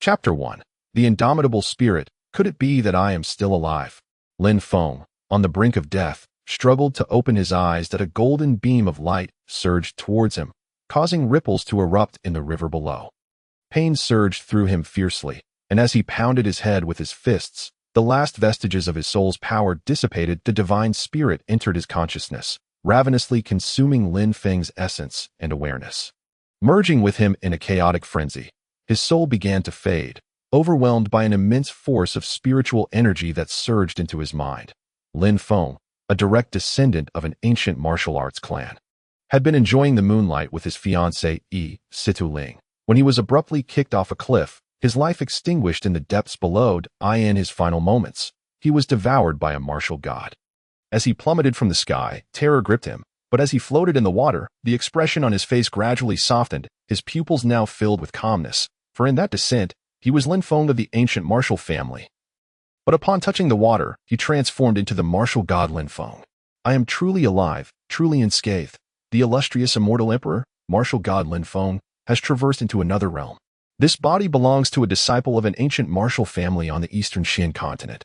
Chapter 1. The Indomitable Spirit. Could it be that I am still alive? Lin Feng, on the brink of death, struggled to open his eyes that a golden beam of light surged towards him, causing ripples to erupt in the river below. Pain surged through him fiercely, and as he pounded his head with his fists, the last vestiges of his soul's power dissipated. The divine spirit entered his consciousness, ravenously consuming Lin Feng's essence and awareness. Merging with him in a chaotic frenzy, his soul began to fade, overwhelmed by an immense force of spiritual energy that surged into his mind. Lin Feng, a direct descendant of an ancient martial arts clan, had been enjoying the moonlight with his fiancée, Situ Ling, when he was abruptly kicked off a cliff, his life extinguished in the depths below. In his final moments, he was devoured by a martial god. As he plummeted from the sky, terror gripped him, but as he floated in the water, the expression on his face gradually softened, his pupils now filled with calmness, for in that descent, he was Lin Feng of the ancient martial family. But upon touching the water, he transformed into the martial god Lin Feng. I am truly alive, truly unscathed. The illustrious immortal emperor, martial god Lin Feng, has traversed into another realm. This body belongs to a disciple of an ancient martial family on the eastern Xin continent,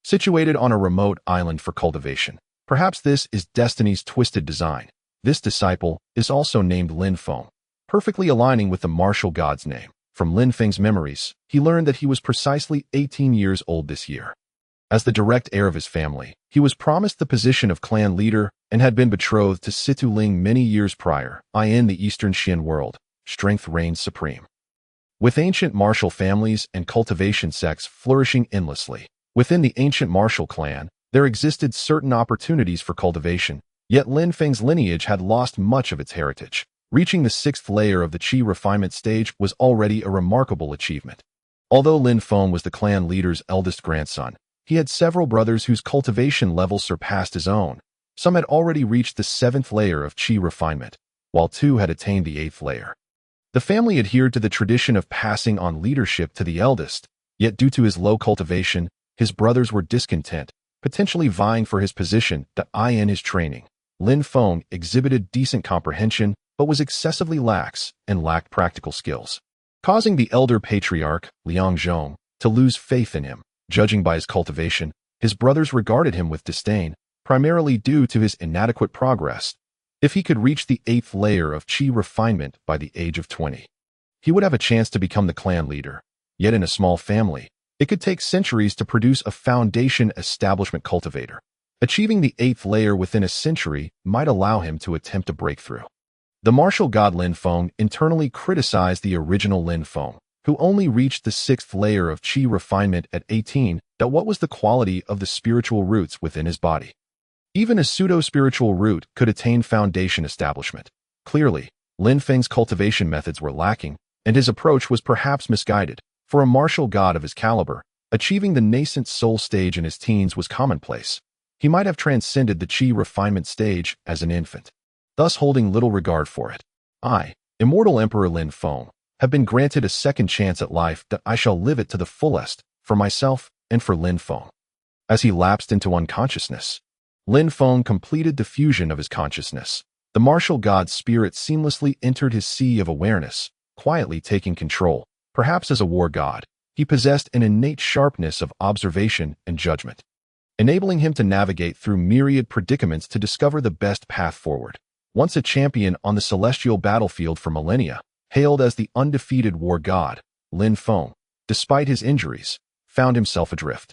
situated on a remote island for cultivation. Perhaps this is destiny's twisted design. This disciple is also named Lin Feng, perfectly aligning with the martial god's name. From Lin Feng's memories, he learned that he was precisely 18 years old this year. As the direct heir of his family, he was promised the position of clan leader and had been betrothed to Situ Ling many years prior. In the eastern Xin world, strength reigned supreme, with ancient martial families and cultivation sects flourishing endlessly. Within the ancient martial clan, there existed certain opportunities for cultivation, yet Lin Feng's lineage had lost much of its heritage. Reaching the 6th layer of the Qi refinement stage was already a remarkable achievement. Although Lin Feng was the clan leader's eldest grandson, he had several brothers whose cultivation level surpassed his own. Some had already reached the 7th layer of Qi refinement, while 2 had attained the 8th layer. The family adhered to the tradition of passing on leadership to the eldest, yet due to his low cultivation, his brothers were discontent, potentially vying for his position. In his training, Lin Feng exhibited decent comprehension, but was excessively lax and lacked practical skills, causing the elder patriarch, Liang Zhong, to lose faith in him. Judging by his cultivation, his brothers regarded him with disdain, primarily due to his inadequate progress. If he could reach the 8th layer of Qi refinement by the age of 20, he would have a chance to become the clan leader. Yet in a small family, it could take centuries to produce a foundation establishment cultivator. Achieving the 8th layer within a century might allow him to attempt a breakthrough. The martial god Lin Feng internally criticized the original Lin Feng, who only reached the 6th layer of Qi refinement at 18. What was the quality of the spiritual roots within his body? Even a pseudo-spiritual root could attain foundation establishment. Clearly, Lin Feng's cultivation methods were lacking, and his approach was perhaps misguided. For a martial god of his caliber, achieving the nascent soul stage in his teens was commonplace. He might have transcended the Qi refinement stage as an infant, thus holding little regard for it. I, immortal Emperor Lin Feng, have been granted a second chance at life. I shall live it to the fullest, for myself and for Lin Feng. As he lapsed into unconsciousness, Lin Feng completed the fusion of his consciousness. The martial god's spirit seamlessly entered his sea of awareness, quietly taking control. Perhaps as a war god, he possessed an innate sharpness of observation and judgment, enabling him to navigate through myriad predicaments to discover the best path forward. Once a champion on the celestial battlefield for millennia, hailed as the undefeated war god, Lin Feng, despite his injuries, found himself adrift.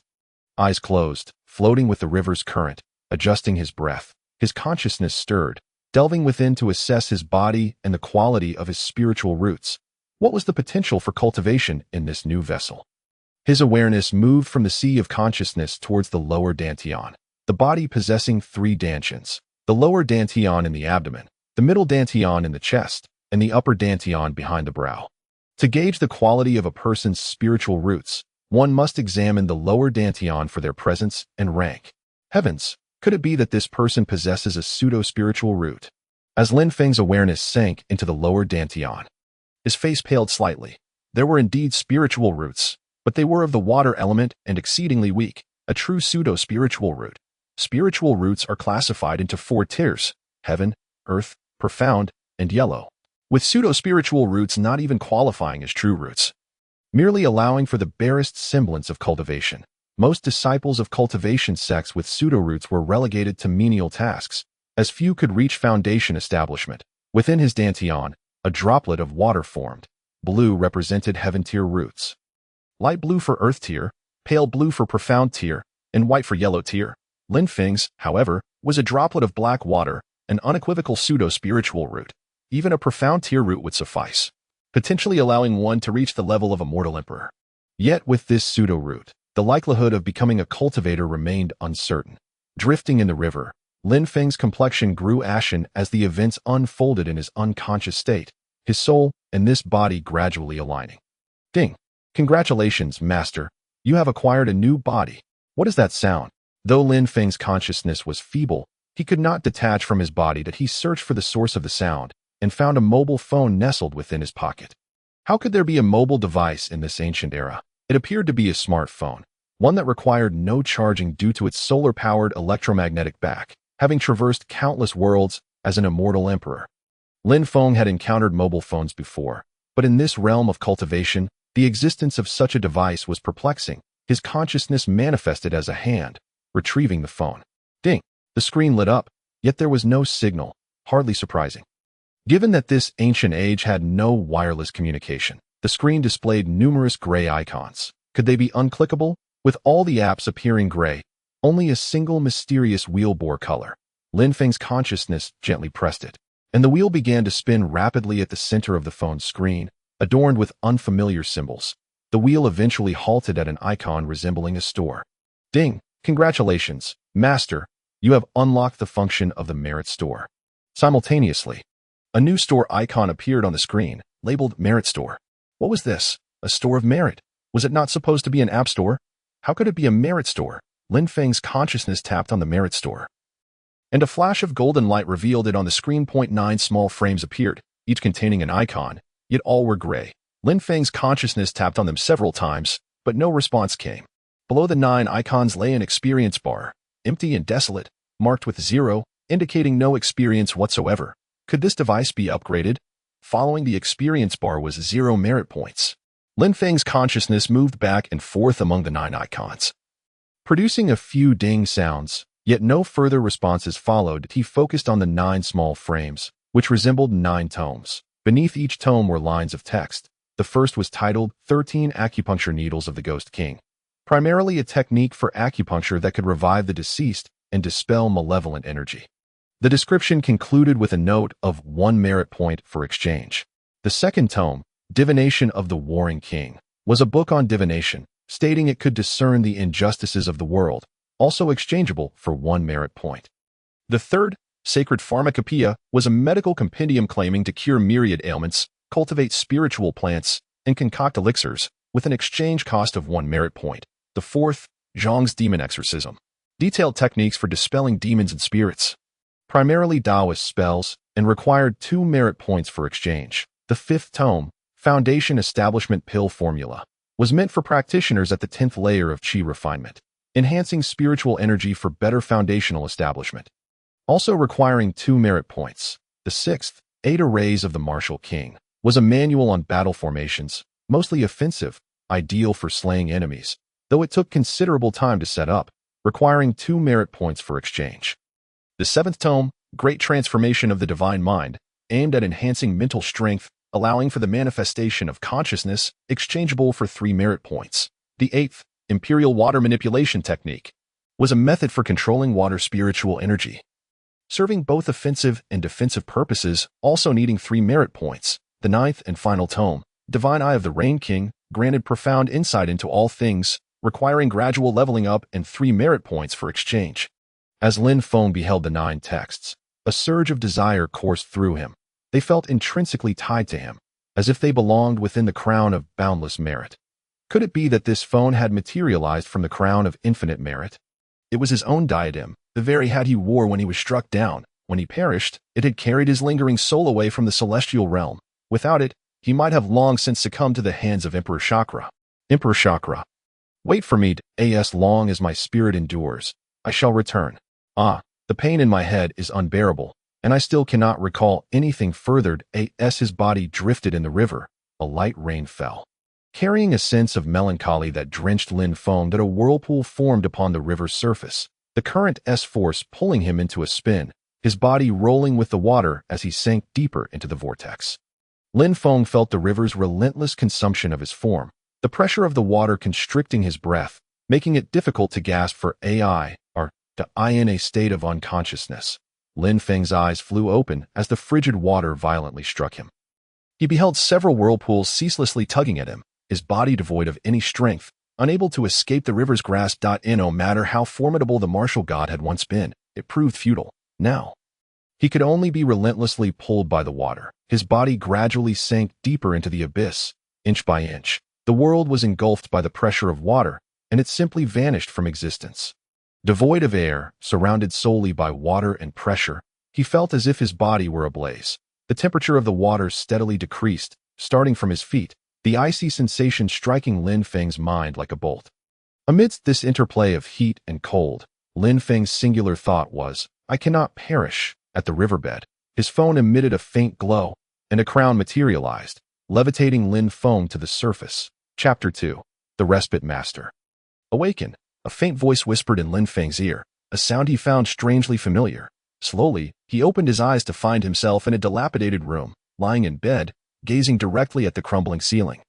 Eyes closed, floating with the river's current, adjusting his breath, his consciousness stirred, delving within to assess his body and the quality of his spiritual roots. What was the potential for cultivation in this new vessel? His awareness moved from the sea of consciousness towards the lower dantian, the body possessing 3 dantians. The lower dantian in the abdomen, the middle dantian in the chest, and the upper dantian behind the brow. To gauge the quality of a person's spiritual roots, one must examine the lower dantian for their presence and rank. Heavens, could it be that this person possesses a pseudo-spiritual root? As Lin Feng's awareness sank into the lower dantian, his face paled slightly. There were indeed spiritual roots, but they were of the water element and exceedingly weak, a true pseudo-spiritual root. Spiritual roots are classified into 4 tiers: heaven, earth, profound, and yellow, with pseudo-spiritual roots not even qualifying as true roots. merely allowing for the barest semblance of cultivation. Most disciples of cultivation sects with pseudo-roots were relegated to menial tasks, as few could reach foundation establishment. Within his dantian, a droplet of water formed. Blue represented heaven-tier roots. Light blue for earth tier, pale blue for profound tier, and white for yellow tier. Lin Feng's, however, was a droplet of black water, an unequivocal pseudo-spiritual root. Even a profound tier root would suffice, potentially allowing one to reach the level of a mortal emperor. Yet with this pseudo-root, the likelihood of becoming a cultivator remained uncertain. Drifting in the river, Lin Feng's complexion grew ashen as the events unfolded in his unconscious state, his soul and this body gradually aligning. Ding! Congratulations, master. You have acquired a new body. What is that sound? Though Lin Feng's consciousness was feeble, he could not detach from his body that he searched for the source of the sound and found a mobile phone nestled within his pocket. How could there be a mobile device in this ancient era? It appeared to be a smartphone, one that required no charging due to its solar-powered electromagnetic back, having traversed countless worlds as an immortal emperor. Lin Feng had encountered mobile phones before, but in this realm of cultivation, the existence of such a device was perplexing. His consciousness manifested as a hand, retrieving the phone. Ding! The screen lit up, yet there was no signal, hardly surprising. Given that this ancient age had no wireless communication, the screen displayed numerous gray icons. Could they be unclickable? With all the apps appearing gray, only a single mysterious wheel bore color. Lin Feng's consciousness gently pressed it, and the wheel began to spin rapidly at the center of the phone's screen, adorned with unfamiliar symbols. The wheel eventually halted at an icon resembling a store. Ding! Congratulations, master. You have unlocked the function of the Merit Store. Simultaneously, a new store icon appeared on the screen, labeled Merit Store. What was this? A store of merit? Was it not supposed to be an app store? How could it be a merit store? Lin Feng's consciousness tapped on the Merit Store, and a flash of golden light revealed it on the screen. 9 small frames appeared, each containing an icon, yet all were gray. Lin Feng's consciousness tapped on them several times, but no response came. Below the 9 icons lay an experience bar, empty and desolate, marked with 0, indicating no experience whatsoever. Could this device be upgraded? Following the experience bar was 0 merit points. Lin Feng's consciousness moved back and forth among the 9 icons, producing a few ding sounds, yet no further responses followed. He focused on the 9 small frames, which resembled 9 tomes. Beneath each tome were lines of text. The first was titled 13 Acupuncture Needles of the Ghost King, primarily a technique for acupuncture that could revive the deceased and dispel malevolent energy. The description concluded with a note of 1 merit point for exchange. The second tome, Divination of the Warring King, was a book on divination, stating it could discern the injustices of the world, also exchangeable for 1 merit point. The third, Sacred Pharmacopoeia, was a medical compendium claiming to cure myriad ailments, cultivate spiritual plants, and concoct elixirs, with an exchange cost of 1 merit point. The fourth, Zhang's Demon Exorcism, detailed techniques for dispelling demons and spirits, primarily Taoist spells, and required 2 merit points for exchange. The fifth tome, Foundation Establishment Pill Formula, was meant for practitioners at the 10th layer of Qi refinement, enhancing spiritual energy for better foundational establishment, also requiring 2 merit points. The sixth, 8 Arrays of the Martial King, was a manual on battle formations, mostly offensive, ideal for slaying enemies, though it took considerable time to set up, requiring 2 merit points for exchange. The seventh tome, Great Transformation of the Divine Mind, aimed at enhancing mental strength, allowing for the manifestation of consciousness, exchangeable for 3 merit points. The eighth, Imperial Water Manipulation Technique, was a method for controlling water spiritual energy, serving both offensive and defensive purposes, also needing 3 merit points. The ninth and final tome, Divine Eye of the Rain King, granted profound insight into all things, requiring gradual leveling up and 3 merit points for exchange. As Lin Feng beheld the 9 texts, a surge of desire coursed through him. They felt intrinsically tied to him, as if they belonged within the crown of boundless merit. Could it be that this phone had materialized from the crown of infinite merit? It was his own diadem, the very hat he wore when he was struck down. When he perished, it had carried his lingering soul away from the celestial realm. Without it, he might have long since succumbed to the hands of Emperor Chakra. Emperor Chakra, wait for me, as long as my spirit endures, I shall return. Ah, the pain in my head is unbearable, and I still cannot recall anything further. As his body drifted in the river, a light rain fell. carrying a sense of melancholy that drenched Lin Feng that a whirlpool formed upon the river's surface, the current's force pulling him into a spin, his body rolling with the water as he sank deeper into the vortex. Lin Feng felt the river's relentless consumption of his form, the pressure of the water constricting his breath, making it difficult to gasp for AI, or to I in a state of unconsciousness. Lin Feng's eyes flew open as the frigid water violently struck him. He beheld several whirlpools ceaselessly tugging at him, his body devoid of any strength, unable to escape the river's grasp. No matter how formidable the martial god had once been, it proved futile. Now, he could only be relentlessly pulled by the water. His body gradually sank deeper into the abyss, inch by inch. The world was engulfed by the pressure of water, and it simply vanished from existence. Devoid of air, surrounded solely by water and pressure, he felt as if his body were ablaze. The temperature of the water steadily decreased, starting from his feet, the icy sensation striking Lin Feng's mind like a bolt. Amidst this interplay of heat and cold, Lin Feng's singular thought was, "I cannot perish." At the riverbed, his phone emitted a faint glow, and a crown materialized, levitating Lin Feng to the surface. Chapter 2. The Respite Master. Awaken, a faint voice whispered in Lin Feng's ear, a sound he found strangely familiar. Slowly, he opened his eyes to find himself in a dilapidated room, lying in bed, gazing directly at the crumbling ceiling.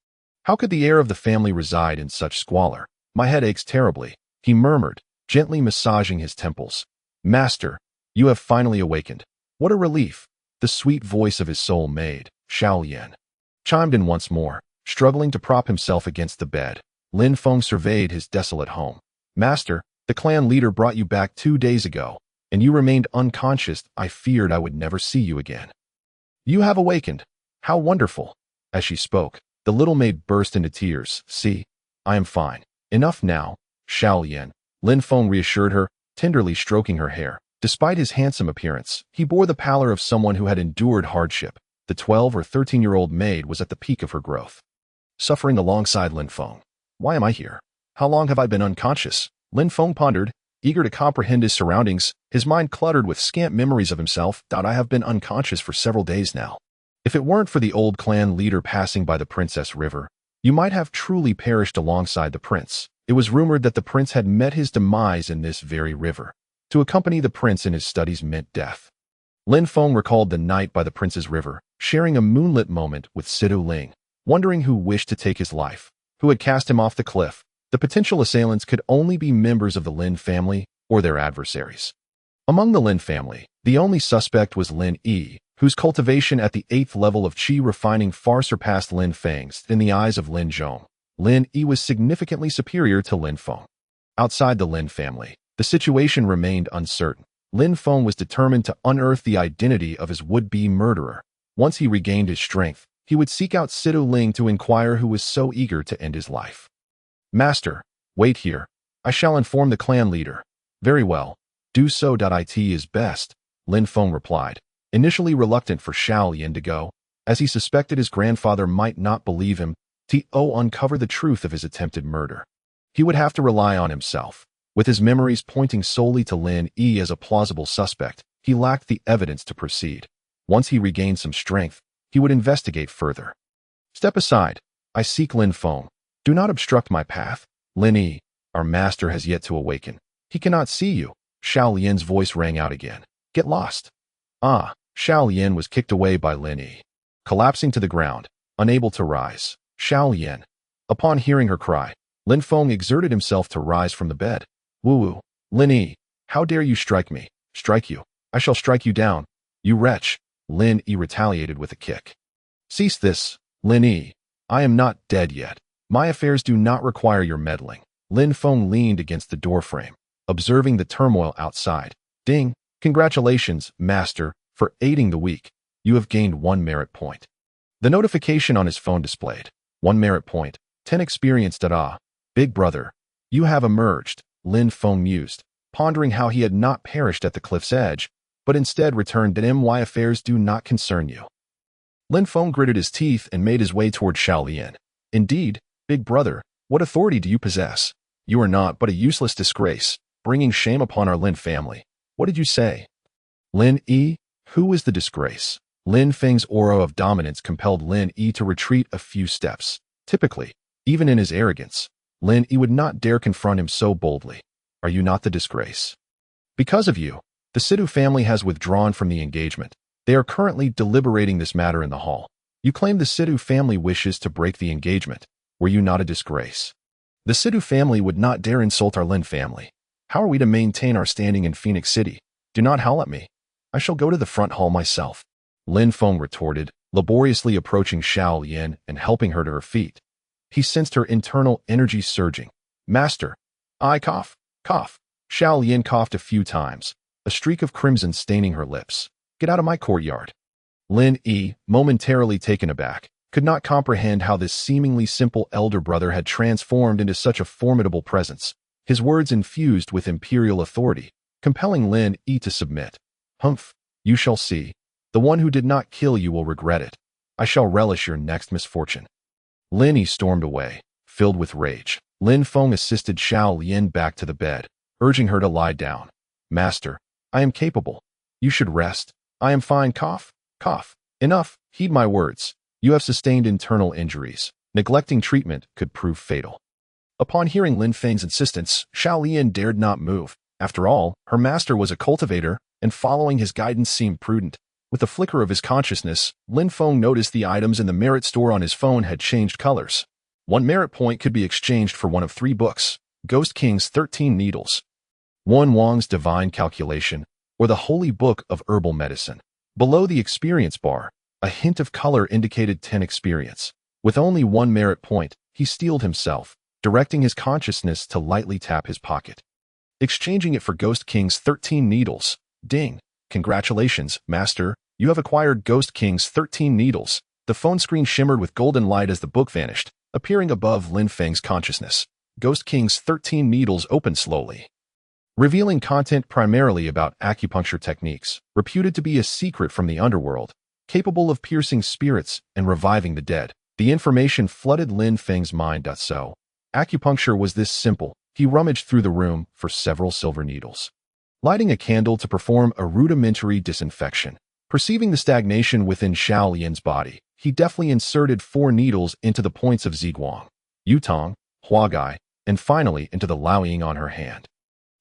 How could the heir of the family reside in such squalor? "My head aches terribly," he murmured, gently massaging his temples. "Master, you have finally awakened. What a relief!" The sweet voice of his soul maid, Xiao Yan, chimed in once more. Struggling to prop himself against the bed, Lin Feng surveyed his desolate home. "Master, the clan leader brought you back 2 days ago, and you remained unconscious. I feared I would never see you again. You have awakened. How wonderful!" As she spoke, the little maid burst into tears. "See, I am fine. Enough now, Xiao Yan," Lin Feng reassured her, tenderly stroking her hair. Despite his handsome appearance, he bore the pallor of someone who had endured hardship. The 12 or 13-year-old maid was at the peak of her growth, suffering alongside Lin Feng. "Why am I here? How long have I been unconscious?" Lin Feng pondered, eager to comprehend his surroundings, his mind cluttered with scant memories of himself. "I have been unconscious for several days now. If it weren't for the old clan leader passing by the Princess River, you might have truly perished alongside the prince." It was rumored that the prince had met his demise in this very river. To accompany the prince in his studies meant death. Lin Feng recalled the night by the prince's river, sharing a moonlit moment with Sidu Ling, wondering who wished to take his life, who had cast him off the cliff. The potential assailants could only be members of the Lin family or their adversaries. Among the Lin family, the only suspect was Lin Yi, whose cultivation at the 8th level of qi refining far surpassed Lin Feng's. In the eyes of Lin Zhong, Lin Yi was significantly superior to Lin Feng. Outside the Lin family, the situation remained uncertain. Lin Feng was determined to unearth the identity of his would-be murderer. Once he regained his strength, he would seek out Sidu Ling to inquire who was so eager to end his life. "Master, wait here. I shall inform the clan leader." "Very well. Do so. It is best," Lin Feng replied, initially reluctant for Xiao Yan to go, as he suspected his grandfather might not believe him to uncover the truth of his attempted murder. He would have to rely on himself. With his memories pointing solely to Lin Yi as a plausible suspect, he lacked the evidence to proceed. Once he regained some strength, he would investigate further. "Step aside. I seek Lin Feng. Do not obstruct my path. Lin Yi, our master has yet to awaken. He cannot see you." Xiao Yan's voice rang out again. "Get lost." "Ah." Xiao Yan was kicked away by Lin Yi, collapsing to the ground, unable to rise. "Xiao Yan." Upon hearing her cry, Lin Feng exerted himself to rise from the bed. "Woo-woo. Lin Yi, how dare you strike me?" "Strike you? I shall strike you down, you wretch." Lin Yi retaliated with a kick. "Cease this, Lin Yi. I am not dead yet. My affairs do not require your meddling." Lin Feng leaned against the doorframe, observing the turmoil outside. "Ding. Congratulations, master, for aiding the weak. You have gained 1 merit point." The notification on his phone displayed. 1 merit point, 10 experience. "Big brother, you have emerged," Lin Feng mused, pondering how he had not perished at the cliff's edge, but instead returned. "My affairs do not concern you." Lin Feng gritted his teeth and made his way toward Xiao Yan. "Indeed, big brother, what authority do you possess? You are not but a useless disgrace, bringing shame upon our Lin family." "What did you say?" "Lin Yi, who is the disgrace?" Lin Feng's aura of dominance compelled Lin Yi to retreat a few steps. Typically, Even in his arrogance, Lin Yi would not dare confront him so boldly. Are you not the disgrace? Because of you, the Sidhu family has withdrawn from the engagement. They are currently deliberating this matter in the hall. You claim the Sidhu family wishes to break the engagement. Were you not a disgrace? The Sidhu family would not dare insult our Lin family. How are we to maintain our standing in Phoenix City? Do not howl at me. I shall go to the front hall myself. Lin Feng retorted, laboriously approaching Xiao Yin and helping her to her feet. He sensed her internal energy surging. Master, I cough, cough. Xiao Yin coughed a few times, a streak of crimson staining her lips. Get out of my courtyard. Lin Yi, momentarily taken aback, could not comprehend how this seemingly simple elder brother had transformed into such a formidable presence. His words infused with imperial authority, compelling Lin Yi to submit. Humph, you shall see. The one who did not kill you will regret it. I shall relish your next misfortune. Lin Yi stormed away, filled with rage. Lin Feng assisted Xiao Yin back to the bed, urging her to lie down. Master, I am capable. You should rest. I am fine. Cough, cough. Enough. Heed my words. You have sustained internal injuries. Neglecting treatment could prove fatal. Upon hearing Lin Feng's insistence, Xiao Yin dared not move. After all, her master was a cultivator, and following his guidance seemed prudent. With a flicker of his consciousness, Lin Feng noticed the items in the merit store on his phone had changed colors. 1 merit point could be exchanged for one of 3 books, Ghost King's 13 Needles, 1 Wang's Divine Calculation, or the Holy Book of Herbal Medicine. Below the experience bar, a hint of color indicated 10 experience. With only 1 merit point, he steeled himself, directing his consciousness to lightly tap his pocket. Exchanging it for Ghost King's 13 Needles. Ding. Congratulations, Master. You have acquired Ghost King's 13 Needles. The phone screen shimmered with golden light as the book vanished, appearing above Lin Feng's consciousness. Ghost King's 13 Needles opened slowly, revealing content primarily about acupuncture techniques, reputed to be a secret from the underworld, capable of piercing spirits and reviving the dead. The information flooded Lin Feng's mind. So, acupuncture was this simple. He rummaged through the room for several silver needles, lighting a candle to perform a rudimentary disinfection. Perceiving the stagnation within Xiao Yin's body, he deftly inserted 4 needles into the points of Ziguang, Yutong, Huagai, and finally into the Laoying on her hand.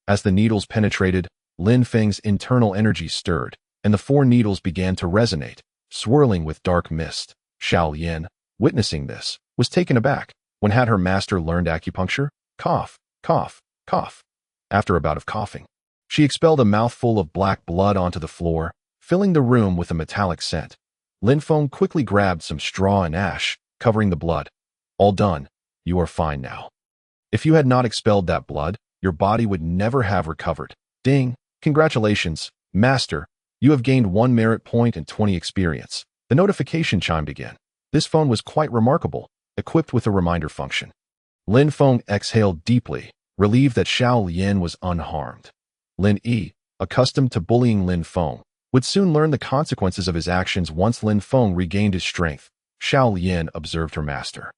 As the needles penetrated, Lin Feng's internal energy stirred, and the 4 needles began to resonate, swirling with dark mist. Xiao Yin, witnessing this, was taken aback. When had her master learned acupuncture? Cough, cough, cough. After a bout of coughing, she expelled a mouthful of black blood onto the floor, filling the room with a metallic scent. Lin Feng quickly grabbed some straw and ash, covering the blood. All done. You are fine now. If you had not expelled that blood, your body would never have recovered. Ding. Congratulations, Master. You have gained 1 merit point and 20 experience. The notification chimed again. This phone was quite remarkable, equipped with a reminder function. Lin Feng exhaled deeply, relieved that Xiao Yin was unharmed. Lin Yi, accustomed to bullying Lin Feng, would soon learn the consequences of his actions once Lin Feng regained his strength. Xiao Yin observed her master,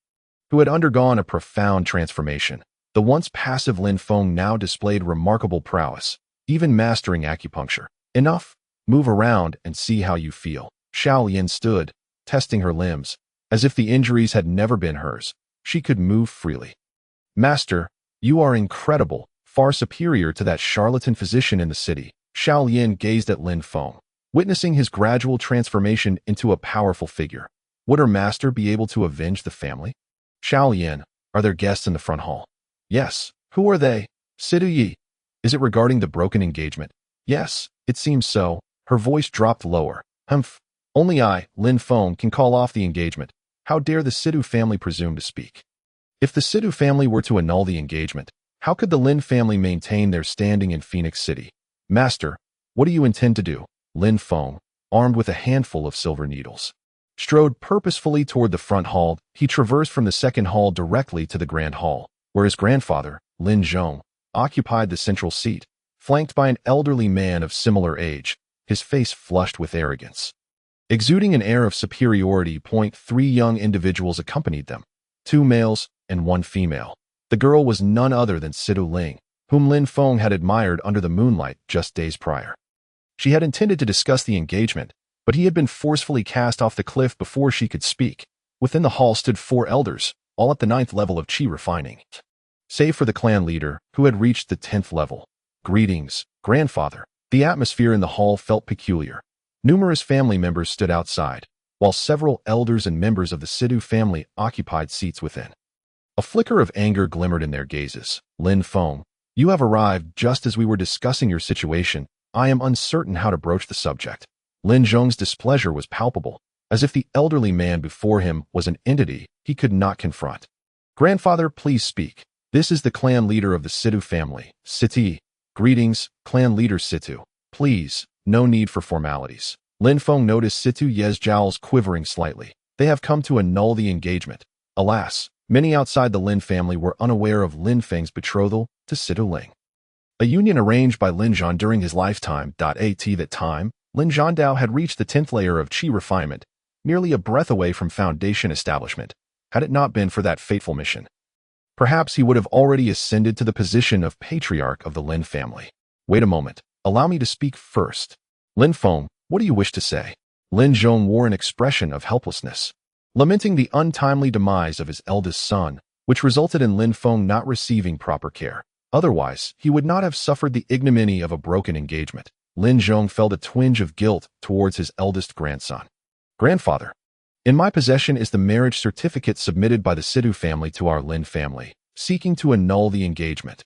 who had undergone a profound transformation. The once passive Lin Feng now displayed remarkable prowess, even mastering acupuncture. Enough. Move around and see how you feel. Xiao Yin stood, testing her limbs. As if the injuries had never been hers, she could move freely. Master, you are incredible, far superior to that charlatan physician in the city. Xiao Yin gazed at Lin Feng, witnessing his gradual transformation into a powerful figure. Would her master be able to avenge the family? Xiao Yin, are there guests in the front hall? Yes. Who are they? Sidhu Yi. Is it regarding the broken engagement? Yes, it seems so. Her voice dropped lower. Humph. Only I, Lin Feng, can call off the engagement. How dare the Sidhu family presume to speak? If the Sidhu family were to annul the engagement, how could the Lin family maintain their standing in Phoenix City? Master, what do you intend to do? Lin Feng, armed with a handful of silver needles, strode purposefully toward the front hall. He traversed from the second hall directly to the grand hall, where his grandfather, Lin Zhong, occupied the central seat, flanked by an elderly man of similar age, his face flushed with arrogance. Exuding an air of superiority, 3 young individuals accompanied them, 2 males and 1 female. The girl was none other than Sidhu Ling, whom Lin Feng had admired under the moonlight just days prior. She had intended to discuss the engagement, but he had been forcefully cast off the cliff before she could speak. Within the hall stood 4 elders, all at the 9th level of qi refining. Save for the clan leader, who had reached the 10th level. Greetings, grandfather. The atmosphere in the hall felt peculiar. Numerous family members stood outside, while several elders and members of the Sidhu family occupied seats within. A flicker of anger glimmered in their gazes. Lin Feng, you have arrived just as we were discussing your situation. I am uncertain how to broach the subject. Lin Zhong's displeasure was palpable, as if the elderly man before him was an entity he could not confront. Grandfather, please speak. This is the clan leader of the Sidhu family, Siti. Greetings, clan leader Situ. Please, no need for formalities. Lin Feng noticed Situ Ye's jowls quivering slightly. They have come to annul the engagement. Alas, many outside the Lin family were unaware of Lin Feng's betrothal to Situ Ling. A union arranged by Lin Zhan during his lifetime. At that time, Lin Zhandao had reached the 10th layer of qi refinement, merely a breath away from foundation establishment, had it not been for that fateful mission. Perhaps he would have already ascended to the position of patriarch of the Lin family. Wait a moment. Allow me to speak first. Lin Feng, what do you wish to say? Lin Zhong wore an expression of helplessness, lamenting the untimely demise of his eldest son, which resulted in Lin Feng not receiving proper care. Otherwise, he would not have suffered the ignominy of a broken engagement. Lin Zhong felt a twinge of guilt towards his eldest grandson. Grandfather, in my possession is the marriage certificate submitted by the Sidhu family to our Lin family, seeking to annul the engagement.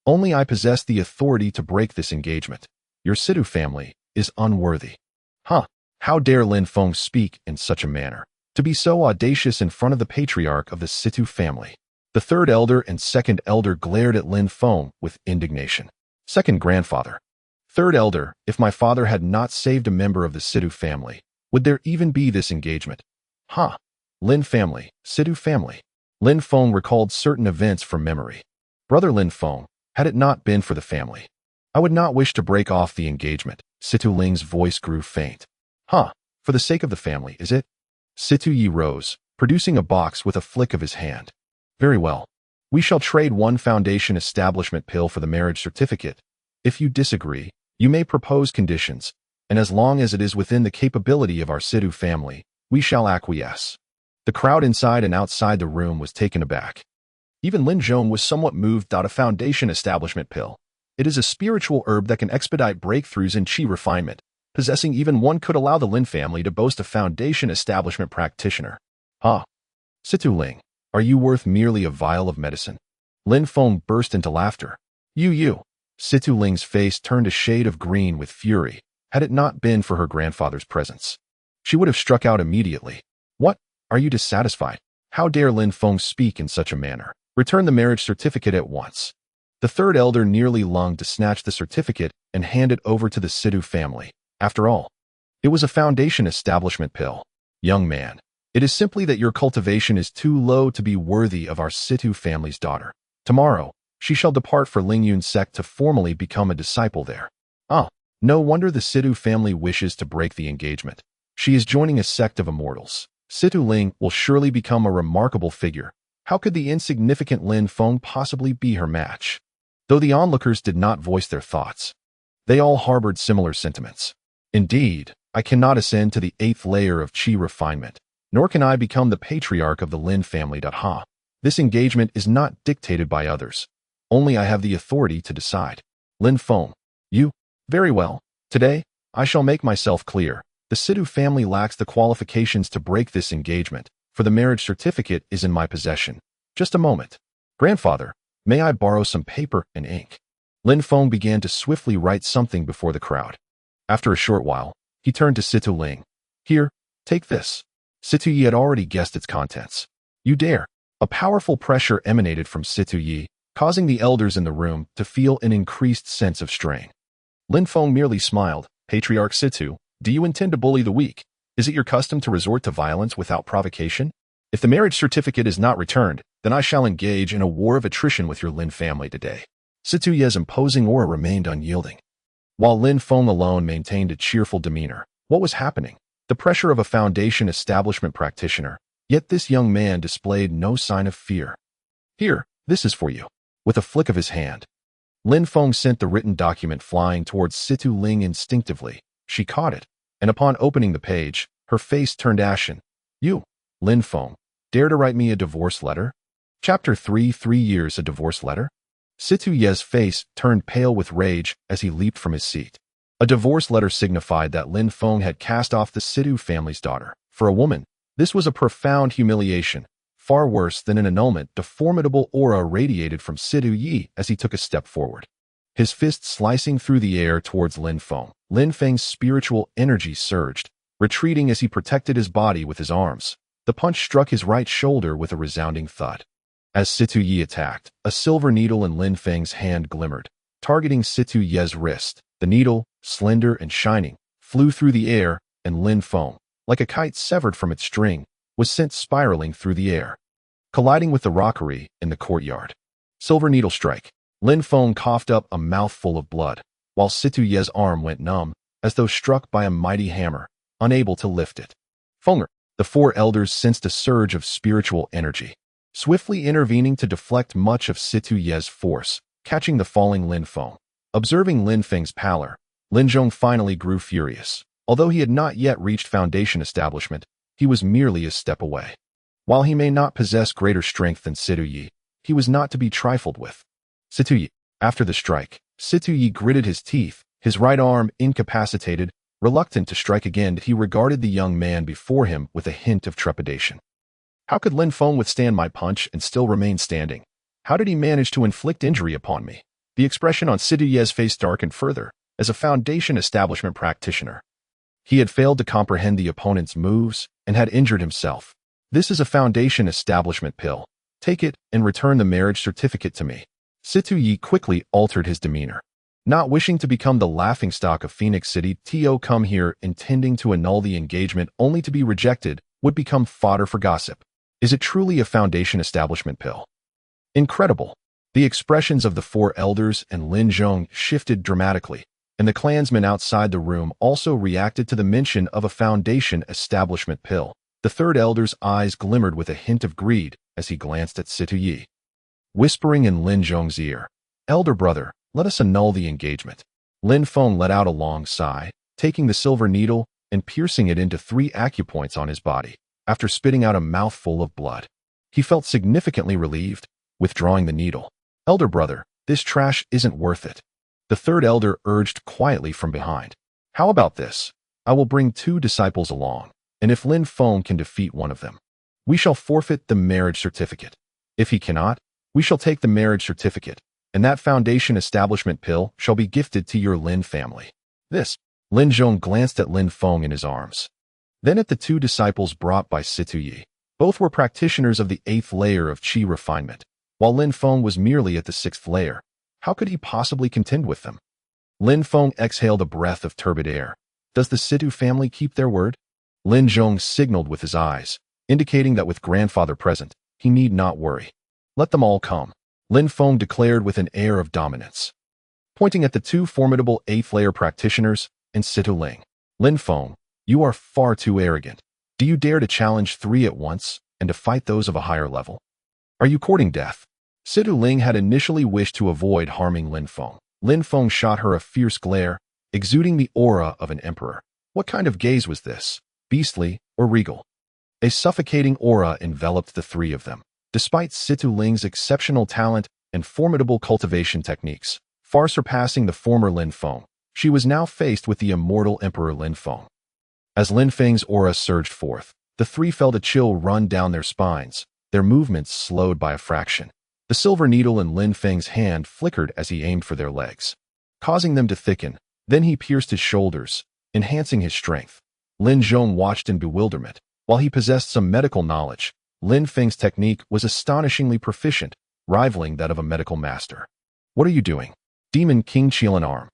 Only I possess the authority to break this engagement. Your Sidhu family is unworthy. How dare Lin Feng speak in such a manner? To be so audacious in front of the patriarch of the Sidhu family. The third elder and second elder glared at Lin Feng with indignation. Second grandfather. Third elder, if my father had not saved a member of the Sidhu family, would there even be this engagement? Lin family, Sidhu family. Lin Feng recalled certain events from memory. Brother Lin Feng, had it not been for the family, I would not wish to break off the engagement. Situ Ling's voice grew faint. For the sake of the family, is it? Situ Yi rose, producing a box with a flick of his hand. Very well. We shall trade one foundation establishment pill for the marriage certificate. If you disagree, you may propose conditions, and as long as it is within the capability of our Sidhu family, we shall acquiesce. The crowd inside and outside the room was taken aback. Even Lin Zhong was somewhat moved. A foundation establishment pill. It is a spiritual herb that can expedite breakthroughs in qi refinement. Possessing even one could allow the Lin family to boast a foundation establishment practitioner. Situ Ling, are you worth merely a vial of medicine? Lin Feng burst into laughter. You. Situ Ling's face turned a shade of green with fury. Had it not been for her grandfather's presence, she would have struck out immediately. What? Are you dissatisfied? How dare Lin Feng speak in such a manner? Return the marriage certificate at once. The third elder nearly longed to snatch the certificate and hand it over to the Sidhu family. After all, it was a foundation establishment pill. Young man, it is simply that your cultivation is too low to be worthy of our Sidhu family's daughter. Tomorrow, she shall depart for Lingyun sect to formally become a disciple there. No wonder the Sidhu family wishes to break the engagement. She is joining a sect of immortals. Sidhu Ling will surely become a remarkable figure. How could the insignificant Lin Feng possibly be her match? Though the onlookers did not voice their thoughts, they all harbored similar sentiments. Indeed, I cannot ascend to the 8th layer of qi refinement, nor can I become the patriarch of the Lin family. This engagement is not dictated by others. Only I have the authority to decide. Lin Feng, you? Very well. Today, I shall make myself clear. The Sidhu family lacks the qualifications to break this engagement, for the marriage certificate is in my possession. Just a moment. Grandfather, may I borrow some paper and ink? Lin Feng began to swiftly write something before the crowd. After a short while, he turned to Situ Ling. Here, take this. Situ Yi had already guessed its contents. You dare. A powerful pressure emanated from Situ Yi, causing the elders in the room to feel an increased sense of strain. Lin Feng merely smiled. Patriarch Situ, do you intend to bully the weak? Is it your custom to resort to violence without provocation? If the marriage certificate is not returned, then I shall engage in a war of attrition with your Lin family today. Situ Ye's imposing aura remained unyielding, while Lin Feng alone maintained a cheerful demeanor. What was happening? The pressure of a foundation establishment practitioner, yet this young man displayed no sign of fear. Here, this is for you. With a flick of his hand, Lin Feng sent the written document flying towards Situ Ling instinctively. She caught it, and upon opening the page, her face turned ashen. You, Lin Feng, dare to write me a divorce letter? Chapter 3 3 Years a Divorce Letter? Situ Ye's face turned pale with rage as he leaped from his seat. A divorce letter signified that Lin Feng had cast off the Situ family's daughter. For a woman, this was a profound humiliation, far worse than an annulment. The formidable aura radiated from Situ Yi as he took a step forward, his fist slicing through the air towards Lin Feng. Lin Feng's spiritual energy surged, retreating as he protected his body with his arms. The punch struck his right shoulder with a resounding thud. As Situ Yi attacked, a silver needle in Lin Feng's hand glimmered, targeting Situ Ye's wrist. The needle, slender and shining, flew through the air, and Lin Feng, like a kite severed from its string, was sent spiraling through the air, colliding with the rockery in the courtyard. Silver needle strike. Lin Feng coughed up a mouthful of blood, while Situ Ye's arm went numb, as though struck by a mighty hammer, unable to lift it. Fenger. The four elders sensed a surge of spiritual energy, swiftly intervening to deflect much of Situ Ye's force, catching the falling Lin Feng. Observing Lin Feng's pallor, Lin Zhong finally grew furious. Although he had not yet reached foundation establishment, he was merely a step away. While he may not possess greater strength than Situ Yi, he was not to be trifled with. Situ Yi. After the strike, Situ Yi gritted his teeth, his right arm incapacitated. Reluctant to strike again, he regarded the young man before him with a hint of trepidation. How could Lin Feng withstand my punch and still remain standing? How did he manage to inflict injury upon me? The expression on Situ Ye's face darkened further. As a foundation establishment practitioner, he had failed to comprehend the opponent's moves and had injured himself. This is a foundation establishment pill. Take it and return the marriage certificate to me. Situ Yi quickly altered his demeanor. Not wishing to become the laughingstock of Phoenix City, To come here intending to annul the engagement only to be rejected would become fodder for gossip. Is it truly a foundation establishment pill? Incredible. The expressions of the four elders and Lin Zhong shifted dramatically, and the clansmen outside the room also reacted to the mention of a foundation establishment pill. The third elder's eyes glimmered with a hint of greed as he glanced at Situ Yi. Whispering in Lin Zhong's ear, "Elder brother, let us annul the engagement." Lin Feng let out a long sigh, taking the silver needle and piercing it into 3 acupoints on his body. After spitting out a mouthful of blood, he felt significantly relieved, withdrawing the needle. "Elder brother, this trash isn't worth it," the third elder urged quietly from behind. "How about this? I will bring 2 disciples along, and if Lin Feng can defeat one of them, we shall forfeit the marriage certificate. If he cannot, we shall take the marriage certificate, and that foundation establishment pill shall be gifted to your Lin family." This. Lin Zhong glanced at Lin Feng in his arms, then at the 2 disciples brought by Situ Yi. Both were practitioners of the 8th layer of Qi refinement, while Lin Feng was merely at the 6th layer. How could he possibly contend with them? Lin Feng exhaled a breath of turbid air. Does the Situ family keep their word? Lin Zhong signaled with his eyes, indicating that with grandfather present, he need not worry. "Let them all come," Lin Feng declared with an air of dominance, pointing at the 2 formidable 8th layer practitioners and Situ Ling. "Lin Feng, you are far too arrogant. Do you dare to challenge 3 at once and to fight those of a higher level? Are you courting death?" Situ Ling had initially wished to avoid harming Lin Feng. Lin Feng shot her a fierce glare, exuding the aura of an emperor. What kind of gaze was this? Beastly or regal? A suffocating aura enveloped the 3 of them. Despite Situ Ling's exceptional talent and formidable cultivation techniques, far surpassing the former Lin Feng, she was now faced with the immortal Emperor Lin Feng. As Lin Feng's aura surged forth, the 3 felt a chill run down their spines, their movements slowed by a fraction. The silver needle in Lin Feng's hand flickered as he aimed for their legs, causing them to thicken. Then he pierced his shoulders, enhancing his strength. Lin Zhong watched in bewilderment. While he possessed some medical knowledge, Lin Feng's technique was astonishingly proficient, rivaling that of a medical master. "What are you doing? Demon King Qilan arm."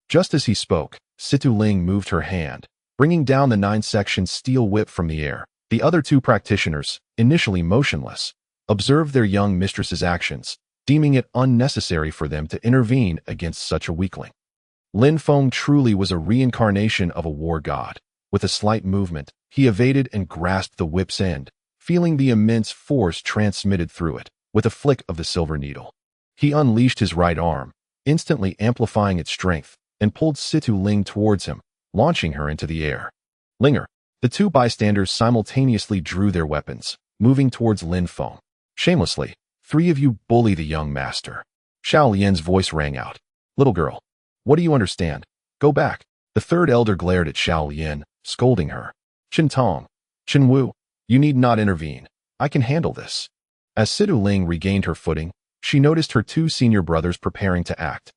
Just as he spoke, Situ Ling moved her hand, bringing down the 9-section steel whip from the air. The other 2 practitioners, initially motionless, observed their young mistress's actions, deeming it unnecessary for them to intervene against such a weakling. Lin Feng truly was a reincarnation of a war god. With a slight movement, he evaded and grasped the whip's end, feeling the immense force transmitted through it. With a flick of the silver needle, he unleashed his right arm, instantly amplifying its strength, and pulled Situ Ling towards him, launching her into the air. "Linger." The 2 bystanders simultaneously drew their weapons, moving towards Lin Feng. Shamelessly, 3 of you bully the young master. Xiao Lian's voice rang out. Little girl, what do you understand? Go back. The third elder glared at Xiao Lian, scolding her. Qin Tong, Qin Wu, you need not intervene. I can handle this. As Sidu Ling regained her footing, she noticed her 2 senior brothers preparing to act.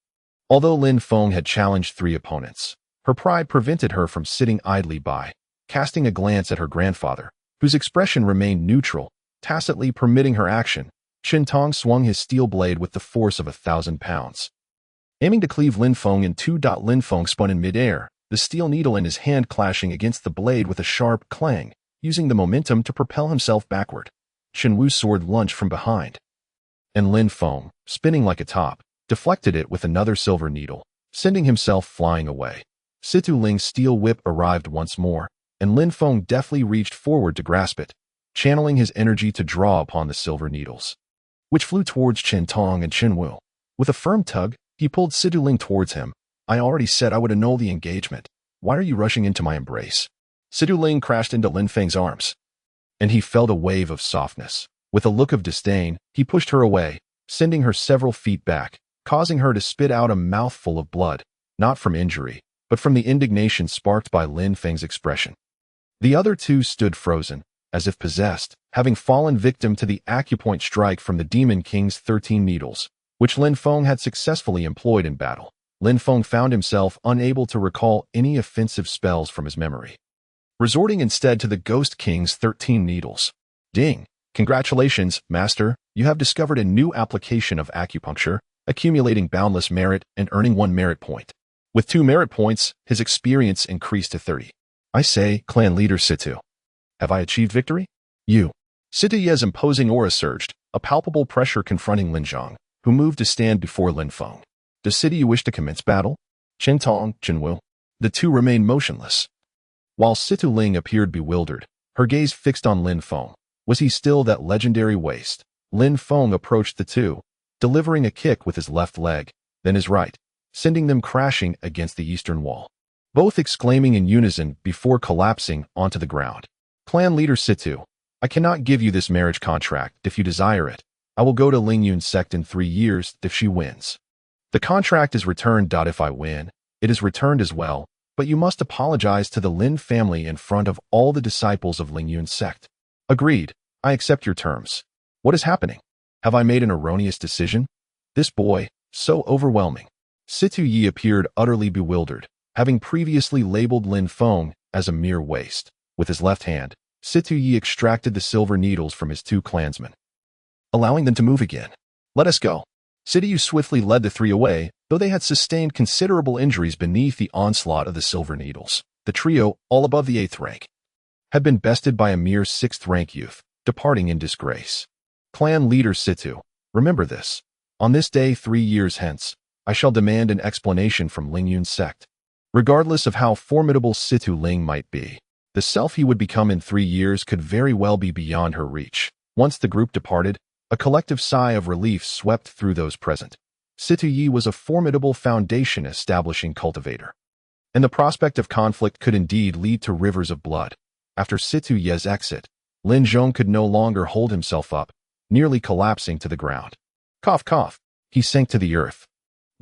Although Lin Feng had challenged 3 opponents, her pride prevented her from sitting idly by, casting a glance at her grandfather, whose expression remained neutral, tacitly permitting her action. Qin Tong swung his steel blade with the force of 1,000 pounds. Aiming to cleave Lin Feng in 2. Lin Feng spun in midair, the steel needle in his hand clashing against the blade with a sharp clang, using the momentum to propel himself backward. Qin Wu's sword lunged from behind, and Lin Feng, spinning like a top, deflected it with another silver needle, sending himself flying away. Situ Ling's steel whip arrived once more, and Lin Feng deftly reached forward to grasp it, channeling his energy to draw upon the silver needles, which flew towards Qin Tong and Qin Wu. With a firm tug, he pulled Situ Ling towards him. I already said I would annul the engagement. Why are you rushing into my embrace? Situ Ling crashed into Lin Feng's arms, and he felt a wave of softness. With a look of disdain, he pushed her away, sending her several feet back, causing her to spit out a mouthful of blood, not from injury, but from the indignation sparked by Lin Feng's expression. The other 2 stood frozen, as if possessed, having fallen victim to the acupoint strike from the Demon King's 13 needles, which Lin Feng had successfully employed in battle. Lin Feng found himself unable to recall any offensive spells from his memory, resorting instead to the Ghost King's 13 needles. Ding! Congratulations, Master, you have discovered a new application of acupuncture, accumulating boundless merit and earning 1 merit point. With 2 merit points, his experience increased to 30. I say, clan leader Situ. Have I achieved victory? You. Situ Ye's imposing aura surged, a palpable pressure confronting Lin Zhang, who moved to stand before Lin Feng. Does Situ wish to commence battle? Qin Tong, Qin Wu. The 2 remained motionless, while Situ Ling appeared bewildered, her gaze fixed on Lin Feng. Was he still that legendary waste? Lin Feng approached the 2, delivering a kick with his left leg, then his right, sending them crashing against the eastern wall, both exclaiming in unison before collapsing onto the ground. Clan leader Situ, I cannot give you this marriage contract if you desire it. I will go to Lingyun's sect in 3 years if she wins. The contract is returned. If I win, it is returned as well, but you must apologize to the Lin family in front of all the disciples of Lingyun's sect. Agreed. I accept your terms. What is happening? Have I made an erroneous decision? This boy, so overwhelming. Situ Yi appeared utterly bewildered, having previously labeled Lin Feng as a mere waste. With his left hand, Situ Yi extracted the silver needles from his 2 clansmen, allowing them to move again. Let us go. Situ Yi swiftly led the 3 away, though they had sustained considerable injuries beneath the onslaught of the silver needles. The trio, all above the 8th rank, had been bested by a mere 6th rank youth, departing in disgrace. Clan leader Situ, remember this. On this day 3 years hence, I shall demand an explanation from Lingyun's sect. Regardless of how formidable Situ Ling might be, the self he would become in 3 years could very well be beyond her reach. Once the group departed, a collective sigh of relief swept through those present. Situ Yi was a formidable foundation establishing cultivator, and the prospect of conflict could indeed lead to rivers of blood. After Situ Ye's exit, Lin Zhong could no longer hold himself up, nearly collapsing to the ground. Cough, cough. He sank to the earth,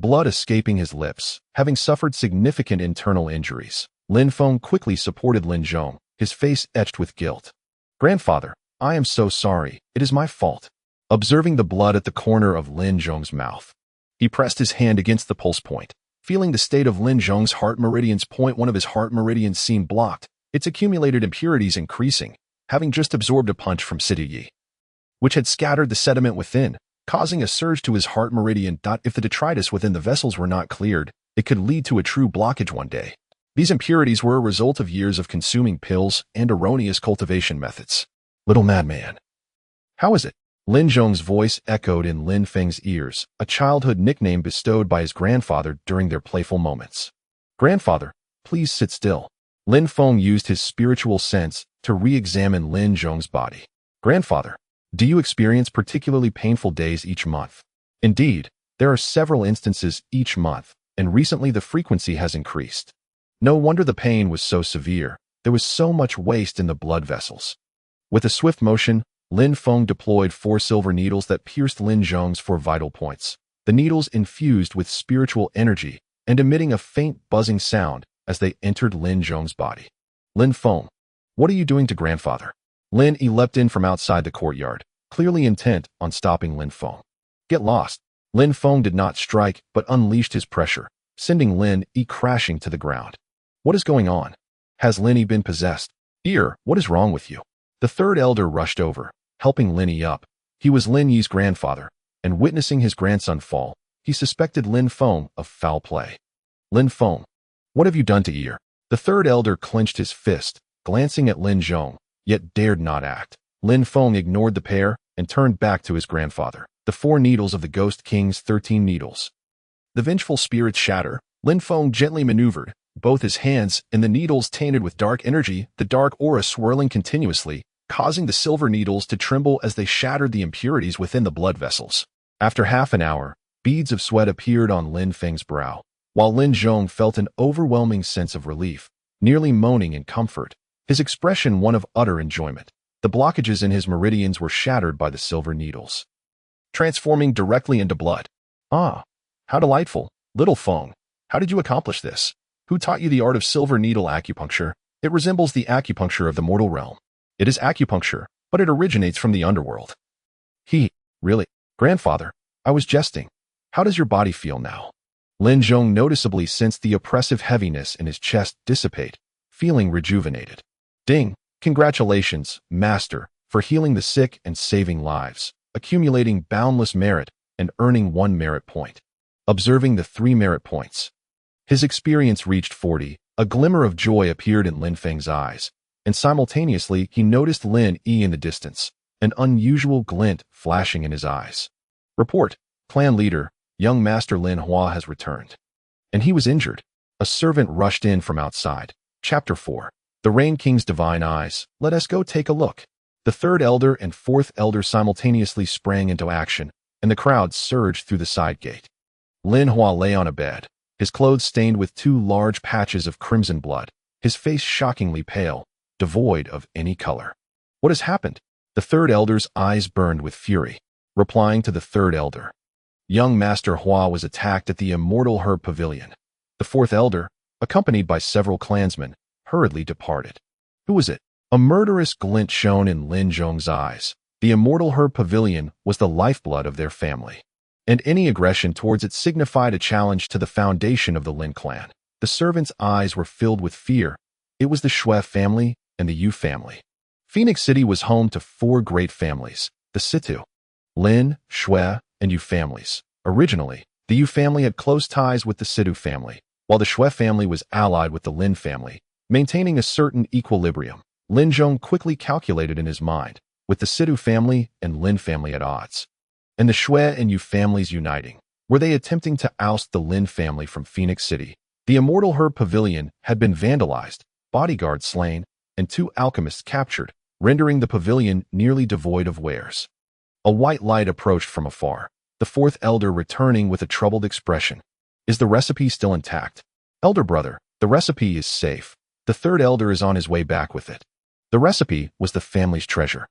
blood escaping his lips, having suffered significant internal injuries. Lin Feng quickly supported Lin Zhong, his face etched with guilt. Grandfather, I am so sorry. It is my fault. Observing the blood at the corner of Lin Zhong's mouth, he pressed his hand against the pulse point. Feeling the state of Lin Zhong's heart meridians, one of his heart meridians seemed blocked, its accumulated impurities increasing, having just absorbed a punch from Situ Yi, which had scattered the sediment within, causing a surge to his heart meridian. If the detritus within the vessels were not cleared, it could lead to a true blockage one day. These impurities were a result of years of consuming pills and erroneous cultivation methods. Little madman. How is it? Lin Zhong's voice echoed in Lin Feng's ears, a childhood nickname bestowed by his grandfather during their playful moments. Grandfather, please sit still. Lin Feng used his spiritual sense to re-examine Lin Zhong's body. Grandfather, do you experience particularly painful days each month? Indeed, there are several instances each month, and recently the frequency has increased. No wonder the pain was so severe. There was so much waste in the blood vessels. With a swift motion, Lin Feng deployed 4 silver needles that pierced Lin Zhong's 4 vital points. The needles infused with spiritual energy and emitting a faint buzzing sound as they entered Lin Zhong's body. Lin Feng, what are you doing to grandfather? Lin Yi leapt in from outside the courtyard, clearly intent on stopping Lin Feng. Get lost. Lin Feng did not strike but unleashed his pressure, sending Lin Yi crashing to the ground. What is going on? Has Lin Yi been possessed? Dear, what is wrong with you? The third elder rushed over, helping Lin Yi up. He was Lin Yi's grandfather, and witnessing his grandson fall, he suspected Lin Feng of foul play. Lin Feng, what have you done to Yi? The third elder clenched his fist, glancing at Lin Zhong, yet dared not act. Lin Feng ignored the pair and turned back to his grandfather. The 4 needles of the Ghost King's 13 needles. The vengeful spirits shatter. Lin Feng gently maneuvered, both his hands and the needles tainted with dark energy, the dark aura swirling continuously, causing the silver needles to tremble as they shattered the impurities within the blood vessels. After half an hour, beads of sweat appeared on Lin Feng's brow, while Lin Zhong felt an overwhelming sense of relief, nearly moaning in comfort, his expression one of utter enjoyment. The blockages in his meridians were shattered by the silver needles, transforming directly into blood. Ah, how delightful. Little Feng, how did you accomplish this? Who taught you the art of silver needle acupuncture? It resembles the acupuncture of the mortal realm. It is acupuncture, but it originates from the underworld. Really? Grandfather, I was jesting. How does your body feel now? Lin Zhong noticeably sensed the oppressive heaviness in his chest dissipate, feeling rejuvenated. Ding! Congratulations, Master, for healing the sick and saving lives, accumulating boundless merit and earning 1 merit point. Observing the 3 merit points. His experience reached 40. A glimmer of joy appeared in Lin Feng's eyes, and simultaneously he noticed Lin Yi in the distance, an unusual glint flashing in his eyes. Report, clan leader, young Master Lin Hua has returned. And he was injured. A servant rushed in from outside. Chapter 4. The Rain King's Divine Eyes. Let us go take a look. The third elder and fourth elder simultaneously sprang into action, and the crowd surged through the side gate. Lin Hua lay on a bed, his clothes stained with 2 large patches of crimson blood, his face shockingly pale, devoid of any color. What has happened? The third elder's eyes burned with fury, replying to the third elder. Young Master Hua was attacked at the Immortal Herb Pavilion. The fourth elder, accompanied by several clansmen, hurriedly departed. Who was it? A murderous glint shone in Lin Zhong's eyes. The Immortal Herb Pavilion was the lifeblood of their family, and any aggression towards it signified a challenge to the foundation of the Lin clan. The servant's eyes were filled with fear. It was the Shui family and the Yu family. Phoenix City was home to 4 great families, the Situ, Lin, Shui, and Yu families. Originally, the Yu family had close ties with the Situ family, while the Shui family was allied with the Lin family, maintaining a certain equilibrium. Lin Zhong quickly calculated in his mind, with the Situ family and Lin family at odds, and the Shui and Yu families uniting. Were they attempting to oust the Lin family from Phoenix City? The Immortal Herb Pavilion had been vandalized, bodyguards slain, and 2 alchemists captured, rendering the pavilion nearly devoid of wares. A white light approached from afar, the fourth elder returning with a troubled expression. Is the recipe still intact? Elder brother, the recipe is safe. The third elder is on his way back with it. The recipe was the family's treasure,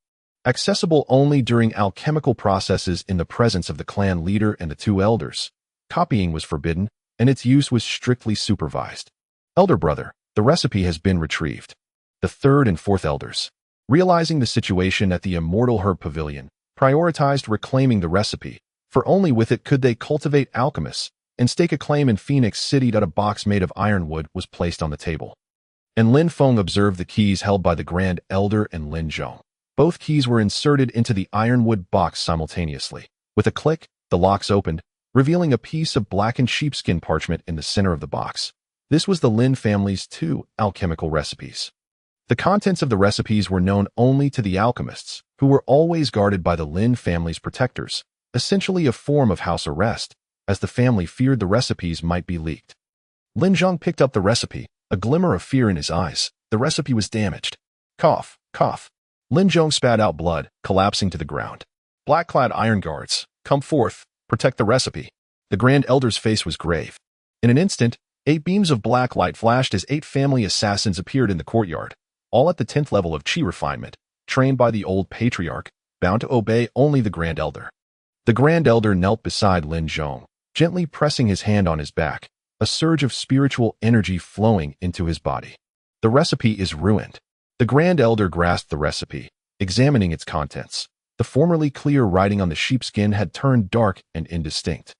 accessible only during alchemical processes in the presence of the clan leader and the 2 elders. Copying was forbidden, and its use was strictly supervised. Elder brother, the recipe has been retrieved. The third and fourth elders, realizing the situation at the Immortal Herb Pavilion, prioritized reclaiming the recipe, for only with it could they cultivate alchemists and stake a claim in Phoenix City. That a box made of ironwood was placed on the table, and Lin Feng observed the keys held by the Grand Elder and Lin Zhong. Both keys were inserted into the ironwood box simultaneously. With a click, the locks opened, revealing a piece of blackened sheepskin parchment in the center of the box. This was the Lin family's 2 alchemical recipes. The contents of the recipes were known only to the alchemists, who were always guarded by the Lin family's protectors, essentially a form of house arrest, as the family feared the recipes might be leaked. Lin Zhong picked up the recipe, a glimmer of fear in his eyes. The recipe was damaged. Cough, cough. Lin Zhong spat out blood, collapsing to the ground. Black-clad iron guards, come forth, protect the recipe. The Grand Elder's face was grave. In an instant, 8 beams of black light flashed as 8 family assassins appeared in the courtyard, all at the 10th level of Qi refinement, trained by the old patriarch, bound to obey only the Grand Elder. The Grand Elder knelt beside Lin Zhong, gently pressing his hand on his back, a surge of spiritual energy flowing into his body. The recipe is ruined. The Grand Elder grasped the recipe, examining its contents. The formerly clear writing on the sheepskin had turned dark and indistinct.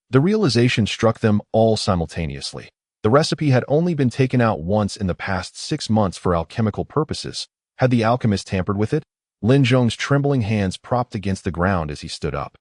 The realization struck them all simultaneously. The recipe had only been taken out once in the past 6 months for alchemical purposes. Had the alchemist tampered with it? Lin Zhong's trembling hands propped against the ground as he stood up.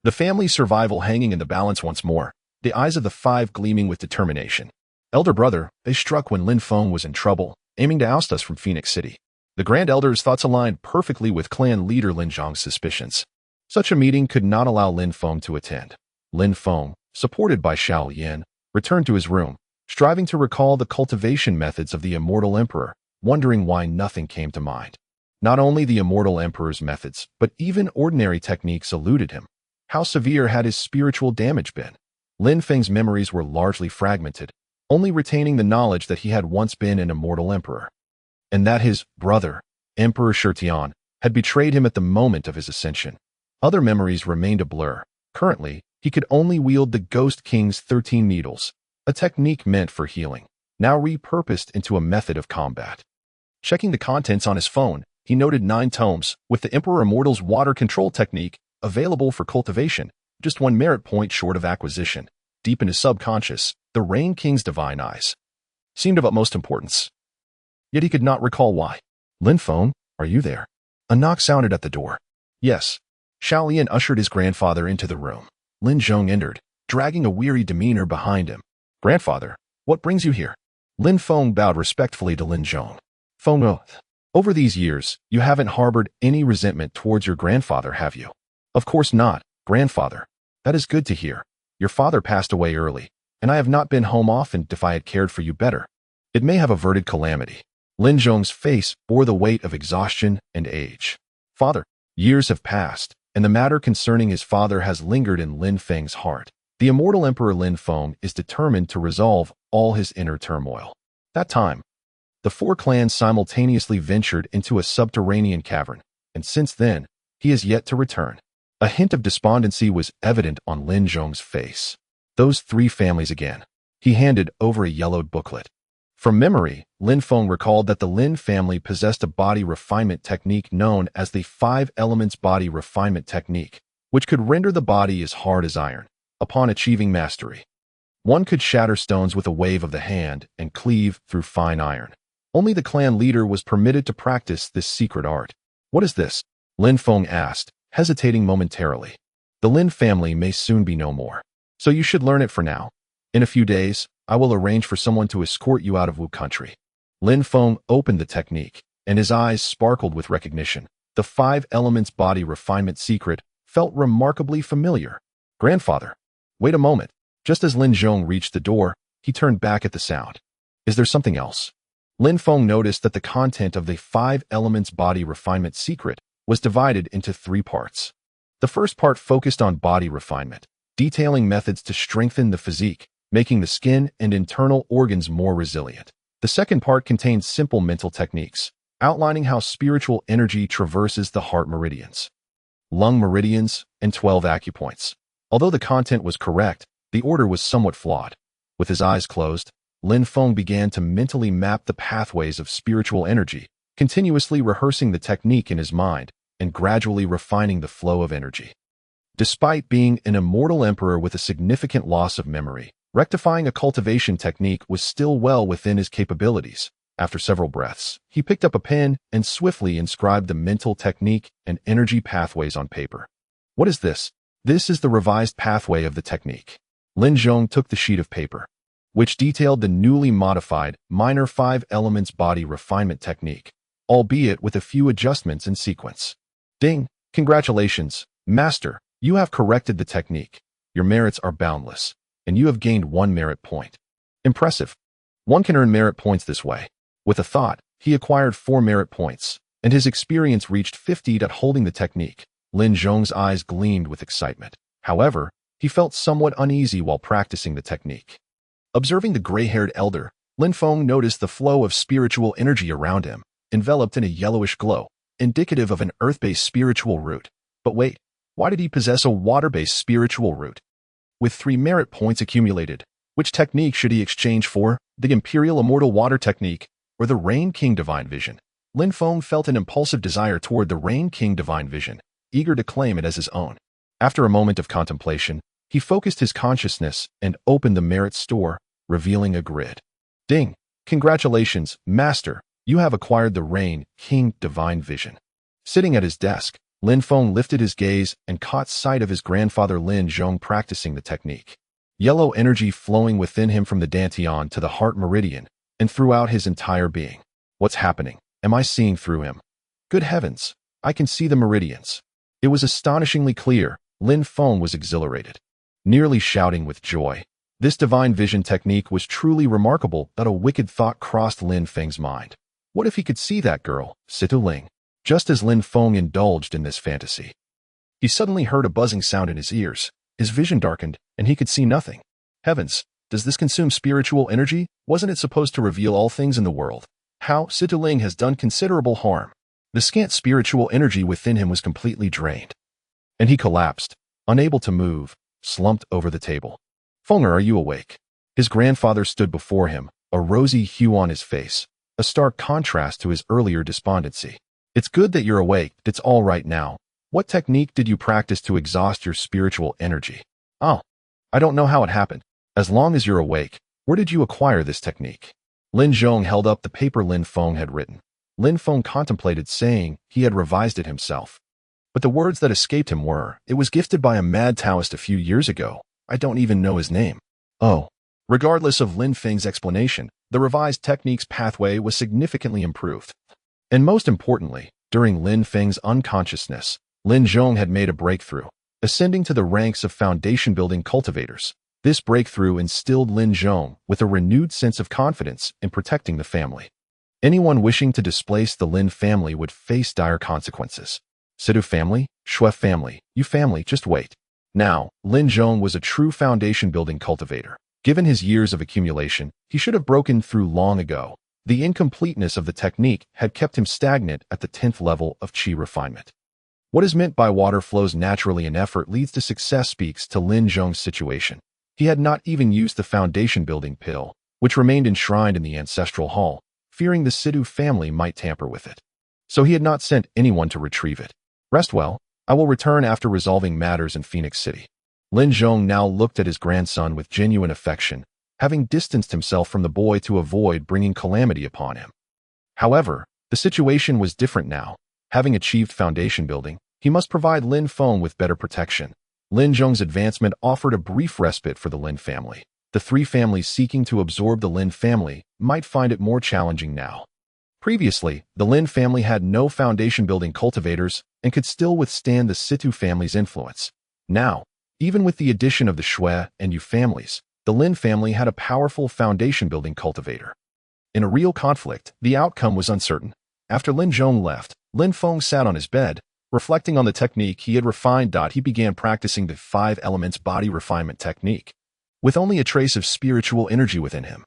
The family's survival hanging in the balance once more, the eyes of the five gleaming with determination. Elder brother, they struck when Lin Feng was in trouble, aiming to oust us from Phoenix City. The Grand Elder's thoughts aligned perfectly with clan leader Lin Zhong's suspicions. Such a meeting could not allow Lin Feng to attend. Lin Feng, supported by Xiao Yin, returned to his room, striving to recall the cultivation methods of the Immortal Emperor, wondering why nothing came to mind. Not only the Immortal Emperor's methods, but even ordinary techniques eluded him. How severe had his spiritual damage been? Lin Feng's memories were largely fragmented, only retaining the knowledge that he had once been an Immortal Emperor, and that his brother, Emperor Shirtian, had betrayed him at the moment of his ascension. Other memories remained a blur. Currently, he could only wield the Ghost King's 13 needles, a technique meant for healing, now repurposed into a method of combat. Checking the contents on his phone, he noted 9 tomes, with the Emperor Immortal's water control technique available for cultivation, just 1 merit point short of acquisition. Deep in his subconscious, the Rain King's divine eyes seemed of utmost importance. Yet he could not recall why. Lin Feng, are you there? A knock sounded at the door. Yes. Xiao Lian ushered his grandfather into the room. Lin Zhong entered, dragging a weary demeanor behind him. Grandfather, what brings you here? Lin Feng bowed respectfully to Lin Zhong. Feng, over these years, you haven't harbored any resentment towards your grandfather, have you? Of course not, grandfather. That is good to hear. Your father passed away early, and I have not been home often if I had cared for you better. It may have averted calamity. Lin Zhong's face bore the weight of exhaustion and age. Father, years have passed, and the matter concerning his father has lingered in Lin Feng's heart. The Immortal Emperor Lin Feng is determined to resolve all his inner turmoil. That time, the 4 clans simultaneously ventured into a subterranean cavern, and since then, he has yet to return. A hint of despondency was evident on Lin Zhong's face. Those 3 families again. He handed over a yellowed booklet. From memory, Lin Feng recalled that the Lin family possessed a body refinement technique known as the 5 Elements Body Refinement Technique, which could render the body as hard as iron. Upon achieving mastery, one could shatter stones with a wave of the hand and cleave through fine iron. Only the clan leader was permitted to practice this secret art. What is this? Lin Feng asked, hesitating momentarily. The Lin family may soon be no more, so you should learn it for now. In a few days, I will arrange for someone to escort you out of Wu country. Lin Feng opened the technique, and his eyes sparkled with recognition. The 5 Elements Body Refinement secret felt remarkably familiar. Grandfather. Wait a moment. Just as Lin Zhong reached the door, he turned back at the sound. Is there something else? Lin Feng noticed that the content of the 5 Elements Body Refinement secret was divided into 3 parts. The first part focused on body refinement, detailing methods to strengthen the physique, making the skin and internal organs more resilient. The second part contained simple mental techniques, outlining how spiritual energy traverses the heart meridians, lung meridians, and 12 acupoints. Although the content was correct, the order was somewhat flawed. With his eyes closed, Lin Feng began to mentally map the pathways of spiritual energy, continuously rehearsing the technique in his mind and gradually refining the flow of energy. Despite being an immortal emperor with a significant loss of memory, rectifying a cultivation technique was still well within his capabilities. After several breaths, he picked up a pen and swiftly inscribed the mental technique and energy pathways on paper. What is this? This is the revised pathway of the technique. Lin Zhong took the sheet of paper, which detailed the newly modified minor 5 Elements Body Refinement technique, albeit with a few adjustments in sequence. Ding! Congratulations, Master! You have corrected the technique. Your merits are boundless, and you have gained 1 merit point. Impressive. One can earn merit points this way. With a thought, he acquired 4 merit points, and his experience reached 50 at holding the technique. Lin Zhong's eyes gleamed with excitement. However, he felt somewhat uneasy while practicing the technique. Observing the gray-haired elder, Lin Feng noticed the flow of spiritual energy around him, enveloped in a yellowish glow. indicative of an earth-based spiritual root. But wait, why did he possess a water-based spiritual root? With 3 merit points accumulated, which technique should he exchange for, the Imperial Immortal Water Technique or the Rain King Divine Vision? Lin Feng felt an impulsive desire toward the Rain King Divine Vision, eager to claim it as his own. After a moment of contemplation, he focused his consciousness and opened the merit store, revealing a grid. Ding! Congratulations, Master! You have acquired the Rain King Divine Vision. Sitting at his desk, Lin Feng lifted his gaze and caught sight of his grandfather Lin Zhong practicing the technique. Yellow energy flowing within him from the dantian to the heart meridian and throughout his entire being. What's happening? Am I seeing through him? Good heavens! I can see the meridians. It was astonishingly clear. Lin Feng was exhilarated, nearly shouting with joy. This divine vision technique was truly remarkable that a wicked thought crossed Lin Feng's mind. What if he could see that girl, Situ Ling? Just as Lin Feng indulged in this fantasy, he suddenly heard a buzzing sound in his ears. His vision darkened, and he could see nothing. Heavens, does this consume spiritual energy? Wasn't it supposed to reveal all things in the world? How Situ Ling has done considerable harm. The scant spiritual energy within him was completely drained, and he collapsed, unable to move, slumped over the table. Fenger, are you awake? His grandfather stood before him, a rosy hue on his face, a stark contrast to his earlier despondency. It's good that you're awake. It's all right now. What technique did you practice to exhaust your spiritual energy? Oh, I don't know how it happened. As long as you're awake, where did you acquire this technique? Lin Zhong held up the paper Lin Feng had written. Lin Feng contemplated, saying he had revised it himself. But the words that escaped him were, "It was gifted by a mad Taoist a few years ago. I don't even know his name." Oh. Regardless of Lin Feng's explanation, the revised technique's pathway was significantly improved. And most importantly, during Lin Feng's unconsciousness, Lin Zhong had made a breakthrough, ascending to the ranks of foundation-building cultivators. This breakthrough instilled Lin Zhong with a renewed sense of confidence in protecting the family. Anyone wishing to displace the Lin family would face dire consequences. Situ family, Shui family, you family, just wait. Now, Lin Zhong was a true foundation-building cultivator. Given his years of accumulation, he should have broken through long ago. The incompleteness of the technique had kept him stagnant at the 10th level of qi refinement. What is meant by water flows naturally and effort leads to success speaks to Lin Zhong's situation. He had not even used the foundation-building pill, which remained enshrined in the ancestral hall, fearing the Situ family might tamper with it. So he had not sent anyone to retrieve it. Rest well. I will return after resolving matters in Phoenix City. Lin Zhong now looked at his grandson with genuine affection, having distanced himself from the boy to avoid bringing calamity upon him. However, the situation was different now. Having achieved foundation building, he must provide Lin Feng with better protection. Lin Zhong's advancement offered a brief respite for the Lin family. The 3 families seeking to absorb the Lin family might find it more challenging now. Previously, the Lin family had no foundation-building cultivators and could still withstand the Situ family's influence. Now, even with the addition of the Shui and Yu families, the Lin family had a powerful foundation-building cultivator. In a real conflict, the outcome was uncertain. After Lin Zhong left, Lin Feng sat on his bed, reflecting on the technique he had refined. He began practicing the 5 elements body refinement technique, with only a trace of spiritual energy within him,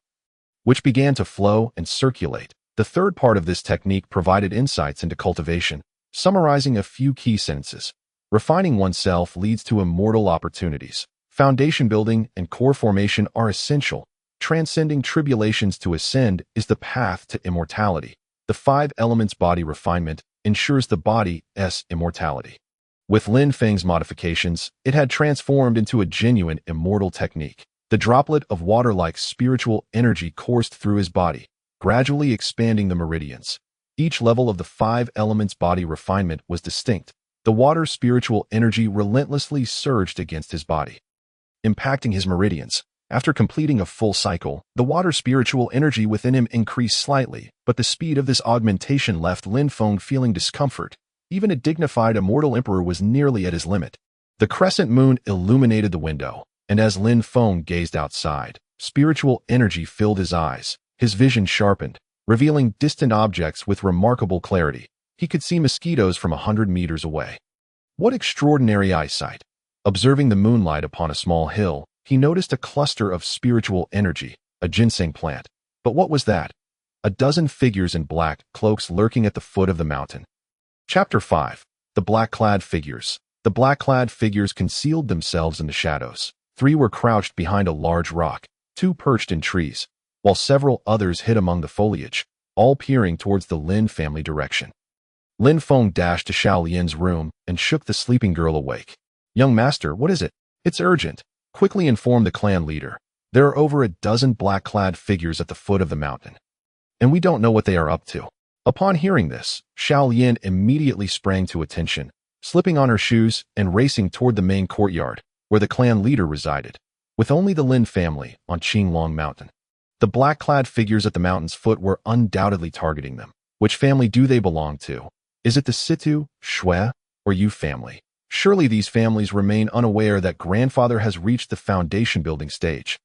which began to flow and circulate. The third part of this technique provided insights into cultivation, summarizing a few key sentences. Refining oneself leads to immortal opportunities. Foundation building and core formation are essential. Transcending tribulations to ascend is the path to immortality. The 5 elements body refinement ensures the body's immortality. With Lin Feng's modifications, it had transformed into a genuine immortal technique. The droplet of water-like spiritual energy coursed through his body, gradually expanding the meridians. Each level of the 5 elements body refinement was distinct. The water's spiritual energy relentlessly surged against his body, impacting his meridians. After completing a full cycle, the water spiritual energy within him increased slightly, but the speed of this augmentation left Lin Feng feeling discomfort. Even a dignified immortal emperor was nearly at his limit. The crescent moon illuminated the window, and as Lin Feng gazed outside, spiritual energy filled his eyes. His vision sharpened, revealing distant objects with remarkable clarity. He could see mosquitoes from 100 meters away. What extraordinary eyesight! Observing the moonlight upon a small hill, he noticed a cluster of spiritual energy, a ginseng plant. But what was that? A dozen figures in black cloaks lurking at the foot of the mountain. Chapter 5. The Black-Clad Figures. The black-clad figures concealed themselves in the shadows. 3 were crouched behind a large rock, 2 perched in trees, while several others hid among the foliage, all peering towards the Lin family direction. Lin Feng dashed to Xiao Lian's room and shook the sleeping girl awake. "Young master, what is it?" "It's urgent," quickly informed the clan leader. "There are over a dozen black-clad figures at the foot of the mountain, and we don't know what they are up to." Upon hearing this, Xiao Lian immediately sprang to attention, slipping on her shoes and racing toward the main courtyard, where the clan leader resided, with only the Lin family on Qinglong Mountain. The black-clad figures at the mountain's foot were undoubtedly targeting them. Which family do they belong to? Is it the Situ, Shui, or Yu family? Surely these families remain unaware that grandfather has reached the foundation building stage,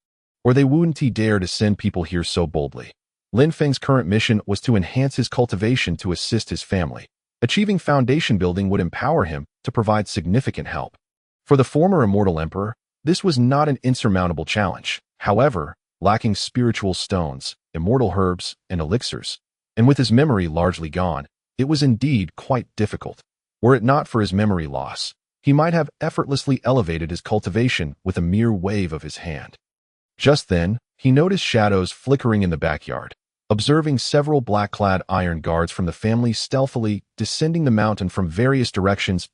or they wouldn't dare to send people here so boldly. Lin Feng's current mission was to enhance his cultivation to assist his family. Achieving foundation building would empower him to provide significant help. For the former immortal emperor, this was not an insurmountable challenge. However, lacking spiritual stones, immortal herbs, and elixirs, and with his memory largely gone, it was indeed quite difficult. Were it not for his memory loss, he might have effortlessly elevated his cultivation with a mere wave of his hand. Just then, he noticed shadows flickering in the backyard. Observing several black-clad iron guards from the family stealthily descending the mountain from various directions,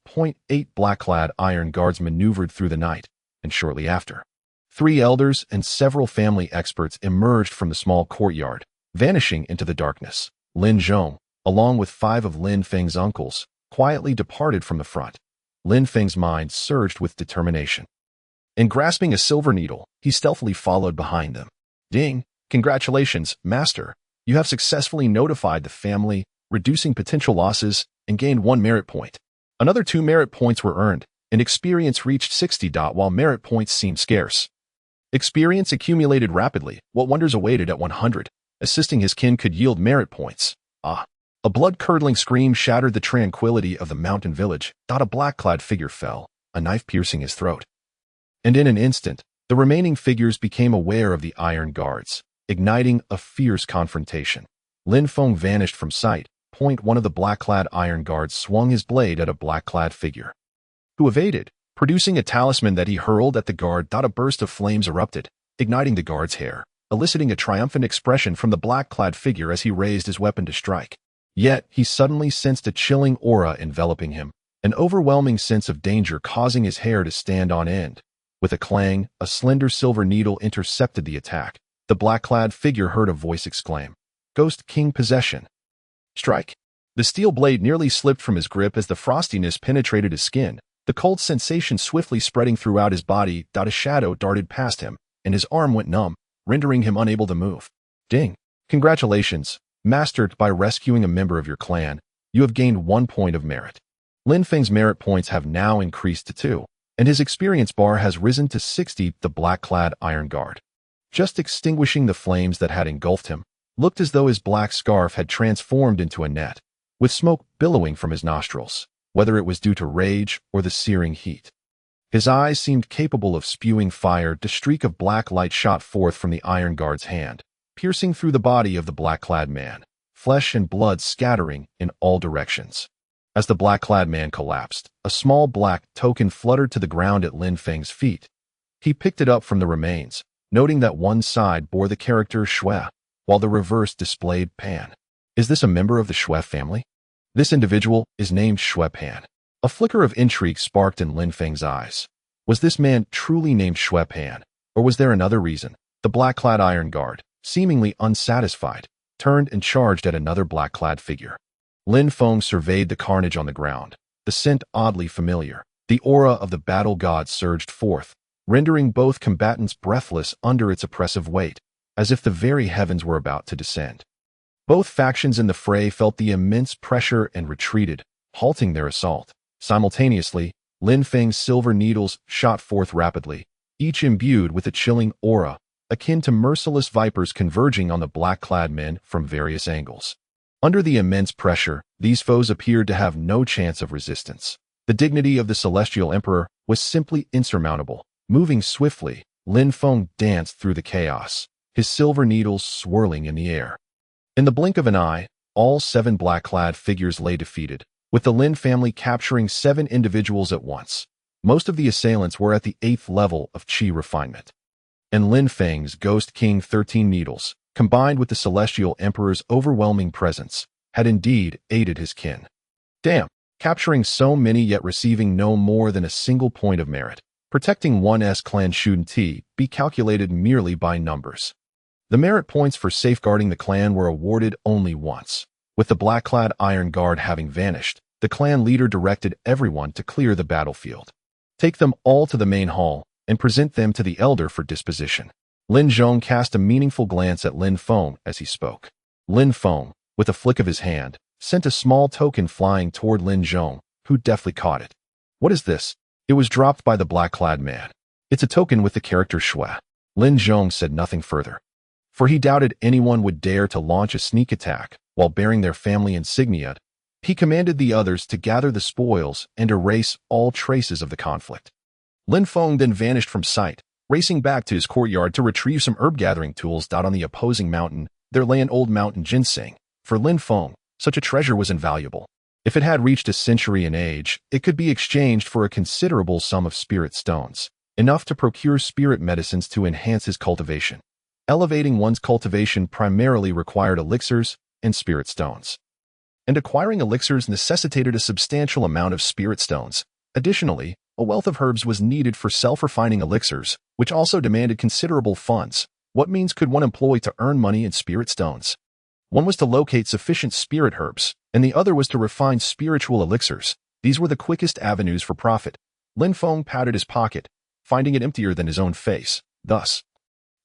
8 black-clad iron guards maneuvered through the night, and shortly after, 3 elders and several family experts emerged from the small courtyard, vanishing into the darkness. Lin Zhong, along with 5 of Lin Feng's uncles, quietly departed from the front. Lin Feng's mind surged with determination. And grasping a silver needle, he stealthily followed behind them. "Ding! Congratulations, master! You have successfully notified the family, reducing potential losses, and gained 1 merit point. Another 2 merit points were earned, and experience reached 60. While merit points seemed scarce, experience accumulated rapidly. What wonders awaited at 100? Assisting his kin could yield merit points. Ah!" A blood-curdling scream shattered the tranquility of the mountain village. A black-clad figure fell, a knife piercing his throat. And in an instant, the remaining figures became aware of the iron guards, igniting a fierce confrontation. Lin Feng vanished from sight. One of the black-clad iron guards swung his blade at a black-clad figure, who evaded, producing a talisman that he hurled at the guard. A burst of flames erupted, igniting the guard's hair, eliciting a triumphant expression from the black-clad figure as he raised his weapon to strike. Yet, he suddenly sensed a chilling aura enveloping him, an overwhelming sense of danger causing his hair to stand on end. With a clang, a slender silver needle intercepted the attack. The black-clad figure heard a voice exclaim, "Ghost King Possession! Strike!" The steel blade nearly slipped from his grip as the frostiness penetrated his skin, the cold sensation swiftly spreading throughout his body. A shadow darted past him, and his arm went numb, rendering him unable to move. "Ding! Congratulations, master! By rescuing a member of your clan, you have gained 1 point of merit." Lin Feng's merit points have now increased to 2, and his experience bar has risen to 60. The black-clad iron guard, just extinguishing the flames that had engulfed him, looked as though his black scarf had transformed into a net, with smoke billowing from his nostrils, whether it was due to rage or the searing heat. His eyes seemed capable of spewing fire. A streak of black light shot forth from the iron guard's hand, piercing through the body of the black-clad man, flesh and blood scattering in all directions. As the black-clad man collapsed, a small black token fluttered to the ground at Lin Feng's feet. He picked it up from the remains, noting that one side bore the character Shui, while the reverse displayed Pan. Is this a member of the Shui family? This individual is named Shui Pan. A flicker of intrigue sparked in Lin Feng's eyes. Was this man truly named Shui Pan, or was there another reason? The black-clad iron guard, seemingly unsatisfied, turned and charged at another black-clad figure. Lin Feng surveyed the carnage on the ground, the scent oddly familiar. The aura of the battle god surged forth, rendering both combatants breathless under its oppressive weight, as if the very heavens were about to descend. Both factions in the fray felt the immense pressure and retreated, halting their assault. Simultaneously, Lin Feng's silver needles shot forth rapidly, each imbued with a chilling aura, akin to merciless vipers converging on the black-clad men from various angles. Under the immense pressure, these foes appeared to have no chance of resistance. The dignity of the Celestial Emperor was simply insurmountable. Moving swiftly, Lin Feng danced through the chaos, his silver needles swirling in the air. In the blink of an eye, all 7 black-clad figures lay defeated, with the Lin family capturing 7 individuals at once. Most of the assailants were at the 8th level of Qi refinement. And Lin Feng's Ghost King 13 Needles, combined with the Celestial Emperor's overwhelming presence, had indeed aided his kin. Damn, capturing so many yet receiving no more than a single point of merit. Protecting one's clan shouldn't be calculated merely by numbers. The merit points for safeguarding the clan were awarded only once. With the black-clad Iron Guard having vanished, the clan leader directed everyone to clear the battlefield. Take them all to the main hall and present them to the elder for disposition. Lin Zhong cast a meaningful glance at Lin Feng as he spoke. Lin Feng, with a flick of his hand, sent a small token flying toward Lin Zhong, who deftly caught it. What is this? It was dropped by the black-clad man. It's a token with the character Shui. Lin Zhong said nothing further, for he doubted anyone would dare to launch a sneak attack while bearing their family insignia. He commanded the others to gather the spoils and erase all traces of the conflict. Lin Feng then vanished from sight, racing back to his courtyard to retrieve some herb-gathering tools. On the opposing mountain, there lay an old mountain ginseng. For Lin Feng, such a treasure was invaluable. If it had reached a century in age, it could be exchanged for a considerable sum of spirit stones, enough to procure spirit medicines to enhance his cultivation. Elevating one's cultivation primarily required elixirs and spirit stones. And acquiring elixirs necessitated a substantial amount of spirit stones. Additionally, a wealth of herbs was needed for self-refining elixirs, which also demanded considerable funds. What means could one employ to earn money in spirit stones? One was to locate sufficient spirit herbs, and the other was to refine spiritual elixirs. These were the quickest avenues for profit. Lin Feng patted his pocket, finding it emptier than his own face. Thus,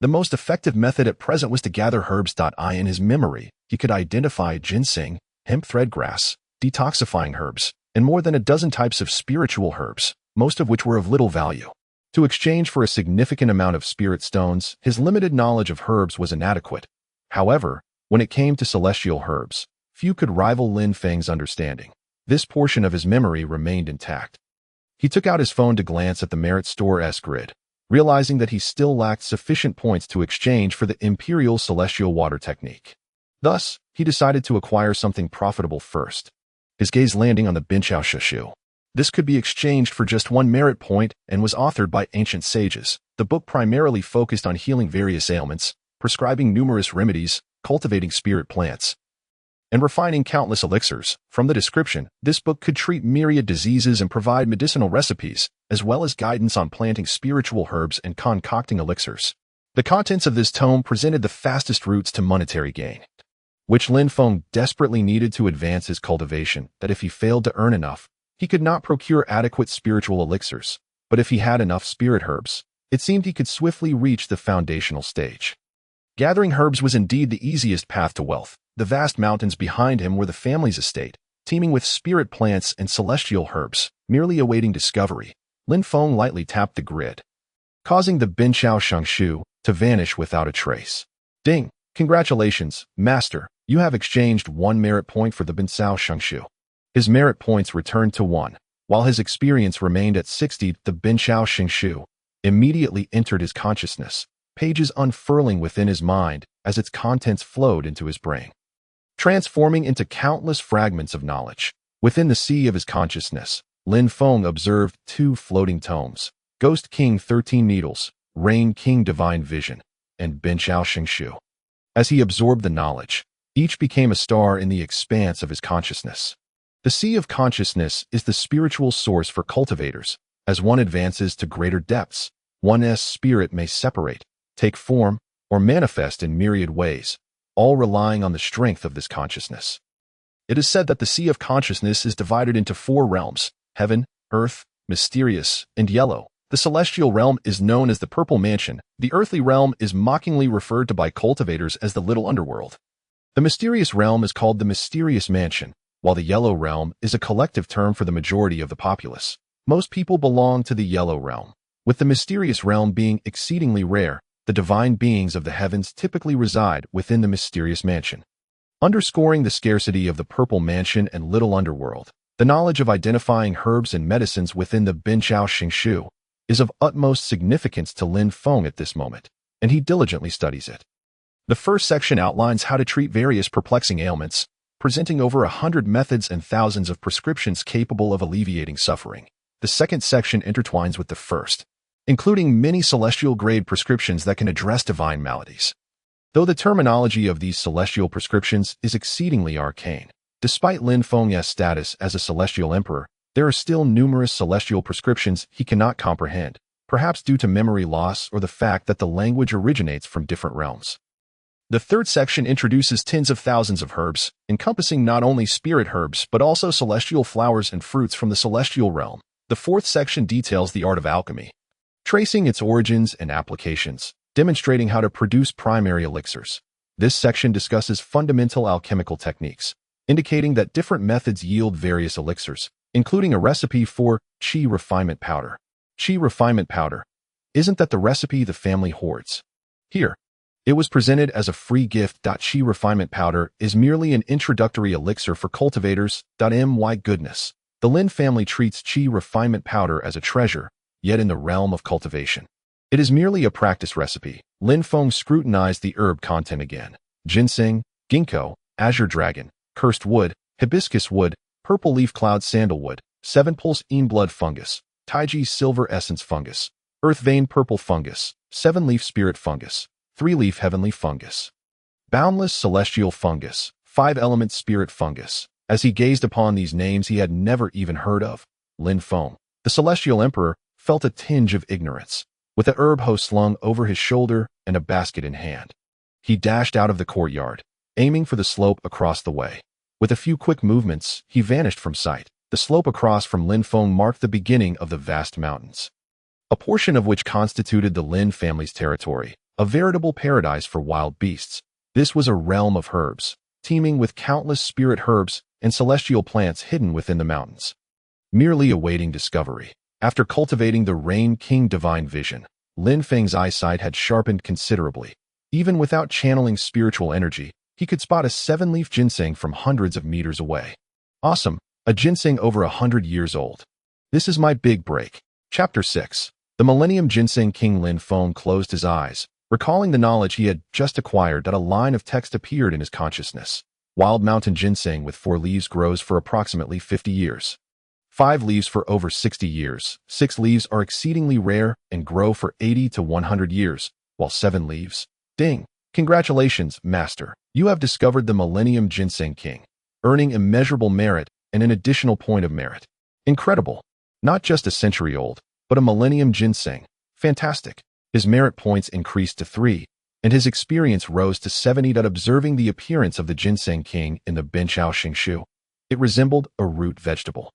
the most effective method at present was to gather herbs. In his memory, he could identify ginseng, hemp threadgrass, detoxifying herbs, and more than a dozen types of spiritual herbs, most of which were of little value. To exchange for a significant amount of spirit stones, his limited knowledge of herbs was inadequate. However, when it came to celestial herbs, few could rival Lin Feng's understanding. This portion of his memory remained intact. He took out his phone to glance at the merit store's grid, realizing that he still lacked sufficient points to exchange for the Imperial Celestial Water Technique. Thus, he decided to acquire something profitable first. His gaze landing on the Binchao Shishu. This could be exchanged for just 1 merit point and was authored by ancient sages. The book primarily focused on healing various ailments, prescribing numerous remedies, cultivating spirit plants, and refining countless elixirs. From the description, this book could treat myriad diseases and provide medicinal recipes, as well as guidance on planting spiritual herbs and concocting elixirs. The contents of this tome presented the fastest routes to monetary gain, which Lin Feng desperately needed to advance his cultivation. That if he failed to earn enough, he could not procure adequate spiritual elixirs, but if he had enough spirit herbs, it seemed he could swiftly reach the foundational stage. Gathering herbs was indeed the easiest path to wealth. The vast mountains behind him were the family's estate, teeming with spirit plants and celestial herbs, merely awaiting discovery. Lin Feng lightly tapped the grid, causing the Binchao Shangshu to vanish without a trace. Ding! Congratulations, Master. You have exchanged 1 merit point for the Binchao Shangshu. His merit points returned to 1, while his experience remained at 60. The Binchao Shangshu immediately entered his consciousness, pages unfurling within his mind as its contents flowed into his brain, transforming into countless fragments of knowledge. Within the sea of his consciousness, Lin Feng observed 2 floating tomes, Ghost King 13 Needles, Rain King Divine Vision, and Binchao Shangshu. As he absorbed the knowledge, each became a star in the expanse of his consciousness. The sea of consciousness is the spiritual source for cultivators. As one advances to greater depths, one's spirit may separate, take form, or manifest in myriad ways, all relying on the strength of this consciousness. It is said that the sea of consciousness is divided into 4 realms: heaven, earth, mysterious, and yellow. The celestial realm is known as the Purple Mansion. The earthly realm is mockingly referred to by cultivators as the Little Underworld. The mysterious realm is called the Mysterious Mansion, while the yellow realm is a collective term for the majority of the populace. Most people belong to the yellow realm, with the mysterious realm being exceedingly rare. The divine beings of the heavens typically reside within the Mysterious Mansion. Underscoring the scarcity of the Purple Mansion and Little Underworld, the knowledge of identifying herbs and medicines within the Binchao Shangshu is of utmost significance to Lin Feng at this moment, and he diligently studies it. The first section outlines how to treat various perplexing ailments, presenting over 100 methods and thousands of prescriptions capable of alleviating suffering. The second section intertwines with the first, including many celestial-grade prescriptions that can address divine maladies. Though the terminology of these celestial prescriptions is exceedingly arcane, despite Lin Feng's status as a celestial emperor, there are still numerous celestial prescriptions he cannot comprehend, perhaps due to memory loss or the fact that the language originates from different realms. The third section introduces tens of thousands of herbs, encompassing not only spirit herbs but also celestial flowers and fruits from the celestial realm. The fourth section details the art of alchemy, tracing its origins and applications, demonstrating how to produce primary elixirs. This section discusses fundamental alchemical techniques, indicating that different methods yield various elixirs, including a recipe for qi refinement powder. Qi refinement powder. Isn't that the recipe the family hoards? Here, it was presented as a free gift. Qi refinement powder is merely an introductory elixir for cultivators. My goodness. The Lin family treats qi refinement powder as a treasure, yet in the realm of cultivation, it is merely a practice recipe. Lin Feng scrutinized the herb content again. Ginseng, ginkgo, azure dragon, cursed wood, hibiscus wood, purple leaf cloud sandalwood, seven-pulse blood fungus, taiji silver essence fungus, earth vein purple fungus, seven-leaf spirit fungus, three-leaf heavenly fungus, boundless celestial fungus, five-element spirit fungus. As he gazed upon these names he had never even heard of, Lin Feng, the celestial emperor, felt a tinge of ignorance. With a herb hoe slung over his shoulder and a basket in hand, he dashed out of the courtyard, aiming for the slope across the way. With a few quick movements, he vanished from sight. The slope across from Lin Feng marked the beginning of the vast mountains, a portion of which constituted the Lin family's territory, a veritable paradise for wild beasts. This was a realm of herbs, teeming with countless spirit herbs and celestial plants hidden within the mountains, merely awaiting discovery. After cultivating the Rain King divine vision, Lin Feng's eyesight had sharpened considerably. Even without channeling spiritual energy, he could spot a seven-leaf ginseng from hundreds of meters away. Awesome! A ginseng over 100 years old. This is my big break. Chapter 6. The Millennium Ginseng King. Lin Feng closed his eyes, recalling the knowledge he had just acquired. A line of text appeared in his consciousness. Wild mountain ginseng with 4 leaves grows for approximately 50 years. 5 leaves for over 60 years. 6 leaves are exceedingly rare and grow for 80 to 100 years, while 7 leaves. Ding! Congratulations, Master. You have discovered the Millennium Ginseng King, earning immeasurable merit and an additional point of merit. Incredible. Not just a century old, but a Millennium Ginseng. Fantastic. His merit points increased to 3, and his experience rose to 70. Observing the appearance of the Ginseng King in the Benchao Xingshu, it resembled a root vegetable,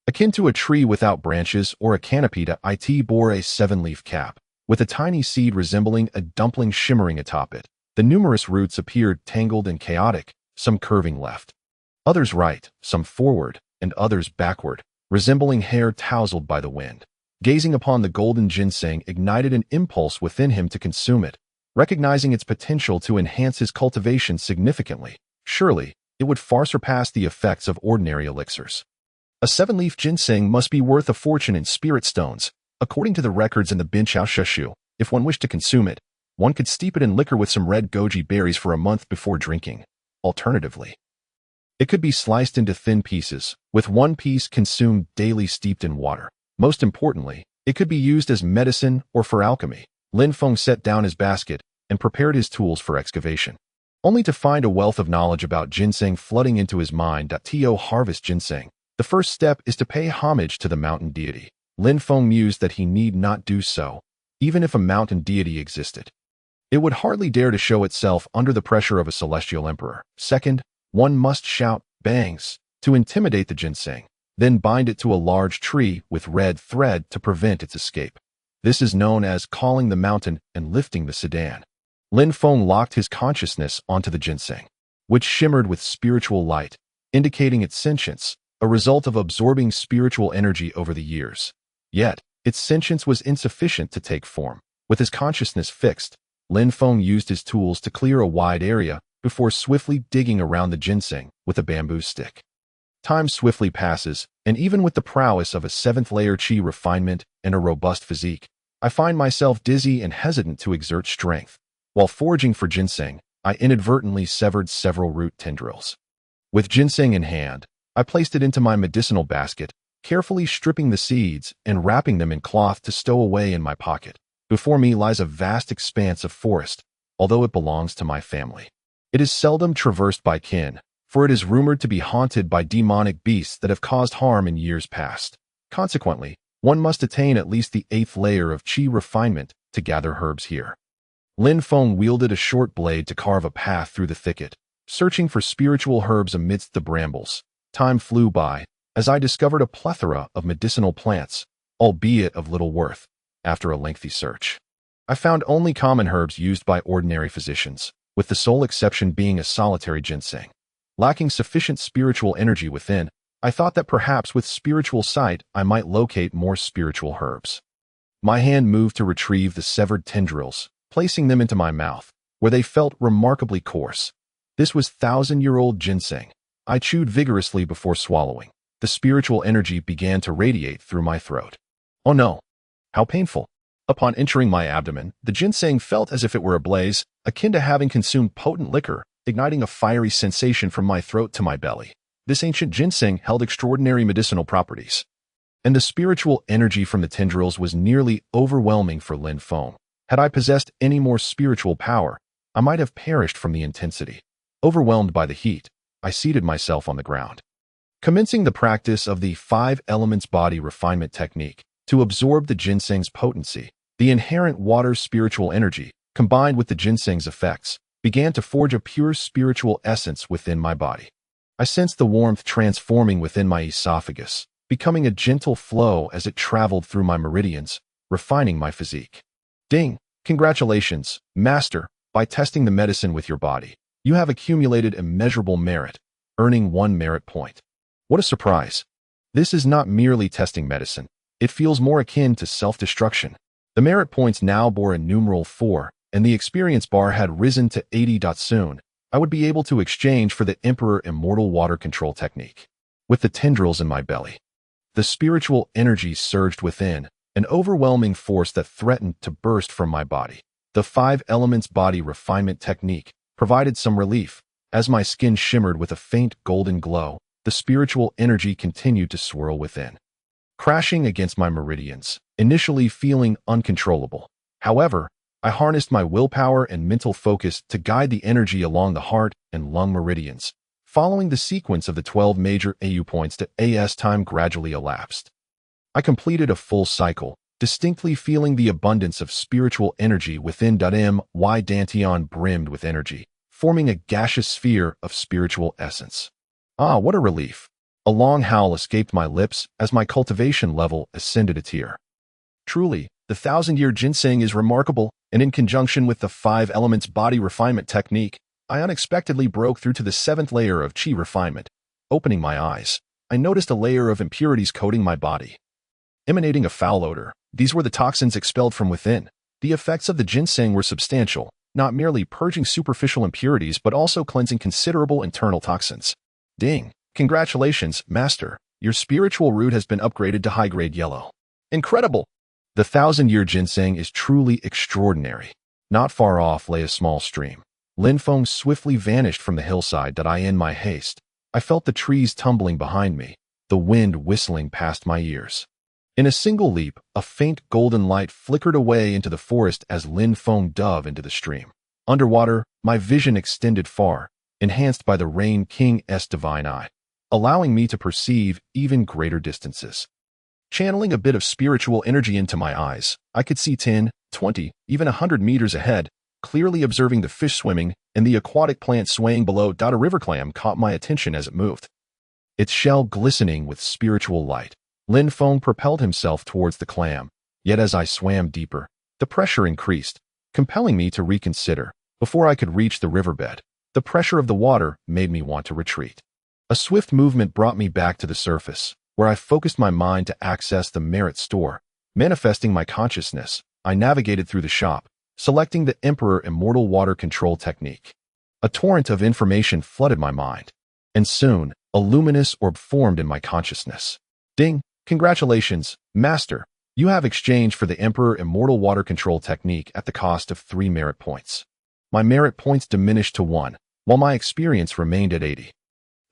akin to a tree without branches or a canopy. It bore a 7-leaf cap, with a tiny seed resembling a dumpling shimmering atop it. The numerous roots appeared tangled and chaotic, some curving left, others right, some forward, and others backward, resembling hair tousled by the wind. Gazing upon the golden ginseng ignited an impulse within him to consume it, recognizing its potential to enhance his cultivation significantly. Surely, it would far surpass the effects of ordinary elixirs. A 7-leaf ginseng must be worth a fortune in spirit stones. According to the records in the Benchao Xingshu, if one wished to consume it, one could steep it in liquor with some red goji berries for a month before drinking. Alternatively, it could be sliced into thin pieces, with one piece consumed daily steeped in water. Most importantly, it could be used as medicine or for alchemy. Lin Feng set down his basket and prepared his tools for excavation, only to find a wealth of knowledge about ginseng flooding into his mind. To harvest ginseng, the first step is to pay homage to the mountain deity. Lin Feng mused that he need not do so, even if a mountain deity existed. It would hardly dare to show itself under the pressure of a celestial emperor. Second, one must shout bangs to intimidate the ginseng, then bind it to a large tree with red thread to prevent its escape. This is known as calling the mountain and lifting the sedan. Lin Feng locked his consciousness onto the ginseng, which shimmered with spiritual light, indicating its sentience, a result of absorbing spiritual energy over the years. Yet, its sentience was insufficient to take form. With his consciousness fixed, Lin Feng used his tools to clear a wide area before swiftly digging around the ginseng with a bamboo stick. Time swiftly passes, and even with the prowess of a 7th-layer qi refinement and a robust physique, I find myself dizzy and hesitant to exert strength. While foraging for ginseng, I inadvertently severed several root tendrils. With ginseng in hand, I placed it into my medicinal basket, carefully stripping the seeds and wrapping them in cloth to stow away in my pocket. Before me lies a vast expanse of forest, although it belongs to my family. It is seldom traversed by kin, for it is rumored to be haunted by demonic beasts that have caused harm in years past. Consequently, one must attain at least the 8th layer of qi refinement to gather herbs here. Lin Feng wielded a short blade to carve a path through the thicket, searching for spiritual herbs amidst the brambles. Time flew by, as I discovered a plethora of medicinal plants, albeit of little worth. After a lengthy search, I found only common herbs used by ordinary physicians, with the sole exception being a solitary ginseng. Lacking sufficient spiritual energy within, I thought that perhaps with spiritual sight I might locate more spiritual herbs. My hand moved to retrieve the severed tendrils, placing them into my mouth, where they felt remarkably coarse. This was 1,000-year-old ginseng. I chewed vigorously before swallowing. The spiritual energy began to radiate through my throat. Oh no! How painful! Upon entering my abdomen, the ginseng felt as if it were ablaze, akin to having consumed potent liquor, igniting a fiery sensation from my throat to my belly. This ancient ginseng held extraordinary medicinal properties, and the spiritual energy from the tendrils was nearly overwhelming for Lin Feng. Had I possessed any more spiritual power, I might have perished from the intensity. Overwhelmed by the heat, I seated myself on the ground, commencing the practice of the 5 elements body refinement technique. To absorb the ginseng's potency, the inherent water's spiritual energy, combined with the ginseng's effects, began to forge a pure spiritual essence within my body. I sensed the warmth transforming within my esophagus, becoming a gentle flow as it traveled through my meridians, refining my physique. Ding! Congratulations, Master! By testing the medicine with your body, you have accumulated immeasurable merit, earning 1 merit point. What a surprise! This is not merely testing medicine. It feels more akin to self-destruction. The merit points now bore a numeral 4, and the experience bar had risen to 80. Soon, I would be able to exchange for the Emperor Immortal Water Control technique. With the tendrils in my belly, the spiritual energy surged within, an overwhelming force that threatened to burst from my body. The 5 elements body refinement technique provided some relief. As my skin shimmered with a faint golden glow, the spiritual energy continued to swirl within, crashing against my meridians, initially feeling uncontrollable. However, I harnessed my willpower and mental focus to guide the energy along the heart and lung meridians. Following the sequence of the 12 major AU points to AS, time gradually elapsed. I completed a full cycle, distinctly feeling the abundance of spiritual energy within. My dantian brimmed with energy, forming a gaseous sphere of spiritual essence. Ah, what a relief! A long howl escaped my lips as my cultivation level ascended a tier. Truly, the 1,000-year ginseng is remarkable, and in conjunction with the 5 elements body refinement technique, I unexpectedly broke through to the 7th layer of qi refinement. Opening my eyes, I noticed a layer of impurities coating my body, emanating a foul odor. These were the toxins expelled from within. The effects of the ginseng were substantial, not merely purging superficial impurities but also cleansing considerable internal toxins. Ding! Congratulations, Master. Your spiritual root has been upgraded to high-grade yellow. Incredible! The 1,000-year ginseng is truly extraordinary. Not far off lay a small stream. Lin Feng swiftly vanished from the hillside. In my haste, I felt the trees tumbling behind me, the wind whistling past my ears. In a single leap, a faint golden light flickered away into the forest as Lin Feng dove into the stream. Underwater, my vision extended far, enhanced by the Rain King's divine eye, allowing me to perceive even greater distances. Channeling a bit of spiritual energy into my eyes, I could see 10, 20, even 100 meters ahead, clearly observing the fish swimming and the aquatic plant swaying below. A river clam caught my attention as it moved, its shell glistening with spiritual light. Lin Feng propelled himself towards the clam, yet as I swam deeper, the pressure increased, compelling me to reconsider. Before I could reach the riverbed, the pressure of the water made me want to retreat. A swift movement brought me back to the surface, where I focused my mind to access the merit store. Manifesting my consciousness, I navigated through the shop, selecting the Emperor Immortal Water Control technique. A torrent of information flooded my mind, and soon, a luminous orb formed in my consciousness. Ding! Congratulations, Master! You have exchanged for the Emperor Immortal Water Control technique at the cost of 3 merit points. My merit points diminished to 1, while my experience remained at 80.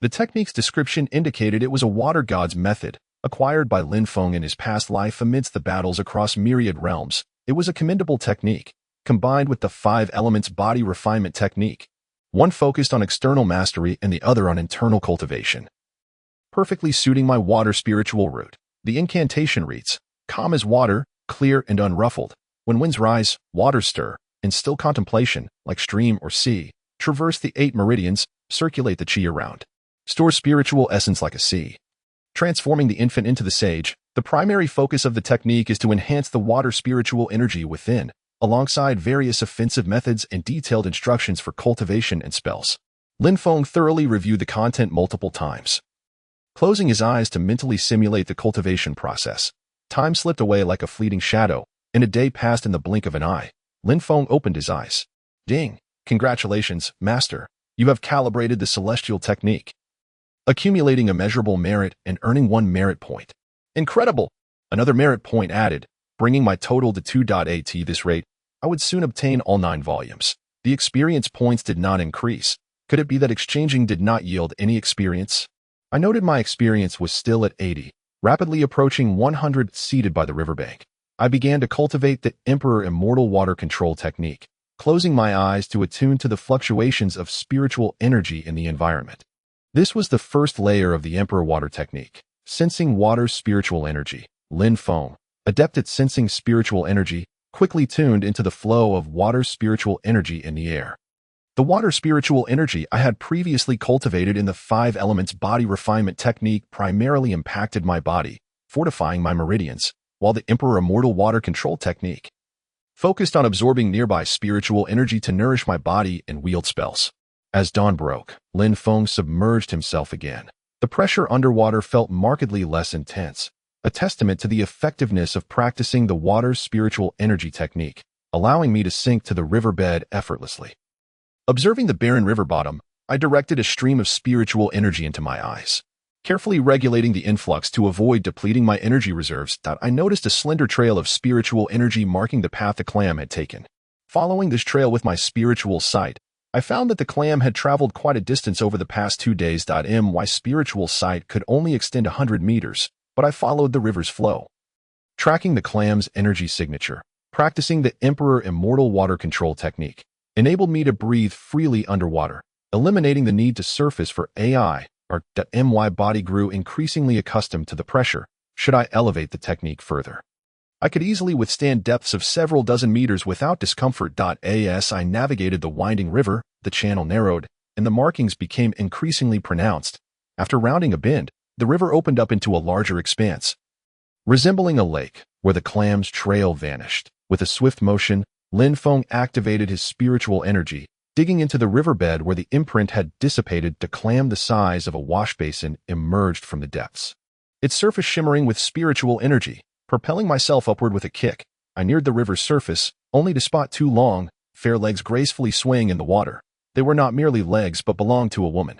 The technique's description indicated it was a water god's method, acquired by Lin Feng in his past life amidst the battles across myriad realms. It was a commendable technique, combined with the 5 elements body refinement technique, one focused on external mastery and the other on internal cultivation, perfectly suiting my water spiritual route. The incantation reads, calm as water, clear and unruffled. When winds rise, waters stir. In still contemplation, like stream or sea, traverse the 8 meridians, circulate the chi around. Store spiritual essence like a sea. Transforming the infant into the sage, the primary focus of the technique is to enhance the water spiritual energy within, alongside various offensive methods and detailed instructions for cultivation and spells. Lin Feng thoroughly reviewed the content multiple times, closing his eyes to mentally simulate the cultivation process. Time slipped away like a fleeting shadow, and a day passed in the blink of an eye. Lin Feng opened his eyes. Ding! Congratulations, Master. You have calibrated the celestial technique, accumulating immeasurable merit and earning 1 merit point. Incredible! Another merit point added, bringing my total to 2.8. At this rate, I would soon obtain all 9 volumes. The experience points did not increase. Could it be that exchanging did not yield any experience? I noted my experience was still at 80, rapidly approaching 100. Seated by the riverbank, I began to cultivate the Emperor Immortal Water Control technique, closing my eyes to attune to the fluctuations of spiritual energy in the environment. This was the first layer of the Emperor Water technique, sensing water's spiritual energy. Lin Feng, adept at sensing spiritual energy, quickly tuned into the flow of water's spiritual energy in the air. The water spiritual energy I had previously cultivated in the 5 elements body refinement technique primarily impacted my body, fortifying my meridians, while the Emperor Immortal Water Control technique focused on absorbing nearby spiritual energy to nourish my body and wield spells. As dawn broke, Lin Feng submerged himself again. The pressure underwater felt markedly less intense, a testament to the effectiveness of practicing the water's spiritual energy technique, allowing me to sink to the riverbed effortlessly. Observing the barren river bottom, I directed a stream of spiritual energy into my eyes, carefully regulating the influx to avoid depleting my energy reserves. I noticed a slender trail of spiritual energy marking the path the clam had taken. Following this trail with my spiritual sight, I found that the clam had traveled quite a distance over the past 2 days. My spiritual sight could only extend 100 meters, but I followed the river's flow, tracking the clam's energy signature. Practicing the Emperor Immortal Water Control technique enabled me to breathe freely underwater, eliminating the need to surface for AI. My body grew increasingly accustomed to the pressure. Should I elevate the technique further, I could easily withstand depths of several dozen meters without discomfort. As I navigated the winding river, the channel narrowed, and the markings became increasingly pronounced. After rounding a bend, the river opened up into a larger expanse, resembling a lake, where the clam's trail vanished. With a swift motion, Lin Feng activated his spiritual energy, digging into the riverbed where the imprint had dissipated. The clam the size of a wash basin emerged from the depths, its surface shimmering with spiritual energy. Propelling myself upward with a kick, I neared the river's surface, only to spot 2 long, fair legs gracefully swaying in the water. They were not merely legs but belonged to a woman,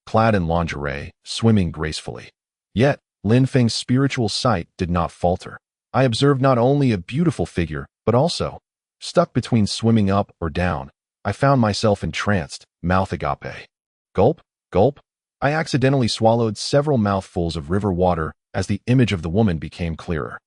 clad in lingerie, swimming gracefully. Yet, Lin Feng's spiritual sight did not falter. I observed not only a beautiful figure, but also, stuck between swimming up or down, I found myself entranced. Mouth agape. Gulp, gulp. I accidentally swallowed several mouthfuls of river water as the image of the woman became clearer.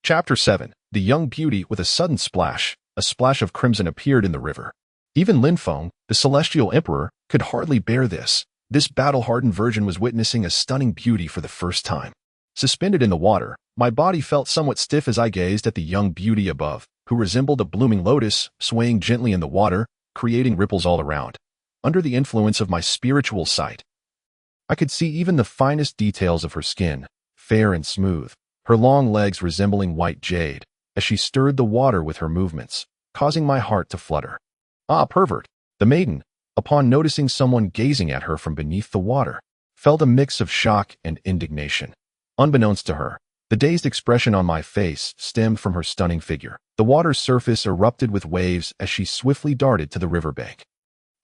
Chapter 7. The young beauty. With a sudden splash, a splash of crimson appeared in the river. Even Lin Feng, the celestial emperor, could hardly bear this. This battle-hardened virgin was witnessing a stunning beauty for the first time. Suspended in the water, my body felt somewhat stiff as I gazed at the young beauty above, who resembled a blooming lotus, swaying gently in the water, creating ripples all around. Under the influence of my spiritual sight, I could see even the finest details of her skin, fair and smooth, her long legs resembling white jade, as she stirred the water with her movements, causing my heart to flutter. Ah, pervert! The maiden, upon noticing someone gazing at her from beneath the water, felt a mix of shock and indignation. Unbeknownst to her, the dazed expression on my face stemmed from her stunning figure. The water's surface erupted with waves as she swiftly darted to the riverbank,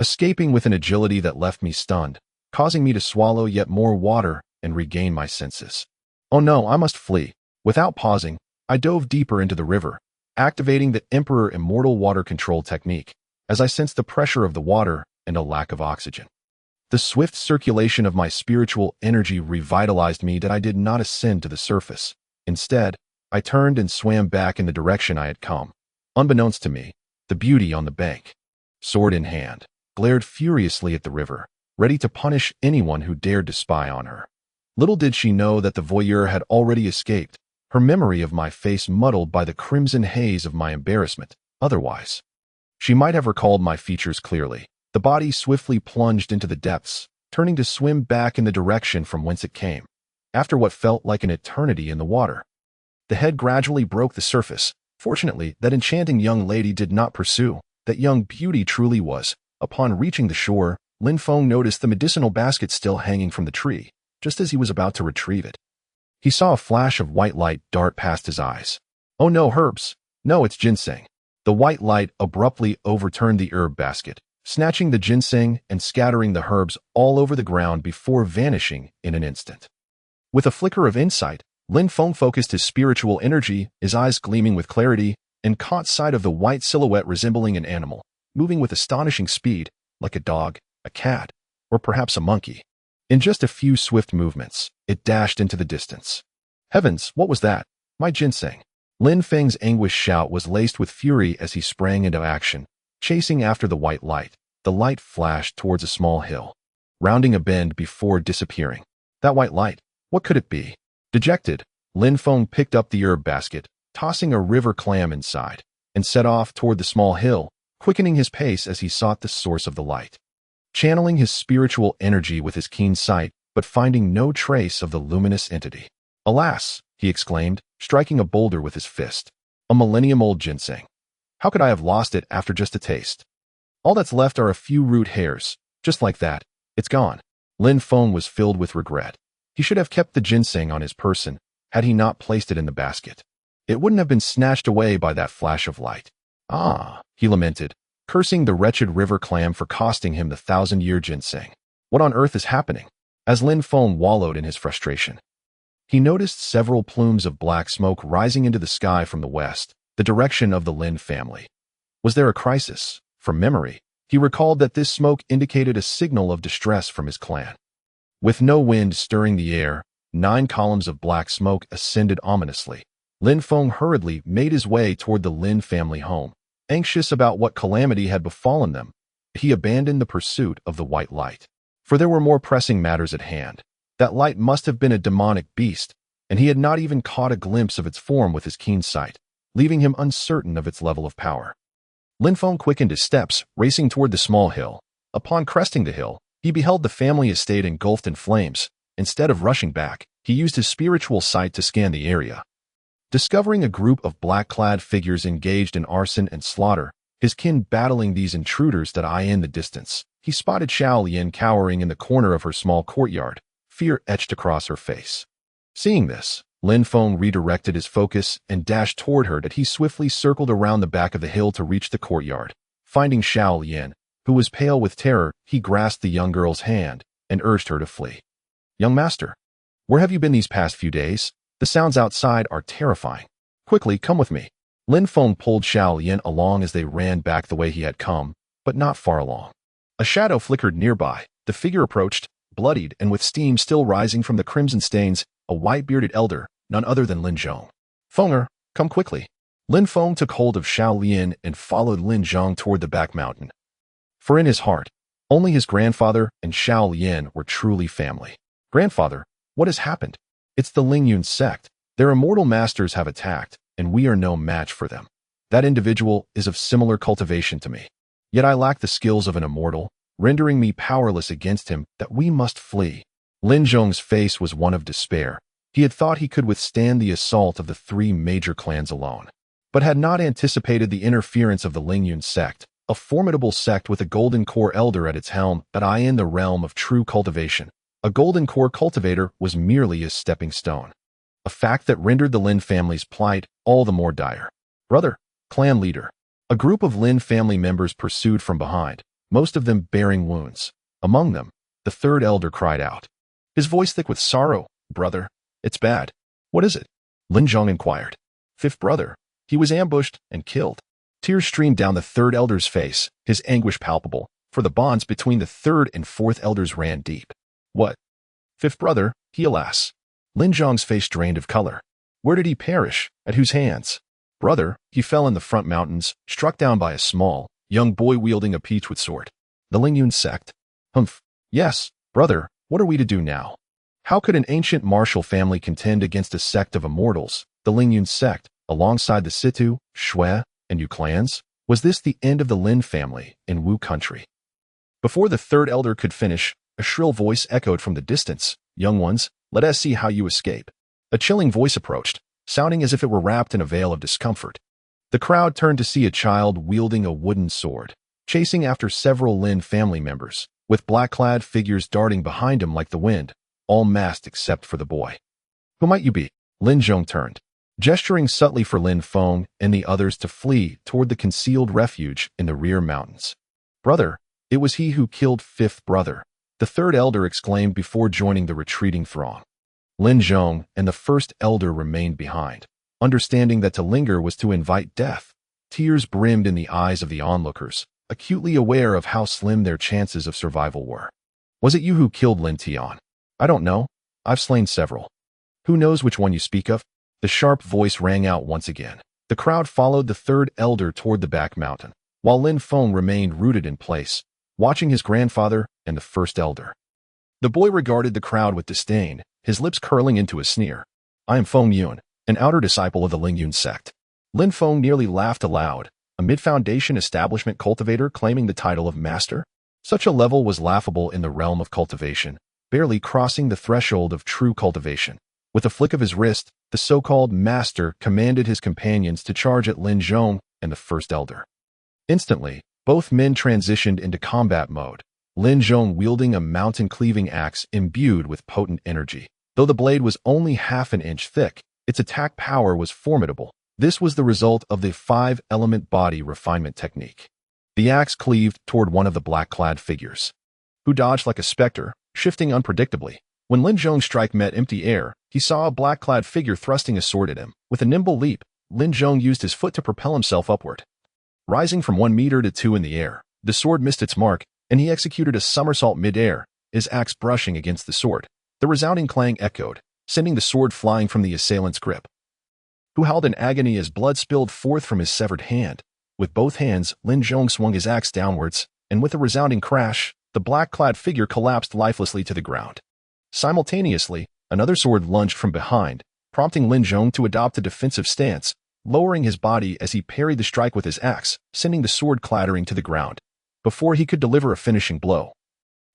escaping with an agility that left me stunned, causing me to swallow yet more water and regain my senses. Oh no, I must flee. Without pausing, I dove deeper into the river, activating the Emperor Immortal Water Control technique, as I sensed the pressure of the water and a lack of oxygen. The swift circulation of my spiritual energy revitalized me that I did not ascend to the surface. Instead, I turned and swam back in the direction I had come. Unbeknownst to me, the beauty on the bank, sword in hand, glared furiously at the river, ready to punish anyone who dared to spy on her. Little did she know that the voyeur had already escaped, her memory of my face muddled by the crimson haze of my embarrassment. Otherwise, she might have recalled my features clearly. The body swiftly plunged into the depths, turning to swim back in the direction from whence it came, after what felt like an eternity in the water. The head gradually broke the surface. Fortunately, that enchanting young lady did not pursue. That young beauty truly was. Upon reaching the shore, Lin Feng noticed the medicinal basket still hanging from the tree, just as he was about to retrieve it. He saw a flash of white light dart past his eyes. Oh no, herbs! No, it's ginseng. The white light abruptly overturned the herb basket, snatching the ginseng and scattering the herbs all over the ground before vanishing in an instant. With a flicker of insight, Lin Feng focused his spiritual energy, his eyes gleaming with clarity, and caught sight of the white silhouette resembling an animal, moving with astonishing speed, like a dog, a cat, or perhaps a monkey. In just a few swift movements, it dashed into the distance. Heavens, what was that? My ginseng! Lin Feng's anguished shout was laced with fury as he sprang into action, chasing after the white light. The light flashed towards a small hill, rounding a bend before disappearing. That white light, what could it be? Dejected, Lin Feng picked up the herb basket, tossing a river clam inside, and set off toward the small hill, quickening his pace as he sought the source of the light. Channeling his spiritual energy with his keen sight, but finding no trace of the luminous entity. Alas, he exclaimed, striking a boulder with his fist. A millennium-old ginseng. How could I have lost it after just a taste? All that's left are a few root hairs. Just like that, it's gone. Lin Feng was filled with regret. He should have kept the ginseng on his person, had he not placed it in the basket. It wouldn't have been snatched away by that flash of light. Ah, he lamented, cursing the wretched river clam for costing him the 1,000-year ginseng. What on earth is happening? As Lin Feng wallowed in his frustration, he noticed several plumes of black smoke rising into the sky from the west, the direction of the Lin family. Was there a crisis? From memory, he recalled that this smoke indicated a signal of distress from his clan. With no wind stirring the air, 9 columns of black smoke ascended ominously. Lin Feng hurriedly made his way toward the Lin family home. Anxious about what calamity had befallen them, he abandoned the pursuit of the white light. For there were more pressing matters at hand. That light must have been a demonic beast, and he had not even caught a glimpse of its form with his keen sight, leaving him uncertain of its level of power. Lin Feng quickened his steps, racing toward the small hill. Upon cresting the hill, he beheld the family estate engulfed in flames. Instead of rushing back, he used his spiritual sight to scan the area. Discovering a group of black-clad figures engaged in arson and slaughter, his kin battling these intruders that eye in the distance, he spotted Xiao Lian cowering in the corner of her small courtyard, fear etched across her face. Seeing this, Lin Feng redirected his focus and dashed toward her. That he swiftly circled around the back of the hill to reach the courtyard. Finding Xiao Lian, who was pale with terror, he grasped the young girl's hand and urged her to flee. Young master, where have you been these past few days? The sounds outside are terrifying. Quickly, come with me. Lin Feng pulled Xiao Lian along as they ran back the way he had come, but not far along. A shadow flickered nearby. The figure approached, bloodied and with steam still rising from the crimson stains, a white-bearded elder, none other than Lin Zhong. Fenger, come quickly. Lin Feng took hold of Xiao Lian and followed Lin Zhong toward the back mountain. For in his heart, only his grandfather and Xiao Lian were truly family. Grandfather, what has happened? It's the Lingyun sect. Their immortal masters have attacked, and we are no match for them. That individual is of similar cultivation to me. Yet I lack the skills of an immortal, rendering me powerless against him. That we must flee. Lin Zhong's face was one of despair. He had thought he could withstand the assault of the 3 major clans alone, but had not anticipated the interference of the Lingyun sect, a formidable sect with a golden core elder at its helm. But I in the realm of true cultivation. A golden core cultivator was merely a stepping stone, a fact that rendered the Lin family's plight all the more dire. Brother, clan leader. A group of Lin family members pursued from behind, most of them bearing wounds. Among them, the 3rd elder cried out, his voice thick with sorrow. Brother, it's bad. What is it? Lin Zhong inquired. 5th brother. He was ambushed and killed. Tears streamed down the 3rd elder's face, his anguish palpable. for the bonds between the third and fourth elders ran deep. What? Fifth brother, he alas. Lin Zhong's face drained of color. Where did he perish? At whose hands? Brother, he fell in the front mountains, struck down by a small, young boy wielding a peachwood sword. The Lingyun sect. Humph. Yes, brother, what are we to do now? How could an ancient martial family contend against a sect of immortals, the Lingyun sect, alongside the Situ, Shui, and Yu clans? Was this the end of the Lin family in Wu country? Before the third elder could finish, a shrill voice echoed from the distance. Young ones, let us see how you escape. A chilling voice approached, sounding as if it were wrapped in a veil of discomfort. The crowd turned to see a child wielding a wooden sword, chasing after several Lin family members, with black-clad figures darting behind him like the wind, all masked except for the boy. Who might you be? Lin Zhong turned, gesturing subtly for Lin Feng and the others to flee toward the concealed refuge in the rear mountains. Brother, it was he who killed fifth brother, the third elder exclaimed before joining the retreating throng. Lin Zhong and the first elder remained behind, understanding that to linger was to invite death. Tears brimmed in the eyes of the onlookers, acutely aware of how slim their chances of survival were. Was it you who killed Lin Tian? I don't know. I've slain several. Who knows which one you speak of? The sharp voice rang out once again. The crowd followed the third elder toward the back mountain, while Lin Feng remained rooted in place, watching his grandfather and the first elder. The boy regarded the crowd with disdain, his lips curling into a sneer. I am Feng Yun, an outer disciple of the Lingyun sect. Lin Feng nearly laughed aloud, a mid-foundation establishment cultivator claiming the title of master. Such a level was laughable in the realm of cultivation, barely crossing the threshold of true cultivation. With a flick of his wrist, the so-called master commanded his companions to charge at Lin Zhong and the first elder. Instantly, both men transitioned into combat mode, Lin Zhong wielding a mountain-cleaving axe imbued with potent energy. Though the blade was only half an inch thick, its attack power was formidable. This was the result of the 5-element body refinement technique. The axe cleaved toward one of the black-clad figures, who dodged like a specter, shifting unpredictably. When Lin Zhong's strike met empty air, he saw a black-clad figure thrusting a sword at him. With a nimble leap, Lin Zhong used his foot to propel himself upward. Rising from 1 meter to 2 in the air, the sword missed its mark, and he executed a somersault mid-air, his axe brushing against the sword. The resounding clang echoed, sending the sword flying from the assailant's grip, who howled in agony as blood spilled forth from his severed hand. With both hands, Lin Zhong swung his axe downwards, and with a resounding crash, the black-clad figure collapsed lifelessly to the ground. Simultaneously, another sword lunged from behind, prompting Lin Zhong to adopt a defensive stance, lowering his body as he parried the strike with his axe, sending the sword clattering to the ground. Before he could deliver a finishing blow,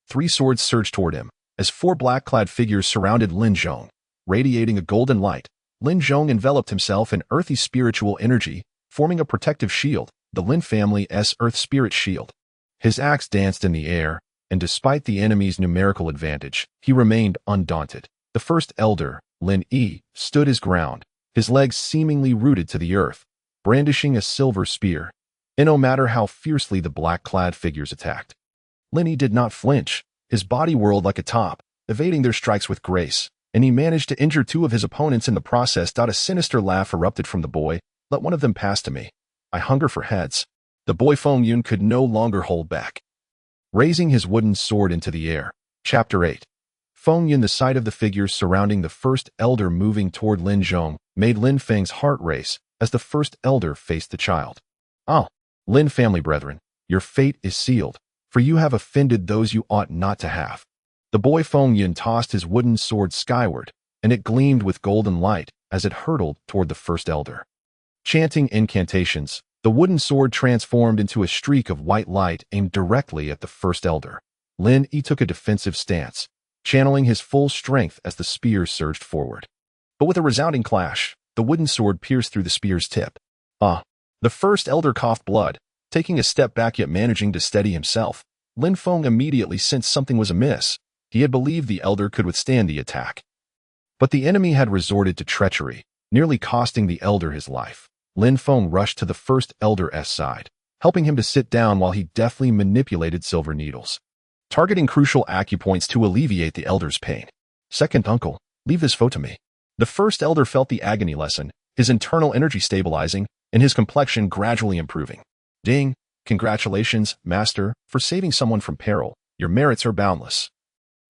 3 swords surged toward him, as 4 black-clad figures surrounded Lin Zhong. Radiating a golden light, Lin Zhong enveloped himself in earthy spiritual energy, forming a protective shield, the Lin family's Earth Spirit Shield. His axe danced in the air, and despite the enemy's numerical advantage, he remained undaunted. The first elder, Lin Yi, stood his ground, his legs seemingly rooted to the earth, brandishing a silver spear. And no matter how fiercely the black-clad figures attacked, Lin Yi did not flinch. His body whirled like a top, evading their strikes with grace, and he managed to injure 2 of his opponents in the process. A sinister laugh erupted from the boy. Let one of them pass to me. I hunger for heads. The boy Feng Yun could no longer hold back, raising his wooden sword into the air. Chapter 8. Feng Yun, the sight of the figures surrounding the first elder moving toward Lin Zhong, made Lin Feng's heart race as the first elder faced the child. Ah, Lin family brethren, your fate is sealed, for you have offended those you ought not to have. The boy Feng Yun tossed his wooden sword skyward, and it gleamed with golden light as it hurtled toward the first elder. Chanting incantations, the wooden sword transformed into a streak of white light aimed directly at the first elder. Lin Yi took a defensive stance, channeling his full strength as the spear surged forward. But with a resounding clash, the wooden sword pierced through the spear's tip. Ah! The first elder coughed blood, taking a step back yet managing to steady himself. Lin Feng immediately sensed something was amiss. He had believed the elder could withstand the attack, but the enemy had resorted to treachery, nearly costing the elder his life. Lin Feng rushed to the first elder's side, helping him to sit down while he deftly manipulated silver needles, targeting crucial acupoints to alleviate the elder's pain. Second uncle, leave this foe to me. The first elder felt the agony lessen, his internal energy stabilizing, and his complexion gradually improving. Ding! Congratulations, Master, for saving someone from peril. Your merits are boundless.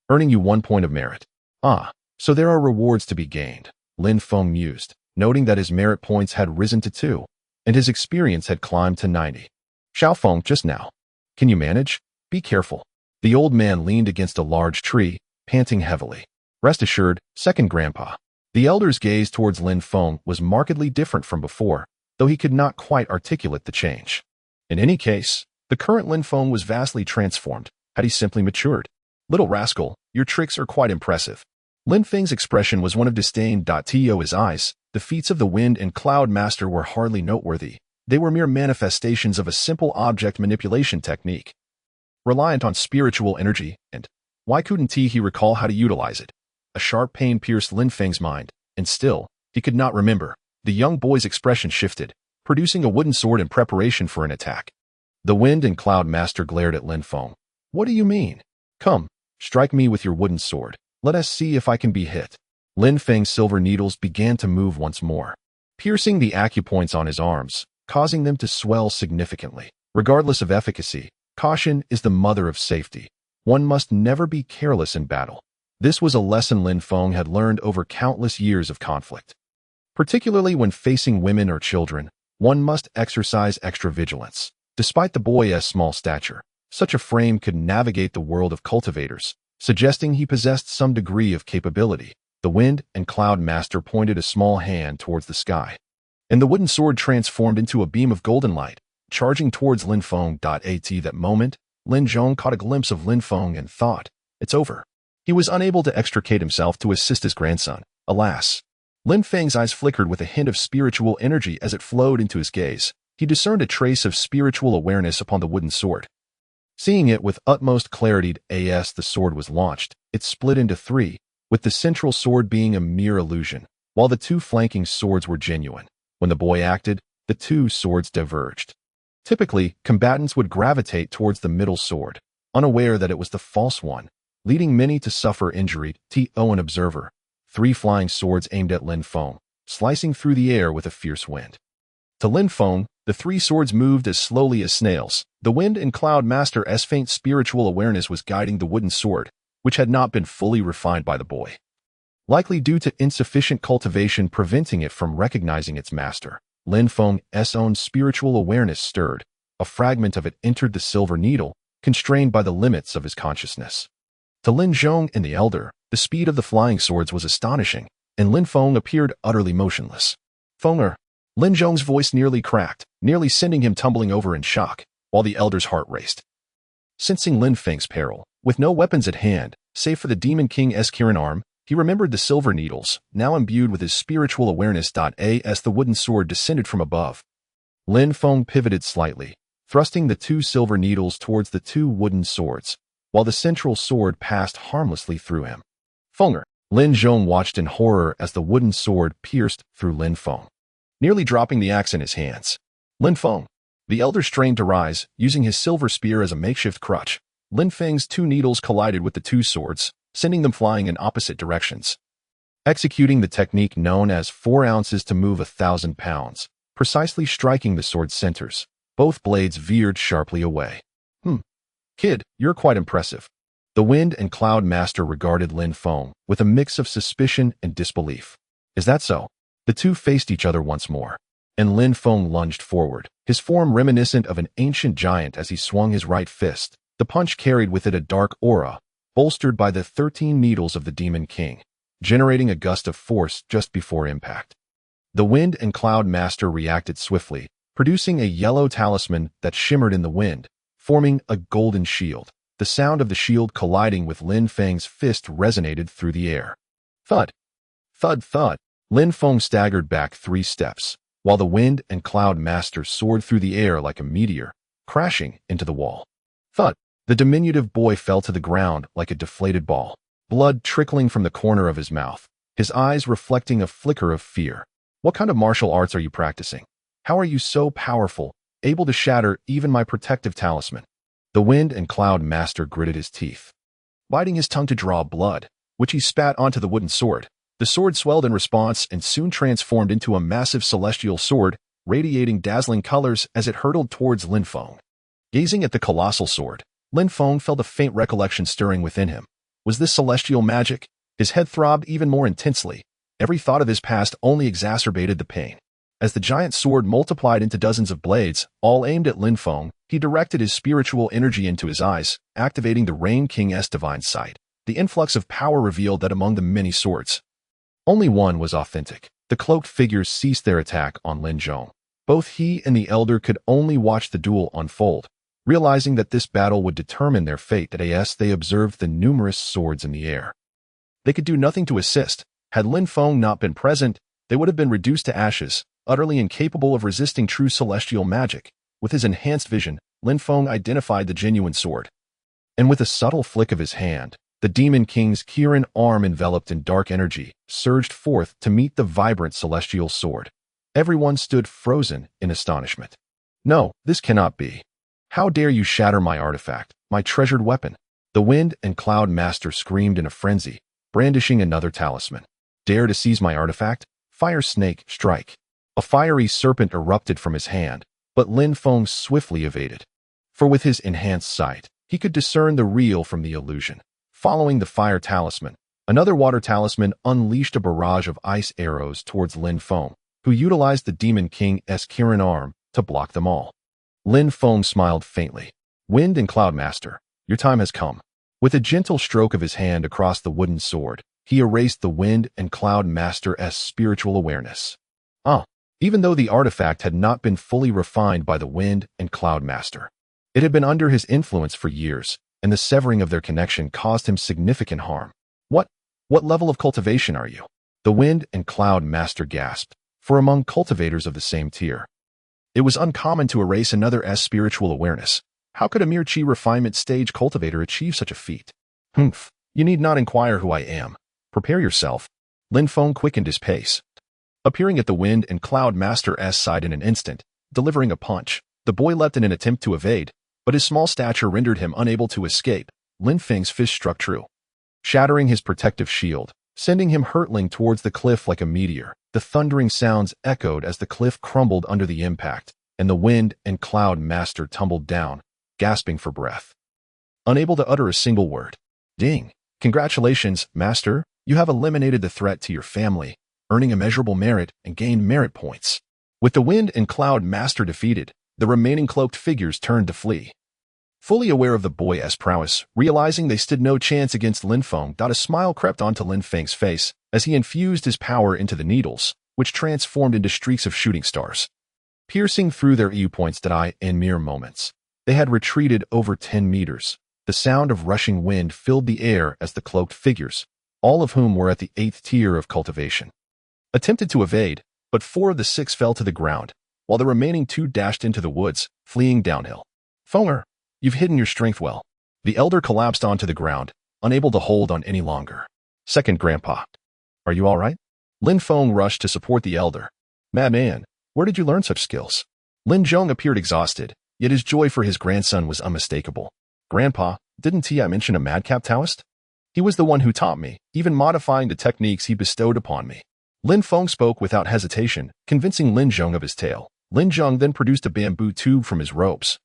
Earning you 1 point of merit. Ah, so there are rewards to be gained, Lin Feng mused, noting that his merit points had risen to 2, and his experience had climbed to 90. Xiaofeng, just now. Can you manage? Be careful. The old man leaned against a large tree, panting heavily. Rest assured, second grandpa. The elder's gaze towards Lin Feng was markedly different from before, though he could not quite articulate the change. In any case, the current Lin Feng was vastly transformed, had he simply matured. Little rascal, your tricks are quite impressive. Lin Feng's expression was one of disdain. To his eyes, the feats of the Wind and Cloud Master were hardly noteworthy. They were mere manifestations of a simple object manipulation technique, reliant on spiritual energy, and why couldn't he recall how to utilize it? A sharp pain pierced Lin Feng's mind, and still, he could not remember. The young boy's expression shifted, producing a wooden sword in preparation for an attack. The Wind and Cloud Master glared at Lin Feng. What do you mean? Come, strike me with your wooden sword. Let us see if I can be hit. Lin Feng's silver needles began to move once more, piercing the acupoints on his arms, causing them to swell significantly. Regardless of efficacy, caution is the mother of safety. One must never be careless in battle. This was a lesson Lin Feng had learned over countless years of conflict. Particularly when facing women or children, one must exercise extra vigilance. Despite the boy's small stature, such a frame could navigate the world of cultivators, suggesting he possessed some degree of capability. The Wind and Cloud Master pointed a small hand towards the sky, and the wooden sword transformed into a beam of golden light, charging towards Lin Feng. At that moment, Lin Zhong caught a glimpse of Lin Feng and thought, it's over. He was unable to extricate himself to assist his grandson. Alas! Lin Feng's eyes flickered with a hint of spiritual energy as it flowed into his gaze. He discerned a trace of spiritual awareness upon the wooden sword. Seeing it with utmost clarity as the sword was launched, it split into 3, with the central sword being a mere illusion, while the 2 flanking swords were genuine. When the boy acted, the 2 swords diverged. Typically, combatants would gravitate towards the middle sword, unaware that it was the false one, leading many to suffer injury. An observer. 3 flying swords aimed at Lin Feng, slicing through the air with a fierce wind. To Lin Feng, the 3 swords moved as slowly as snails. The Wind and Cloud Master's faint spiritual awareness was guiding the wooden sword, which had not been fully refined by the boy, likely due to insufficient cultivation preventing it from recognizing its master. Lin Feng's own spiritual awareness stirred. A fragment of it entered the silver needle, constrained by the limits of his consciousness. To Lin Zhong and the elder, the speed of the flying swords was astonishing, and Lin Feng appeared utterly motionless. Fenger! Lin Zhong's voice nearly cracked, nearly sending him tumbling over in shock, while the elder's heart raced. Sensing Lin Feng's peril, with no weapons at hand, save for the Demon King's Kirin arm, he remembered the silver needles, now imbued with his spiritual awareness. As the wooden sword descended from above, Lin Feng pivoted slightly, thrusting the 2 silver needles towards the 2 wooden swords, while the central sword passed harmlessly through him. Fenger! Lin Zhong watched in horror as the wooden sword pierced through Lin Feng, nearly dropping the axe in his hands. Lin Feng! The elder strained to rise, using his silver spear as a makeshift crutch. Lin Feng's 2 needles collided with the 2 swords, sending them flying in opposite directions. Executing the technique known as 4 ounces to move 1,000 pounds, precisely striking the sword centers, both blades veered sharply away. Kid, you're quite impressive. The Wind and Cloud Master regarded Lin Feng with a mix of suspicion and disbelief. Is that so? The 2 faced each other once more, and Lin Feng lunged forward, his form reminiscent of an ancient giant as he swung his right fist. The punch carried with it a dark aura, bolstered by the 13 needles of the Demon King, generating a gust of force just before impact. The Wind and Cloud Master reacted swiftly, producing a yellow talisman that shimmered in the wind, forming a golden shield. The sound of the shield colliding with Lin Feng's fist resonated through the air. Thud! Thud! Thud! Lin Feng staggered back 3 steps, while the Wind and Cloud Master soared through the air like a meteor, crashing into the wall. Thud! The diminutive boy fell to the ground like a deflated ball, blood trickling from the corner of his mouth, his eyes reflecting a flicker of fear. What kind of martial arts are you practicing? How are you so powerful, able to shatter even my protective talisman? The Wind and Cloud Master gritted his teeth, biting his tongue to draw blood, which he spat onto the wooden sword. The sword swelled in response and soon transformed into a massive celestial sword, radiating dazzling colors as it hurtled towards Lin Feng. Gazing at the colossal sword, Lin Feng felt a faint recollection stirring within him. Was this celestial magic? His head throbbed even more intensely. Every thought of his past only exacerbated the pain. As the giant sword multiplied into dozens of blades, all aimed at Lin Feng, he directed his spiritual energy into his eyes, activating the Rain King's divine sight. The influx of power revealed that among the many swords, only one was authentic. The cloaked figures ceased their attack on Lin Zhong. Both he and the elder could only watch the duel unfold. Realizing that this battle would determine their fate, they observed the numerous swords in the air. They could do nothing to assist. Had Lin Feng not been present, they would have been reduced to ashes, utterly incapable of resisting true celestial magic. With his enhanced vision, Lin Feng identified the genuine sword. And with a subtle flick of his hand, the Demon King's Kirin arm enveloped in dark energy surged forth to meet the vibrant celestial sword. Everyone stood frozen in astonishment. No, this cannot be. How dare you shatter my artifact, my treasured weapon? The Wind and Cloud Master screamed in a frenzy, brandishing another talisman. Dare to seize my artifact? Fire Snake, strike. A fiery serpent erupted from his hand, but Lin Feng swiftly evaded. For with his enhanced sight, he could discern the real from the illusion. Following the fire talisman, another water talisman unleashed a barrage of ice arrows towards Lin Feng, who utilized the Demon King's Kirin arm to block them all. Lin Feng smiled faintly. Wind and Cloud Master, your time has come. With a gentle stroke of his hand across the wooden sword, he erased the Wind and Cloud Master's spiritual awareness. Even though the artifact had not been fully refined by the Wind and Cloud Master, it had been under his influence for years, and the severing of their connection caused him significant harm. What level of cultivation are you? The Wind and Cloud Master gasped, for among cultivators of the same tier, it was uncommon to erase another's spiritual awareness. How could a mere chi refinement stage cultivator achieve such a feat? Humph, you need not inquire who I am. Prepare yourself. Lin Feng quickened his pace. Appearing at the Wind and Cloud Master's side in an instant, delivering a punch, the boy leapt in an attempt to evade, but his small stature rendered him unable to escape. Lin Feng's fist struck true, shattering his protective shield, sending him hurtling towards the cliff like a meteor. The thundering sounds echoed as the cliff crumbled under the impact, and the Wind and Cloud Master tumbled down, gasping for breath, unable to utter a single word. Ding! Congratulations, Master, you have eliminated the threat to your family, earning immeasurable merit and gained merit points. With the Wind and Cloud Master defeated, the remaining cloaked figures turned to flee. Fully aware of the boy's prowess, realizing they stood no chance against Lin Feng, a smile crept onto Lin Feng's face as he infused his power into the needles, which transformed into streaks of shooting stars, piercing through their viewpoints in mere moments. They had retreated over 10 meters. The sound of rushing wind filled the air as the cloaked figures, all of whom were at the 8th tier of cultivation, attempted to evade, but 4 of the 6 fell to the ground, while the remaining 2 dashed into the woods, fleeing downhill. Fenger, you've hidden your strength well. The elder collapsed onto the ground, unable to hold on any longer. Second Grandpa, are you all right? Lin Feng rushed to support the elder. Madman, where did you learn such skills? Lin Zhong appeared exhausted, yet his joy for his grandson was unmistakable. Grandpa, didn't I mention a madcap Taoist? He was the one who taught me, even modifying the techniques he bestowed upon me. Lin Feng spoke without hesitation, convincing Lin Zhong of his tale. Lin Zhong then produced a bamboo tube from his robes,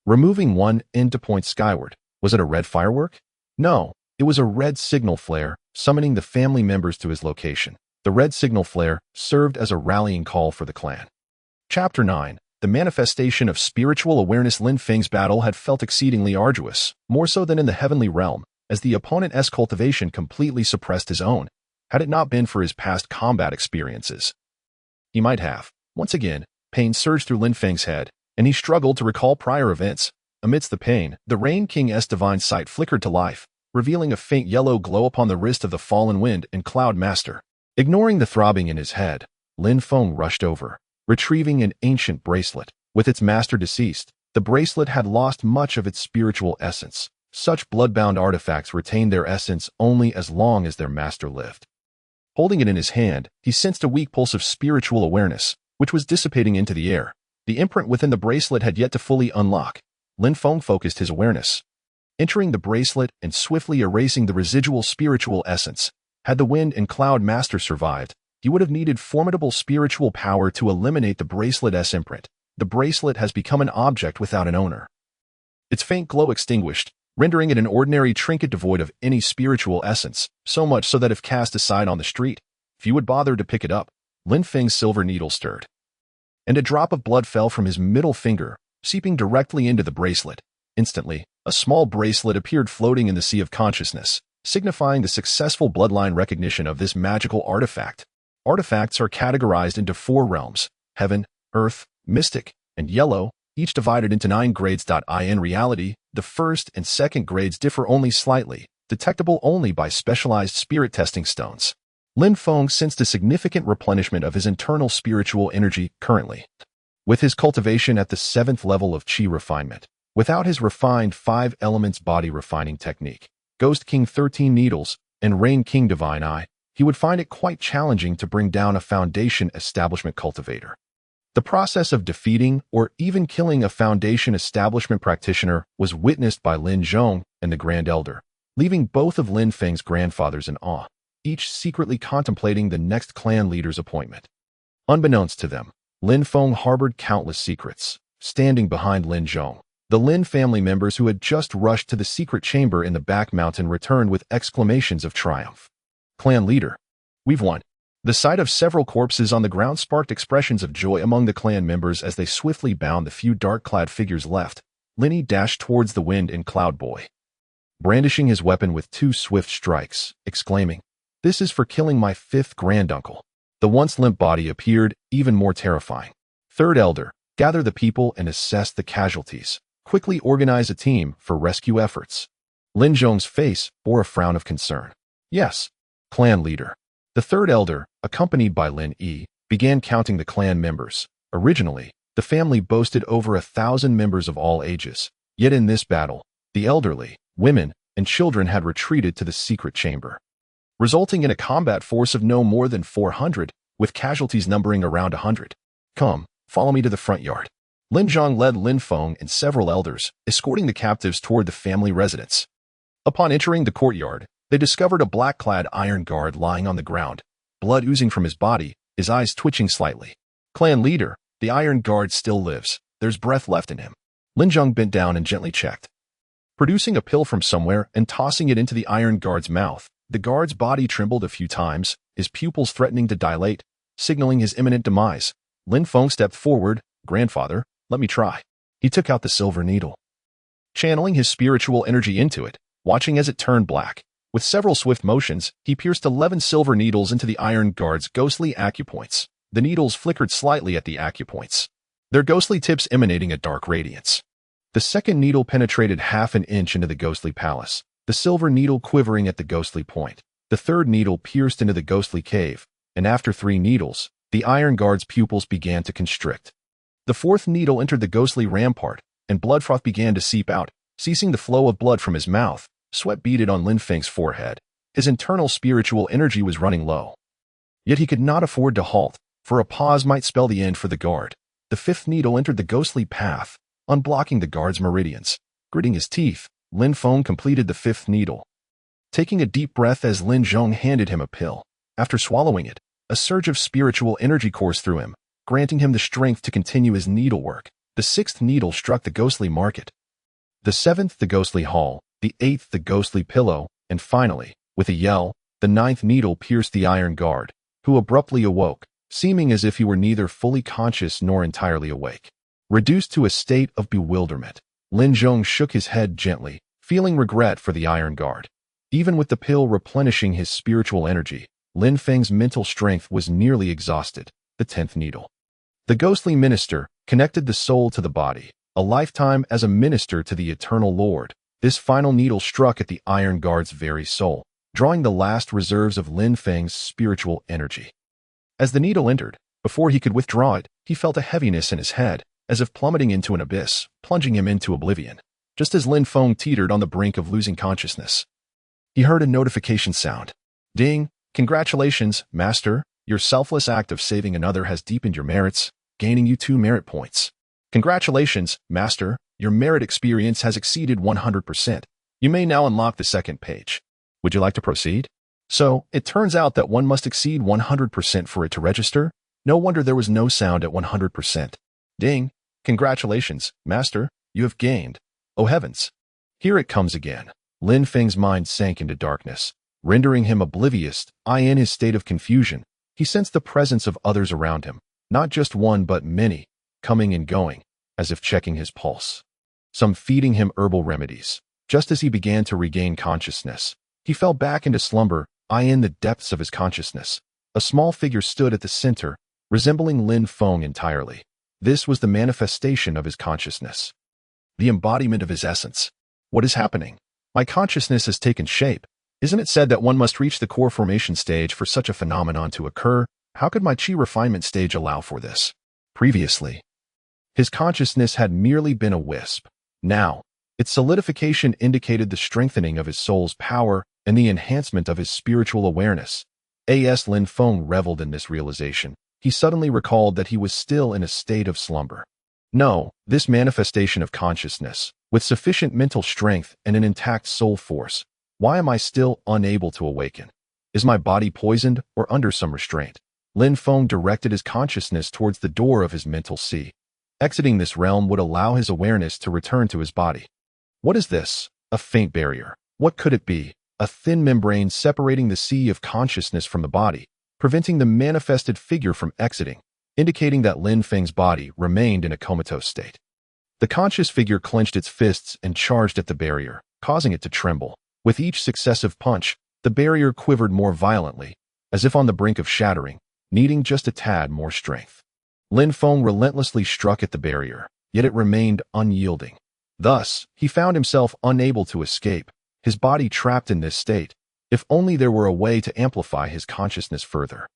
removing one end to point skyward. Was it a red firework? No, it was a red signal flare, summoning the family members to his location. The red signal flare served as a rallying call for the clan. Chapter 9. The manifestation of spiritual awareness. Lin Feng's battle had felt exceedingly arduous, more so than in the heavenly realm, as the opponent's cultivation completely suppressed his own. Had it not been for his past combat experiences, he might have. Once again, pain surged through Lin Feng's head, and he struggled to recall prior events. Amidst the pain, the Rain King's divine sight flickered to life, revealing a faint yellow glow upon the wrist of the fallen Wind and Cloud Master. Ignoring the throbbing in his head, Lin Feng rushed over, retrieving an ancient bracelet. With its master deceased, the bracelet had lost much of its spiritual essence. Such bloodbound artifacts retain their essence only as long as their master lived. Holding it in his hand, he sensed a weak pulse of spiritual awareness, which was dissipating into the air. The imprint within the bracelet had yet to fully unlock. Lin Feng focused his awareness, entering the bracelet and swiftly erasing the residual spiritual essence. Had the Wind and Cloud Master survived, he would have needed formidable spiritual power to eliminate the bracelet's imprint. The bracelet has become an object without an owner. its faint glow extinguished, rendering it an ordinary trinket devoid of any spiritual essence, so much so that if cast aside on the street, few would bother to pick it up. Lin Feng's silver needle stirred, and a drop of blood fell from his middle finger, seeping directly into the bracelet. Instantly, a small bracelet appeared floating in the sea of consciousness, signifying the successful bloodline recognition of this magical artifact. Artifacts are categorized into 4 realms: heaven, earth, mystic, and yellow, each divided into 9 grades. In reality, the first and second grades differ only slightly, detectable only by specialized spirit testing stones. Lin Feng sensed a significant replenishment of his internal spiritual energy currently, with his cultivation at the 7th level of Qi refinement. Without his refined 5 elements body refining technique, Ghost King 13 Needles, and Rain King Divine Eye, he would find it quite challenging to bring down a foundation establishment cultivator. The process of defeating or even killing a foundation establishment practitioner was witnessed by Lin Zhong and the Grand Elder, leaving both of Lin Feng's grandfathers in awe, each secretly contemplating the next clan leader's appointment. Unbeknownst to them, Lin Feng harbored countless secrets. Standing behind Lin Zhong, the Lin family members who had just rushed to the secret chamber in the back mountain returned with exclamations of triumph. Clan leader, we've won. The sight of several corpses on the ground sparked expressions of joy among the clan members as they swiftly bound the few dark-clad figures left. Linny dashed towards the wind and Cloud Boy, brandishing his weapon with 2 swift strikes, exclaiming, "This is for killing my 5th granduncle." The once limp body appeared even more terrifying. Third Elder, gather the people and assess the casualties. Quickly organize a team for rescue efforts. Lin Zhong's face bore a frown of concern. Yes, clan leader. The third elder, accompanied by Lin Yi, began counting the clan members. Originally, the family boasted over 1,000 members of all ages. Yet in this battle, the elderly, women, and children had retreated to the secret chamber, resulting in a combat force of no more than 400, with casualties numbering around 100. Come, follow me to the front yard. Lin Zhong led Lin Feng and several elders, escorting the captives toward the family residence. Upon entering the courtyard, they discovered a black-clad iron guard lying on the ground, blood oozing from his body, his eyes twitching slightly. Clan leader, the iron guard still lives. There's breath left in him. Lin Zhong bent down and gently checked, producing a pill from somewhere and tossing it into the iron guard's mouth. The guard's body trembled a few times, his pupils threatening to dilate, signaling his imminent demise. Lin Feng stepped forward. "Grandfather, let me try." He took out the silver needle, channeling his spiritual energy into it, watching as it turned black. With several swift motions, he pierced 11 silver needles into the iron guard's ghostly acupoints. The needles flickered slightly at the acupoints, their ghostly tips emanating a dark radiance. The second needle penetrated half an inch into the ghostly palace, the silver needle quivering at the ghostly point. The third needle pierced into the ghostly cave, and after 3 needles, the iron guard's pupils began to constrict. The fourth needle entered the ghostly rampart, and blood froth began to seep out, ceasing the flow of blood from his mouth. Sweat beaded on Lin Feng's forehead. His internal spiritual energy was running low. Yet he could not afford to halt, for a pause might spell the end for the guard. The 5th needle entered the ghostly path, unblocking the guard's meridians. Gritting his teeth, Lin Feng completed the 5th needle, taking a deep breath as Lin Zhong handed him a pill. After swallowing it, a surge of spiritual energy coursed through him, granting him the strength to continue his needlework. The 6th needle struck the ghostly market, the 7th the ghostly hall, the 8th the ghostly pillow, and finally, with a yell, the 9th needle pierced the iron guard, who abruptly awoke, seeming as if he were neither fully conscious nor entirely awake. Reduced to a state of bewilderment, Lin Zhong shook his head gently, feeling regret for the iron guard. Even with the pill replenishing his spiritual energy, Lin Feng's mental strength was nearly exhausted. The 10th needle, the ghostly minister, connected the soul to the body, a lifetime as a minister to the eternal Lord. This final needle struck at the iron guard's very soul, drawing the last reserves of Lin Feng's spiritual energy. As the needle entered, before he could withdraw it, he felt a heaviness in his head, as if plummeting into an abyss, plunging him into oblivion. Just as Lin Feng teetered on the brink of losing consciousness, he heard a notification sound. Ding! Congratulations, Master. Your selfless act of saving another has deepened your merits, gaining you 2 merit points. Congratulations, Master. Your merit experience has exceeded 100%. You may now unlock the 2nd page. Would you like to proceed? So, it turns out that one must exceed 100% for it to register. No wonder there was no sound at 100%. Ding! Congratulations, Master. You have gained Oh heavens! Here it comes again. Lin Feng's mind sank into darkness, rendering him oblivious. In his state of confusion, he sensed the presence of others around him, not just one but many, coming and going, as if checking his pulse. Some feeding him herbal remedies. Just as he began to regain consciousness, he fell back into slumber. In the depths of his consciousness, a small figure stood at the center, resembling Lin Feng entirely. This was the manifestation of his consciousness, the embodiment of his essence. What is happening? My consciousness has taken shape. Isn't it said that one must reach the core formation stage for such a phenomenon to occur? How could my chi refinement stage allow for this? Previously, his consciousness had merely been a wisp. Now, its solidification indicated the strengthening of his soul's power and the enhancement of his spiritual awareness. As Lin Feng reveled in this realization, he suddenly recalled that he was still in a state of slumber. No, this manifestation of consciousness, with sufficient mental strength and an intact soul force, why am I still unable to awaken? Is my body poisoned or under some restraint? Lin Feng directed his consciousness towards the door of his mental sea. Exiting this realm would allow his awareness to return to his body. What is this? A faint barrier. What could it be? A thin membrane separating the sea of consciousness from the body, preventing the manifested figure from exiting, indicating that Lin Feng's body remained in a comatose state. The conscious figure clenched its fists and charged at the barrier, causing it to tremble. With each successive punch, the barrier quivered more violently, as if on the brink of shattering, needing just a tad more strength. Lin Feng relentlessly struck at the barrier, yet it remained unyielding. Thus, he found himself unable to escape, his body trapped in this state. If only there were a way to amplify his consciousness further.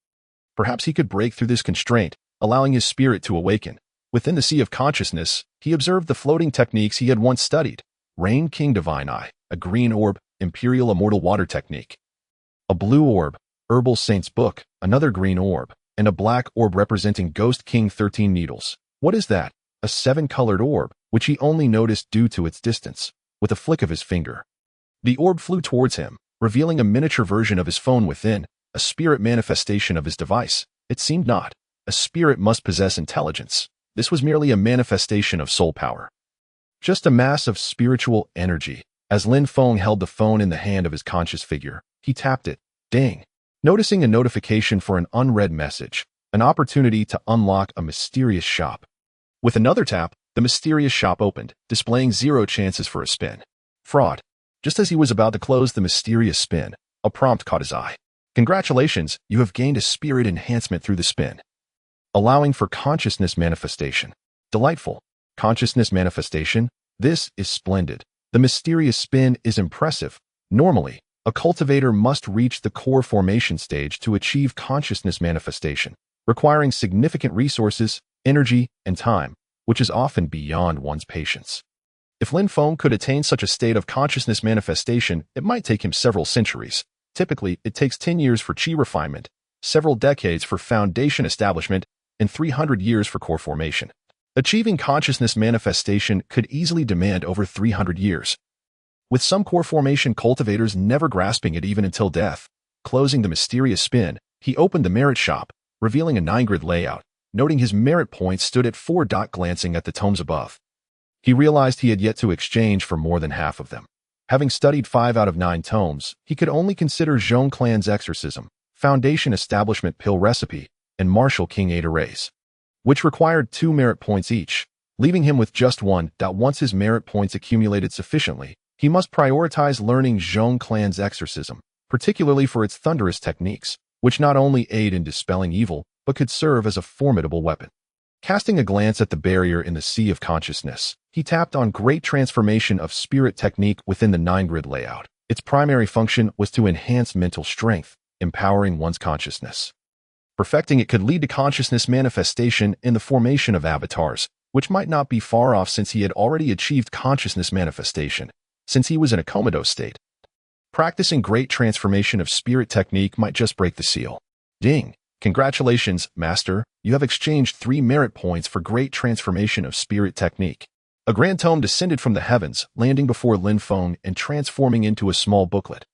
Perhaps he could break through this constraint, allowing his spirit to awaken. Within the sea of consciousness, he observed the floating techniques he had once studied. Rain King Divine Eye, a green orb, Imperial Immortal Water Technique. A blue orb, Herbal Saint's Book, another green orb, and a black orb representing Ghost King 13 Needles. What is that? A 7-colored orb, which he only noticed due to its distance. With a flick of his finger, the orb flew towards him, revealing a miniature version of his phone within, a spirit manifestation of his device. It seemed not. A spirit must possess intelligence. This was merely a manifestation of soul power. Just a mass of spiritual energy. As Lin Feng held the phone in the hand of his conscious figure, he tapped it. Ding! Noticing a notification for an unread message, an opportunity to unlock a mysterious shop. With another tap, the mysterious shop opened, displaying 0 chances for a spin. Fraud. Just as he was about to close the mysterious spin, a prompt caught his eye. Congratulations, you have gained a spirit enhancement through the spin, allowing for consciousness manifestation. Delightful. Consciousness manifestation? This is splendid. The mysterious spin is impressive. Normally, a cultivator must reach the core formation stage to achieve consciousness manifestation, requiring significant resources, energy, and time, which is often beyond one's patience. If Lin Feng could attain such a state of consciousness manifestation, it might take him several centuries. Typically, it takes 10 years for chi refinement, several decades for foundation establishment, and 300 years for core formation. Achieving consciousness manifestation could easily demand over 300 years, with some core formation cultivators never grasping it even until death. Closing the mysterious spin, he opened the merit shop, revealing a 9-grid layout, noting his merit points stood at 4. Glancing at the tomes above, he realized he had yet to exchange for more than half of them. Having studied 5 out of 9 tomes, he could only consider Zhong Clan's Exorcism, Foundation Establishment Pill Recipe, and Martial King 8 Arrays, which required 2 merit points each, leaving him with just 1. Once his merit points accumulated sufficiently, he must prioritize learning Zhong Clan's Exorcism, particularly for its thunderous techniques, which not only aid in dispelling evil, but could serve as a formidable weapon. Casting a glance at the barrier in the sea of consciousness, he tapped on Great Transformation of Spirit technique within the 9-grid layout. Its primary function was to enhance mental strength, empowering one's consciousness. Perfecting it could lead to consciousness manifestation in the formation of avatars, which might not be far off since he had already achieved consciousness manifestation, since he was in a comatose state. Practicing Great Transformation of Spirit technique might just break the seal. Ding! Congratulations, Master, you have exchanged 3 merit points for Great Transformation of Spirit technique. A grand tome descended from the heavens, landing before Lin Feng and transforming into a small booklet.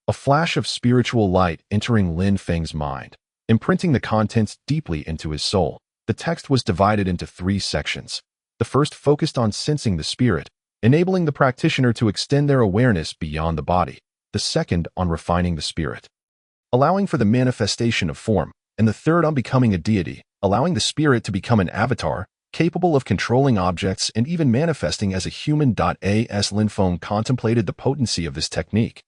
A flash of spiritual light entering Lin Feng's mind, imprinting the contents deeply into his soul. The text was divided into 3 sections. The first focused on sensing the spirit, enabling the practitioner to extend their awareness beyond the body. The second on refining the spirit, allowing for the manifestation of form, and the third on becoming a deity, allowing the spirit to become an avatar, capable of controlling objects and even manifesting as a human. As Lin Feng contemplated the potency of this technique,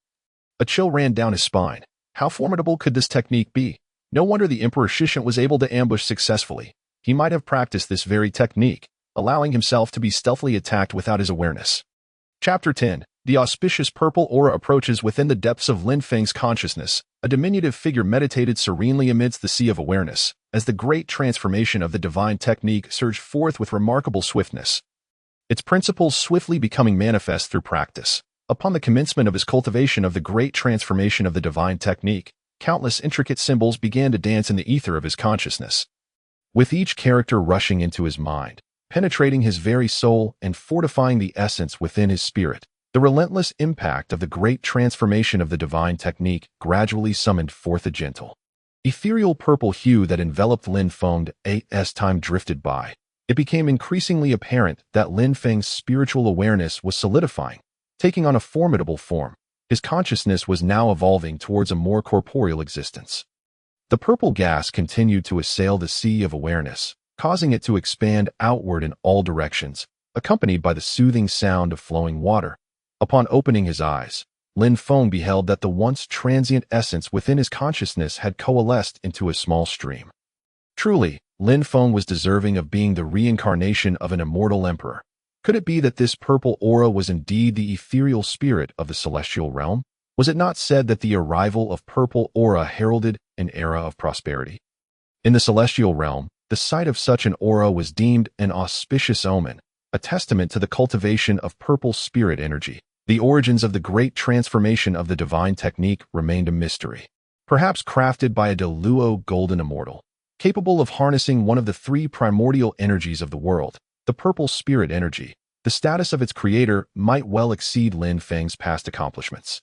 a chill ran down his spine. How formidable could this technique be? No wonder the Emperor Shishant was able to ambush successfully. He might have practiced this very technique, allowing himself to be stealthily attacked without his awareness. Chapter 10. The auspicious purple aura approaches. Within the depths of Lin Feng's consciousness, a diminutive figure meditated serenely amidst the sea of awareness, as the great transformation of the divine technique surged forth with remarkable swiftness, its principles swiftly becoming manifest through practice. Upon the commencement of his cultivation of the great transformation of the divine technique, countless intricate symbols began to dance in the ether of his consciousness, with each character rushing into his mind, penetrating his very soul and fortifying the essence within his spirit. The relentless impact of the great transformation of the divine technique gradually summoned forth a gentle, ethereal purple hue that enveloped Lin Feng. As time drifted by, it became increasingly apparent that Lin Feng's spiritual awareness was solidifying, taking on a formidable form. His consciousness was now evolving towards a more corporeal existence. The purple gas continued to assail the sea of awareness, causing it to expand outward in all directions, accompanied by the soothing sound of flowing water. Upon opening his eyes, Lin Feng beheld that the once transient essence within his consciousness had coalesced into a small stream. Truly, Lin Feng was deserving of being the reincarnation of an immortal emperor. Could it be that this purple aura was indeed the ethereal spirit of the celestial realm? Was it not said that the arrival of purple aura heralded an era of prosperity? In the celestial realm, the sight of such an aura was deemed an auspicious omen, a testament to the cultivation of purple spirit energy. The origins of the great transformation of the divine technique remained a mystery. Perhaps crafted by a Deluo golden immortal, capable of harnessing one of the three primordial energies of the world, the purple spirit energy, the status of its creator might well exceed Lin Feng's past accomplishments.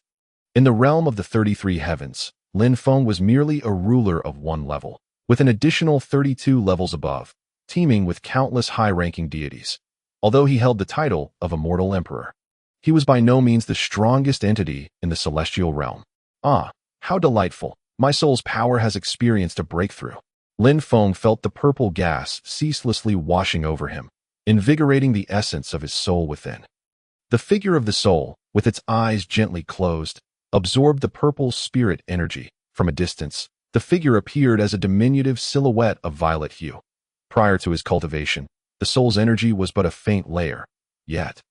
In the realm of the 33 heavens, Lin Feng was merely a ruler of one level, with an additional 32 levels above, teeming with countless high-ranking deities. Although he held the title of immortal emperor, he was by no means the strongest entity in the celestial realm. Ah, how delightful! My soul's power has experienced a breakthrough. Lin Feng felt the purple gas ceaselessly washing over him, invigorating the essence of his soul within. The figure of the soul, with its eyes gently closed, absorbed the purple spirit energy. From a distance, the figure appeared as a diminutive silhouette of violet hue. Prior to his cultivation, the soul's energy was but a faint layer. Yet,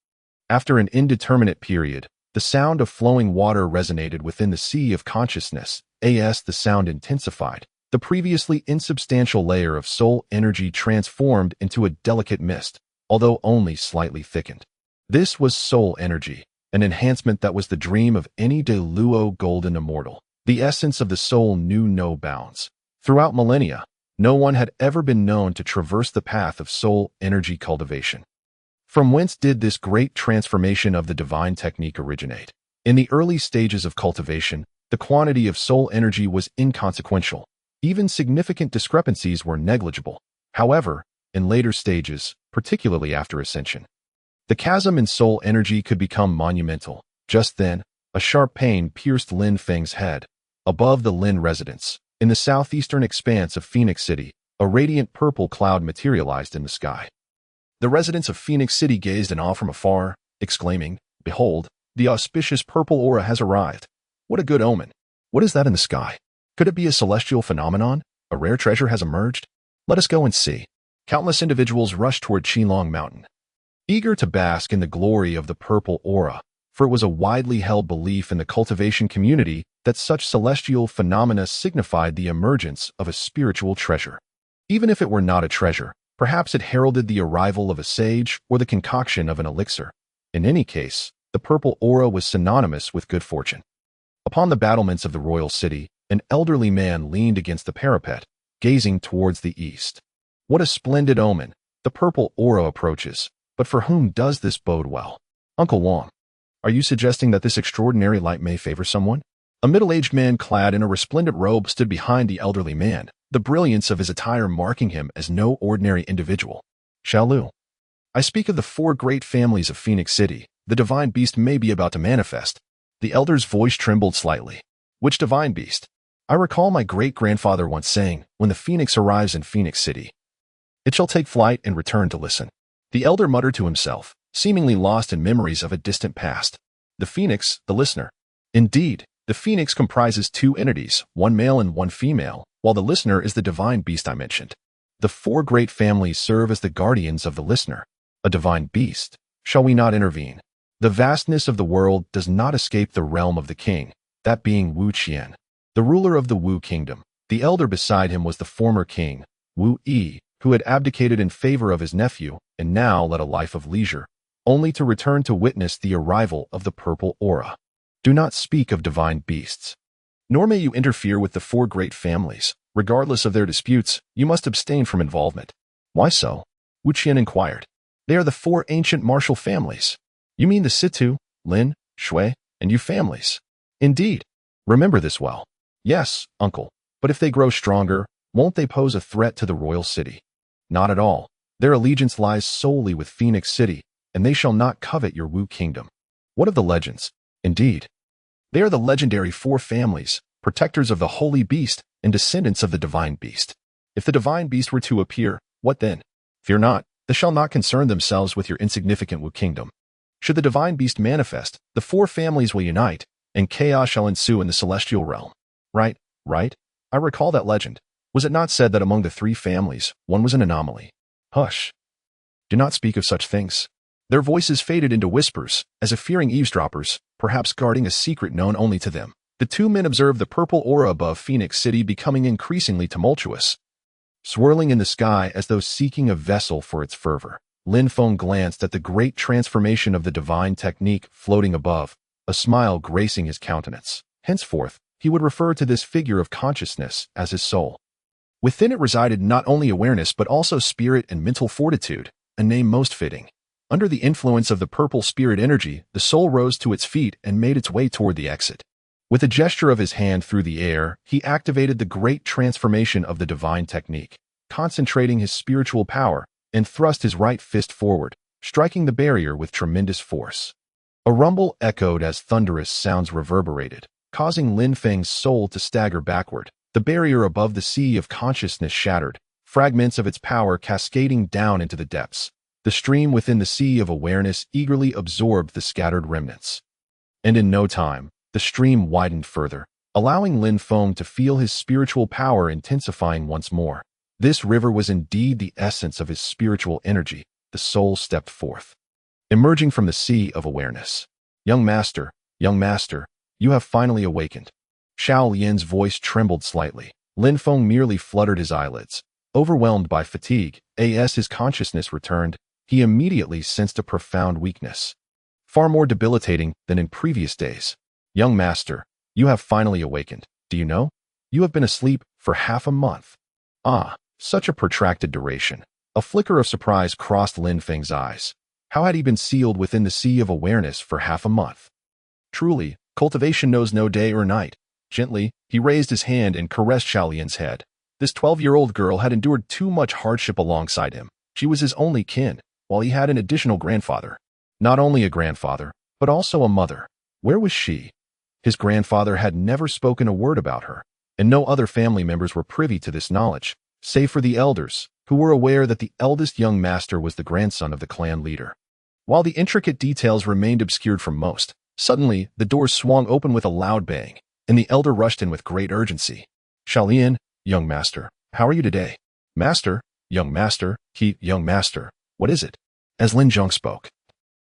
after an indeterminate period, the sound of flowing water resonated within the sea of consciousness. As the sound intensified, the previously insubstantial layer of soul energy transformed into a delicate mist, although only slightly thickened. This was soul energy, an enhancement that was the dream of any Deluo golden immortal. The essence of the soul knew no bounds. Throughout millennia, no one had ever been known to traverse the path of soul energy cultivation. From whence did this great transformation of the divine technique originate? In the early stages of cultivation, the quantity of soul energy was inconsequential. Even significant discrepancies were negligible. However, in later stages, particularly after ascension, the chasm in soul energy could become monumental. Just then, a sharp pain pierced Lin Feng's head. Above the Lin residence, in the southeastern expanse of Phoenix City, a radiant purple cloud materialized in the sky. The residents of Phoenix City gazed in awe from afar, exclaiming, "Behold, the auspicious purple aura has arrived. What a good omen. What is that in the sky? Could it be a celestial phenomenon? A rare treasure has emerged? Let us go and see." Countless individuals rushed toward Qilong Mountain, eager to bask in the glory of the purple aura, for it was a widely held belief in the cultivation community that such celestial phenomena signified the emergence of a spiritual treasure. Even if it were not a treasure, perhaps it heralded the arrival of a sage or the concoction of an elixir. In any case, the purple aura was synonymous with good fortune. Upon the battlements of the royal city, an elderly man leaned against the parapet, gazing towards the east. What a splendid omen! The purple aura approaches, but for whom does this bode well? Uncle Wang, are you suggesting that this extraordinary light may favor someone? A middle-aged man clad in a resplendent robe stood behind the elderly man, the brilliance of his attire marking him as no ordinary individual. Xiaolu, I speak of the four great families of Phoenix City. The divine beast may be about to manifest. The elder's voice trembled slightly. Which divine beast? I recall my great-grandfather once saying, when the phoenix arrives in Phoenix City, it shall take flight and return to listen. The elder muttered to himself, seemingly lost in memories of a distant past. The phoenix, the listener. Indeed, the phoenix comprises two entities, one male and one female, while the listener is the divine beast I mentioned. The four great families serve as the guardians of the listener. A divine beast. Shall we not intervene? The vastness of the world does not escape the realm of the king, that being Wu Qian, the ruler of the Wu kingdom. The elder beside him was the former king, Wu Yi, who had abdicated in favor of his nephew and now led a life of leisure, only to return to witness the arrival of the purple aura. Do not speak of divine beasts. Nor may you interfere with the four great families. Regardless of their disputes, you must abstain from involvement. Why so? Wu Qian inquired. They are the four ancient martial families. You mean the Situ, Lin, Shui, and Yu families? Indeed. Remember this well. Yes, uncle. But if they grow stronger, won't they pose a threat to the royal city? Not at all. Their allegiance lies solely with Phoenix City, and they shall not covet your Wu kingdom. What of the legends? Indeed. They are the legendary four families, protectors of the holy beast and descendants of the divine beast. If the divine beast were to appear, what then? Fear not, they shall not concern themselves with your insignificant Wu kingdom. Should the divine beast manifest, the four families will unite, and chaos shall ensue in the celestial realm. Right. I recall that legend. Was it not said that among the three families, one was an anomaly? Hush. Do not speak of such things. Their voices faded into whispers, as if fearing eavesdroppers, perhaps guarding a secret known only to them. The two men observed the purple aura above Phoenix City becoming increasingly tumultuous, swirling in the sky as though seeking a vessel for its fervor. Lin Feng glanced at the great transformation of the divine technique floating above, a smile gracing his countenance. Henceforth, he would refer to this figure of consciousness as his soul. Within it resided not only awareness but also spirit and mental fortitude, a name most fitting. Under the influence of the purple spirit energy, the soul rose to its feet and made its way toward the exit. With a gesture of his hand through the air, he activated the great transformation of the divine technique, concentrating his spiritual power, and thrust his right fist forward, striking the barrier with tremendous force. A rumble echoed as thunderous sounds reverberated, causing Lin Feng's soul to stagger backward. The barrier above the sea of consciousness shattered, fragments of its power cascading down into the depths. The stream within the sea of awareness eagerly absorbed the scattered remnants. And in no time, the stream widened further, allowing Lin Feng to feel his spiritual power intensifying once more. This river was indeed the essence of his spiritual energy. The soul stepped forth, emerging from the sea of awareness. Young master, you have finally awakened. Xiao Lian's voice trembled slightly. Lin Feng merely fluttered his eyelids. Overwhelmed by fatigue, as his consciousness returned, he immediately sensed a profound weakness, far more debilitating than in previous days. Young master, you have finally awakened. Do you know? You have been asleep for half a month. Ah, such a protracted duration. A flicker of surprise crossed Lin Feng's eyes. How had he been sealed within the sea of awareness for half a month? Truly, cultivation knows no day or night. Gently, he raised his hand and caressed Xiaolian's head. This 12-year-old girl had endured too much hardship alongside him. She was his only kin, while he had an additional grandfather. Not only a grandfather, but also a mother. Where was she? His grandfather had never spoken a word about her, and no other family members were privy to this knowledge, save for the elders, who were aware that the eldest young master was the grandson of the clan leader. While the intricate details remained obscured from most, suddenly the door swung open with a loud bang, and the elder rushed in with great urgency. Xiaolian, young master, how are you today? Master, young master, young master, what is it? As Lin Zhong spoke,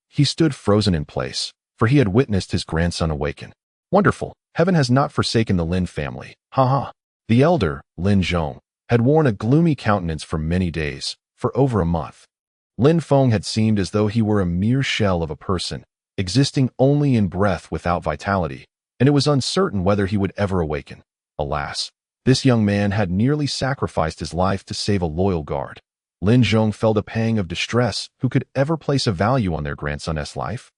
he stood frozen in place, for he had witnessed his grandson awaken. Wonderful, heaven has not forsaken the Lin family. Ha. The elder, Lin Zhong, had worn a gloomy countenance for many days, for over a month. Lin Feng had seemed as though he were a mere shell of a person, existing only in breath without vitality, and it was uncertain whether he would ever awaken. Alas, this young man had nearly sacrificed his life to save a loyal guard. Lin Zhong felt a pang of distress. Who could ever place a value on their grandson's life?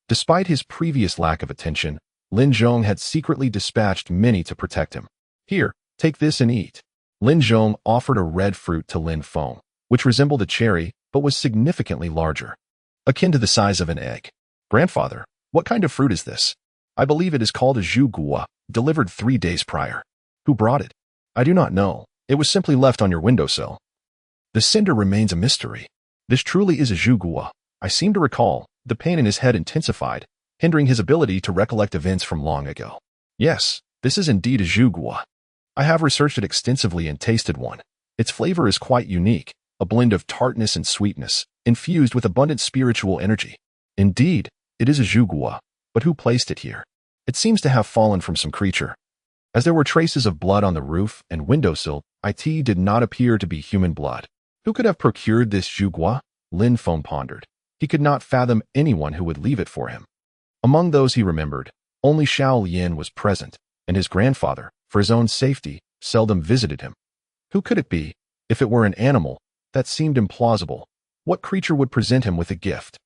Despite his previous lack of attention, Lin Zhong had secretly dispatched many to protect him. Here, take this and eat. Lin Zhong offered a red fruit to Lin Feng, which resembled a cherry, but was significantly larger, akin to the size of an egg. Grandfather, what kind of fruit is this? I believe it is called a zhu gua, delivered 3 days prior. Who brought it? I do not know. It was simply left on your windowsill. The cinder remains a mystery. This truly is a zhu gua. I seem to recall. The pain in his head intensified, hindering his ability to recollect events from long ago. Yes, this is indeed a zhu gua. I have researched it extensively and tasted one. Its flavor is quite unique, a blend of tartness and sweetness, infused with abundant spiritual energy. Indeed, it is a zhu gua, but who placed it here? It seems to have fallen from some creature. As there were traces of blood on the roof and windowsill, it did not appear to be human blood. Who could have procured this zhu gua? Lin Feng pondered. He could not fathom anyone who would leave it for him. Among those he remembered, only Xiao Lian was present, and his grandfather, for his own safety, seldom visited him. Who could it be? If it were an animal, that seemed implausible. What creature would present him with a gift?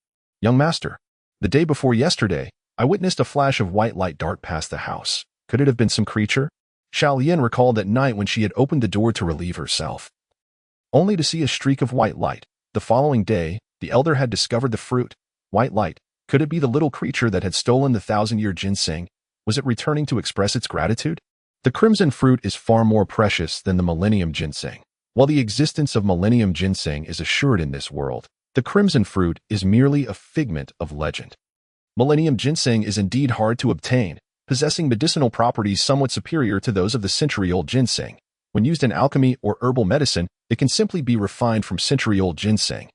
Young master, the day before yesterday, I witnessed a flash of white light dart past the house. Could it have been some creature? Xiao Lian recalled that night when she had opened the door to relieve herself, only to see a streak of white light. The following day, the elder had discovered the fruit. White light. Could it be the little creature that had stolen the 1,000-year ginseng? Was it returning to express its gratitude? The crimson fruit is far more precious than the millennium ginseng. While the existence of millennium ginseng is assured in this world, the crimson fruit is merely a figment of legend. Millennium ginseng is indeed hard to obtain, possessing medicinal properties somewhat superior to those of the century-old ginseng. When used in alchemy or herbal medicine, it can simply be refined from century-old ginseng,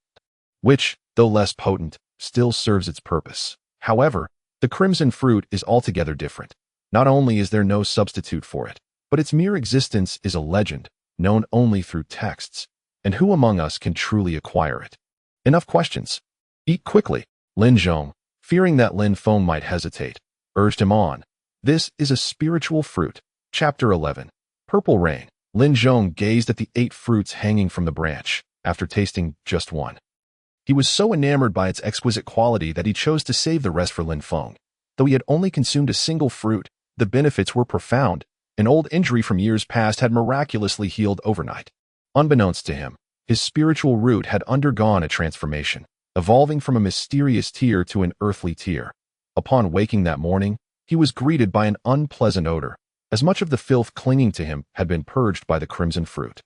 which, though less potent, still serves its purpose. However, the crimson fruit is altogether different. Not only is there no substitute for it, but its mere existence is a legend, known only through texts. And who among us can truly acquire it? Enough questions. Eat quickly. Lin Zhong, fearing that Lin Feng might hesitate, urged him on. This is a spiritual fruit. Chapter 11. Purple Rain. Lin Zhong gazed at the 8 fruits hanging from the branch, after tasting just one. He was so enamored by its exquisite quality that he chose to save the rest for Lin Feng. Though he had only consumed a single fruit, the benefits were profound. An old injury from years past had miraculously healed overnight. Unbeknownst to him, his spiritual root had undergone a transformation, evolving from a mysterious tear to an earthly tear. Upon waking that morning, he was greeted by an unpleasant odor, as much of the filth clinging to him had been purged by the crimson fruit.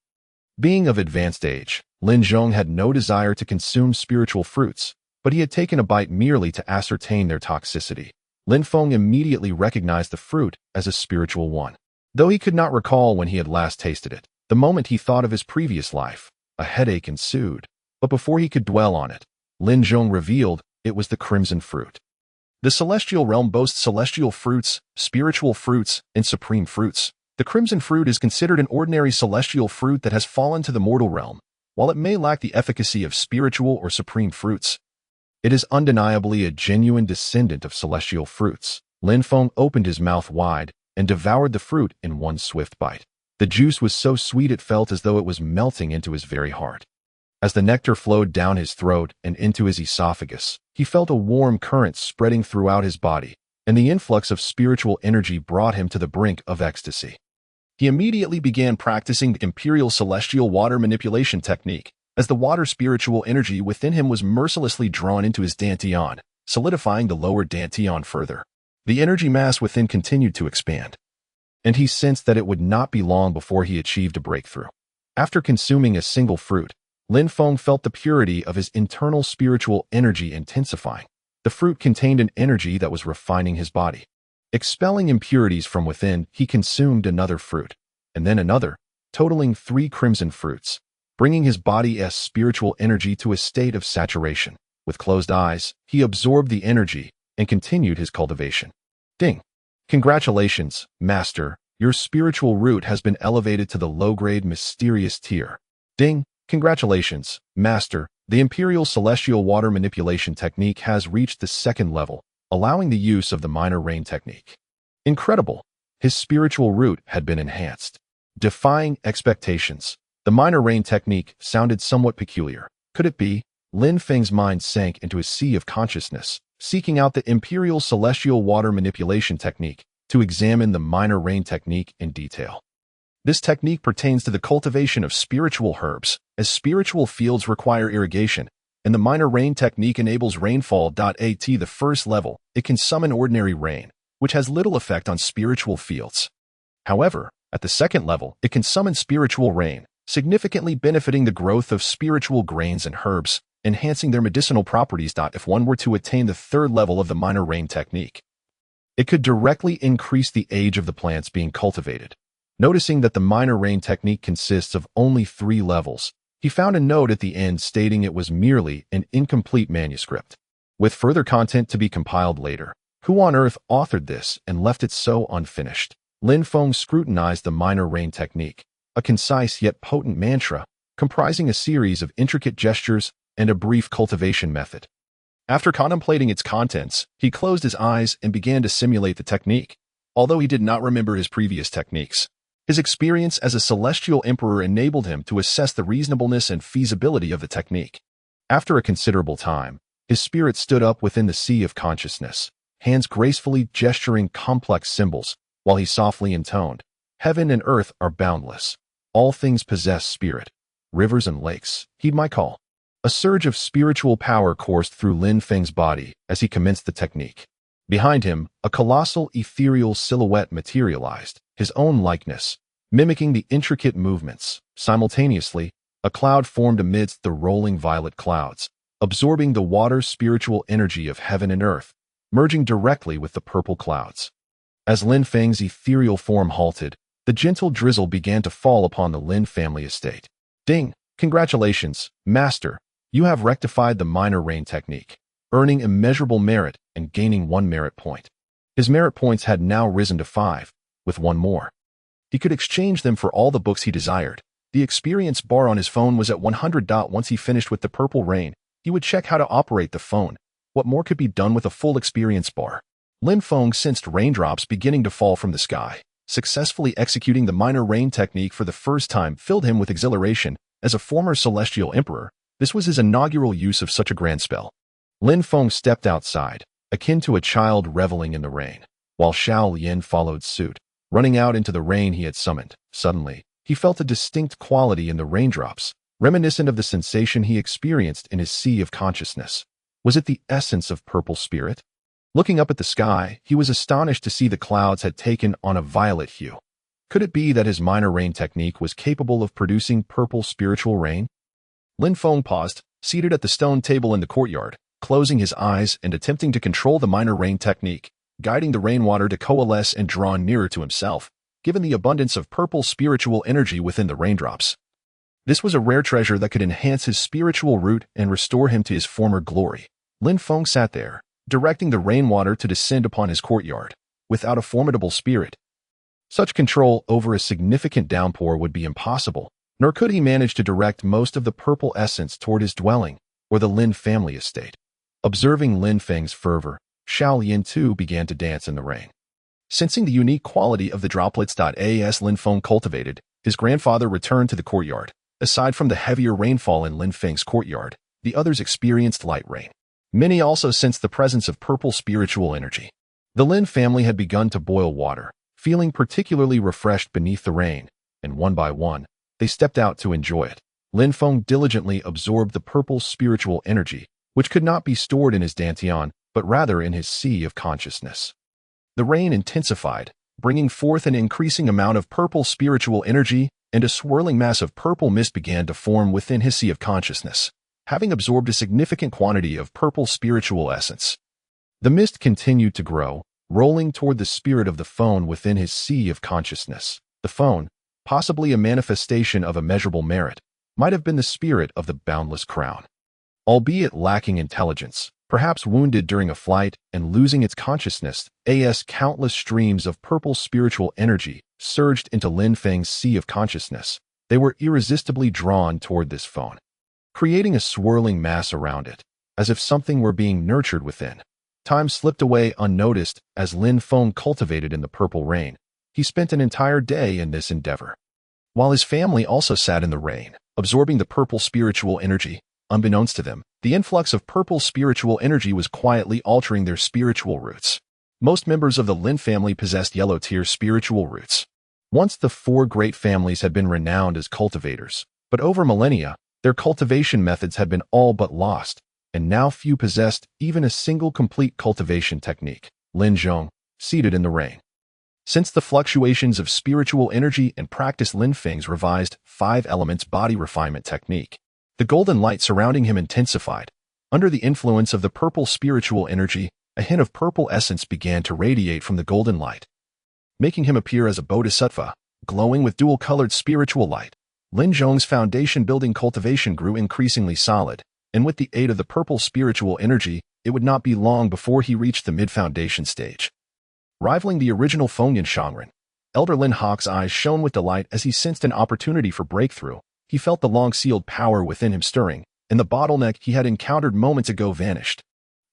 Being of advanced age, Lin Zhong had no desire to consume spiritual fruits, but he had taken a bite merely to ascertain their toxicity. Lin Feng immediately recognized the fruit as a spiritual one. Though he could not recall when he had last tasted it, the moment he thought of his previous life, a headache ensued. But before he could dwell on it, Lin Zhong revealed it was the crimson fruit. The celestial realm boasts celestial fruits, spiritual fruits, and supreme fruits. The crimson fruit is considered an ordinary celestial fruit that has fallen to the mortal realm. While it may lack the efficacy of spiritual or supreme fruits, it is undeniably a genuine descendant of celestial fruits. Lin Feng opened his mouth wide and devoured the fruit in one swift bite. The juice was so sweet it felt as though it was melting into his very heart. As the nectar flowed down his throat and into his esophagus, he felt a warm current spreading throughout his body, and the influx of spiritual energy brought him to the brink of ecstasy. He immediately began practicing the imperial celestial water manipulation technique, as the water spiritual energy within him was mercilessly drawn into his dantian, solidifying the lower dantian further. The energy mass within continued to expand, and he sensed that it would not be long before he achieved a breakthrough. After consuming a single fruit, Lin Feng felt the purity of his internal spiritual energy intensifying. The fruit contained an energy that was refining his body. Expelling impurities from within, he consumed another fruit, and then another, totaling 3 crimson fruits, bringing his body's spiritual energy to a state of saturation. With closed eyes, he absorbed the energy and continued his cultivation. Ding! Congratulations, Master. Your spiritual root has been elevated to the low-grade mysterious tier. Ding! Congratulations, Master. The Imperial Celestial Water Manipulation Technique has reached the 2nd level, allowing the use of the minor rain technique. Incredible! His spiritual root had been enhanced. Defying expectations. The minor rain technique sounded somewhat peculiar. Could it be? Lin Feng's mind sank into a sea of consciousness, seeking out the Imperial Celestial Water Manipulation Technique to examine the minor rain technique in detail. This technique pertains to the cultivation of spiritual herbs, as spiritual fields require irrigation, and the minor rain technique enables rainfall. At the first level, it can summon ordinary rain, which has little effect on spiritual fields. However, at the second level, it can summon spiritual rain, significantly benefiting the growth of spiritual grains and herbs, enhancing their medicinal properties. If one were to attain the third level of the minor rain technique, it could directly increase the age of the plants being cultivated. Noticing that the minor rain technique consists of only 3 levels, he found a note at the end stating it was merely an incomplete manuscript, with further content to be compiled later. Who on earth authored this and left it so unfinished? Lin Feng scrutinized the minor rain technique, a concise yet potent mantra, comprising a series of intricate gestures and a brief cultivation method. After contemplating its contents, he closed his eyes and began to simulate the technique. Although he did not remember his previous techniques, his experience as a celestial emperor enabled him to assess the reasonableness and feasibility of the technique. After a considerable time, his spirit stood up within the sea of consciousness, hands gracefully gesturing complex symbols, while he softly intoned, "Heaven and earth are boundless. All things possess spirit. Rivers and lakes heed my call." A surge of spiritual power coursed through Lin Feng's body as he commenced the technique. Behind him, a colossal ethereal silhouette materialized, his own likeness, mimicking the intricate movements. Simultaneously, a cloud formed amidst the rolling violet clouds, absorbing the water's spiritual energy of heaven and earth, merging directly with the purple clouds. As Lin Feng's ethereal form halted, the gentle drizzle began to fall upon the Lin family estate. Ding! Congratulations, Master! You have rectified the minor rain technique, earning immeasurable merit and gaining 1 merit point. His merit points had now risen to 5, with 1 more. He could exchange them for all the books he desired. The experience bar on his phone was at 100. Once he finished with the purple rain, he would check how to operate the phone. What more could be done with a full experience bar? Lin Feng sensed raindrops beginning to fall from the sky. Successfully executing the minor rain technique for the first time filled him with exhilaration. As a former celestial emperor, this was his inaugural use of such a grand spell. Lin Feng stepped outside, akin to a child reveling in the rain, while Xiao Lian followed suit, running out into the rain he had summoned. Suddenly, he felt a distinct quality in the raindrops, reminiscent of the sensation he experienced in his sea of consciousness. Was it the essence of purple spirit? Looking up at the sky, he was astonished to see the clouds had taken on a violet hue. Could it be that his minor rain technique was capable of producing purple spiritual rain? Lin Feng paused, seated at the stone table in the courtyard, closing his eyes and attempting to control the minor rain technique, guiding the rainwater to coalesce and draw nearer to himself, given the abundance of purple spiritual energy within the raindrops. This was a rare treasure that could enhance his spiritual root and restore him to his former glory. Lin Feng sat there, directing the rainwater to descend upon his courtyard, without a formidable spirit. Such control over a significant downpour would be impossible, nor could he manage to direct most of the purple essence toward his dwelling, or the Lin family estate. Observing Lin Feng's fervor, Xiao Lian too began to dance in the rain. Sensing the unique quality of the droplets as Lin Feng cultivated, his grandfather returned to the courtyard. Aside from the heavier rainfall in Lin Feng's courtyard, the others experienced light rain. Many also sensed the presence of purple spiritual energy. The Lin family had begun to boil water, feeling particularly refreshed beneath the rain, and one by one, they stepped out to enjoy it. Lin Feng diligently absorbed the purple spiritual energy, which could not be stored in his dantian, but rather in his sea of consciousness. The rain intensified, bringing forth an increasing amount of purple spiritual energy, and a swirling mass of purple mist began to form within his sea of consciousness, having absorbed a significant quantity of purple spiritual essence. The mist continued to grow, rolling toward the spirit of the phone within his sea of consciousness. The phone, possibly a manifestation of immeasurable merit, might have been the spirit of the boundless crown. Albeit lacking intelligence, perhaps wounded during a flight and losing its consciousness, countless streams of purple spiritual energy surged into Lin Feng's sea of consciousness. They were irresistibly drawn toward this phone, creating a swirling mass around it, as if something were being nurtured within. Time slipped away unnoticed as Lin Feng cultivated in the purple rain. He spent an entire day in this endeavor, while his family also sat in the rain, absorbing the purple spiritual energy. Unbeknownst to them, the influx of purple spiritual energy was quietly altering their spiritual roots. Most members of the Lin family possessed yellow-tier spiritual roots. Once the 4 great families had been renowned as cultivators, but over millennia, Their cultivation methods had been all but lost, and now few possessed even a single complete cultivation technique. Lin Zhong, seated in the rain. Since the fluctuations of spiritual energy and practice, Lin Feng's revised 5 elements body refinement technique. The golden light surrounding him intensified. Under the influence of the purple spiritual energy, a hint of purple essence began to radiate from the golden light, making him appear as a bodhisattva, glowing with dual-colored spiritual light. Lin Zhong's foundation-building cultivation grew increasingly solid, and with the aid of the purple spiritual energy, it would not be long before he reached the mid-foundation stage. Rivaling the original Fengyan Shangren, Elder Lin Hawk's eyes shone with delight as he sensed an opportunity for breakthrough. He felt the long-sealed power within him stirring, and the bottleneck he had encountered moments ago vanished.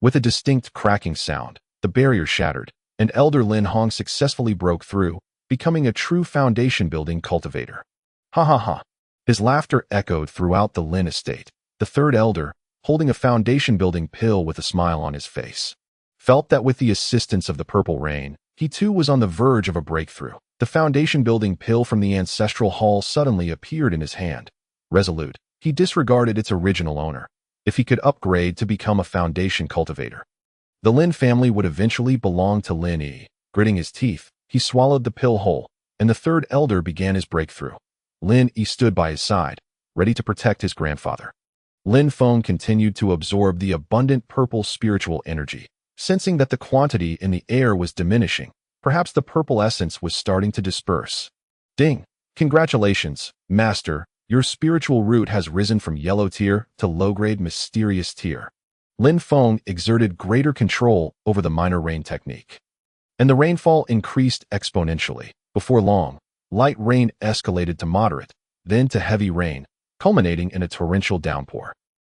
With a distinct cracking sound, the barrier shattered, and Elder Lin Hong successfully broke through, becoming a true foundation-building cultivator. Ha ha ha. His laughter echoed throughout the Lin estate. The third elder, holding a foundation-building pill with a smile on his face, felt that with the assistance of the purple rain, he too was on the verge of a breakthrough. The foundation-building pill from the ancestral hall suddenly appeared in his hand. Resolute, he disregarded its original owner. If he could upgrade to become a foundation cultivator, the Lin family would eventually belong to Lin Yi. Gritting his teeth, he swallowed the pill whole, and the third elder began his breakthrough. Lin Yi stood by his side, ready to protect his grandfather. Lin Feng continued to absorb the abundant purple spiritual energy, sensing that the quantity in the air was diminishing. Perhaps the purple essence was starting to disperse. Ding! Congratulations, Master. Your spiritual root has risen from yellow tier to low-grade mysterious tier. Lin Feng exerted greater control over the minor rain technique, and the rainfall increased exponentially. Before long, light rain escalated to moderate, then to heavy rain, culminating in a torrential downpour.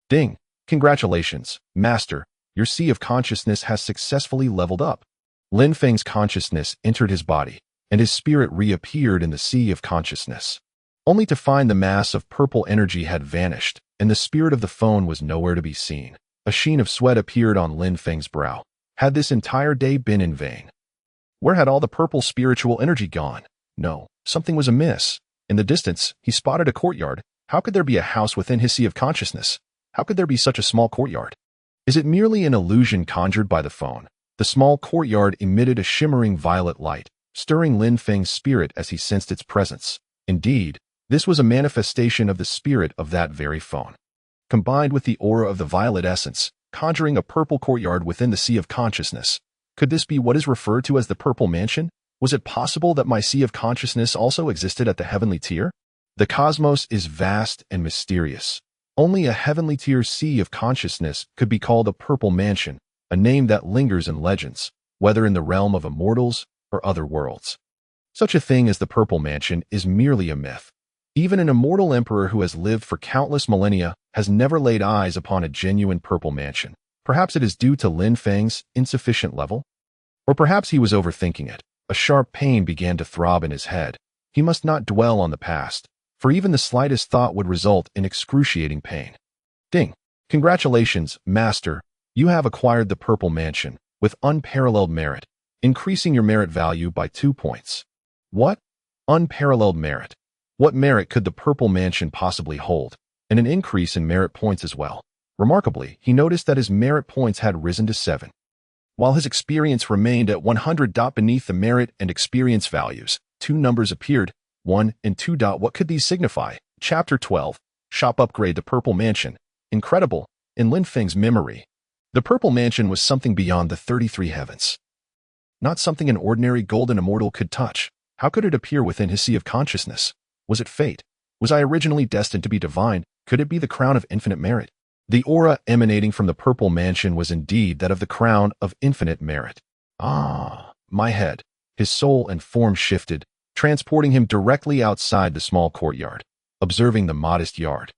Ding! Congratulations, Master. Your sea of consciousness has successfully leveled up. Lin Feng's consciousness entered his body, and his spirit reappeared in the sea of consciousness, only to find the mass of purple energy had vanished, and the spirit of the phone was nowhere to be seen. A sheen of sweat appeared on Lin Feng's brow. Had this entire day been in vain? Where had all the purple spiritual energy gone? No, something was amiss. In the distance, he spotted a courtyard. How could there be a house within his sea of consciousness? How could there be such a small courtyard? Is it merely an illusion conjured by the phone? The small courtyard emitted a shimmering violet light, stirring Lin Feng's spirit as he sensed its presence. Indeed, this was a manifestation of the spirit of that very phone, combined with the aura of the violet essence, conjuring a purple courtyard within the sea of consciousness. Could this be what is referred to as the purple mansion? Was it possible that my sea of consciousness also existed at the heavenly tier? The cosmos is vast and mysterious. Only a heavenly tier sea of consciousness could be called a purple mansion, a name that lingers in legends, whether in the realm of immortals or other worlds. Such a thing as the purple mansion is merely a myth. Even an immortal emperor who has lived for countless millennia has never laid eyes upon a genuine purple mansion. Perhaps it is due to Lin Feng's insufficient level? Or perhaps he was overthinking it. A sharp pain began to throb in his head. He must not dwell on the past, for even the slightest thought would result in excruciating pain. Ding! Congratulations, Master. You have acquired the purple mansion with unparalleled merit, increasing your merit value by 2 points. What? Unparalleled merit. What merit could the purple mansion possibly hold? And an increase in merit points as well. Remarkably, he noticed that his merit points had risen to 7, while his experience remained at 100. Beneath the merit and experience values, 2 numbers appeared, 1 and 2. What could these signify? Chapter 12. Shop upgrade the purple mansion. Incredible. In Lin Feng's memory, the purple mansion was something beyond the 33 heavens. Not something an ordinary golden immortal could touch. How could it appear within his sea of consciousness? Was it fate? Was I originally destined to be divine? Could it be the crown of infinite merit? The aura emanating from the purple mansion was indeed that of the crown of infinite merit. Ah, my head. His soul and form shifted, transporting him directly outside the small courtyard. Observing the modest yard,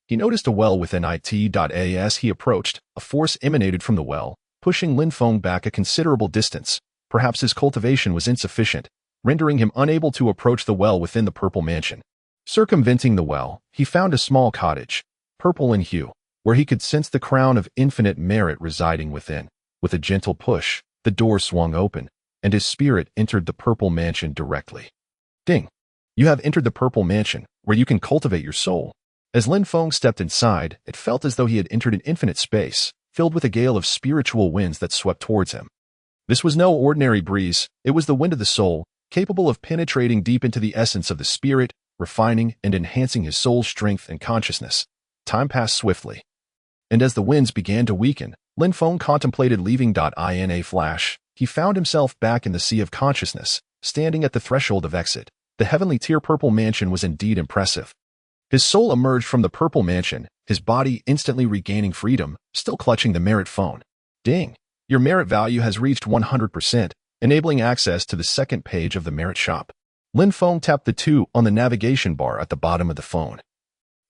he noticed a well within it. As he approached, a force emanated from the well, pushing Lin Feng back a considerable distance. Perhaps his cultivation was insufficient, rendering him unable to approach the well within the purple mansion. Circumventing the well, he found a small cottage, purple in hue, where he could sense the crown of infinite merit residing within. With a gentle push, the door swung open, and his spirit entered the purple mansion directly. Ding! You have entered the purple mansion, where you can cultivate your soul. As Lin Feng stepped inside, it felt as though he had entered an infinite space, filled with a gale of spiritual winds that swept towards him. This was no ordinary breeze, it was the wind of the soul, capable of penetrating deep into the essence of the spirit, refining and enhancing his soul's strength and consciousness. Time passed swiftly. And as the winds began to weaken, Lin Feng contemplated leaving. In a flash, he found himself back in the sea of consciousness, standing at the threshold of exit. The heavenly tear-purple mansion was indeed impressive. His soul emerged from the purple mansion, his body instantly regaining freedom, still clutching the merit phone. Ding! Your merit value has reached 100%, enabling access to the second page of the merit shop. Lin Feng tapped the 2 on the navigation bar at the bottom of the phone,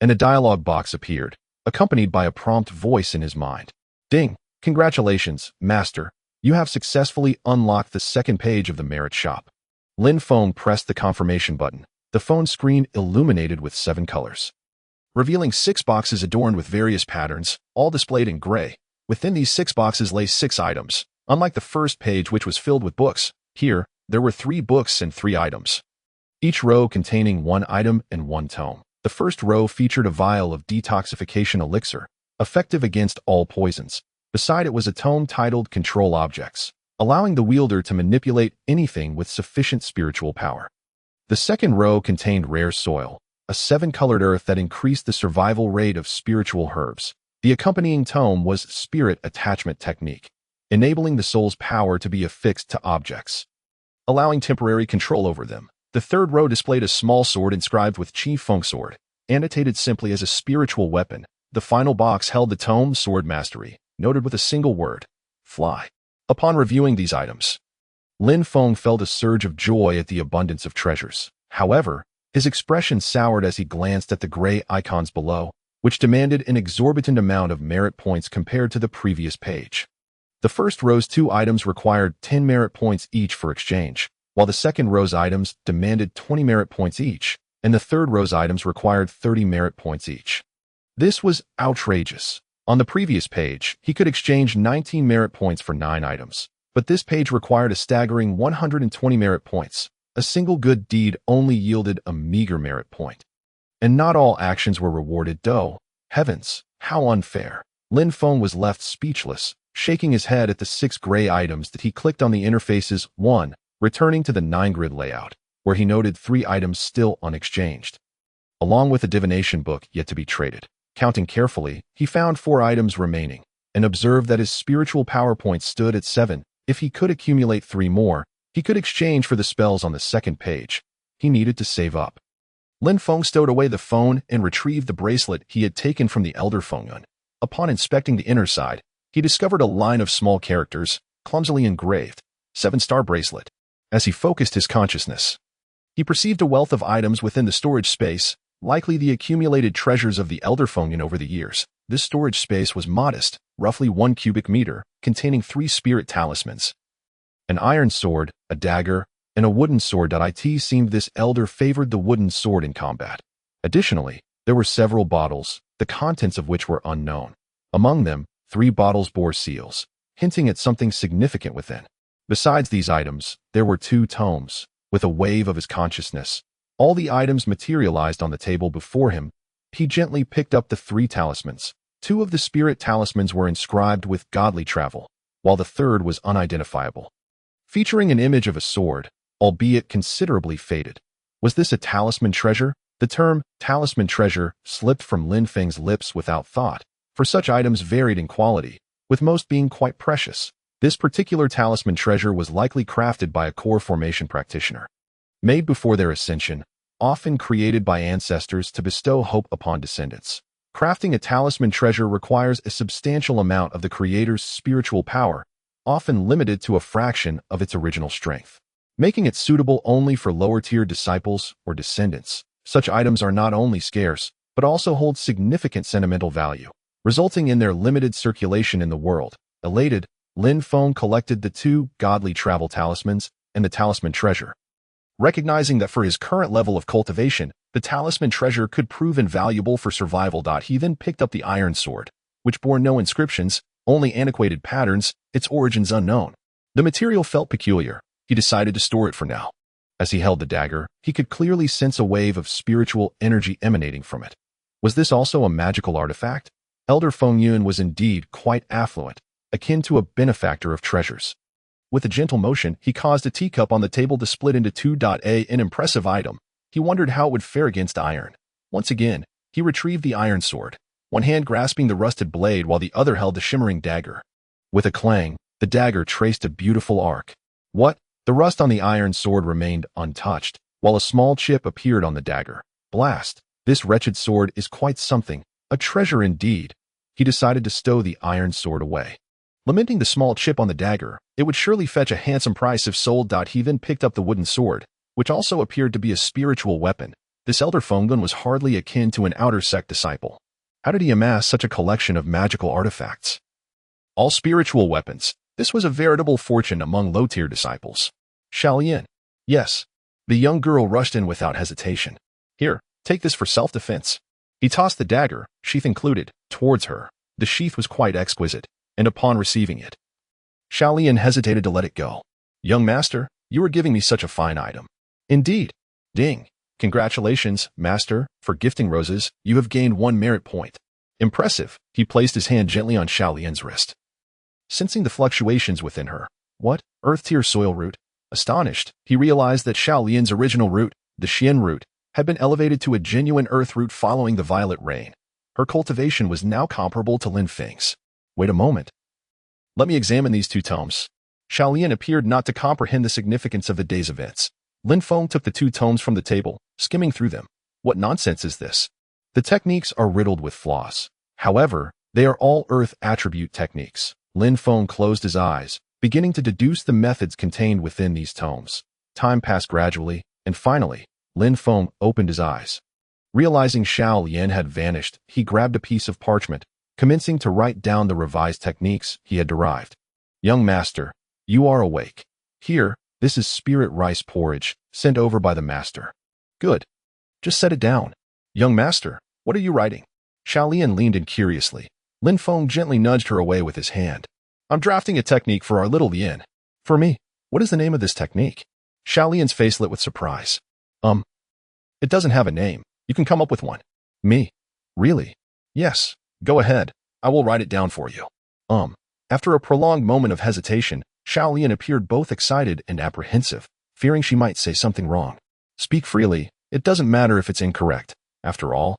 and a dialog box appeared, accompanied by a prompt voice in his mind. Ding! Congratulations, Master. You have successfully unlocked the second page of the merit shop. Lin Feng pressed the confirmation button. The phone screen illuminated with 7 colors, revealing 6 boxes adorned with various patterns, all displayed in gray. Within these 6 boxes lay 6 items. Unlike the first page, which was filled with books, here, there were 3 books and 3 items, each row containing 1 item and 1 tome. The first row featured a vial of detoxification elixir, effective against all poisons. Beside it was a tome titled Control Objects, allowing the wielder to manipulate anything with sufficient spiritual power. The second row contained rare soil, a 7-colored earth that increased the survival rate of spiritual herbs. The accompanying tome was Spirit Attachment Technique, enabling the soul's power to be affixed to objects, allowing temporary control over them. The third row displayed a small sword inscribed with Qi Feng Sword, annotated simply as a spiritual weapon. The final box held the tome Sword Mastery, noted with a single word, Fly. Upon reviewing these items, Lin Feng felt a surge of joy at the abundance of treasures. However, his expression soured as he glanced at the gray icons below, which demanded an exorbitant amount of merit points compared to the previous page. The first row's 2 items required 10 merit points each for exchange, while the second row's items demanded 20 merit points each, and the third row's items required 30 merit points each. This was outrageous. On the previous page, he could exchange 19 merit points for 9 items, but this page required a staggering 120 merit points. A single good deed only yielded a meager merit point. And not all actions were rewarded, though. Heavens, how unfair. Lin Feng was left speechless, shaking his head at the 6 gray items that he clicked on the interfaces. 1. Returning to the 9-grid layout, where he noted 3 items still unexchanged, along with a divination book yet to be traded. Counting carefully, he found 4 items remaining, and observed that his spiritual power points stood at 7. If he could accumulate 3 more, he could exchange for the spells on the second page. He needed to save up. Lin Feng stowed away the phone and retrieved the bracelet he had taken from the Elder Fengyun. Upon inspecting the inner side, he discovered a line of small characters, clumsily engraved, 7-star bracelet. As he focused his consciousness, he perceived a wealth of items within the storage space, likely the accumulated treasures of the Elder Fengyun over the years. This storage space was modest, roughly 1 cubic meter, containing 3 spirit talismans, an iron sword, a dagger, and a wooden sword. It seemed this elder favored the wooden sword in combat. Additionally, there were several bottles, the contents of which were unknown. Among them, 3 bottles bore seals, hinting at something significant within. Besides these items, there were 2 tomes. With a wave of his consciousness, all the items materialized on the table before him. He gently picked up the 3 talismans. 2 of the spirit talismans were inscribed with godly travel, while the third was unidentifiable, featuring an image of a sword, albeit considerably faded. Was this a talisman treasure? The term talisman treasure slipped from Lin Feng's lips without thought, for such items varied in quality, with most being quite precious. This particular talisman treasure was likely crafted by a core formation practitioner, made before their ascension, often created by ancestors to bestow hope upon descendants. Crafting a talisman treasure requires a substantial amount of the creator's spiritual power, often limited to a fraction of its original strength, making it suitable only for lower-tier disciples or descendants. Such items are not only scarce, but also hold significant sentimental value, resulting in their limited circulation in the world. Elated, Lin Feng collected the 2 godly travel talismans and the talisman treasure, recognizing that for his current level of cultivation, the talisman treasure could prove invaluable for survival. He then picked up the iron sword, which bore no inscriptions, only antiquated patterns, its origins unknown. The material felt peculiar. He decided to store it for now. As he held the dagger, he could clearly sense a wave of spiritual energy emanating from it. Was this also a magical artifact? Elder Feng Yun was indeed quite affluent, akin to a benefactor of treasures. With a gentle motion, he caused a teacup on the table to split into two. An impressive item. He wondered how it would fare against iron. Once again, he retrieved the iron sword, one hand grasping the rusted blade while the other held the shimmering dagger. With a clang, the dagger traced a beautiful arc. What? The rust on the iron sword remained untouched, while a small chip appeared on the dagger. Blast! This wretched sword is quite something, a treasure indeed. He decided to stow the iron sword away. Lamenting the small chip on the dagger, it would surely fetch a handsome price if sold. He then picked up the wooden sword, which also appeared to be a spiritual weapon. This elder Fenggun was hardly akin to an outer sect disciple. How did he amass such a collection of magical artifacts? All spiritual weapons. This was a veritable fortune among low-tier disciples. Xiaolian. Yes. The young girl rushed in without hesitation. Here, take this for self-defense. He tossed the dagger, sheath included, towards her. The sheath was quite exquisite, and upon receiving it, Xiaolian hesitated to let it go. Young master, you are giving me such a fine item. Indeed. Ding. Congratulations, master, for gifting roses. You have gained 1 merit point. Impressive. He placed his hand gently on Xiaolian's wrist. Sensing the fluctuations within her. What? Earth-tier soil root? Astonished, he realized that Xiaolian's original root, the Xian root, had been elevated to a genuine earth root following the violet rain. Her cultivation was now comparable to Lin Feng's. Wait a moment. Let me examine these 2 tomes. Xiaolian appeared not to comprehend the significance of the day's events. Lin Feng took the 2 tomes from the table, skimming through them. What nonsense is this? The techniques are riddled with flaws. However, they are all earth attribute techniques. Lin Feng closed his eyes, beginning to deduce the methods contained within these tomes. Time passed gradually, and finally, Lin Feng opened his eyes. Realizing Xiaolian had vanished, he grabbed a piece of parchment, commencing to write down the revised techniques he had derived. Young master, you are awake. Here, this is spirit rice porridge, sent over by the master. Good. Just set it down. Young master, what are you writing? Xiaolian leaned in curiously. Lin Feng gently nudged her away with his hand. I'm drafting a technique for our little Lin. For me, what is the name of this technique? Xiaolian's face lit with surprise. It doesn't have a name. You can come up with one. Me? Really? Yes. Go ahead. I will write it down for you. After a prolonged moment of hesitation, Xiaolian appeared both excited and apprehensive, fearing she might say something wrong. Speak freely. It doesn't matter if it's incorrect. After all,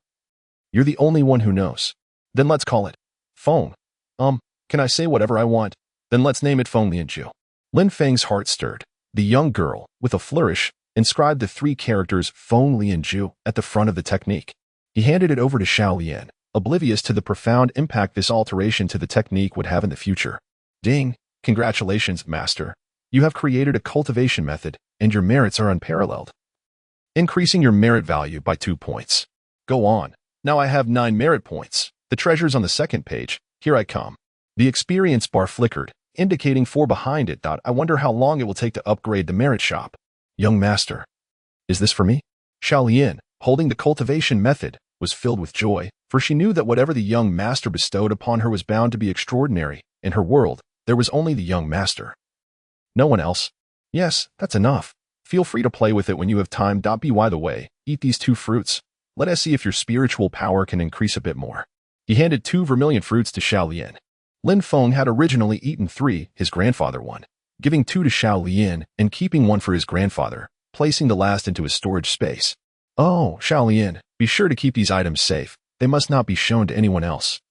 you're the only one who knows. Then let's call it Feng. Can I say whatever I want? Then let's name it Feng Lianju. Lin Feng's heart stirred. The young girl, with a flourish, inscribed the 3 characters Feng Lianju at the front of the technique. He handed it over to Xiaolian, oblivious to the profound impact this alteration to the technique would have in the future. Ding! Congratulations, master. You have created a cultivation method, and your merits are unparalleled. Increasing your merit value by 2 points. Go on. Now I have 9 merit points. The treasure's on the 2nd page. Here I come. The experience bar flickered, indicating 4 behind it. I wonder how long it will take to upgrade the merit shop. Young master. Is this for me? Xiaolian, holding the cultivation method, was filled with joy, for she knew that whatever the young master bestowed upon her was bound to be extraordinary. In her world, there was only the young master. No one else. Yes, that's enough. Feel free to play with it when you have time. By the way, eat these 2 fruits. Let us see if your spiritual power can increase a bit more. He handed 2 vermilion fruits to Xiaolian. Lin Feng had originally eaten 3, his grandfather 1, giving 2 to Xiaolian and keeping 1 for his grandfather, placing the last into his storage space. Oh, Xiaolian, be sure to keep these items safe. They must not be shown to anyone else,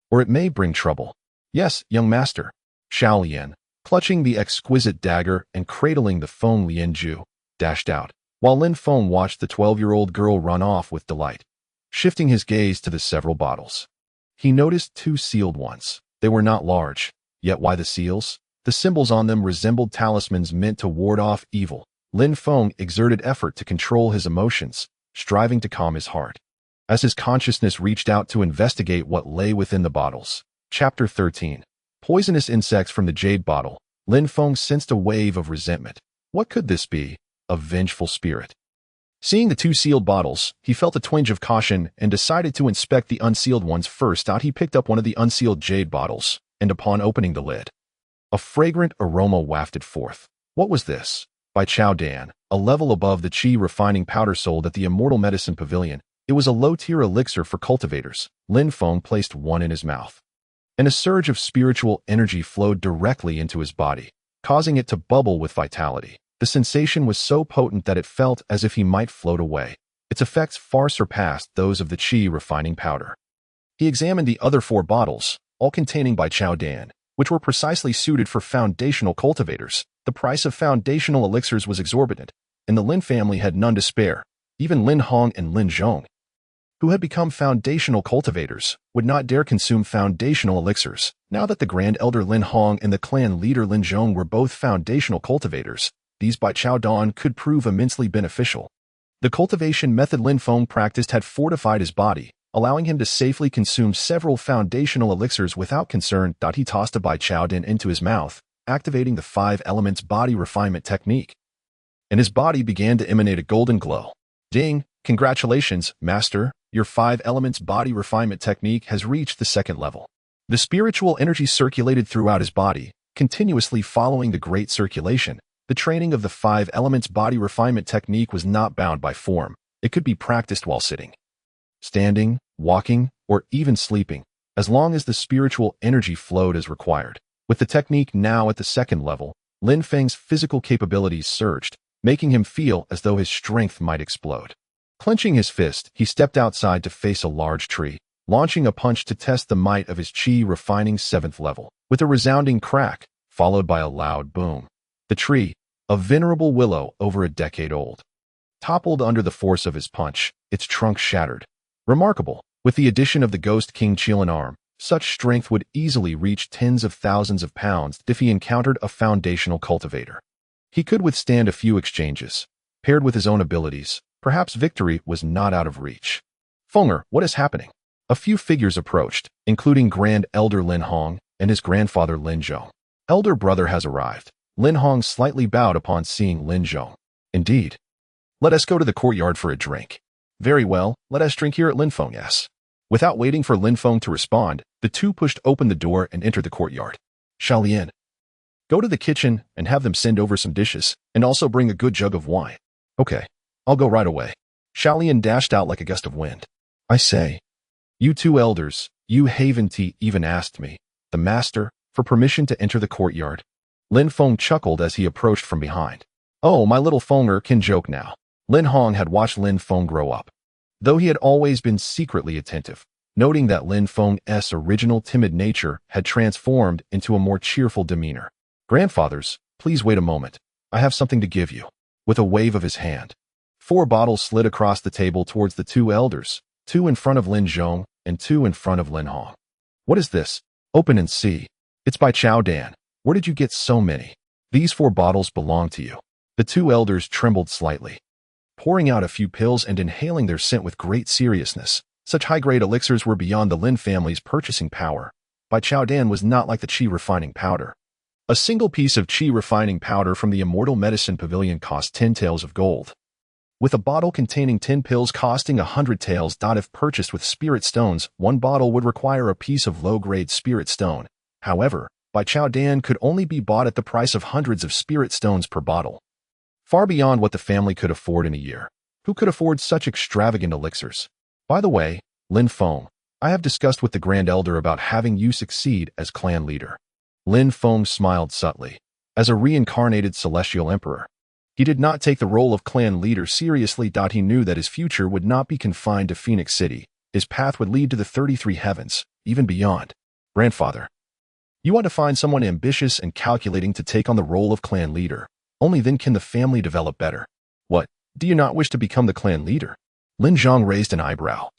or it may bring trouble. Yes, young master. Xiaolian, clutching the exquisite dagger and cradling the Feng Lianju, dashed out, while Lin Feng watched the 12-year-old girl run off with delight. Shifting his gaze to the several bottles, he noticed 2 sealed ones. They were not large, yet why the seals? The symbols on them resembled talismans meant to ward off evil. Lin Feng exerted effort to control his emotions, striving to calm his heart. As his consciousness reached out to investigate what lay within the bottles. Chapter 13. Poisonous insects from the jade bottle. Lin Feng sensed a wave of resentment. What could this be? A vengeful spirit. Seeing the 2 sealed bottles, he felt a twinge of caution and decided to inspect the unsealed ones first. He picked up one of the unsealed jade bottles, and upon opening the lid, a fragrant aroma wafted forth. What was this? By Chao Dan, a level above the Qi refining powder sold at the Immortal Medicine Pavilion, It was a low-tier elixir for cultivators. Lin Feng placed one in his mouth, and a surge of spiritual energy flowed directly into his body, causing it to bubble with vitality. The sensation was so potent that it felt as if he might float away. Its effects far surpassed those of the qi refining powder. He examined the other 4 bottles, all containing Bai Chao Dan, which were precisely suited for foundational cultivators. The price of foundational elixirs was exorbitant, and the Lin family had none to spare. Even Lin Hong and Lin Zhong, who had become foundational cultivators, would not dare consume foundational elixirs. Now that the Grand Elder Lin Hong and the clan leader Lin Zhong were both foundational cultivators, these Bai Chao Dan could prove immensely beneficial. The cultivation method Lin Feng practiced had fortified his body, allowing him to safely consume several foundational elixirs without concern. He tossed a Bai Chao Dan into his mouth, activating the 5 elements body refinement technique, and his body began to emanate a golden glow. Ding! Congratulations, Master! Your 5 elements body refinement technique has reached the 2nd level. The spiritual energy circulated throughout his body, continuously following the great circulation. The training of the 5 elements body refinement technique was not bound by form. It could be practiced while sitting, standing, walking, or even sleeping, as long as the spiritual energy flowed as required. With the technique now at the 2nd level, Lin Feng's physical capabilities surged, making him feel as though his strength might explode. Clenching his fist, he stepped outside to face a large tree, launching a punch to test the might of his qi refining 7th level. With a resounding crack, followed by a loud boom, the tree, a venerable willow over a decade old, toppled under the force of his punch, its trunk shattered. Remarkable! With the addition of the Ghost King Qilin arm, such strength would easily reach tens of thousands of pounds if he encountered a foundational cultivator. He could withstand a few exchanges. Paired with his own abilities, perhaps victory was not out of reach. Fenger, what is happening? A few figures approached, including Grand Elder Lin Hong and his grandfather Lin Zhong. Elder brother has arrived. Lin Hong slightly bowed upon seeing Lin Zhong. Indeed. Let us go to the courtyard for a drink. Very well, let us drink here at Lin Feng's. Without waiting for Lin Feng to respond, the two pushed open the door and entered the courtyard. Xiaolian, go to the kitchen and have them send over some dishes, and also bring a good jug of wine. Okay, I'll go right away. Xiaolian dashed out like a gust of wind. I say, you 2 elders, you Haven Tea even asked me, the master, for permission to enter the courtyard. Lin Feng chuckled as he approached from behind. Oh, my little Fenger can joke now. Lin Hong had watched Lin Feng grow up, though he had always been secretly attentive, noting that Lin Feng's original timid nature had transformed into a more cheerful demeanor. Grandfathers, please wait a moment. I have something to give you. With a wave of his hand, 4 bottles slid across the table towards the 2 elders, 2 in front of Lin Zhong and 2 in front of Lin Hong. What is this? Open and see. It's Bai Chao Dan. Where did you get so many? These 4 bottles belong to you. The 2 elders trembled slightly, pouring out a few pills and inhaling their scent with great seriousness. Such high-grade elixirs were beyond the Lin family's purchasing power. Bai Chao Dan was not like the qi refining powder. A single piece of qi refining powder from the Immortal Medicine Pavilion cost 10 taels of gold, with a bottle containing 10 pills costing 100 taels. If purchased with spirit stones, 1 bottle would require a piece of low-grade spirit stone. However, Bai Chao Dan could only be bought at the price of hundreds of spirit stones per bottle, far beyond what the family could afford in a year. Who could afford such extravagant elixirs? By the way, Lin Feng, I have discussed with the Grand Elder about having you succeed as clan leader. Lin Feng smiled subtly. As a reincarnated celestial emperor, he did not take the role of clan leader seriously. He knew that his future would not be confined to Phoenix City. His path would lead to the 33 heavens, even beyond. Grandfather, you want to find someone ambitious and calculating to take on the role of clan leader. Only then can the family develop better. What, do you not wish to become the clan leader? Lin Zhong raised an eyebrow.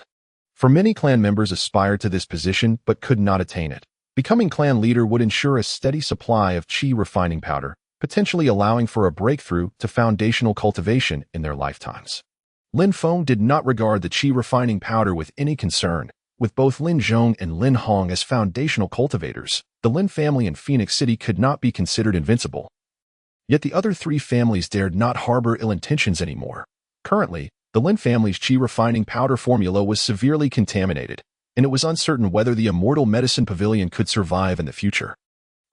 For many clan members aspired to this position but could not attain it. Becoming clan leader would ensure a steady supply of qi refining powder, potentially allowing for a breakthrough to foundational cultivation in their lifetimes. Lin Feng did not regard the qi refining powder with any concern. With both Lin Zhong and Lin Hong as foundational cultivators, the Lin family in Phoenix City could not be considered invincible. Yet the other 3 families dared not harbor ill intentions anymore. Currently, the Lin family's qi refining powder formula was severely contaminated, and it was uncertain whether the Immortal Medicine Pavilion could survive in the future.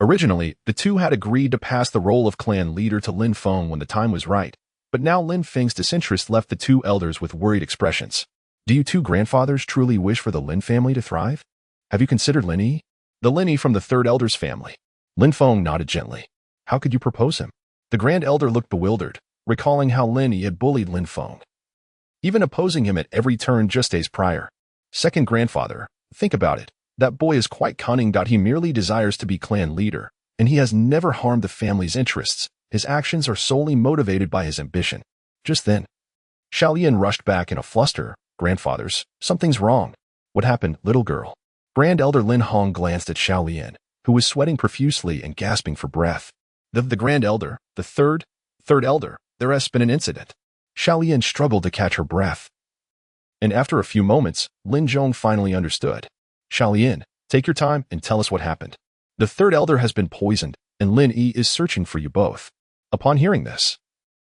Originally, the 2 had agreed to pass the role of clan leader to Lin Feng when the time was right, but now Lin Feng's disinterest left the 2 elders with worried expressions. Do you two grandfathers truly wish for the Lin family to thrive? Have you considered Lin Yi? The Lin Yi from the third elder's family. Lin Feng nodded gently. How could you propose him? The grand elder looked bewildered, recalling how Lin Yi had bullied Lin Feng, even opposing him at every turn just days prior. Second grandfather, think about it. That boy is quite cunning. He merely desires to be clan leader, and he has never harmed the family's interests. His actions are solely motivated by his ambition. Just then, Xiaolian rushed back in a fluster. Grandfathers, something's wrong. What happened, little girl? Grand Elder Lin Hong glanced at Xiaolian, who was sweating profusely and gasping for breath. The Grand Elder, the third elder, there has been an incident. Xiaolian struggled to catch her breath. And after a few moments, Lin Zhong finally understood. Xiaolian, take your time and tell us what happened. The third elder has been poisoned, and Lin Yi is searching for you both. Upon hearing this,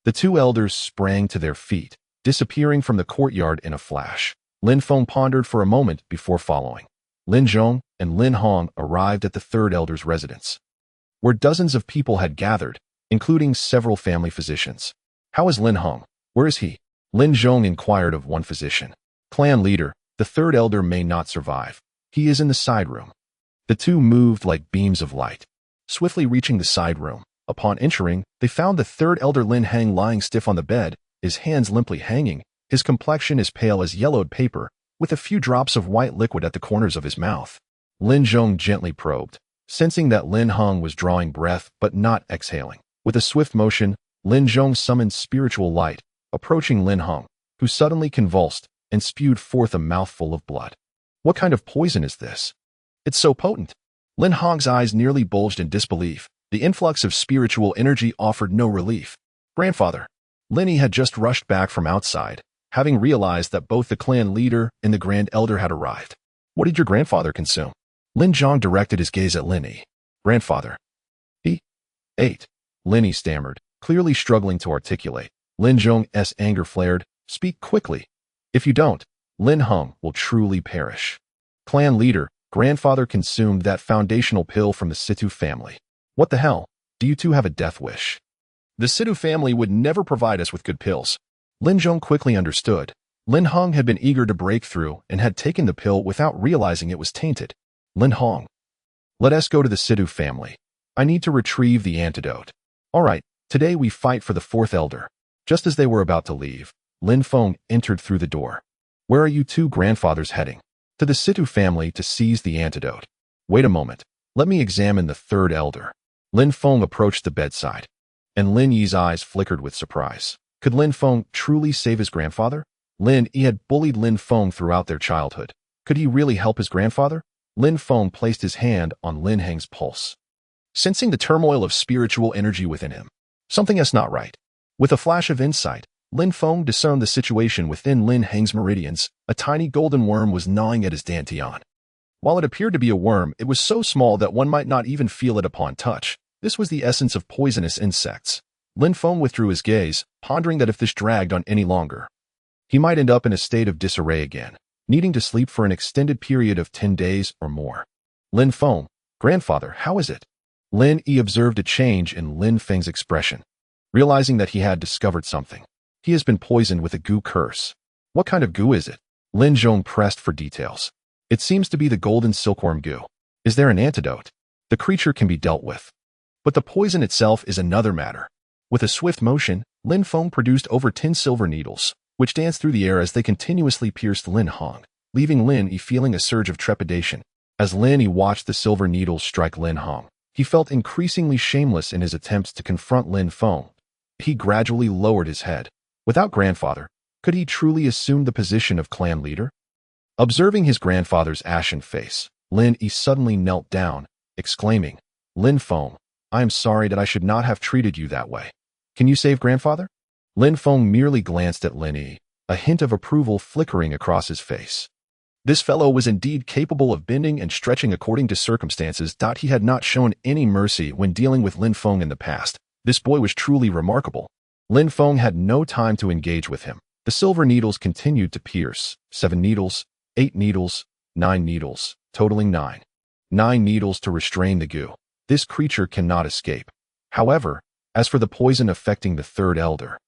the two elders sprang to their feet, disappearing from the courtyard in a flash. Lin Feng pondered for a moment before following. Lin Zhong and Lin Hong arrived at the third elder's residence, where dozens of people had gathered, including several family physicians. How is Lin Hong? Where is he? Lin Zhong inquired of one physician. Clan leader, the third elder may not survive. He is in the side room. The two moved like beams of light, swiftly reaching the side room. Upon entering, they found the third elder Lin Heng lying stiff on the bed, his hands limply hanging, his complexion as pale as yellowed paper, with a few drops of white liquid at the corners of his mouth. Lin Zhong gently probed, sensing that Lin Hong was drawing breath but not exhaling. With a swift motion, Lin Zhong summoned spiritual light, approaching Lin Hong, who suddenly convulsed and spewed forth a mouthful of blood. What kind of poison is this? It's so potent. Lin Hong's eyes nearly bulged in disbelief. The influx of spiritual energy offered no relief. Grandfather, Lin Yi had just rushed back from outside, having realized that both the clan leader and the grand elder had arrived. What did your grandfather consume? Lin Zhong directed his gaze at Lin Yi. Grandfather. He ate. Lin Yi stammered, clearly struggling to articulate. Lin Zhong's anger flared. Speak quickly. If you don't, Lin Hong will truly perish. Clan leader, grandfather consumed that foundational pill from the Situ family. What the hell? Do you two have a death wish? The Situ family would never provide us with good pills. Lin Zhong quickly understood. Lin Hong had been eager to break through and had taken the pill without realizing it was tainted. Lin Hong. Let us go to the Situ family. I need to retrieve the antidote. All right, today we fight for the fourth elder. Just as they were about to leave, Lin Feng entered through the door. Where are you two grandfathers heading? To the Situ family to seize the antidote. Wait a moment. Let me examine the third elder. Lin Feng approached the bedside, and Lin Yi's eyes flickered with surprise. Could Lin Feng truly save his grandfather? Lin Yi had bullied Lin Feng throughout their childhood. Could he really help his grandfather? Lin Feng placed his hand on Lin Heng's pulse, sensing the turmoil of spiritual energy within him. Something is not right. With a flash of insight, Lin Feng discerned the situation within Lin Heng's meridians. A tiny golden worm was gnawing at his dantian. While it appeared to be a worm, it was so small that one might not even feel it upon touch. This was the essence of poisonous insects. Lin Feng withdrew his gaze, pondering that if this dragged on any longer, he might end up in a state of disarray again, needing to sleep for an extended period of 10 days or more. Lin Feng, grandfather, how is it? Lin Yi observed a change in Lin Feng's expression, realizing that he had discovered something. He has been poisoned with a goo curse. What kind of goo is it? Lin Zhong pressed for details. It seems to be the golden silkworm goo. Is there an antidote? The creature can be dealt with, but the poison itself is another matter. With a swift motion, Lin Feng produced over 10 silver needles, which danced through the air as they continuously pierced Lin Hong, leaving Lin Yi feeling a surge of trepidation. As Lin Yi watched the silver needles strike Lin Hong, he felt increasingly shameless in his attempts to confront Lin Feng. He gradually lowered his head. Without grandfather, could he truly assume the position of clan leader? Observing his grandfather's ashen face, Lin Yi suddenly knelt down, exclaiming, Lin Feng, I am sorry that I should not have treated you that way. Can you save grandfather? Lin Feng merely glanced at Lin Yi, a hint of approval flickering across his face. This fellow was indeed capable of bending and stretching according to circumstances. He had not shown any mercy when dealing with Lin Feng in the past. This boy was truly remarkable. Lin Feng had no time to engage with him. The silver needles continued to pierce. 7 needles, 8 needles, 9 needles, totaling 9. 9 needles to restrain the goo. This creature cannot escape. However, as for the poison affecting the third elder,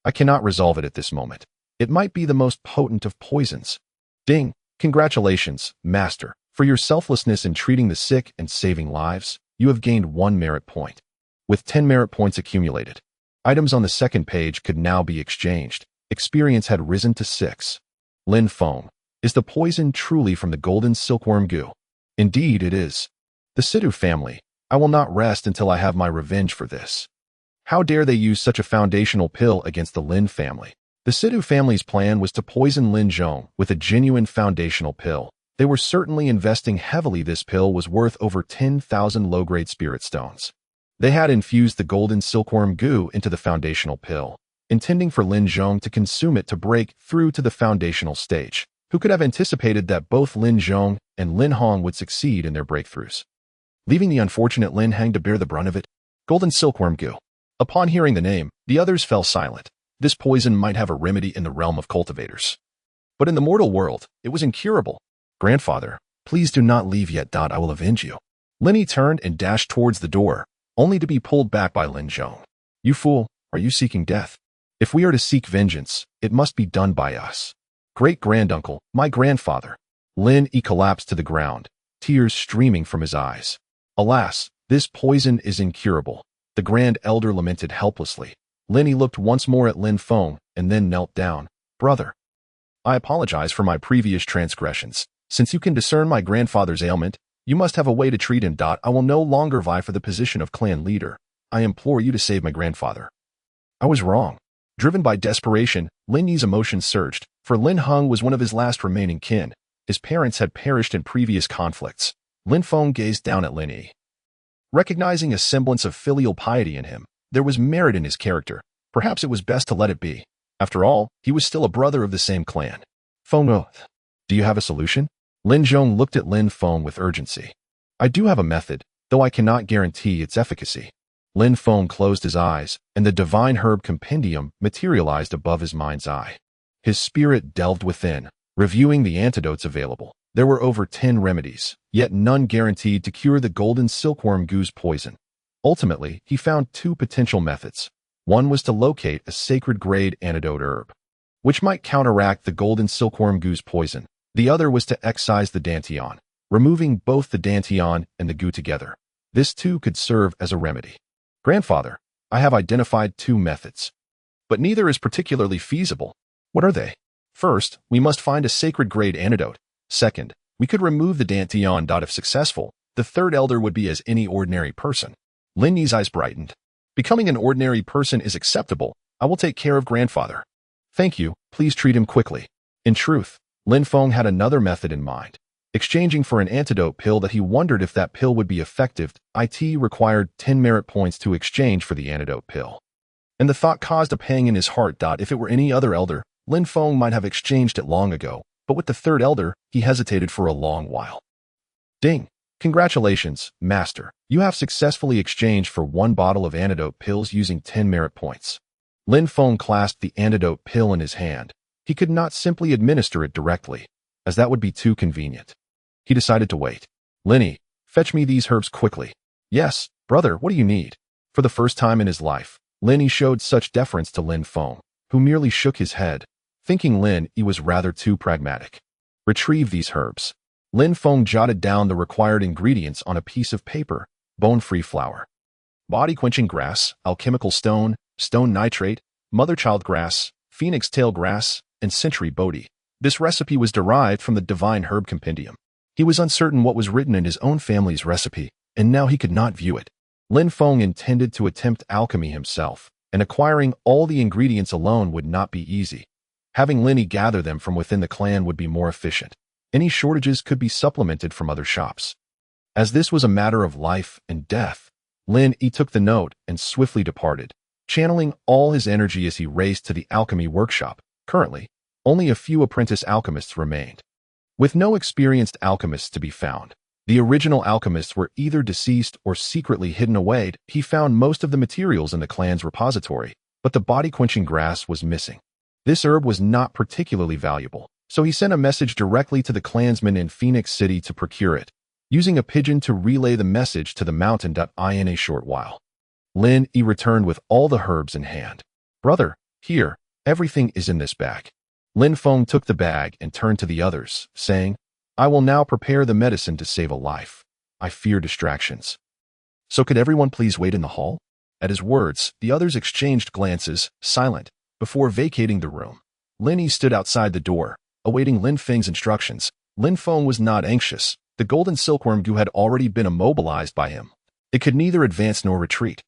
I cannot resolve it at this moment. It might be the most potent of poisons. Ding! Congratulations, Master. For your selflessness in treating the sick and saving lives, you have gained 1 merit point. With 10 merit points accumulated, items on the second page could now be exchanged. Experience had risen to 6. Lin Feng. Is the poison truly from the golden silkworm goo? Indeed it is. The Sidhu family. I will not rest until I have my revenge for this. How dare they use such a foundational pill against the Lin family? The Sidhu family's plan was to poison Lin Zhong with a genuine foundational pill. They were certainly investing heavily. This pill was worth over 10,000 low-grade spirit stones. They had infused the golden silkworm goo into the foundational pill, intending for Lin Zhong to consume it to break through to the foundational stage. Who could have anticipated that both Lin Zhong and Lin Hong would succeed in their breakthroughs, leaving the unfortunate Lin Heng to bear the brunt of it? Golden silkworm goo. Upon hearing the name, the others fell silent. This poison might have a remedy in the realm of cultivators, but in the mortal world, it was incurable. Grandfather, please do not leave yet. I will avenge you. Linny turned and dashed towards the door, only to be pulled back by Lin Zhong. You fool, are you seeking death? If we are to seek vengeance, it must be done by us. Great-granduncle, my grandfather. Lin Yi collapsed to the ground, tears streaming from his eyes. Alas, this poison is incurable. The grand elder lamented helplessly. Lin Yi looked once more at Lin Feng and then knelt down. Brother, I apologize for my previous transgressions. Since you can discern my grandfather's ailment, you must have a way to treat him. I will no longer vie for the position of clan leader. I implore you to save my grandfather. I was wrong. Driven by desperation, Lin Yi's emotions surged, for Lin Heng was one of his last remaining kin. His parents had perished in previous conflicts. Lin Feng gazed down at Lin Yi. Recognizing a semblance of filial piety in him, there was merit in his character. Perhaps it was best to let it be. After all, he was still a brother of the same clan. Feng, do you have a solution? Lin Zhong looked at Lin Feng with urgency. I do have a method, though I cannot guarantee its efficacy. Lin Feng closed his eyes, and the divine herb compendium materialized above his mind's eye. His spirit delved within, reviewing the antidotes available. There were over 10 remedies, yet none guaranteed to cure the golden silkworm goo's poison. Ultimately, he found 2 potential methods. One was to locate a sacred-grade antidote herb, which might counteract the golden silkworm goo's poison. The other was to excise the dantian, removing both the dantian and the goo together. This too could serve as a remedy. Grandfather, I have identified 2 methods, but neither is particularly feasible. What are they? First, we must find a sacred-grade antidote. Second, we could remove the dantian. If successful, the third elder would be as any ordinary person. Lin Yi's eyes brightened. Becoming an ordinary person is acceptable. I will take care of grandfather. Thank you, please treat him quickly. In truth, Lin Feng had another method in mind. Exchanging for an antidote pill that he wondered if that pill would be effective. It required 10 merit points to exchange for the antidote pill. And the thought caused a pang in his heart. If it were any other elder, Lin Feng might have exchanged it long ago, but with the third elder, he hesitated for a long while. Ding! Congratulations, Master. You have successfully exchanged for 1 bottle of antidote pills using 10 merit points. Lin Feng clasped the antidote pill in his hand. He could not simply administer it directly, as that would be too convenient. He decided to wait. Linny, fetch me these herbs quickly. Yes, brother, what do you need? For the first time in his life, Linny showed such deference to Lin Feng, who merely shook his head, thinking Lin Yi was rather too pragmatic. Retrieve these herbs. Lin Feng jotted down the required ingredients on a piece of paper: bone-free flour, body-quenching grass, alchemical stone, stone nitrate, mother-child grass, phoenix tail grass, and century bodhi. This recipe was derived from the divine herb compendium. He was uncertain what was written in his own family's recipe, and now he could not view it. Lin Feng intended to attempt alchemy himself, and acquiring all the ingredients alone would not be easy. Having Lin Yi gather them from within the clan would be more efficient. Any shortages could be supplemented from other shops. As this was a matter of life and death, Lin Yi took the note and swiftly departed, channeling all his energy as he raced to the alchemy workshop. Currently, only a few apprentice alchemists remained. With no experienced alchemists to be found, the original alchemists were either deceased or secretly hidden away. He found most of the materials in the clan's repository, but the body-quenching grass was missing. This herb was not particularly valuable, so he sent a message directly to the clansmen in Phoenix City to procure it, using a pigeon to relay the message to the mountain. In a short while, Lin Yi returned with all the herbs in hand. Brother, here, everything is in this bag. Lin Feng took the bag and turned to the others, saying, I will now prepare the medicine to save a life. I fear distractions. So could everyone please wait in the hall? At his words, the others exchanged glances, silent, before vacating the room. Lin Yi stood outside the door, awaiting Lin Feng's instructions. Lin Feng was not anxious. The golden silkworm goo had already been immobilized by him. It could neither advance nor retreat.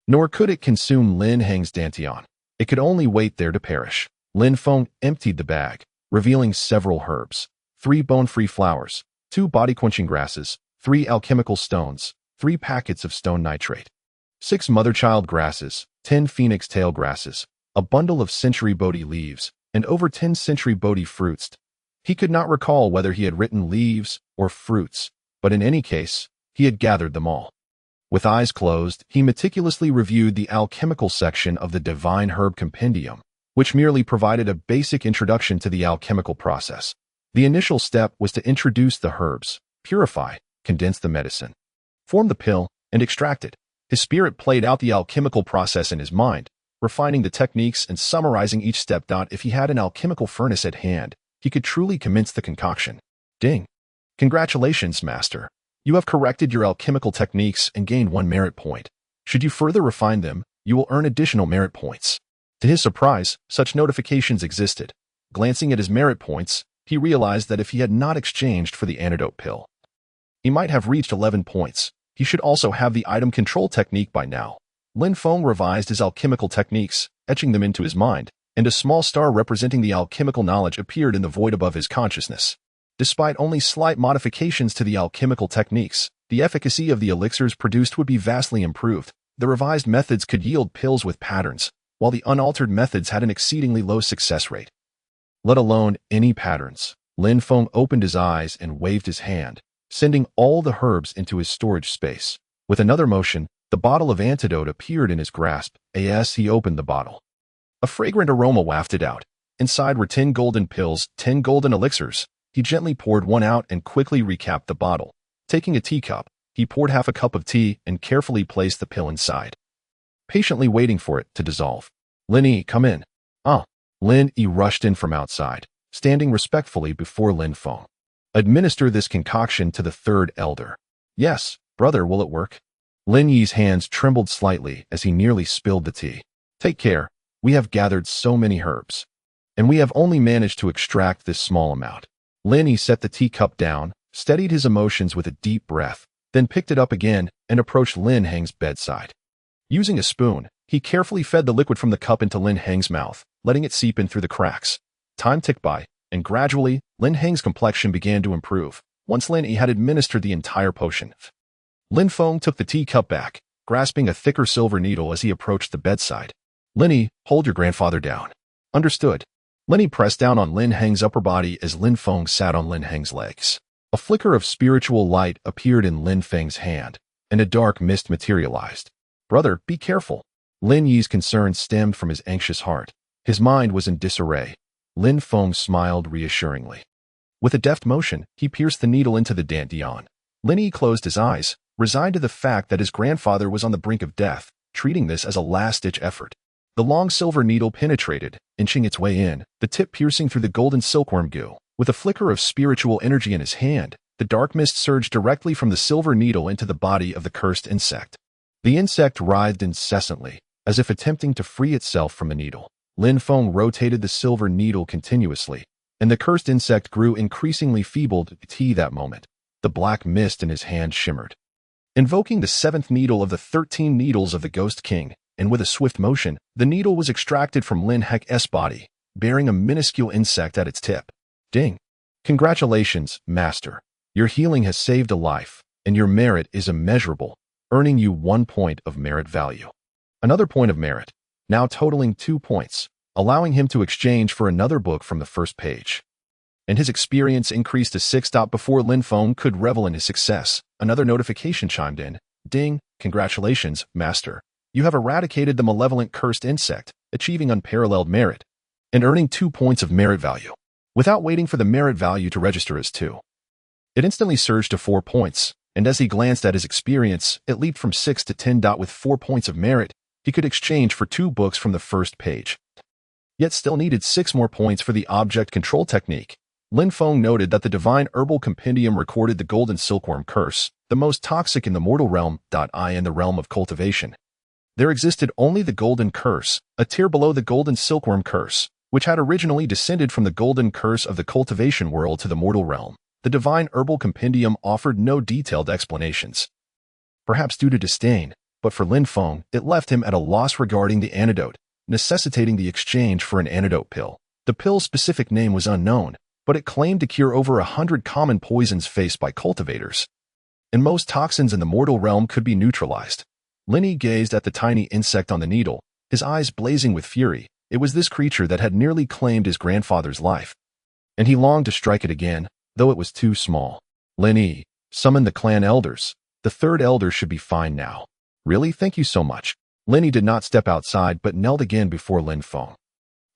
Nor could it consume Lin Heng's dantian. It could only wait there to perish. Lin Feng emptied the bag, revealing several herbs, 3 bone-free flowers, 2 body-quenching grasses, 3 alchemical stones, 3 packets of stone nitrate, 6 mother-child grasses, 10 phoenix tail grasses, a bundle of century Bodhi leaves, and over 10 century Bodhi fruits. He could not recall whether he had written leaves or fruits, but in any case, he had gathered them all. With eyes closed, he meticulously reviewed the alchemical section of the Divine Herb Compendium, which merely provided a basic introduction to the alchemical process. The initial step was to introduce the herbs, purify, condense the medicine, form the pill, and extract it. His spirit played out the alchemical process in his mind, refining the techniques and summarizing each step. If he had an alchemical furnace at hand, he could truly commence the concoction. Ding! Congratulations, Master. You have corrected your alchemical techniques and gained 1 merit point. Should you further refine them, you will earn additional merit points. To his surprise, such notifications existed. Glancing at his merit points, he realized that if he had not exchanged for the antidote pill, he might have reached 11 points. He should also have the item control technique by now. Lin Feng revised his alchemical techniques, etching them into his mind, and a small star representing the alchemical knowledge appeared in the void above his consciousness. Despite only slight modifications to the alchemical techniques, the efficacy of the elixirs produced would be vastly improved. The revised methods could yield pills with patterns, while the unaltered methods had an exceedingly low success rate. Let alone any patterns. Lin Feng opened his eyes and waved his hand, sending all the herbs into his storage space. With another motion, the bottle of antidote appeared in his grasp. As he opened the bottle, a fragrant aroma wafted out. Inside were 10 golden pills, 10 golden elixirs. He gently poured one out and quickly recapped the bottle. Taking a teacup, he poured half a cup of tea and carefully placed the pill inside, patiently waiting for it to dissolve. Lin Yi, come in. Lin Yi rushed in from outside, standing respectfully before Lin Feng. Administer this concoction to the 3rd elder. Yes, brother, will it work? Lin Yi's hands trembled slightly as he nearly spilled the tea. Take care, we have gathered so many herbs, and we have only managed to extract this small amount. Lin Yi set the teacup down, steadied his emotions with a deep breath, then picked it up again and approached Lin Heng's bedside. Using a spoon, he carefully fed the liquid from the cup into Lin Heng's mouth, letting it seep in through the cracks. Time ticked by, and gradually, Lin Heng's complexion began to improve. Once Lin Yi had administered the entire potion, Lin Feng took the teacup back, grasping a thicker silver needle as he approached the bedside. Lin Yi, hold your grandfather down. Understood. Lin Yi pressed down on Lin Heng's upper body as Lin Feng sat on Lin Heng's legs. A flicker of spiritual light appeared in Lin Feng's hand, and a dark mist materialized. Brother, be careful. Lin Yi's concern stemmed from his anxious heart. His mind was in disarray. Lin Feng smiled reassuringly. With a deft motion, he pierced the needle into the dantian. Lin Yi closed his eyes, resigned to the fact that his grandfather was on the brink of death, treating this as a last-ditch effort. The long silver needle penetrated, inching its way in, the tip piercing through the golden silkworm goo. With a flicker of spiritual energy in his hand, the dark mist surged directly from the silver needle into the body of the cursed insect. The insect writhed incessantly, as if attempting to free itself from the needle. Lin Feng rotated the silver needle continuously, and the cursed insect grew increasingly feeble to that moment. The black mist in his hand shimmered, invoking the 7th needle of the 13 needles of the Ghost King, and with a swift motion, the needle was extracted from Lin Heng's body, bearing a minuscule insect at its tip. Ding! Congratulations, Master. Your healing has saved a life, and your merit is immeasurable, earning you 1 point of merit value. Another point of merit, now totaling 2 points, allowing him to exchange for another book from the first page. And his experience increased to 6. Before Lin Feng could revel in his success, another notification chimed in. Ding! Congratulations, Master. You have eradicated the malevolent cursed insect, achieving unparalleled merit, and earning 2 points of merit value. Without waiting for the merit value to register as 2, it instantly surged to 4 points, and as he glanced at his experience, it leaped from 6 to 10. With 4 points of merit, he could exchange for 2 books from the first page. yet still needed 6 more points for the object control technique. Lin Feng noted that the Divine Herbal Compendium recorded the Golden Silkworm Curse, the most toxic in the mortal realm, in the realm of cultivation. There existed only the Golden Curse, a tier below the Golden Silkworm Curse, which had originally descended from the Golden Curse of the cultivation world to the mortal realm. The Divine Herbal Compendium offered no detailed explanations. Perhaps due to disdain, but for Lin Feng, it left him at a loss regarding the antidote, necessitating the exchange for an antidote pill. The pill's specific name was unknown, but it claimed to cure over 100 common poisons faced by cultivators. And most toxins in the mortal realm could be neutralized. Linny gazed at the tiny insect on the needle, his eyes blazing with fury. It was this creature that had nearly claimed his grandfather's life. And he longed to strike it again, though it was too small. Linny, summon the clan elders. The third elder should be fine now. Really? Thank you so much. Linny did not step outside but knelt again before Lin Feng.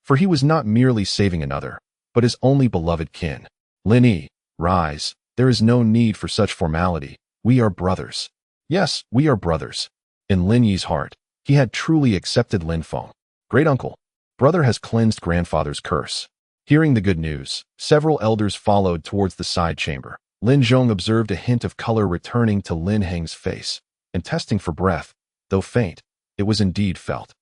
For he was not merely saving another, but his only beloved kin. Linny, rise. There is no need for such formality. We are brothers. Yes, we are brothers. In Lin Yi's heart, he had truly accepted Lin Feng. Great uncle. Brother has cleansed grandfather's curse. Hearing the good news, several elders followed towards the side chamber. Lin Zhong observed a hint of color returning to Lin Heng's face, and testing for breath, though faint, it was indeed felt.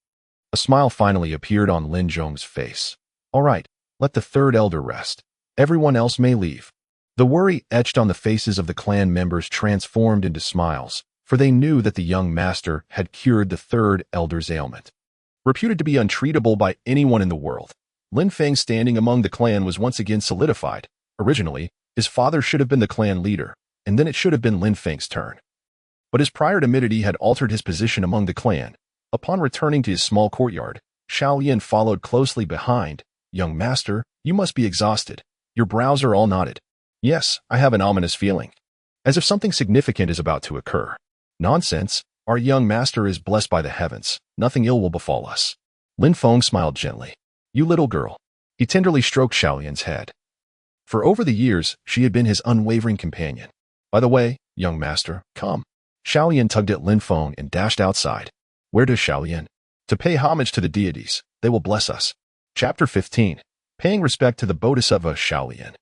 A smile finally appeared on Lin Zhong's face. All right, let the third elder rest. Everyone else may leave. The worry etched on the faces of the clan members transformed into smiles, for they knew that the young master had cured the third elder's ailment. Reputed to be untreatable by anyone in the world, Lin Feng's standing among the clan was once again solidified. Originally, his father should have been the clan leader, and then it should have been Lin Feng's turn. But his prior timidity had altered his position among the clan. Upon returning to his small courtyard, Xiao Lian followed closely behind. Young master, you must be exhausted. Your brows are all knotted. Yes, I have an ominous feeling. As if something significant is about to occur. Nonsense. Our young master is blessed by the heavens. Nothing ill will befall us. Lin Feng smiled gently. You little girl. He tenderly stroked Xiao Lian's head. For over the years, she had been his unwavering companion. By the way, young master, come. Xiao Lian tugged at Lin Feng and dashed outside. Where does Xiao Lian? To pay homage to the deities. They will bless us. Chapter 15. Paying respect to the Bodhisattva Xiao Lian.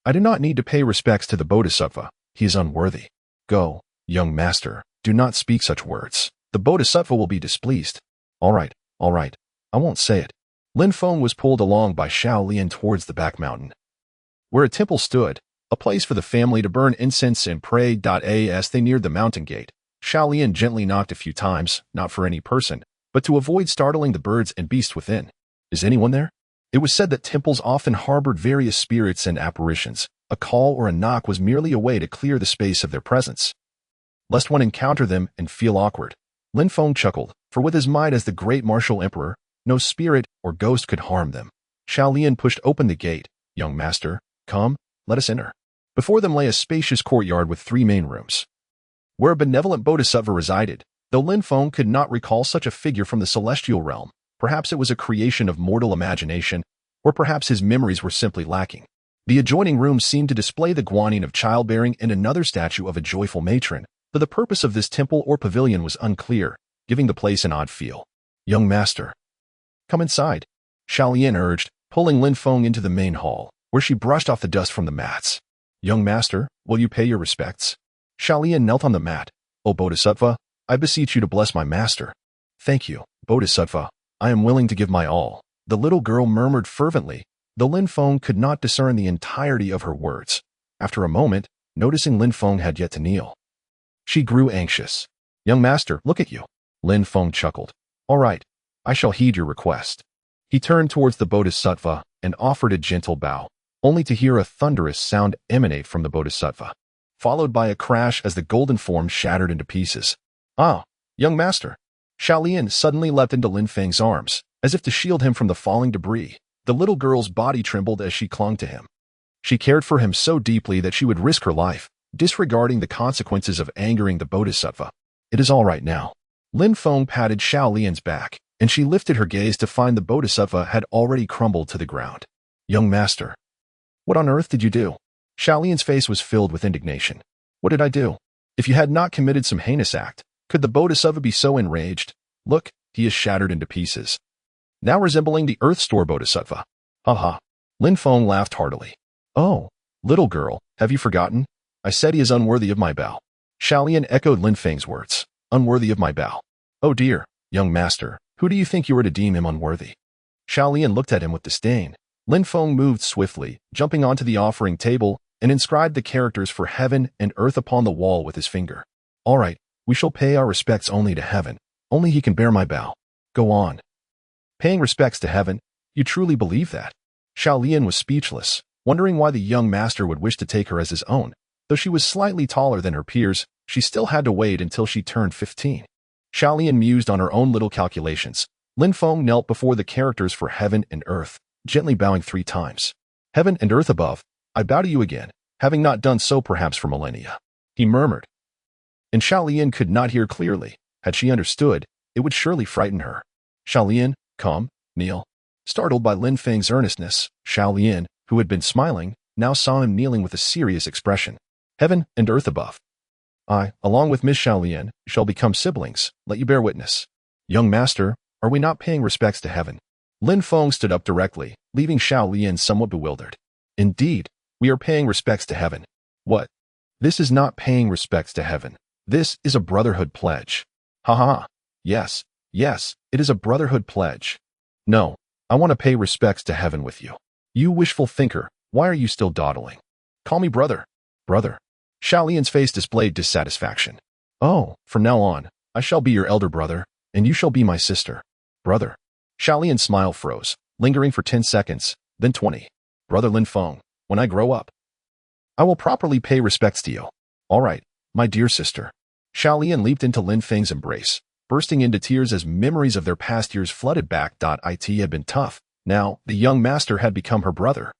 I do not need to pay respects to the Bodhisattva. He is unworthy. Go, young master. Do not speak such words. The Bodhisattva will be displeased. All right. I won't say it. Lin Feng was pulled along by Xiao Lian towards the back mountain, where a temple stood, a place for the family to burn incense and pray. As they neared the mountain gate, Xiao Lian gently knocked a few times, not for any person, but to avoid startling the birds and beasts within. Is anyone there? It was said that temples often harbored various spirits and apparitions. A call or a knock was merely a way to clear the space of their presence, lest one encounter them and feel awkward. Lin Feng chuckled, for with his might as the great martial emperor, no spirit or ghost could harm them. Xiao Lian pushed open the gate. Young master, come, let us enter. Before them lay a spacious courtyard with 3 main rooms, where a benevolent bodhisattva resided. Though Lin Feng could not recall such a figure from the celestial realm, perhaps it was a creation of mortal imagination, or perhaps his memories were simply lacking. The adjoining room seemed to display the guanyin of childbearing and another statue of a joyful matron, though the purpose of this temple or pavilion was unclear, giving the place an odd feel. Young master, come inside, Xiao Lian urged, pulling Lin Feng into the main hall, where she brushed off the dust from the mats. Young master, will you pay your respects? Xiao Lian knelt on the mat. O Bodhisattva, I beseech you to bless my master. Thank you, Bodhisattva. I am willing to give my all, the little girl murmured fervently, though Lin Feng could not discern the entirety of her words. After a moment, noticing Lin Feng had yet to kneel, she grew anxious. Young master, look at you. Lin Feng chuckled. All right, I shall heed your request. He turned towards the Bodhisattva and offered a gentle bow, only to hear a thunderous sound emanate from the Bodhisattva, followed by a crash as the golden form shattered into pieces. Ah, young master. Xiao Lian suddenly leapt into Lin Feng's arms, as if to shield him from the falling debris. The little girl's body trembled as she clung to him. She cared for him so deeply that she would risk her life, disregarding the consequences of angering the Bodhisattva. It is all right now. Lin Feng patted Xiao Lian's back, and she lifted her gaze to find the Bodhisattva had already crumbled to the ground. Young master, what on earth did you do? Xiao Lian's face was filled with indignation. What did I do? If you had not committed some heinous act, could the Bodhisattva be so enraged? Look, he is shattered into pieces. now resembling the Earth Store Bodhisattva. Haha. Lin Feng laughed heartily. Oh, little girl, have you forgotten? I said he is unworthy of my bow. Xiaolian echoed Lin Feng's words. Unworthy of my bow. Oh dear, young master, who do you think you are to deem him unworthy? Xiaolian looked at him with disdain. Lin Feng moved swiftly, jumping onto the offering table, and inscribed the characters for heaven and earth upon the wall with his finger. All right, we shall pay our respects only to heaven. Only he can bear my bow. Go on. Paying respects to heaven? You truly believe that? Xiaolian was speechless, wondering why the young master would wish to take her as his own. Though she was slightly taller than her peers, she still had to wait until she turned 15. Xiaolian mused on her own little calculations. Lin Feng knelt before the characters for heaven and earth, gently bowing 3 times. Heaven and earth above, I bow to you again, having not done so perhaps for millennia. He murmured. And Xiaolian could not hear clearly. Had she understood, it would surely frighten her. Xiaolian, come, kneel. Startled by Lin Feng's earnestness, Xiaolian, who had been smiling, now saw him kneeling with a serious expression. Heaven and earth above. I, along with Miss Xiaolian, shall become siblings, let you bear witness. Young master, are we not paying respects to heaven? Lin Feng stood up directly, leaving Xiaolian somewhat bewildered. Indeed, we are paying respects to heaven. What? This is not paying respects to heaven. This is a brotherhood pledge. Ha ha. Yes, yes, it is a brotherhood pledge. No, I want to pay respects to heaven with you. You wishful thinker, why are you still dawdling? Call me brother. Brother. Xiaolian's face displayed dissatisfaction. Oh, from now on, I shall be your elder brother, and you shall be my sister. Brother. Xiaolian's smile froze, lingering for 10 seconds, then 20. Brother Lin Feng, when I grow up, I will properly pay respects to you. All right, my dear sister. Xiaolian leaped into Lin Feng's embrace, bursting into tears as memories of their past years flooded back. It had been tough. Now, the young master had become her brother.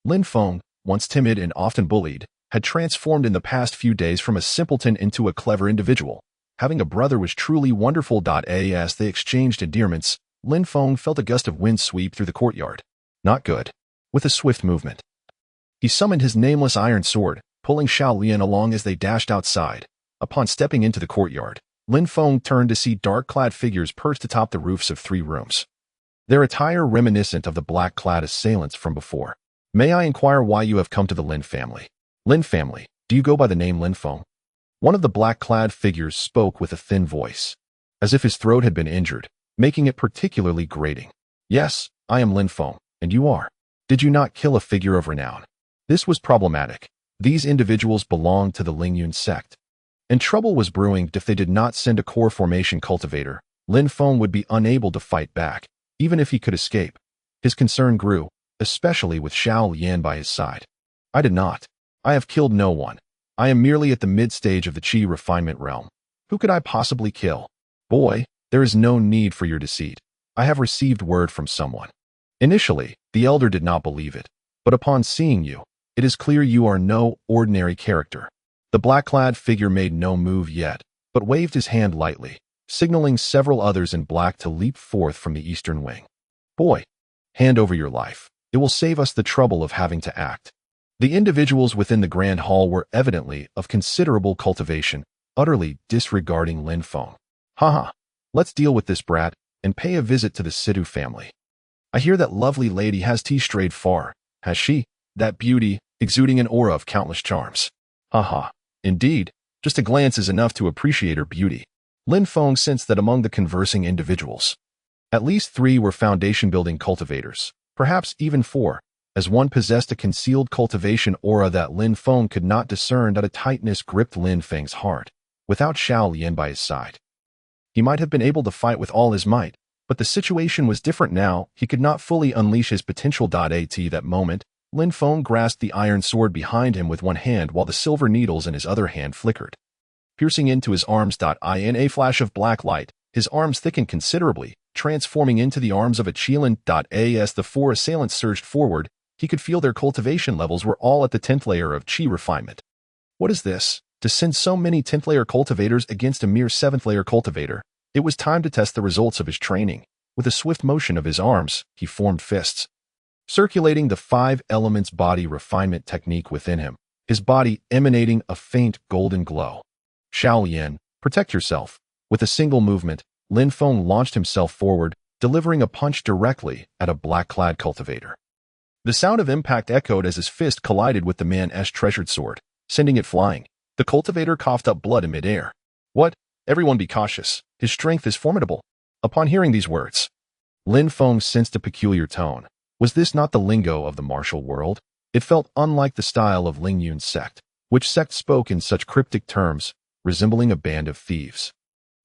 Lin Feng, once timid and often bullied, had transformed in the past few days from a simpleton into a clever individual. Having a brother was truly wonderful. As they exchanged endearments, Lin Feng felt a gust of wind sweep through the courtyard. Not good. With a swift movement, he summoned his nameless iron sword, pulling Xiaolian along as they dashed outside. Upon stepping into the courtyard, Lin Feng turned to see dark-clad figures perched atop the roofs of 3 rooms. Their attire reminiscent of the black-clad assailants from before. May I inquire why you have come to the Lin family? Lin family, do you go by the name Lin Feng? One of the black-clad figures spoke with a thin voice, as if his throat had been injured, making it particularly grating. Yes, I am Lin Feng, and you are. Did you not kill a figure of renown? This was problematic. These individuals belonged to the Lingyun sect, and trouble was brewing. If they did not send a core formation cultivator, Lin Feng would be unable to fight back, even if he could escape. His concern grew, especially with Xiaolian by his side. I did not. I have killed no one. I am merely at the mid-stage of the Qi refinement realm. Who could I possibly kill? Boy, there is no need for your deceit. I have received word from someone. Initially, the elder did not believe it, but upon seeing you, it is clear you are no ordinary character. The black-clad figure made no move yet, but waved his hand lightly, signaling several others in black to leap forth from the eastern wing. Boy, hand over your life. It will save us the trouble of having to act. The individuals within the grand hall were evidently of considerable cultivation, utterly disregarding Lin Feng. Haha, let's deal with this brat and pay a visit to the Sidhu family. I hear that lovely lady has strayed far, has she? That beauty, exuding an aura of countless charms. Haha, indeed, just a glance is enough to appreciate her beauty. Lin Feng sensed that among the conversing individuals, at least 3 were foundation-building cultivators, perhaps even 4, as one possessed a concealed cultivation aura that Lin Feng could not discern. A tightness gripped Lin Feng's heart. Without Xiaolian by his side, he might have been able to fight with all his might, but the situation was different now. He could not fully unleash his potential. At that moment, Lin Feng grasped the iron sword behind him with one hand while the silver needles in his other hand flickered, piercing into his arms. In a flash of black light, his arms thickened considerably, transforming into the arms of a Qilin. As the 4 assailants surged forward, he could feel their cultivation levels were all at the 10th layer of Qi refinement. What is this? To send so many 10th layer cultivators against a mere 7th layer cultivator? It was time to test the results of his training. With a swift motion of his arms, he formed fists, circulating the 5 elements body refinement technique within him, his body emanating a faint golden glow. Xiaolian, protect yourself. With a single movement, Lin Feng launched himself forward, delivering a punch directly at a black-clad cultivator. The sound of impact echoed as his fist collided with the man's treasured sword, sending it flying. The cultivator coughed up blood in midair. What? Everyone be cautious. His strength is formidable. Upon hearing these words, Lin Feng sensed a peculiar tone. Was this not the lingo of the martial world? It felt unlike the style of Ling Yun's sect, which sect spoke in such cryptic terms, resembling a band of thieves.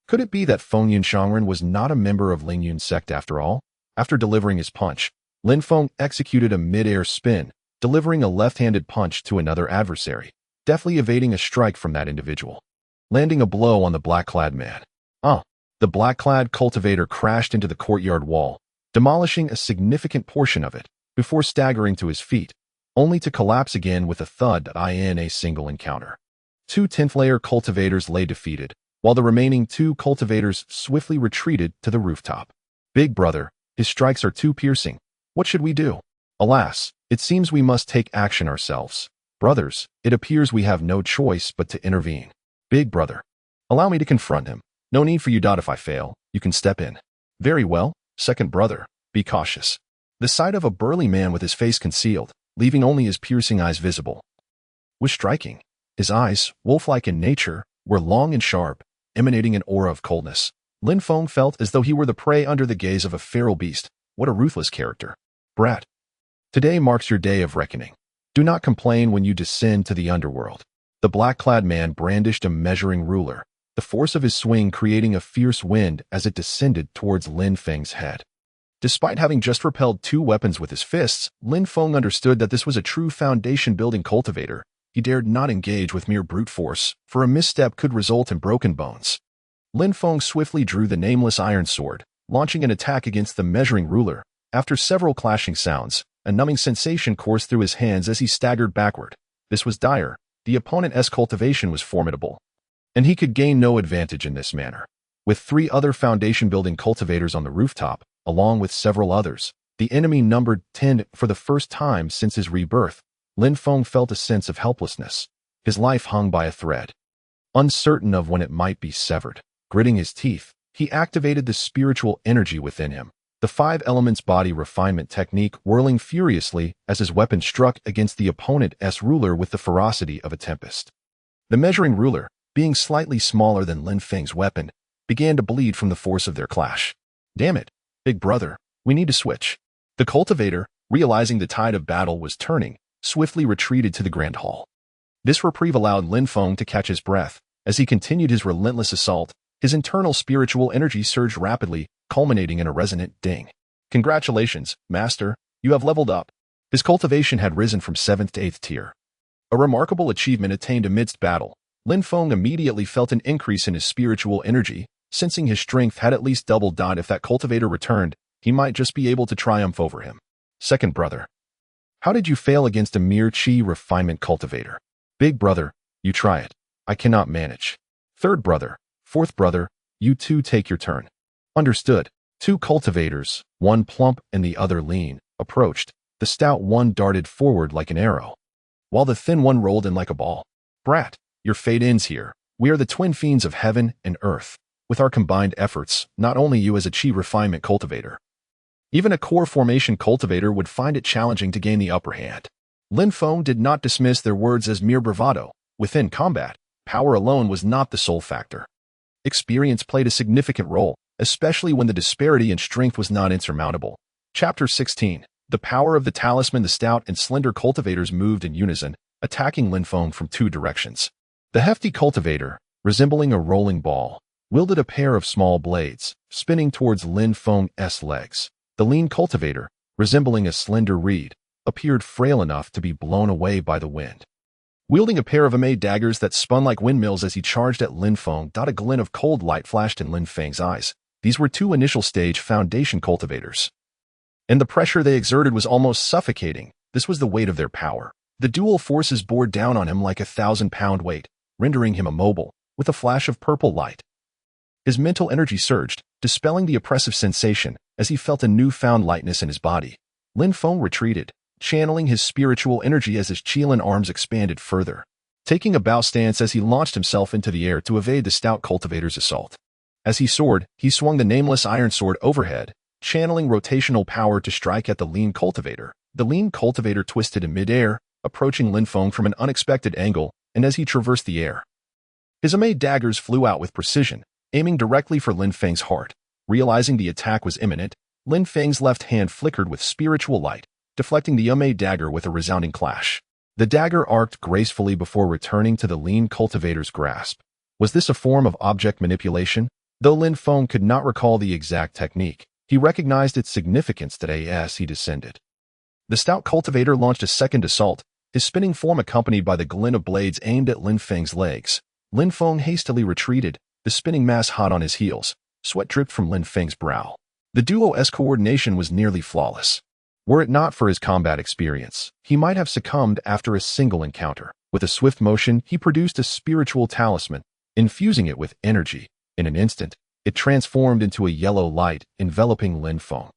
Could it be that Feng Yunshangren was not a member of Ling Yun's sect after all? After delivering his punch, Lin Feng executed a mid-air spin, delivering a left-handed punch to another adversary, deftly evading a strike from that individual, landing a blow on the black-clad man. The black-clad cultivator crashed into the courtyard wall, demolishing a significant portion of it, before staggering to his feet, only to collapse again with a thud in a single encounter. 2 10th-layer cultivators lay defeated, while the remaining 2 cultivators swiftly retreated to the rooftop. Big brother, his strikes are too piercing. What should we do? Alas, it seems we must take action ourselves. Brothers, it appears we have no choice but to intervene. Big brother, allow me to confront him. No need for you. If I fail, you can step in. Very well, second brother, be cautious. The sight of a burly man with his face concealed, leaving only his piercing eyes visible, was striking. His eyes, wolf-like in nature, were long and sharp, emanating an aura of coldness. Lin Feng felt as though he were the prey under the gaze of a feral beast. What a ruthless character. Brat. Today marks your day of reckoning. Do not complain when you descend to the underworld. The black-clad man brandished a measuring ruler, the force of his swing creating a fierce wind as it descended towards Lin Feng's head. Despite having just repelled 2 weapons with his fists, Lin Feng understood that this was a true foundation-building cultivator. He dared not engage with mere brute force, for a misstep could result in broken bones. Lin Feng swiftly drew the nameless iron sword, launching an attack against the measuring ruler. After several clashing sounds, a numbing sensation coursed through his hands as he staggered backward. This was dire. The opponent's cultivation was formidable, and he could gain no advantage in this manner. With 3 other foundation-building cultivators on the rooftop, along with several others, the enemy numbered 10 for the first time since his rebirth. Lin Feng felt a sense of helplessness. His life hung by a thread, uncertain of when it might be severed. Gritting his teeth, he activated the spiritual energy within him, the 5 elements body refinement technique whirling furiously as his weapon struck against the opponent's ruler with the ferocity of a tempest. The measuring ruler, being slightly smaller than Lin Feng's weapon, began to bleed from the force of their clash. Damn it, big brother, we need to switch. The cultivator, realizing the tide of battle was turning, swiftly retreated to the grand hall. This reprieve allowed Lin Feng to catch his breath. As he continued his relentless assault, his internal spiritual energy surged rapidly, culminating in a resonant ding. Congratulations, master, you have leveled up. His cultivation had risen from 7th to 8th tier. A remarkable achievement attained amidst battle. Lin Feng immediately felt an increase in his spiritual energy, sensing his strength had at least doubled. If that cultivator returned, he might just be able to triumph over him. Second brother, how did you fail against a mere chi refinement cultivator? Big brother, you try it. I cannot manage. Third brother, fourth brother, you 2 take your turn. Understood. 2 cultivators, one plump and the other lean, approached. The stout one darted forward like an arrow, while the thin one rolled in like a ball. Brat, your fate ends here. We are the twin fiends of heaven and earth. With our combined efforts, not only you as a chi refinement cultivator, even a core formation cultivator would find it challenging to gain the upper hand. Lin Feng did not dismiss their words as mere bravado. Within combat, power alone was not the sole factor. Experience played a significant role, especially when the disparity in strength was not insurmountable. Chapter 16. The power of the talisman. The stout and slender cultivators moved in unison, attacking Lin Feng from 2 directions. The hefty cultivator, resembling a rolling ball, wielded a pair of small blades, spinning towards Lin Feng's legs. The lean cultivator, resembling a slender reed, appeared frail enough to be blown away by the wind, wielding a pair of amade daggers that spun like windmills as he charged at Lin Feng. A glint of cold light flashed in Lin Feng's eyes. These were 2 initial stage foundation cultivators, and the pressure they exerted was almost suffocating. This was the weight of their power. The dual forces bore down on him like a 1,000-pound weight, rendering him immobile. With a flash of purple light, his mental energy surged, dispelling the oppressive sensation as he felt a newfound lightness in his body. Lin Feng retreated, channeling his spiritual energy as his Qilin arms expanded further, taking a bow stance as he launched himself into the air to evade the stout cultivator's assault. As he soared, he swung the nameless iron sword overhead, channeling rotational power to strike at the Lin cultivator. The Lin cultivator twisted in midair, approaching Lin Feng from an unexpected angle, and as he traversed the air, his Amei daggers flew out with precision, aiming directly for Lin Feng's heart. Realizing the attack was imminent, Lin Feng's left hand flickered with spiritual light, deflecting the Amei dagger with a resounding clash. The dagger arced gracefully before returning to the Lin cultivator's grasp. Was this a form of object manipulation? Though Lin Feng could not recall the exact technique, he recognized its significance today as he descended. The stout cultivator launched a second assault, his spinning form accompanied by the glint of blades aimed at Lin Feng's legs. Lin Feng hastily retreated, the spinning mass hot on his heels. Sweat dripped from Lin Feng's brow. The duo's coordination was nearly flawless. Were it not for his combat experience, he might have succumbed after a single encounter. With a swift motion, he produced a spiritual talisman, infusing it with energy. In an instant, it transformed into a yellow light enveloping Lin Feng,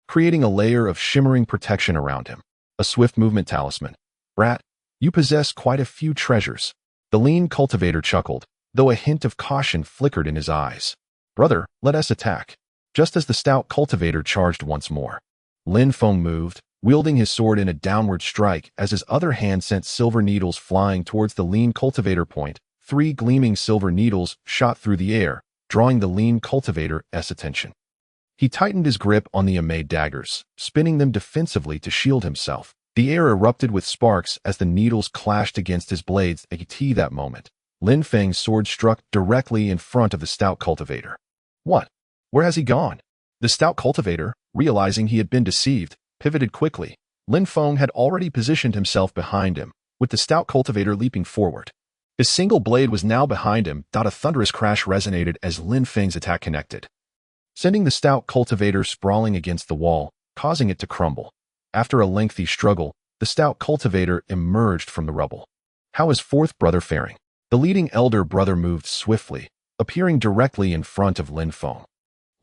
creating a layer of shimmering protection around him. A swift movement talisman. Brat, you possess quite a few treasures. The Lin cultivator chuckled, though a hint of caution flickered in his eyes. Brother, let us attack. Just as the stout cultivator charged once more, Lin Feng moved, wielding his sword in a downward strike as his other hand sent silver needles flying towards the Lin cultivator point. 3 gleaming silver needles shot through the air, drawing the Lin cultivator's attention. He tightened his grip on the Amei daggers, spinning them defensively to shield himself. The air erupted with sparks as the needles clashed against his blades. At that moment, Lin Feng's sword struck directly in front of the stout cultivator. What? Where has he gone? The stout cultivator, realizing he had been deceived, pivoted quickly. Lin Feng had already positioned himself behind him, with the stout cultivator leaping forward. His single blade was now behind him. A thunderous crash resonated as Lin Feng's attack connected, sending the stout cultivator sprawling against the wall, causing it to crumble. After a lengthy struggle, the stout cultivator emerged from the rubble. How is fourth brother faring? The leading elder brother moved swiftly, appearing directly in front of Lin Feng.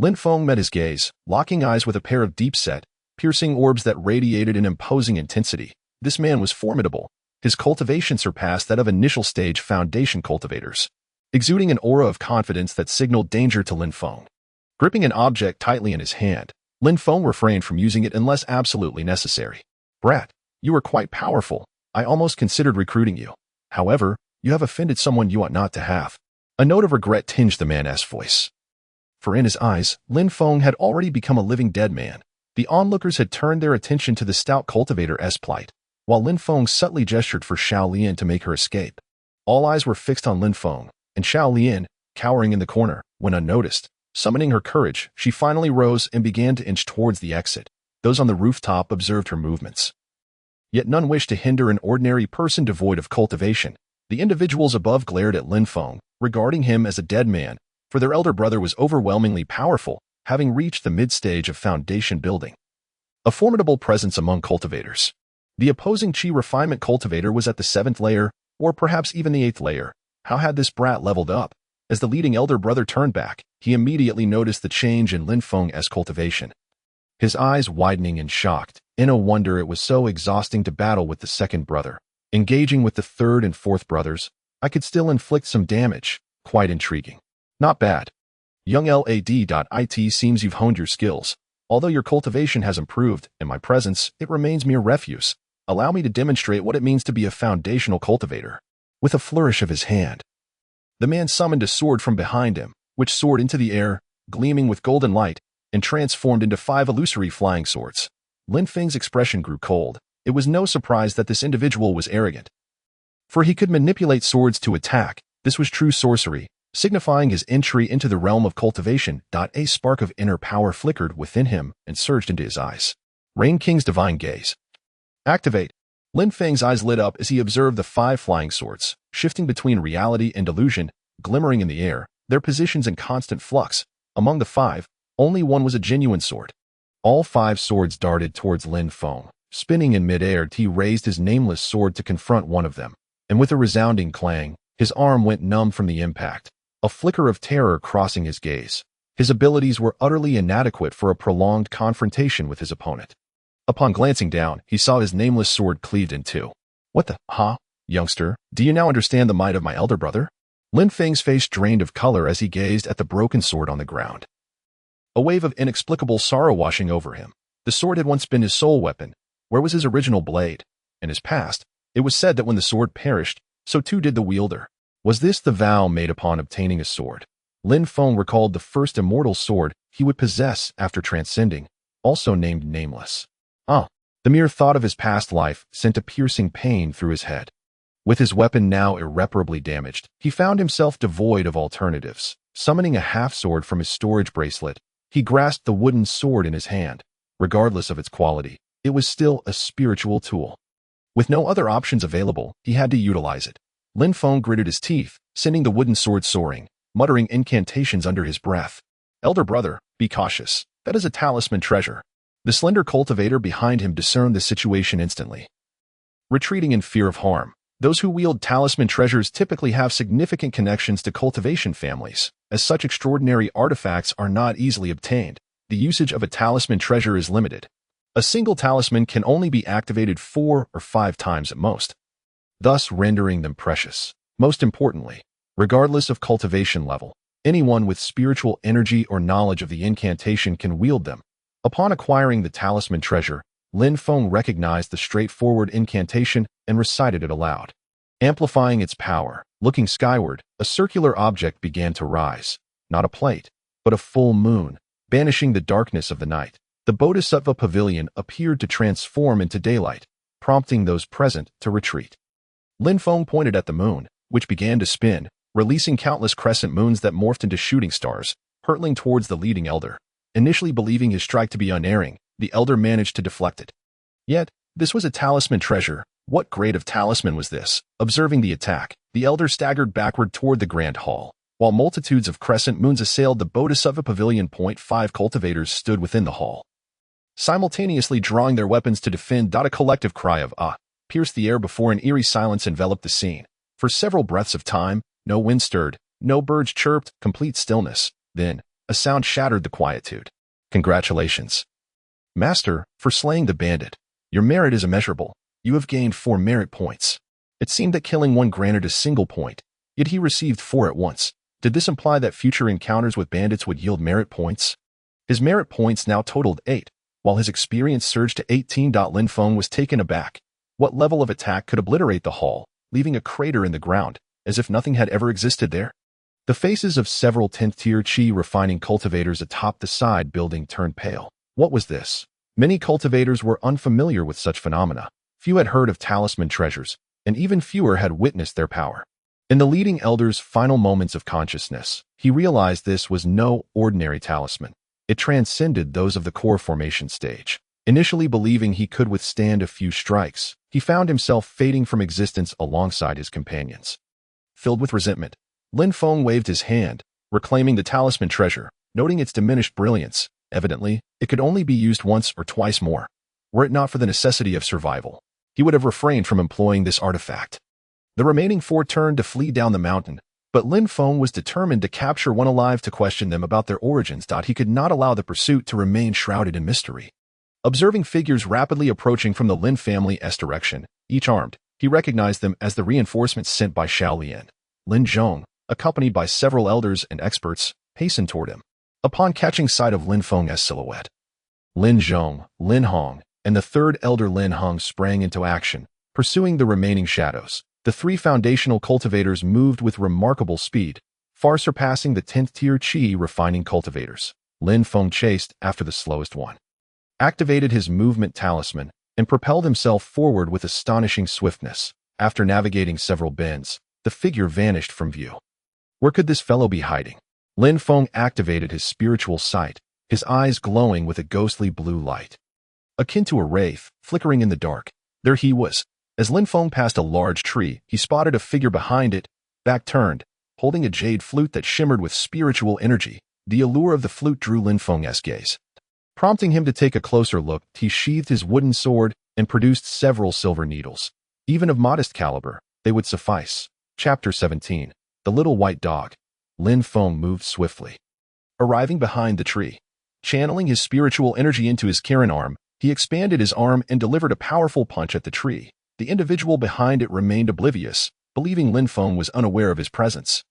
Lin Feng met his gaze, locking eyes with a pair of deep-set, piercing orbs that radiated an imposing intensity. This man was formidable. His cultivation surpassed that of initial-stage foundation cultivators, exuding an aura of confidence that signaled danger to Lin Feng. Gripping an object tightly in his hand, Lin Feng refrained from using it unless absolutely necessary. Brat, you are quite powerful. I almost considered recruiting you. However, you have offended someone you ought not to have. A note of regret tinged the man's voice. For in his eyes, Lin Feng had already become a living dead man. The onlookers had turned their attention to the stout cultivator's plight, while Lin Feng subtly gestured for Xiao Lian to make her escape. All eyes were fixed on Lin Feng, and Xiao Lian, cowering in the corner, went unnoticed. Summoning her courage, she finally rose and began to inch towards the exit. Those on the rooftop observed her movements, yet none wished to hinder an ordinary person devoid of cultivation. The individuals above glared at Lin Feng, regarding him as a dead man, for their elder brother was overwhelmingly powerful, having reached the mid-stage of foundation building. A formidable presence among cultivators. The opposing Qi refinement cultivator was at the 7th layer, or perhaps even the 8th layer. How had this brat leveled up? As the leading elder brother turned back, he immediately noticed the change in Lin Feng's cultivation. His eyes widening and shocked, in a wonder it was so exhausting to battle with the second brother. Engaging with the third and fourth brothers, I could still inflict some damage. Quite intriguing. Not bad. Young LAD.IT seems you've honed your skills. Although your cultivation has improved, in my presence, it remains mere refuse. Allow me to demonstrate what it means to be a foundational cultivator. With a flourish of his hand, the man summoned a sword from behind him, which soared into the air, gleaming with golden light, and transformed into 5 illusory flying swords. Lin Feng's expression grew cold. It was no surprise that this individual was arrogant, for he could manipulate swords to attack. This was true sorcery, signifying his entry into the realm of cultivation. A spark of inner power flickered within him and surged into his eyes. Rain King's divine gaze. Activate. Lin Feng's eyes lit up as he observed the 5 flying swords, shifting between reality and illusion, glimmering in the air, their positions in constant flux. Among the 5, only one was a genuine sword. All 5 swords darted towards Lin Feng. Spinning in midair, he raised his nameless sword to confront one of them, and with a resounding clang, his arm went numb from the impact, a flicker of terror crossing his gaze. His abilities were utterly inadequate for a prolonged confrontation with his opponent. Upon glancing down, he saw his nameless sword cleaved in 2. What the, youngster, do you now understand the might of my elder brother? Lin Feng's face drained of color as he gazed at the broken sword on the ground. a wave of inexplicable sorrow washing over him. The sword had once been his sole weapon. Where was his original blade? In his past, it was said that when the sword perished, so too did the wielder. Was this the vow made upon obtaining a sword? Lin Feng recalled the first immortal sword he would possess after transcending, also named Nameless. The mere thought of his past life sent a piercing pain through his head. With his weapon now irreparably damaged, he found himself devoid of alternatives. Summoning a half-sword from his storage bracelet, he grasped the wooden sword in his hand. Regardless of its quality, it was still a spiritual tool. With no other options available, he had to utilize it. Lin Feng gritted his teeth, sending the wooden sword soaring, muttering incantations under his breath. Elder brother, be cautious. That is a talisman treasure. The slender cultivator behind him discerned the situation instantly. Retreating in fear of harm, those who wield talisman treasures typically have significant connections to cultivation families, as such extraordinary artifacts are not easily obtained. The usage of a talisman treasure is limited. A single talisman can only be activated 4 or 5 times at most, thus rendering them precious. Most importantly, regardless of cultivation level, anyone with spiritual energy or knowledge of the incantation can wield them. Upon acquiring the talisman treasure, Lin Feng recognized the straightforward incantation and recited it aloud. Amplifying its power, looking skyward, a circular object began to rise. Not a plate, but a full moon, banishing the darkness of the night. The Bodhisattva pavilion appeared to transform into daylight, prompting those present to retreat. Lin Feng pointed at the moon, which began to spin, releasing countless crescent moons that morphed into shooting stars, hurtling towards the leading elder. Initially believing his strike to be unerring, the elder managed to deflect it. Yet, this was a talisman treasure. What grade of talisman was this? Observing the attack, the elder staggered backward toward the grand hall. While multitudes of crescent moons assailed the Bodhisattva pavilion, 5 cultivators stood within the hall, simultaneously drawing their weapons to defend. A collective cry of "ah" pierced the air before an eerie silence enveloped the scene. For several breaths of time, no wind stirred, no birds chirped, complete stillness. Then, a sound shattered the quietude. Congratulations, Master, for slaying the bandit. Your merit is immeasurable. You have gained 4 merit points. It seemed that killing one granted a single point, yet he received 4 at once. Did this imply that future encounters with bandits would yield merit points? His merit points now totaled 8, while his experience surged to 18. Lin Feng was taken aback. What level of attack could obliterate the hall, leaving a crater in the ground, as if nothing had ever existed there? The faces of several 10th-tier Qi refining cultivators atop the side building turned pale. What was this? Many cultivators were unfamiliar with such phenomena. Few had heard of talisman treasures, and even fewer had witnessed their power. In the leading elder's final moments of consciousness, he realized this was no ordinary talisman. It transcended those of the core formation stage. Initially believing he could withstand a few strikes, he found himself fading from existence alongside his companions. Filled with resentment, Lin Feng waved his hand, reclaiming the talisman treasure, noting its diminished brilliance. Evidently, it could only be used once or twice more. Were it not for the necessity of survival, he would have refrained from employing this artifact. The remaining 4 turned to flee down the mountain, but Lin Feng was determined to capture one alive to question them about their origins. He could not allow the pursuit to remain shrouded in mystery. Observing figures rapidly approaching from the Lin family's direction, each armed, he recognized them as the reinforcements sent by Shaolian. Lin Zhong, accompanied by several elders and experts, hastened toward him. Upon catching sight of Lin Feng's silhouette, Lin Zhong, Lin Hong, and the 3rd elder Lin Hong sprang into action, pursuing the remaining shadows. The 3 foundational cultivators moved with remarkable speed, far surpassing the 10th-tier Qi refining cultivators. Lin Feng chased after the slowest one, activated his movement talisman, and propelled himself forward with astonishing swiftness. After navigating several bends, the figure vanished from view. Where could this fellow be hiding? Lin Feng activated his spiritual sight, his eyes glowing with a ghostly blue light, akin to a wraith, flickering in the dark. There he was. As Lin Feng passed a large tree, he spotted a figure behind it, back turned, holding a jade flute that shimmered with spiritual energy. The allure of the flute drew Lin Feng's gaze. Prompting him to take a closer look, he sheathed his wooden sword and produced several silver needles. Even of modest caliber, they would suffice. Chapter 17. The Little White Dog. Lin Feng moved swiftly. Arriving behind the tree, channeling his spiritual energy into his Kirin arm, he expanded his arm and delivered a powerful punch at the tree. The individual behind it remained oblivious, believing Lin Feng was unaware of his presence.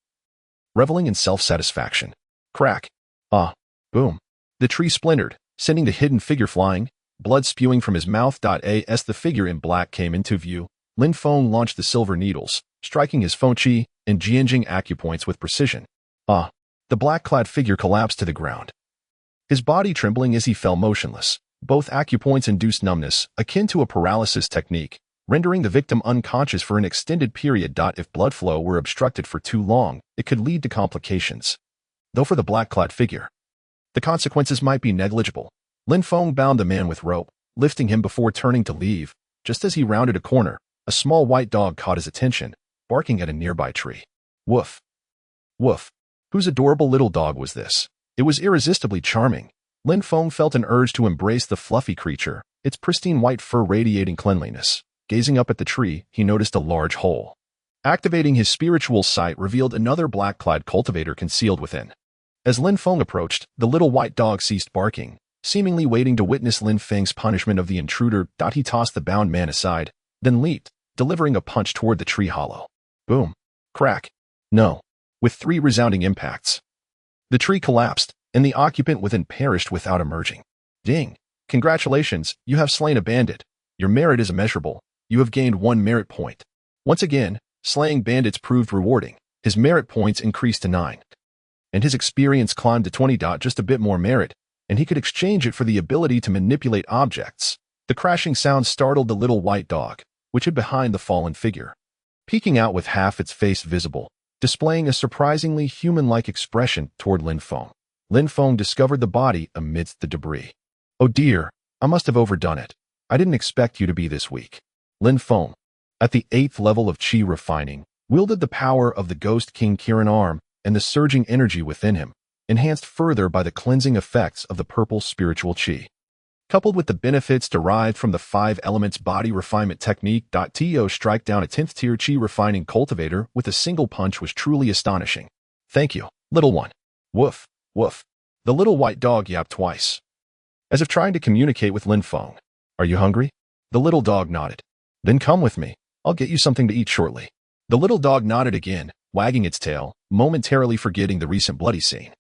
Reveling in self-satisfaction. Crack. Ah. Boom. The tree splintered, sending the hidden figure flying, blood spewing from his mouth. As the figure in black came into view, Lin Feng launched the silver needles, striking his Feng Qi and Jianjing acupoints with precision. The black-clad figure collapsed to the ground, his body trembling as he fell motionless. Both acupoints induced numbness, akin to a paralysis technique, rendering the victim unconscious for an extended period. If blood flow were obstructed for too long, it could lead to complications. Though for the black-clad figure, the consequences might be negligible. Lin Feng bound the man with rope, lifting him before turning to leave. Just as he rounded a corner, a small white dog caught his attention, barking at a nearby tree. Woof. Woof. Whose adorable little dog was this? It was irresistibly charming. Lin Feng felt an urge to embrace the fluffy creature, its pristine white fur radiating cleanliness. Gazing up at the tree, he noticed a large hole. Activating his spiritual sight revealed another black-clad cultivator concealed within. As Lin Feng approached, the little white dog ceased barking, seemingly waiting to witness Lin Feng's punishment of the intruder. He tossed the bound man aside, then leaped, delivering a punch toward the tree hollow. Boom. Crack. No. With 3 resounding impacts, the tree collapsed, and the occupant within perished without emerging. Ding. Congratulations, you have slain a bandit. Your merit is immeasurable. You have gained 1 merit point. Once again, slaying bandits proved rewarding. His merit points increased to 9. And his experience climbed to 20. Just a bit more merit, and he could exchange it for the ability to manipulate objects. The crashing sound startled the little white dog, which hid behind the fallen figure, peeking out with half its face visible, displaying a surprisingly human-like expression toward Lin Feng. Lin Feng discovered the body amidst the debris. Oh dear, I must have overdone it. I didn't expect you to be this weak. Lin Feng, at the 8th level of Qi refining, wielded the power of the Ghost King Kirin arm and the surging energy within him, enhanced further by the cleansing effects of the purple spiritual Qi. Coupled with the benefits derived from the 5 elements body refinement technique. To strike down a 10th tier Qi refining cultivator with a single punch was truly astonishing. Thank you, little one. Woof, woof. The little white dog yapped twice, as if trying to communicate with Lin Feng. Are you hungry? The little dog nodded. Then come with me. I'll get you something to eat shortly. The little dog nodded again, wagging its tail, momentarily forgetting the recent bloody scene.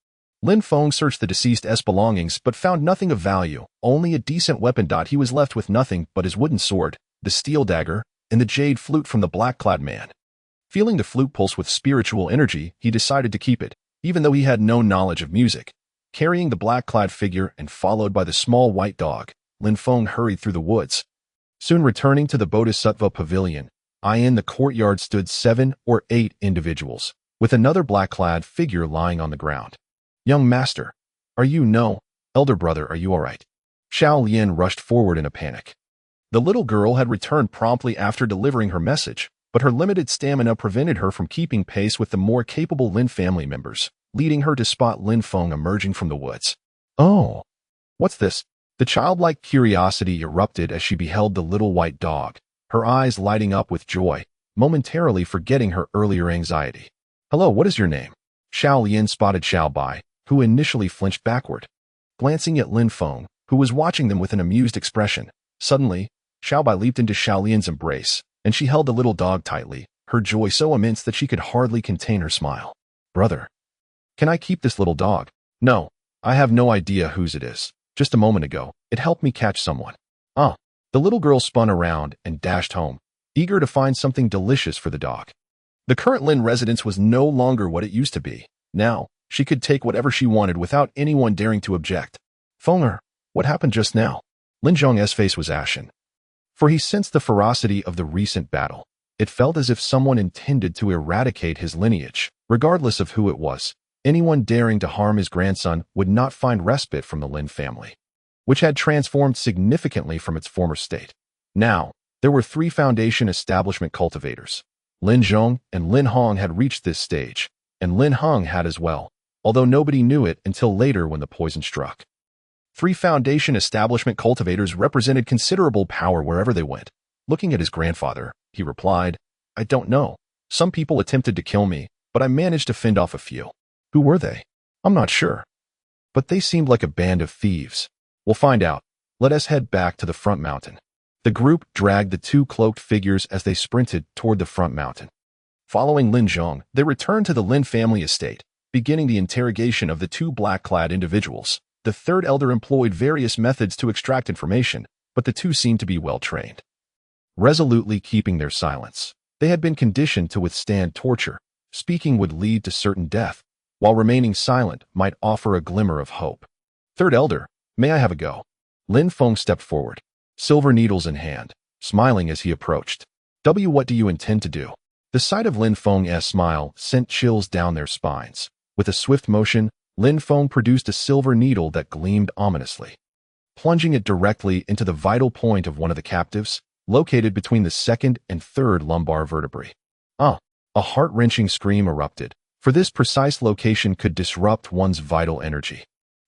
Lin Feng searched the deceased's belongings but found nothing of value, only a decent weapon. He was left with nothing but his wooden sword, the steel dagger, and the jade flute from the black-clad man. Feeling the flute pulse with spiritual energy, he decided to keep it, even though he had no knowledge of music. Carrying the black-clad figure and followed by the small white dog, Lin Feng hurried through the woods. Soon returning to the Bodhisattva pavilion, in the courtyard stood 7 or 8 individuals, with another black-clad figure lying on the ground. Young master, are you no? Elder brother, are you all right? Xiao Lian rushed forward in a panic. The little girl had returned promptly after delivering her message, but her limited stamina prevented her from keeping pace with the more capable Lin family members, leading her to spot Lin Feng emerging from the woods. Oh, what's this? The childlike curiosity erupted as she beheld the little white dog, her eyes lighting up with joy, momentarily forgetting her earlier anxiety. Hello, what is your name? Xiao Lian spotted Xiao Bai, who initially flinched backward, glancing at Lin Feng, who was watching them with an amused expression. Suddenly, Xiao Bai leaped into Xiao Lian's embrace, and she held the little dog tightly, her joy so immense that she could hardly contain her smile. Brother, can I keep this little dog? No, I have no idea whose it is. Just a moment ago, it helped me catch someone. The little girl spun around and dashed home, eager to find something delicious for the dog. The current Lin residence was no longer what it used to be. Now, she could take whatever she wanted without anyone daring to object. Fenger, what happened just now? Lin Zhong's face was ashen, for he sensed the ferocity of the recent battle. It felt as if someone intended to eradicate his lineage. Regardless of who it was, anyone daring to harm his grandson would not find respite from the Lin family, which had transformed significantly from its former state. Now, there were 3 foundation establishment cultivators. Lin Zhong and Lin Hong had reached this stage, and Lin Hong had as well, although nobody knew it until later when the poison struck. 3 foundation establishment cultivators represented considerable power wherever they went. Looking at his grandfather, he replied, I don't know. Some people attempted to kill me, but I managed to fend off a few. Who were they? I'm not sure. But they seemed like a band of thieves. We'll find out. Let us head back to the front mountain. The group dragged the 2 cloaked figures as they sprinted toward the front mountain. Following Lin Zhong, they returned to the Lin family estate, beginning the interrogation of the 2 black-clad individuals. The third elder employed various methods to extract information, but the two seemed to be well trained. Resolutely keeping their silence, they had been conditioned to withstand torture. Speaking would lead to certain death, while remaining silent might offer a glimmer of hope. Third elder, may I have a go? Lin Feng stepped forward, silver needles in hand, smiling as he approached. What do you intend to do? The sight of Lin Feng's smile sent chills down their spines. With a swift motion, Lin Feng produced a silver needle that gleamed ominously, plunging it directly into the vital point of one of the captives, located between the second and third lumbar vertebrae. A heart-wrenching scream erupted, for this precise location could disrupt one's vital energy,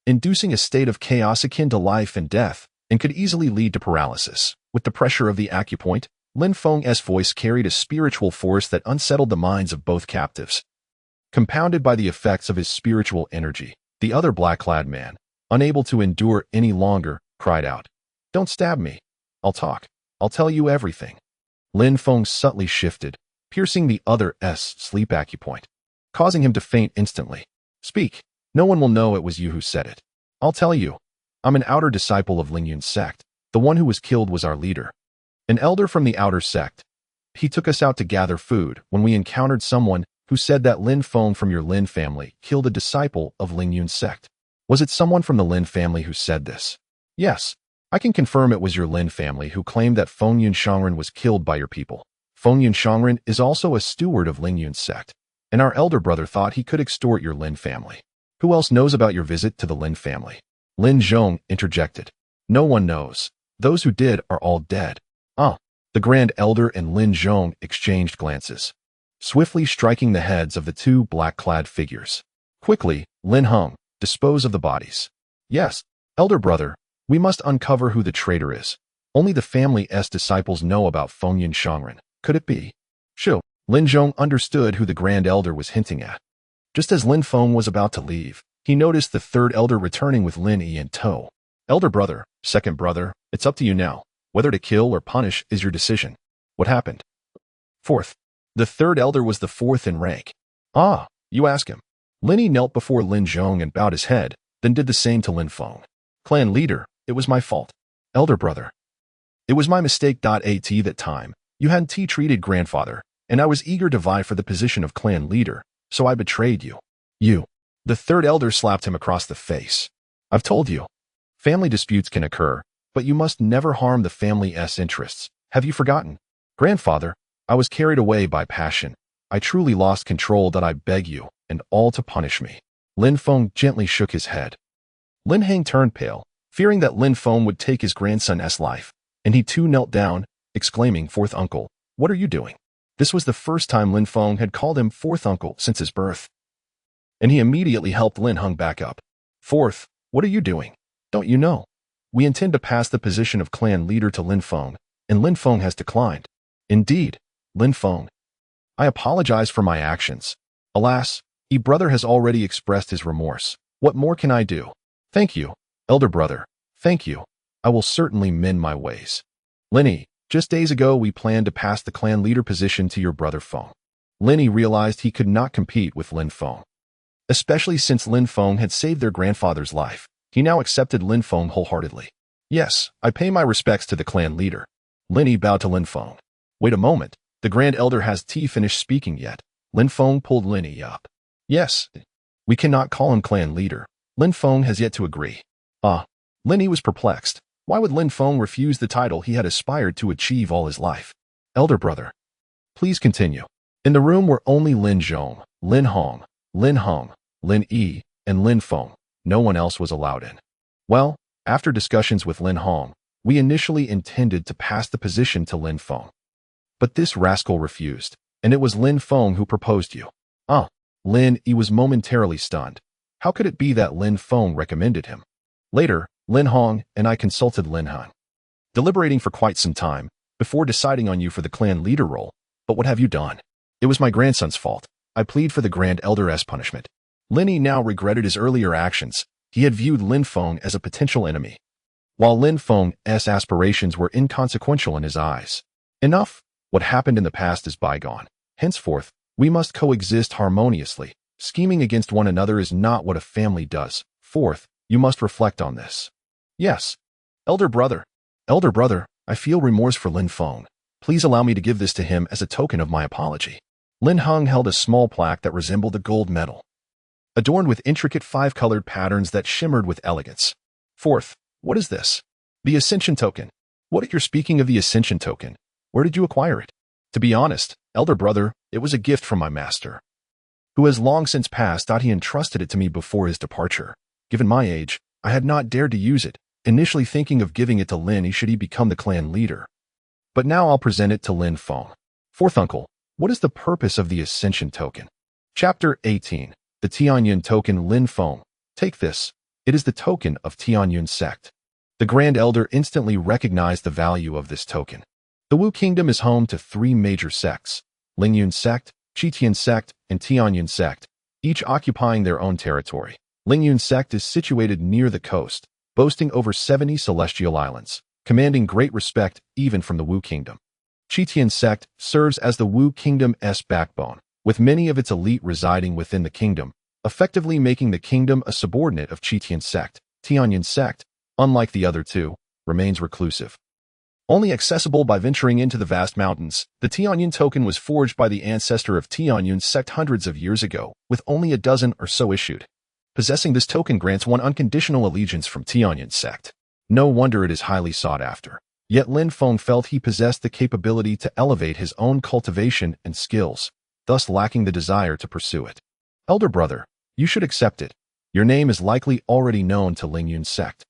inducing a state of chaos akin to life and death, and could easily lead to paralysis. With the pressure of the acupoint, Lin Feng's voice carried a spiritual force that unsettled the minds of both captives. Compounded by the effects of his spiritual energy, the other black-clad man, unable to endure any longer, cried out, "Don't stab me. I'll talk. I'll tell you everything." Lin Feng subtly shifted, piercing the other's sleep acupoint, causing him to faint instantly. "Speak. No one will know it was you who said it. I'll tell you. I'm an outer disciple of Ling Yun's sect. The one who was killed was our leader. An elder from the outer sect. He took us out to gather food when we encountered someone who said that Lin Feng from your Lin family killed a disciple of Ling Yun's sect. Was it someone from the Lin family who said this?" "Yes. I can confirm it was your Lin family who claimed that Feng Yun Shangren was killed by your people. Feng Yun Shangren is also a steward of Ling Yun's sect, and our elder brother thought he could extort your Lin family. Who else knows about your visit to the Lin family?" Lin Zhong interjected. "No one knows. Those who did are all dead." The Grand Elder and Lin Zhong exchanged glances, swiftly striking the heads of the two black-clad figures. Quickly, Lin Heng, dispose of the bodies. "Yes, elder brother, we must uncover who the traitor is. Only the family's disciples know about Feng Yun Shangren. Could it be?" "Sure." Lin Zhong understood who the Grand Elder was hinting at. Just as Lin Feng was about to leave, he noticed the third elder returning with Lin Yi in tow. "Elder brother, second brother, it's up to you now. Whether to kill or punish is your decision. What happened?" "Fourth." The third elder was the fourth in rank. You ask him." Lin Yi knelt before Lin Zhong and bowed his head, then did the same to Lin Feng. "Clan leader, it was my fault. Elder brother. It was my mistake. At that time, you hadn't treated grandfather, and I was eager to vie for the position of clan leader, so I betrayed you." "You." The third elder slapped him across the face. "I've told you. Family disputes can occur, but you must never harm the family's interests. Have you forgotten? Grandfather, I was carried away by passion. I truly lost control. That I beg you, and all to punish me." Lin Feng gently shook his head. Lin Heng turned pale, fearing that Lin Feng would take his grandson's life, and he too knelt down, exclaiming, "Fourth uncle, what are you doing?" This was the first time Lin Feng had called him fourth uncle since his birth, and he immediately helped Lin Heng back up. "Fourth, what are you doing? Don't you know? We intend to pass the position of clan leader to Lin Feng, and Lin Feng has declined." "Indeed, Lin Feng. I apologize for my actions. Alas, your brother has already expressed his remorse. What more can I do?" "Thank you, elder brother. Thank you. I will certainly mend my ways." "Lin Yi, just days ago we planned to pass the clan leader position to your brother Feng." Lin Yi realized he could not compete with Lin Feng, especially since Lin Feng had saved their grandfather's life. He now accepted Lin Feng wholeheartedly. "Yes, I pay my respects to the clan leader." Lin Yi bowed to Lin Feng. "Wait a moment. The Grand Elder has finished speaking yet." Lin Feng pulled Lin Yi up. "Yes, we cannot call him clan leader. Lin Feng has yet to agree." Lin Yi was perplexed. Why would Lin Feng refuse the title he had aspired to achieve all his life? "Elder brother, please continue." In the room were only Lin Zhong, Lin Heng, Lin Yi, and Lin Feng. No one else was allowed in. "Well, after discussions with Lin Heng, we initially intended to pass the position to Lin Feng. But this rascal refused, and it was Lin Feng who proposed you." Lin Yi was momentarily stunned. How could it be that Lin Feng recommended him? Later, Lin Heng and I consulted Lin Heng, deliberating for quite some time before deciding on you for the clan leader role. But what have you done? "It was my grandson's fault. I plead for the Grand Elder's punishment." Lin Yi now regretted his earlier actions. He had viewed Lin Feng as a potential enemy, while Lin Feng's aspirations were inconsequential in his eyes. Enough. What happened in the past is bygone. Henceforth, we must coexist harmoniously. Scheming against one another is not what a family does. Fourth, You must reflect on this. Yes. Elder brother. Elder brother, I feel remorse for Lin Feng. Please allow me to give this to him as a token of my apology. Lin Feng held a small plaque that resembled a gold medal, adorned with intricate five-colored patterns that shimmered with elegance. Fourth, what is this? The Ascension Token. What you're speaking of the Ascension Token? Where did you acquire it? To be honest, elder brother, it was a gift from my master, who has long since passed. He entrusted it to me before his departure. Given my age, I had not dared to use it, initially thinking of giving it to Lin should he become the clan leader. But now I'll present it to Lin Feng. Fourth uncle, what is the purpose of the Ascension Token? Chapter 18. The Tianyun Token. Lin Feng. Take this. It is the token of Tianyun sect. The Grand Elder instantly recognized the value of this token. The Wu Kingdom is home to three major sects: Lingyun sect, Qitian sect, and Tianyun sect, each occupying their own territory. Lingyun sect is situated near the coast, boasting over 70 celestial islands, commanding great respect even from the Wu Kingdom. Qitian sect serves as the Wu Kingdom's backbone, with many of its elite residing within the kingdom, effectively making the kingdom a subordinate of Qitian sect. Tianyun sect, unlike the other two, remains reclusive, only accessible by venturing into the vast mountains. The Tianyun token was forged by the ancestor of Tianyun sect hundreds of years ago, with only a dozen or so issued. Possessing this token grants one unconditional allegiance from Tianyun sect. No wonder it is highly sought after. Yet Lin Feng felt he possessed the capability to elevate his own cultivation and skills, thus lacking the desire to pursue it. Elder brother, you should accept it. Your name is likely already known to Lingyun sect.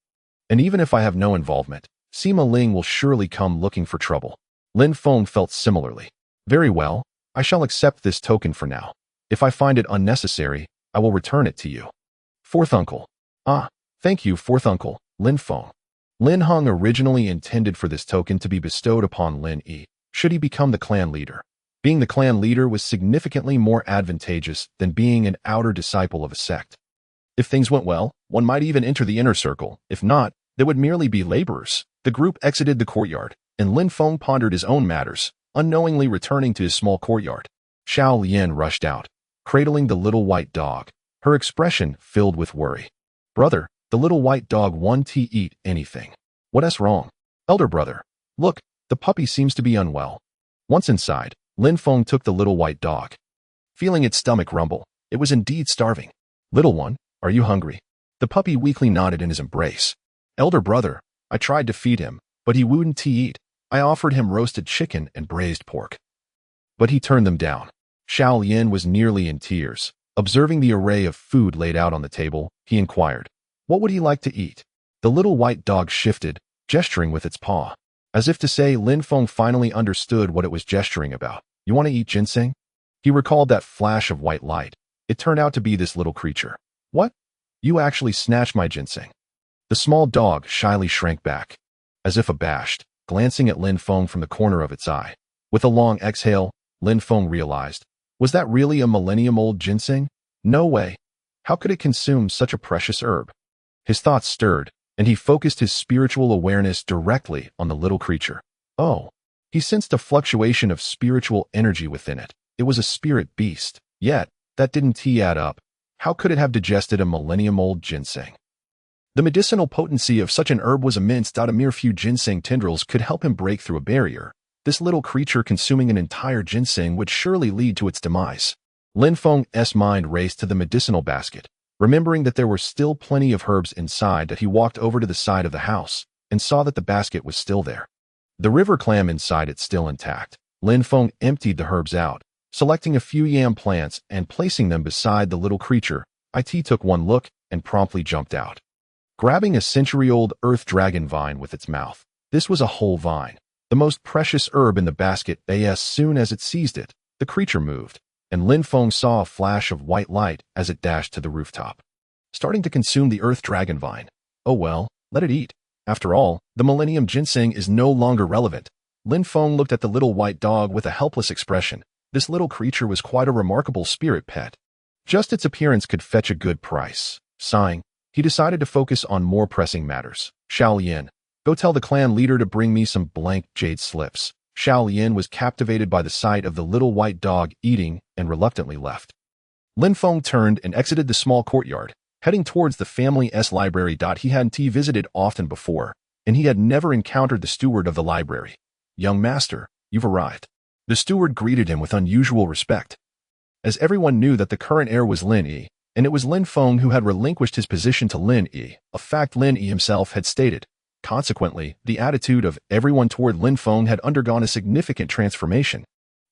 And even if I have no involvement, Sima Ling will surely come looking for trouble. Lin Feng felt similarly. Very well, I shall accept this token for now. If I find it unnecessary, I will return it to you. Fourth uncle. Thank you, fourth uncle, Lin Feng. Lin Heng originally intended for this token to be bestowed upon Lin Yi, should he become the clan leader. Being the clan leader was significantly more advantageous than being an outer disciple of a sect. If things went well, one might even enter the inner circle. If not, they would merely be laborers. The group exited the courtyard, and Lin Feng pondered his own matters, unknowingly returning to his small courtyard. Xiao Lian rushed out, cradling the little white dog, her expression filled with worry. Brother, the little white dog won't eat anything. What's wrong? Elder brother, look, the puppy seems to be unwell. Once inside, Lin Feng took the little white dog. Feeling its stomach rumble, it was indeed starving. Little one, are you hungry? The puppy weakly nodded in his embrace. Elder brother, I tried to feed him, but he wouldn't eat. I offered him roasted chicken and braised pork, but he turned them down. Xiao Lian was nearly in tears. Observing the array of food laid out on the table, he inquired, what would he like to eat? The little white dog shifted, gesturing with its paw, as if to say Lin Feng finally understood what it was gesturing about. You want to eat ginseng? He recalled that flash of white light. It turned out to be this little creature. What? You actually snatched my ginseng. The small dog shyly shrank back, as if abashed, glancing at Lin Feng from the corner of its eye. With a long exhale, Lin Feng realized, was that really a millennium-old ginseng? No way. How could it consume such a precious herb? His thoughts stirred, and he focused his spiritual awareness directly on the little creature. Oh. He sensed a fluctuation of spiritual energy within it. It was a spirit beast. Yet, that didn't add up. How could it have digested a millennium-old ginseng? The medicinal potency of such an herb was immense. A mere few ginseng tendrils could help him break through a barrier. This little creature consuming an entire ginseng would surely lead to its demise. Lin Feng's mind raced to the medicinal basket. Remembering that there were still plenty of herbs inside, that he walked over to the side of the house and saw that the basket was still there. The river clam inside it still intact. Lin Feng emptied the herbs out, selecting a few yam plants and placing them beside the little creature. It took one look and promptly jumped out, grabbing a century-old earth dragon vine with its mouth. This was a whole vine, the most precious herb in the basket. As soon as it seized it, the creature moved, and Lin Feng saw a flash of white light as it dashed to the rooftop, starting to consume the earth dragon vine. Oh well, let it eat. After all, the millennium ginseng is no longer relevant. Lin Feng looked at the little white dog with a helpless expression. This little creature was quite a remarkable spirit pet. Just its appearance could fetch a good price. Sighing, he decided to focus on more pressing matters. Xiao Lian, go tell the clan leader to bring me some blank jade slips. Xiao Lian was captivated by the sight of the little white dog eating and reluctantly left. Lin Feng turned and exited the small courtyard. heading towards the family's library. He hadn't visited often before, and he had never encountered the steward of the library. "Young master, you've arrived." The steward greeted him with unusual respect, as everyone knew that the current heir was Lin Yi, and it was Lin Feng who had relinquished his position to Lin Yi, a fact Lin Yi himself had stated. Consequently, the attitude of everyone toward Lin Feng had undergone a significant transformation.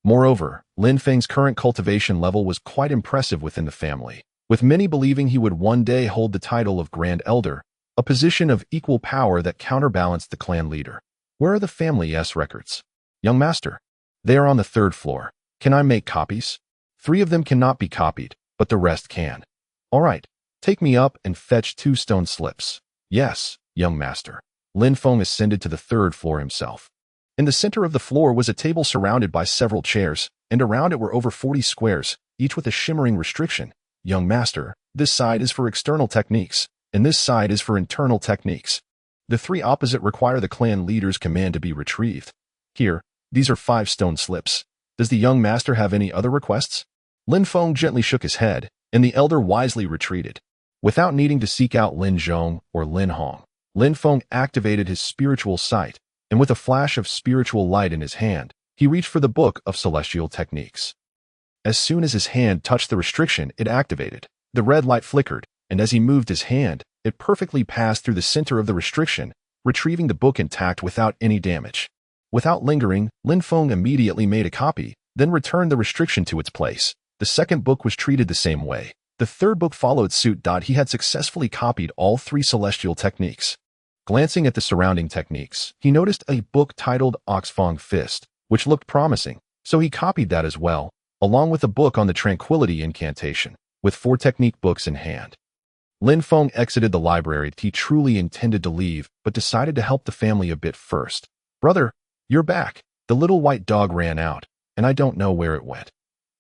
Moreover, Lin Feng's current cultivation level was quite impressive within the family, with many believing he would one day hold the title of Grand Elder, a position of equal power that counterbalanced the clan leader. "Where are the family's records?" "Young master, they are on the 3rd floor. Can I make copies?" "3 of them cannot be copied, but the rest can." "All right, take me up and fetch 2 stone slips." "Yes, young master." Lin Feng ascended to the 3rd floor himself. In the center of the floor was a table surrounded by several chairs, and around it were over 40 squares, each with a shimmering restriction. "Young master, this side is for external techniques, and this side is for internal techniques. The 3 opposite require the clan leader's command to be retrieved. Here, these are 5 stone slips. Does the young master have any other requests?" Lin Feng gently shook his head, and the elder wisely retreated. Without needing to seek out Lin Zhong or Lin Hong, Lin Feng activated his spiritual sight, and with a flash of spiritual light in his hand, he reached for the Book of Celestial Techniques. As soon as his hand touched the restriction, it activated. The red light flickered, and as he moved his hand, it perfectly passed through the center of the restriction, retrieving the book intact without any damage. Without lingering, Lin Feng immediately made a copy, then returned the restriction to its place. The second book was treated the same way. The third book followed suit. He had successfully copied all 3 celestial techniques. Glancing at the surrounding techniques, he noticed a book titled Oxfong Fist, which looked promising, so he copied that as well, along with a book on the Tranquility Incantation, with 4 technique books in hand. Lin Feng exited the library. He truly intended to leave, but decided to help the family a bit first. "Brother, you're back." The little white dog ran out, and I don't know where it went.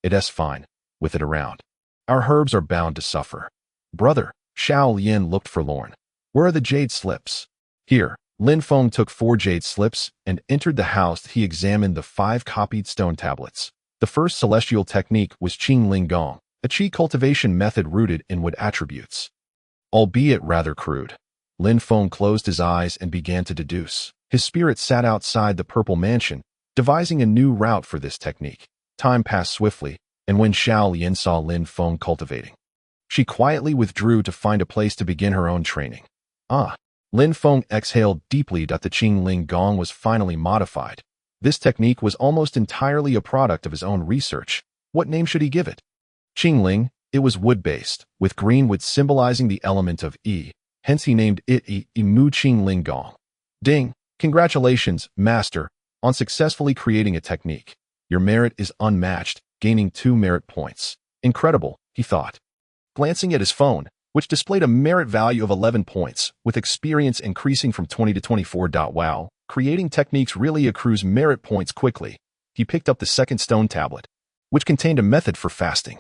"It's fine, with it around. Our herbs are bound to suffer." "Brother," Xiao Lian looked forlorn. "Where are the jade slips?" "Here." Lin Feng took 4 jade slips and entered the house. He examined the 5 copied stone tablets. The first celestial technique was Qing Ling Gong, a qi cultivation method rooted in wood attributes. Albeit rather crude, Lin Feng closed his eyes and began to deduce. His spirit sat outside the purple mansion, devising a new route for this technique. Time passed swiftly, and when Xiao Lian saw Lin Feng cultivating, she quietly withdrew to find a place to begin her own training. Lin Feng exhaled deeply. The Qing Ling Gong was finally modified. This technique was almost entirely a product of his own research. What name should he give it? Qing Ling. It was wood-based, with green wood symbolizing the element of Yi, hence he named it Mu Qing Ling Gong. Ding! Congratulations, master, on successfully creating a technique. Your merit is unmatched, gaining 2 merit points. Incredible, he thought. Glancing at his phone, which displayed a merit value of 11 points, with experience increasing from 20 to 24. Wow, creating techniques really accrues merit points quickly. He picked up the second stone tablet, which contained a method for fasting.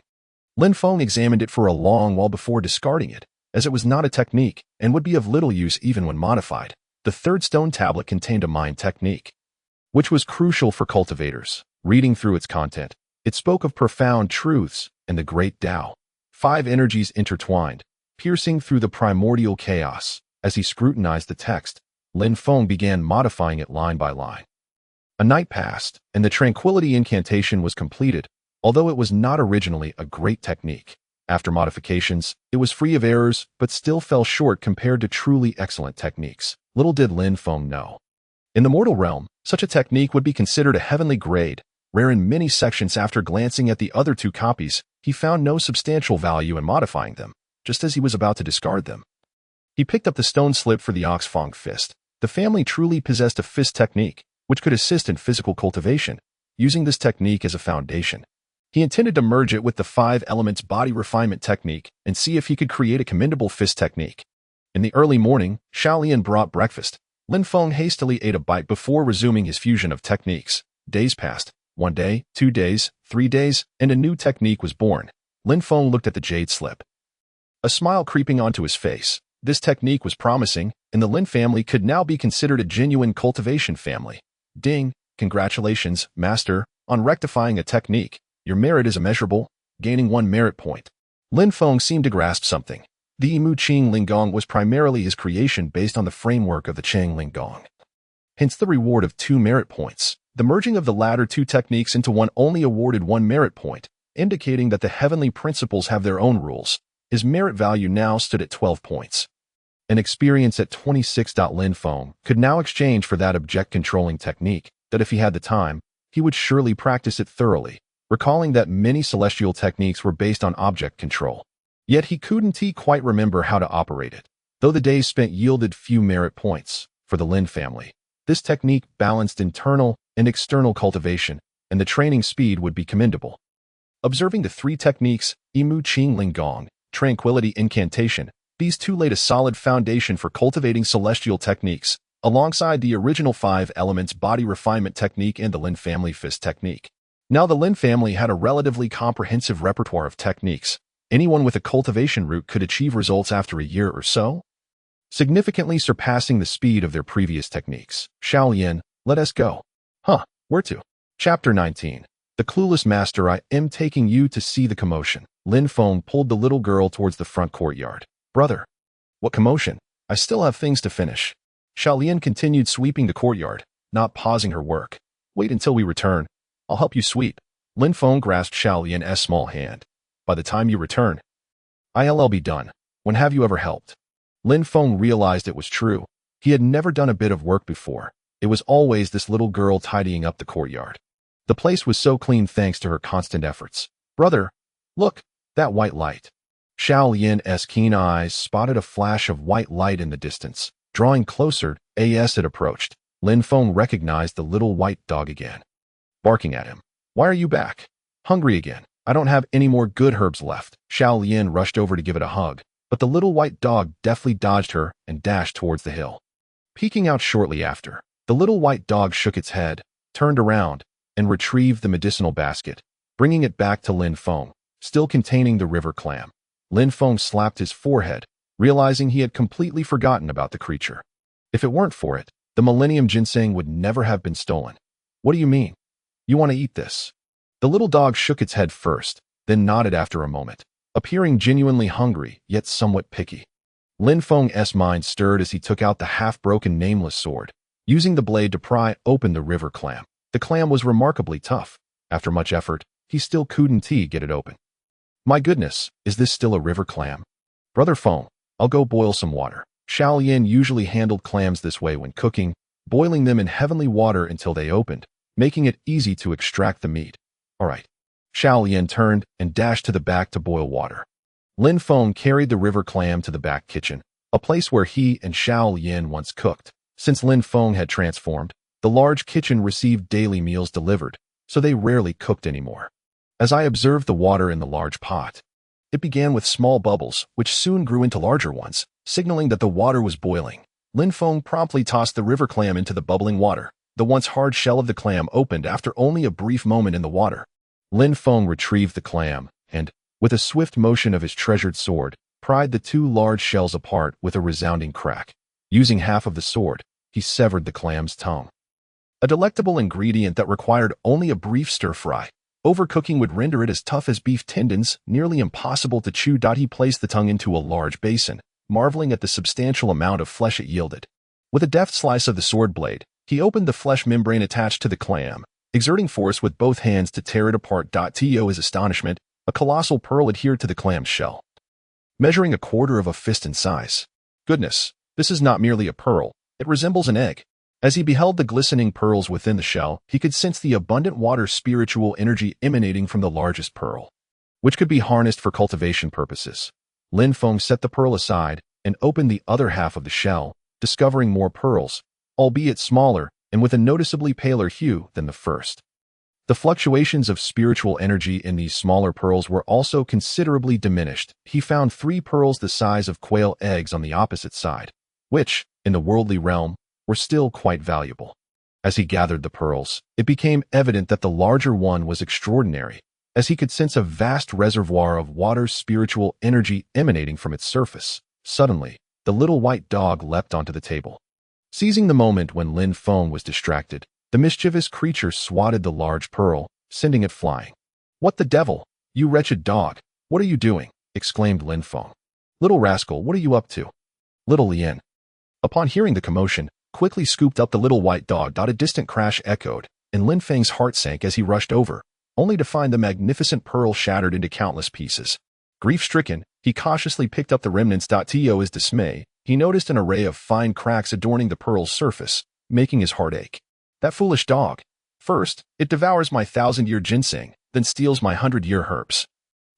Lin Feng examined it for a long while before discarding it, as it was not a technique and would be of little use even when modified. The third stone tablet contained a mind technique, which was crucial for cultivators. Reading through its content, it spoke of profound truths and the great Tao. 5 energies intertwined, piercing through the primordial chaos. As he scrutinized the text, Lin Feng began modifying it line by line. A night passed, and the Tranquility Incantation was completed. Although it was not originally a great technique, after modifications, it was free of errors but still fell short compared to truly excellent techniques. Little did Lin Feng know. In the mortal realm, such a technique would be considered a heavenly grade, rare in many sections. After glancing at the other 2 copies, he found no substantial value in modifying them, just as he was about to discard them. He picked up the stone slip for the Oxfong Fist. The family truly possessed a fist technique, which could assist in physical cultivation, using this technique as a foundation. He intended to merge it with the 5 elements body refinement technique and see if he could create a commendable fist technique. In the early morning, Xiao Lian brought breakfast. Lin Feng hastily ate a bite before resuming his fusion of techniques. Days passed. 1 day, 2 days, 3 days, and a new technique was born. Lin Feng looked at the jade slip, a smile creeping onto his face. This technique was promising, and the Lin family could now be considered a genuine cultivation family. Ding! Congratulations, master, on rectifying a technique. Your merit is immeasurable, gaining 1 merit point. Lin Feng seemed to grasp something. The Imu Qing Linggong was primarily his creation based on the framework of the Chang Linggong. Hence the reward of 2 merit points. The merging of the latter 2 techniques into one only awarded 1 merit point, indicating that the heavenly principles have their own rules. His merit value now stood at 12 points. An experience at 26. Lin Feng could now exchange for that object-controlling technique, that if he had the time, he would surely practice it thoroughly, recalling that many celestial techniques were based on object control. Yet he couldn't quite remember how to operate it. Though the days spent yielded few merit points for the Lin family, this technique balanced internal and external cultivation, and the training speed would be commendable. Observing the 3 techniques, Imu Qing Linggong, Tranquility Incantation, these 2 laid a solid foundation for cultivating celestial techniques, alongside the original 5 elements body refinement technique and the Lin family fist technique. Now the Lin family had a relatively comprehensive repertoire of techniques. Anyone with a cultivation route could achieve results after a year or so, significantly surpassing the speed of their previous techniques. Xiaolian, let us go. Huh, where to? Chapter 19. The clueless master. I am taking you to see the commotion. Lin Feng pulled the little girl towards the front courtyard. Brother. What commotion? I still have things to finish. Xiaolian continued sweeping the courtyard, not pausing her work. Wait until we return. I'll help you sweep. Lin Feng grasped Xiaolian's small hand. By the time you return, I'll be done. When have you ever helped? Lin Feng realized it was true. He had never done a bit of work before. It was always this little girl tidying up the courtyard. The place was so clean thanks to her constant efforts. Brother, look, that white light. Xiaolian's keen eyes spotted a flash of white light in the distance. Drawing closer, as it approached, Lin Feng recognized the little white dog again, barking at him. Why are you back? Hungry again? I don't have any more good herbs left. Xiaolian rushed over to give it a hug, but the little white dog deftly dodged her and dashed towards the hill. Peeking out shortly after, the little white dog shook its head, turned around, and retrieved the medicinal basket, bringing it back to Lin Feng, still containing the river clam. Lin Feng slapped his forehead, realizing he had completely forgotten about the creature. If it weren't for it, the Millennium Ginseng would never have been stolen. What do you mean? You want to eat this? The little dog shook its head first, then nodded after a moment, appearing genuinely hungry, yet somewhat picky. Lin Feng's mind stirred as he took out the half-broken nameless sword, using the blade to pry open the river clam. The clam was remarkably tough. After much effort, he still couldn't get it open. My goodness, is this still a river clam? Brother Feng, I'll go boil some water. Xiaolian usually handled clams this way when cooking, boiling them in heavenly water until they opened, making it easy to extract the meat. All right. Xiaolian turned and dashed to the back to boil water. Lin Feng carried the river clam to the back kitchen, a place where he and Xiaolian once cooked. Since Lin Feng had transformed, the large kitchen received daily meals delivered, so they rarely cooked anymore. As I observed the water in the large pot, it began with small bubbles, which soon grew into larger ones, signaling that the water was boiling. Lin Feng promptly tossed the river clam into the bubbling water. The once hard shell of the clam opened after only a brief moment in the water. Lin Feng retrieved the clam and, with a swift motion of his treasured sword, pried the 2 large shells apart with a resounding crack. Using half of the sword, he severed the clam's tongue. A delectable ingredient that required only a brief stir-fry. Overcooking would render it as tough as beef tendons, nearly impossible to chew. He placed the tongue into a large basin, marveling at the substantial amount of flesh it yielded. With a deft slice of the sword blade, he opened the flesh membrane attached to the clam, exerting force with both hands to tear it apart. To his astonishment, a colossal pearl adhered to the clam's shell, measuring a quarter of a fist in size. Goodness, this is not merely a pearl, it resembles an egg. As he beheld the glistening pearls within the shell, he could sense the abundant water spiritual energy emanating from the largest pearl, which could be harnessed for cultivation purposes. Lin Feng set the pearl aside and opened the other half of the shell, discovering more pearls, albeit smaller and with a noticeably paler hue than the first. The fluctuations of spiritual energy in these smaller pearls were also considerably diminished. He found 3 pearls the size of quail eggs on the opposite side, which, in the worldly realm, were still quite valuable. As he gathered the pearls, it became evident that the larger one was extraordinary, as he could sense a vast reservoir of water spiritual energy emanating from its surface. Suddenly, the little white dog leapt onto the table. Seizing the moment when Lin Feng was distracted, the mischievous creature swatted the large pearl, sending it flying. What the devil? You wretched dog! What are you doing? Exclaimed Lin Feng. Little rascal, what are you up to? Little Lin, upon hearing the commotion, quickly scooped up the little white dog. A distant crash echoed, and Lin Feng's heart sank as he rushed over, only to find the magnificent pearl shattered into countless pieces. Grief-stricken, he cautiously picked up the remnants. To his dismay, he noticed an array of fine cracks adorning the pearl's surface, making his heart ache. That foolish dog. First, it devours my 1,000-year ginseng, then steals my 100-year herbs.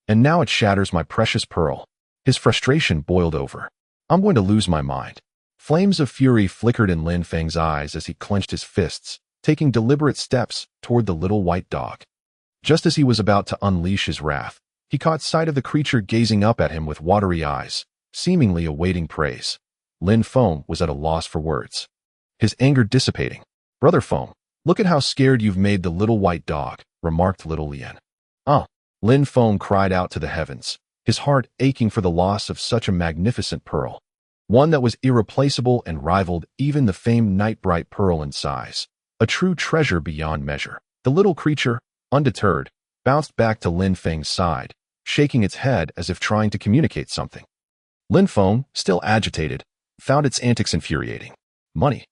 And now it shatters my precious pearl. His frustration boiled over. I'm going to lose my mind. Flames of fury flickered in Lin Feng's eyes as he clenched his fists, taking deliberate steps toward the little white dog. Just as he was about to unleash his wrath, he caught sight of the creature gazing up at him with watery eyes, seemingly awaiting praise. Lin Feng was at a loss for words, his anger dissipating. Brother Feng, look at how scared you've made the little white dog, remarked little Lin. Lin Feng cried out to the heavens, his heart aching for the loss of such a magnificent pearl, one that was irreplaceable and rivaled even the famed night-bright pearl in size, a true treasure beyond measure. The little creature, undeterred, bounced back to Lin Feng's side, shaking its head as if trying to communicate something. Lin Feng, still agitated, found its antics infuriating. Money,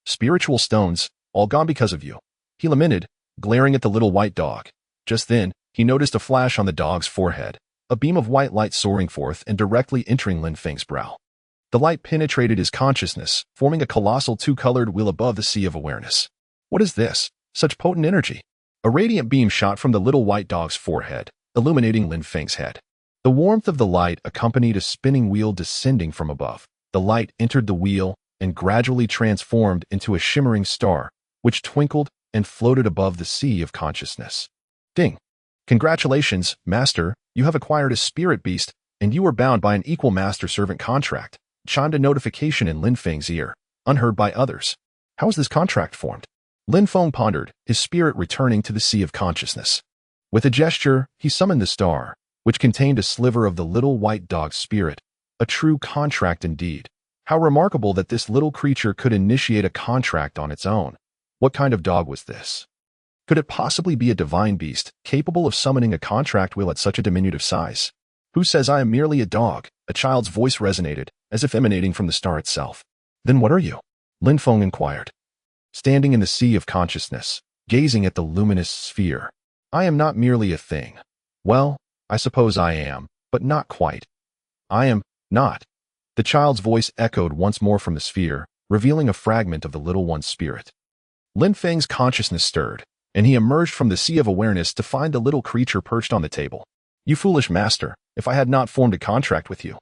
spiritual stones, all gone because of you, he lamented, glaring at the little white dog. Just then, he noticed a flash on the dog's forehead, a beam of white light soaring forth and directly entering Lin Feng's brow. The light penetrated his consciousness, forming a colossal two-colored wheel above the sea of awareness. What is this? Such potent energy! A radiant beam shot from the little white dog's forehead, illuminating Lin Feng's head. The warmth of the light accompanied a spinning wheel descending from above. The light entered the wheel and gradually transformed into a shimmering star, which twinkled and floated above the sea of consciousness. Ding! Congratulations, Master, you have acquired a spirit beast, and you are bound by an equal master-servant contract, chimed a notification in Lin Feng's ear, unheard by others. How is this contract formed? Lin Feng pondered, his spirit returning to the sea of consciousness. With a gesture, he summoned the star, which contained a sliver of the little white dog's spirit, a true contract indeed. How remarkable that this little creature could initiate a contract on its own. What kind of dog was this? Could it possibly be a divine beast, capable of summoning a contract wheel at such a diminutive size? Who says I am merely a dog? A child's voice resonated, as if emanating from the star itself. Then what are you? Lin Feng inquired. Standing in the sea of consciousness, gazing at the luminous sphere. I am not merely a thing. Well, I suppose I am, but not quite. I am not. The child's voice echoed once more from the sphere, revealing a fragment of the little one's spirit. Lin Feng's consciousness stirred, and he emerged from the sea of awareness to find the little creature perched on the table. You foolish master, if I had not formed a contract with you,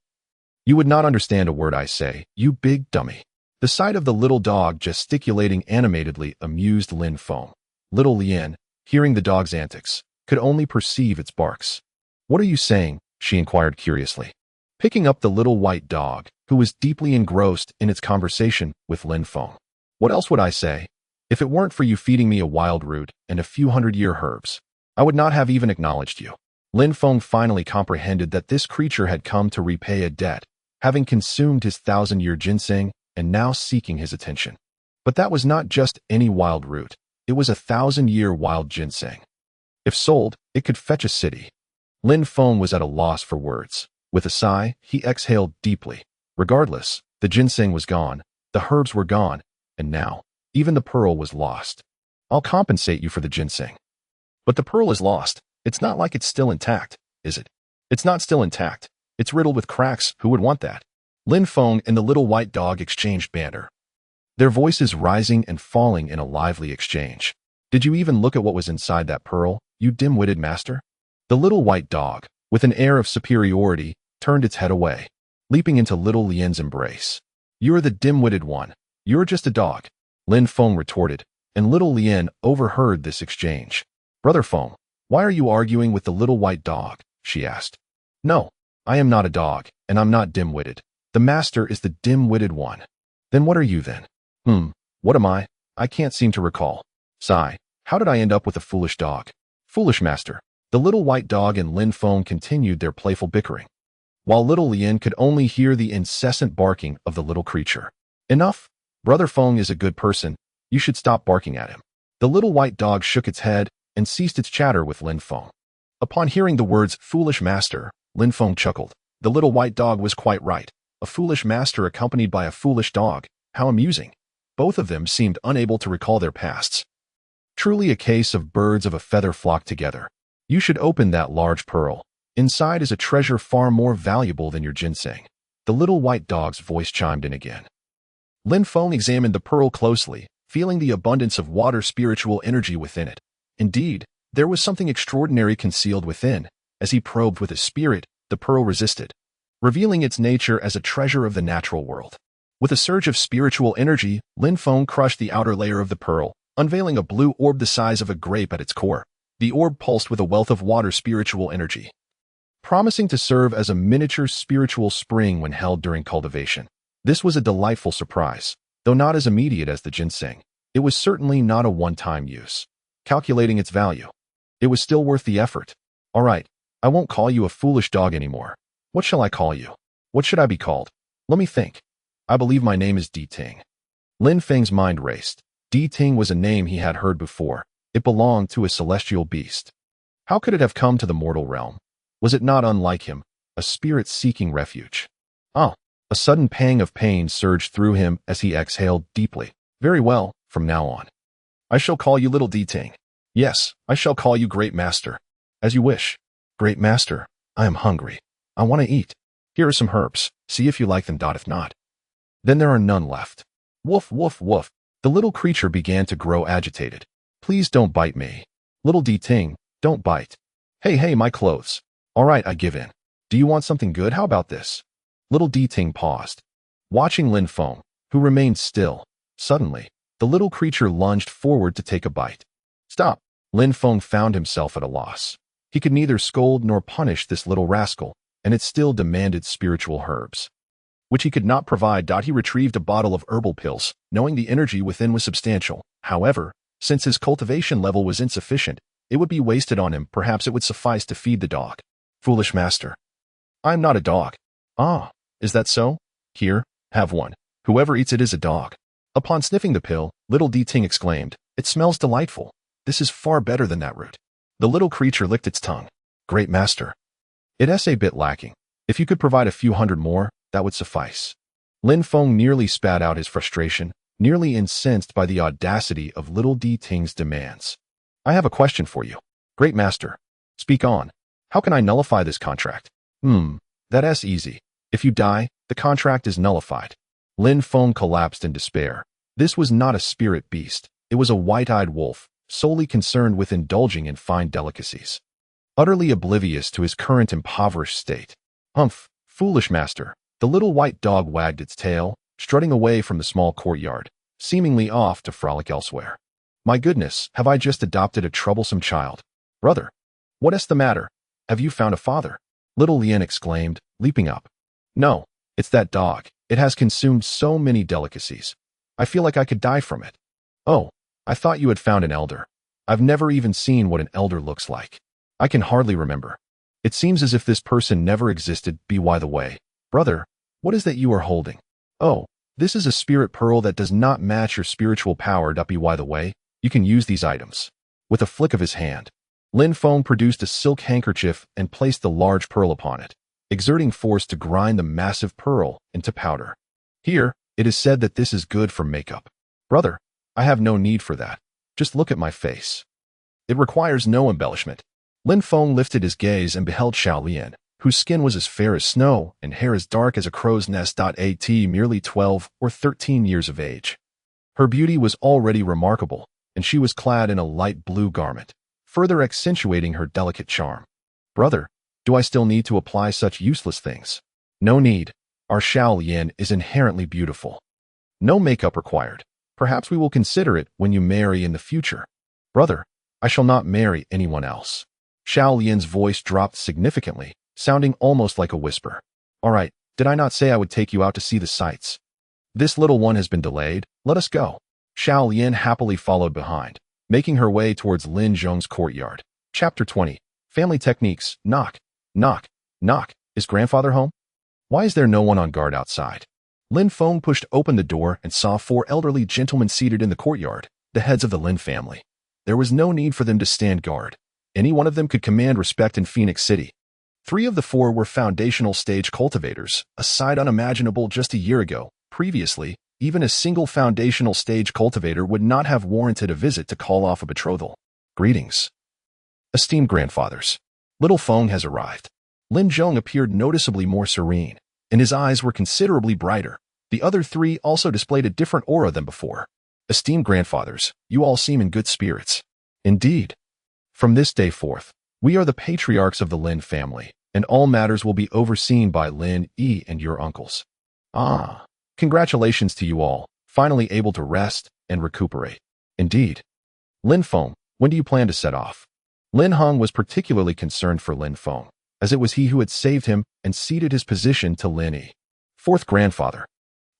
you would not understand a word I say, you big dummy. The sight of the little dog gesticulating animatedly amused Lin Feng. Little Lin, hearing the dog's antics, could only perceive its barks. What are you saying? She inquired curiously, picking up the little white dog, who was deeply engrossed in its conversation with Lin Feng. What else would I say? If it weren't for you feeding me a wild root and a few 100-year herbs, I would not have even acknowledged you. Lin Feng finally comprehended that this creature had come to repay a debt, having consumed his 1,000-year ginseng and now seeking his attention. But that was not just any wild root. It was a 1,000-year wild ginseng. If sold, it could fetch a city. Lin Feng was at a loss for words. With a sigh, he exhaled deeply. Regardless, the ginseng was gone, the herbs were gone, and now, even the pearl was lost. I'll compensate you for the ginseng. But the pearl is lost. It's not like it's still intact, is it? It's not still intact. It's riddled with cracks. Who would want that? Lin Feng and the little white dog exchanged banter, their voices rising and falling in a lively exchange. Did you even look at what was inside that pearl, you dim-witted master? The little white dog, with an air of superiority, turned its head away, leaping into little Lin's embrace. You're the dim-witted one. You're just a dog, Lin Feng retorted, and little Lin overheard this exchange. Brother Feng, why are you arguing with the little white dog? She asked. No, I am not a dog, and I'm not dim-witted. The master is the dim-witted one. Then what are you then? What am I? I can't seem to recall. Sigh, how did I end up with a foolish dog? Foolish master. The little white dog and Lin Feng continued their playful bickering, while little Lin could only hear the incessant barking of the little creature. Enough. Brother Feng is a good person. You should stop barking at him. The little white dog shook its head and ceased its chatter with Lin Feng. Upon hearing the words foolish master, Lin Feng chuckled. The little white dog was quite right. A foolish master accompanied by a foolish dog. How amusing. Both of them seemed unable to recall their pasts. Truly a case of birds of a feather flock together. You should open that large pearl. Inside is a treasure far more valuable than your ginseng. The little white dog's voice chimed in again. Lin Feng examined the pearl closely, feeling the abundance of water spiritual energy within it. Indeed, there was something extraordinary concealed within. As he probed with his spirit, the pearl resisted, revealing its nature as a treasure of the natural world. With a surge of spiritual energy, Lin Feng crushed the outer layer of the pearl, unveiling a blue orb the size of a grape at its core. The orb pulsed with a wealth of water spiritual energy, promising to serve as a miniature spiritual spring when held during cultivation. This was a delightful surprise, though not as immediate as the ginseng. It was certainly not a one-time use. Calculating its value, it was still worth the effort. All right, I won't call you a foolish dog anymore. What shall I call you? What should I be called? Let me think. I believe my name is Di Ting. Lin Feng's mind raced. Di Ting was a name he had heard before. It belonged to a celestial beast. How could it have come to the mortal realm? Was it not unlike him, a spirit seeking refuge? Oh, a sudden pang of pain surged through him as he exhaled deeply. Very well, from now on. I shall call you Little Di Ting. Yes, I shall call you Great Master. As you wish. Great Master, I am hungry. I want to eat. Here are some herbs. See if you like them. If not, then there are none left. Woof, woof, woof. The little creature began to grow agitated. Please don't bite me. Little Di Ting, don't bite. Hey, my clothes. All right, I give in. Do you want something good? How about this? Little Di Ting paused, watching Lin Feng, who remained still. Suddenly, the little creature lunged forward to take a bite. Stop! Lin Feng found himself at a loss. He could neither scold nor punish this little rascal, and it still demanded spiritual herbs, which he could not provide. He retrieved a bottle of herbal pills, knowing the energy within was substantial. However, since his cultivation level was insufficient, it would be wasted on him. Perhaps it would suffice to feed the dog. Foolish master. I am not a dog. Ah, is that so? Here, have one. Whoever eats it is a dog. Upon sniffing the pill, Little Di Ting exclaimed, It smells delightful. This is far better than that root. The little creature licked its tongue. Great master. It's a bit lacking. If you could provide a few hundred more, that would suffice. Lin Feng nearly spat out his frustration, nearly incensed by the audacity of Little Di Ting's demands. I have a question for you. Great master. Speak on. How can I nullify this contract? That's easy. If you die, the contract is nullified. Lin Feng collapsed in despair. This was not a spirit beast. It was a white-eyed wolf, solely concerned with indulging in fine delicacies, utterly oblivious to his current impoverished state. Humph, foolish master. The little white dog wagged its tail, strutting away from the small courtyard, seemingly off to frolic elsewhere. My goodness, have I just adopted a troublesome child? Brother, what is the matter? Have you found a father? Little Lien exclaimed, leaping up. No, it's that dog. It has consumed so many delicacies. I feel like I could die from it. Oh, I thought you had found an elder. I've never even seen what an elder looks like. I can hardly remember. It seems as if this person never existed. By the way, brother, what is that you are holding? Oh, this is a spirit pearl that does not match your spiritual power. By the way, you can use these items. With a flick of his hand, Lin Feng produced a silk handkerchief and placed the large pearl upon it, exerting force to grind the massive pearl into powder. Here, it is said that this is good for makeup. Brother, I have no need for that. Just look at my face. It requires no embellishment. Lin Feng lifted his gaze and beheld Xiao Lian, whose skin was as fair as snow and hair as dark as a crow's nest. At merely 12 or 13 years of age. Her beauty was already remarkable, and she was clad in a light blue garment, further accentuating her delicate charm. Brother, do I still need to apply such useless things? No need. Our Xiao Lian is inherently beautiful. No makeup required. Perhaps we will consider it when you marry in the future. Brother, I shall not marry anyone else. Xiao Lian's voice dropped significantly, sounding almost like a whisper. All right, did I not say I would take you out to see the sights? This little one has been delayed. Let us go. Xiao Lian happily followed behind, making her way towards Lin Zhong's courtyard. Chapter 20. Family Techniques. Knock. Knock. Knock. Is grandfather home? Why is there no one on guard outside? Lin Feng pushed open the door and saw 4 elderly gentlemen seated in the courtyard, the heads of the Lin family. There was no need for them to stand guard. Any one of them could command respect in Phoenix City. 3 of the 4 were foundational stage cultivators, a sight unimaginable just a year ago. Previously, even a single foundational stage cultivator would not have warranted a visit to call off a betrothal. Greetings, esteemed grandfathers. Little Feng has arrived. Lin Zhong appeared noticeably more serene, and his eyes were considerably brighter. The other 3 also displayed a different aura than before. Esteemed grandfathers, you all seem in good spirits. Indeed. From this day forth, we are the patriarchs of the Lin family, and all matters will be overseen by Lin Yi and your uncles. Ah, congratulations to you all, finally able to rest and recuperate. Indeed. Lin Feng, when do you plan to set off? Lin Heng was particularly concerned for Lin Feng, as it was he who had saved him and ceded his position to Lin Yi. Fourth grandfather.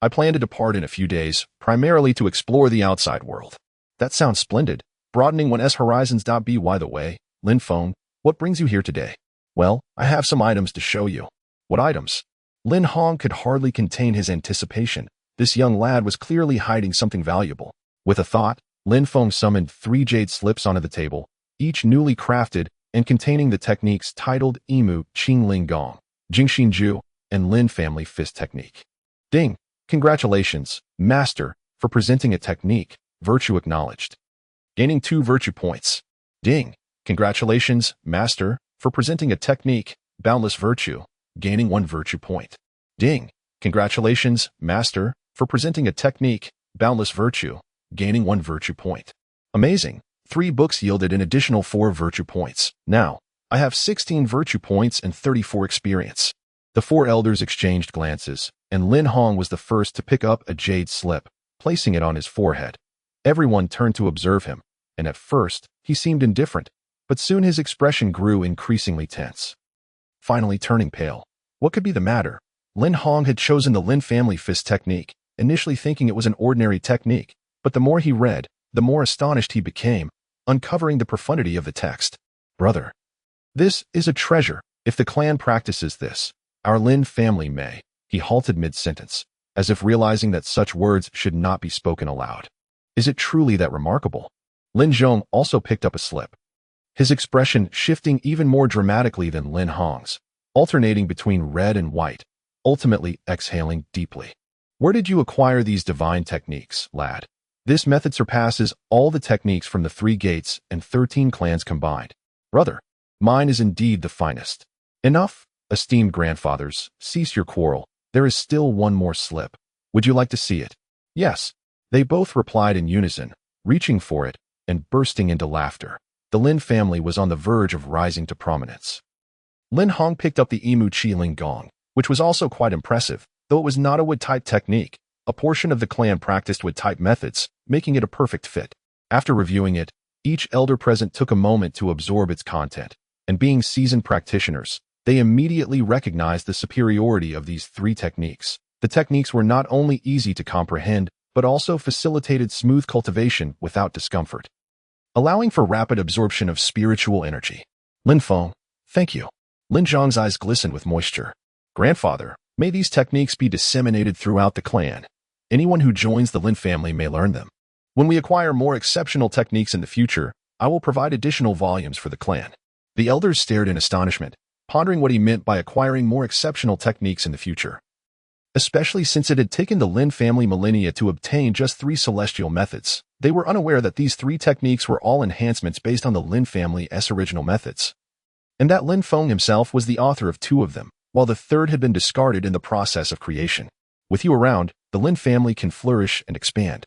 I plan to depart in a few days, primarily to explore the outside world. That sounds splendid, broadening one's horizons. By the way, Lin Feng, what brings you here today? Well, I have some items to show you. What items? Lin Heng could hardly contain his anticipation. This young lad was clearly hiding something valuable. With a thought, Lin Feng summoned 3 jade slips onto the table, each newly crafted and containing the techniques titled Emu, Qing Ling Gong, Jingxin Ju, and Lin Family Fist Technique. Ding! Congratulations, Master, for presenting a technique, virtue acknowledged. Gaining 2 virtue points. Ding! Congratulations, Master, for presenting a technique, boundless virtue, gaining 1 virtue point. Ding! Congratulations, Master, for presenting a technique, boundless virtue, gaining 1 virtue point. Amazing! 3 books yielded an additional 4 virtue points. Now, I have 16 virtue points and 34 experience. The 4 elders exchanged glances, and Lin Heng was the first to pick up a jade slip, placing it on his forehead. Everyone turned to observe him, and at first, he seemed indifferent, but soon his expression grew increasingly tense. Finally turning pale. What could be the matter? Lin Heng had chosen the Lin Family Fist Technique, initially thinking it was an ordinary technique, but the more he read, the more astonished he became, uncovering the profundity of the text. Brother, this is a treasure. If the clan practices this, our Lin family may. He halted mid-sentence, as if realizing that such words should not be spoken aloud. Is it truly that remarkable? Lin Zhong also picked up a slip, his expression shifting even more dramatically than Lin Heng's, alternating between red and white, ultimately exhaling deeply. Where did you acquire these divine techniques, lad? This method surpasses all the techniques from the 3 gates and 13 clans combined. Brother, mine is indeed the finest. Enough, esteemed grandfathers, cease your quarrel. There is still 1 more slip. Would you like to see it? Yes. They both replied in unison, reaching for it and bursting into laughter. The Lin family was on the verge of rising to prominence. Lin Heng picked up the Emu Qi Ling Gong, which was also quite impressive, though it was not a wood-type technique. A portion of the clan practiced wood-type methods, making it a perfect fit. After reviewing it, each elder present took a moment to absorb its content, and being seasoned practitioners, they immediately recognized the superiority of these 3 techniques. The techniques were not only easy to comprehend, but also facilitated smooth cultivation without discomfort, allowing for rapid absorption of spiritual energy. Lin Feng, thank you. Lin Zhong's eyes glistened with moisture. Grandfather, may these techniques be disseminated throughout the clan. Anyone who joins the Lin family may learn them. When we acquire more exceptional techniques in the future, I will provide additional volumes for the clan. The elders stared in astonishment, pondering what he meant by acquiring more exceptional techniques in the future. Especially since it had taken the Lin family millennia to obtain just 3 celestial methods, they were unaware that these 3 techniques were all enhancements based on the Lin family's original methods, and that Lin Feng himself was the author of 2 of them, while the 3rd had been discarded in the process of creation. With you around, the Lin family can flourish and expand,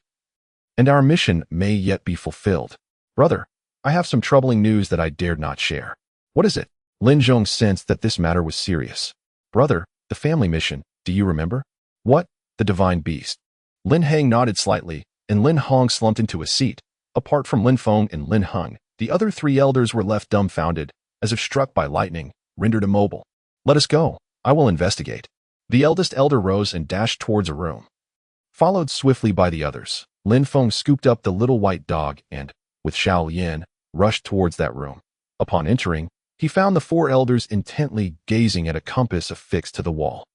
and our mission may yet be fulfilled. Brother, I have some troubling news that I dared not share. What is it? Lin Zhong sensed that this matter was serious. Brother, the family mission, do you remember? What? The divine beast. Lin Heng nodded slightly, and Lin Heng slumped into a seat. Apart from Lin Feng and Lin Heng, the other 3 elders were left dumbfounded, as if struck by lightning, rendered immobile. Let us go. I will investigate. The eldest elder rose and dashed towards a room. Followed swiftly by the others, Lin Feng scooped up the little white dog and, with Xiao Yan, rushed towards that room. Upon entering, he found the 4 elders intently gazing at a compass affixed to the wall.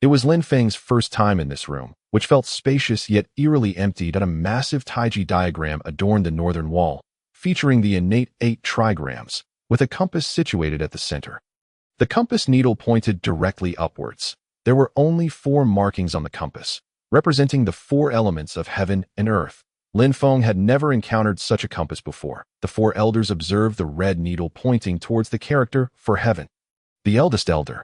It was Lin Feng's first time in this room, which felt spacious yet eerily emptied. A massive Taiji diagram adorned the northern wall, featuring the innate 8 trigrams, with a compass situated at the center. The compass needle pointed directly upwards. There were only 4 markings on the compass, representing the 4 elements of heaven and earth. Lin Feng had never encountered such a compass before. The 4 elders observed the red needle pointing towards the character for heaven. The eldest elder,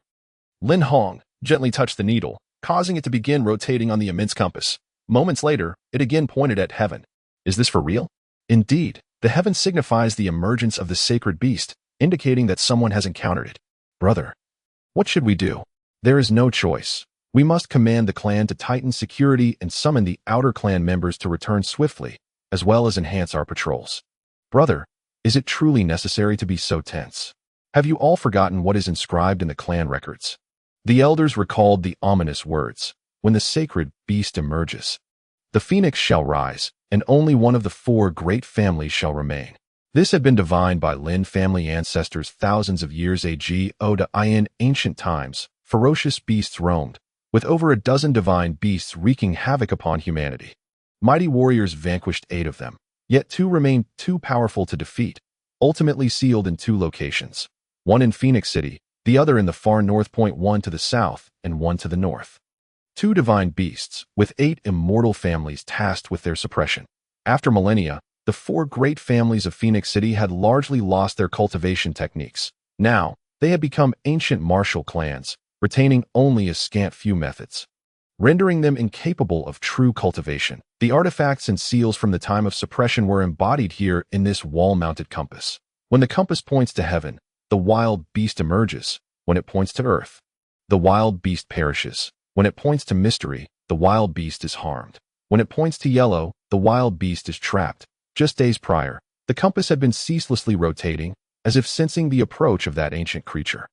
Lin Hong, gently touched the needle, causing it to begin rotating on the immense compass. Moments later, it again pointed at heaven. Is this for real? Indeed, the heaven signifies the emergence of the sacred beast, indicating that someone has encountered it. Brother, what should we do? There is no choice. We must command the clan to tighten security and summon the outer clan members to return swiftly, as well as enhance our patrols. Brother, is it truly necessary to be so tense? Have you all forgotten what is inscribed in the clan records? The elders recalled the ominous words, when the sacred beast emerges, the phoenix shall rise, and only one of the 4 great families shall remain. This had been divined by Lin family ancestors thousands of years ago. In ancient times, ferocious beasts roamed, with over a dozen divine beasts wreaking havoc upon humanity. Mighty warriors vanquished 8 of them, yet 2 remained too powerful to defeat, ultimately sealed in 2 locations, one in Phoenix City, the other in the far north. One to the south and one to the north. 2 divine beasts, with 8 immortal families tasked with their suppression. After millennia, the 4 great families of Phoenix City had largely lost their cultivation techniques. Now, they had become ancient martial clans, retaining only a scant few methods, rendering them incapable of true cultivation. The artifacts and seals from the time of suppression were embodied here in this wall-mounted compass. When the compass points to heaven, the wild beast emerges. When it points to earth, the wild beast perishes. When it points to mystery, the wild beast is harmed. When it points to yellow, the wild beast is trapped. Just days prior, the compass had been ceaselessly rotating, as if sensing the approach of that ancient creature,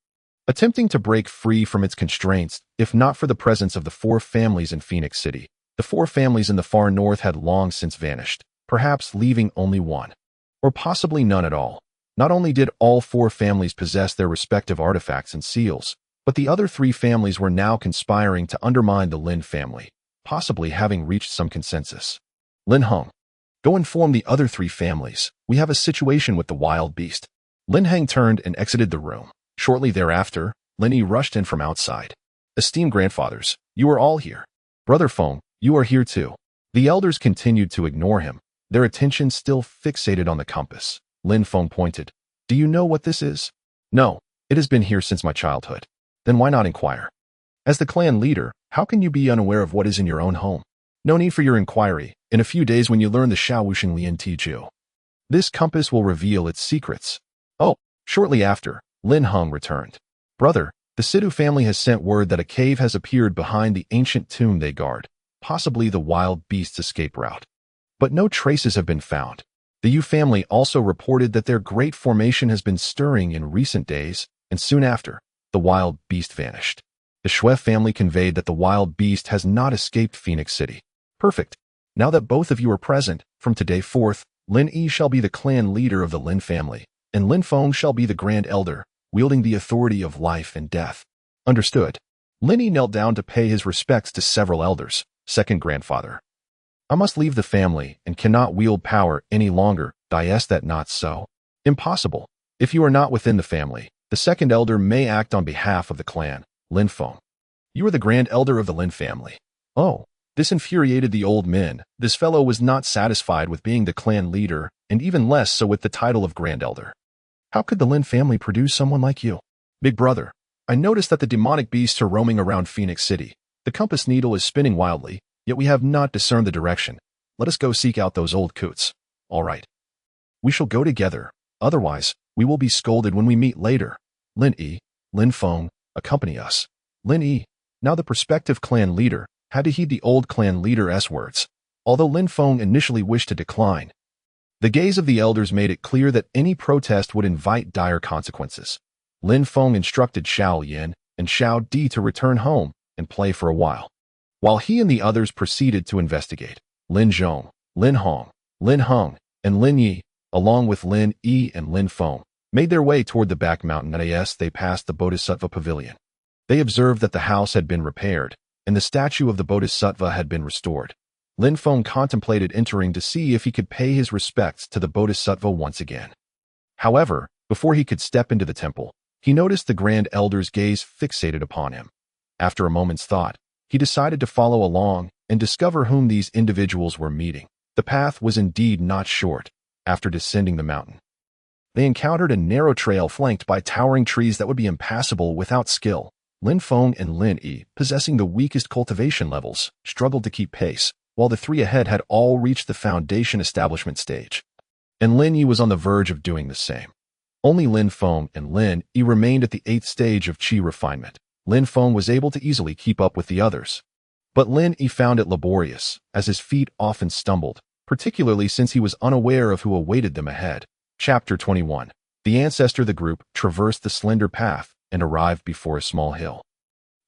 attempting to break free from its constraints. If not for the presence of the 4 families in Phoenix City, the 4 families in the far north had long since vanished, perhaps leaving only one, or possibly none at all. Not only did all 4 families possess their respective artifacts and seals, but the other 3 families were now conspiring to undermine the Lin family, possibly having reached some consensus. Lin Hong, go inform the other 3 families. We have a situation with the wild beast. Lin Heng turned and exited the room. Shortly thereafter, Lin Yi rushed in from outside. Esteemed grandfathers, you are all here. Brother Feng, you are here too. The elders continued to ignore him, their attention still fixated on the compass. Lin Feng pointed. Do you know what this is? No, it has been here since my childhood. Then why not inquire? As the clan leader, how can you be unaware of what is in your own home? No need for your inquiry. In a few days when you learn the Shao Wuxing Lian Tiju, this compass will reveal its secrets. Oh, shortly after, Lin Hong returned. Brother, the Sidhu family has sent word that a cave has appeared behind the ancient tomb they guard, possibly the wild beast's escape route. But no traces have been found. The Yu family also reported that their great formation has been stirring in recent days, and soon after, the wild beast vanished. The Shui family conveyed that the wild beast has not escaped Phoenix City. Perfect. Now that both of you are present, from today forth, Lin Yi shall be the clan leader of the Lin family, and Lin Feng shall be the grand elder, wielding the authority of life and death. Understood. Lin Yi knelt down to pay his respects to several elders. Second grandfather, I must leave the family and cannot wield power any longer. Is that not so? Impossible. If you are not within the family, the second elder may act on behalf of the clan. Lin Feng, you are the grand elder of the Lin family. Oh, this infuriated the old men. This fellow was not satisfied with being the clan leader, and even less so with the title of grand elder. How could the Lin family produce someone like you? Big brother, I noticed that the demonic beasts are roaming around Phoenix City. The compass needle is spinning wildly, yet we have not discerned the direction. Let us go seek out those old coots. All right. We shall go together. Otherwise, we will be scolded when we meet later. Lin Yi, Lin Feng, accompany us. Lin Yi, now the prospective clan leader, had to heed the old clan leader's words. Although Lin Feng initially wished to decline, the gaze of the elders made it clear that any protest would invite dire consequences. Lin Feng instructed Xiao Yin and Xiao Di to return home and play for a while he and the others proceeded to investigate. Lin Zhong, Lin Hong, Lin Heng, and Lin Yi, along with Lin Yi and Lin Feng, made their way toward the back mountain. As they passed the Bodhisattva pavilion, they observed that the house had been repaired, and the statue of the Bodhisattva had been restored. Lin Feng contemplated entering to see if he could pay his respects to the Bodhisattva once again. However, before he could step into the temple, He noticed the Grand Elder's gaze fixated upon him. After a moment's thought, he decided to follow along and discover whom these individuals were meeting. The path was indeed not short. After descending the mountain, they encountered a narrow trail flanked by towering trees that would be impassable without skill. Lin Feng and Lin Yi, possessing the weakest cultivation levels, struggled to keep pace, while the three ahead had all reached the foundation establishment stage. And Lin Yi was on the verge of doing the same. Only Lin Feng and Lin Yi remained at the 8th stage of qi refinement. Lin Feng was able to easily keep up with the others. But Lin Yi found it laborious, as his feet often stumbled, particularly since he was unaware of who awaited them ahead. Chapter 21. The ancestor the group traversed the slender path and arrived before a small hill.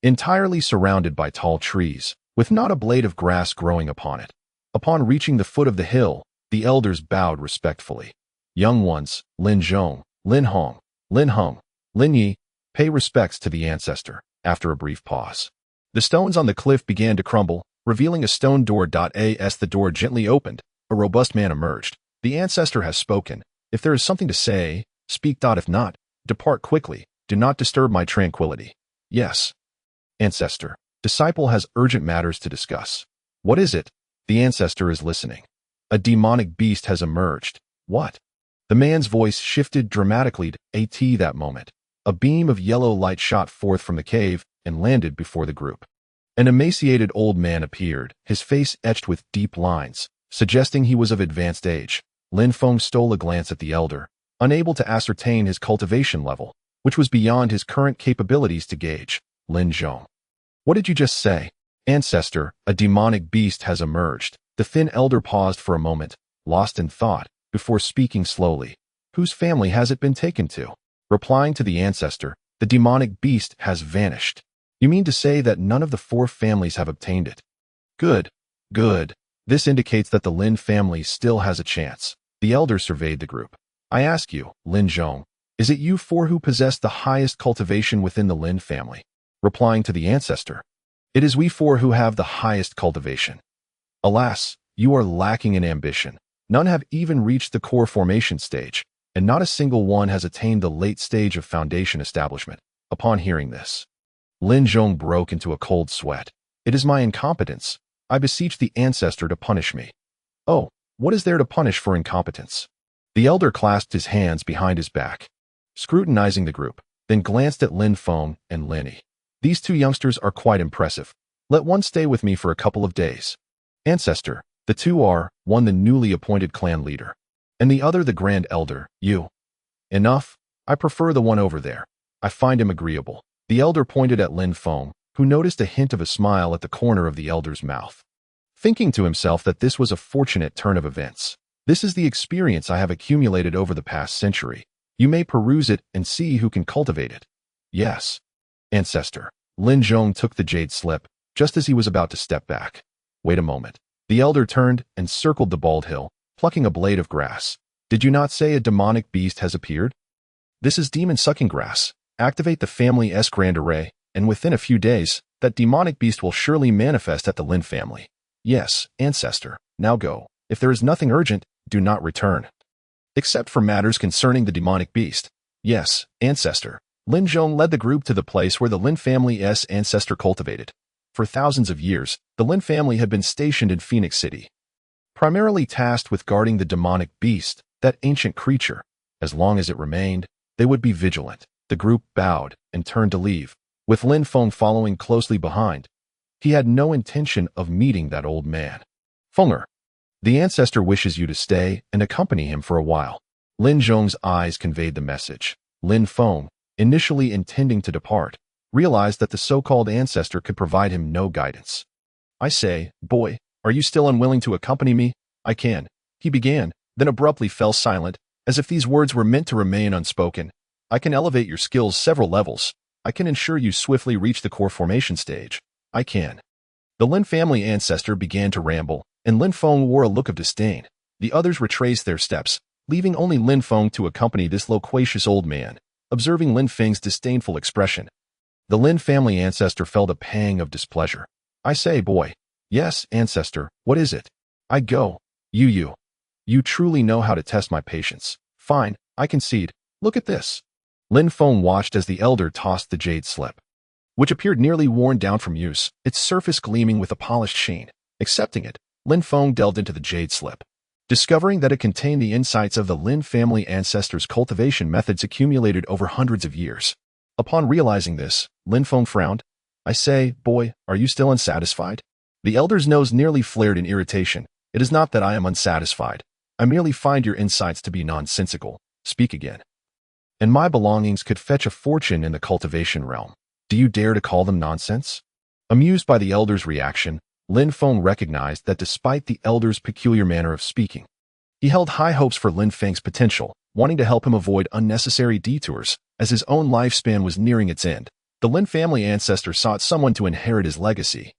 Entirely surrounded by tall trees, with not a blade of grass growing upon it. Upon reaching the foot of the hill, the elders bowed respectfully. Young ones, Lin Zhong, Lin Hong, Lin Hung, Lin Yi, pay respects to the ancestor. After a brief pause, the stones on the cliff began to crumble, revealing a stone door. As the door gently opened, a robust man emerged. The ancestor has spoken. If there is something to say, speak. If not, depart quickly. Do not disturb my tranquility. Yes, ancestor. Disciple has urgent matters to discuss. What is it? The ancestor is listening. A demonic beast has emerged. What? The man's voice shifted dramatically. At that moment, a beam of yellow light shot forth from the cave and landed before the group. An emaciated old man appeared, his face etched with deep lines, suggesting he was of advanced age. Lin Feng stole a glance at the elder, unable to ascertain his cultivation level, which was beyond his current capabilities to gauge. Lin Zhong. What did you just say? Ancestor, a demonic beast has emerged. The thin elder paused for a moment, lost in thought, before speaking slowly. Whose family has it been taken to? Replying to the ancestor, the demonic beast has vanished. You mean to say that none of the 4 families have obtained it? Good. Good. This indicates that the Lin family still has a chance. The elder surveyed the group. I ask you, Lin Zhong, is it you 4 who possess the highest cultivation within the Lin family? Replying to the ancestor, it is we 4 who have the highest cultivation. Alas, you are lacking in ambition. None have even reached the core formation stage, and not a single one has attained the late stage of foundation establishment. Upon hearing this, Lin Zhong broke into a cold sweat. It is my incompetence. I beseech the ancestor to punish me. Oh, what is there to punish for incompetence? The elder clasped his hands behind his back, scrutinizing the group, then glanced at Lin Feng and Lin Yi. These 2 youngsters are quite impressive. Let one stay with me for a couple of days. Ancestor, the 2 are, one the newly appointed clan leader, and the other the Grand Elder, you. Enough, I prefer the one over there. I find him agreeable. The elder pointed at Lin Feng, who noticed a hint of a smile at the corner of the elder's mouth. Thinking to himself that this was a fortunate turn of events. This is the experience I have accumulated over the past century. You may peruse it and see who can cultivate it. Yes. Ancestor. Lin Zhong took the jade slip, just as he was about to step back. Wait a moment. The elder turned and circled the bald hill, plucking a blade of grass. Did you not say a demonic beast has appeared? This is demon-sucking grass. Activate the family's grand array, and within a few days, that demonic beast will surely manifest at the Lin family. Yes, ancestor. Now go. If there is nothing urgent, do not return. Except for matters concerning the demonic beast. Yes, ancestor. Lin Zhong led the group to the place where the Lin family's ancestor cultivated. For thousands of years, the Lin family had been stationed in Phoenix City, primarily tasked with guarding the demonic beast, that ancient creature. As long as it remained, they would be vigilant. The group bowed and turned to leave, with Lin Feng following closely behind. He had no intention of meeting that old man. Fenger, the ancestor wishes you to stay and accompany him for a while. Lin Zhong's eyes conveyed the message. Lin Feng, initially intending to depart, realized that the so-called ancestor could provide him no guidance. I say, boy, are you still unwilling to accompany me? I can. He began, then abruptly fell silent, as if these words were meant to remain unspoken. I can elevate your skills several levels. I can ensure you swiftly reach the core formation stage. I can. The Lin family ancestor began to ramble, and Lin Feng wore a look of disdain. The others retraced their steps, leaving only Lin Feng to accompany this loquacious old man. Observing Lin Feng's disdainful expression, the Lin family ancestor felt a pang of displeasure. I say, boy. Yes, ancestor, what is it? I go. You truly know how to test my patience. Fine, I concede. Look at this. Lin Feng watched as the elder tossed the jade slip, which appeared nearly worn down from use, its surface gleaming with a polished sheen. Accepting it, Lin Feng delved into the jade slip, discovering that it contained the insights of the Lin family ancestors' cultivation methods accumulated over hundreds of years. Upon realizing this, Lin Feng frowned. "I say, boy, are you still unsatisfied?" The elder's nose nearly flared in irritation. "It is not that I am unsatisfied. I merely find your insights to be nonsensical. Speak again. And my belongings could fetch a fortune in the cultivation realm. Do you dare to call them nonsense?" Amused by the elder's reaction, Lin Feng recognized that despite the elder's peculiar manner of speaking, he held high hopes for Lin Feng's potential, wanting to help him avoid unnecessary detours as his own lifespan was nearing its end. The Lin family ancestor sought someone to inherit his legacy,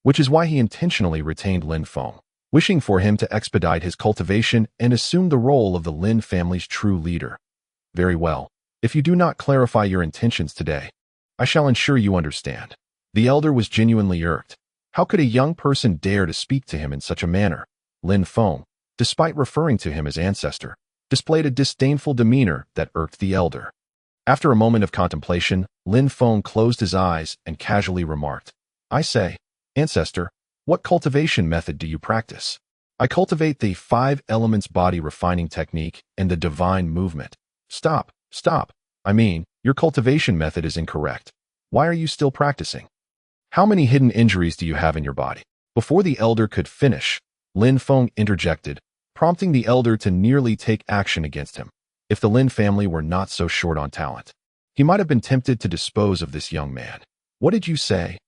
which is why he intentionally retained Lin Feng, wishing for him to expedite his cultivation and assume the role of the Lin family's true leader. "Very well. If you do not clarify your intentions today, I shall ensure you understand." The elder was genuinely irked. How could a young person dare to speak to him in such a manner? Lin Feng, despite referring to him as ancestor, displayed a disdainful demeanor that irked the elder. After a moment of contemplation, Lin Feng closed his eyes and casually remarked, "I say, ancestor, what cultivation method do you practice?" "I cultivate the 5 elements body refining technique and the divine movement." Stop. I mean, your cultivation method is incorrect. Why are you still practicing? How many hidden injuries do you have in your body? Before the elder could finish, Lin Feng interjected, prompting the elder to nearly take action against him. If the Lin family were not so short on talent, he might have been tempted to dispose of this young man. "What did you say?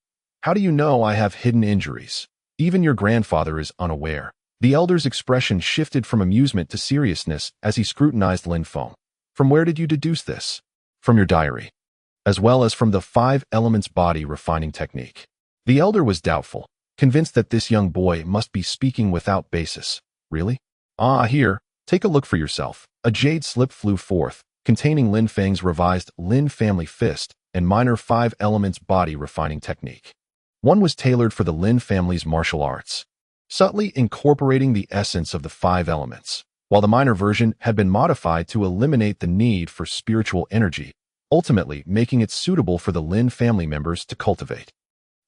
How do you know I have hidden injuries? Even your grandfather is unaware." The elder's expression shifted from amusement to seriousness as he scrutinized Lin Feng. "From where did you deduce this?" "From your diary, as well as from the 5 elements body refining technique." The elder was doubtful, convinced that this young boy must be speaking without basis. "Really? Ah, here, take a look for yourself." A jade slip flew forth, containing Lin Feng's revised Lin family fist and minor 5 elements body refining technique. One was tailored for the Lin family's martial arts, subtly incorporating the essence of the 5 elements, while the minor version had been modified to eliminate the need for spiritual energy, ultimately making it suitable for the Lin family members to cultivate.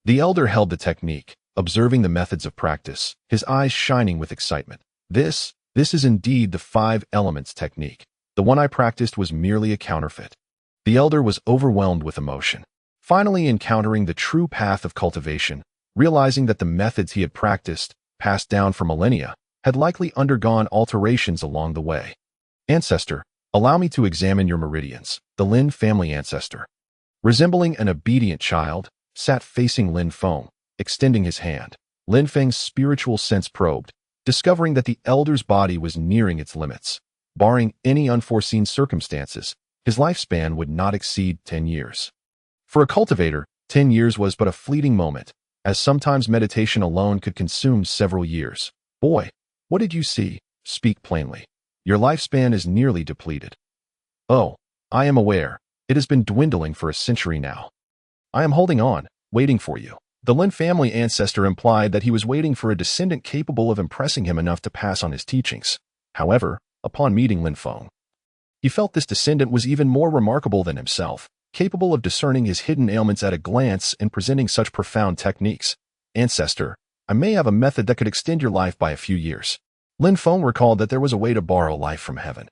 The elder held the technique, observing the methods of practice, his eyes shining with excitement. This is indeed the 5 elements technique. The one I practiced was merely a counterfeit." The elder was overwhelmed with emotion, finally encountering the true path of cultivation, realizing that the methods he had practiced, passed down for millennia, had likely undergone alterations along the way. "Ancestor, allow me to examine your meridians." The Lin family ancestor, resembling an obedient child, sat facing Lin Feng, extending his hand. Lin Feng's spiritual sense probed, discovering that the elder's body was nearing its limits. Barring any unforeseen circumstances, his lifespan would not exceed 10 years. For a cultivator, 10 years was but a fleeting moment, as sometimes meditation alone could consume several years. "Boy, what did you see? Speak plainly. Your lifespan is nearly depleted." "Oh, I am aware. It has been dwindling for a century now. I am holding on, waiting for you." The Lin family ancestor implied that he was waiting for a descendant capable of impressing him enough to pass on his teachings. However, upon meeting Lin Feng, he felt this descendant was even more remarkable than himself, capable of discerning his hidden ailments at a glance and presenting such profound techniques. "Ancestor, I may have a method that could extend your life by a few years." Lin Feng recalled that there was a way to borrow life from heaven,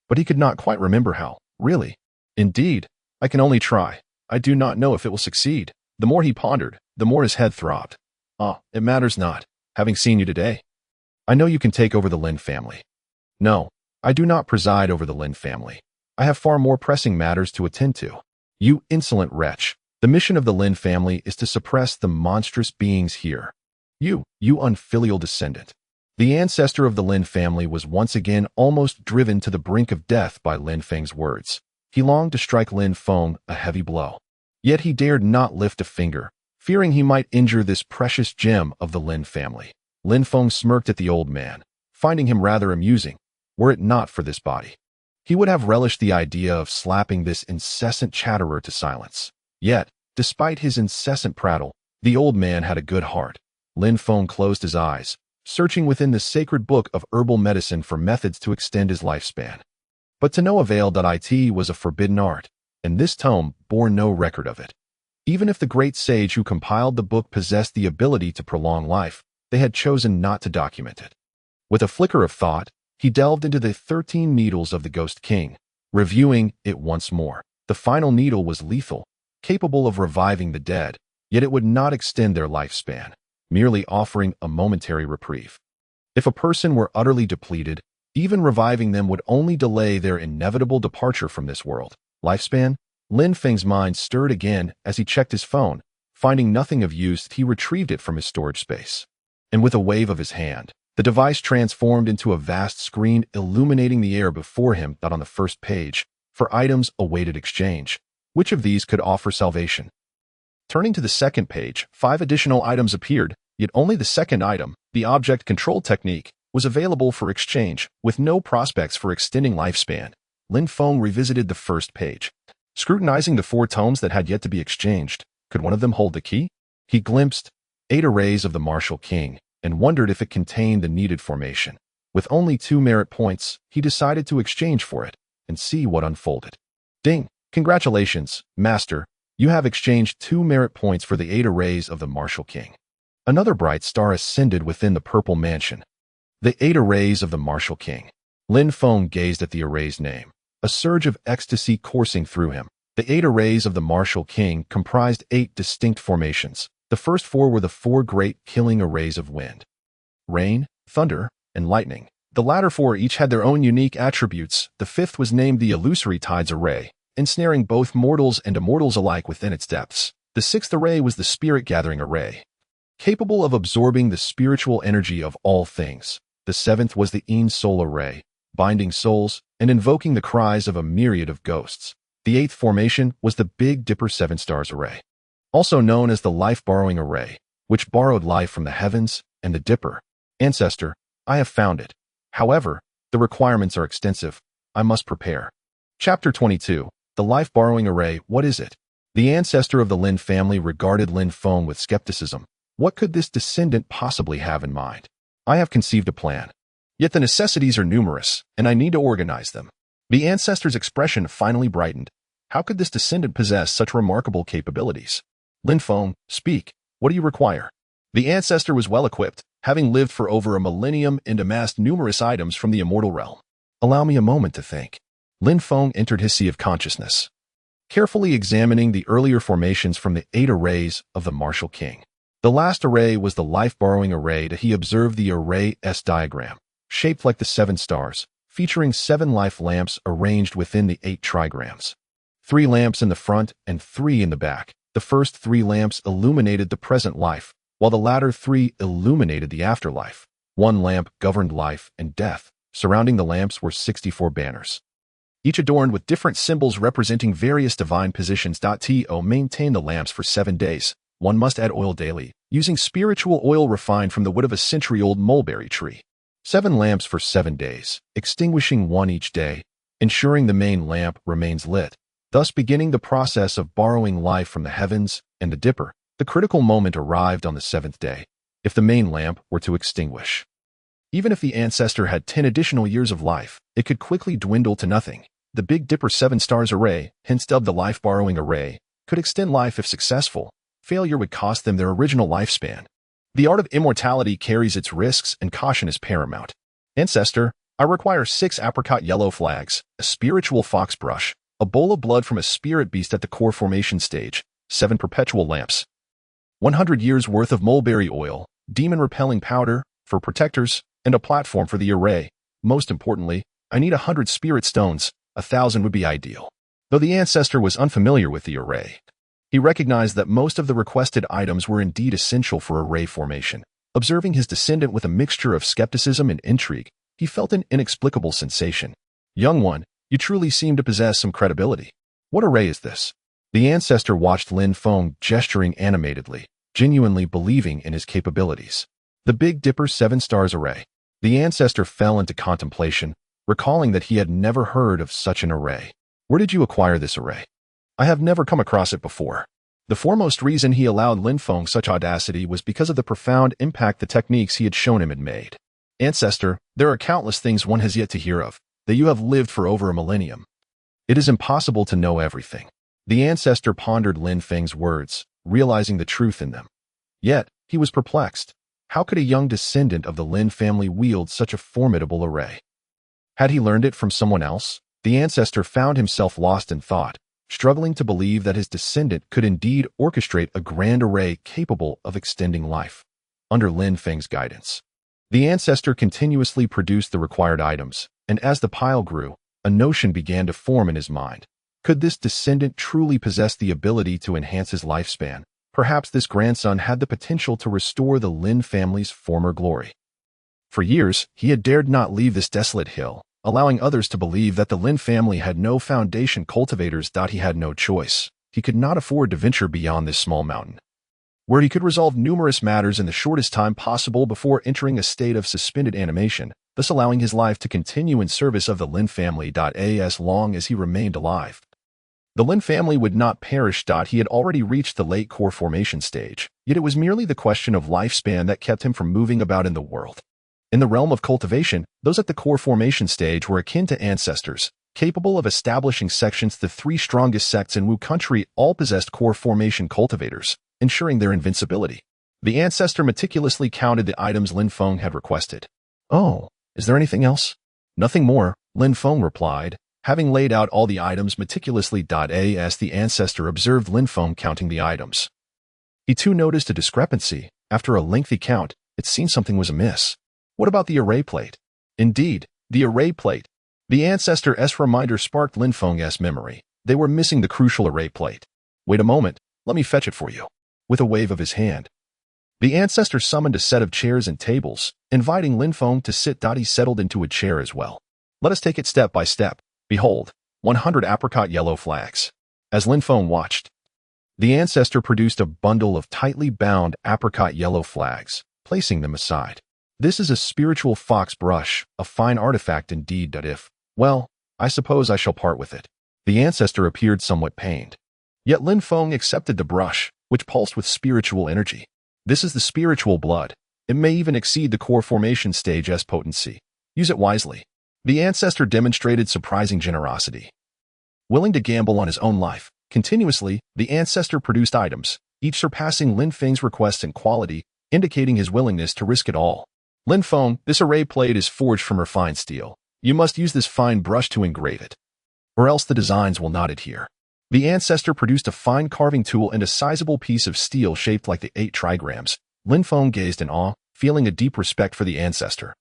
but he could not quite remember how. "Really? Indeed, I can only try. I do not know if it will succeed." The more he pondered, the more his head throbbed. "Ah, it matters not, having seen you today. I know you can take over the Lin family." "No, I do not preside over the Lin family. I have far more pressing matters to attend to." "You insolent wretch. The mission of the Lin family is to suppress the monstrous beings here. You unfilial descendant." The ancestor of the Lin family was once again almost driven to the brink of death by Lin Feng's words. He longed to strike Lin Feng a heavy blow. Yet he dared not lift a finger, fearing he might injure this precious gem of the Lin family. Lin Feng smirked at the old man, finding him rather amusing. Were it not for this body, he would have relished the idea of slapping this incessant chatterer to silence. Yet, despite his incessant prattle, the old man had a good heart. Lin Feng closed his eyes, searching within the sacred book of herbal medicine for methods to extend his lifespan. But to no avail. It was a forbidden art, and this tome bore no record of it. Even if the great sage who compiled the book possessed the ability to prolong life, they had chosen not to document it. With a flicker of thought, he delved into the 13 needles of the Ghost King, reviewing it once more. The final needle was lethal, capable of reviving the dead, yet it would not extend their lifespan, merely offering a momentary reprieve. If a person were utterly depleted, even reviving them would only delay their inevitable departure from this world. Lifespan? Lin Feng's mind stirred again as he checked his phone. Finding nothing of use, he retrieved it from his storage space. And with a wave of his hand, the device transformed into a vast screen illuminating the air before him. On the first page, for items awaited exchange, which of these could offer salvation? Turning to the second page, 5 additional items appeared, yet only the second item, the object control technique, was available for exchange, with no prospects for extending lifespan. Lin Feng revisited the first page. Scrutinizing the 4 tomes that had yet to be exchanged, could one of them hold the key? He glimpsed 8 arrays of the Martial King, and wondered if it contained the needed formation. With only 2 merit points, he decided to exchange for it, and see what unfolded. Ding! Congratulations, Master. You have exchanged 2 merit points for the 8 arrays of the Martial King. Another bright star ascended within the purple mansion. The 8 arrays of the Martial King. Lin Feng gazed at the array's name, a surge of ecstasy coursing through him. The 8 arrays of the Martial King comprised 8 distinct formations. The first 4 were the 4 great killing arrays of wind, rain, thunder, and lightning. The latter 4 each had their own unique attributes. The 5th was named the Illusory Tides Array, ensnaring both mortals and immortals alike within its depths. The 6th array was the Spirit Gathering Array, capable of absorbing the spiritual energy of all things. The 7th was the Een Soul Array, binding souls and invoking the cries of a myriad of ghosts. The 8th formation was the Big Dipper 7 Stars Array, also known as the Life Borrowing Array, which borrowed life from the heavens and the Dipper. Ancestor, I have found it. However, the requirements are extensive. I must prepare. Chapter 22. The Life Borrowing Array. What is it? The ancestor of the Lin family regarded Lin Feng with skepticism. What could this descendant possibly have in mind? I have conceived a plan. Yet the necessities are numerous, and I need to organize them. The ancestor's expression finally brightened. How could this descendant possess such remarkable capabilities? Lin Feng, speak. What do you require? The ancestor was well equipped, having lived for over a millennium and amassed numerous items from the immortal realm. Allow me a moment to think. Lin Feng entered his sea of consciousness, carefully examining the earlier formations from the 8 arrays of the Martial King. The last array was the Life Borrowing Array. He observed the Array S diagram, shaped like the 7 stars, featuring 7 life lamps arranged within the 8 trigrams. 3 lamps in the front and 3 in the back. The first 3 lamps illuminated the present life, while the latter 3 illuminated the afterlife. 1 lamp governed life and death. Surrounding the lamps were 64 banners, each adorned with different symbols representing various divine positions. To maintain the lamps for 7 days, one must add oil daily, using spiritual oil refined from the wood of a century-old mulberry tree. 7 lamps for 7 days, extinguishing 1 each day, ensuring the main lamp remains lit, thus beginning the process of borrowing life from the heavens and the Dipper. The critical moment arrived on the 7th day, if the main lamp were to extinguish. Even if the ancestor had 10 additional years of life, it could quickly dwindle to nothing. The Big Dipper 7 Stars Array, hence dubbed the Life Borrowing Array, could extend life if successful. Failure would cost them their original lifespan. The art of immortality carries its risks, and caution is paramount. Ancestor, I require 6 apricot yellow flags, a spiritual fox brush, a bowl of blood from a spirit beast at the core formation stage, 7 perpetual lamps, 100 years worth of mulberry oil, demon-repelling powder for protectors, and a platform for the array. Most importantly, I need 100 spirit stones. 1,000 would be ideal. Though the ancestor was unfamiliar with the array, he recognized that most of the requested items were indeed essential for array formation. Observing his descendant with a mixture of skepticism and intrigue, he felt an inexplicable sensation. Young one, you truly seem to possess some credibility. What array is this? The ancestor watched Lin Feng gesturing animatedly, genuinely believing in his capabilities. The Big Dipper 7 Stars Array. The ancestor fell into contemplation, recalling that he had never heard of such an array. Where did you acquire this array? I have never come across it before. The foremost reason he allowed Lin Feng such audacity was because of the profound impact the techniques he had shown him had made. Ancestor, there are countless things one has yet to hear of. that you have lived for over a millennium. It is impossible to know everything. The ancestor pondered Lin Feng's words, realizing the truth in them. Yet, he was perplexed. How could a young descendant of the Lin family wield such a formidable array? Had he learned it from someone else? The ancestor found himself lost in thought, struggling to believe that his descendant could indeed orchestrate a grand array capable of extending life. Under Lin Feng's guidance, the ancestor continuously produced the required items, and as the pile grew, a notion began to form in his mind. Could this descendant truly possess the ability to enhance his lifespan? Perhaps this grandson had the potential to restore the Lin family's former glory. For years, he had dared not leave this desolate hill, allowing others to believe that the Lin family had no foundation. Cultivators thought he had no choice. He could not afford to venture beyond this small mountain, where he could resolve numerous matters in the shortest time possible before entering a state of suspended animation, thus allowing his life to continue in service of the Lin family. As long as he remained alive, the Lin family would not perish. He had already reached the late core formation stage, yet it was merely the question of lifespan that kept him from moving about in the world. In the realm of cultivation, those at the core formation stage were akin to ancestors, capable of establishing sections. The three strongest sects in Wu country all possessed core formation cultivators, ensuring their invincibility. The ancestor meticulously counted the items Lin Feng had requested. "Oh, is there anything else?" "Nothing more," Lin Feng replied, having laid out all the items meticulously. As the ancestor observed Lin Feng counting the items, he too noticed a discrepancy. After a lengthy count, it seemed something was amiss. What about the array plate? Indeed, the array plate. The ancestor's reminder sparked Lin Feng's memory. They were missing the crucial array plate. "Wait a moment, let me fetch it for you." With a wave of his hand, the ancestor summoned a set of chairs and tables, inviting Lin Feng to sit. He settled into a chair as well. "Let us take it step by step. Behold, 100 apricot yellow flags." As Lin Feng watched, the ancestor produced a bundle of tightly bound apricot yellow flags, placing them aside. "This is a spiritual fox brush, a fine artifact indeed. Well, I suppose I shall part with it." The ancestor appeared somewhat pained. Yet Lin Feng accepted the brush, which pulsed with spiritual energy. This is the spiritual blood. It may even exceed the core formation stage's potency. Use it wisely. The ancestor demonstrated surprising generosity. Willing to gamble on his own life, continuously, the ancestor produced items, each surpassing Lin Feng's requests in quality, indicating his willingness to risk it all. "Lin Feng, this array plate is forged from refined steel. You must use this fine brush to engrave it, or else the designs will not adhere." The ancestor produced a fine carving tool and a sizable piece of steel shaped like the 8 trigrams. Lin Feng gazed in awe, feeling a deep respect for the ancestor,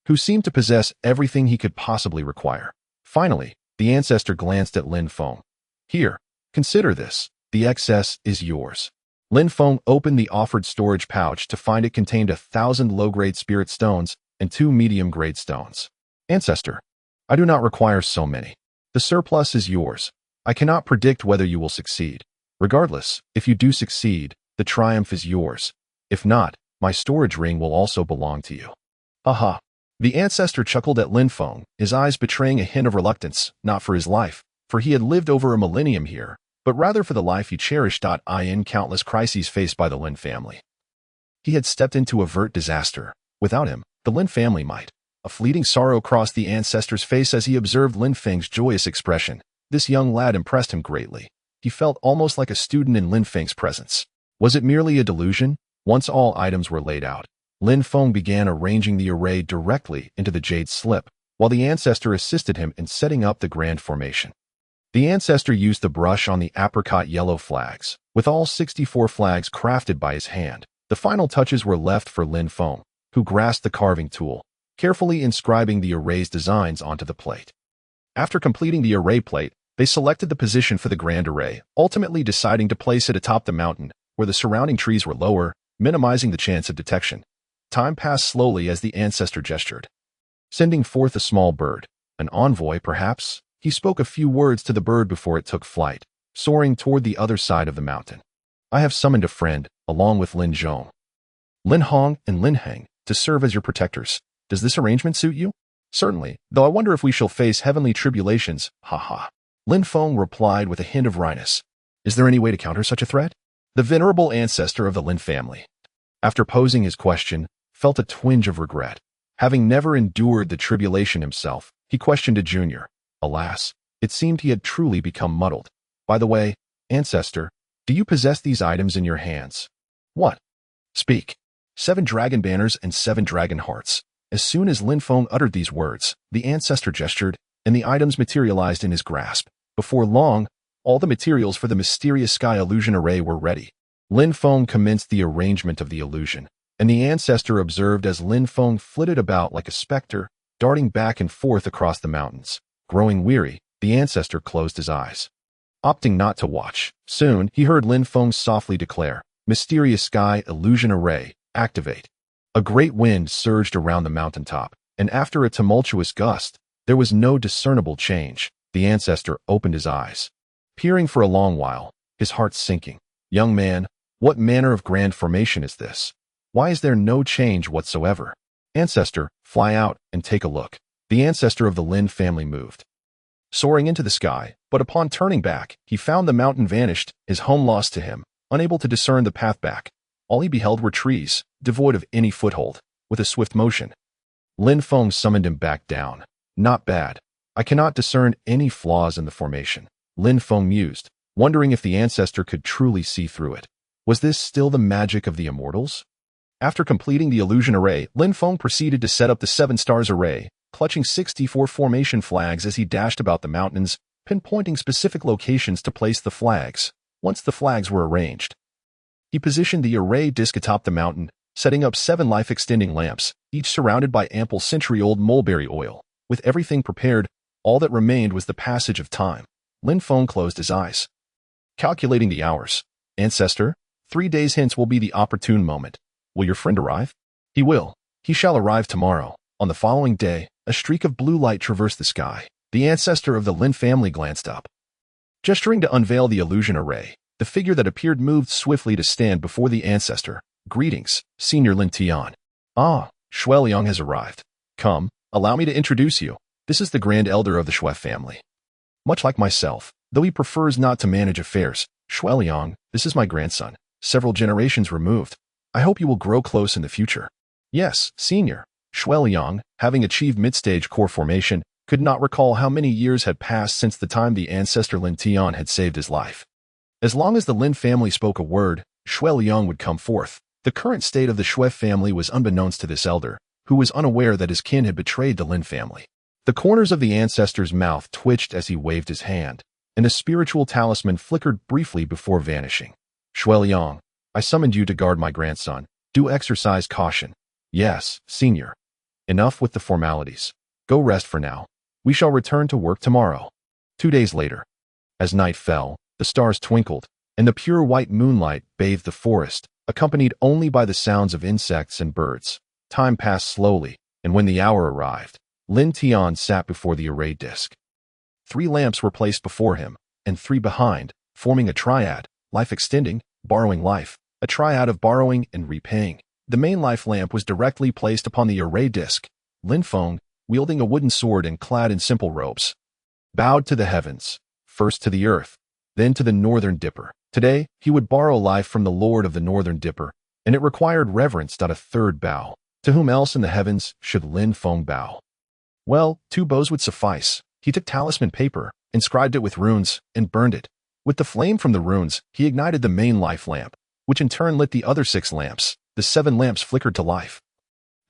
who seemed to possess everything he could possibly require. Finally, the ancestor glanced at Lin Feng. "Here, consider this. The excess is yours." Lin Feng opened the offered storage pouch to find it contained 1,000 low-grade spirit stones and 2 medium-grade stones. "Ancestor, I do not require so many. The surplus is yours. I cannot predict whether you will succeed. Regardless, if you do succeed, the triumph is yours. If not, my storage ring will also belong to you." "Aha." The ancestor chuckled at Lin Feng, his eyes betraying a hint of reluctance, not for his life, for he had lived over a millennium here, but rather for the life he cherished. In countless crises faced by the Lin family, he had stepped in to avert disaster. Without him, the Lin family might. A fleeting sorrow crossed the ancestor's face as he observed Lin Feng's joyous expression. This young lad impressed him greatly. He felt almost like a student in Lin Feng's presence. Was it merely a delusion? Once all items were laid out, Lin Feng began arranging the array directly into the jade slip, while the ancestor assisted him in setting up the grand formation. The ancestor used the brush on the apricot yellow flags, with all 64 flags crafted by his hand. The final touches were left for Lin Feng, who grasped the carving tool, carefully inscribing the array's designs onto the plate. After completing the array plate, they selected the position for the grand array, ultimately deciding to place it atop the mountain, where the surrounding trees were lower, minimizing the chance of detection. Time passed slowly as the ancestor gestured, sending forth a small bird, an envoy perhaps. He spoke a few words to the bird before it took flight, soaring toward the other side of the mountain. "I have summoned a friend, along with Lin Zhong, Lin Hong, and Lin Heng, to serve as your protectors. Does this arrangement suit you?" "Certainly, though I wonder if we shall face heavenly tribulations, ha." Lin Feng replied with a hint of wryness. "Is there any way to counter such a threat?" The venerable ancestor of the Lin family, after posing his question, felt a twinge of regret. Having never endured the tribulation himself, he He questioned a junior. Alas, it seemed he had truly become muddled. By the way, ancestor, do you possess these items in your hands? What? Speak. 7 dragon banners and 7 dragon hearts. As soon as Lin Feng uttered these words, the ancestor gestured, and the items materialized in his grasp. Before long, all the materials for the mysterious sky illusion array were ready. Lin Feng commenced the arrangement of the illusion, and the ancestor observed as Lin Feng flitted about like a specter, darting back and forth across the mountains. Growing weary, the ancestor closed his eyes, opting not to watch. Soon, he heard Lin Feng softly declare, "Mysterious sky illusion array, activate." A great wind surged around the mountaintop, and after a tumultuous gust, there was no discernible change. The ancestor opened his eyes, peering for a long while, his heart sinking. "Young man, what manner of grand formation is this? Why is there no change whatsoever?" "Ancestor, fly out and take a look." The ancestor of the Lin family moved, soaring into the sky, but upon turning back, he found the mountain vanished, his home lost to him. Unable to discern the path back, all he beheld were trees, devoid of any foothold. With a swift motion, Lin Feng summoned him back down. "Not bad. I cannot discern any flaws in the formation," Lin Feng mused, wondering if the ancestor could truly see through it. Was this still the magic of the immortals? After completing the illusion array, Lin Feng proceeded to set up the 7 stars array, clutching 64 formation flags as he dashed about the mountains, pinpointing specific locations to place the flags. Once the flags were arranged, he positioned the array disc atop the mountain, setting up 7 life-extending lamps, each surrounded by ample century-old mulberry oil. With everything prepared, all that remained was the passage of time. Lin Feng closed his eyes, calculating the hours. "Ancestor, 3 days hence will be the opportune moment. Will your friend arrive?" "He will. He shall arrive tomorrow." On the following day, a streak of blue light traversed the sky. The ancestor of the Lin family glanced up, gesturing to unveil the illusion array. The figure that appeared moved swiftly to stand before the ancestor. "Greetings, Senior Lin Tian." "Ah, Shui Liang has arrived. Come, allow me to introduce you. This is the grand elder of the Shui family. Much like myself, though he prefers not to manage affairs, Shui Liang, this is my grandson, several generations removed. I hope you will grow close in the future." "Yes, Senior." Shui Liang, having achieved mid-stage core formation, could not recall how many years had passed since the time the ancestor Lin Tian had saved his life. As long as the Lin family spoke a word, Shui Liang would come forth. The current state of the Shui family was unbeknownst to this elder, who was unaware that his kin had betrayed the Lin family. The corners of the ancestor's mouth twitched as he waved his hand, and a spiritual talisman flickered briefly before vanishing. "Shui Liang, I summoned you to guard my grandson. Do exercise caution." "Yes, Senior. Enough with the formalities. Go rest for now. We shall return to work tomorrow." 2 days later, as night fell, the stars twinkled, and the pure white moonlight bathed the forest, accompanied only by the sounds of insects and birds. Time passed slowly, and when the hour arrived, Lin Tian sat before the array disc. 3 lamps were placed before him, and 3 behind, forming a triad: life extending, borrowing life, a triad of borrowing and repaying. The main life lamp was directly placed upon the array disc. Lin Feng, wielding a wooden sword and clad in simple robes, bowed to the heavens, first to the earth, then to the Northern Dipper. Today, he would borrow life from the Lord of the Northern Dipper, and it required reverence. A third bow. To whom else in the heavens should Lin Feng bow? Well, 2 bows would suffice. He took talisman paper, inscribed it with runes, and burned it. With the flame from the runes, he ignited the main life lamp, which in turn lit the other 6 lamps. The 7 lamps flickered to life,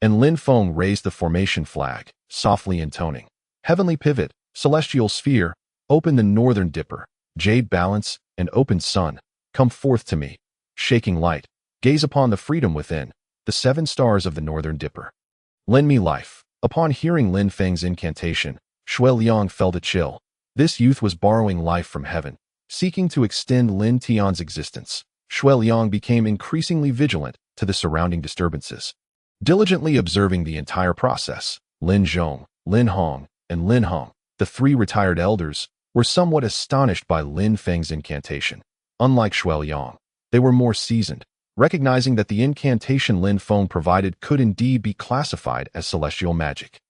and Lin Feng raised the formation flag, softly intoning, "Heavenly pivot, celestial sphere, open the Northern Dipper, jade balance, and open sun, come forth to me, shaking light, gaze upon the freedom within, the 7 stars of the Northern Dipper. Lend me life." Upon hearing Lin Feng's incantation, Shui Liang felt a chill. This youth was borrowing life from heaven, seeking to extend Lin Tian's existence. Shui Liang became increasingly vigilant to the surrounding disturbances, diligently observing the entire process. Lin Zhong, Lin Hong, and Lin Hong, the 3 retired elders, were somewhat astonished by Lin Feng's incantation. Unlike Shui Liang, they were more seasoned, recognizing that the incantation Lin Feng provided could indeed be classified as celestial magic.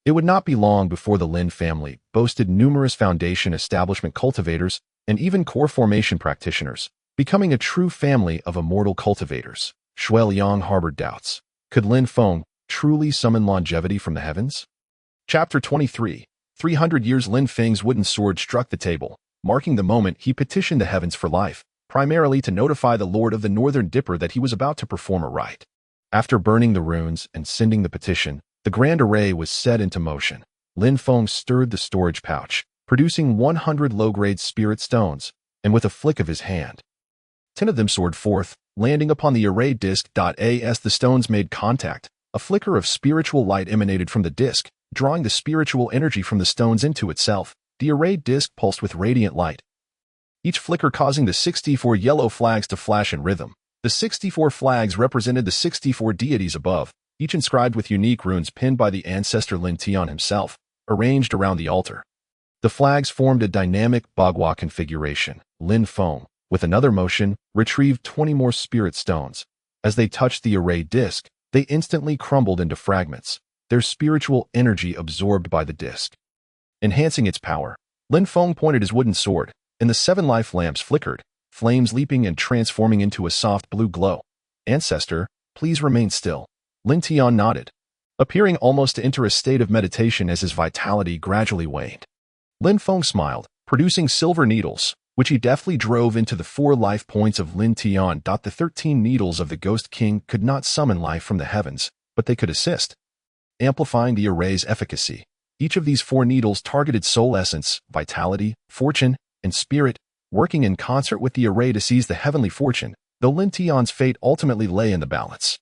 It would not be long before the Lin family boasted numerous foundation establishment cultivators and even core formation practitioners, becoming a true family of immortal cultivators. Shui Liang harbored doubts. Could Lin Feng truly summon longevity from the heavens? Chapter 23. 300 years Lin Feng's wooden sword struck the table, marking the moment he petitioned the heavens for life, primarily to notify the Lord of the Northern Dipper that he was about to perform a rite. After burning the runes and sending the petition, the grand array was set into motion. Lin Feng stirred the storage pouch, producing 100 low-grade spirit stones, and with a flick of his hand, 10 of them soared forth, landing upon the array disk. As the stones made contact, a flicker of spiritual light emanated from the disk, drawing the spiritual energy from the stones into itself. The array disk pulsed with radiant light, each flicker causing the 64 yellow flags to flash in rhythm. The 64 flags represented the 64 deities above, each inscribed with unique runes pinned by the ancestor Lin Tian himself, arranged around the altar. The flags formed a dynamic bagua configuration. Lin Feng, with another motion, retrieved 20 more spirit stones. As they touched the array disk, they instantly crumbled into fragments, their spiritual energy absorbed by the disk. Enhancing its power, Lin Feng pointed his wooden sword, and the 7 life lamps flickered, flames leaping and transforming into a soft blue glow. Ancestor, please remain still. Lin Tian nodded, appearing almost to enter a state of meditation as his vitality gradually waned. Lin Feng smiled, producing silver needles, which he deftly drove into the 4 life points of Lin Tian. The 13 needles of the Ghost King could not summon life from the heavens, but they could assist, amplifying the array's efficacy. Each of these 4 needles targeted soul essence, vitality, fortune, and spirit, working in concert with the array to seize the heavenly fortune, though Lin Tian's fate ultimately lay in the balance.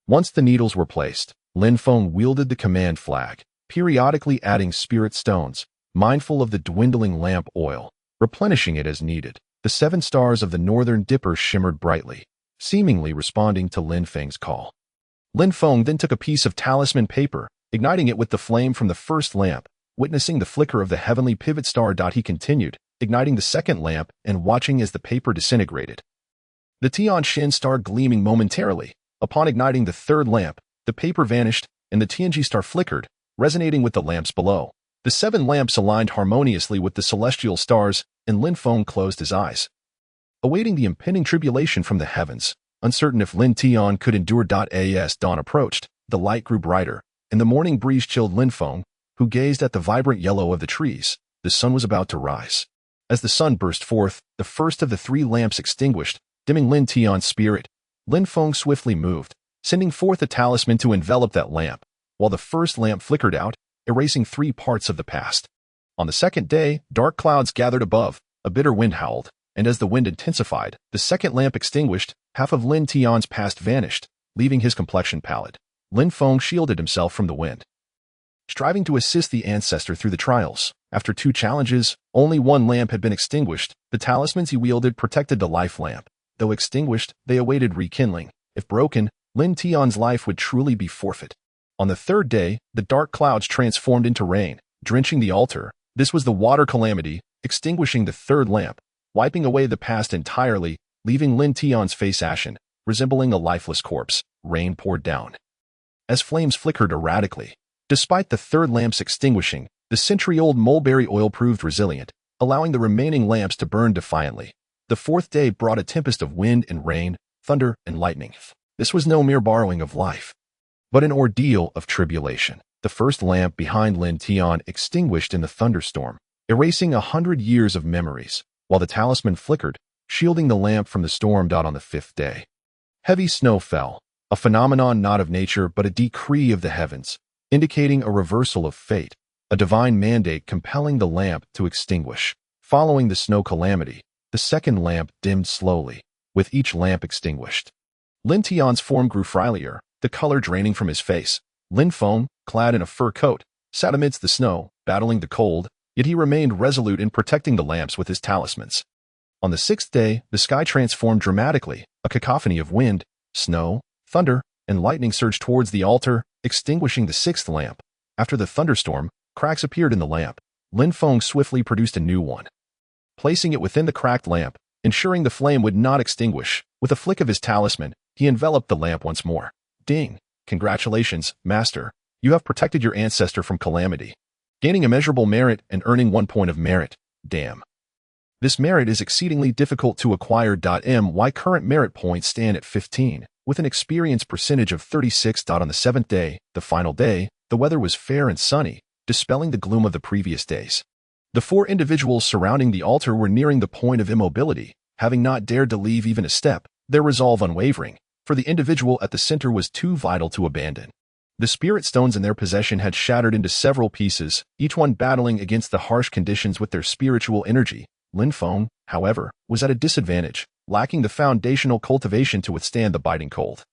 Once the needles were placed, Lin Feng wielded the command flag, periodically adding spirit stones, mindful of the dwindling lamp oil, replenishing it as needed. The 7 stars of the Northern Dipper shimmered brightly, seemingly responding to Lin Feng's call. Lin Feng then took a piece of talisman paper, igniting it with the flame from the first lamp. Witnessing the flicker of the heavenly pivot star. He continued, igniting the second lamp and watching as the paper disintegrated, the Tian Shin star gleaming momentarily. Upon igniting the third lamp, the paper vanished, and the Tianji star flickered, resonating with the lamps below. The 7 lamps aligned harmoniously with the celestial stars, and Lin Feng closed his eyes, awaiting the impending tribulation from the heavens, uncertain if Lin Tian could endure. As dawn approached, the light grew brighter, and the morning breeze chilled Lin Feng, who gazed at the vibrant yellow of the trees. The sun was about to rise. As the sun burst forth, the first of the 3 lamps extinguished, dimming Lin Tian's spirit. Lin Feng swiftly moved, sending forth a talisman to envelop that lamp, while the first lamp flickered out, erasing 3 parts of the past. On the second day, dark clouds gathered above, a bitter wind howled, and as the wind intensified, the second lamp extinguished, half of Lin Tian's past vanished, leaving his complexion pallid. Lin Feng shielded himself from the wind, striving to assist the ancestor through the trials. After 2 challenges, only 1 lamp had been extinguished. The talismans he wielded protected the life lamp. Though extinguished, they awaited rekindling. If broken, Lin Tian's life would truly be forfeit. On the 3rd day, the dark clouds transformed into rain, drenching the altar. This was the water calamity, extinguishing the 3rd lamp, wiping away the past entirely, leaving Lin Tian's face ashen, resembling a lifeless corpse. Rain poured down, as flames flickered erratically. Despite the 3rd lamp's extinguishing, the century-old mulberry oil proved resilient, allowing the remaining lamps to burn defiantly. The 4th day brought a tempest of wind and rain, thunder and lightning. This was no mere borrowing of life, but an ordeal of tribulation. The first lamp behind Lin Tian extinguished in the thunderstorm, erasing 100 years of memories, while the talisman flickered, shielding the lamp from the storm. On the 5th day, heavy snow fell, a phenomenon not of nature but a decree of the heavens, indicating a reversal of fate, a divine mandate compelling the lamp to extinguish. Following the snow calamity, the 2nd lamp dimmed slowly, with each lamp extinguished. Lin Tian's form grew frilier, the color draining from his face. Lin Feng, clad in a fur coat, sat amidst the snow, battling the cold, yet he remained resolute in protecting the lamps with his talismans. On the 6th day, the sky transformed dramatically. A cacophony of wind, snow, thunder, and lightning surged towards the altar, extinguishing the 6th lamp. After the thunderstorm, cracks appeared in the lamp. Lin Feng swiftly produced a new one, placing it within the cracked lamp, ensuring the flame would not extinguish. With a flick of his talisman, he enveloped the lamp once more. Ding! Congratulations, Master. You have protected your ancestor from calamity, gaining immeasurable merit and earning 1 point of merit. Damn. This merit is exceedingly difficult to acquire. My current merit points stand at 15, with an experience percentage of 36. On the 7th day, the final day, the weather was fair and sunny. dispelling the gloom of the previous days. The 4 individuals surrounding the altar were nearing the point of immobility, having not dared to leave even a step, their resolve unwavering, for the individual at the center was too vital to abandon. The spirit stones in their possession had shattered into several pieces, each one battling against the harsh conditions with their spiritual energy. Lin Feng, however, was at a disadvantage, lacking the foundational cultivation to withstand the biting cold.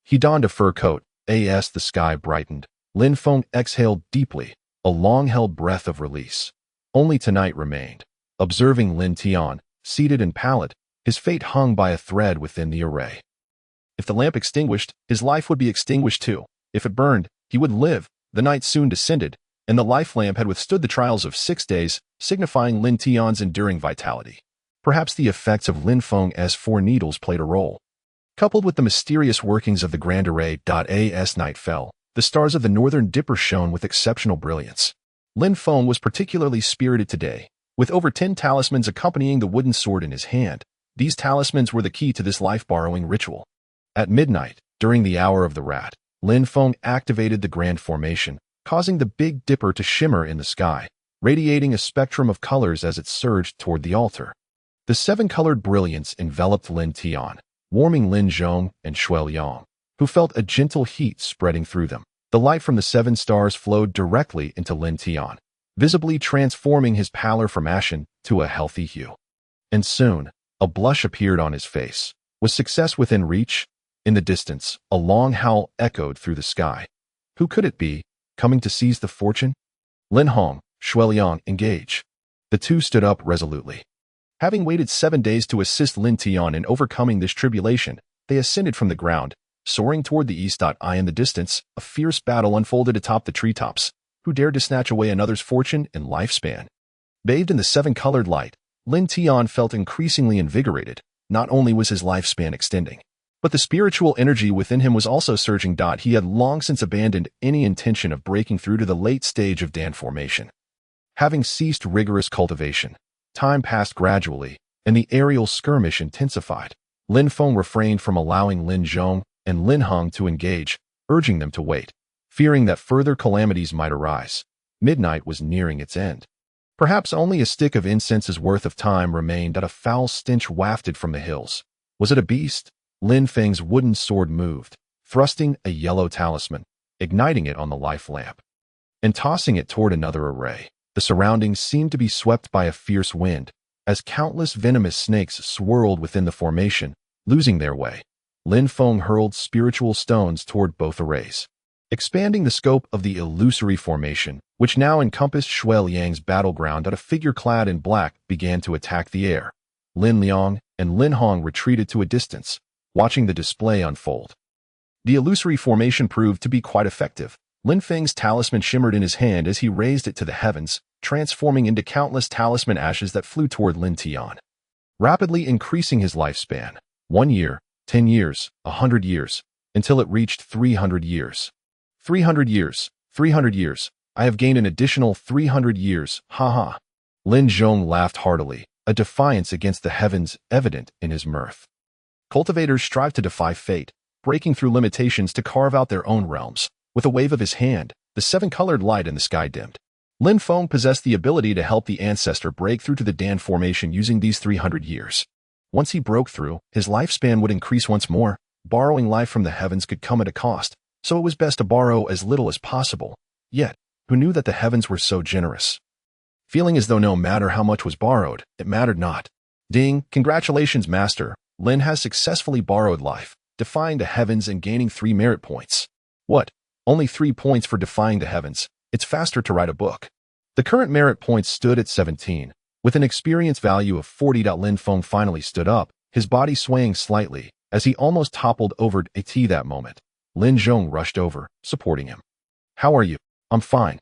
He donned a fur coat. As the sky brightened, Lin Feng exhaled deeply, a long-held breath of release. Only tonight remained. Observing Lin Tian, seated in pallet, his fate hung by a thread within the array. If the lamp extinguished, his life would be extinguished too. If it burned, he would live. The night soon descended, and the life lamp had withstood the trials of 6 days, signifying Lin Tian's enduring vitality. Perhaps the effects of Lin Feng's 4 needles played a role. Coupled with the mysterious workings of the grand array. As night fell, the stars of the northern dipper shone with exceptional brilliance. Lin Feng was particularly spirited today, with over 10 talismans accompanying the wooden sword in his hand. These talismans were the key to this life-borrowing ritual. At midnight, during the hour of the rat, Lin Feng activated the grand formation, causing the Big Dipper to shimmer in the sky, radiating a spectrum of colors as it surged toward the altar. The 7-colored brilliance enveloped Lin Tian, warming Lin Zhong and Shuai Yang, who felt a gentle heat spreading through them. The light from the 7 stars flowed directly into Lin Tian, visibly transforming his pallor from ashen to a healthy hue. And soon, a blush appeared on his face. Was success within reach? In the distance, a long howl echoed through the sky. Who could it be, coming to seize the fortune? Lin Hong, Shuai Yang, engage. The 2 stood up resolutely. Having waited 7 days to assist Lin Tian in overcoming this tribulation, they ascended from the ground, soaring toward the east. In the distance, a fierce battle unfolded atop the treetops. Who dared to snatch away another's fortune and lifespan? Bathed in the 7-colored light, Lin Tian felt increasingly invigorated. Not only was his lifespan extending, but the spiritual energy within him was also surging. He had long since abandoned any intention of breaking through to the late stage of Dan formation. Having ceased rigorous cultivation, time passed gradually, and the aerial skirmish intensified. Lin Feng refrained from allowing Lin Zhong and Lin Hong to engage, urging them to wait, fearing that further calamities might arise. Midnight was nearing its end. Perhaps only a stick of incense's worth of time remained. A foul stench wafted from the hills. Was it a beast? Lin Feng's wooden sword moved, thrusting a yellow talisman, igniting it on the life lamp, and tossing it toward another array. The surroundings seemed to be swept by a fierce wind, as countless venomous snakes swirled within the formation, losing their way. Lin Feng hurled spiritual stones toward both arrays, expanding the scope of the illusory formation, which now encompassed Shuai Yang's battleground. A figure clad in black began to attack the air. Lin Liang and Lin Hong retreated to a distance, watching the display unfold. The illusory formation proved to be quite effective. Lin Feng's talisman shimmered in his hand as he raised it to the heavens, transforming into countless talisman ashes that flew toward Lin Tian, rapidly increasing his lifespan. 1 year, 10 years, 100 years, until it reached 300 years. 300 years, 300 years. I have gained an additional 300 years, haha. Lin Zhong laughed heartily, a defiance against the heavens evident in his mirth. Cultivators strive to defy fate, breaking through limitations to carve out their own realms. With a wave of his hand, the 7-colored light in the sky dimmed. Lin Feng possessed the ability to help the ancestor break through to the Dan formation using these 300 years. Once he broke through, his lifespan would increase once more. Borrowing life from the heavens could come at a cost, so it was best to borrow as little as possible. Yet, who knew that the heavens were so generous? Feeling as though no matter how much was borrowed, it mattered not. Ding, congratulations, master. Lin has successfully borrowed life, defying the heavens and gaining 3 merit points. What? Only 3 points for defying the heavens. It's faster to write a book. The current merit points stood at 17. With an experience value of 40. Lin Feng finally stood up, his body swaying slightly, as he almost toppled over at that moment. Lin Zhong rushed over, supporting him. How are you? I'm fine.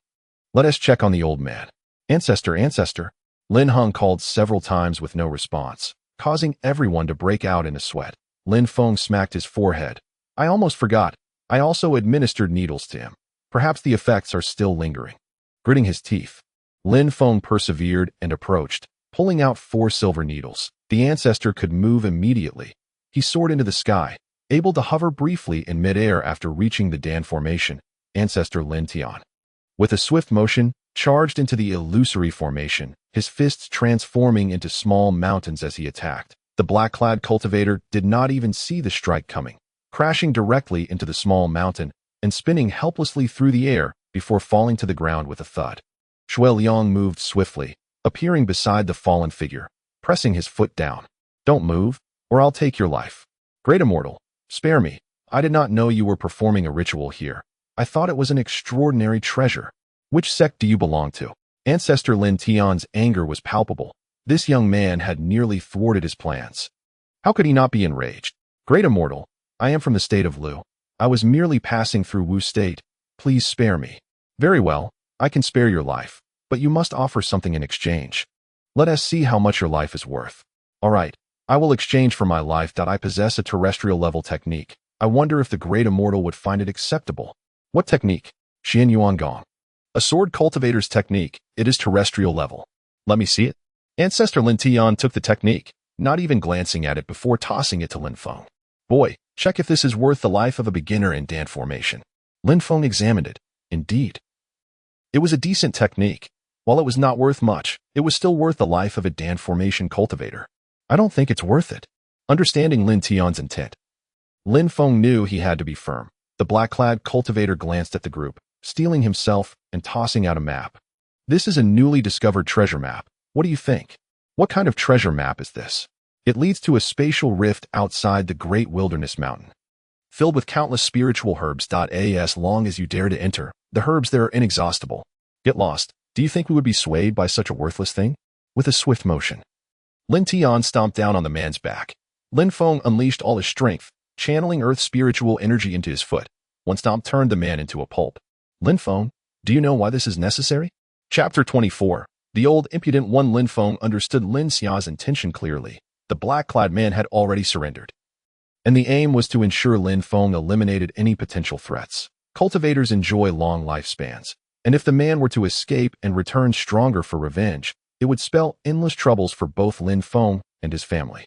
Let us check on the old man. Ancestor, ancestor. Lin Hong called several times with no response, causing everyone to break out in a sweat. Lin Feng smacked his forehead. I almost forgot. I also administered needles to him. Perhaps the effects are still lingering. Gritting his teeth, Lin Feng persevered and approached, pulling out 4 silver needles. The ancestor could move immediately. He soared into the sky, able to hover briefly in midair after reaching the Dan formation. Ancestor Lin Tian. With a swift motion, charged into the illusory formation, his fists transforming into small mountains as he attacked. The black-clad cultivator did not even see the strike coming, crashing directly into the small mountain and spinning helplessly through the air before falling to the ground with a thud. Shui Liang moved swiftly, appearing beside the fallen figure, pressing his foot down. "Don't move, or I'll take your life. Great Immortal, spare me. I did not know you were performing a ritual here. I thought it was an extraordinary treasure. Which sect do you belong to?" Ancestor Lin Tian's anger was palpable. This young man had nearly thwarted his plans. How could he not be enraged? "Great Immortal, I am from the state of Lu. I was merely passing through Wu State. Please spare me." "Very well, I can spare your life, but you must offer something in exchange. Let us see how much your life is worth." "All right, I will exchange for my life that I possess a terrestrial-level technique. I wonder if the Great Immortal would find it acceptable." "What technique?" "Xian Yuan Gong. A sword cultivator's technique. It is terrestrial level." "Let me see it." Ancestor Lin Tian took the technique, not even glancing at it before tossing it to Lin Feng. "Boy, check if this is worth the life of a beginner in Dan formation." Lin Feng examined it. Indeed, it was a decent technique. While it was not worth much, it was still worth the life of a Dan formation cultivator. "I don't think it's worth it." Understanding Lin Tian's intent, Lin Feng knew he had to be firm. The black-clad cultivator glanced at the group, steeling himself and tossing out a map. "This is a newly discovered treasure map. What do you think?" "What kind of treasure map is this?" "It leads to a spatial rift outside the Great Wilderness Mountain, filled with countless spiritual herbs. As long as you dare to enter, the herbs there are inexhaustible. Get lost. Do you think we would be swayed by such a worthless thing?" With a swift motion, Lin Tian stomped down on the man's back. Lin Feng unleashed all his strength, channeling earth spiritual energy into his foot. One stomp turned the man into a pulp. "Lin Feng, do you know why this is necessary?" Chapter 24. The old impudent one. Lin Feng understood Lin Xia's intention clearly. The black-clad man had already surrendered, and the aim was to ensure Lin Feng eliminated any potential threats. Cultivators enjoy long lifespans, and if the man were to escape and return stronger for revenge, it would spell endless troubles for both Lin Feng and his family.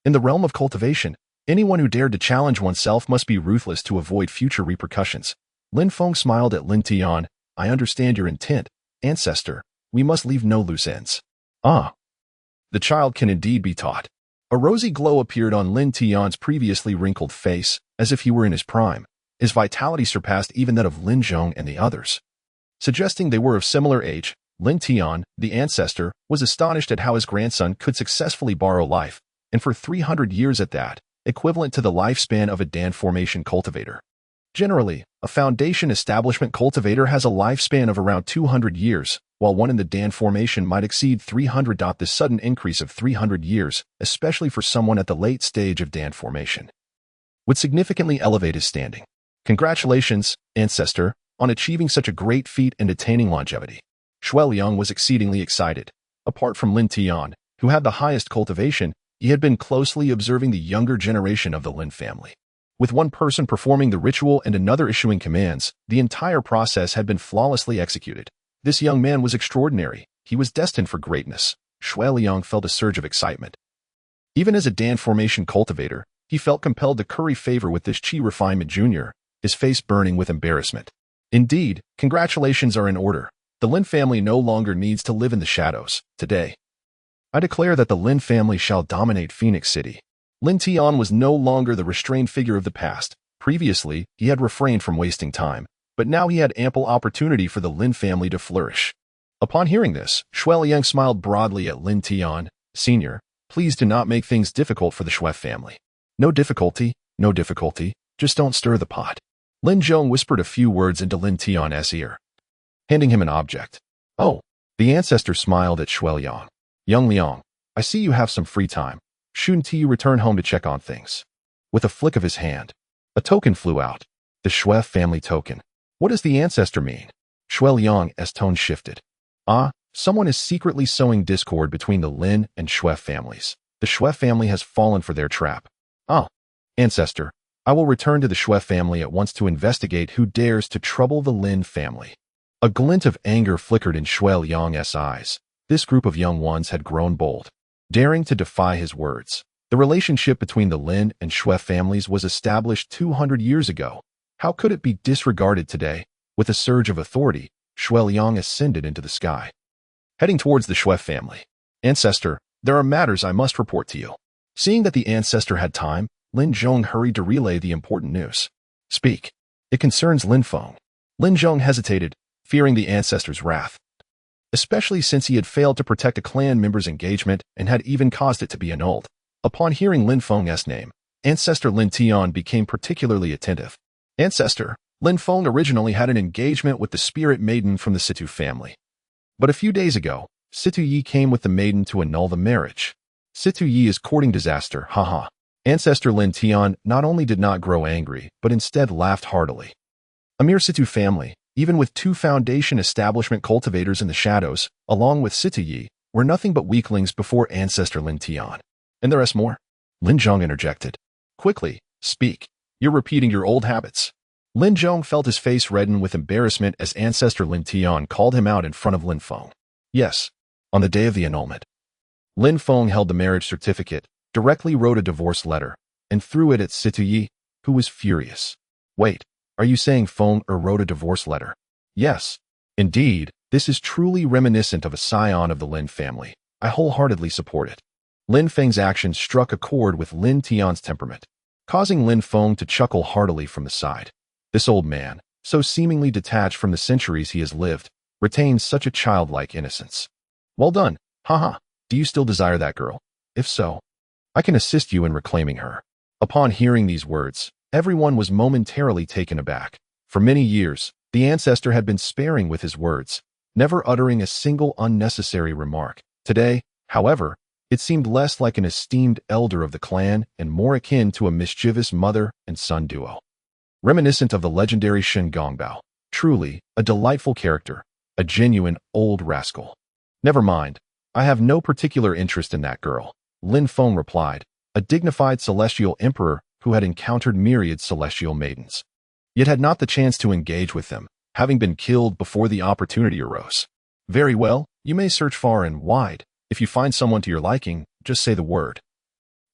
In the realm of cultivation, anyone who dared to challenge oneself must be ruthless to avoid future repercussions. Lin Feng smiled at Lin Tian. "I understand your intent, Ancestor. We must leave no loose ends." "Ah, the child can indeed be taught." A rosy glow appeared on Lin Tian's previously wrinkled face, as if he were in his prime. His vitality surpassed even that of Lin Zhong and the others, suggesting they were of similar age. Lin Tian, the ancestor, was astonished at how his grandson could successfully borrow life, and for 300 years at that, equivalent to the lifespan of a Dan formation cultivator. Generally, a foundation establishment cultivator has a lifespan of around 200 years, while one in the Dan formation might exceed 300. This sudden increase of 300 years, especially for someone at the late stage of Dan formation, would significantly elevate his standing. "Congratulations, Ancestor, on achieving such a great feat and attaining longevity." Shui Liang was exceedingly excited. Apart from Lin Tian, who had the highest cultivation, he had been closely observing the younger generation of the Lin family. With one person performing the ritual and another issuing commands, the entire process had been flawlessly executed. This young man was extraordinary. He was destined for greatness. Shui Liang felt a surge of excitement. Even as a Dan formation cultivator, he felt compelled to curry favor with this Qi Refinement Jr., his face burning with embarrassment. "Indeed, congratulations are in order. The Lin family no longer needs to live in the shadows. Today, I declare that the Lin family shall dominate Phoenix City." Lin Tian was no longer the restrained figure of the past. Previously, he had refrained from wasting time, but now he had ample opportunity for the Lin family to flourish. Upon hearing this, Shui Liang smiled broadly at Lin Tian. "Senior, please do not make things difficult for the Shui family." No difficulty, just don't stir the pot." Lin Zhong whispered a few words into Lin Tian's ear, handing him an object. "Oh." The ancestor smiled at Shui Liang. "Young Liang, I see you have some free time. Shouldn't you return home to check on things?" With a flick of his hand, a token flew out. The Shui family token. What does the ancestor mean? Shui Liang's tone shifted. "Ah, someone is secretly sowing discord between the Lin and Shui families. The Shui family has fallen for their trap." "Ah, Ancestor, I will return to the Shui family at once to investigate who dares to trouble the Lin family." A glint of anger flickered in Shui Liang's eyes. This group of young ones had grown bold, daring to defy his words. The relationship between the Lin and Shui families was established 200 years ago. How could it be disregarded today? With a surge of authority, Shui Liang ascended into the sky. Heading towards the Shui family. Ancestor, there are matters I must report to you. Seeing that the ancestor had time, Lin Zhong hurried to relay the important news. Speak. It concerns Lin Feng. Lin Zhong hesitated, fearing the ancestor's wrath, especially since he had failed to protect a clan member's engagement and had even caused it to be annulled. Upon hearing Lin Feng's name, Ancestor Lin Tian became particularly attentive. Ancestor, Lin Feng originally had an engagement with the spirit maiden from the Situ family. But a few days ago, Situ Yi came with the maiden to annul the marriage. Situ Yi is courting disaster, haha. Ancestor Lin Tian not only did not grow angry, but instead laughed heartily. A mere Situ family, even with 2 foundation establishment cultivators in the shadows, along with Situ Yi, were nothing but weaklings before Ancestor Lin Tian. And the rest more? Lin Zhong interjected. Quickly, speak. You're repeating your old habits. Lin Zhong felt his face redden with embarrassment as Ancestor Lin Tian called him out in front of Lin Feng. Yes, on the day of the annulment. Lin Feng held the marriage certificate, directly wrote a divorce letter, and threw it at Situ Yi, who was furious. Wait, are you saying Feng wrote a divorce letter? Yes. Indeed, this is truly reminiscent of a scion of the Lin family. I wholeheartedly support it. Lin Feng's actions struck a chord with Lin Tian's temperament, causing Lin Feng to chuckle heartily from the side. This old man, so seemingly detached from the centuries he has lived, retains such a childlike innocence. Well done, haha. Do you still desire that girl? If so, I can assist you in reclaiming her. Upon hearing these words, everyone was momentarily taken aback. For many years, the ancestor had been sparing with his words, never uttering a single unnecessary remark. Today, however, it seemed less like an esteemed elder of the clan and more akin to a mischievous mother and son duo. Reminiscent of the legendary Shen Gongbao. Truly, a delightful character, a genuine old rascal. Never mind, I have no particular interest in that girl, Lin Feng replied, a dignified celestial emperor who had encountered myriad celestial maidens, yet had not the chance to engage with them, having been killed before the opportunity arose. Very well, you may search far and wide. If you find someone to your liking, just say the word,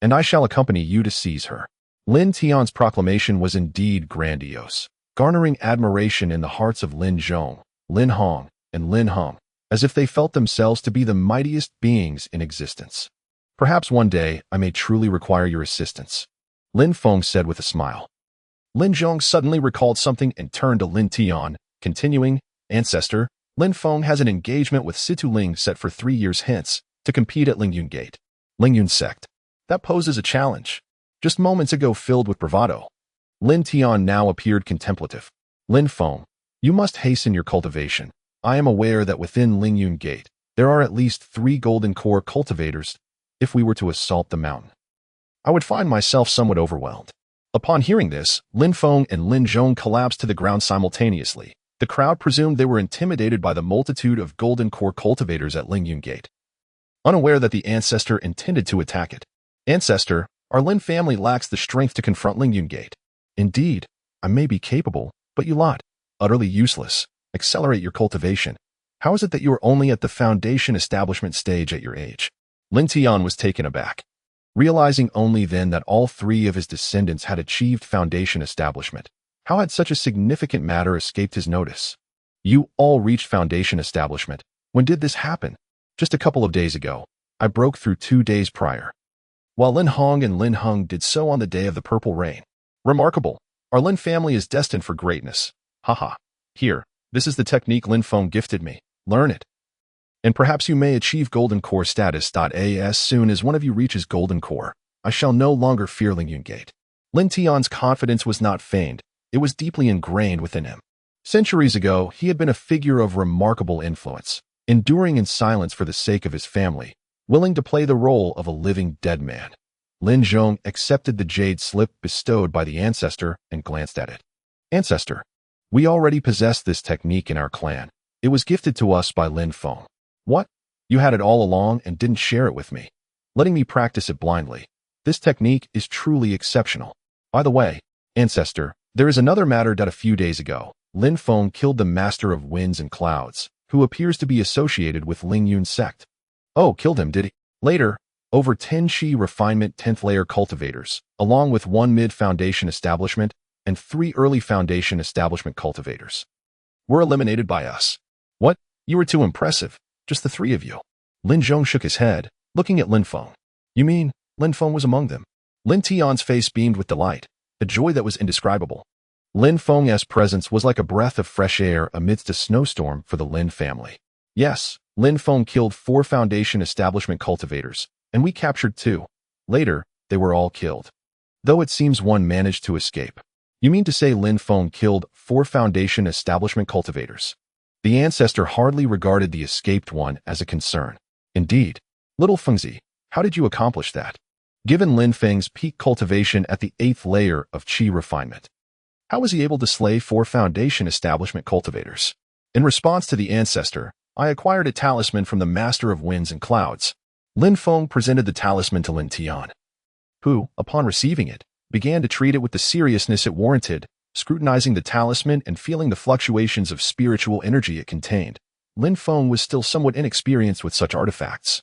and I shall accompany you to seize her. Lin Tian's proclamation was indeed grandiose, garnering admiration in the hearts of Lin Zhong, Lin Hong, and Lin Heng, as if they felt themselves to be the mightiest beings in existence. Perhaps one day I may truly require your assistance, Lin Feng said with a smile. Lin Zhong suddenly recalled something and turned to Lin Tian, continuing, Ancestor, Lin Feng has an engagement with Situ Ling set for 3 years hence to compete at Lingyun Gate. Lingyun sect. That poses a challenge. Just moments ago filled with bravado. Lin Tian now appeared contemplative. Lin Feng, you must hasten your cultivation. I am aware that within Lingyun Gate, there are at least 3 golden core cultivators. If we were to assault the mountain, I would find myself somewhat overwhelmed. Upon hearing this, Lin Feng and Lin Zhong collapsed to the ground simultaneously. The crowd presumed they were intimidated by the multitude of golden core cultivators at Lingyun Gate, unaware that the ancestor intended to attack it. Ancestor, our Lin family lacks the strength to confront Lingyun Gate. Indeed, I may be capable, but you lot, utterly useless. Accelerate your cultivation. How is it that you are only at the foundation establishment stage at your age? Lin Tian was taken aback, realizing only then that all 3 of his descendants had achieved foundation establishment. How had such a significant matter escaped his notice? You all reached foundation establishment. When did this happen? Just a couple of days ago. I broke through 2 days prior, while Lin Hong and Lin Heng did so on the day of the purple rain. Remarkable. Our Lin family is destined for greatness. Haha. Here, this is the technique Lin Feng gifted me. Learn it. And perhaps you may achieve golden core status. As soon as one of you reaches golden core, I shall no longer fear Lingyun Gate. Lin Tian's confidence was not feigned. It was deeply ingrained within him. Centuries ago, he had been a figure of remarkable influence, enduring in silence for the sake of his family, willing to play the role of a living dead man. Lin Zhong accepted the jade slip bestowed by the ancestor and glanced at it. Ancestor, we already possess this technique in our clan. It was gifted to us by Lin Feng. What? You had it all along and didn't share it with me, letting me practice it blindly. This technique is truly exceptional. By the way, ancestor, there is another matter that a few days ago, Lin Feng killed the master of winds and clouds, who appears to be associated with Lingyun sect. Oh, killed him, did he? Later, over 10 Shi refinement 10th layer cultivators, along with 1 mid-foundation establishment and 3 early foundation establishment cultivators, were eliminated by us. You were too impressive, just the three of you. Lin Zhong shook his head, looking at Lin Feng. You mean, Lin Feng was among them? Lin Tian's face beamed with delight, a joy that was indescribable. Lin Feng's presence was like a breath of fresh air amidst a snowstorm for the Lin family. Yes, Lin Feng killed 4 Foundation establishment cultivators, and we captured 2. Later, they were all killed. Though it seems one managed to escape. You mean to say Lin Feng killed 4 Foundation establishment cultivators? The ancestor hardly regarded the escaped one as a concern. Indeed. Little Fengzi, how did you accomplish that? Given Lin Feng's peak cultivation at the 8th layer of qi refinement, how was he able to slay 4 Foundation establishment cultivators? In response to the ancestor, I acquired a talisman from the Master of Winds and Clouds. Lin Feng presented the talisman to Lin Tian, who, upon receiving it, began to treat it with the seriousness it warranted, scrutinizing the talisman and feeling the fluctuations of spiritual energy it contained. Lin Feng was still somewhat inexperienced with such artifacts.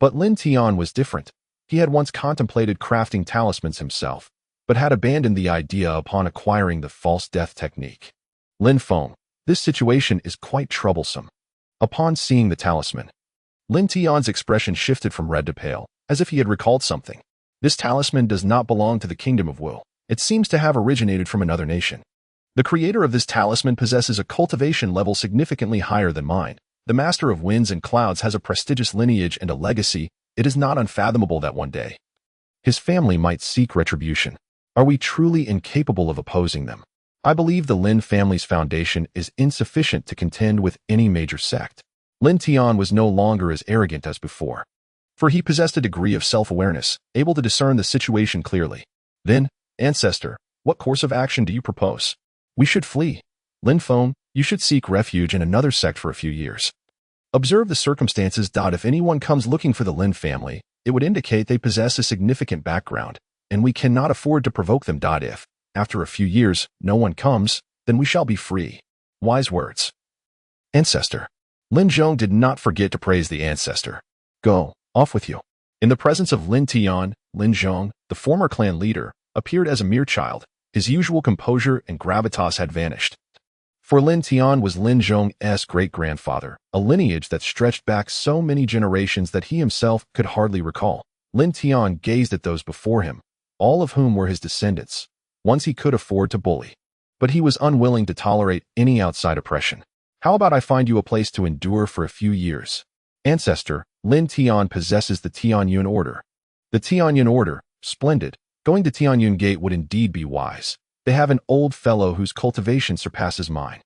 But Lin Tian was different. He had once contemplated crafting talismans himself, but had abandoned the idea upon acquiring the false death technique. Lin Feng, this situation is quite troublesome. Upon seeing the talisman, Lin Tian's expression shifted from red to pale, as if he had recalled something. This talisman does not belong to the kingdom of Wu. It seems to have originated from another nation. The creator of this talisman possesses a cultivation level significantly higher than mine. The Master of Winds and Clouds has a prestigious lineage and a legacy. It is not unfathomable that one day his family might seek retribution. Are we truly incapable of opposing them? I believe the Lin family's foundation is insufficient to contend with any major sect. Lin Tian was no longer as arrogant as before, for he possessed a degree of self-awareness, able to discern the situation clearly. Then, ancestor, what course of action do you propose? We should flee. Lin Feng, you should seek refuge in another sect for a few years. Observe the circumstances. If anyone comes looking for the Lin family, it would indicate they possess a significant background, and we cannot afford to provoke them. If, after a few years, no one comes, then we shall be free. Wise words. Ancestor. Lin Zhong did not forget to praise the ancestor. Go, off with you. In the presence of Lin Tian, Lin Zhong, the former clan leader, appeared as a mere child. His usual composure and gravitas had vanished. For Lin Tian was Lin Zhong's great-grandfather, a lineage that stretched back so many generations that he himself could hardly recall. Lin Tian gazed at those before him, all of whom were his descendants. Once he could afford to bully, but he was unwilling to tolerate any outside oppression. How about I find you a place to endure for a few years? Ancestor, Lin Tian possesses the Tianyun order. The Tianyun order, splendid. Going to Tianyun Gate would indeed be wise. They have an old fellow whose cultivation surpasses mine.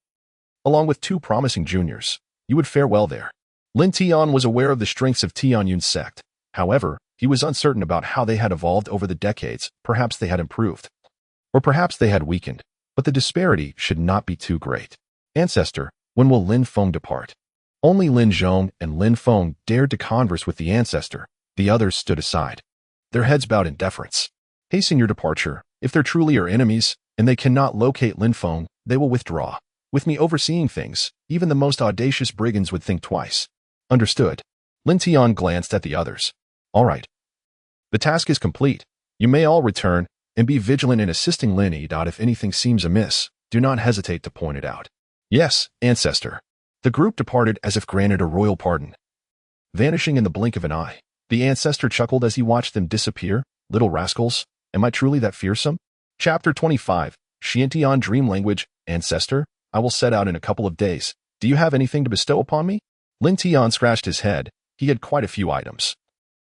Along with 2 promising juniors, you would fare well there. Lin Tian was aware of the strengths of Tianyun's sect. However, he was uncertain about how they had evolved over the decades. Perhaps they had improved. Or perhaps they had weakened, but the disparity should not be too great. Ancestor, when will Lin Feng depart? Only Lin Zhong and Lin Feng dared to converse with the ancestor. The others stood aside, their heads bowed in deference. Hasten your departure. If there truly are enemies, and they cannot locate Lin Feng, they will withdraw. With me overseeing things, even the most audacious brigands would think twice. Understood. Lin Tian glanced at the others. All right. The task is complete. You may all return, and be vigilant in assisting Lin Yi. If anything seems amiss, do not hesitate to point it out. Yes, ancestor. The group departed as if granted a royal pardon, vanishing in the blink of an eye. The ancestor chuckled as he watched them disappear. Little rascals, am I truly that fearsome? Chapter 25, Xiantian Dream Language. Ancestor, I will set out in a couple of days. Do you have anything to bestow upon me? Lin Tian scratched his head. He had quite a few items,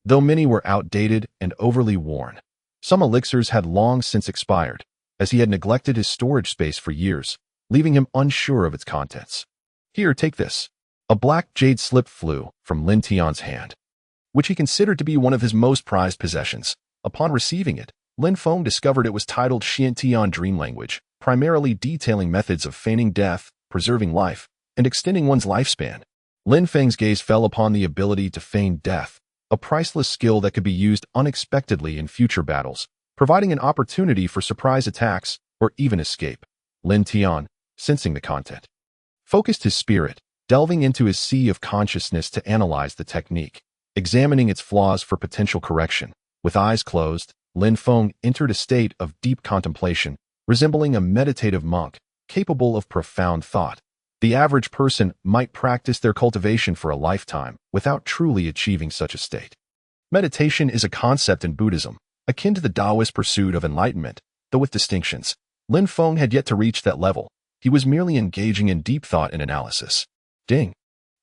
though many were outdated and overly worn. Some elixirs had long since expired, as he had neglected his storage space for years, leaving him unsure of its contents. Here, take this. A black jade slip flew from Lin Tian's hand, which he considered to be one of his most prized possessions. Upon receiving it, Lin Feng discovered it was titled Xiantian Dream Language, primarily detailing methods of feigning death, preserving life, and extending one's lifespan. Lin Feng's gaze fell upon the ability to feign death, a priceless skill that could be used unexpectedly in future battles, providing an opportunity for surprise attacks or even escape. Lin Tian, sensing the content, focused his spirit, delving into his sea of consciousness to analyze the technique, examining its flaws for potential correction. With eyes closed, Lin Feng entered a state of deep contemplation, resembling a meditative monk, capable of profound thought. The average person might practice their cultivation for a lifetime without truly achieving such a state. Meditation is a concept in Buddhism, akin to the Taoist pursuit of enlightenment, though with distinctions. Lin Feng had yet to reach that level. He was merely engaging in deep thought and analysis. Ding!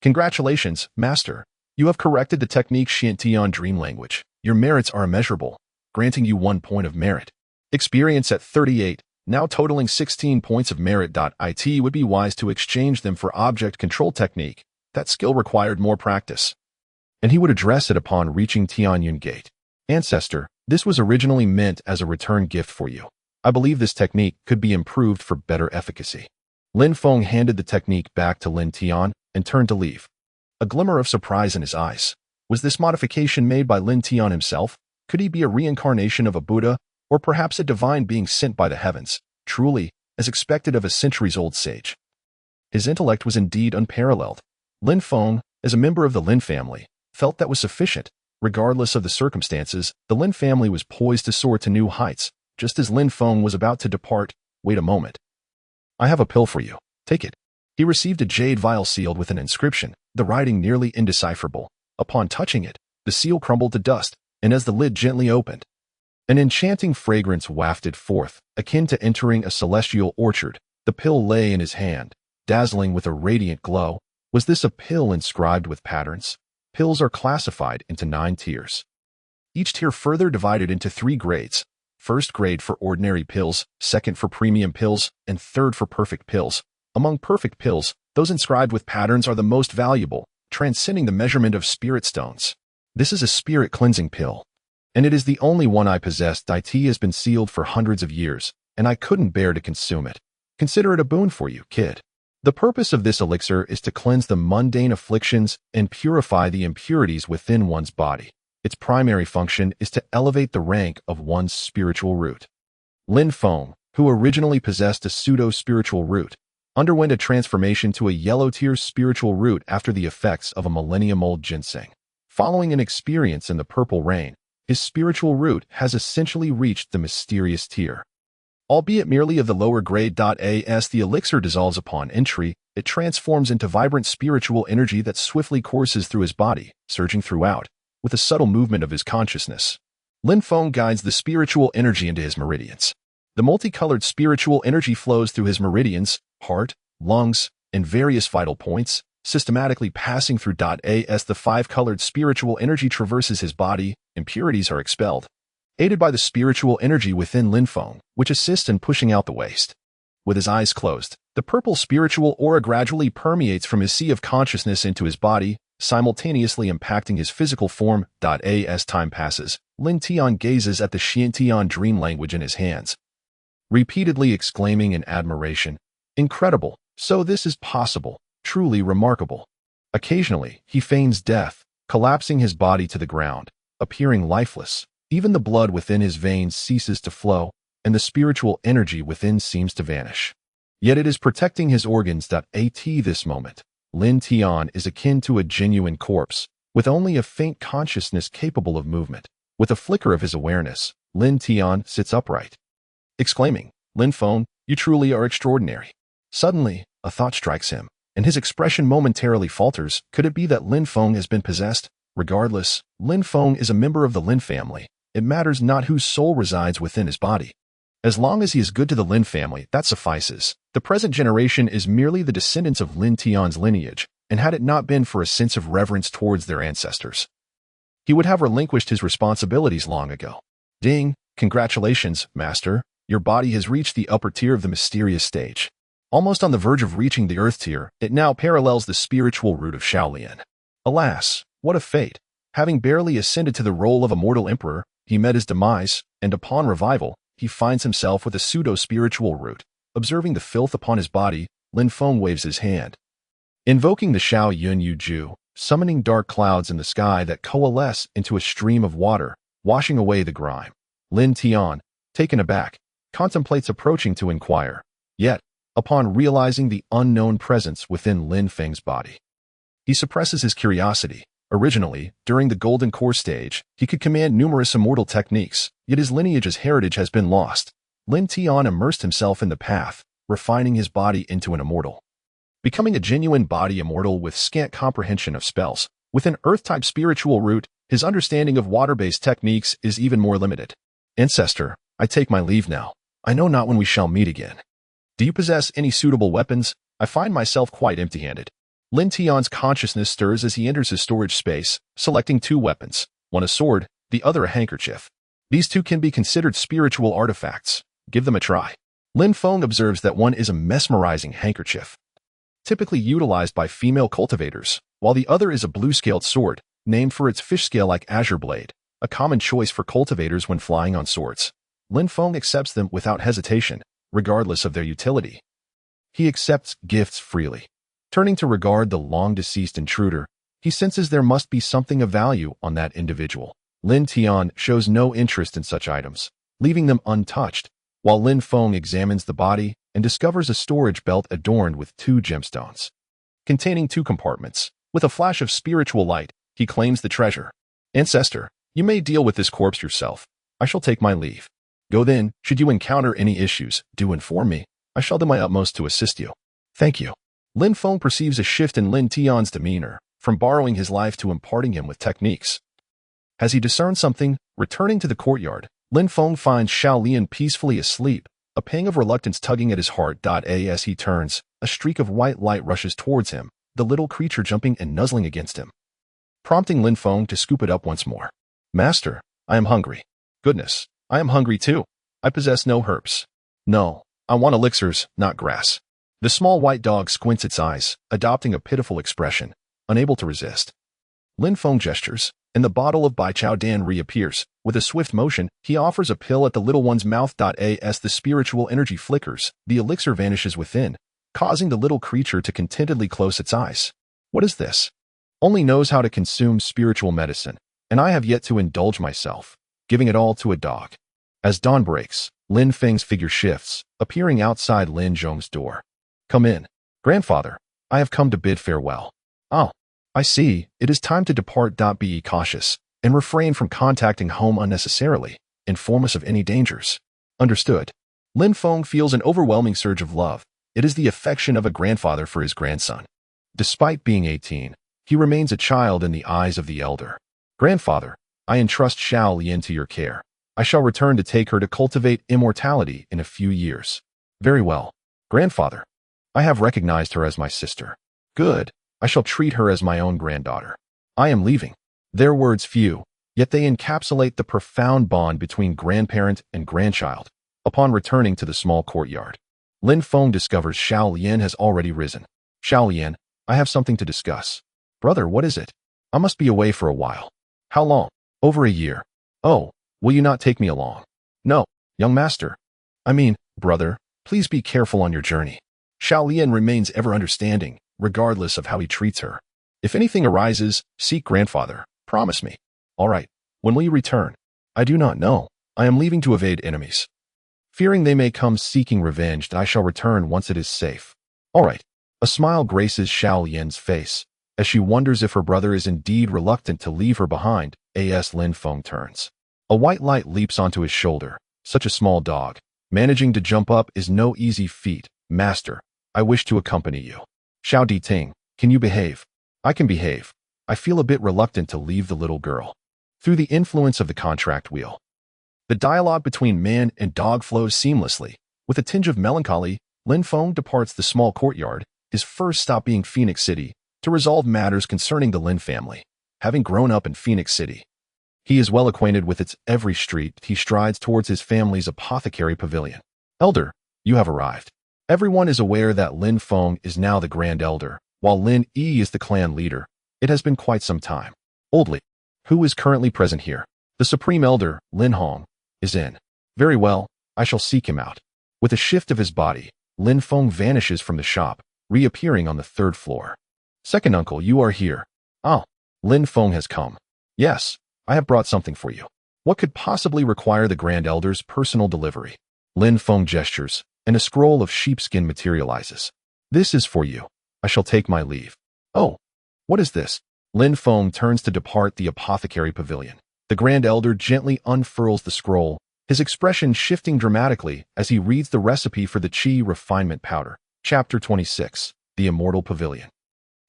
Congratulations, Master. You have corrected the technique Xiantian dream language. Your merits are immeasurable, granting you 1 point of merit. Experience at 38, now totaling 16 points of merit. It would be wise to exchange them for object control technique. That skill required more practice. And he would address it upon reaching Tianyun Gate. Ancestor, this was originally meant as a return gift for you. I believe this technique could be improved for better efficacy. Lin Feng handed the technique back to Lin Tian and turned to leave. A glimmer of surprise in his eyes. Was this modification made by Lin Tian himself? Could he be a reincarnation of a Buddha, or perhaps a divine being sent by the heavens, truly, as expected of a centuries-old sage? His intellect was indeed unparalleled. Lin Feng, as a member of the Lin family, felt that was sufficient. Regardless of the circumstances, the Lin family was poised to soar to new heights. Just as Lin Feng was about to depart, wait a moment. I have a pill for you. Take it. He received a jade vial sealed with an inscription, the writing nearly indecipherable. Upon touching it, the seal crumbled to dust, and as the lid gently opened, an enchanting fragrance wafted forth, akin to entering a celestial orchard. The pill lay in his hand, dazzling with a radiant glow. Was this a pill inscribed with patterns? Pills are classified into 9 tiers. Each tier further divided into 3 grades. First grade for ordinary pills, second for premium pills, and third for perfect pills. Among perfect pills, those inscribed with patterns are the most valuable, transcending the measurement of spirit stones. This is a spirit cleansing pill, and it is the only one I possess. It has been sealed for hundreds of years, and I couldn't bear to consume it. Consider it a boon for you, kid. The purpose of this elixir is to cleanse the mundane afflictions and purify the impurities within one's body. Its primary function is to elevate the rank of one's spiritual root. Lin Feng, who originally possessed a pseudo-spiritual root, underwent a transformation to a yellow-tier spiritual root after the effects of a millennium-old ginseng. Following an experience in the purple rain, his spiritual root has essentially reached the mysterious tier. Albeit merely of the lower grade. As the elixir dissolves upon entry, it transforms into vibrant spiritual energy that swiftly courses through his body, surging throughout, with a subtle movement of his consciousness. Lin Feng guides the spiritual energy into his meridians. The multicolored spiritual energy flows through his meridians, heart, lungs, and various vital points, systematically passing through. As the 5-colored spiritual energy traverses his body, impurities are expelled, aided by the spiritual energy within Lin Feng, which assists in pushing out the waste. With his eyes closed, the purple spiritual aura gradually permeates from his sea of consciousness into his body, simultaneously impacting his physical form. As time passes, Lin Tian gazes at the Xiantian dream language in his hands, repeatedly exclaiming in admiration, "Incredible! So this is possible. Truly remarkable." Occasionally, he feigns death, collapsing his body to the ground, appearing lifeless. Even the blood within his veins ceases to flow, and the spiritual energy within seems to vanish. Yet it is protecting his organs. At this moment, Lin Tian is akin to a genuine corpse, with only a faint consciousness capable of movement. With a flicker of his awareness, Lin Tian sits upright, exclaiming, "Lin Feng, you truly are extraordinary." Suddenly, a thought strikes him, and his expression momentarily falters. Could it be that Lin Feng has been possessed? Regardless, Lin Feng is a member of the Lin family. It matters not whose soul resides within his body. As long as he is good to the Lin family, that suffices. The present generation is merely the descendants of Lin Tian's lineage, and had it not been for a sense of reverence towards their ancestors, he would have relinquished his responsibilities long ago. Ding! Congratulations, Master. Your body has reached the upper tier of the mysterious stage. Almost on the verge of reaching the earth tier, it now parallels the spiritual root of Shaolin. Alas, what a fate! Having barely ascended to the role of a mortal emperor, he met his demise, and upon revival, he finds himself with a pseudo-spiritual root. Observing the filth upon his body, Lin Feng waves his hand, invoking the Shao Yun Yu Ju, summoning dark clouds in the sky that coalesce into a stream of water, washing away the grime. Lin Tian, taken aback, contemplates approaching to inquire. Yet, upon realizing the unknown presence within Lin Feng's body, he suppresses his curiosity. Originally, during the Golden Core stage, he could command numerous immortal techniques, yet his lineage's heritage has been lost. Lin Tian immersed himself in the path, refining his body into an immortal. becoming a genuine body immortal with scant comprehension of spells. With an earth-type spiritual root, his understanding of water-based techniques is even more limited. Ancestor, I take my leave now. I know not when we shall meet again. Do you possess any suitable weapons? I find myself quite empty-handed. Lin Tian's consciousness stirs as he enters his storage space, selecting two weapons, one a sword, the other a handkerchief. These two can be considered spiritual artifacts. Give them a try. Lin Feng observes that one is a mesmerizing handkerchief, typically utilized by female cultivators, while the other is a blue-scaled sword, named for its fish scale-like azure blade, a common choice for cultivators when flying on swords. Lin Feng accepts them without hesitation, regardless of their utility. He accepts gifts freely. Turning to regard the long-deceased intruder, he senses there must be something of value on that individual. Lin Tian shows no interest in such items, leaving them untouched, while Lin Feng examines the body and discovers a storage belt adorned with two gemstones, containing two compartments. With a flash of spiritual light, he claims the treasure. Ancestor, you may deal with this corpse yourself. I shall take my leave. Go then, should you encounter any issues, do inform me. I shall do my utmost to assist you. Thank you. Lin Feng perceives a shift in Lin Tian's demeanor, from borrowing his life to imparting him with techniques. As he discerns something, returning to the courtyard, Lin Feng finds Xiao Lian peacefully asleep, a pang of reluctance tugging at his heart. As he turns, a streak of white light rushes towards him, the little creature jumping and nuzzling against him, prompting Lin Feng to scoop it up once more. Master, I am hungry. Goodness, I am hungry too. I possess no herbs. No, I want elixirs, not grass. The small white dog squints its eyes, adopting a pitiful expression, unable to resist. Lin Feng gestures, and the bottle of Bai Chao Dan reappears. With a swift motion, he offers a pill at the little one's mouth. As the spiritual energy flickers, the elixir vanishes within, causing the little creature to contentedly close its eyes. What is this? Only knows how to consume spiritual medicine, and I have yet to indulge myself, giving it all to a dog. As dawn breaks, Lin Feng's figure shifts, appearing outside Lin Zhong's door. Come in. Grandfather, I have come to bid farewell. Oh, I see, it is time to depart. Be cautious, and refrain from contacting home unnecessarily. Inform us of any dangers. Understood. Lin Feng feels an overwhelming surge of love. It is the affection of a grandfather for his grandson. Despite being 18, he remains a child in the eyes of the elder. Grandfather, I entrust Xiao Lian to your care. I shall return to take her to cultivate immortality in a few years. Very well. Grandfather, I have recognized her as my sister. Good. I shall treat her as my own granddaughter. I am leaving. Their words few, yet they encapsulate the profound bond between grandparent and grandchild. Upon returning to the small courtyard, Lin Feng discovers Xiao Lian has already risen. Xiao Lian, I have something to discuss. Brother, what is it? I must be away for a while. How long? Over a year. Oh, will you not take me along? No, young master. I mean, brother, please be careful on your journey. Xiao Lian remains ever understanding, regardless of how he treats her. If anything arises, seek grandfather. Promise me. All right. When will you return? I do not know. I am leaving to evade enemies. Fearing they may come seeking revenge, I shall return once it is safe. All right. A smile graces Xiao Lian's face, as she wonders if her brother is indeed reluctant to leave her behind. As Lin Feng turns, a white light leaps onto his shoulder. Such a small dog. Managing to jump up is no easy feat. Master, I wish to accompany you. Xiao Di Ting, can you behave? I can behave. I feel a bit reluctant to leave the little girl. Through the influence of the contract wheel, the dialogue between man and dog flows seamlessly. With a tinge of melancholy, Lin Feng departs the small courtyard, his first stop being Phoenix City, to resolve matters concerning the Lin family. Having grown up in Phoenix City, he is well acquainted with its every street. He strides towards his family's apothecary pavilion. Elder, you have arrived. Everyone is aware that Lin Feng is now the Grand Elder, while Lin Yi is the clan leader. It has been quite some time. Oldly, who is currently present here? The Supreme Elder, Lin Hong, is in. Very well, I shall seek him out. With a shift of his body, Lin Feng vanishes from the shop, reappearing on the third floor. Second uncle, you are here. Oh, Lin Feng has come. Yes, I have brought something for you. What could possibly require the Grand Elder's personal delivery? Lin Feng gestures, and a scroll of sheepskin materializes. This is for you. I shall take my leave. Oh, what is this? Lin Feng turns to depart the apothecary pavilion. The Grand Elder gently unfurls the scroll, his expression shifting dramatically as he reads the recipe for the Qi refinement powder. Chapter 26. the immortal pavilion.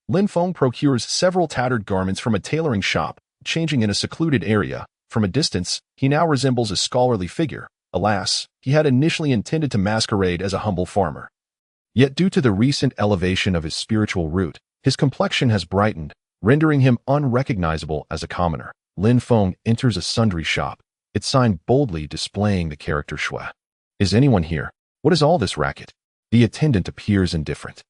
Lin Feng procures several tattered garments from a tailoring shop, changing in a secluded area. From a distance, he now resembles a scholarly figure. Alas, he had initially intended to masquerade as a humble farmer. Yet due to the recent elevation of his spiritual root, his complexion has brightened, rendering him unrecognizable as a commoner. Lin Feng enters a sundry shop, its sign boldly displaying the character Shui. Is anyone here? What is all this racket? The attendant appears indifferent.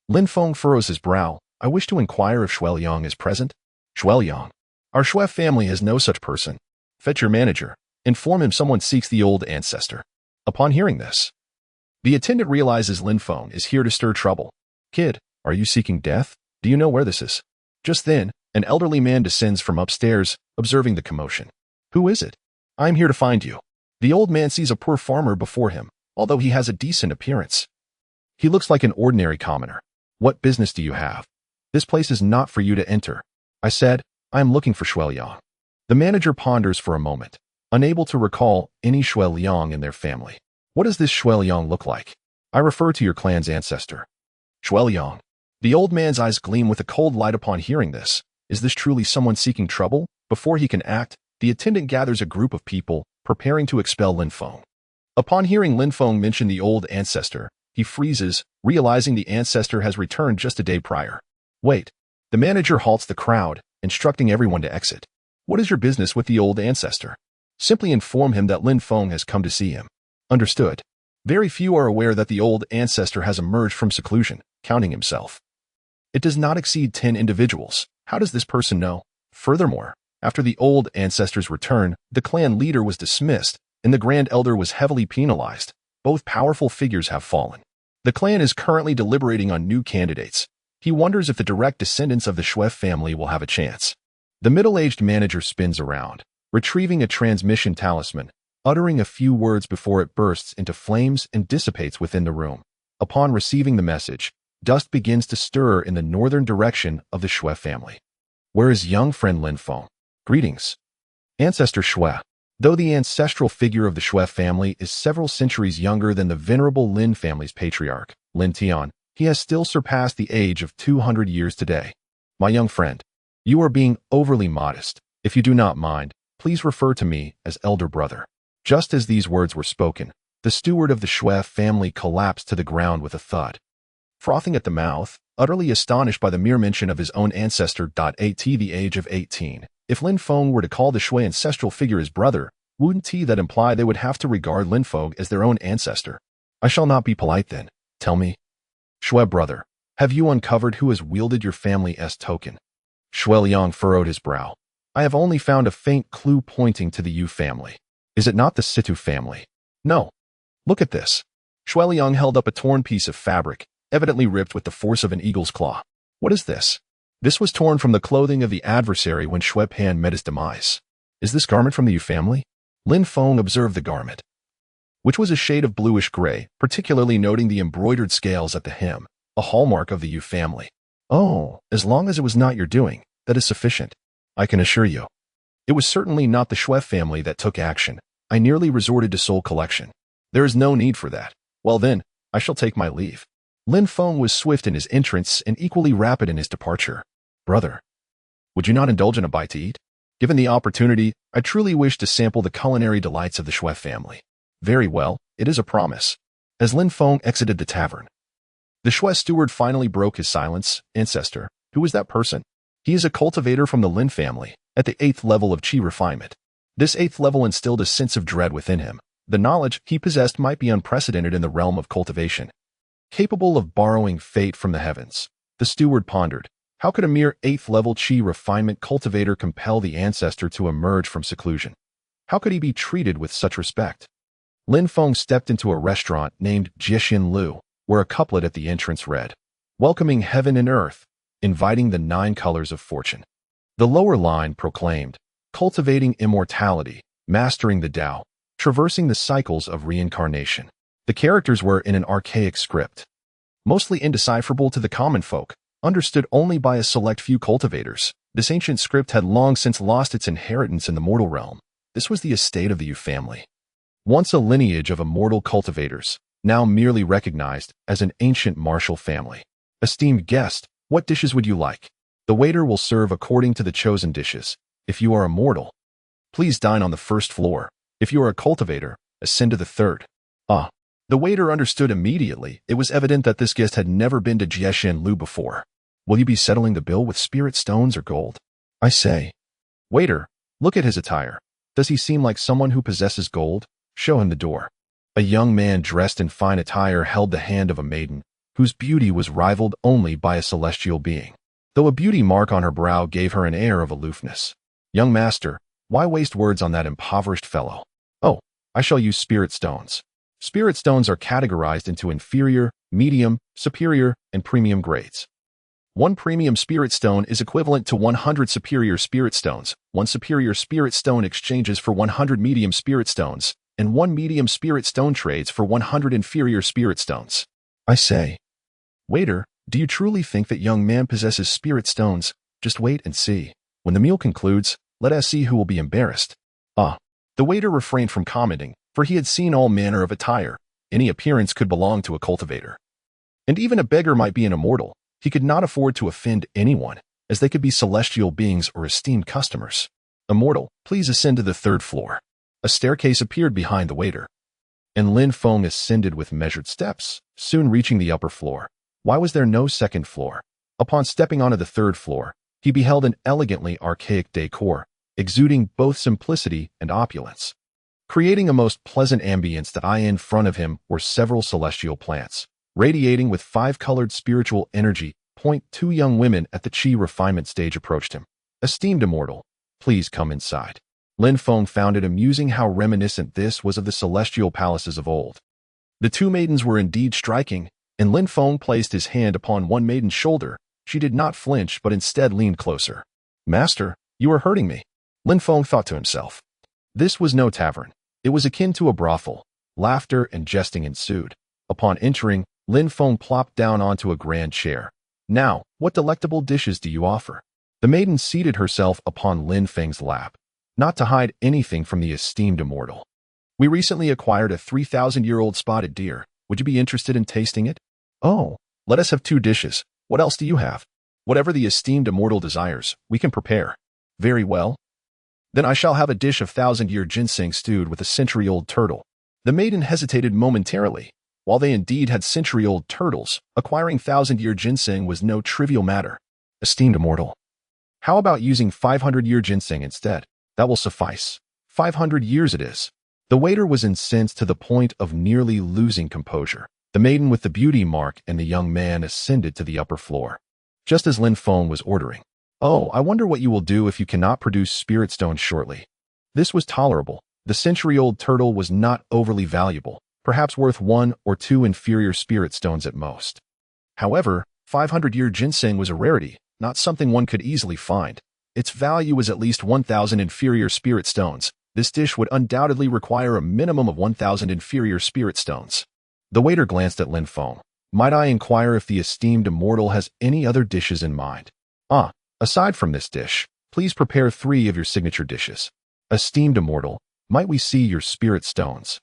Lin Feng furrows his brow. I wish to inquire if Shui Liang is present. Shui Liang. Our Shui family has no such person. Fetch your manager. Inform him someone seeks the old ancestor. Upon hearing this, the attendant realizes Lin Feng is here to stir trouble. Kid, are you seeking death? Do you know where this is? Just then, an elderly man descends from upstairs, observing the commotion. Who is it? I am here to find you. The old man sees a poor farmer before him, although he has a decent appearance. He looks like an ordinary commoner. What business do you have? This place is not for you to enter. I said, I am looking for Shui Liang. The manager ponders for a moment, unable to recall any Shui Liang in their family. What does this Shui Liang look like? I refer to your clan's ancestor. Shui Liang. The old man's eyes gleam with a cold light upon hearing this. Is this truly someone seeking trouble? Before he can act, the attendant gathers a group of people, preparing to expel Lin Feng. Upon hearing Lin Feng mention the old ancestor, he freezes, realizing the ancestor has returned just a day prior. Wait. The manager halts the crowd, instructing everyone to exit. What is your business with the old ancestor? Simply inform him that Lin Feng has come to see him. Understood. Very few are aware that the old ancestor has emerged from seclusion, counting himself. It does not exceed 10 individuals. How does this person know? Furthermore, after the old ancestor's return, the clan leader was dismissed, and the Grand Elder was heavily penalized. Both powerful figures have fallen. The clan is currently deliberating on new candidates. He wonders if the direct descendants of the Shui family will have a chance. The middle-aged manager spins around, retrieving a transmission talisman, uttering a few words before it bursts into flames and dissipates within the room. Upon receiving the message, dust begins to stir in the northern direction of the Shui family. Where is young friend Lin Feng? Greetings. Ancestor Shui. Though the ancestral figure of the Shui family is several centuries younger than the venerable Lin family's patriarch, Lin Tian, he has still surpassed the age of 200 years today. My young friend, you are being overly modest. If you do not mind, please refer to me as elder brother. Just as these words were spoken, the steward of the Shui family collapsed to the ground with a thud. Frothing at the mouth, utterly astonished by the mere mention of his own ancestor. At the age of 18, if Lin Feng were to call the Shui ancestral figure his brother, wouldn't that imply they would have to regard Lin Feng as their own ancestor? I shall not be polite then. Tell me. Shui brother, have you uncovered who has wielded your family's token? Shui Liang furrowed his brow. I have only found a faint clue pointing to the Yu family. Is it not the Situ family? No. Look at this. Shui Liang held up a torn piece of fabric, evidently ripped with the force of an eagle's claw. What is this? This was torn from the clothing of the adversary when Shui Pan met his demise. Is this garment from the Yu family? Lin Feng observed the garment, which was a shade of bluish gray, particularly noting the embroidered scales at the hem, a hallmark of the Yu family. Oh, as long as it was not your doing, that is sufficient. I can assure you. It was certainly not the Shui family that took action. I nearly resorted to soul collection. There is no need for that. Well then, I shall take my leave. Lin Feng was swift in his entrance and equally rapid in his departure. Brother, would you not indulge in a bite to eat? Given the opportunity, I truly wish to sample the culinary delights of the Shui family. Very well, it is a promise. As Lin Feng exited the tavern, the Shui steward finally broke his silence. Ancestor, who is that person? He is a cultivator from the Lin family, at the 8th level of Qi refinement. This 8th level instilled a sense of dread within him. The knowledge he possessed might be unprecedented in the realm of cultivation. Capable of borrowing fate from the heavens, the steward pondered. How could a mere 8th level Qi refinement cultivator compel the ancestor to emerge from seclusion? How could he be treated with such respect? Lin Feng stepped into a restaurant named Jixin Lu, where a couplet at the entrance read, welcoming heaven and earth, inviting the 9 colors of fortune. The lower line proclaimed, cultivating immortality, mastering the Tao, traversing the cycles of reincarnation. The characters were in an archaic script, mostly indecipherable to the common folk, understood only by a select few cultivators. This ancient script had long since lost its inheritance in the mortal realm. This was the estate of the Yu family, once a lineage of immortal cultivators, now merely recognized as an ancient martial family. Esteemed guest, what dishes would you like? The waiter will serve according to the chosen dishes. If you are a mortal, please dine on the first floor. If you are a cultivator, ascend to the third. Ah. The waiter understood immediately. It was evident that this guest had never been to Jieshan Lu before. Will you be settling the bill with spirit stones or gold? I say. Waiter, look at his attire. Does he seem like someone who possesses gold? Show him the door. A young man dressed in fine attire held the hand of a maiden, whose beauty was rivaled only by a celestial being, though a beauty mark on her brow gave her an air of aloofness. Young master, why waste words on that impoverished fellow? Oh, I shall use spirit stones. Spirit stones are categorized into inferior, medium, superior, and premium grades. One premium spirit stone is equivalent to 100 superior spirit stones. One superior spirit stone exchanges for 100 medium spirit stones, and one medium spirit stone trades for 100 inferior spirit stones. I say. Waiter, do you truly think that young man possesses spirit stones? Just wait and see. When the meal concludes, let us see who will be embarrassed. Ah. The waiter refrained from commenting, for he had seen all manner of attire. Any appearance could belong to a cultivator. And even a beggar might be an immortal. He could not afford to offend anyone, as they could be celestial beings or esteemed customers. Immortal, please ascend to the third floor. A staircase appeared behind the waiter, and Lin Feng ascended with measured steps, soon reaching the upper floor. Why was there no second floor? Upon stepping onto the third floor, he beheld an elegantly archaic decor, exuding both simplicity and opulence. Creating a most pleasant ambience that in front of him were several celestial plants, radiating with five-colored spiritual energy. Two young women at the chi refinement stage approached him. Esteemed immortal, please come inside. Lin Feng found it amusing how reminiscent this was of the celestial palaces of old. The two maidens were indeed striking, and Lin Feng placed his hand upon one maiden's shoulder. She did not flinch but instead leaned closer. Master, you are hurting me. Lin Feng thought to himself. This was no tavern. It was akin to a brothel. Laughter and jesting ensued. Upon entering, Lin Feng plopped down onto a grand chair. Now, what delectable dishes do you offer? The maiden seated herself upon Lin Feng's lap, not to hide anything from the esteemed immortal. We recently acquired a 3,000-year-old spotted deer. Would you be interested in tasting it? Oh, let us have 2 dishes. What else do you have? Whatever the esteemed immortal desires, we can prepare. Very well. Then I shall have a dish of 1,000-year ginseng stewed with a century-old turtle. The maiden hesitated momentarily. While they indeed had century-old turtles, acquiring 1,000-year ginseng was no trivial matter. Esteemed immortal, how about using 500-year ginseng instead? That will suffice. 500 years it is. The waiter was incensed to the point of nearly losing composure. The maiden with the beauty mark and the young man ascended to the upper floor, just as Lin Feng was ordering. Oh, I wonder what you will do if you cannot produce spirit stones shortly. This was tolerable. The century-old turtle was not overly valuable, perhaps worth 1 or 2 inferior spirit stones at most. However, 500-year ginseng was a rarity, not something one could easily find. Its value was at least 1,000 inferior spirit stones. This dish would undoubtedly require a minimum of 1,000 inferior spirit stones. The waiter glanced at Lin Feng. Might I inquire if the esteemed immortal has any other dishes in mind? Aside from this dish, please prepare 3 of your signature dishes. Esteemed immortal, might we see your spirit stones?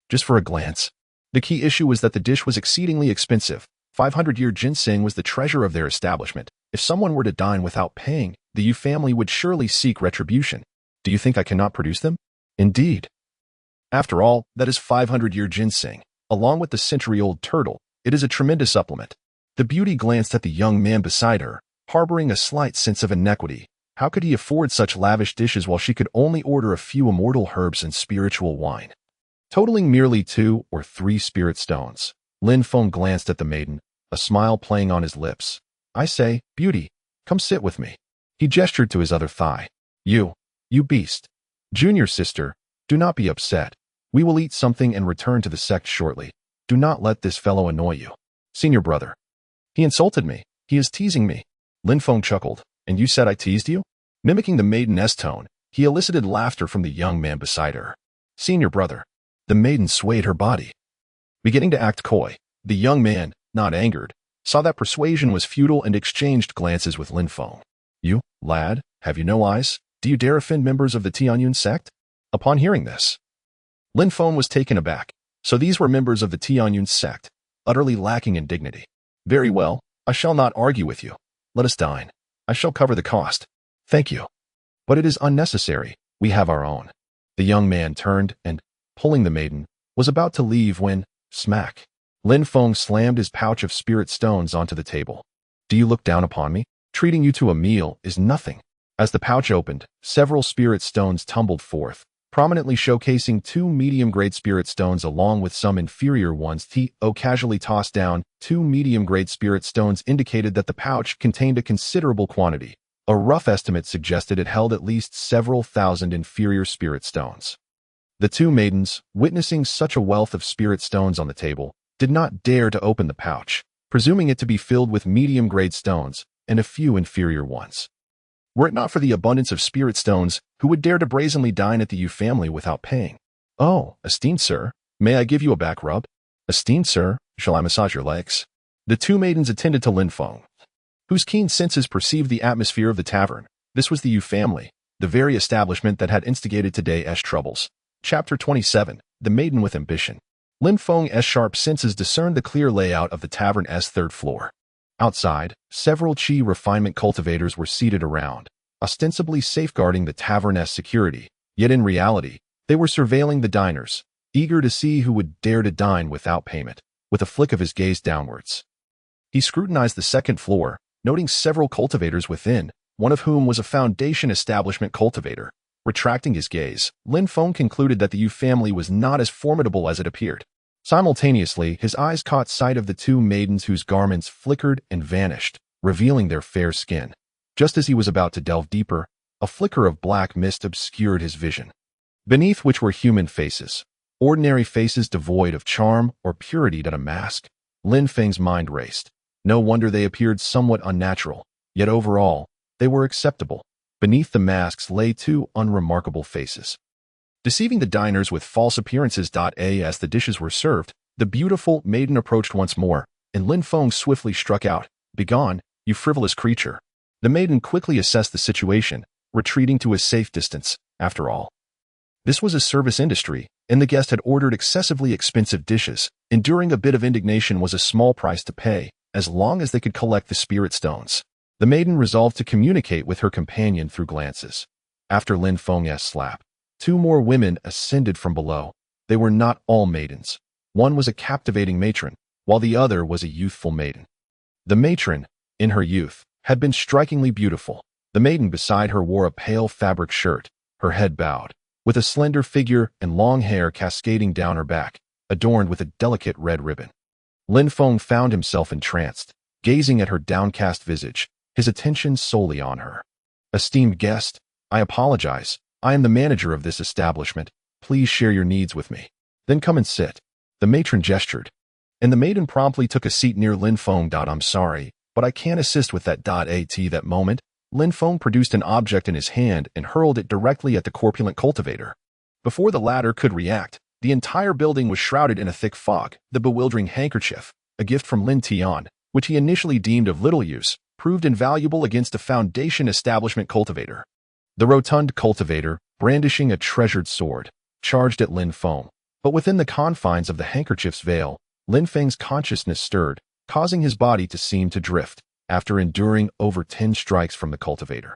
Just for a glance. The key issue was that the dish was exceedingly expensive. 500-year ginseng was the treasure of their establishment. If someone were to dine without paying, the Yu family would surely seek retribution. Do you think I cannot produce them? Indeed. After all, that is 500-year ginseng. Along with the century-old turtle, it is a tremendous supplement. The beauty glanced at the young man beside her, harboring a slight sense of inequity. How could he afford such lavish dishes while she could only order a few immortal herbs and spiritual wine, totaling merely 2 or 3 spirit stones? Lin Feng glanced at the maiden, a smile playing on his lips. I say, beauty, come sit with me. He gestured to his other thigh. You beast. Junior sister, do not be upset. We will eat something and return to the sect shortly. Do not let this fellow annoy you. Senior brother. He insulted me. He is teasing me. Lin Feng chuckled. And you said I teased you? Mimicking the maiden's tone, he elicited laughter from the young man beside her. Senior brother. The maiden swayed her body, beginning to act coy. The young man, not angered, saw that persuasion was futile and exchanged glances with Lin Feng. You, lad, have you no eyes? Do you dare offend members of the Tianyun sect? Upon hearing this, Lin Feng was taken aback. So these were members of the Tianyun sect, utterly lacking in dignity. Very well, I shall not argue with you. Let us dine. I shall cover the cost. Thank you. But it is unnecessary. We have our own. The young man turned and, pulling the maiden, was about to leave when, smack, Lin Feng slammed his pouch of spirit stones onto the table. Do you look down upon me? Treating you to a meal is nothing. As the pouch opened, several spirit stones tumbled forth, prominently showcasing 2 medium-grade spirit stones along with some inferior ones. T.O. casually tossed down 2 medium-grade spirit stones indicated that the pouch contained a considerable quantity. A rough estimate suggested it held at least several thousand inferior spirit stones. The 2 maidens, witnessing such a wealth of spirit stones on the table, did not dare to open the pouch, presuming it to be filled with medium-grade stones and a few inferior ones. Were it not for the abundance of spirit stones, who would dare to brazenly dine at the Yu family without paying? Oh, esteemed sir, may I give you a back rub? Esteemed sir, shall I massage your legs? The 2 maidens attended to Lin Feng, whose keen senses perceived the atmosphere of the tavern. This was the Yu family, the very establishment that had instigated today's troubles. Chapter 27, The Maiden with Ambition. Lin Feng's sharp senses discerned the clear layout of the tavern's 3rd floor. Outside, several Qi refinement cultivators were seated around, ostensibly safeguarding the tavern's security, yet in reality, they were surveilling the diners, eager to see who would dare to dine without payment. With a flick of his gaze downwards, he scrutinized the 2nd floor, noting several cultivators within, one of whom was a foundation establishment cultivator. Retracting his gaze, Lin Feng concluded that the Yu family was not as formidable as it appeared. Simultaneously, his eyes caught sight of the 2 maidens whose garments flickered and vanished, revealing their fair skin. Just as he was about to delve deeper, a flicker of black mist obscured his vision, beneath which were human faces, ordinary faces devoid of charm or purity than a mask. Lin Feng's mind raced. No wonder they appeared somewhat unnatural, yet overall, they were acceptable. Beneath the masks lay 2 unremarkable faces, deceiving the diners with false appearances. As the dishes were served, the beautiful maiden approached once more, and Lin Feng swiftly struck out, "Begone, you frivolous creature." The maiden quickly assessed the situation, retreating to a safe distance. After all, this was a service industry, and the guest had ordered excessively expensive dishes. Enduring a bit of indignation was a small price to pay, as long as they could collect the spirit stones. The maiden resolved to communicate with her companion through glances. After Lin Feng's slap, 2 more women ascended from below. They were not all maidens. One was a captivating matron, while the other was a youthful maiden. The matron, in her youth, had been strikingly beautiful. The maiden beside her wore a pale fabric shirt, her head bowed, with a slender figure and long hair cascading down her back, adorned with a delicate red ribbon. Lin Feng found himself entranced, gazing at her downcast visage, his attention solely on her. "Esteemed guest, I apologize. I am the manager of this establishment. Please share your needs with me. Then come and sit." The matron gestured, and the maiden promptly took a seat near Lin Feng. "I'm sorry, but I can't assist with that." At that moment, Lin Feng produced an object in his hand and hurled it directly at the corpulent cultivator. Before the latter could react, the entire building was shrouded in a thick fog. The bewildering handkerchief, a gift from Lin Tian, which he initially deemed of little use, proved invaluable against a foundation establishment cultivator. The rotund cultivator, brandishing a treasured sword, charged at Lin Feng, but within the confines of the handkerchief's veil, Lin Feng's consciousness stirred, causing his body to seem to drift. After enduring over 10 strikes from the cultivator,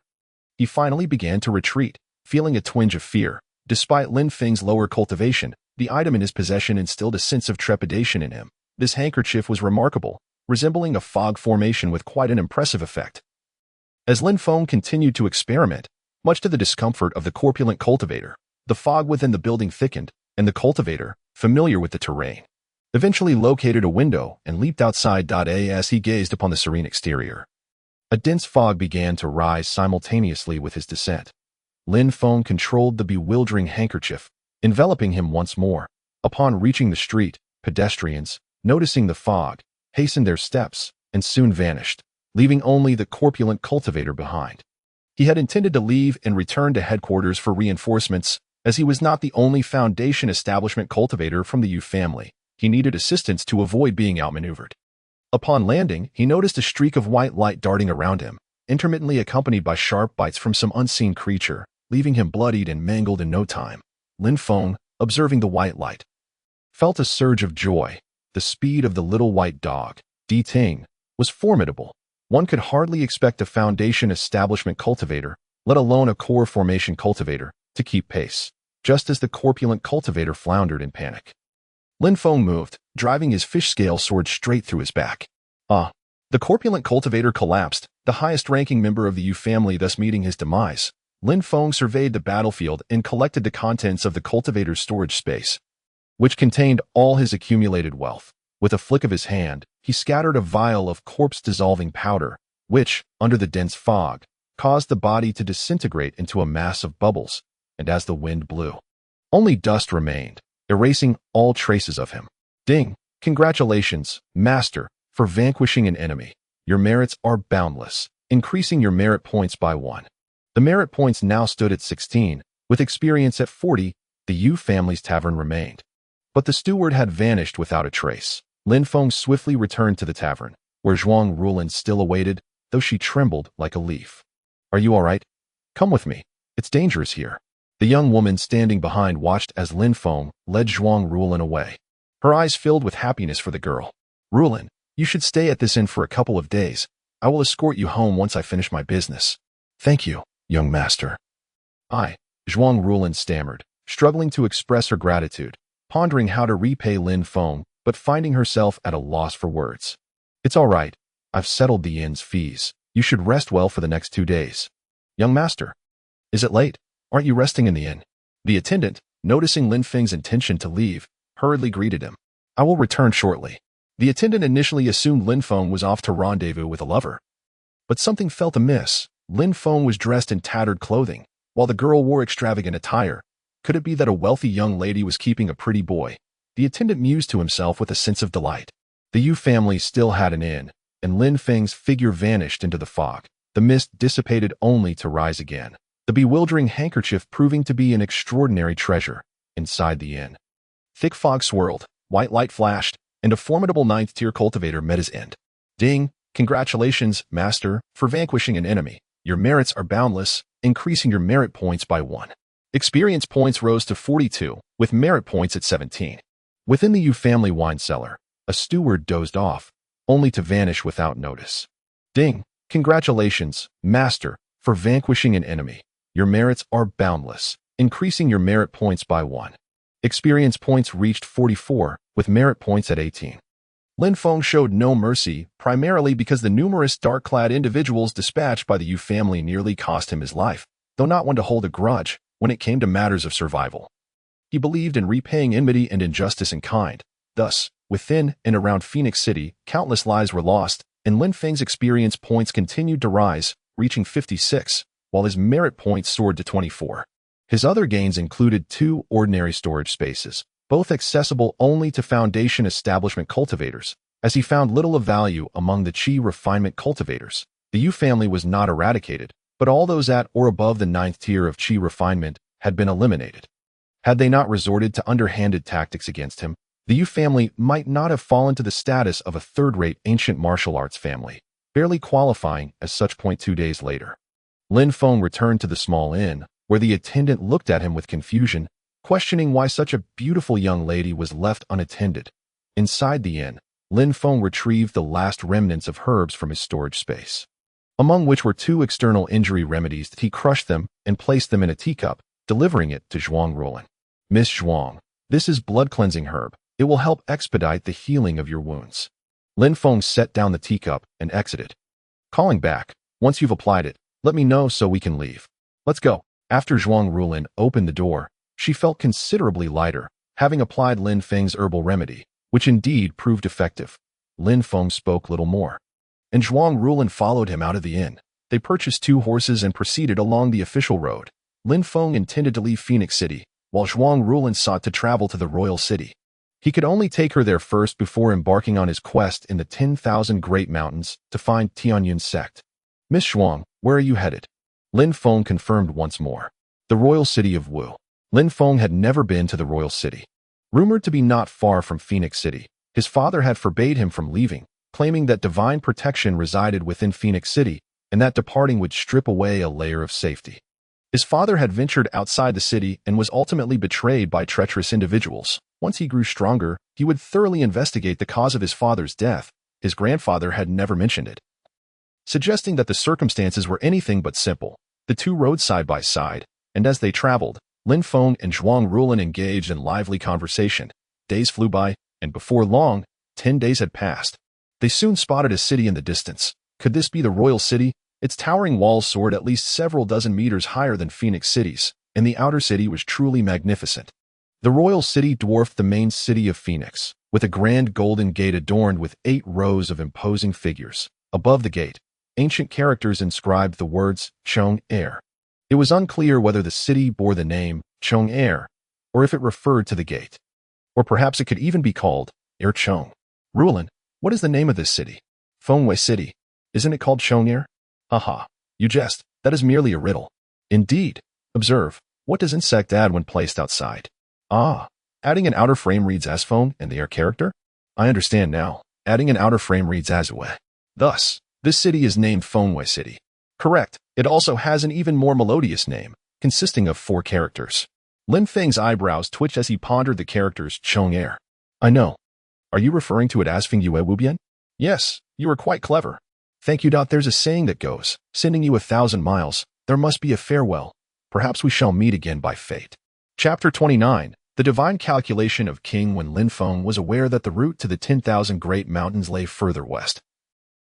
he finally began to retreat, feeling a twinge of fear. Despite Lin Feng's lower cultivation, the item in his possession instilled a sense of trepidation in him. This handkerchief was remarkable, resembling a fog formation with quite an impressive effect. As Lin Feng continued to experiment, much to the discomfort of the corpulent cultivator, the fog within the building thickened, and the cultivator, familiar with the terrain, eventually located a window and leaped outside. As he gazed upon the serene exterior, a dense fog began to rise simultaneously with his descent. Lin Feng controlled the bewildering handkerchief, enveloping him once more. Upon reaching the street, pedestrians, noticing the fog, hastened their steps and soon vanished, leaving only the corpulent cultivator behind. He had intended to leave and return to headquarters for reinforcements, as he was not the only foundation establishment cultivator from the Yu family. He needed assistance to avoid being outmaneuvered. Upon landing, he noticed a streak of white light darting around him, intermittently accompanied by sharp bites from some unseen creature, leaving him bloodied and mangled in no time. Lin Feng, observing the white light, felt a surge of joy. The speed of the little white dog, Di Ting, was formidable. One could hardly expect a foundation establishment cultivator, let alone a core formation cultivator, to keep pace, just as the corpulent cultivator floundered in panic. Lin Feng moved, driving his fish-scale sword straight through his back. The corpulent cultivator collapsed, the highest-ranking member of the Yu family thus meeting his demise. Lin Feng surveyed the battlefield and collected the contents of the cultivator's storage space, which contained all his accumulated wealth. With a flick of his hand, he scattered a vial of corpse-dissolving powder, which, under the dense fog, caused the body to disintegrate into a mass of bubbles, and as the wind blew, only dust remained, erasing all traces of him. Ding! Congratulations, Master, for vanquishing an enemy. Your merits are boundless, increasing your merit points by 1. The merit points now stood at 16, with experience at 40, the Yu family's tavern remained. But the steward had vanished without a trace. Lin Feng swiftly returned to the tavern, where Zhuang Rulin still awaited, though she trembled like a leaf. Are you all right? Come with me. It's dangerous here. The young woman standing behind watched as Lin Feng led Zhuang Rulin away. Her eyes filled with happiness for the girl. Rulin, you should stay at this inn for a couple of days. I will escort you home once I finish my business. Thank you, young master. Zhuang Rulin stammered, struggling to express her gratitude, pondering how to repay Lin Feng, but finding herself at a loss for words. It's all right. I've settled the inn's fees. You should rest well for the next 2 days. Young master. Is it late? Aren't you resting in the inn? The attendant, noticing Lin Feng's intention to leave, hurriedly greeted him. I will return shortly. The attendant initially assumed Lin Feng was off to rendezvous with a lover. But something felt amiss. Lin Feng was dressed in tattered clothing, while the girl wore extravagant attire. Could it be that a wealthy young lady was keeping a pretty boy? The attendant mused to himself with a sense of delight. The Yu family still had an inn, and Lin Feng's figure vanished into the fog. The mist dissipated only to rise again, the bewildering handkerchief proving to be an extraordinary treasure. Inside the inn, thick fog swirled, white light flashed, and a formidable 9th-tier cultivator met his end. Ding! Congratulations, Master, for vanquishing an enemy. Your merits are boundless, increasing your merit points by 1. Experience points rose to 42, with merit points at 17. Within the Yu family wine cellar, a steward dozed off, only to vanish without notice. Ding! Congratulations, Master, for vanquishing an enemy. Your merits are boundless, increasing your merit points by 1. Experience points reached 44, with merit points at 18. Lin Feng showed no mercy, primarily because the numerous dark-clad individuals dispatched by the Yu family nearly cost him his life, though not one to hold a grudge when it came to matters of survival. He believed in repaying enmity and injustice in kind. Thus, within and around Phoenix City, countless lives were lost, and Lin Feng's experience points continued to rise, reaching 56, while his merit points soared to 24. His other gains included 2 ordinary storage spaces, both accessible only to Foundation establishment cultivators, as he found little of value among the Qi refinement cultivators. The Yu family was not eradicated, but all those at or above the 9th tier of Qi refinement had been eliminated. Had they not resorted to underhanded tactics against him, the Yu family might not have fallen to the status of a third-rate ancient martial arts family, barely qualifying as such. 2 days later, Lin Feng returned to the small inn, where the attendant looked at him with confusion, questioning why such a beautiful young lady was left unattended. Inside the inn, Lin Feng retrieved the last remnants of herbs from his storage space, among which were 2 external injury remedies. He crushed them and placed them in a teacup, delivering it to Zhuang Rulin. Miss Zhuang, this is blood-cleansing herb. It will help expedite the healing of your wounds. Lin Feng set down the teacup and exited, calling back, once you've applied it, let me know so we can leave. Let's go. After Zhuang Rulin opened the door, she felt considerably lighter, having applied Lin Feng's herbal remedy, which indeed proved effective. Lin Feng spoke little more, and Zhuang Rulin followed him out of the inn. They purchased 2 horses and proceeded along the official road. Lin Feng intended to leave Phoenix City, while Zhuang Rulin sought to travel to the royal city. He could only take her there first before embarking on his quest in the 10,000 Great Mountains to find Tianyun's sect. Miss Zhuang, where are you headed? Lin Feng confirmed once more. The royal city of Wu. Lin Feng had never been to the royal city. Rumored to be not far from Phoenix City, his father had forbade him from leaving, claiming that divine protection resided within Phoenix City and that departing would strip away a layer of safety. His father had ventured outside the city and was ultimately betrayed by treacherous individuals. Once he grew stronger, he would thoroughly investigate the cause of his father's death, His grandfather had never mentioned it, suggesting that the circumstances were anything but simple. The two rode side by side, and as they traveled, Lin Feng and Zhuang Rulin engaged in lively conversation. Days flew by, and before long, 10 days had passed. They soon spotted a city in the distance. Could this be the royal city? Its towering walls soared at least several dozen meters higher than Phoenix cities, and the outer city was truly magnificent. The royal city dwarfed the main city of Phoenix, with a grand golden gate adorned with 8 rows of imposing figures. Above the gate, ancient characters inscribed the words Chong Air. It was unclear whether the city bore the name Chong Air, or if it referred to the gate. Or perhaps it could even be called Air Chong. Rulin, what is the name of this city? Fengwei City. Isn't it called Chong Air? Haha, you jest. That is merely a riddle. Indeed. Observe, what does insect add when placed outside? Ah, adding an outer frame reads as Feng and the air character? I understand now. Adding an outer frame reads as Wei. Thus, this city is named Fengwei City. Correct. It also has an even more melodious name, consisting of 4 characters. Lin Feng's eyebrows twitched as he pondered the characters Chong Air. I know. Are you referring to it as Feng Yue Wubian? Yes, you are quite clever. Thank you. There's a saying that goes, sending you 1,000 miles, there must be a farewell. Perhaps we shall meet again by fate. Chapter 29. The divine calculation of King. When Lin Feng was aware that the route to the 10,000 great mountains lay further west,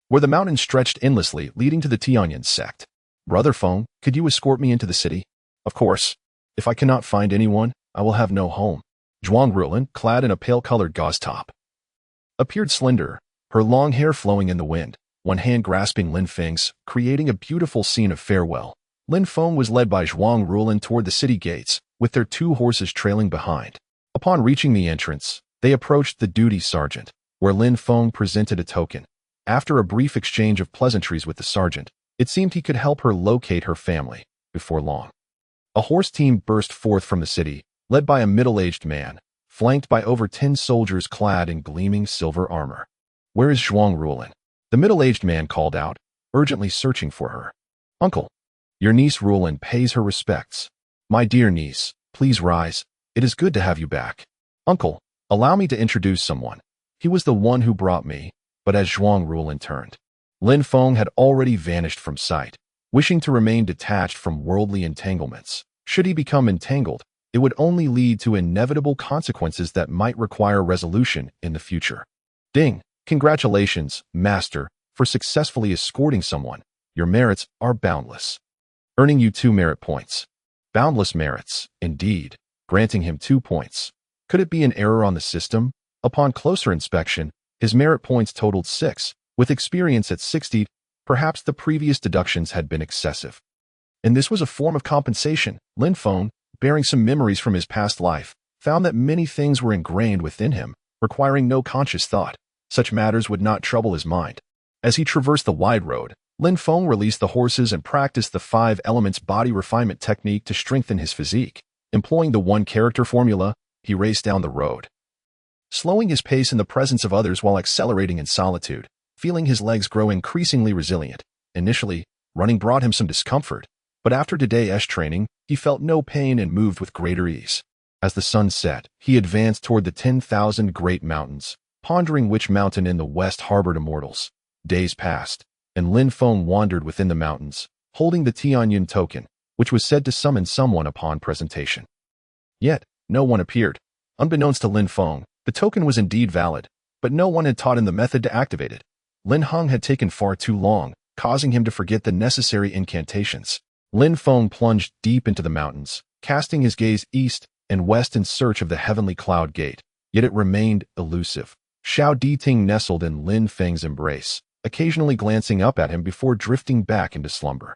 where the mountains stretched endlessly, leading to the Tianyan sect. Brother Feng, could you escort me into the city? Of course. If I cannot find anyone, I will have no home. Zhuang Rulin, clad in a pale-colored gauze top, appeared slender, her long hair flowing in the wind, one hand grasping Lin Feng's, creating a beautiful scene of farewell. Lin Feng was led by Zhuang Rulin toward the city gates, with their 2 horses trailing behind. Upon reaching the entrance, they approached the duty sergeant, where Lin Feng presented a token. After a brief exchange of pleasantries with the sergeant, it seemed he could help her locate her family. Before long, a horse team burst forth from the city, led by a middle-aged man, flanked by over 10 soldiers clad in gleaming silver armor. Where is Zhuang Rulin? The middle-aged man called out, urgently searching for her. Uncle, your niece Rulin pays her respects. My dear niece, please rise. It is good to have you back. Uncle, allow me to introduce someone. He was the one who brought me. But as Zhuang Rulin turned, Lin Feng had already vanished from sight, wishing to remain detached from worldly entanglements. Should he become entangled, it would only lead to inevitable consequences that might require resolution in the future. Ding! Congratulations, Master, for successfully escorting someone. Your merits are boundless, earning you 2 merit points. Boundless merits, indeed, granting him 2 points. Could it be an error on the system? Upon closer inspection, his merit points totaled 6, with experience at 60. Perhaps the previous deductions had been excessive. And this was a form of compensation. Lin Feng, bearing some memories from his past life, found that many things were ingrained within him, requiring no conscious thought. Such matters would not trouble his mind. As he traversed the wide road, Lin Feng released the horses and practiced the 5 elements body refinement technique to strengthen his physique. Employing the 1 character formula, he raced down the road, slowing his pace in the presence of others while accelerating in solitude, feeling his legs grow increasingly resilient. Initially, running brought him some discomfort, but after today's training, he felt no pain and moved with greater ease. As the sun set, he advanced toward the 10,000 great mountains, pondering which mountain in the west harbored immortals. Days passed, and Lin Feng wandered within the mountains, holding the Tianyan token, which was said to summon someone upon presentation. Yet, no one appeared. Unbeknownst to Lin Feng, the token was indeed valid, but no one had taught him the method to activate it. Lin Heng had taken far too long, causing him to forget the necessary incantations. Lin Feng plunged deep into the mountains, casting his gaze east and west in search of the heavenly cloud gate, yet it remained elusive. Xiao Diting nestled in Lin Feng's embrace, occasionally glancing up at him before drifting back into slumber.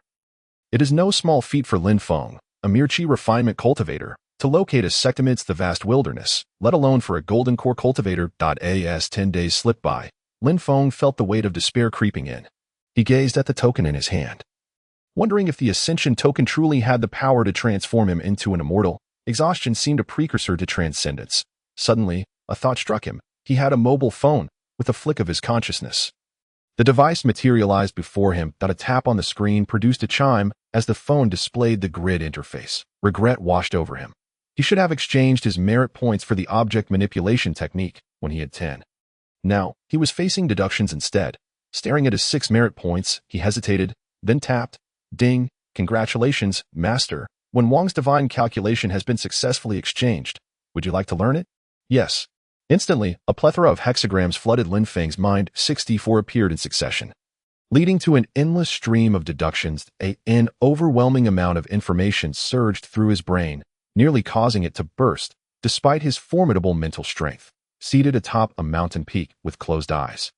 It is no small feat for Lin Feng, a mere chi refinement cultivator, to locate a sect amidst the vast wilderness, let alone for a golden core cultivator. As 10 days slipped by, Lin Feng felt the weight of despair creeping in. He gazed at the token in his hand, wondering if the Ascension token truly had the power to transform him into an immortal. Exhaustion seemed a precursor to transcendence. Suddenly, a thought struck him. He had a mobile phone, with a flick of his consciousness. The device materialized before him. A tap on the screen produced a chime as the phone displayed the grid interface. Regret washed over him. He should have exchanged his merit points for the object manipulation technique when he had 10. Now, he was facing deductions instead. Staring at his 6 merit points, he hesitated, then tapped. Ding, congratulations, Master. When Wang's divine calculation has been successfully exchanged, would you like to learn it? Yes. Instantly, a plethora of hexagrams flooded Lin Feng's mind. 64 appeared in succession, leading to an endless stream of deductions. An overwhelming amount of information surged through his brain, nearly causing it to burst, despite his formidable mental strength. Seated atop a mountain peak with closed eyes,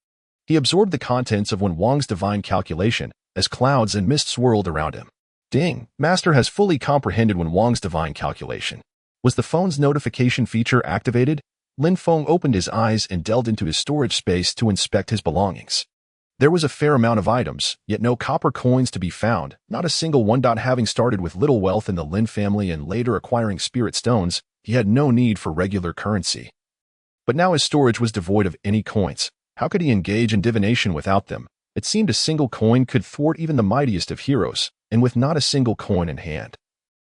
he absorbed the contents of Wen Wang's divine calculation as clouds and mist swirled around him. Ding! Master has fully comprehended Wen Wang's divine calculation. Was the phone's notification feature activated? Lin Feng opened his eyes and delved into his storage space to inspect his belongings. There was a fair amount of items, yet no copper coins to be found, not a single one. Having started with little wealth in the Lin family and later acquiring spirit stones, he had no need for regular currency. But now his storage was devoid of any coins. How could he engage in divination without them? It seemed a single coin could thwart even the mightiest of heroes, and with not a single coin in hand.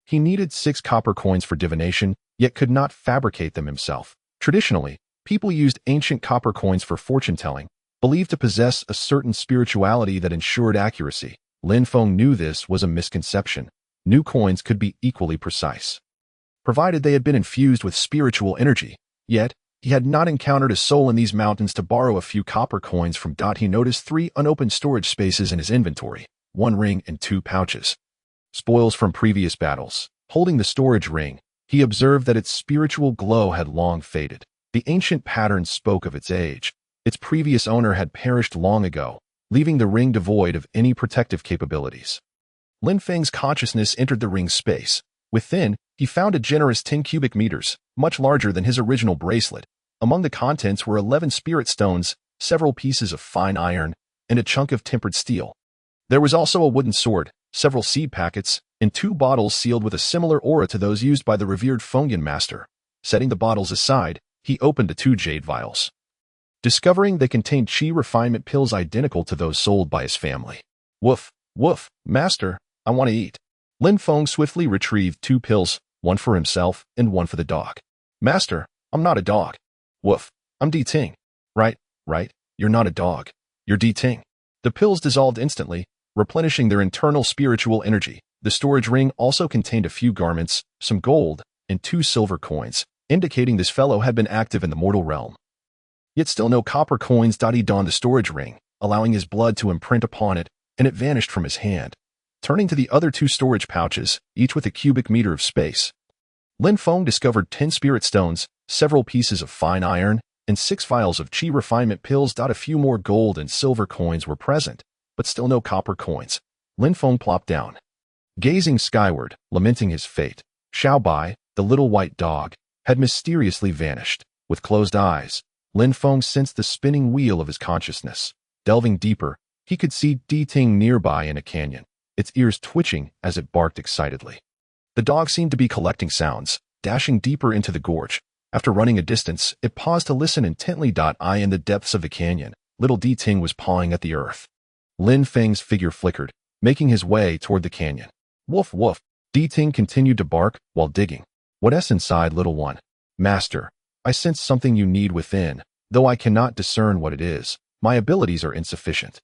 He needed 6 copper coins for divination, yet could not fabricate them himself. Traditionally, people used ancient copper coins for fortune-telling, believed to possess a certain spirituality that ensured accuracy. Lin Feng knew this was a misconception. New coins could be equally precise, provided they had been infused with spiritual energy. Yet, he had not encountered a soul in these mountains to borrow a few copper coins from. He noticed 3 unopened storage spaces in his inventory, 1 ring and 2 pouches. Spoils from previous battles. Holding the storage ring, he observed that its spiritual glow had long faded. The ancient pattern spoke of its age. Its previous owner had perished long ago, leaving the ring devoid of any protective capabilities. Lin Feng's consciousness entered the ring's space. Within, he found a generous 10 cubic meters, much larger than his original bracelet. Among the contents were 11 spirit stones, several pieces of fine iron, and a chunk of tempered steel. There was also a wooden sword, several seed packets, and 2 bottles sealed with a similar aura to those used by the revered Fengyan master. Setting the bottles aside, he opened the 2 jade vials, discovering they contained chi refinement pills identical to those sold by his family. Woof, woof, Master, I want to eat. Lin Feng swiftly retrieved 2 pills, one for himself and one for the dog. Master, I'm not a dog. Woof, I'm Di Ting. Right, you're not a dog. You're Di Ting. The pills dissolved instantly, replenishing their internal spiritual energy. The storage ring also contained a few garments, some gold, and 2 silver coins, indicating this fellow had been active in the mortal realm. Yet still no copper coins. He donned the storage ring, allowing his blood to imprint upon it, and it vanished from his hand. Turning to the other 2 storage pouches, each with a cubic meter of space, Lin Feng discovered 10 spirit stones, several pieces of fine iron, and 6 vials of chi refinement pills. A few more gold and silver coins were present, but still no copper coins. Lin Feng plopped down, gazing skyward, lamenting his fate. Xiao Bai, the little white dog, had mysteriously vanished. With closed eyes, Lin Feng sensed the spinning wheel of his consciousness. Delving deeper, he could see Di Ting nearby in a canyon, its ears twitching as it barked excitedly. The dog seemed to be collecting sounds, dashing deeper into the gorge. After running a distance, it paused to listen intently. In the depths of the canyon, little Di Ting was pawing at the earth. Lin Feng's figure flickered, making his way toward the canyon. Woof woof, Di Ting continued to bark while digging. What's inside, little one? Master, I sense something you need within, though I cannot discern what it is. My abilities are insufficient.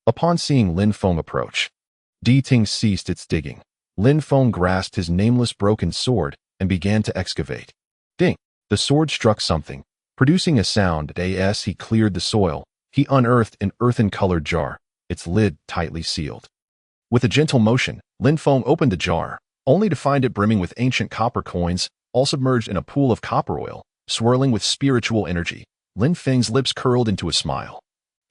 Upon seeing Lin Feng approach, Di Ting ceased its digging. Lin Feng grasped his nameless broken sword and began to excavate. Ding! The sword struck something, producing a sound. As he cleared the soil, he unearthed an earthen-colored jar, its lid tightly sealed. With a gentle motion, Lin Feng opened the jar, only to find it brimming with ancient copper coins, all submerged in a pool of copper oil, swirling with spiritual energy. Lin Feng's lips curled into a smile.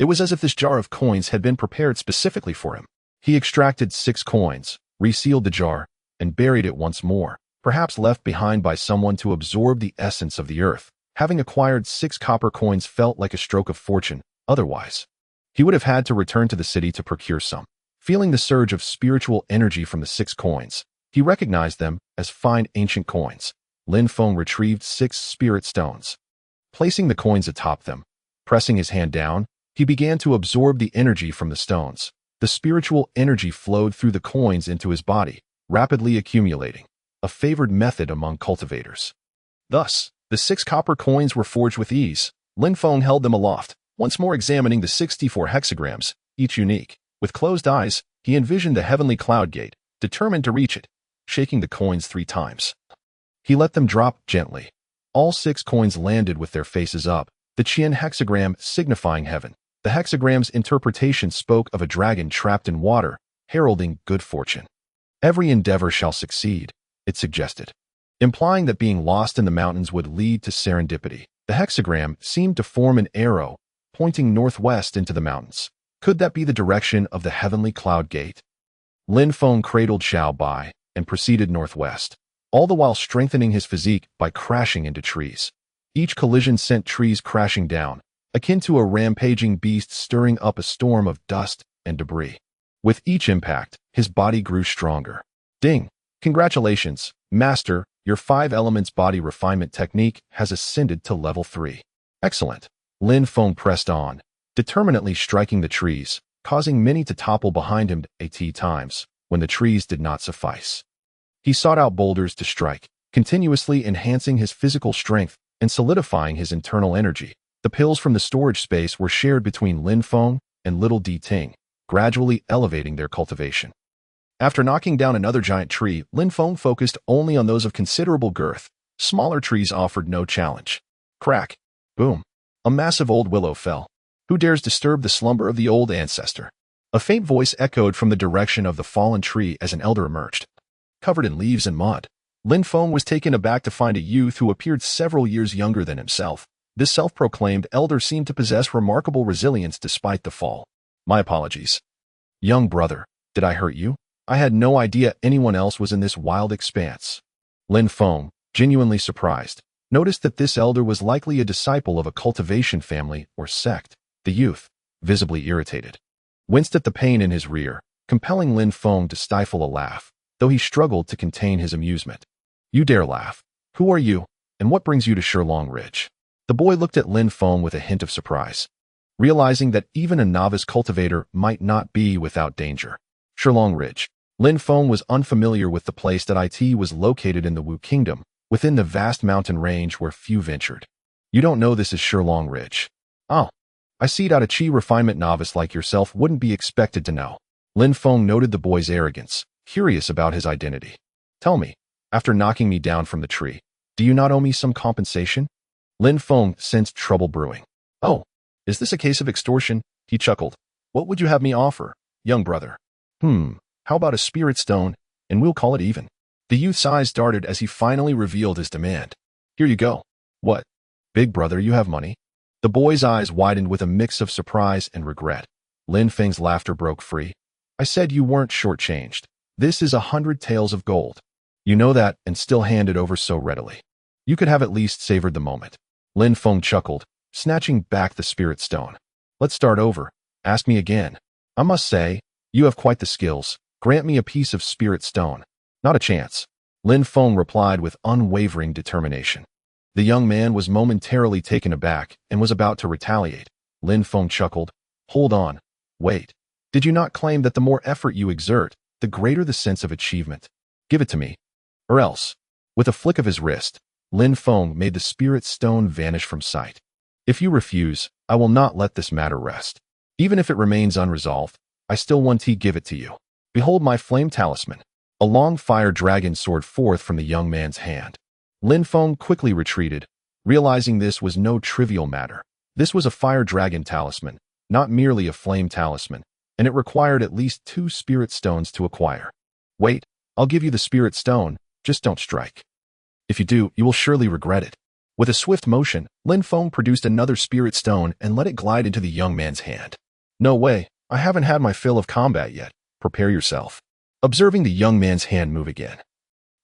It was as if this jar of coins had been prepared specifically for him. He extracted 6 coins, resealed the jar, and buried it once more, perhaps left behind by someone to absorb the essence of the earth. Having acquired 6 copper coins felt like a stroke of fortune. Otherwise, he would have had to return to the city to procure some. Feeling the surge of spiritual energy from the 6 coins, he recognized them as fine ancient coins. Lin Feng retrieved 6 spirit stones. Placing the coins atop them, pressing his hand down, he began to absorb the energy from the stones. The spiritual energy flowed through the coins into his body, rapidly accumulating, a favored method among cultivators. Thus, the 6 copper coins were forged with ease. Lin Feng held them aloft, Once more examining the 64 hexagrams, each unique. With closed eyes, he envisioned the heavenly cloud gate, determined to reach it, shaking the coins 3 times. He let them drop gently. All 6 coins landed with their faces up, the Qian hexagram signifying heaven. The hexagram's interpretation spoke of a dragon trapped in water, heralding good fortune. Every endeavor shall succeed, it suggested, implying that being lost in the mountains would lead to serendipity. The hexagram seemed to form an arrow, pointing northwest into the mountains. Could that be the direction of the heavenly cloud gate? Lin Feng cradled Xiao Bai and proceeded northwest, all the while strengthening his physique by crashing into trees. Each collision sent trees crashing down, akin to a rampaging beast stirring up a storm of dust and debris. With each impact, his body grew stronger. Ding! Congratulations, Master, your 5 elements body refinement technique has ascended to level 3. Excellent. Lin Feng pressed on, determinedly striking the trees, causing many to topple behind him at times, when the trees did not suffice. He sought out boulders to strike, continuously enhancing his physical strength and solidifying his internal energy. The pills from the storage space were shared between Lin Feng and little Di Ting, gradually elevating their cultivation. After knocking down another giant tree, Lin Feng focused only on those of considerable girth. Smaller trees offered no challenge. Crack! Boom! A massive old willow fell. Who dares disturb the slumber of the old ancestor? A faint voice echoed from the direction of the fallen tree as an elder emerged. Covered in leaves and mud, Lin Feng was taken aback to find a youth who appeared several years younger than himself. This self-proclaimed elder seemed to possess remarkable resilience despite the fall. My apologies. Young brother, did I hurt you? I had no idea anyone else was in this wild expanse. Lin Feng, genuinely surprised, noticed that this elder was likely a disciple of a cultivation family or sect. The youth, visibly irritated, winced at the pain in his rear, compelling Lin Feng to stifle a laugh, though he struggled to contain his amusement. You dare laugh? Who are you, and what brings you to Shilong Ridge? The boy looked at Lin Feng with a hint of surprise, realizing that even a novice cultivator might not be without danger. Shilong Ridge. Lin Feng was unfamiliar with the place that it was located in the Wu Kingdom, within the vast mountain range where few ventured. You don't know this is Shilong Ridge. Oh, I see that a Qi refinement novice like yourself wouldn't be expected to know. Lin Feng noted the boy's arrogance, curious about his identity. Tell me, after knocking me down from the tree, do you not owe me some compensation? Lin Feng sensed trouble brewing. Oh, is this a case of extortion? He chuckled. What would you have me offer, young brother? How about a spirit stone, and we'll call it even. The youth's eyes darted as he finally revealed his demand. Here you go. What? Big brother, you have money? The boy's eyes widened with a mix of surprise and regret. Lin Feng's laughter broke free. I said you weren't shortchanged. This is 100 taels of gold. You know that and still hand it over so readily. You could have at least savored the moment. Lin Feng chuckled, snatching back the spirit stone. Let's start over. Ask me again. I must say, you have quite the skills. Grant me a piece of spirit stone. Not a chance. Lin Feng replied with unwavering determination. The young man was momentarily taken aback and was about to retaliate. Lin Feng chuckled. Hold on. Wait. Did you not claim that the more effort you exert, the greater the sense of achievement? Give it to me. Or else. With a flick of his wrist, Lin Feng made the spirit stone vanish from sight. If you refuse, I will not let this matter rest. Even if it remains unresolved, I still want to give it to you. Behold my flame talisman. A long fire dragon soared forth from the young man's hand. Lin Feng quickly retreated, realizing this was no trivial matter. This was a fire dragon talisman, not merely a flame talisman, and it required at least 2 spirit stones to acquire. Wait, I'll give you the spirit stone, just don't strike. If you do, you will surely regret it. With a swift motion, Lin Feng produced another spirit stone and let it glide into the young man's hand. No way, I haven't had my fill of combat yet. Prepare yourself. Observing the young man's hand move again,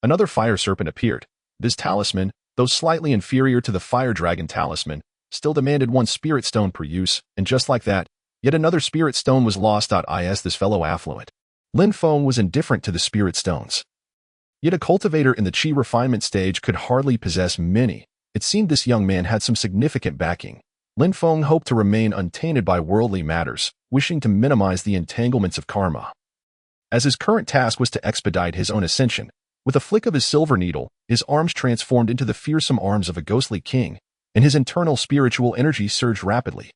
another fire serpent appeared. This talisman, though slightly inferior to the fire dragon talisman, still demanded 1 spirit stone per use, and just like that, yet another spirit stone was lost. This fellow affluent. Lin Feng was indifferent to the spirit stones. Yet a cultivator in the Qi refinement stage could hardly possess many. It seemed this young man had some significant backing. Lin Feng hoped to remain untainted by worldly matters, wishing to minimize the entanglements of karma. As his current task was to expedite his own ascension, with a flick of his silver needle, his arms transformed into the fearsome arms of a ghostly king, and his internal spiritual energy surged rapidly.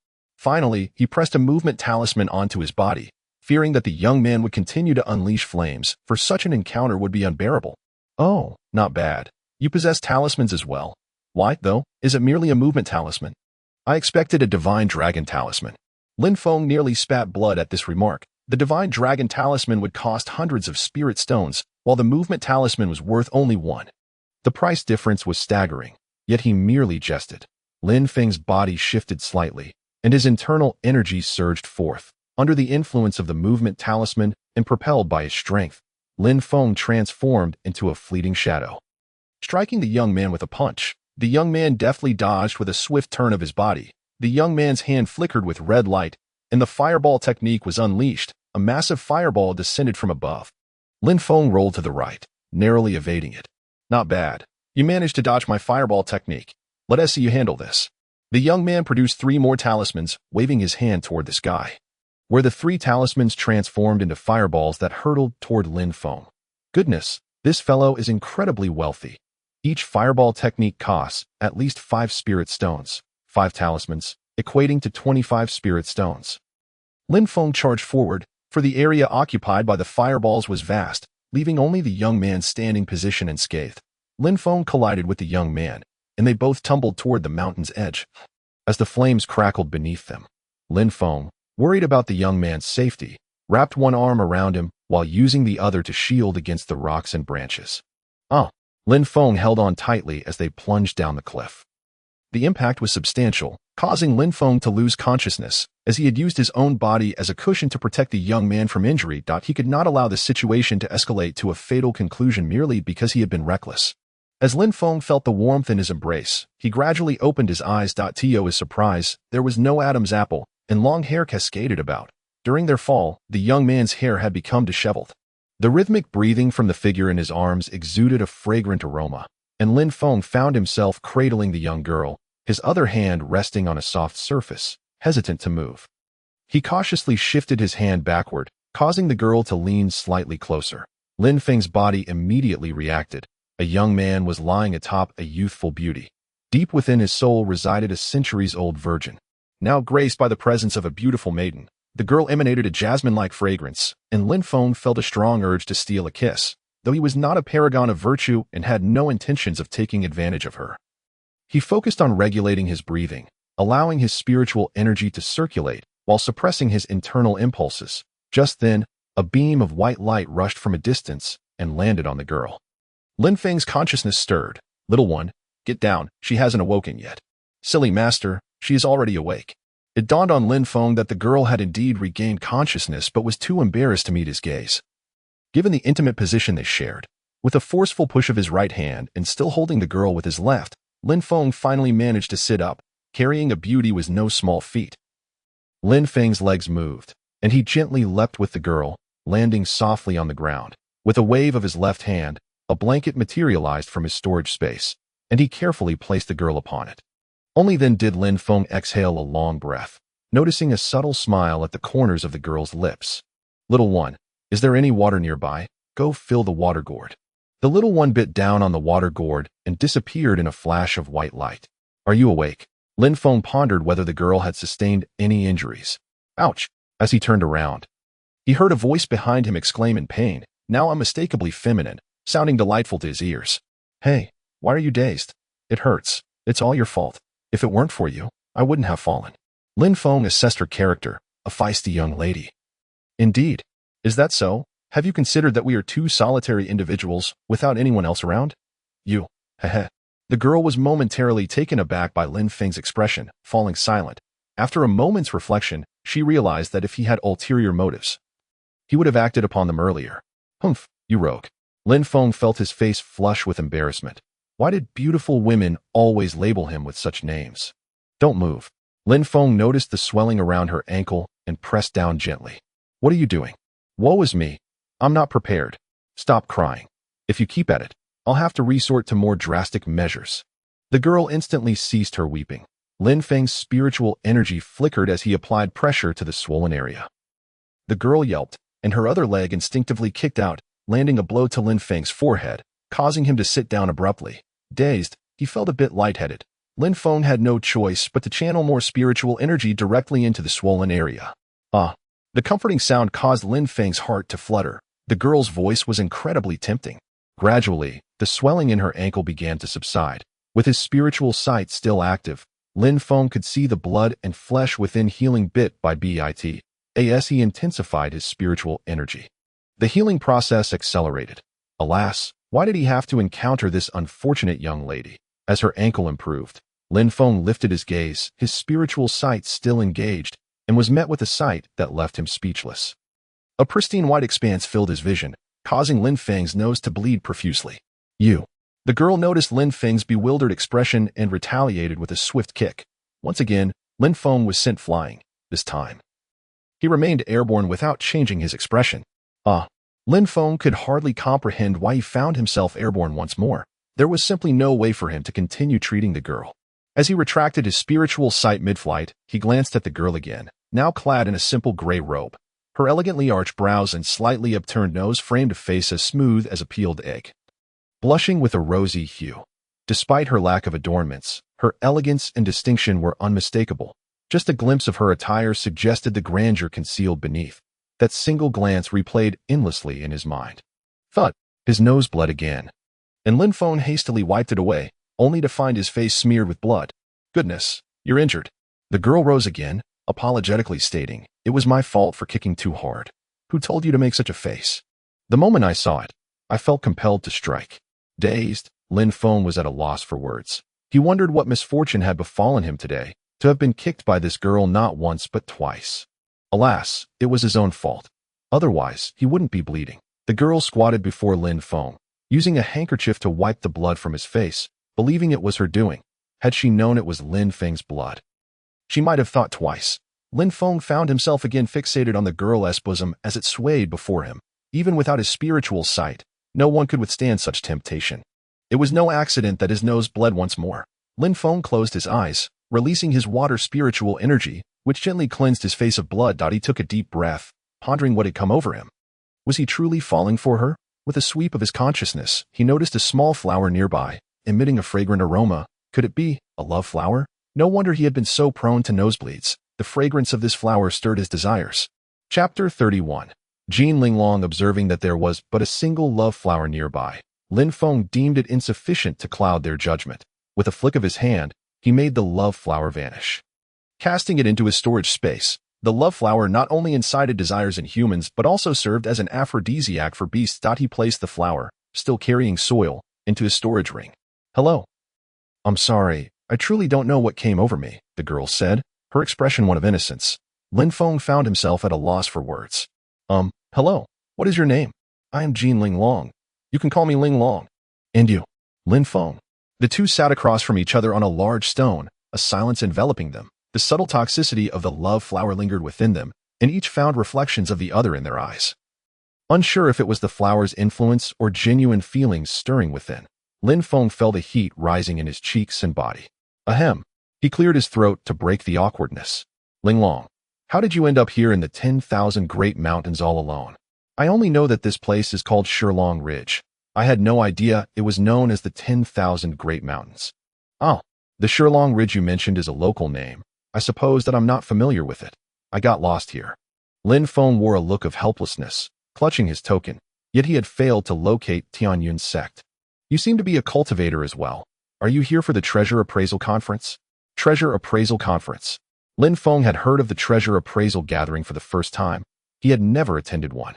Finally, he pressed a movement talisman onto his body, fearing that the young man would continue to unleash flames, for such an encounter would be unbearable. Oh, not bad. You possess talismans as well. Why, though, is it merely a movement talisman? I expected a divine dragon talisman. Lin Feng nearly spat blood at this remark. The divine dragon talisman would cost hundreds of spirit stones, while the movement talisman was worth only one. The price difference was staggering, yet he merely jested. Lin Feng's body shifted slightly, and his internal energy surged forth. Under the influence of the movement talisman and propelled by his strength, Lin Feng transformed into a fleeting shadow. Striking the young man with a punch, the young man deftly dodged with a swift turn of his body. The young man's hand flickered with red light, and the fireball technique was unleashed. A massive fireball descended from above. Lin Feng rolled to the right, narrowly evading it. Not bad. You managed to dodge my fireball technique. Let us see you handle this. The young man produced 3 more talismans, waving his hand toward the sky, where the 3 talismans transformed into fireballs that hurtled toward Lin Feng. Goodness, this fellow is incredibly wealthy. Each fireball technique costs at least 5 spirit stones, 5 talismans, equating to 25 spirit stones. Lin Feng charged forward, for the area occupied by the fireballs was vast, leaving only the young man's standing position unscathed. Lin Feng collided with the young man, and they both tumbled toward the mountain's edge. As the flames crackled beneath them, Lin Feng, worried about the young man's safety, wrapped one arm around him while using the other to shield against the rocks and branches. Lin Feng held on tightly as they plunged down the cliff. The impact was substantial, causing Lin Feng to lose consciousness, as he had used his own body as a cushion to protect the young man from injury. He could not allow the situation to escalate to a fatal conclusion merely because he had been reckless. As Lin Feng felt the warmth in his embrace, he gradually opened his eyes. To his surprise, there was no Adam's apple, and long hair cascaded about. During their fall, the young man's hair had become disheveled. The rhythmic breathing from the figure in his arms exuded a fragrant aroma, and Lin Feng found himself cradling the young girl, his other hand resting on a soft surface, hesitant to move. He cautiously shifted his hand backward, causing the girl to lean slightly closer. Lin Feng's body immediately reacted. A young man was lying atop a youthful beauty. Deep within his soul resided a centuries-old virgin. Now graced by the presence of a beautiful maiden, the girl emanated a jasmine-like fragrance, and Lin Feng felt a strong urge to steal a kiss, though he was not a paragon of virtue and had no intentions of taking advantage of her. He focused on regulating his breathing, allowing his spiritual energy to circulate while suppressing his internal impulses. Just then, a beam of white light rushed from a distance and landed on the girl. Lin Feng's consciousness stirred. Little one, get down, she hasn't awoken yet. Silly master, she is already awake. It dawned on Lin Feng that the girl had indeed regained consciousness but was too embarrassed to meet his gaze. Given the intimate position they shared, with a forceful push of his right hand and still holding the girl with his left, Lin Feng finally managed to sit up. Carrying a beauty was no small feat. Lin Feng's legs moved, and he gently leapt with the girl, landing softly on the ground. With a wave of his left hand, a blanket materialized from his storage space, and he carefully placed the girl upon it. Only then did Lin Feng exhale a long breath, noticing a subtle smile at the corners of the girl's lips. Little one, is there any water nearby? Go fill the water gourd. The little one bit down on the water gourd and disappeared in a flash of white light. Are you awake? Lin Feng pondered whether the girl had sustained any injuries. Ouch! As he turned around, he heard a voice behind him exclaim in pain, now unmistakably feminine, sounding delightful to his ears. Hey, why are you dazed? It hurts. It's all your fault. If it weren't for you, I wouldn't have fallen. Lin Feng assessed her character, a feisty young lady. Indeed. Is that so? Have you considered that we are 2 solitary individuals without anyone else around? You. Heh. The girl was momentarily taken aback by Lin Feng's expression, falling silent. After a moment's reflection, she realized that if he had ulterior motives, he would have acted upon them earlier. Humph, you rogue. Lin Feng felt his face flush with embarrassment. Why did beautiful women always label him with such names? Don't move. Lin Feng noticed the swelling around her ankle and pressed down gently. What are you doing? Woe is me. I'm not prepared. Stop crying. If you keep at it, I'll have to resort to more drastic measures. The girl instantly ceased her weeping. Lin Feng's spiritual energy flickered as he applied pressure to the swollen area. The girl yelped, and her other leg instinctively kicked out, landing a blow to Lin Feng's forehead, causing him to sit down abruptly. Dazed, he felt a bit lightheaded. Lin Feng had no choice but to channel more spiritual energy directly into the swollen area. Ah! The comforting sound caused Lin Feng's heart to flutter. The girl's voice was incredibly tempting. Gradually, the swelling in her ankle began to subside. With his spiritual sight still active, Lin Feng could see the blood and flesh within healing bit by bit, as he intensified his spiritual energy. The healing process accelerated. Alas, why did he have to encounter this unfortunate young lady? As her ankle improved, Lin Feng lifted his gaze, his spiritual sight still engaged, and was met with a sight that left him speechless. A pristine white expanse filled his vision, causing Lin Feng's nose to bleed profusely. You. The girl noticed Lin Feng's bewildered expression and retaliated with a swift kick. Once again, Lin Feng was sent flying. This time, he remained airborne without changing his expression. Lin Feng could hardly comprehend why he found himself airborne once more. There was simply no way for him to continue treating the girl. As he retracted his spiritual sight mid-flight, he glanced at the girl again, now clad in a simple gray robe. Her elegantly arched brows and slightly upturned nose framed a face as smooth as a peeled egg. Blushing with a rosy hue. Despite her lack of adornments, her elegance and distinction were unmistakable. Just a glimpse of her attire suggested the grandeur concealed beneath. That single glance replayed endlessly in his mind. Thud! His nose bled again, and Lin Feng hastily wiped it away, only to find his face smeared with blood. Goodness, you're injured. The girl rose again, apologetically stating, "It was my fault for kicking too hard. Who told you to make such a face?" The moment I saw it, I felt compelled to strike. Dazed, Lin Feng was at a loss for words. He wondered what misfortune had befallen him today, to have been kicked by this girl not once but twice. Alas, it was his own fault. Otherwise, he wouldn't be bleeding. The girl squatted before Lin Feng, using a handkerchief to wipe the blood from his face, believing it was her doing. Had she known it was Lin Feng's blood, she might have thought twice. Lin Feng found himself again fixated on the girl's bosom as it swayed before him. Even without his spiritual sight, no one could withstand such temptation. It was no accident that his nose bled once more. Lin Feng closed his eyes, releasing his water spiritual energy, which gently cleansed his face of blood. He took a deep breath, pondering what had come over him. Was he truly falling for her? With a sweep of his consciousness, he noticed a small flower nearby, emitting a fragrant aroma. Could it be a love flower? No wonder he had been so prone to nosebleeds. The fragrance of this flower stirred his desires. Chapter 31. Jin Linglong observing that there was but a single love flower nearby, Lin Feng deemed it insufficient to cloud their judgment. With a flick of his hand, he made the love flower vanish. Casting it into his storage space, the love flower not only incited desires in humans but also served as an aphrodisiac for beasts. He placed the flower, still carrying soil, into his storage ring. "Hello. I'm sorry, I truly don't know what came over me," the girl said, her expression one of innocence. Lin Feng found himself at a loss for words. Hello, what is your name?" "I am Jin Linglong. You can call me Linglong." "And you?" "Lin Feng." The two sat across from each other on a large stone, a silence enveloping them. The subtle toxicity of the love flower lingered within them, and each found reflections of the other in their eyes. Unsure if it was the flower's influence or genuine feelings stirring within, Lin Feng felt the heat rising in his cheeks and body. Ahem. He cleared his throat to break the awkwardness. "Linglong, how did you end up here in the 10,000 Great Mountains all alone?" "I only know that this place is called Shilong Ridge. I had no idea it was known as the 10,000 Great Mountains." "Oh, the Shilong Ridge you mentioned is a local name. I suppose that I'm not familiar with it. I got lost here." Lin Feng wore a look of helplessness, clutching his token, yet he had failed to locate Tianyun's sect. "You seem to be a cultivator as well. Are you here for the Treasure Appraisal Conference?" Treasure Appraisal Conference. Lin Feng had heard of the Treasure Appraisal Gathering for the first time. He had never attended one.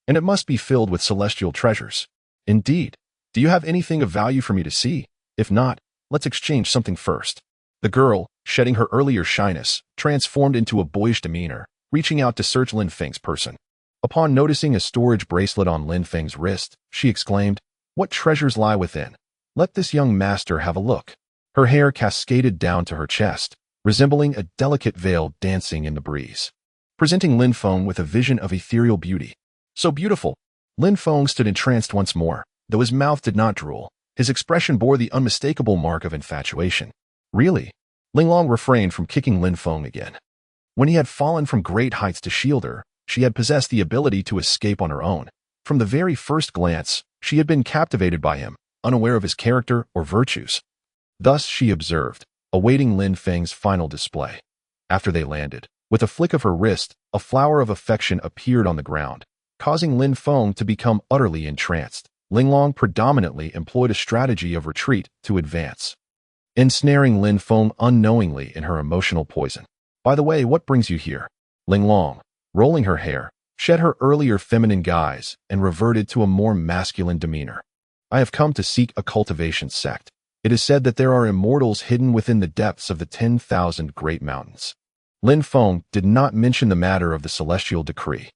And it must be filled with celestial treasures. "Indeed. Do you have anything of value for me to see? If not, let's exchange something first." The girl, shedding her earlier shyness, transformed into a boyish demeanor, reaching out to search Lin Feng's person. Upon noticing a storage bracelet on Lin Feng's wrist, she exclaimed, "What treasures lie within? Let this young master have a look." Her hair cascaded down to her chest, resembling a delicate veil dancing in the breeze, presenting Lin Feng with a vision of ethereal beauty. So beautiful! Lin Feng stood entranced once more. Though his mouth did not drool, his expression bore the unmistakable mark of infatuation. "Really?" Linglong refrained from kicking Lin Feng again. When he had fallen from great heights to shield her, she had possessed the ability to escape on her own. From the very first glance, she had been captivated by him, unaware of his character or virtues. Thus, she observed, awaiting Lin Feng's final display. After they landed, with a flick of her wrist, a flower of affection appeared on the ground, causing Lin Feng to become utterly entranced. Linglong predominantly employed a strategy of retreat to advance, ensnaring Lin Feng unknowingly in her emotional poison. By the way, what brings you here? Linglong, rolling her hair, shed her earlier feminine guise and reverted to a more masculine demeanor. I have come to seek a cultivation sect. It is said that there are immortals hidden within the depths of the 10,000 great mountains. Lin Feng did not mention the matter of the celestial decree,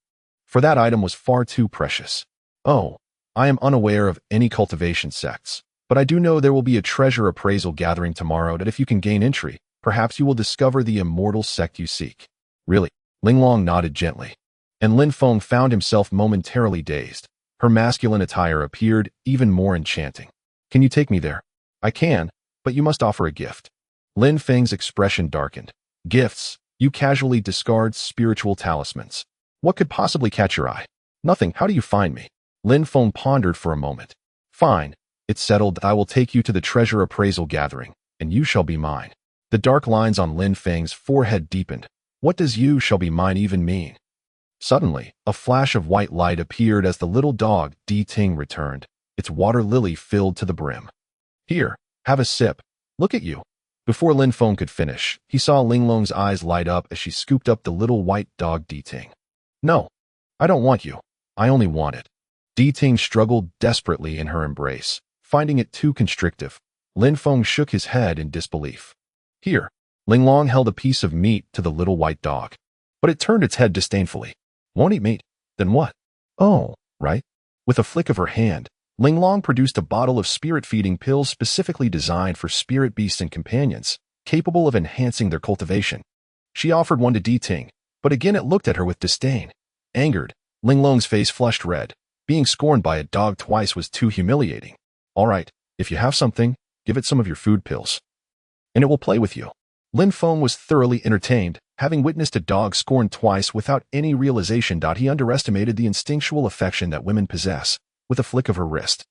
for that item was far too precious. Oh, I am unaware of any cultivation sects, but I do know there will be a treasure appraisal gathering tomorrow that if you can gain entry, perhaps you will discover the immortal sect you seek. Really? Linglong nodded gently, and Lin Feng found himself momentarily dazed. Her masculine attire appeared even more enchanting. Can you take me there? I can, but you must offer a gift. Lin Feng's expression darkened. Gifts? You casually discard spiritual talismans. What could possibly catch your eye? Nothing. How do you find me? Lin Feng pondered for a moment. Fine. It's settled that I will take you to the treasure appraisal gathering, and you shall be mine. The dark lines on Lin Feng's forehead deepened. What does you shall be mine even mean? Suddenly, a flash of white light appeared as the little dog, Di Ting, returned, its water lily filled to the brim. Here, have a sip. Look at you. Before Lin Feng could finish, he saw Linglong's eyes light up as she scooped up the little white dog Di Ting. No, I don't want you. I only want it. Di Ting struggled desperately in her embrace, finding it too constrictive. Lin Feng shook his head in disbelief. Here, Linglong held a piece of meat to the little white dog, but it turned its head disdainfully. Won't eat meat? Then what? Oh, right. With a flick of her hand, Linglong produced a bottle of spirit-feeding pills specifically designed for spirit beasts and companions, capable of enhancing their cultivation. She offered one to Di Ting, but again it looked at her with disdain. Angered, Linglong's face flushed red. Being scorned by a dog twice was too humiliating. All right, if you have something, give it some of your food pills, and it will play with you. Lin Feng was thoroughly entertained, having witnessed a dog scorned twice without any realization that he underestimated the instinctual affection that women possess. With a flick of her wrist,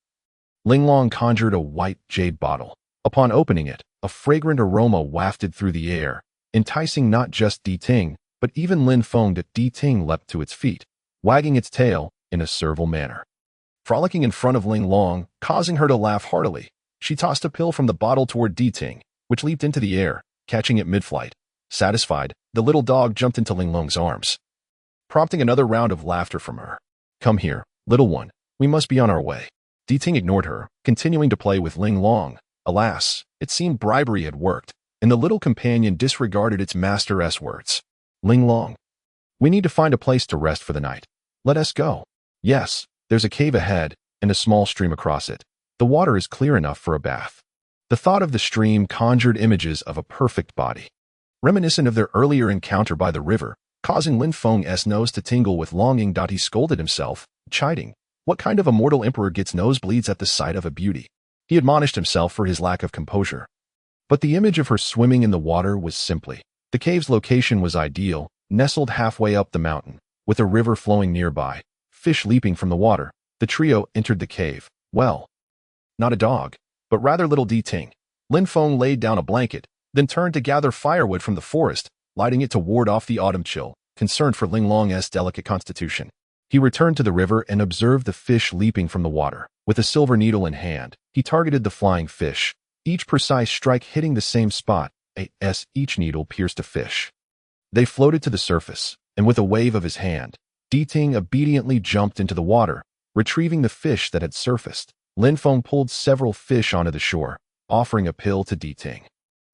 Linglong conjured a white jade bottle. Upon opening it, a fragrant aroma wafted through the air, enticing not just Di Ting, but even Lin Feng. That Di Ting leapt to its feet, wagging its tail in a servile manner. Frolicking in front of Linglong, causing her to laugh heartily, she tossed a pill from the bottle toward Di Ting, which leaped into the air, catching it mid-flight. Satisfied, the little dog jumped into Linglong's arms, prompting another round of laughter from her. Come here, little one. We must be on our way. Di Ting ignored her, continuing to play with Linglong. Alas, it seemed bribery had worked, and the little companion disregarded its master's words. Linglong, we need to find a place to rest for the night. Let us go. Yes, there's a cave ahead, and a small stream across it. The water is clear enough for a bath. The thought of the stream conjured images of a perfect body, reminiscent of their earlier encounter by the river, causing Lin Feng's nose to tingle with longing. He scolded himself, chiding. What kind of a mortal emperor gets nosebleeds at the sight of a beauty? He admonished himself for his lack of composure. But the image of her swimming in the water was simply. The cave's location was ideal, nestled halfway up the mountain, with a river flowing nearby, fish leaping from the water. The trio entered the cave. Well, not a dog, but rather little Di Ting. Lin Feng laid down a blanket, then turned to gather firewood from the forest, lighting it to ward off the autumn chill, concerned for Linglong's delicate constitution. He returned to the river and observed the fish leaping from the water. With a silver needle in hand, he targeted the flying fish, each precise strike hitting the same spot, as each needle pierced a fish. They floated to the surface, and with a wave of his hand, Di Ting obediently jumped into the water, retrieving the fish that had surfaced. Lin Feng pulled several fish onto the shore, offering a pill to Di Ting.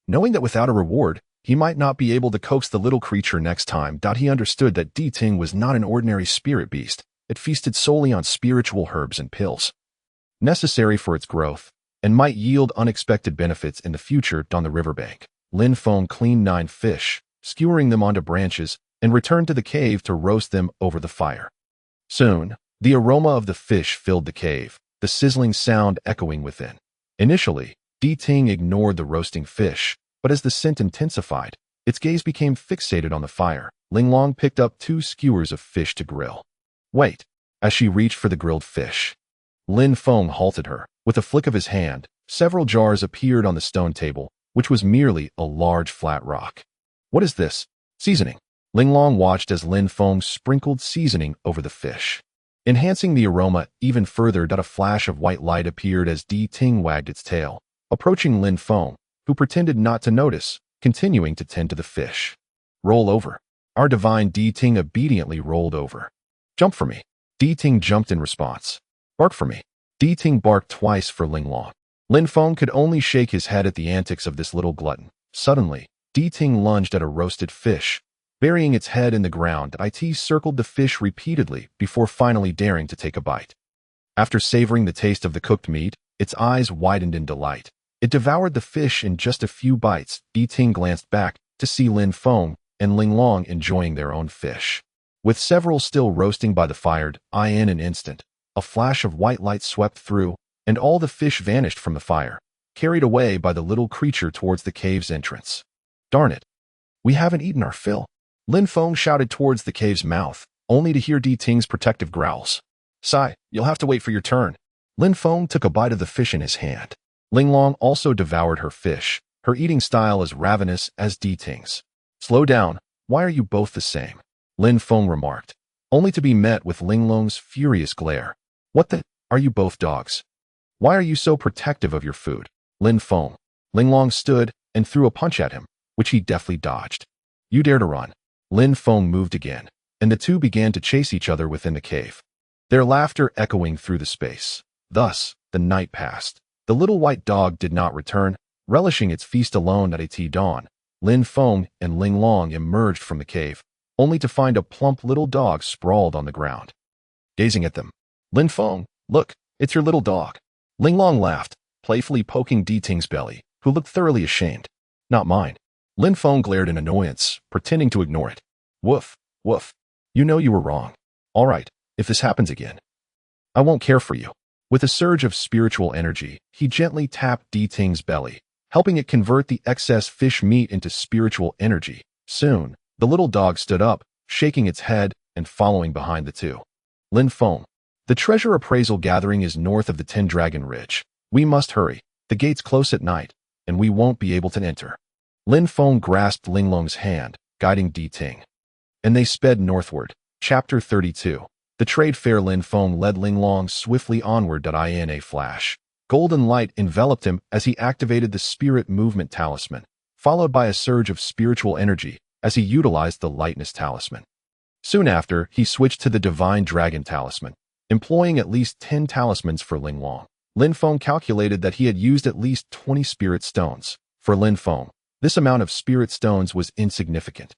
Knowing that without a reward, he might not be able to coax the little creature next time. He understood that Di Ting was not an ordinary spirit beast. It feasted solely on spiritual herbs and pills, necessary for its growth, and might yield unexpected benefits in the future. On the riverbank, Lin Feng cleaned 9 fish, skewering them onto branches, and returned to the cave to roast them over the fire. Soon, the aroma of the fish filled the cave, the sizzling sound echoing within. Initially, Di Ting ignored the roasting fish, but as the scent intensified, its gaze became fixated on the fire. Linglong picked up 2 skewers of fish to grill. Wait. As she reached for the grilled fish, Lin Feng halted her. With a flick of his hand, several jars appeared on the stone table, which was merely a large flat rock. What is this? Seasoning. Linglong watched as Lin Feng sprinkled seasoning over the fish. Enhancing the aroma even further, a flash of white light appeared as Di Ting wagged its tail, approaching Lin Feng, who pretended not to notice, continuing to tend to the fish. Roll over. Our divine Di Ting obediently rolled over. Jump for me. Di Ting jumped in response. Bark for me. Di Ting barked twice for Linglong. Lin Feng could only shake his head at the antics of this little glutton. Suddenly, Di Ting lunged at a roasted fish. Burying its head in the ground, it circled the fish repeatedly before finally daring to take a bite. After savoring the taste of the cooked meat, its eyes widened in delight. It devoured the fish in just a few bites. Di Ting glanced back to see Lin Feng and Linglong enjoying their own fish. With several still roasting by the fire, in an instant, a flash of white light swept through, and all the fish vanished from the fire, carried away by the little creature towards the cave's entrance. Darn it! We haven't eaten our fill. Lin Feng shouted towards the cave's mouth, only to hear Di Ting's protective growls. Sigh, you'll have to wait for your turn. Lin Feng took a bite of the fish in his hand. Linglong also devoured her fish, her eating style as ravenous as Di Ting's. Slow down, why are you both the same? Lin Feng remarked, only to be met with Linglong's furious glare. What the? Are you both dogs? Why are you so protective of your food? Lin Feng. Linglong stood and threw a punch at him, which he deftly dodged. You dare to run. Lin Feng moved again, and the two began to chase each other within the cave, their laughter echoing through the space. Thus, the night passed. The little white dog did not return, relishing its feast alone at dawn. Lin Feng and Linglong emerged from the cave, only to find a plump little dog sprawled on the ground. Gazing at them, Lin Feng, look, it's your little dog. Linglong laughed, playfully poking Di Ting's belly, who looked thoroughly ashamed. Not mine. Lin Feng glared in annoyance, pretending to ignore it. Woof, woof. You know you were wrong. All right, if this happens again, I won't care for you. With a surge of spiritual energy, he gently tapped Di Ting's belly, helping it convert the excess fish meat into spiritual energy. Soon, the little dog stood up, shaking its head and following behind the two. Lin Feng. The treasure appraisal gathering is north of the Ten Dragon Ridge. We must hurry. The gates close at night, and we won't be able to enter. Lin Feng grasped Linglong's hand, guiding Di Ting. And they sped northward. Chapter 32. The trade fair. Lin Feng led Linglong swiftly onward. In a flash, golden light enveloped him as he activated the spirit movement talisman, followed by a surge of spiritual energy as he utilized the lightness talisman. Soon after, he switched to the divine dragon talisman, employing at least 10 talismans for Linglong. Lin Feng calculated that he had used at least 20 spirit stones. For Lin Feng, this amount of spirit stones was insignificant,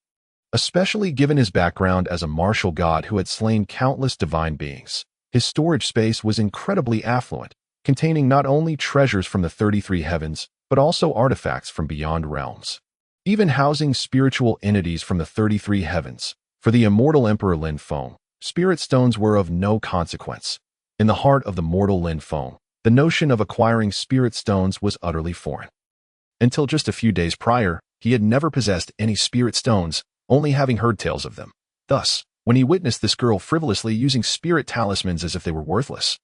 especially given his background as a martial god who had slain countless divine beings. His storage space was incredibly affluent, containing not only treasures from the 33 heavens, but also artifacts from beyond realms, even housing spiritual entities from the 33 heavens. For the immortal Emperor Lin Feng, spirit stones were of no consequence. In the heart of the mortal Lin Feng, the notion of acquiring spirit stones was utterly foreign. Until just a few days prior, he had never possessed any spirit stones, only having heard tales of them. Thus, when he witnessed this girl frivolously using spirit talismans as if they were worthless,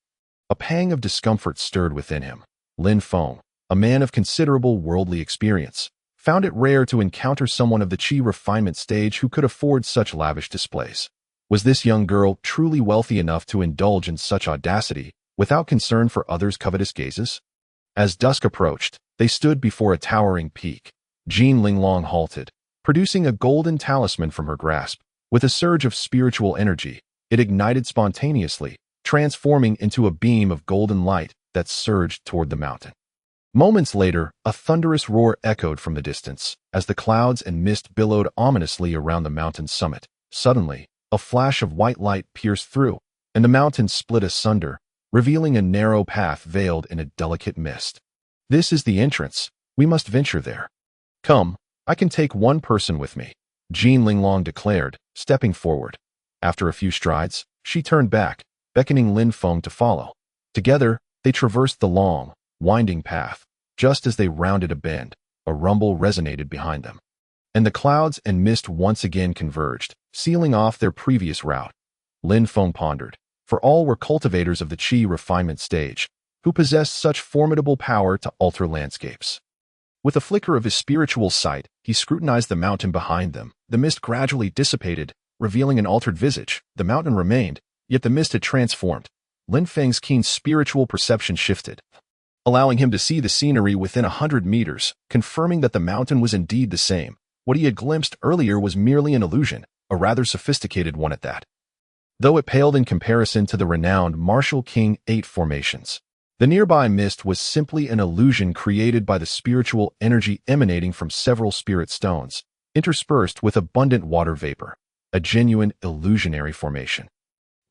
a pang of discomfort stirred within him. Lin Feng, a man of considerable worldly experience, found it rare to encounter someone of the chi refinement stage who could afford such lavish displays. Was this young girl truly wealthy enough to indulge in such audacity without concern for others' covetous gazes? As dusk approached, they stood before a towering peak. Jean Linglong halted, producing a golden talisman from her grasp. With a surge of spiritual energy, it ignited spontaneously, transforming into a beam of golden light that surged toward the mountain. Moments later, a thunderous roar echoed from the distance as the clouds and mist billowed ominously around the mountain's summit. Suddenly, a flash of white light pierced through, and the mountain split asunder, revealing a narrow path veiled in a delicate mist. This is the entrance. We must venture there. Come, I can take one person with me, Jean Linglong declared, stepping forward. After a few strides, she turned back, beckoning Lin Feng to follow. Together, they traversed the long, winding path. Just as they rounded a bend, a rumble resonated behind them, and the clouds and mist once again converged, sealing off their previous route. Lin Feng pondered, for all were cultivators of the chi refinement stage, who possessed such formidable power to alter landscapes. With a flicker of his spiritual sight, he scrutinized the mountain behind them. The mist gradually dissipated, revealing an altered visage. The mountain remained, yet the mist had transformed. Lin Feng's keen spiritual perception shifted, allowing him to see the scenery within 100 meters, confirming that the mountain was indeed the same. What he had glimpsed earlier was merely an illusion, a rather sophisticated one at that, though it paled in comparison to the renowned Marshall King 8 formations. The nearby mist was simply an illusion created by the spiritual energy emanating from several spirit stones, interspersed with abundant water vapor, a genuine illusionary formation.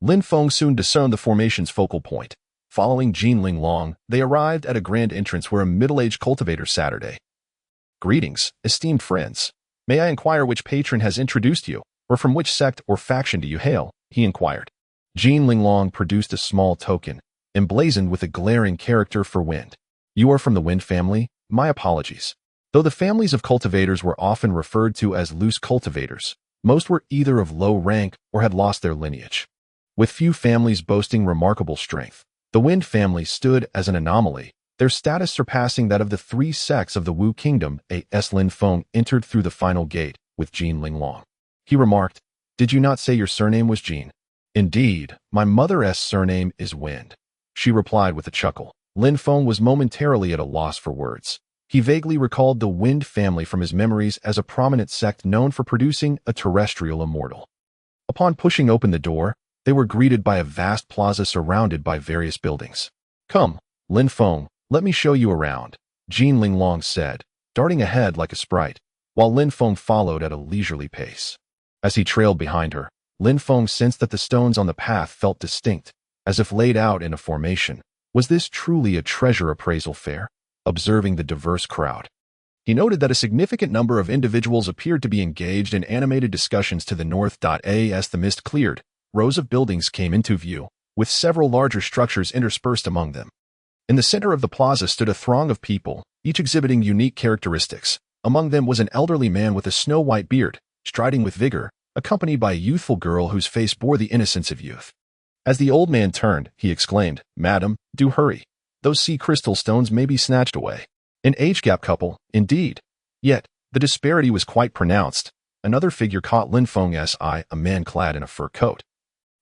Lin Feng soon discerned the formation's focal point. Following Jin Linglong, they arrived at a grand entrance where a middle-aged cultivator sat. "Greetings, esteemed friends. May I inquire which patron has introduced you, or from which sect or faction do you hail?" he inquired. Jin Linglong produced a small token, emblazoned with a glaring character for wind. "You are from the Wind family? My apologies." Though the families of cultivators were often referred to as loose cultivators, most were either of low rank or had lost their lineage. With few families boasting remarkable strength, the Wind family stood as an anomaly, their status surpassing that of the 3 sects of the Wu Kingdom. Lin Feng entered through the final gate with Jin Linglong. He remarked, "Did you not say your surname was Jin?" "Indeed, my mother's surname is Wind," she replied with a chuckle. Lin Feng was momentarily at a loss for words. He vaguely recalled the Wind family from his memories as a prominent sect known for producing a terrestrial immortal. Upon pushing open the door, they were greeted by a vast plaza surrounded by various buildings. "Come, Lin Feng, let me show you around," Jin Linglong said, darting ahead like a sprite, while Lin Feng followed at a leisurely pace. As he trailed behind her, Lin Feng sensed that the stones on the path felt distinct, as if laid out in a formation. Was this truly a treasure appraisal fair? Observing the diverse crowd, he noted that a significant number of individuals appeared to be engaged in animated discussions to the north. As the mist cleared, rows of buildings came into view, with several larger structures interspersed among them. In the center of the plaza stood a throng of people, each exhibiting unique characteristics. Among them was an elderly man with a snow-white beard, striding with vigor, accompanied by a youthful girl whose face bore the innocence of youth. As the old man turned, he exclaimed, "Madam, do hurry. Those sea crystal stones may be snatched away." An age-gap couple, indeed. Yet, the disparity was quite pronounced. Another figure caught Lin Feng's eye, a man clad in a fur coat,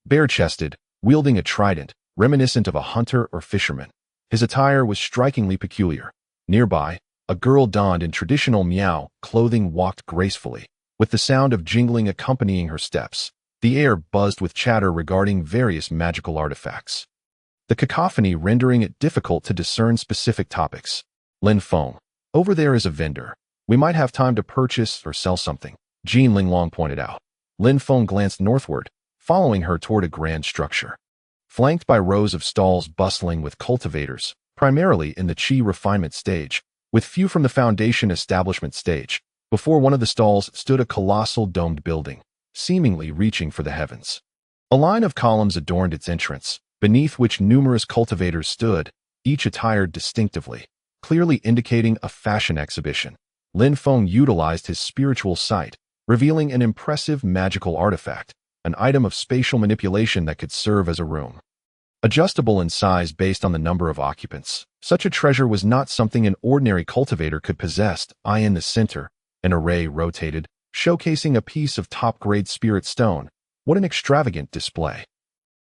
bare-chested, wielding a trident, reminiscent of a hunter or fisherman. His attire was strikingly peculiar. Nearby, a girl donned in traditional Miao clothing walked gracefully, with the sound of jingling accompanying her steps. The air buzzed with chatter regarding various magical artifacts, the cacophony rendering it difficult to discern specific topics. "Lin Feng, over there is a vendor. We might have time to purchase or sell something," Jin Linglong pointed out. Lin Feng glanced northward, following her toward a grand structure, flanked by rows of stalls bustling with cultivators, primarily in the Qi refinement stage, with few from the foundation establishment stage. Before one of the stalls stood a colossal domed building, seemingly reaching for the heavens. A line of columns adorned its entrance, beneath which numerous cultivators stood, each attired distinctively, clearly indicating a fashion exhibition. Lin Feng utilized his spiritual sight, revealing an impressive magical artifact, an item of spatial manipulation that could serve as a room, adjustable in size based on the number of occupants. Such a treasure was not something an ordinary cultivator could possess. In the center, an array rotated, showcasing a piece of top-grade spirit stone. What an extravagant display!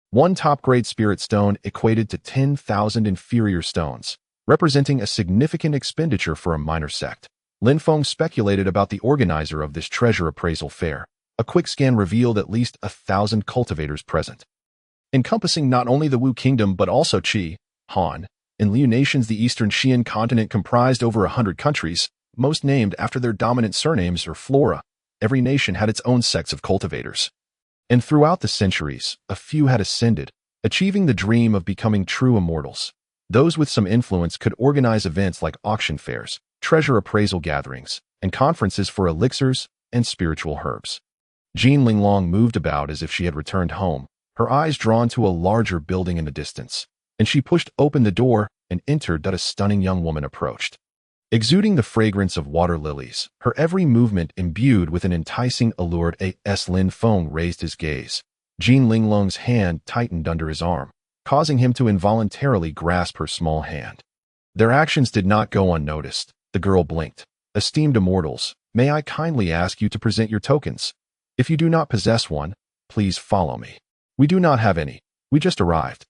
One top-grade spirit stone equated to 10,000 inferior stones, representing a significant expenditure for a minor sect. Lin Feng speculated about the organizer of this treasure appraisal fair. A quick scan revealed at least 1,000 cultivators present, encompassing not only the Wu Kingdom but also Qi, Han, and Liu nations. The Eastern Xian continent comprised over 100 countries, most named after their dominant surnames or flora. Every nation had its own sects of cultivators. And throughout the centuries, a few had ascended, achieving the dream of becoming true immortals. Those with some influence could organize events like auction fairs, treasure appraisal gatherings, and conferences for elixirs and spiritual herbs. Jin Linglong moved about as if she had returned home, her eyes drawn to a larger building in the distance, and she pushed open the door and entered. A stunning young woman approached, exuding the fragrance of water lilies, her every movement imbued with an enticing allure. Lin Feng raised his gaze. Jin Linglong's hand tightened under his arm, causing him to involuntarily grasp her small hand. Their actions did not go unnoticed. The girl blinked. Esteemed immortals, may I kindly ask you to present your tokens? If you do not possess one, please follow me. We do not have any. We just arrived.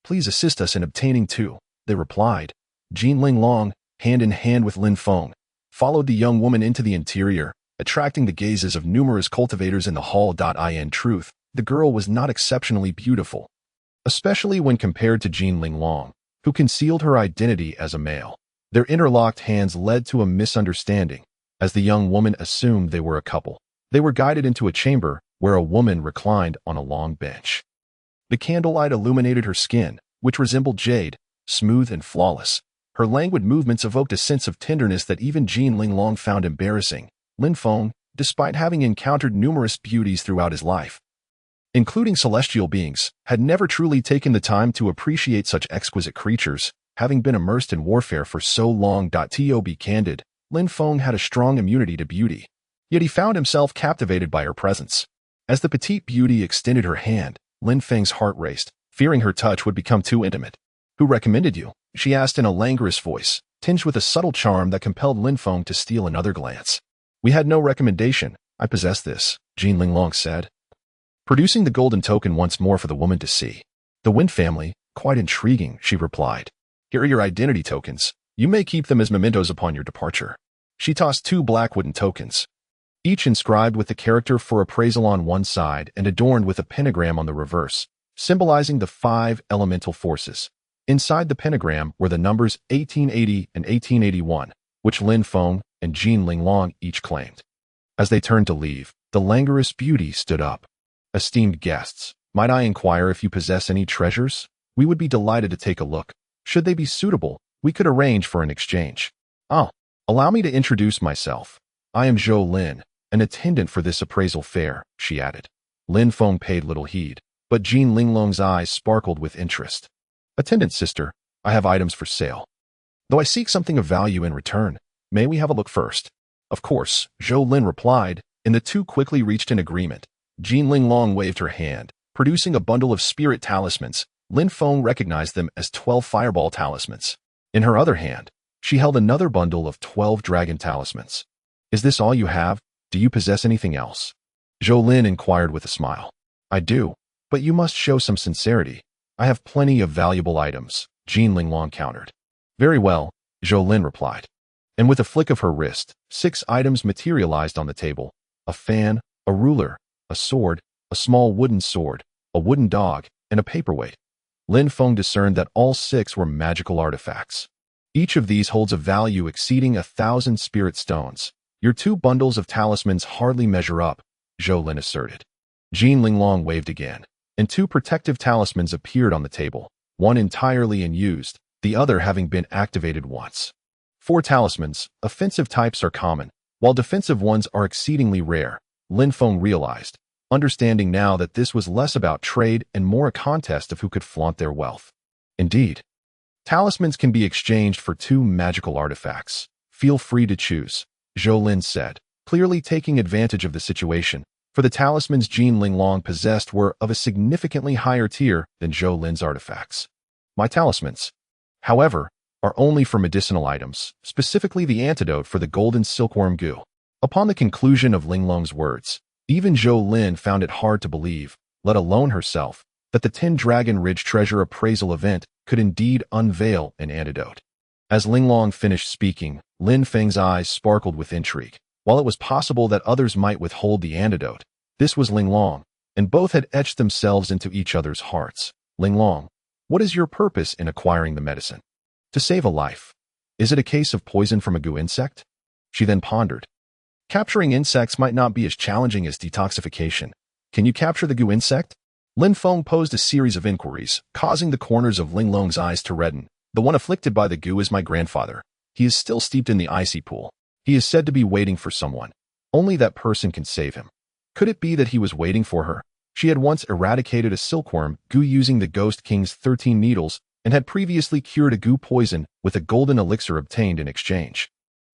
Please assist us in obtaining two, they replied. Jean Linglong, hand in hand with Lin Feng, followed the young woman into the interior, attracting the gazes of numerous cultivators in the hall. In truth, the girl was not exceptionally beautiful, especially when compared to Jean Linglong, who concealed her identity as a male. Their interlocked hands led to a misunderstanding, as the young woman assumed they were a couple. They were guided into a chamber where a woman reclined on a long bench. The candlelight illuminated her skin, which resembled jade, smooth and flawless. Her languid movements evoked a sense of tenderness that even Jean Linglong found embarrassing. Lin Feng, despite having encountered numerous beauties throughout his life, including celestial beings, had never truly taken the time to appreciate such exquisite creatures, having been immersed in warfare for so long. To be candid, Lin Feng had a strong immunity to beauty, yet he found himself captivated by her presence. As the petite beauty extended her hand, Lin Feng's heart raced, fearing her touch would become too intimate. Who recommended you? She asked in a languorous voice, tinged with a subtle charm that compelled Lin Feng to steal another glance. We had no recommendation. I possess this, Jean Linglong said, producing the golden token once more for the woman to see. The Wind family, quite intriguing, she replied. Here are your identity tokens. You may keep them as mementos upon your departure. She tossed two black wooden tokens, each inscribed with the character for appraisal on one side and adorned with a pentagram on the reverse, symbolizing the 5 elemental forces. Inside the pentagram were the numbers 1880 and 1881, which Lin Feng and Jean Linglong each claimed. As they turned to leave, the languorous beauty stood up. Esteemed guests, might I inquire if you possess any treasures? We would be delighted to take a look. Should they be suitable, we could arrange for an exchange. Allow me to introduce myself. I am Zhou Lin, an attendant for this appraisal fair, she added. Lin Feng paid little heed, but Jean Linglong's eyes sparkled with interest. Attendant sister, I have items for sale. Though I seek something of value in return, may we have a look first? Of course, Zhou Lin replied, and the two quickly reached an agreement. Jean Linglong waved her hand, producing a bundle of spirit talismans. Lin Feng recognized them as 12 fireball talismans. In her other hand, she held another bundle of 12 dragon talismans. Is this all you have? Do you possess anything else? Zhou Lin inquired with a smile. I do, but you must show some sincerity. I have plenty of valuable items, Jean Linglong countered. Very well, Zhou Lin replied. And with a flick of her wrist, 6 items materialized on the table: a fan, a ruler, a sword, a small wooden sword, a wooden dog, and a paperweight. Lin Feng discerned that all 6 were magical artifacts. Each of these holds a value exceeding 1,000 spirit stones. Your 2 bundles of talismans hardly measure up, Zhou Lin asserted. Jean Linglong waved again, and 2 protective talismans appeared on the table, one entirely unused, the other having been activated once. 4 talismans, offensive types, are common, while defensive ones are exceedingly rare, Lin Feng realized, understanding now that this was less about trade and more a contest of who could flaunt their wealth. Indeed, talismans can be exchanged for 2 magical artifacts. Feel free to choose, Zhou Lin said, clearly taking advantage of the situation, for the talismans Jean Linglong possessed were of a significantly higher tier than Zhou Lin's artifacts. My talismans, however, are only for medicinal items, specifically the antidote for the golden silkworm goo. Upon the conclusion of Linglong's words, even Zhou Lin found it hard to believe, let alone herself, that the 10 Dragon Ridge treasure appraisal event could indeed unveil an antidote. As Linglong finished speaking, Lin Feng's eyes sparkled with intrigue. While it was possible that others might withhold the antidote, this was Linglong, and both had etched themselves into each other's hearts. Linglong, what is your purpose in acquiring the medicine? To save a life. Is it a case of poison from a goo insect? She then pondered. Capturing insects might not be as challenging as detoxification. Can you capture the goo insect? Lin Feng posed a series of inquiries, causing the corners of Linglong's eyes to redden. The one afflicted by the goo is my grandfather. He is still steeped in the icy pool. He is said to be waiting for someone. Only that person can save him. Could it be that he was waiting for her? She had once eradicated a silkworm goo using the Ghost King's 13 needles and had previously cured a goo poison with a golden elixir obtained in exchange.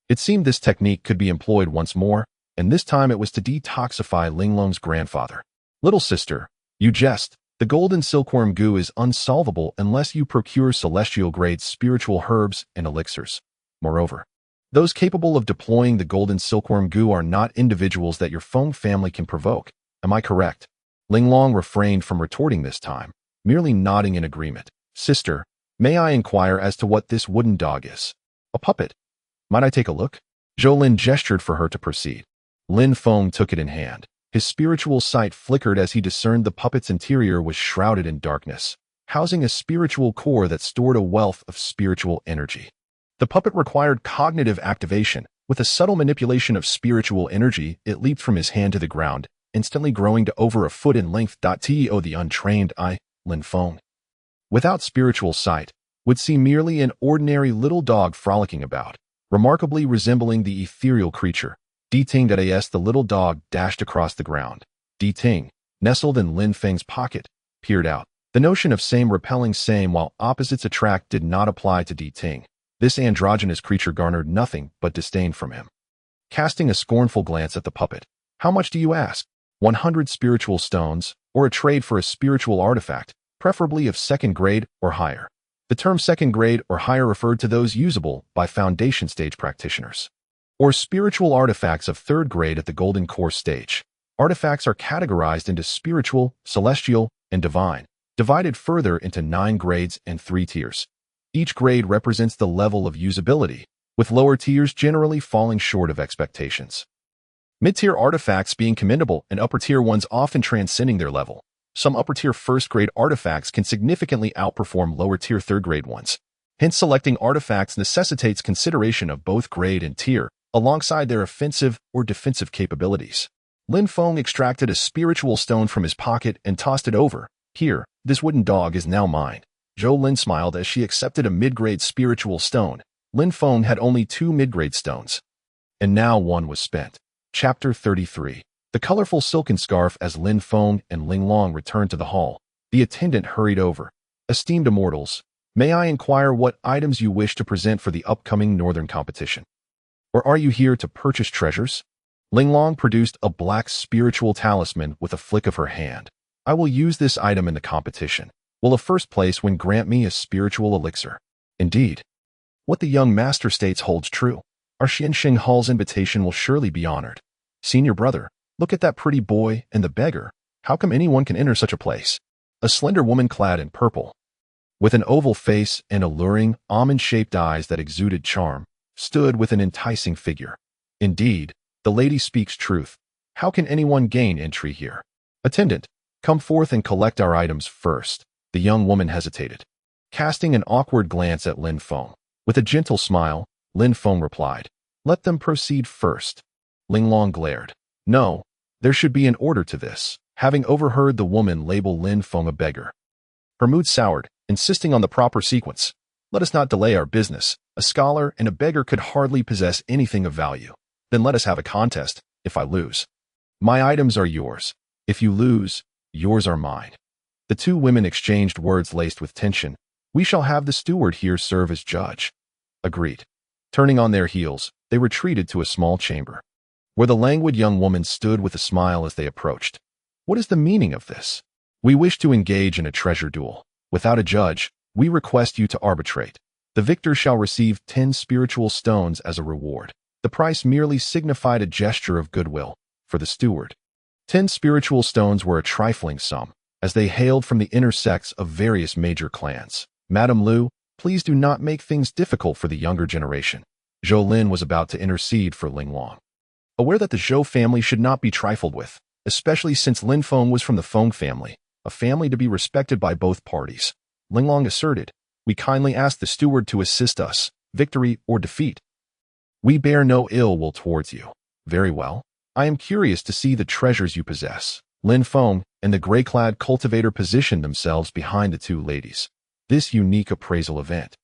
It seemed this technique could be employed once more, and this time it was to detoxify Linglong's grandfather. Little sister, you jest. The golden silkworm goo is unsolvable unless you procure celestial-grade spiritual herbs and elixirs. Moreover, Those capable of deploying the golden silkworm goo are not individuals that your Feng family can provoke. Am I correct? Linglong refrained from retorting this time, merely nodding in agreement. Sister, may I inquire as to what this wooden dog is? A puppet. Might I take a look? Zhou gestured for her to proceed. Lin Feng took it in hand. His spiritual sight flickered as he discerned the puppet's interior was shrouded in darkness, housing a spiritual core that stored a wealth of spiritual energy. The puppet required cognitive activation. With a subtle manipulation of spiritual energy, it leaped from his hand to the ground, instantly growing to over a foot in length. To the untrained eye, Lin Feng, without spiritual sight, would see merely an ordinary little dog frolicking about, remarkably resembling the ethereal creature. Ting as the little dog dashed across the ground. Ting, nestled in Lin Feng's pocket, peered out. The notion of same repelling same while opposites attract did not apply to Ting. This androgynous creature garnered nothing but disdain from him. Casting a scornful glance at the puppet, how much do you ask? 100 spiritual stones, or a trade for a spiritual artifact, preferably of second grade or higher. The term second grade or higher referred to those usable by foundation stage practitioners, or spiritual artifacts of third grade at the golden core stage. Artifacts are categorized into spiritual, celestial, and divine, divided further into 9 grades and 3 tiers. Each grade represents the level of usability, with lower tiers generally falling short of expectations. Mid-tier artifacts being commendable and upper-tier ones often transcending their level. Some upper-tier first-grade artifacts can significantly outperform lower-tier third-grade ones. Hence, selecting artifacts necessitates consideration of both grade and tier, alongside their offensive or defensive capabilities. Lin Feng extracted a spiritual stone from his pocket and tossed it over. Here, this wooden dog is now mine. Zhou Lin smiled as she accepted a mid-grade spiritual stone. Lin Feng had only 2 mid-grade stones, and now one was spent. Chapter 33. The colorful silken scarf. As Lin Feng and Linglong returned to the hall, the attendant hurried over. Esteemed immortals, may I inquire what items you wish to present for the upcoming northern competition? Or are you here to purchase treasures? Linglong produced a black spiritual talisman with a flick of her hand. I will use this item in the competition. Will a first place win grant me a spiritual elixir? Indeed. What the young master states holds true. Our Xianxing Hall's invitation will surely be honored. Senior brother, look at that pretty boy and the beggar. How come anyone can enter such a place? A slender woman clad in purple, with an oval face and alluring, almond-shaped eyes that exuded charm, stood with an enticing figure. Indeed, the lady speaks truth. How can anyone gain entry here? Attendant, come forth and collect our items first. The young woman hesitated, casting an awkward glance at Lin Feng. With a gentle smile, Lin Feng replied, let them proceed first. Linglong glared. No, there should be an order to this. Having overheard the woman label Lin Feng a beggar, her mood soured, insisting on the proper sequence. Let us not delay our business. A scholar and a beggar could hardly possess anything of value. Then let us have a contest. If I lose, my items are yours. If you lose, yours are mine. The 2 women exchanged words laced with tension. We shall have the steward here serve as judge. Agreed. Turning on their heels, they retreated to a small chamber, where the languid young woman stood with a smile as they approached. What is the meaning of this? We wish to engage in a treasure duel. Without a judge, we request you to arbitrate. The victor shall receive 10 spiritual stones as a reward. The price merely signified a gesture of goodwill. For the steward, 10 spiritual stones were a trifling sum, as they hailed from the inner sects of various major clans. Madame Lu, please do not make things difficult for the younger generation. Zhou Lin was about to intercede for Linglong, aware that the Zhou family should not be trifled with, especially since Lin Feng was from the Feng family, a family to be respected by both parties. Linglong asserted, we kindly ask the steward to assist us, victory or defeat. We bear no ill will towards you. Very well. I am curious to see the treasures you possess. Lin Feng and the gray-clad cultivator positioned themselves behind the 2 ladies. This unique appraisal event,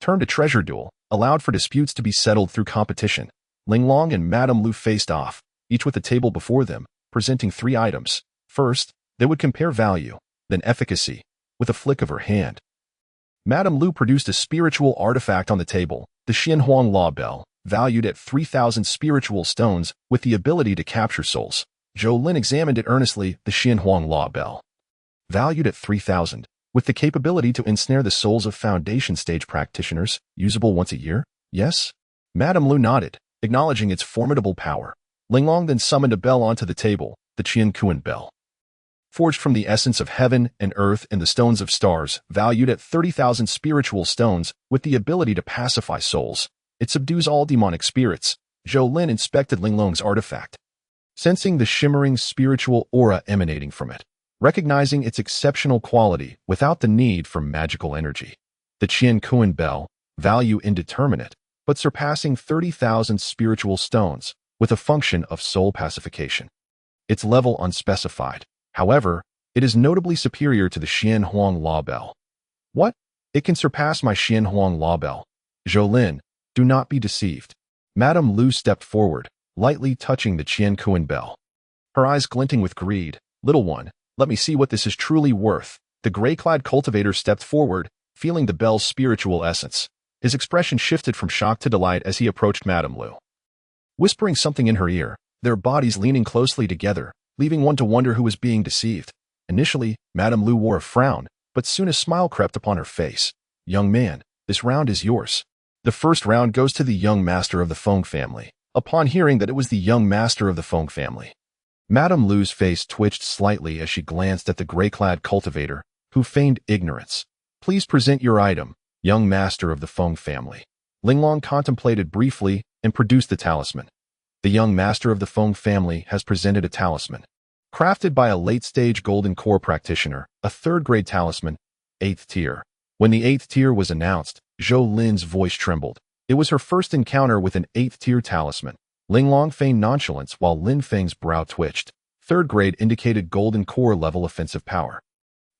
turned a treasure duel, allowed for disputes to be settled through competition. Linglong and Madame Lu faced off, each with a table before them, presenting 3 items. First, they would compare value, then efficacy, with a flick of her hand. Madame Lu produced a spiritual artifact on the table, the Xianhuang Law Bell, valued at 3,000 spiritual stones with the ability to capture souls. Zhou Lin examined it earnestly. The Xianhuang Law Bell, valued at 3,000, with the capability to ensnare the souls of foundation stage practitioners, usable once a year? Yes? Madame Lu nodded, acknowledging its formidable power. Linglong then summoned a bell onto the table, the Qian Kuan bell. Forged from the essence of heaven and earth and the stones of stars, valued at 30,000 spiritual stones, with the ability to pacify souls. It subdues all demonic spirits. Zhou Lin inspected Linglong's artifact, sensing the shimmering spiritual aura emanating from it, recognizing its exceptional quality without the need for magical energy. The Qian Kuan bell, value indeterminate, but surpassing 30,000 spiritual stones, with a function of soul pacification. Its level unspecified. However, it is notably superior to the Xian Huang Law Bell. What? It can surpass my Xian Huang Law Bell. Zhou Lin, do not be deceived. Madame Lu stepped forward, lightly touching the Qian Kuan bell. Her eyes glinting with greed. Little one, let me see what this is truly worth. The gray-clad cultivator stepped forward, feeling the bell's spiritual essence. His expression shifted from shock to delight as he approached Madame Lu, whispering something in her ear, their bodies leaning closely together, leaving one to wonder who was being deceived. Initially, Madame Lu wore a frown, but soon a smile crept upon her face. Young man, this round is yours. The first round goes to the young master of the Feng family. Upon hearing that it was the young master of the Feng family, Madame Lu's face twitched slightly as she glanced at the gray-clad cultivator, who feigned ignorance. Please present your item, young master of the Feng family. Linglong contemplated briefly and produced the talisman. The young master of the Feng family has presented a talisman, crafted by a late-stage golden core practitioner, a third-grade talisman, 8th tier. When the 8th tier was announced, Zhou Lin's voice trembled. It was her first encounter with an 8th tier talisman. Linglong feigned nonchalance while Lin Feng's brow twitched. 3rd grade indicated golden core level offensive power,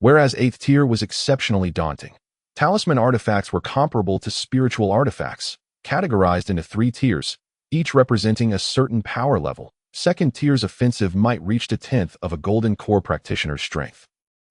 whereas 8th tier was exceptionally daunting. Talisman artifacts were comparable to spiritual artifacts, categorized into 3 tiers, each representing a certain power level. 2nd tier's offensive might reach a 10th of a golden core practitioner's strength,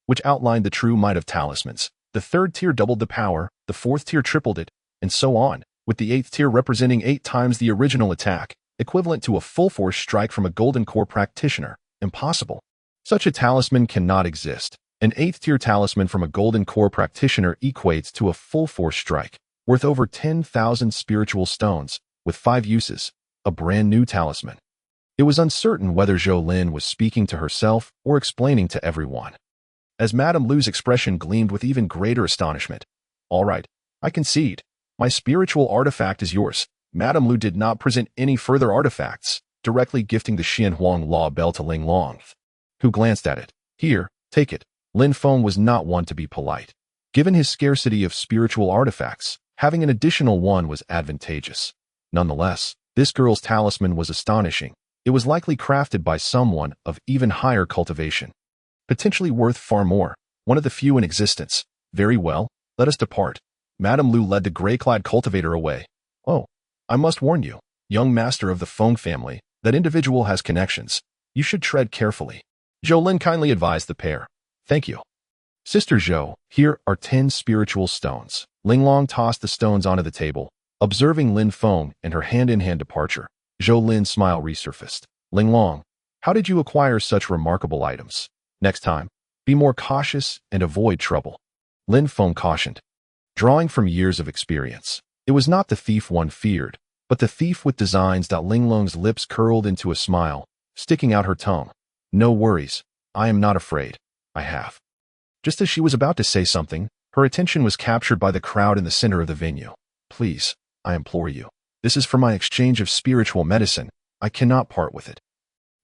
which outlined the true might of talismans. The 3rd tier doubled the power, the 4th tier tripled it, and so on, with the 8th tier representing 8 times the original attack, equivalent to a full-force strike from a golden core practitioner. Impossible. Such a talisman cannot exist. An 8th tier talisman from a golden core practitioner equates to a full-force strike, worth over 10,000 spiritual stones, with 5 uses, a brand new talisman. It was uncertain whether Zhou Lin was speaking to herself or explaining to everyone, as Madame Lu's expression gleamed with even greater astonishment. All right, I concede. My spiritual artifact is yours. Madame Lu did not present any further artifacts, directly gifting the Xian Huang Law Bell to Linglong, who glanced at it. Here, take it. Lin Feng was not one to be polite. Given his scarcity of spiritual artifacts, having an additional one was advantageous. Nonetheless, this girl's talisman was astonishing. It was likely crafted by someone of even higher cultivation, potentially worth far more, one of the few in existence. Very well, let us depart. Madame Lu led the gray-clad cultivator away. Oh, I must warn you, young master of the Feng family, that individual has connections. You should tread carefully. Zhou Lin kindly advised the pair. Thank you. Sister Zhou, here are 10 spiritual stones. Linglong tossed the stones onto the table, observing Lin Feng and her hand-in-hand departure. Zhou Lin's smile resurfaced. Linglong, how did you acquire such remarkable items? Next time, be more cautious and avoid trouble. Lin Feng cautioned, drawing from years of experience. It was not the thief one feared, but the thief with designs. Linglong's lips curled into a smile, sticking out her tongue. No worries, I am not afraid. I have. Just as she was about to say something, her attention was captured by the crowd in the center of the venue. Please, I implore you. This is for my exchange of spiritual medicine. I cannot part with it.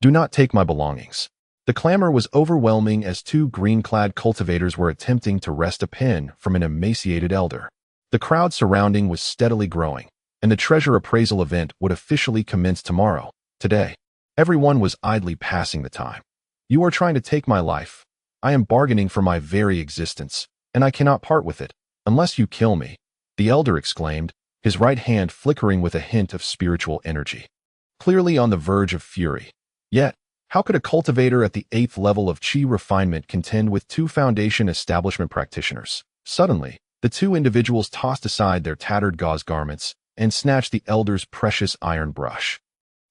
Do not take my belongings. The clamor was overwhelming as 2 green-clad cultivators were attempting to wrest a pen from an emaciated elder. The crowd surrounding was steadily growing, and the treasure appraisal event would officially commence tomorrow. Today, everyone was idly passing the time. You are trying to take my life. I am bargaining for my very existence, and I cannot part with it, unless you kill me, the elder exclaimed, his right hand flickering with a hint of spiritual energy, clearly on the verge of fury. Yet, how could a cultivator at the 8th level of Qi refinement contend with 2 foundation establishment practitioners? Suddenly, the 2 individuals tossed aside their tattered gauze garments and snatched the elder's precious iron brush.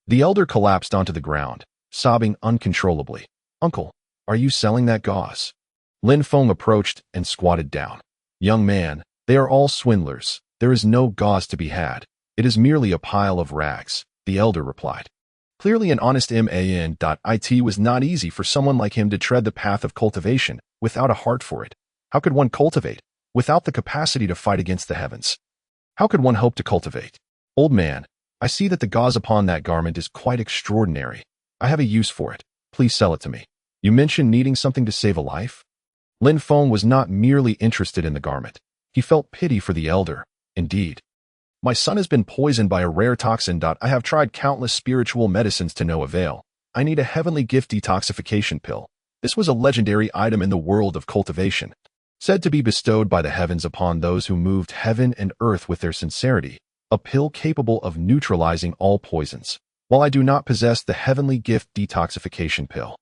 The elder collapsed onto the ground, sobbing uncontrollably. Uncle, are you selling that gauze? Lin Feng approached and squatted down. Young man, they are all swindlers. There is no gauze to be had. It is merely a pile of rags, the elder replied. Clearly an honest man. It was not easy for someone like him to tread the path of cultivation without a heart for it. How could one cultivate without the capacity to fight against the heavens? How could one hope to cultivate? Old man, I see that the gauze upon that garment is quite extraordinary. I have a use for it. Please sell it to me. You mentioned needing something to save a life? Lin Feng was not merely interested in the garment. He felt pity for the elder. Indeed. My son has been poisoned by a rare toxin. I have tried countless spiritual medicines to no avail. I need a heavenly gift detoxification pill. This was a legendary item in the world of cultivation, said to be bestowed by the heavens upon those who moved heaven and earth with their sincerity, a pill capable of neutralizing all poisons. While I do not possess the heavenly gift detoxification pill,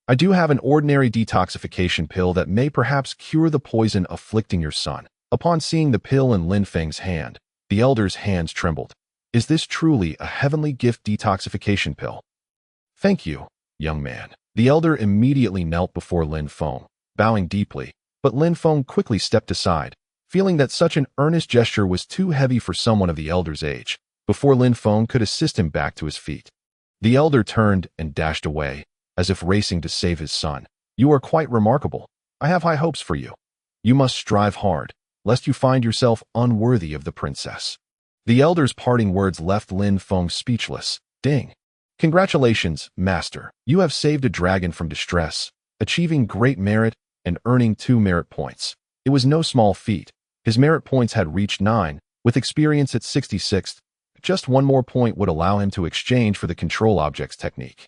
I do have an ordinary detoxification pill that may perhaps cure the poison afflicting your son. Upon seeing the pill in Lin Feng's hand, the elder's hands trembled. Is this truly a heavenly gift detoxification pill? Thank you, young man. The elder immediately knelt before Lin Feng, bowing deeply, but Lin Feng quickly stepped aside, feeling that such an earnest gesture was too heavy for someone of the elder's age, before Lin Feng could assist him back to his feet. The elder turned and dashed away, as if racing to save his son. You are quite remarkable. I have high hopes for you. You must strive hard, lest you find yourself unworthy of the princess. The elder's parting words left Lin Feng speechless. Ding. Congratulations, master. You have saved a dragon from distress, achieving great merit and earning 2 merit points. It was no small feat. His merit points had reached 9, with experience at 66th. Just 1 more point would allow him to exchange for the control objects technique.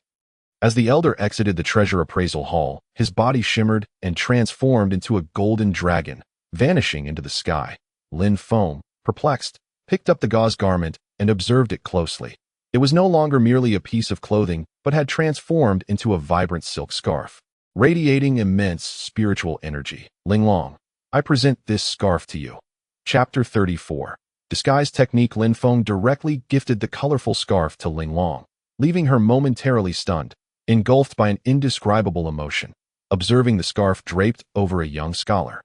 As the elder exited the treasure appraisal hall, his body shimmered and transformed into a golden dragon, vanishing into the sky. Lin Feng, perplexed, picked up the gauze garment and observed it closely. It was no longer merely a piece of clothing, but had transformed into a vibrant silk scarf, radiating immense spiritual energy. Linglong, I present this scarf to you. Chapter 34. Disguise technique. Lin Feng directly gifted the colorful scarf to Linglong, leaving her momentarily stunned, engulfed by an indescribable emotion, observing the scarf draped over a young scholar.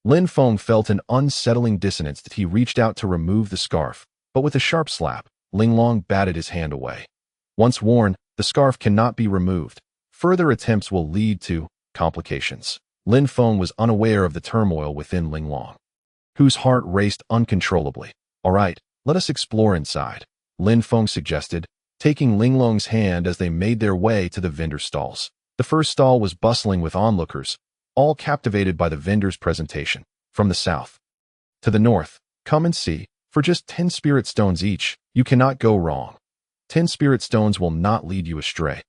Lin Feng felt an unsettling dissonance that he reached out to remove the scarf, but with a sharp slap, Linglong batted his hand away. Once worn, the scarf cannot be removed. Further attempts will lead to complications. Lin Feng was unaware of the turmoil within Linglong, whose heart raced uncontrollably. All right, let us explore inside, Lin Feng suggested, taking Linglong's hand as they made their way to the vendor stalls. The first stall was bustling with onlookers, all captivated by the vendor's presentation. From the south to the north, come and see. For just 10 spirit stones each, you cannot go wrong. 10 spirit stones will not lead you astray.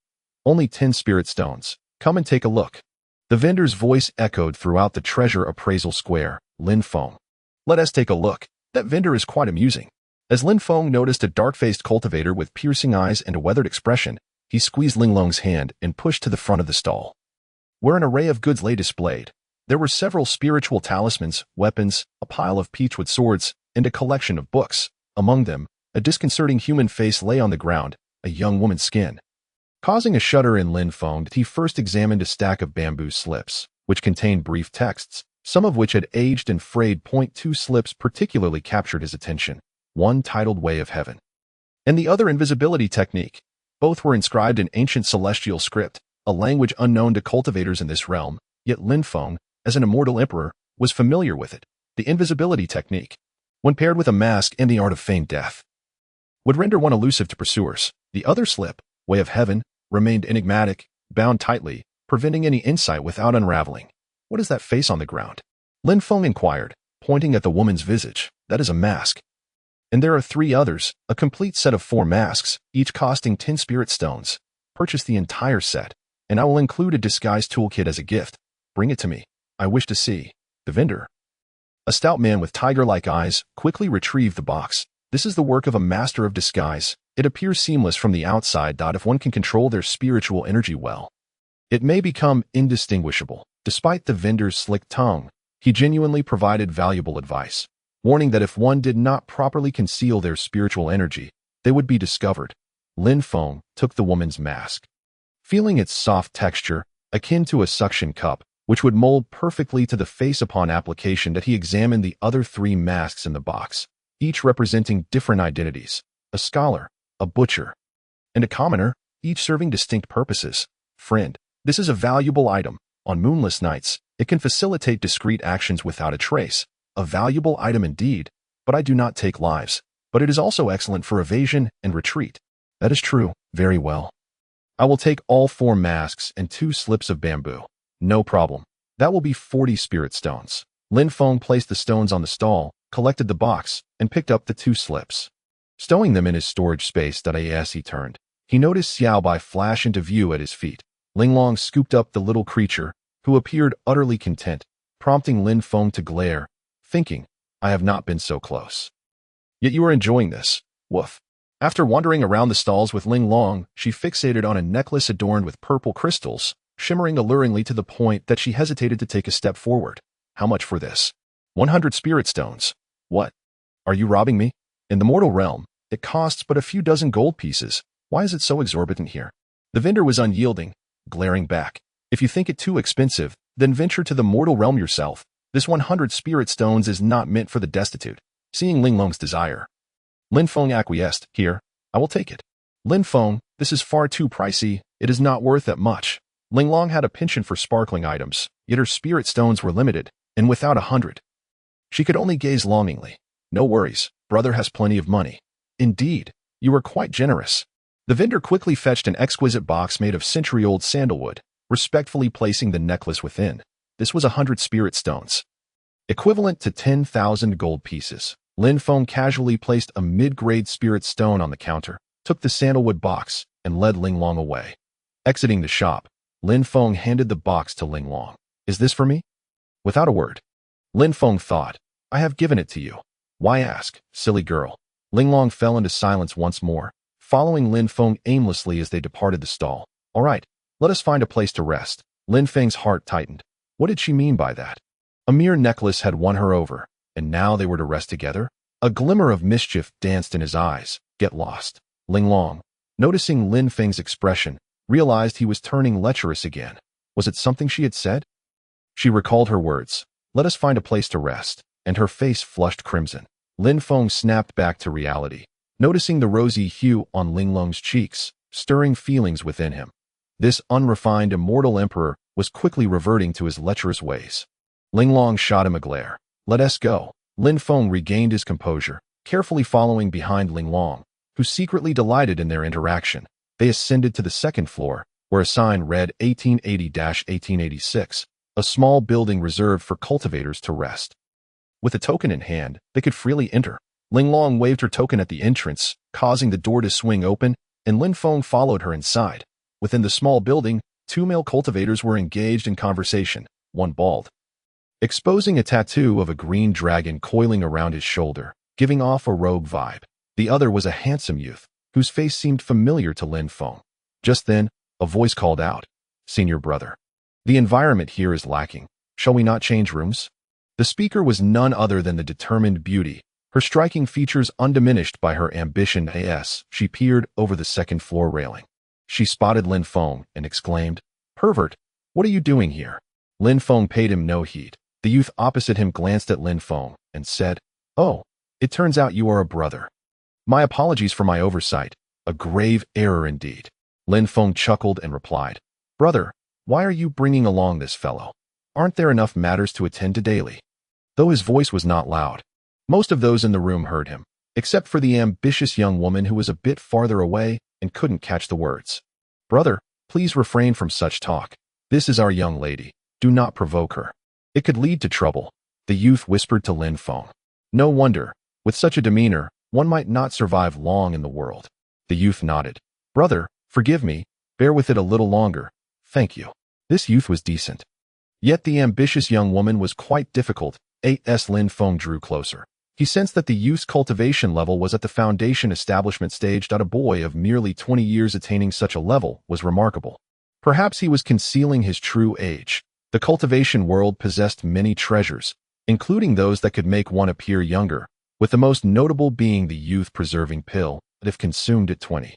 Only 10 spirit stones. Come and take a look. The vendor's voice echoed throughout the treasure appraisal square. Lin Feng. Let us take a look. That vendor is quite amusing. As Lin Feng noticed a dark-faced cultivator with piercing eyes and a weathered expression, he squeezed Linglong's hand and pushed to the front of the stall, where an array of goods lay displayed. There were several spiritual talismans, weapons, a pile of peachwood swords, and a collection of books. Among them, a disconcerting human face lay on the ground, a young woman's skin, causing a shudder in Lin Feng. He first examined a stack of bamboo slips, which contained brief texts, some of which had aged and frayed. 2 slips particularly captured his attention, one titled Way of Heaven, and the other Invisibility Technique. Both were inscribed in ancient celestial script, a language unknown to cultivators in this realm, yet Lin Feng, as an immortal emperor, was familiar with it. The invisibility technique, when paired with a mask and the art of feigned death, would render one elusive to pursuers. The other slip, Way of Heaven, remained enigmatic, bound tightly, preventing any insight without unraveling. What is that face on the ground? Lin Feng inquired, pointing at the woman's visage. That is a mask. And there are 3 others, a complete set of 4 masks, each costing 10 spirit stones. Purchase the entire set, and I will include a disguise toolkit as a gift. Bring it to me. I wish to see the vendor. A stout man with tiger-like eyes quickly retrieved the box. This is the work of a master of disguise. It appears seamless from the outside. If one can control their spiritual energy well, it may become indistinguishable. Despite the vendor's slick tongue, he genuinely provided valuable advice, warning that if one did not properly conceal their spiritual energy, they would be discovered. Lin Feng took the woman's mask, feeling its soft texture, akin to a suction cup, which would mold perfectly to the face upon application. That he examined the other 3 masks in the box. each representing different identities: a scholar, a butcher, and a commoner, each serving distinct purposes. Friend, this is a valuable item. On moonless nights, it can facilitate discreet actions without a trace. A valuable item indeed, but I do not take lives. But it is also excellent for evasion and retreat. That is true. Very well. I will take all 4 masks and 2 slips of bamboo. No problem. That will be 40 spirit stones. Lin Feng placed the stones on the stall, collected the box, and picked up the 2 slips. Stowing them in his storage space as he turned, he noticed Xiao Bai flash into view at his feet. Linglong scooped up the little creature, who appeared utterly content, prompting Lin Feng to glare, thinking, I have not been so close. Yet you are enjoying this. Woof. After wandering around the stalls with Linglong, she fixated on a necklace adorned with purple crystals, shimmering alluringly to the point that she hesitated to take a step forward. How much for this? 100 spirit stones. What? Are you robbing me? In the mortal realm, it costs but a few dozen gold pieces. Why is it so exorbitant here? The vendor was unyielding, glaring back. If you think it too expensive, then venture to the mortal realm yourself. This 100 spirit stones is not meant for the destitute. Seeing Linglong's desire, Lin Feng acquiesced. Here, I will take it. Lin Feng, this is far too pricey. It is not worth that much. Linglong had a penchant for sparkling items, yet her spirit stones were limited, and without 100. She could only gaze longingly. No worries, brother has plenty of money. Indeed, you are quite generous. The vendor quickly fetched an exquisite box made of century-old sandalwood, respectfully placing the necklace within. This was 100 spirit stones, equivalent to 10,000 gold pieces. Lin Feng casually placed a mid-grade spirit stone on the counter, took the sandalwood box, and led Linglong away. Exiting the shop, Lin Feng handed the box to Linglong. Is this for me? Without a word. Lin Feng thought, I have given it to you. Why ask, silly girl? Linglong fell into silence once more, following Lin Feng aimlessly as they departed the stall. All right, let us find a place to rest. Lin Feng's heart tightened. What did she mean by that? A mere necklace had won her over, and now they were to rest together? A glimmer of mischief danced in his eyes. Get lost. Linglong, noticing Lin Feng's expression, realized he was turning lecherous again. Was it something she had said? She recalled her words. Let us find a place to rest, and her face flushed crimson. Lin Feng snapped back to reality, noticing the rosy hue on Linglong's cheeks, stirring feelings within him. This unrefined immortal emperor was quickly reverting to his lecherous ways. Linglong shot him a glare. Let us go. Lin Feng regained his composure, carefully following behind Linglong, who secretly delighted in their interaction. They ascended to the 2nd floor, where a sign read 1880-1886, a small building reserved for cultivators to rest. With a token in hand, they could freely enter. Linglong waved her token at the entrance, causing the door to swing open, and Lin Feng followed her inside. Within the small building, 2 male cultivators were engaged in conversation, one bald, exposing a tattoo of a green dragon coiling around his shoulder, giving off a rogue vibe. The other was a handsome youth, whose face seemed familiar to Lin Feng. Just then, a voice called out, Senior brother. The environment here is lacking. Shall we not change rooms? The speaker was none other than the determined beauty, her striking features undiminished by her ambition as she peered over the 2nd floor railing. She spotted Lin Feng and exclaimed, Pervert, what are you doing here? Lin Feng paid him no heed. The youth opposite him glanced at Lin Feng and said, Oh, it turns out you are a brother. My apologies for my oversight. A grave error indeed. Lin Feng chuckled and replied, Brother, why are you bringing along this fellow? Aren't there enough matters to attend to daily? Though his voice was not loud, most of those in the room heard him, except for the ambitious young woman who was a bit farther away and couldn't catch the words. Brother, please refrain from such talk. This is our young lady. Do not provoke her. It could lead to trouble, the youth whispered to Lin Feng. No wonder, with such a demeanor, one might not survive long in the world. The youth nodded. Brother, forgive me, bear with it a little longer. Thank you. This youth was decent. Yet the ambitious young woman was quite difficult. As Lin Feng drew closer, he sensed that the youth's cultivation level was at the foundation establishment stage. A boy of merely 20 years attaining such a level was remarkable. Perhaps he was concealing his true age. The cultivation world possessed many treasures, including those that could make one appear younger, with the most notable being the youth-preserving pill that if consumed at 20,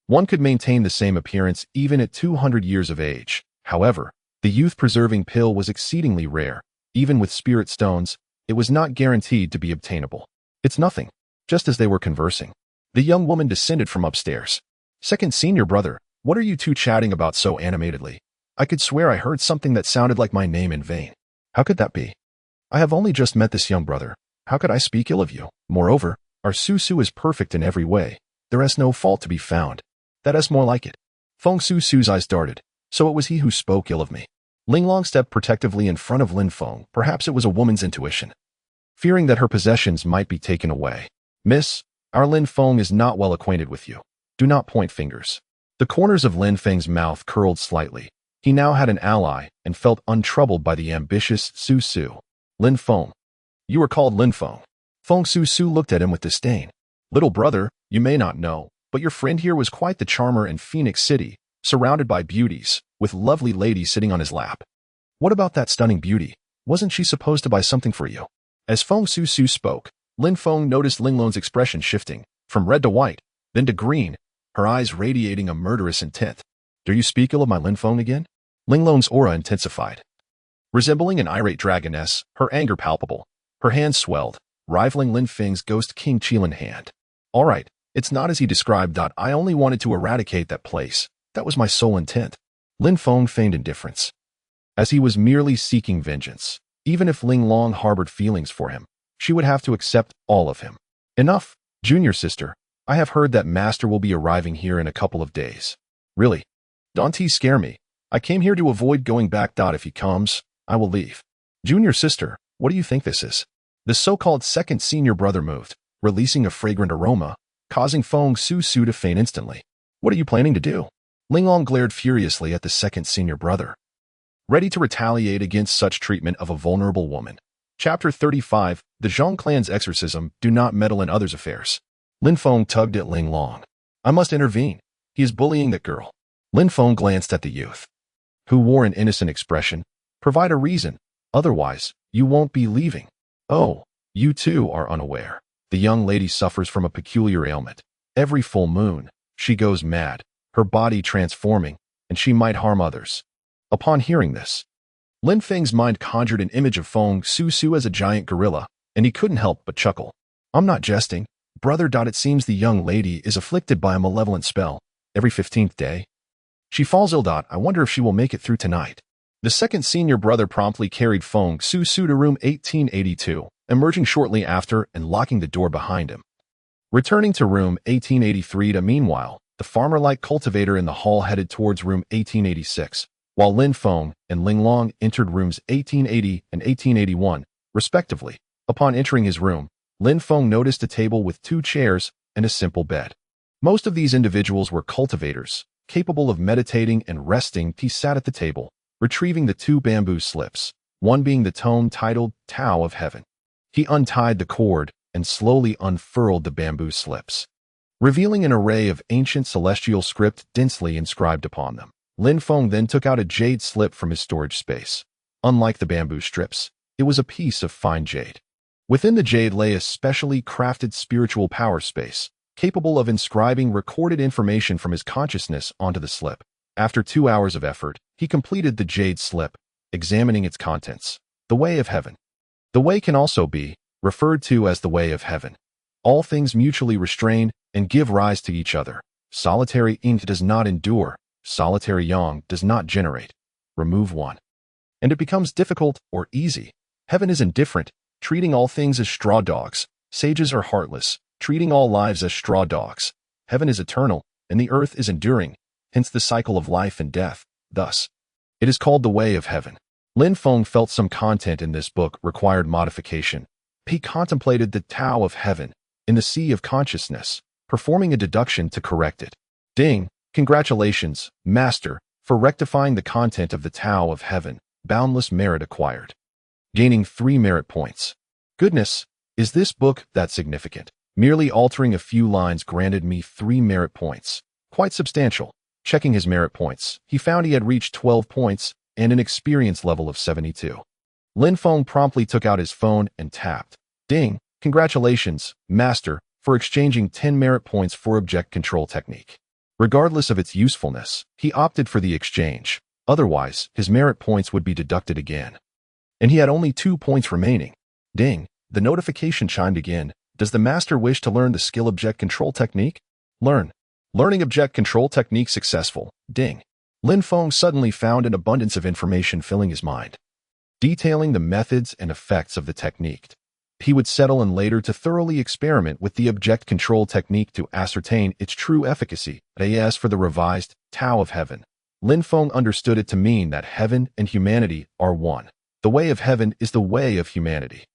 one could maintain the same appearance even at 200 years of age. However, the youth-preserving pill was exceedingly rare. Even with spirit stones, it was not guaranteed to be obtainable. It's nothing. Just as they were conversing, the young woman descended from upstairs. Second senior brother, what are you two chatting about so animatedly? I could swear I heard something that sounded like my name in vain. How could that be? I have only just met this young brother. How could I speak ill of you? Moreover, our Su is perfect in every way. There is no fault to be found. That is more like it. Feng Su's eyes darted. So it was he who spoke ill of me. Ling Long stepped protectively in front of Lin Feng. Perhaps it was a woman's intuition, fearing that her possessions might be taken away. Miss, our Lin Feng is not well acquainted with you. Do not point fingers. The corners of Lin Feng's mouth curled slightly. He now had an ally and felt untroubled by the ambitious Su. Lin Feng. You are called Lin Feng. Feng Su looked at him with disdain. Little brother, you may not know, but your friend here was quite the charmer in Phoenix City, surrounded by beauties, with lovely ladies sitting on his lap. What about that stunning beauty? Wasn't she supposed to buy something for you? As Feng Su spoke, Lin Feng noticed Ling Long's expression shifting, from red to white, then to green, her eyes radiating a murderous intent. Do you speak ill of my Lin Feng again? Ling Long's aura intensified. Resembling an irate dragoness, her anger palpable, her hands swelled, rivaling Lin Feng's ghost King Qilin hand. All right, it's not as he described. I only wanted to eradicate that place. That was my sole intent. Lin Feng feigned indifference, as he was merely seeking vengeance. Even if Ling Long harbored feelings for him, she would have to accept all of him. Enough, junior sister. I have heard that Master will be arriving here in a couple of days. Really? Don't scare me. I came here to avoid going back. If he comes, I will leave. Junior sister, what do you think this is? The so-called second senior brother moved, releasing a fragrant aroma, causing Feng Su to faint instantly. What are you planning to do? Ling Long glared furiously at the second senior brother, ready to retaliate against such treatment of a vulnerable woman. Chapter 35, The Zhang Clan's Exorcism. Do not meddle in others' affairs. Lin Feng tugged at Ling Long. I must intervene. He is bullying that girl. Lin Feng glanced at the youth, who wore an innocent expression. Provide a reason. Otherwise, you won't be leaving. Oh, you too are unaware. The young lady suffers from a peculiar ailment. Every full moon, she goes mad, her body transforming, and she might harm others. Upon hearing this, Lin Feng's mind conjured an image of Feng Su as a giant gorilla, and he couldn't help but chuckle. I'm not jesting, brother. It seems the young lady is afflicted by a malevolent spell. Every 15th day, she falls ill. I wonder if she will make it through tonight. The second senior brother promptly carried Feng Su to room 1882, emerging shortly after and locking the door behind him. Returning to room 1883. Meanwhile, the farmer-like cultivator in the hall headed towards room 1886, while Lin Feng and Ling Long entered rooms 1880 and 1881, respectively. Upon entering his room, Lin Feng noticed a table with 2 chairs and a simple bed. Most of these individuals were cultivators, capable of meditating and resting. He sat at the table, retrieving the 2 bamboo slips, one being the tome titled Tao of Heaven. He untied the cord and slowly unfurled the bamboo slips, revealing an array of ancient celestial script densely inscribed upon them. Lin Feng then took out a jade slip from his storage space. Unlike the bamboo strips, it was a piece of fine jade. Within the jade lay a specially crafted spiritual power space, capable of inscribing recorded information from his consciousness onto the slip. After 2 hours of effort, he completed the jade slip, examining its contents. The Way of Heaven. The Way can also be referred to as the Way of Heaven. All things mutually restrain and give rise to each other. Solitary ink does not endure. Solitary yang does not generate. Remove one, and it becomes difficult or easy. Heaven is indifferent, treating all things as straw dogs. Sages are heartless, treating all lives as straw dogs. Heaven is eternal, and the earth is enduring, hence the cycle of life and death. Thus, it is called the Way of Heaven. Lin Feng felt some content in this book required modification. He contemplated the Tao of Heaven in the sea of consciousness, performing a deduction to correct it. Ding! Congratulations, Master, for rectifying the content of the Tao of Heaven. Boundless merit acquired. Gaining 3 merit points. Goodness, is this book that significant? Merely altering a few lines granted me 3 merit points. Quite substantial. Checking his merit points, he found he had reached 12 points and an experience level of 72. Lin Feng promptly took out his phone and tapped. Ding! Congratulations, Master, for exchanging 10 merit points for object control technique. Regardless of its usefulness, he opted for the exchange. Otherwise, his merit points would be deducted again. And he had only 2 points remaining. Ding! The notification chimed again. Does the master wish to learn the skill object control technique? Learn. Learning object control technique successful. Ding. Lin Feng suddenly found an abundance of information filling his mind, detailing the methods and effects of the technique. He would settle in later to thoroughly experiment with the object control technique to ascertain its true efficacy. As for the revised Tao of Heaven, Lin Feng understood it to mean that heaven and humanity are one. The way of heaven is the way of humanity.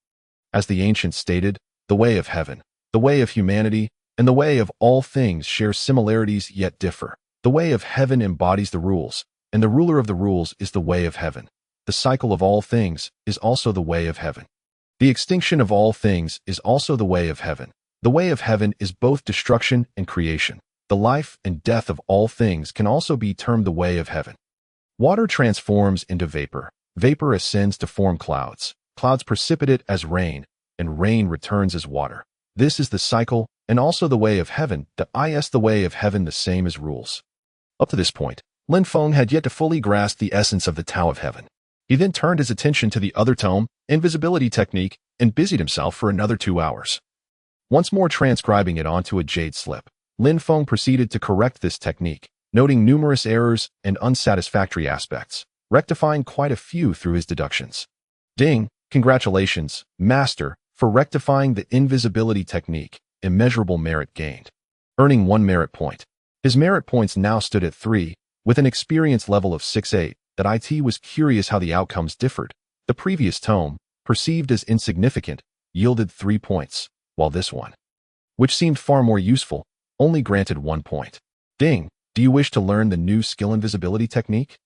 As the ancients stated, the way of heaven, the way of humanity, and the way of all things share similarities yet differ. The way of heaven embodies the rules, and the ruler of the rules is the way of heaven. The cycle of all things is also the way of heaven. The extinction of all things is also the way of heaven. The way of heaven is both destruction and creation. The life and death of all things can also be termed the way of heaven. Water transforms into vapor. Vapor ascends to form clouds. Clouds precipitate as rain, and rain returns as water. This is the cycle, and also the way of heaven. The way of heaven the same as rules. Up to this point, Lin Feng had yet to fully grasp the essence of the Tao of Heaven. He then turned his attention to the other tome, invisibility technique, and busied himself for another 2 hours. Once more transcribing it onto a jade slip, Lin Feng proceeded to correct this technique, noting numerous errors and unsatisfactory aspects, rectifying quite a few through his deductions. Ding! Congratulations, Master, for rectifying the invisibility technique. Immeasurable merit gained. Earning 1 merit point. His merit points now stood at 3, with an experience level of 6-8. That it was curious how the outcomes differed. The previous tome, perceived as insignificant, yielded 3 points, while this one, which seemed far more useful, only granted 1 point. Ding! Do you wish to learn the new skill invisibility technique?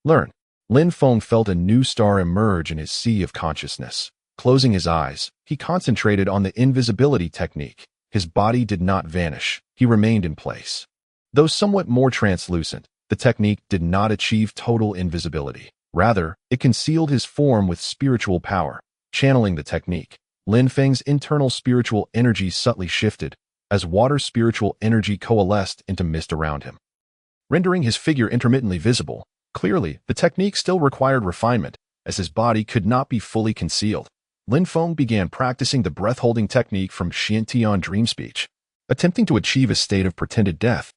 Learn. Lin Feng felt a new star emerge in his sea of consciousness. Closing his eyes, he concentrated on the invisibility technique. His body did not vanish. He remained in place. Though somewhat more translucent, the technique did not achieve total invisibility. Rather, it concealed his form with spiritual power. Channeling the technique, Lin Feng's internal spiritual energy subtly shifted, as water spiritual energy coalesced into mist around him, rendering his figure intermittently visible. Clearly, the technique still required refinement, as his body could not be fully concealed. Lin Feng began practicing the breath-holding technique from Xiantian dream speech, attempting to achieve a state of pretended death,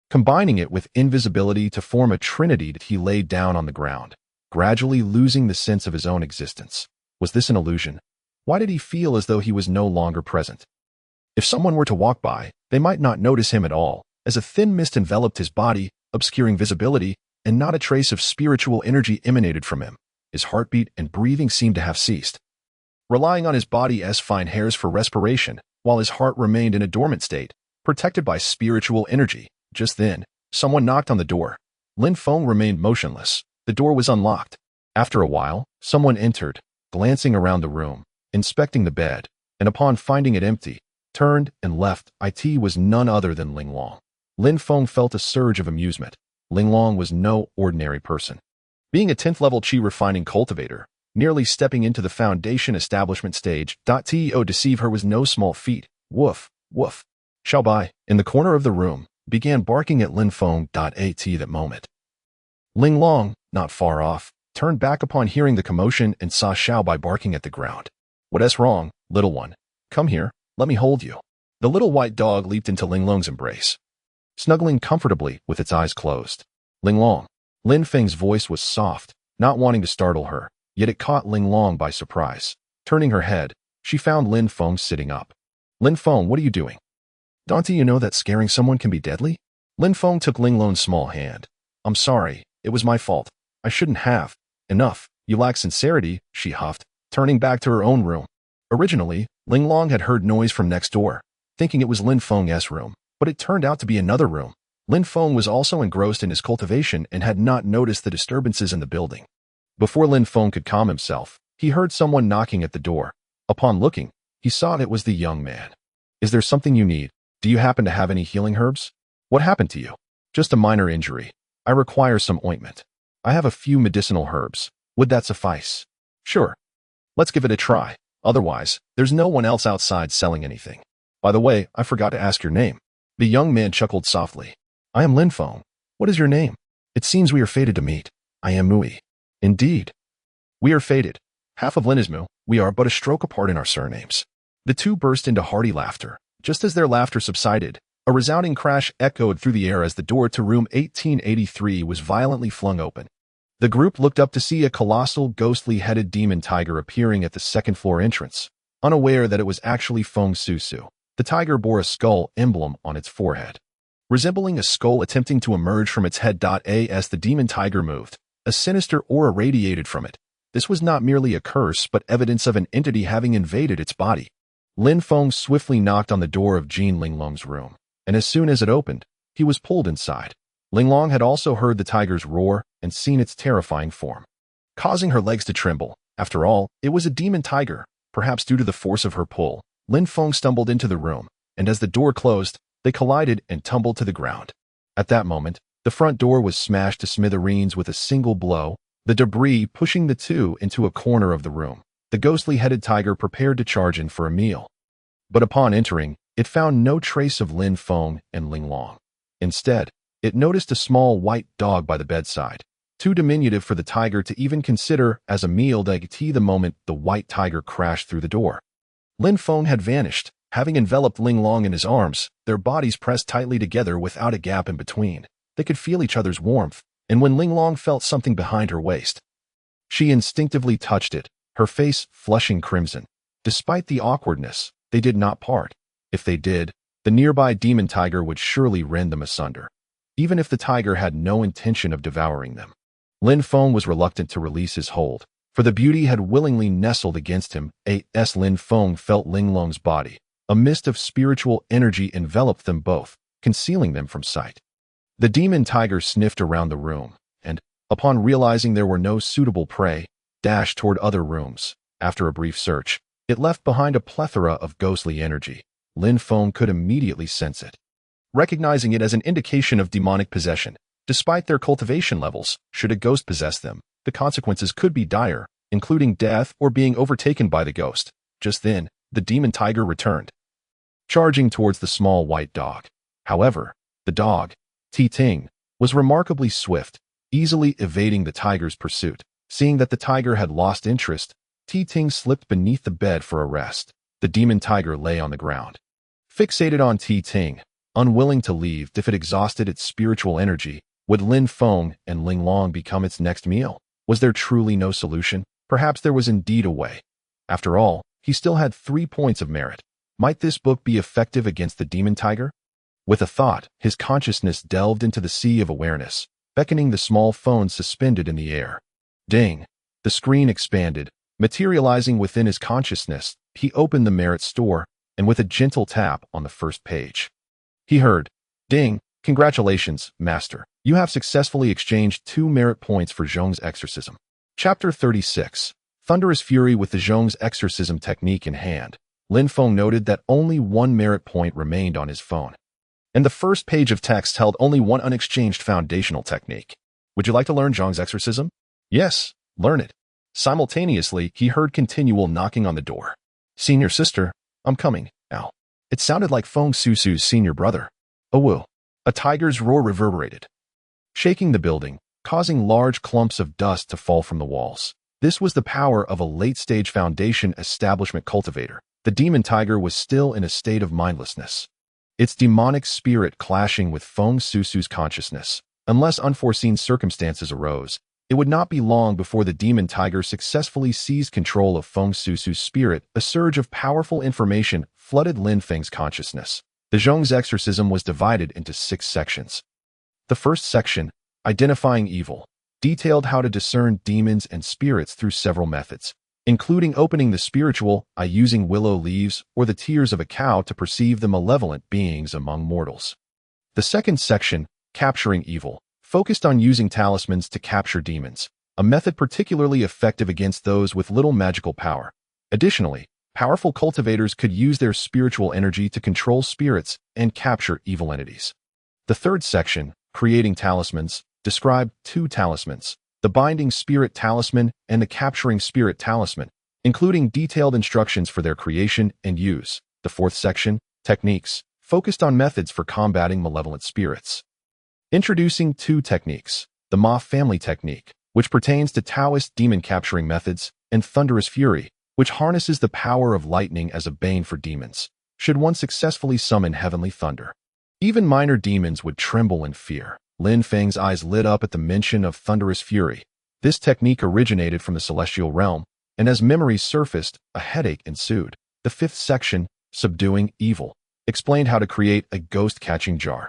combining it with invisibility to form a trinity that he laid down on the ground, gradually losing the sense of his own existence. Was this an illusion? Why did he feel as though he was no longer present? If someone were to walk by, they might not notice him at all, as a thin mist enveloped his body, obscuring visibility, and not a trace of spiritual energy emanated from him. His heartbeat and breathing seemed to have ceased, relying on his body's fine hairs for respiration, while his heart remained in a dormant state, protected by spiritual energy. Just then, someone knocked on the door. Lin Feng remained motionless. The door was unlocked. After a while, someone entered, glancing around the room, inspecting the bed, and upon finding it empty, turned and left. It was none other than Ling Long. Lin Feng felt a surge of amusement. Ling Long was no ordinary person. Being a 10th level Qi refining cultivator, nearly stepping into the foundation establishment stage, to deceive her was no small feat. Woof, woof. Xiaobai, in the corner of the room, began barking at Lin Feng. At that moment, Ling Long, not far off, turned back upon hearing the commotion and saw Xiaobai barking at the ground. What's wrong, little one? Come here, let me hold you. The little white dog leaped into Ling Long's embrace, snuggling comfortably with its eyes closed. Ling Long. Lin Feng's voice was soft, not wanting to startle her, yet it caught Ling Long by surprise. Turning her head, she found Lin Feng sitting up. Lin Feng, what are you doing? Don't you know that scaring someone can be deadly? Lin Feng took Ling Long's small hand. I'm sorry, it was my fault. I shouldn't have. Enough, you lack sincerity, she huffed, turning back to her own room. Originally, Ling Long had heard noise from next door, thinking it was Lin Feng's room, but it turned out to be another room. Lin Feng was also engrossed in his cultivation and had not noticed the disturbances in the building. Before Lin Feng could calm himself, he heard someone knocking at the door. Upon looking, he saw it was the young man. Is there something you need? Do you happen to have any healing herbs? What happened to you? Just a minor injury. I require some ointment. I have a few medicinal herbs. Would that suffice? Sure. Let's give it a try. Otherwise, there's no one else outside selling anything. By the way, I forgot to ask your name. The young man chuckled softly. I am Lin Feng. What is your name? It seems we are fated to meet. I am Mui. Indeed. We are fated. Half of Lin is Mu. We are but a stroke apart in our surnames. The two burst into hearty laughter. Just as their laughter subsided, a resounding crash echoed through the air as the door to room 1883 was violently flung open. The group looked up to see a colossal, ghostly-headed demon tiger appearing at the second-floor entrance, unaware that it was actually Feng Susu. The tiger bore a skull emblem on its forehead. Resembling a skull attempting to emerge from its head. As the demon tiger moved, a sinister aura radiated from it. This was not merely a curse, but evidence of an entity having invaded its body. Lin Feng swiftly knocked on the door of Jin Linglong's room, and as soon as it opened, he was pulled inside. Linglong had also heard the tiger's roar and seen its terrifying form, causing her legs to tremble. After all, it was a demon tiger. Perhaps due to the force of her pull, Lin Feng stumbled into the room, and as the door closed, they collided and tumbled to the ground. At that moment, the front door was smashed to smithereens with a single blow, the debris pushing the two into a corner of the room. The ghostly-headed tiger prepared to charge in for a meal. But upon entering, it found no trace of Lin Feng and Linglong. Instead, it noticed a small white dog by the bedside, too diminutive for the tiger to even consider as a meal. The moment the white tiger crashed through the door, Lin Feng had vanished, having enveloped Linglong in his arms, their bodies pressed tightly together without a gap in between. They could feel each other's warmth, and when Linglong felt something behind her waist, she instinctively touched it, her face flushing crimson. Despite the awkwardness, they did not part. If they did, the nearby demon tiger would surely rend them asunder, even if the tiger had no intention of devouring them. Lin Feng was reluctant to release his hold, for the beauty had willingly nestled against him. Lin Feng felt Linglong's body. A mist of spiritual energy enveloped them both, concealing them from sight. The demon tiger sniffed around the room, and, upon realizing there were no suitable prey, dashed toward other rooms. After a brief search, it left behind a plethora of ghostly energy. Lin Feng could immediately sense it, recognizing it as an indication of demonic possession. Despite their cultivation levels, should a ghost possess them, the consequences could be dire, including death or being overtaken by the ghost. Just then, the demon tiger returned, charging towards the small white dog. However, the dog, Ting, was remarkably swift, easily evading the tiger's pursuit. Seeing that the tiger had lost interest, Ting slipped beneath the bed for a rest. The demon tiger lay on the ground, fixated on Ting, unwilling to leave. If it exhausted its spiritual energy, would Lin Feng and Linglong become its next meal? Was there truly no solution? Perhaps there was indeed a way. After all, he still had 3 points of merit. Might this book be effective against the demon tiger? With a thought, his consciousness delved into the sea of awareness, beckoning the small phone suspended in the air. Ding! The screen expanded, materializing within his consciousness. He opened the merit store, and with a gentle tap on the first page, he heard, "Ding! Congratulations, Master. You have successfully exchanged 2 merit points for Zhong's exorcism." Chapter 36. Thunderous Fury. With the Zhong's exorcism technique in hand, Lin Feng noted that only 1 merit point remained on his phone, and the first page of text held only 1 unexchanged foundational technique. Would you like to learn Zhong's exorcism? Yes, learn it. Simultaneously, he heard continual knocking on the door. "Senior sister, I'm coming, now." It sounded like Feng Susu's senior brother. "Oh woo." A tiger's roar reverberated, shaking the building, causing large clumps of dust to fall from the walls. This was the power of a late-stage foundation establishment cultivator. The demon tiger was still in a state of mindlessness, its demonic spirit clashing with Feng Susu's consciousness. Unless unforeseen circumstances arose, it would not be long before the demon tiger successfully seized control of Feng Susu's spirit. A surge of powerful information flooded Lin Feng's consciousness. The Zhong's exorcism was divided into 6 sections. The first section, Identifying Evil, detailed how to discern demons and spirits through several methods, including opening the spiritual eye using willow leaves or the tears of a cow to perceive the malevolent beings among mortals. The second section, Capturing Evil, focused on using talismans to capture demons, a method particularly effective against those with little magical power. Additionally, powerful cultivators could use their spiritual energy to control spirits and capture evil entities. The third section, Creating Talismans, described 2 talismans, the Binding Spirit Talisman and the Capturing Spirit Talisman, including detailed instructions for their creation and use. The fourth section, Techniques, focused on methods for combating malevolent spirits, introducing 2 techniques, the Ma family technique, which pertains to Taoist demon capturing methods, and Thunderous Fury, which harnesses the power of lightning as a bane for demons, should one successfully summon heavenly thunder. Even minor demons would tremble in fear. Lin Feng's eyes lit up at the mention of thunderous fury. This technique originated from the celestial realm, and as memories surfaced, a headache ensued. The fifth section, Subduing Evil, explained how to create a ghost-catching jar,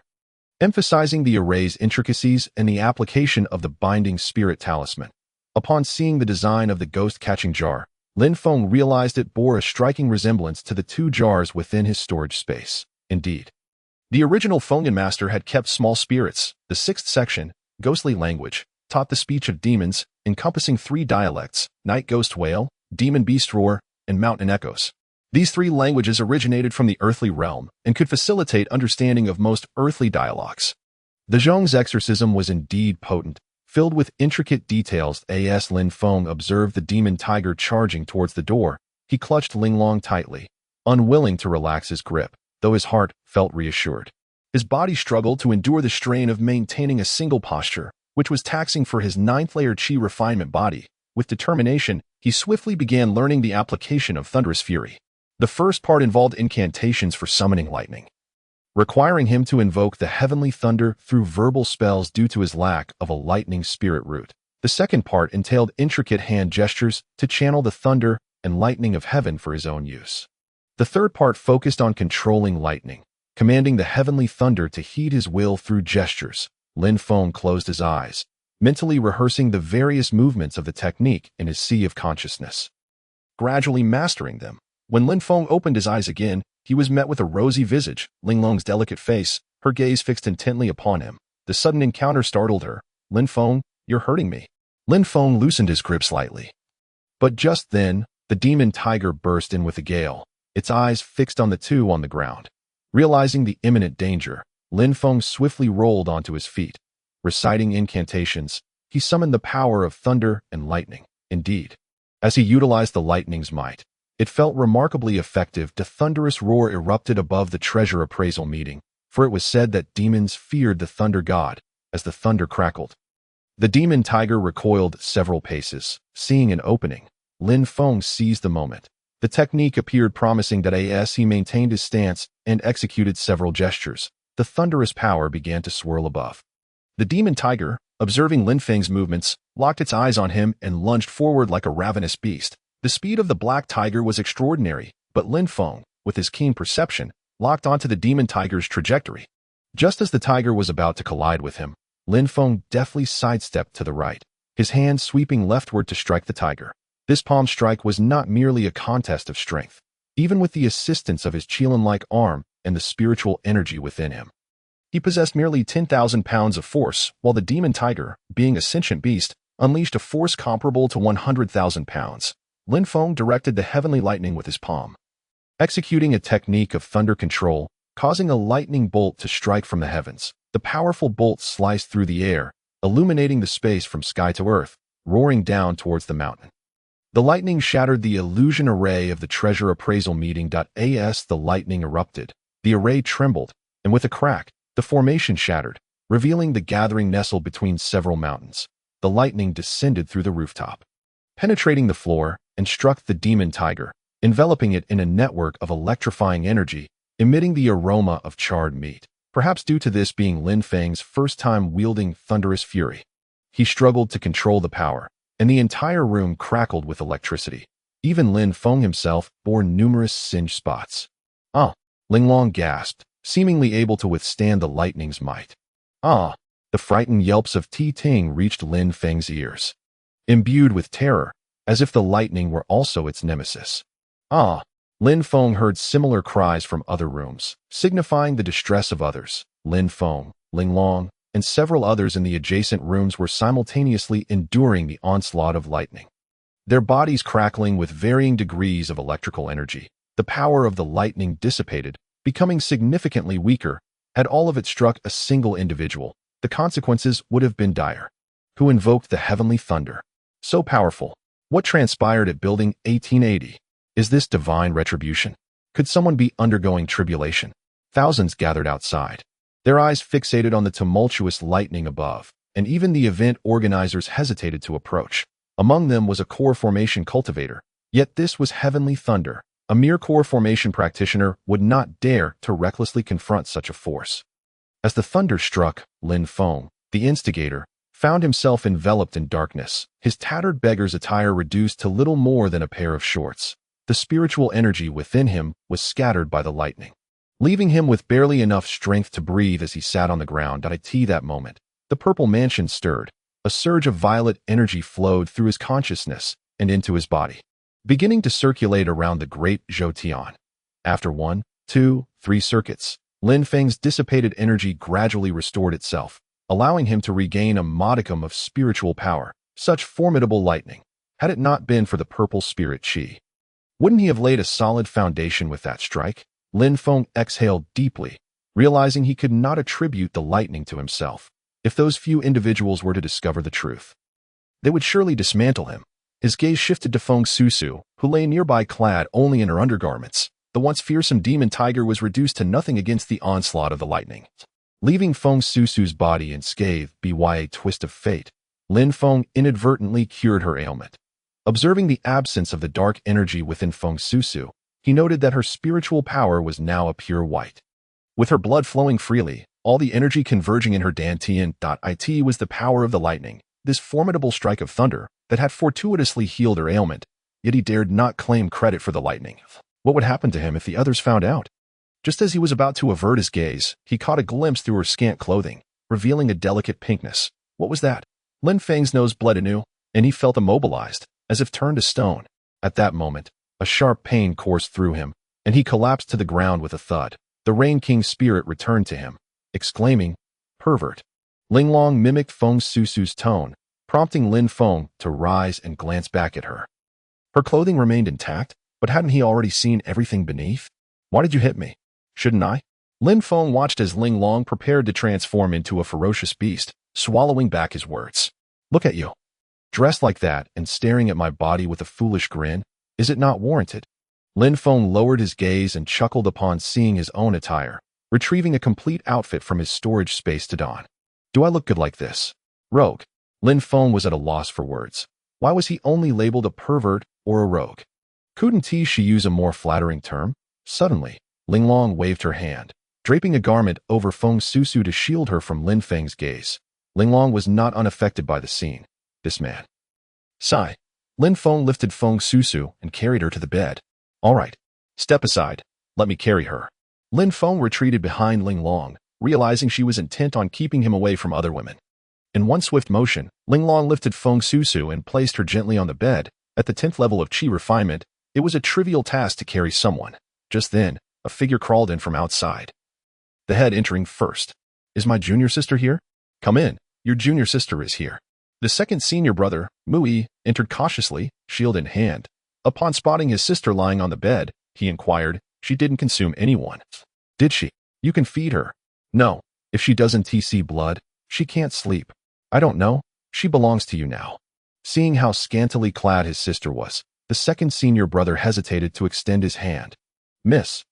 emphasizing the array's intricacies and the application of the binding spirit talisman. Upon seeing the design of the ghost-catching jar, Lin Feng realized it bore a striking resemblance to the two jars within his storage space. Indeed, the original Fengen master had kept small spirits. The sixth section, Ghostly Language, taught the speech of demons, encompassing three dialects: night ghost wail, demon beast roar, and mountain echoes. These three languages originated from the earthly realm and could facilitate understanding of most earthly dialogues. The Zhong's exorcism was indeed potent, filled with intricate details. As Lin Feng observed the demon tiger charging towards the door, he clutched Linglong tightly, unwilling to relax his grip, though his heart felt reassured. His body struggled to endure the strain of maintaining a single posture, which was taxing for his ninth-layer Qi refinement body. With determination, he swiftly began learning the application of thunderous fury. The first part involved incantations for summoning lightning, requiring him to invoke the heavenly thunder through verbal spells due to his lack of a lightning spirit root. The second part entailed intricate hand gestures to channel the thunder and lightning of heaven for his own use. The third part focused on controlling lightning, commanding the heavenly thunder to heed his will through gestures. Lin Feng closed his eyes, mentally rehearsing the various movements of the technique in his sea of consciousness, gradually mastering them. When Lin Feng opened his eyes again, he was met with a rosy visage. Linglong's delicate face, her gaze fixed intently upon him. The sudden encounter startled her. "Lin Feng, you're hurting me." Lin Feng loosened his grip slightly. But just then, the demon tiger burst in with a gale, its eyes fixed on the two on the ground. Realizing the imminent danger, Lin Feng swiftly rolled onto his feet. Reciting incantations, he summoned the power of thunder and lightning. Indeed, as he utilized the lightning's might, it felt remarkably effective. The thunderous roar erupted above the treasure appraisal meeting, for it was said that demons feared the thunder god. As the thunder crackled, the demon tiger recoiled several paces. Seeing an opening, Lin Feng seized the moment. The technique appeared promising. That as he maintained his stance and executed several gestures, the thunderous power began to swirl above. The demon tiger, observing Lin Feng's movements, locked its eyes on him and lunged forward like a ravenous beast. The speed of the black tiger was extraordinary, but Lin Feng, with his keen perception, locked onto the demon tiger's trajectory. Just as the tiger was about to collide with him, Lin Feng deftly sidestepped to the right, his hand sweeping leftward to strike the tiger. This palm strike was not merely a contest of strength. Even with the assistance of his Qilin-like arm and the spiritual energy within him, he possessed merely 10,000 pounds of force, while the demon tiger, being a sentient beast, unleashed a force comparable to 100,000 pounds. Lin Feng directed the heavenly lightning with his palm, executing a technique of thunder control, causing a lightning bolt to strike from the heavens. The powerful bolt sliced through the air, illuminating the space from sky to earth, roaring down towards the mountain. The lightning shattered the illusion array of the treasure appraisal meeting. As the lightning erupted, the array trembled, and with a crack, the formation shattered, revealing the gathering nestled between several mountains. The lightning descended through the rooftop, penetrating the floor, and struck the demon tiger, enveloping it in a network of electrifying energy, emitting the aroma of charred meat. Perhaps due to this being Lin Feng's first time wielding thunderous fury, he struggled to control the power, and the entire room crackled with electricity. Even Lin Feng himself bore numerous singed spots. "Ah!" Linglong gasped, seemingly able to withstand the lightning's might. "Ah!" The frightened yelps of Ti Ting reached Lin Feng's ears, imbued with terror, as if the lightning were also its nemesis. "Ah!" Lin Feng heard similar cries from other rooms, signifying the distress of others. Lin Feng, Linglong, and several others in the adjacent rooms were simultaneously enduring the onslaught of lightning, their bodies crackling with varying degrees of electrical energy. The power of the lightning dissipated, becoming significantly weaker. Had all of it struck a single individual, the consequences would have been dire. Who invoked the heavenly thunder? So powerful. What transpired at Building 1880? Is this divine retribution? Could someone be undergoing tribulation? Thousands gathered outside, their eyes fixated on the tumultuous lightning above, and even the event organizers hesitated to approach. Among them was a core formation cultivator, Yet this was heavenly thunder. A mere core formation practitioner would not dare to recklessly confront such a force. As the thunder struck, Lin Feng, the instigator, found himself enveloped in darkness, his tattered beggar's attire reduced to little more than a pair of shorts. The spiritual energy within him was scattered by the lightning, leaving him with barely enough strength to breathe as he sat on the ground. At that moment, the purple mansion stirred. A surge of violet energy flowed through his consciousness and into his body, beginning to circulate around the great Zhoutian. After 1, 2, 3 circuits, Lin Feng's dissipated energy gradually restored itself, allowing him to regain a modicum of spiritual power. Such formidable lightning. Had it not been for the purple spirit chi, wouldn't he have laid a solid foundation with that strike? Lin Feng exhaled deeply, realizing he could not attribute the lightning to himself. If those few individuals were to discover the truth, they would surely dismantle him. His gaze shifted to Feng Susu, who lay nearby clad only in her undergarments. The once fearsome demon tiger was reduced to nothing against the onslaught of the lightning, leaving Feng Susu's body unscathed. By a twist of fate, Lin Feng inadvertently cured her ailment. Observing the absence of the dark energy within Feng Susu, he noted that her spiritual power was now a pure white. With her blood flowing freely, all the energy converging in her dantian. It was the power of the lightning, this formidable strike of thunder, that had fortuitously healed her ailment, yet he dared not claim credit for the lightning. What would happen to him if the others found out? Just as he was about to avert his gaze, he caught a glimpse through her scant clothing, revealing a delicate pinkness. What was that? Lin Feng's nose bled anew, and he felt immobilized, as if turned to stone. At that moment, a sharp pain coursed through him, and he collapsed to the ground with a thud. The Rain King's spirit returned to him, exclaiming, "Pervert." Linglong mimicked Feng Susu's tone, prompting Lin Feng to rise and glance back at her. Her clothing remained intact, but hadn't he already seen everything beneath? "Why did you hit me? Shouldn't I?" Lin Feng watched as Linglong prepared to transform into a ferocious beast, swallowing back his words. "Look at you. Dressed like that and staring at my body with a foolish grin. Is it not warranted?" Lin Feng lowered his gaze and chuckled upon seeing his own attire, retrieving a complete outfit from his storage space to don. "Do I look good like this? Rogue." Lin Feng was at a loss for words. Why was he only labeled a pervert or a rogue? Couldn't she use a more flattering term? Suddenly, Linglong waved her hand, draping a garment over Feng Susu to shield her from Lin Feng's gaze. Linglong was not unaffected by the scene. This man. Sigh. Lin Feng lifted Feng Susu and carried her to the bed. "All right. Step aside. Let me carry her." Lin Feng retreated behind Linglong, realizing she was intent on keeping him away from other women. In one swift motion, Linglong lifted Feng Susu and placed her gently on the bed. At the 10th level of Qi refinement, it was a trivial task to carry someone. Just then, a figure crawled in from outside, the head entering first. "Is my junior sister here?" "Come in. Your junior sister is here." The second senior brother, Mui, entered cautiously, shield in hand. Upon spotting his sister lying on the bed, he inquired, "She didn't consume anyone, did she?" "You can feed her." "No. If she doesn't see blood, she can't sleep." "I don't know. She belongs to you now." Seeing how scantily clad his sister was, the second senior brother hesitated to extend his hand. "Miss,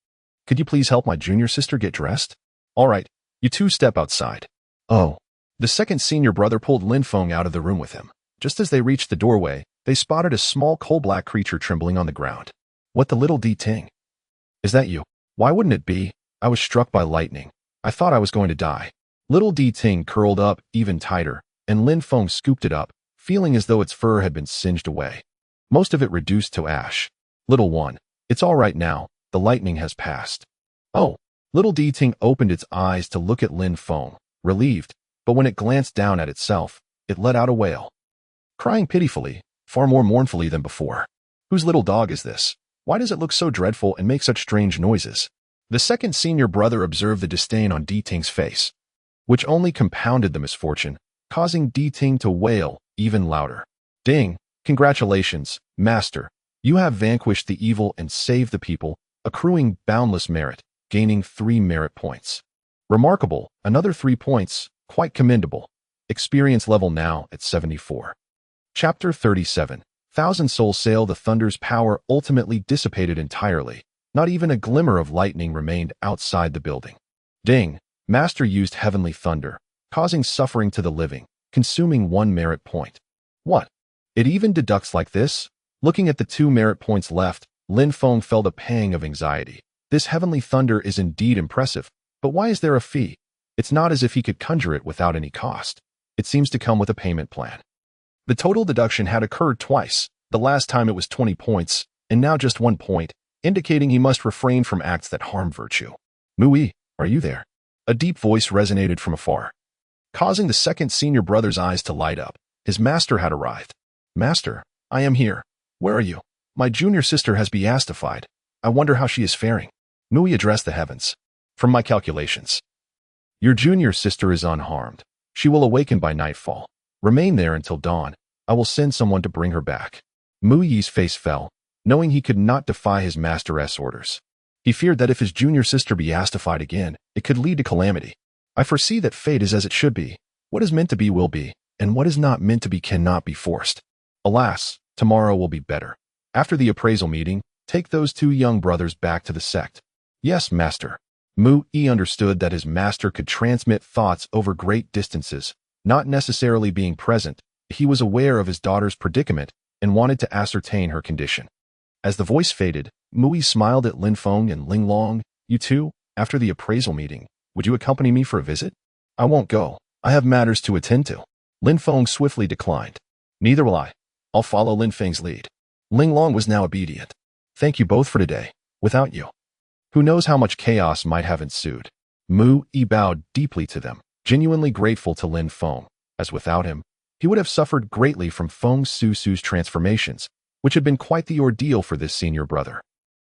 could you please help my junior sister get dressed?" "All right. You two step outside." "Oh." The second senior brother pulled Lin Feng out of the room with him. Just as they reached the doorway, they spotted a small coal-black creature trembling on the ground. "What the little D-Ting? Is that you?" "Why wouldn't it be? I was struck by lightning. I thought I was going to die." Little D-Ting curled up even tighter, and Lin Feng scooped it up, feeling as though its fur had been singed away, most of it reduced to ash. "Little one, it's all right now. The lightning has passed." "Oh." Little D-Ting opened its eyes to look at Lin Feng, relieved, but when it glanced down at itself, it let out a wail, crying pitifully, far more mournfully than before. "Whose little dog is this? Why does it look so dreadful and make such strange noises?" The second senior brother observed the disdain on D-Ting's face, which only compounded the misfortune, causing D-Ting to wail even louder. "Ding! Congratulations, master. You have vanquished the evil and saved the people, accruing boundless merit, gaining 3 merit points. Remarkable, another 3 points, quite commendable. Experience level now at 74. Chapter 37. Thousand Soul Sail. The thunder's power ultimately dissipated entirely. Not even a glimmer of lightning remained outside the building. Ding! Master used heavenly thunder, causing suffering to the living, consuming 1 merit point. What? It even deducts like this? Looking at the 2 merit points left, Lin Feng felt a pang of anxiety. This heavenly thunder is indeed impressive, but why is there a fee? It's not as if he could conjure it without any cost. It seems to come with a payment plan. The total deduction had occurred twice. The last time it was 20 points, and now just 1 point, indicating he must refrain from acts that harm virtue. Mui, are you there? A deep voice resonated from afar, causing the second senior brother's eyes to light up. His master had arrived. Master, I am here. Where are you? My junior sister has beatified. I wonder how she is faring. Mui addressed the heavens. From my calculations, your junior sister is unharmed. She will awaken by nightfall. Remain there until dawn. I will send someone to bring her back. Mui's face fell, knowing he could not defy his master's orders. He feared that if his junior sister beatified again, it could lead to calamity. I foresee that fate is as it should be. What is meant to be will be, and what is not meant to be cannot be forced. Alas, tomorrow will be better. After the appraisal meeting, take those 2 young brothers back to the sect. Yes, master. Mui understood that his master could transmit thoughts over great distances. Not necessarily being present, he was aware of his daughter's predicament and wanted to ascertain her condition. As the voice faded, Mui smiled at Lin Feng and Ling Long. You two, after the appraisal meeting, would you accompany me for a visit? I won't go. I have matters to attend to. Lin Feng swiftly declined. Neither will I. I'll follow Lin Feng's lead. Ling Long was now obedient. Thank you both for today. Without you, who knows how much chaos might have ensued. Mui bowed deeply to them, genuinely grateful to Lin Feng, as without him, he would have suffered greatly from Feng Susu's transformations, which had been quite the ordeal for this senior brother.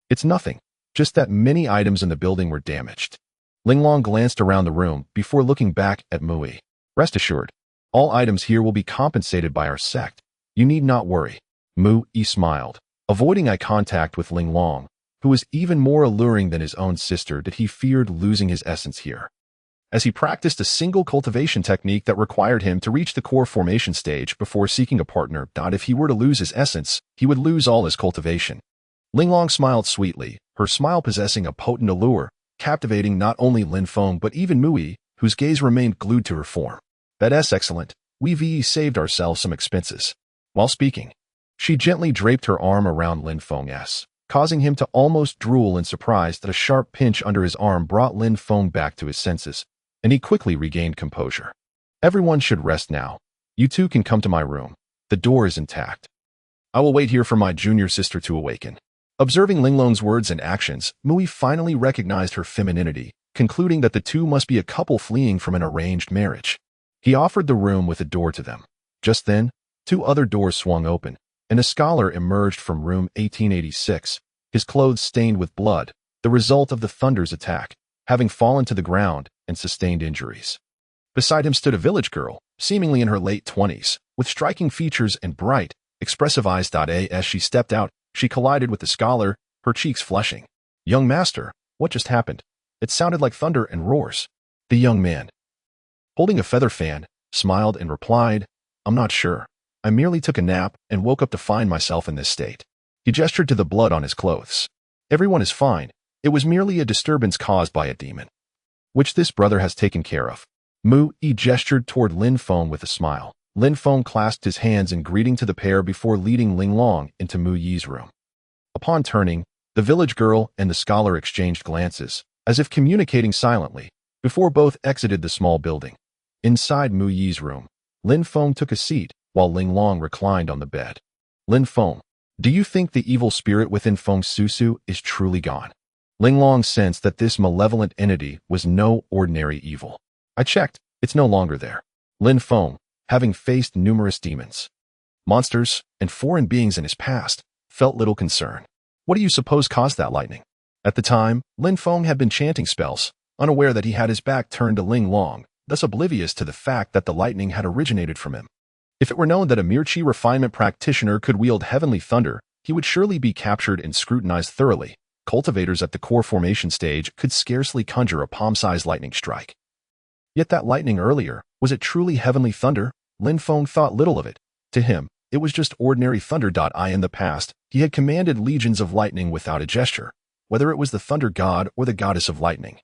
It's nothing, just that many items in the building were damaged. Ling Long glanced around the room before looking back at Mui. Rest assured, all items here will be compensated by our sect. You need not worry. Mui smiled, avoiding eye contact with Ling Long, who was even more alluring than his own sister that he feared losing his essence here. As he practiced a single cultivation technique that required him to reach the core formation stage before seeking a partner, if he were to lose his essence, he would lose all his cultivation. Ling Long smiled sweetly, her smile possessing a potent allure, captivating not only Lin Feng but even Mui, whose gaze remained glued to her form. That's excellent. We've saved ourselves some expenses. While speaking, she gently draped her arm around Lin Feng's, causing him to almost drool in surprise that a sharp pinch under his arm brought Lin Feng back to his senses, and he quickly regained composure. Everyone should rest now. You two can come to my room. The door is intact. I will wait here for my junior sister to awaken. Observing Ling Long's words and actions, Mui finally recognized her femininity, concluding that the two must be a couple fleeing from an arranged marriage. He offered the room with a door to them. Just then, 2 other doors swung open, and a scholar emerged from room 1886, his clothes stained with blood, the result of the Thunder's attack, having fallen to the ground and sustained injuries. Beside him stood a village girl, seemingly in her late 20s, with striking features and bright, expressive eyes. As she stepped out, she collided with the scholar, her cheeks flushing. Young master, what just happened? It sounded like thunder and roars. The young man, holding a feather fan, smiled and replied, I'm not sure. I merely took a nap and woke up to find myself in this state. He gestured to the blood on his clothes. Everyone is fine. It was merely a disturbance caused by a demon, which this brother has taken care of. Mui gestured toward Lin Feng with a smile. Lin Feng clasped his hands in greeting to the pair before leading Ling Long into Muyi's room. Upon turning, the village girl and the scholar exchanged glances, as if communicating silently, before both exited the small building. Inside Muyi's room, Lin Feng took a seat, while Ling Long reclined on the bed. Lin Feng, do you think the evil spirit within Feng Susu is truly gone? Ling Long sensed that this malevolent entity was no ordinary evil. I checked, it's no longer there. Lin Feng, having faced numerous demons, monsters, and foreign beings in his past, felt little concern. What do you suppose caused that lightning? At the time, Lin Feng had been chanting spells, unaware that he had his back turned to Ling Long, thus oblivious to the fact that the lightning had originated from him. If it were known that a mere chi refinement practitioner could wield heavenly thunder, he would surely be captured and scrutinized thoroughly. Cultivators at the core formation stage could scarcely conjure a palm-sized lightning strike. Yet that lightning earlier, was it truly heavenly thunder? Lin Feng thought little of it. To him, it was just ordinary thunder. In the past, he had commanded legions of lightning without a gesture, whether it was the thunder god or the goddess of lightning.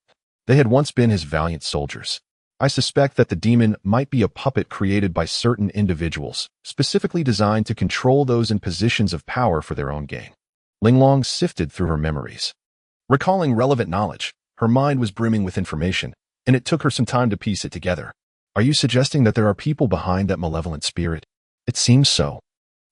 They had once been his valiant soldiers. I suspect that the demon might be a puppet created by certain individuals, specifically designed to control those in positions of power for their own gain. Linglong sifted through her memories. Recalling relevant knowledge, her mind was brimming with information, and it took her some time to piece it together. Are you suggesting that there are people behind that malevolent spirit? It seems so.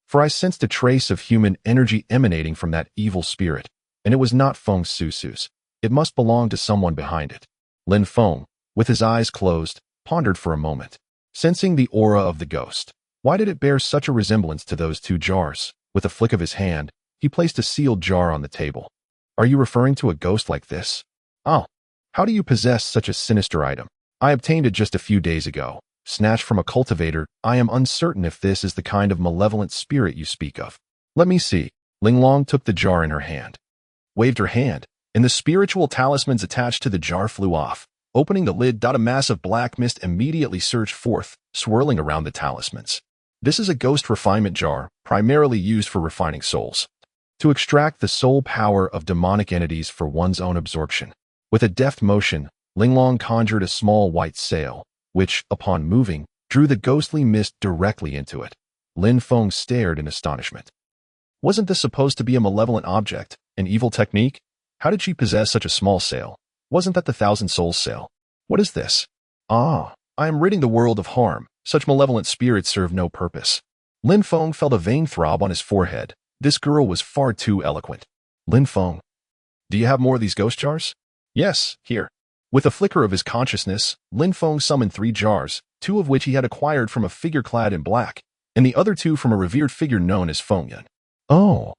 For I sensed a trace of human energy emanating from that evil spirit, and it was not Feng Susu's. It must belong to someone behind it. Lin Feng, with his eyes closed, pondered for a moment, sensing the aura of the ghost. Why did it bear such a resemblance to those two jars? With a flick of his hand, he placed a sealed jar on the table. Are you referring to a ghost like this? Oh, how do you possess such a sinister item? I obtained it just a few days ago. Snatched from a cultivator, I am uncertain if this is the kind of malevolent spirit you speak of. Let me see. Linglong took the jar in her hand, waved her hand, and the spiritual talismans attached to the jar flew off. Opening the lid, a mass of black mist immediately surged forth, swirling around the talismans. This is a ghost refinement jar, primarily used for refining souls, to extract the soul power of demonic entities for one's own absorption. With a deft motion, Linglong conjured a small white sail, which, upon moving, drew the ghostly mist directly into it. Lin Feng stared in astonishment. Wasn't this supposed to be a malevolent object, an evil technique? How did she possess such a small sail? Wasn't that the Thousand Souls sail? What is this? Ah, I am ridding the world of harm. Such malevolent spirits serve no purpose. Lin Feng felt a vein throb on his forehead. This girl was far too eloquent. Lin Feng, do you have more of these ghost jars? Yes, here. With a flicker of his consciousness, Lin Feng summoned 3 jars, 2 of which he had acquired from a figure clad in black, and the other 2 from a revered figure known as Feng Yun. Oh,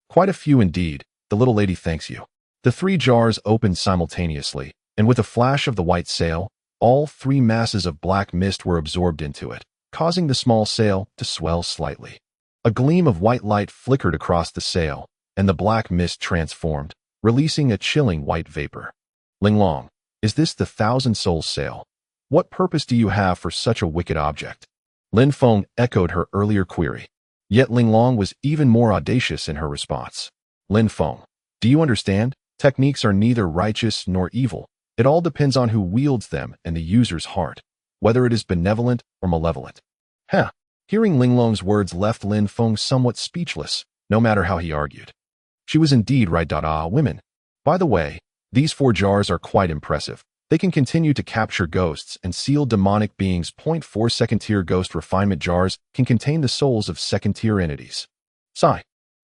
quite a few indeed. The little lady thanks you. The 3 jars opened simultaneously, and with a flash of the white sail, all 3 masses of black mist were absorbed into it, causing the small sail to swell slightly. A gleam of white light flickered across the sail, and the black mist transformed, releasing a chilling white vapor. Linglong, is this the Thousand Souls sail? What purpose do you have for such a wicked object? Lin Feng echoed her earlier query. Yet Linglong was even more audacious in her response. Lin Feng, do you understand? Techniques are neither righteous nor evil. It all depends on who wields them and the user's heart, whether it is benevolent or malevolent. Heh. Hearing Linglong's words left Lin Feng somewhat speechless, no matter how he argued. She was indeed right. Women. By the way, these 4 jars are quite impressive. They can continue to capture ghosts and seal demonic beings. 4 second-tier ghost refinement jars can contain the souls of second-tier entities. Sigh.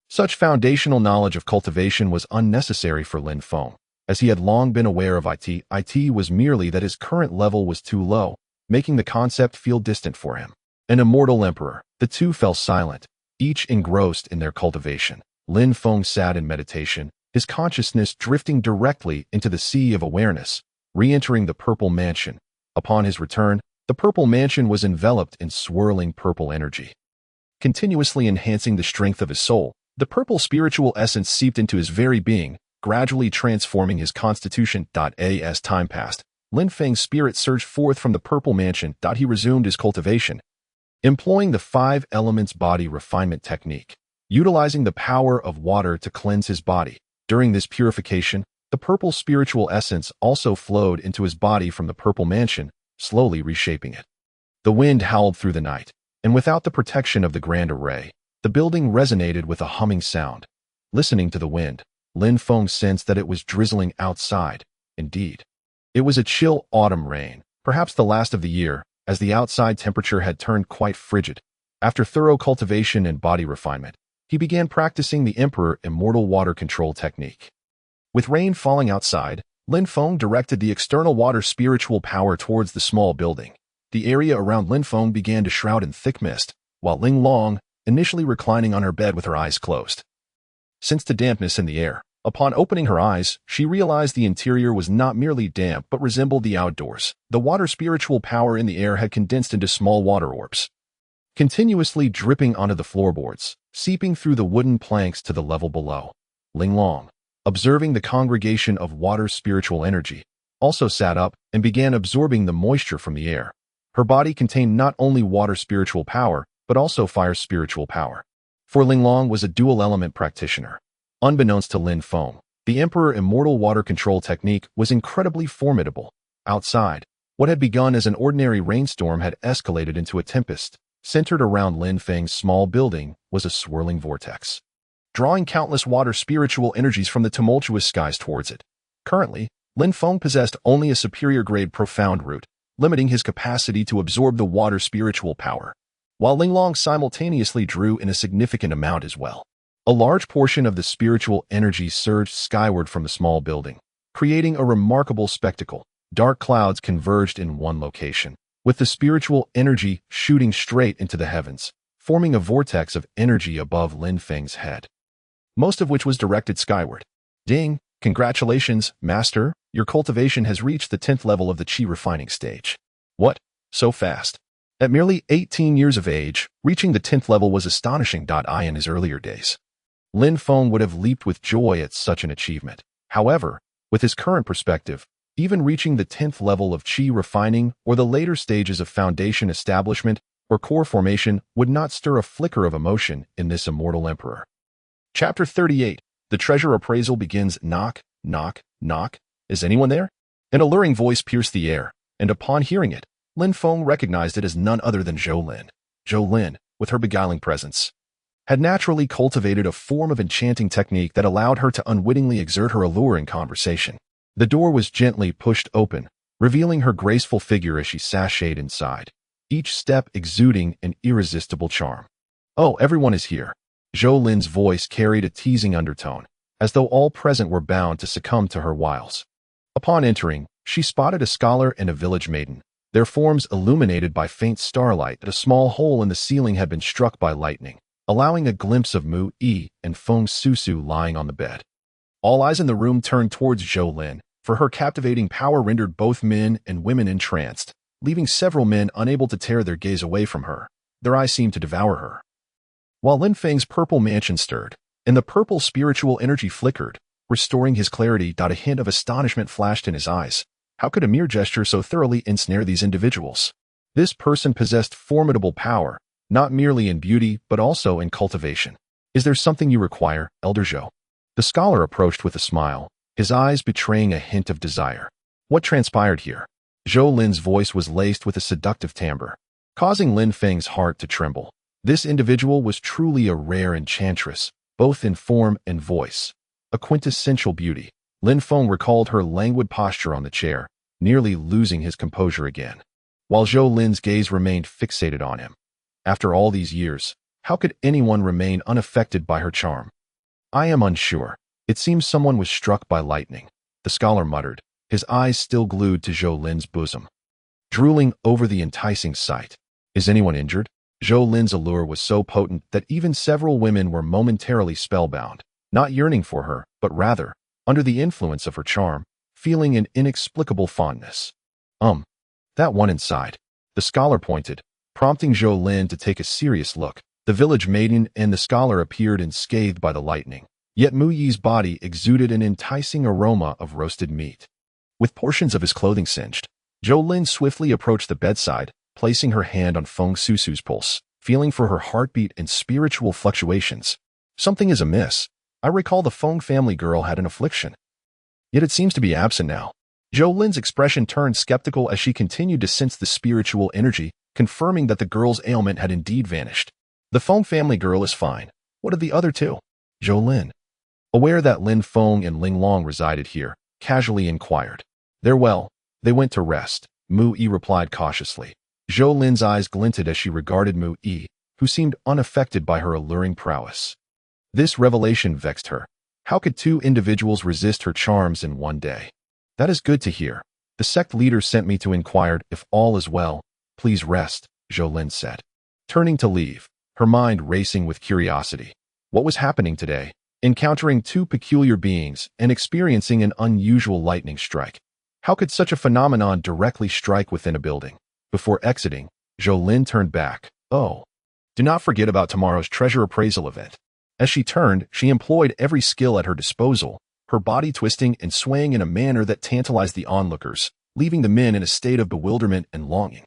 Such foundational knowledge of cultivation was unnecessary for Lin Feng, as he had long been aware of it. It was merely that his current level was too low, making the concept feel distant for him. An immortal emperor. The 2 fell silent, each engrossed in their cultivation. Lin Feng sat in meditation, his consciousness drifting directly into the sea of awareness, re-entering the purple mansion. Upon his return, the purple mansion was enveloped in swirling purple energy, continuously enhancing the strength of his soul. The purple spiritual essence seeped into his very being, gradually transforming his constitution. As time passed, Lin Feng's spirit surged forth from the purple mansion. He resumed his cultivation, employing the 5 elements body refinement technique, utilizing the power of water to cleanse his body. During this purification, the purple spiritual essence also flowed into his body from the purple mansion, slowly reshaping it. The wind howled through the night, and without the protection of the grand array, the building resonated with a humming sound. Listening to the wind, Lin Feng sensed that it was drizzling outside. Indeed, it was a chill autumn rain, perhaps the last of the year, as the outside temperature had turned quite frigid. After thorough cultivation and body refinement, he began practicing the Emperor Immortal Water Control technique. With rain falling outside, Lin Feng directed the external water spiritual power towards the small building. The area around Lin Feng began to shroud in thick mist, while Linglong, initially reclining on her bed with her eyes closed, sensed the dampness in the air. Upon opening her eyes, she realized the interior was not merely damp but resembled the outdoors. The water spiritual power in the air had condensed into small water orbs, continuously dripping onto the floorboards, seeping through the wooden planks to the level below. Linglong, observing the congregation of water spiritual energy, also sat up and began absorbing the moisture from the air. Her body contained not only water spiritual power, but also fire spiritual power. For Linglong was a dual-element practitioner. Unbeknownst to Lin Feng, the Emperor Immortal Water Control technique was incredibly formidable. Outside, What had begun as an ordinary rainstorm had escalated into a tempest. Centered around Lin Feng's small building was a swirling vortex, drawing countless water spiritual energies from the tumultuous skies towards it. Currently, Lin Feng possessed only a superior-grade profound root, limiting his capacity to absorb the water spiritual power, while Linglong simultaneously drew in a significant amount as well. A large portion of the spiritual energy surged skyward from the small building, creating a remarkable spectacle. Dark clouds converged in one location, with the spiritual energy shooting straight into the heavens, forming a vortex of energy above Lin Feng's head, most of which was directed skyward. Ding! Congratulations, Master! Your cultivation has reached the 10th level of the Qi refining stage. What? So fast? At merely 18 years of age, reaching the 10th level was astonishing. In his earlier days, Lin Feng would have leaped with joy at such an achievement. However, with his current perspective, even reaching the 10th level of Qi refining or the later stages of foundation establishment or core formation would not stir a flicker of emotion in this immortal emperor. Chapter 38. The treasure appraisal begins. Knock, knock, knock. Is anyone there? An alluring voice pierced the air, and upon hearing it, Lin Feng recognized it as none other than Zhou Lin. Zhou Lin, with her beguiling presence, had naturally cultivated a form of enchanting technique that allowed her to unwittingly exert her allure in conversation. The door was gently pushed open, revealing her graceful figure as she sashayed inside, each step exuding an irresistible charm. Oh, everyone is here. Zhou Lin's voice carried a teasing undertone, as though all present were bound to succumb to her wiles. Upon entering, she spotted a scholar and a village maiden, their forms illuminated by faint starlight. A small hole in the ceiling had been struck by lightning, allowing a glimpse of Mu Yi and Feng Susu lying on the bed. All eyes in the room turned towards Zhou Lin, for her captivating power rendered both men and women entranced, leaving several men unable to tear their gaze away from her. Their eyes seemed to devour her. While Lin Feng's purple mansion stirred, and the purple spiritual energy flickered, restoring his clarity. A hint of astonishment flashed in his eyes. How could a mere gesture so thoroughly ensnare these individuals? This person possessed formidable power, not merely in beauty but also in cultivation. Is there something you require, Elder Zhou? The scholar approached with a smile, his eyes betraying a hint of desire. What transpired here? Zhou Lin's voice was laced with a seductive timbre, causing Lin Feng's heart to tremble. This individual was truly a rare enchantress, both in form and voice. A quintessential beauty. Lin Feng recalled her languid posture on the chair, nearly losing his composure again, while Zhou Lin's gaze remained fixated on him. After all these years, how could anyone remain unaffected by her charm? I am unsure. It seems someone was struck by lightning, the scholar muttered, his eyes still glued to Zhou Lin's bosom, drooling over the enticing sight. Is anyone injured? Zhou Lin's allure was so potent that even several women were momentarily spellbound, not yearning for her, but rather, under the influence of her charm, feeling an inexplicable fondness. That one inside. The scholar pointed, prompting Zhou Lin to take a serious look. The village maiden and the scholar appeared unscathed by the lightning, yet Mu Yi's body exuded an enticing aroma of roasted meat. With portions of his clothing singed, Zhou Lin swiftly approached the bedside, placing her hand on Feng Susu's pulse, feeling for her heartbeat and spiritual fluctuations. Something is amiss. I recall the Feng family girl had an affliction, yet it seems to be absent now. Zhou Lin's expression turned skeptical as she continued to sense the spiritual energy, confirming that the girl's ailment had indeed vanished. The Feng family girl is fine. What of the other two? Zhou Lin, aware that Lin Feng and Linglong resided here, casually inquired. They're well. They went to rest, Mu Yi replied cautiously. Zhou Lin's eyes glinted as she regarded Mu Yi, who seemed unaffected by her alluring prowess. This revelation vexed her. How could two individuals resist her charms in one day? That is good to hear. The sect leader sent me to inquire if all is well. Please rest, Zhou Lin said, turning to leave, her mind racing with curiosity. What was happening today? Encountering two peculiar beings and experiencing an unusual lightning strike. How could such a phenomenon directly strike within a building? Before exiting, Zhou Lin turned back. Oh, do not forget about tomorrow's treasure appraisal event. As she turned, she employed every skill at her disposal, her body twisting and swaying in a manner that tantalized the onlookers, leaving the men in a state of bewilderment and longing.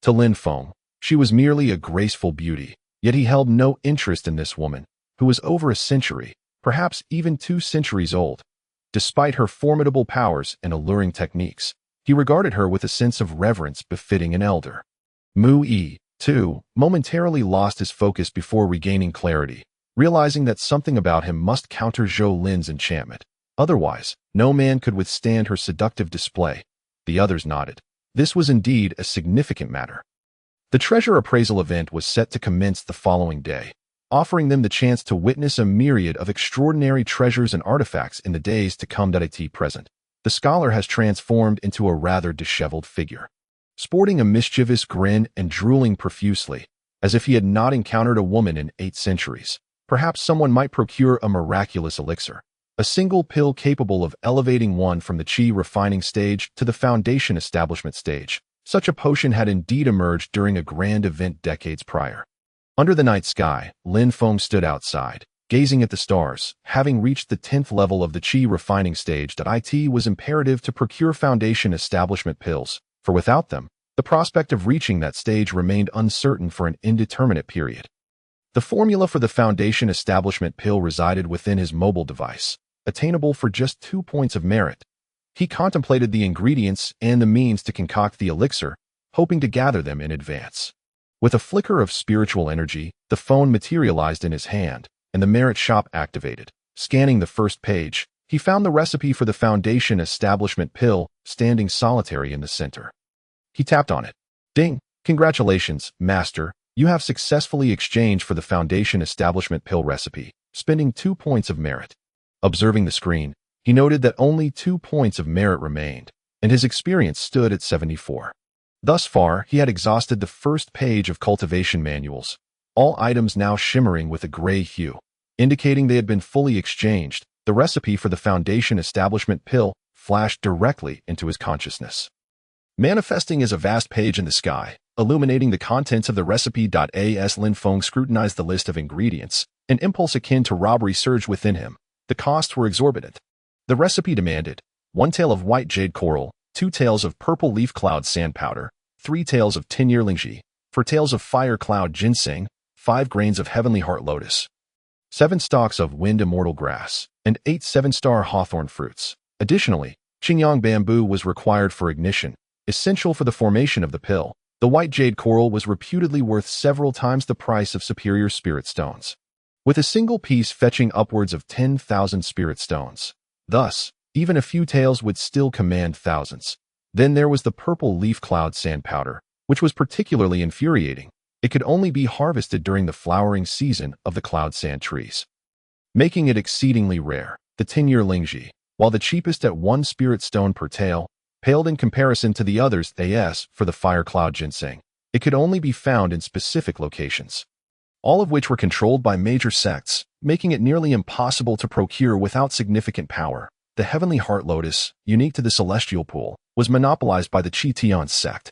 To Lin Feng, she was merely a graceful beauty, yet he held no interest in this woman, who was over a century, perhaps even 2 centuries old. Despite her formidable powers and alluring techniques, He regarded her with a sense of reverence befitting an elder. Mu Yi, too, momentarily lost his focus before regaining clarity, realizing that something about him must counter Zhou Lin's enchantment. Otherwise, no man could withstand her seductive display. The others nodded. This was indeed a significant matter. The treasure appraisal event was set to commence the following day, offering them the chance to witness a myriad of extraordinary treasures and artifacts in the days to come. At present, the scholar has transformed into a rather disheveled figure, sporting a mischievous grin and drooling profusely, as if he had not encountered a woman in 8 centuries. Perhaps someone might procure a miraculous elixir, a single pill capable of elevating one from the qi refining stage to the foundation establishment stage. Such a potion had indeed emerged during a grand event decades prior. Under the night sky, Lin Feng stood outside, gazing at the stars. Having reached the 10th level of the qi refining stage, it was imperative to procure foundation establishment pills, for without them, the prospect of reaching that stage remained uncertain for an indeterminate period. The formula for the foundation establishment pill resided within his mobile device, attainable for just 2 points of merit. He contemplated the ingredients and the means to concoct the elixir, hoping to gather them in advance. With a flicker of spiritual energy, the phone materialized in his hand, and the merit shop activated. Scanning the first page, he found the recipe for the foundation establishment pill standing solitary in the center. He tapped on it. Ding! Congratulations, master. You have successfully exchanged for the foundation establishment pill recipe, spending 2 points of merit. Observing the screen, he noted that only 2 points of merit remained, and his experience stood at 74. Thus far, he had exhausted the first page of cultivation manuals, all items now shimmering with a gray hue, indicating they had been fully exchanged. The recipe for the foundation establishment pill flashed directly into his consciousness, manifesting as a vast page in the sky, illuminating the contents of the recipe. As Lin Feng scrutinized the list of ingredients, an impulse akin to robbery surged within him. The costs were exorbitant. The recipe demanded 1 tael of white jade coral, 2 taels of purple leaf cloud sand powder, 3 taels of tinyer lingji, 4 taels of fire cloud ginseng, 5 grains of heavenly heart lotus, 7 stalks of wind immortal grass, and 8 7-star hawthorn fruits. Additionally, Qingyang bamboo was required for ignition, essential for the formation of the pill. The white jade coral was reputedly worth several times the price of superior spirit stones, with a single piece fetching upwards of 10,000 spirit stones. Thus, even a few taels would still command thousands. Then there was the purple leaf cloud sand powder, which was particularly infuriating. It could only be harvested during the flowering season of the cloud sand trees, making it exceedingly rare. The tinyer lingji, while the cheapest at 1 spirit stone per tael, paled in comparison to the others. As for the fire cloud ginseng, it could only be found in specific locations, all of which were controlled by major sects, making it nearly impossible to procure without significant power. The heavenly heart lotus, unique to the celestial pool, was monopolized by the Qi Tian sect,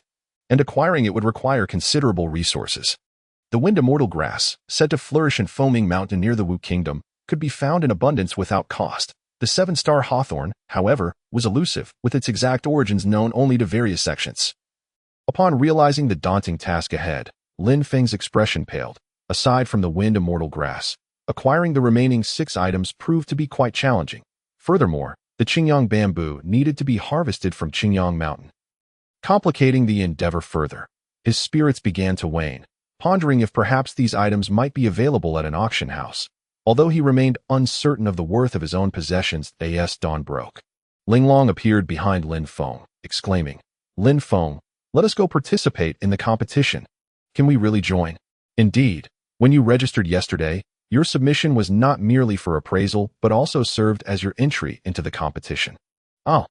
and acquiring it would require considerable resources. The wind immortal grass, said to flourish in Foaming Mountain near the Wu Kingdom, could be found in abundance without cost. The 7-star hawthorn, however, was elusive, with its exact origins known only to various sections. Upon realizing the daunting task ahead, Lin Feng's expression paled. Aside from the wind immortal grass, acquiring the remaining 6 items proved to be quite challenging. Furthermore, the Qingyang bamboo needed to be harvested from Qingyang Mountain, complicating the endeavor further. His spirits began to wane, pondering if perhaps these items might be available at an auction house. Although he remained uncertain of the worth of his own possessions, as dawn broke, Linglong appeared behind Lin Feng, exclaiming, "Lin Feng, let us go participate in the competition. Can we really join?" Indeed, when you registered yesterday, your submission was not merely for appraisal but also served as your entry into the competition. Oh,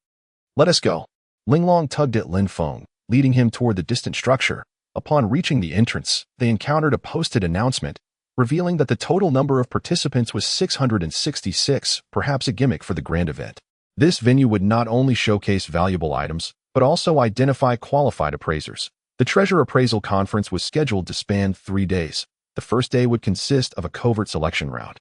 let us go. Linglong tugged at Lin Feng, leading him toward the distant structure. Upon reaching the entrance, they encountered a posted announcement, revealing that the total number of participants was 666, perhaps a gimmick for the grand event. This venue would not only showcase valuable items, but also identify qualified appraisers. The treasure appraisal conference was scheduled to span 3 days. The first day would consist of a covert selection round,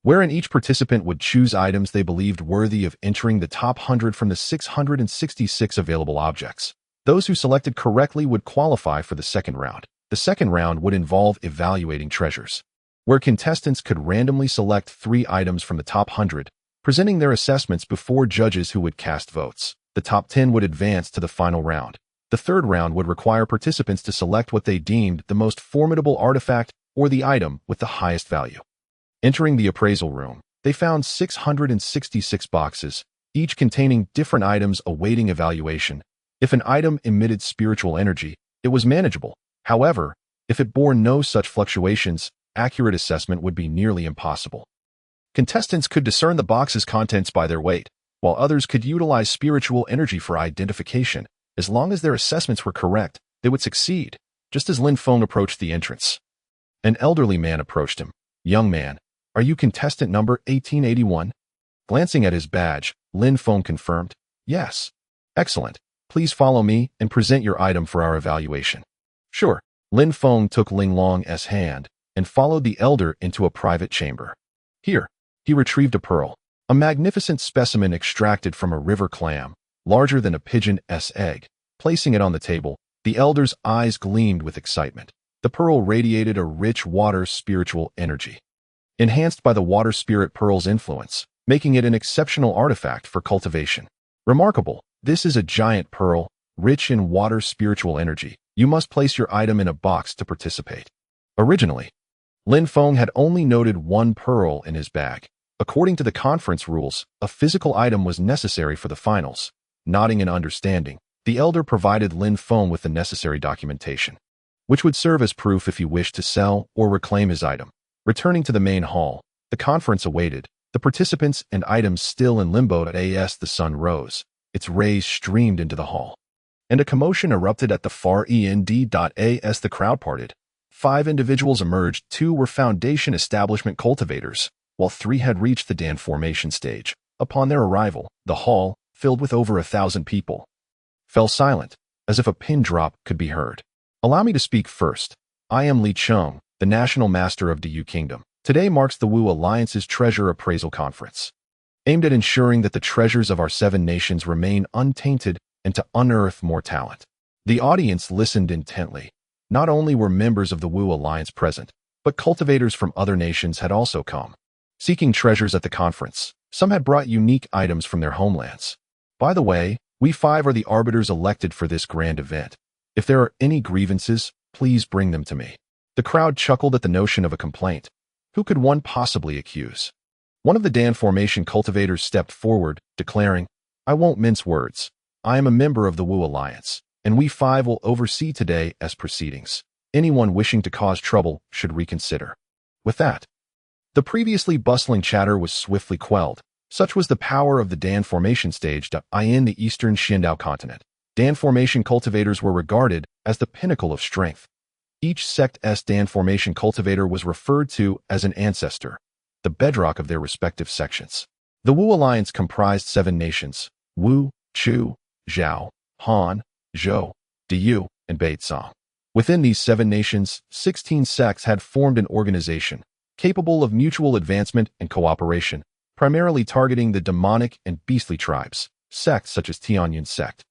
wherein each participant would choose items they believed worthy of entering the top 100 from the 666 available objects. Those who selected correctly would qualify for the second round. The second round would involve evaluating treasures, where contestants could randomly select 3 items from the top 100, presenting their assessments before judges who would cast votes. The top 10 would advance to the final round. The third round would require participants to select what they deemed the most formidable artifact or the item with the highest value. Entering the appraisal room, they found 666 boxes, each containing different items awaiting evaluation. If an item emitted spiritual energy, it was manageable. However, if it bore no such fluctuations, accurate assessment would be nearly impossible. Contestants could discern the box's contents by their weight, while others could utilize spiritual energy for identification. As long as their assessments were correct, they would succeed. Just as Lin Feng approached the entrance, an elderly man approached him. "Young man, are you contestant number 1881? Glancing at his badge, Lin Feng confirmed, "Yes." "Excellent. Please follow me and present your item for our evaluation." "Sure." Lin Feng took Ling Long's hand and followed the elder into a private chamber. Here, he retrieved a pearl, a magnificent specimen extracted from a river clam, larger than a pigeon's egg. Placing it on the table, the elder's eyes gleamed with excitement. The pearl radiated a rich water spiritual energy, enhanced by the water spirit pearl's influence, making it an exceptional artifact for cultivation. "Remarkable. This is a giant pearl, rich in water spiritual energy. You must place your item in a box to participate." Originally, Lin Feng had only noted one pearl in his bag. According to the conference rules, a physical item was necessary for the finals. Nodding in understanding, the elder provided Lin Feng with the necessary documentation, which would serve as proof if he wished to sell or reclaim his item. Returning to the main hall, the conference awaited, the participants and items still in limbo as the sun rose. Its rays streamed into the hall, and a commotion erupted at the far end. As the crowd parted, 5 individuals emerged. 2 were foundation establishment cultivators, while 3 had reached the Dan formation stage. Upon their arrival, the hall, filled with over 1,000 people, fell silent, as if a pin drop could be heard. "Allow me to speak first. I am Li Cheng, the National Master of the Yu Kingdom. Today marks the Wu Alliance's Treasure Appraisal Conference, aimed at ensuring that the treasures of our 7 nations remain untainted and to unearth more talent." The audience listened intently. Not only were members of the Wu Alliance present, but cultivators from other nations had also come, seeking treasures at the conference. Some had brought unique items from their homelands. "By the way, we 5 are the arbiters elected for this grand event. If there are any grievances, please bring them to me." The crowd chuckled at the notion of a complaint. Who could one possibly accuse? One of the Dan formation cultivators stepped forward, declaring, "I won't mince words. I am a member of the Wu Alliance, and we 5 will oversee today as proceedings. Anyone wishing to cause trouble should reconsider." With that, the previously bustling chatter was swiftly quelled. Such was the power of the Dan formation stage in the eastern Xindao continent. Dan formation cultivators were regarded as the pinnacle of strength. Each sect's Dan formation cultivator was referred to as an ancestor, the bedrock of their respective sections. The Wu Alliance comprised 7 nations: Wu, Chu, Zhao, Han, Zhou, Diyu, and Baitsong. Within these 7 nations, 16 sects had formed an organization capable of mutual advancement and cooperation, primarily targeting the demonic and beastly tribes. Sects such as Tianyun sect,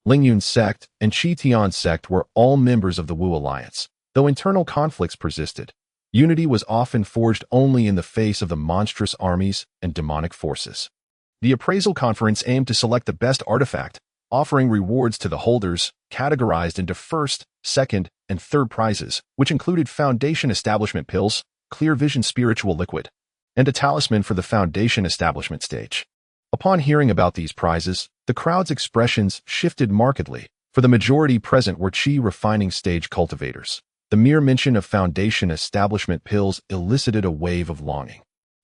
Lingyun sect, and Qitian sect were all members of the Wu Alliance. Though internal conflicts persisted, unity was often forged only in the face of the monstrous armies and demonic forces. The appraisal conference aimed to select the best artifact, offering rewards to the holders, categorized into first, second, and third prizes, which included foundation establishment pills, clear vision spiritual liquid, and a talisman for the foundation establishment stage. Upon hearing about these prizes, the crowd's expressions shifted markedly, for the majority present were Qi refining stage cultivators. The mere mention of foundation establishment pills elicited a wave of longing.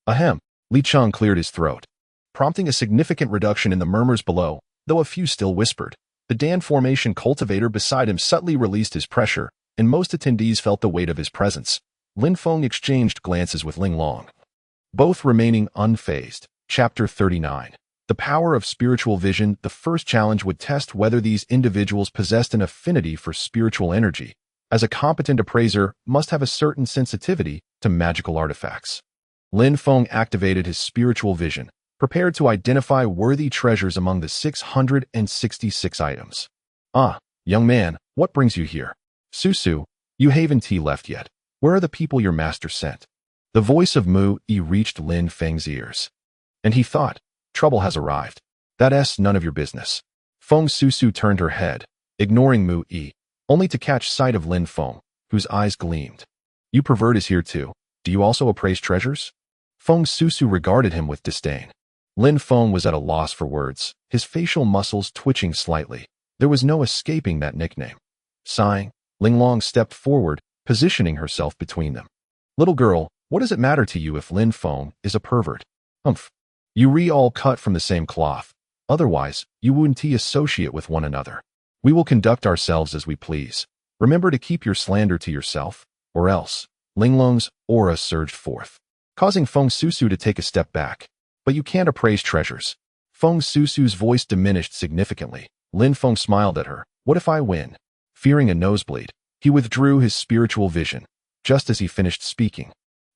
Ahem, Li Cheng cleared his throat, prompting a significant reduction in the murmurs below, though a few still whispered. The Dan formation cultivator beside him subtly released his pressure, and most attendees felt the weight of his presence. Lin Feng exchanged glances with Ling Long, both remaining unfazed. Chapter 39. The power of spiritual vision. The first challenge would test whether these individuals possessed an affinity for spiritual energy, as a competent appraiser must have a certain sensitivity to magical artifacts. Lin Feng activated his spiritual vision, prepared to identify worthy treasures among the 666 items. "Ah, young man, what brings you here? Susu, you haven't tea left yet. Where are the people your master sent?" The voice of Mu Yi reached Lin Feng's ears, And he thought, trouble has arrived. That's none of your business. Feng Susu turned her head, ignoring Mu Yi, only to catch sight of Lin Feng, whose eyes gleamed. You pervert is here too. Do you also appraise treasures? Feng Susu regarded him with disdain. Lin Feng was at a loss for words, his facial muscles twitching slightly. There was no escaping that nickname. Sighing, Ling Long stepped forward, positioning herself between them. Little girl, what does it matter to you if Lin Feng is a pervert? Humph. You all cut from the same cloth. Otherwise, you wouldn't associate with one another. We will conduct ourselves as we please. Remember to keep your slander to yourself, or else. Ling Long's aura surged forth, causing Feng Susu to take a step back. But you can't appraise treasures. Feng Susu's voice diminished significantly. Lin Feng smiled at her. What if I win? Fearing a nosebleed, he withdrew his spiritual vision. Just as he finished speaking,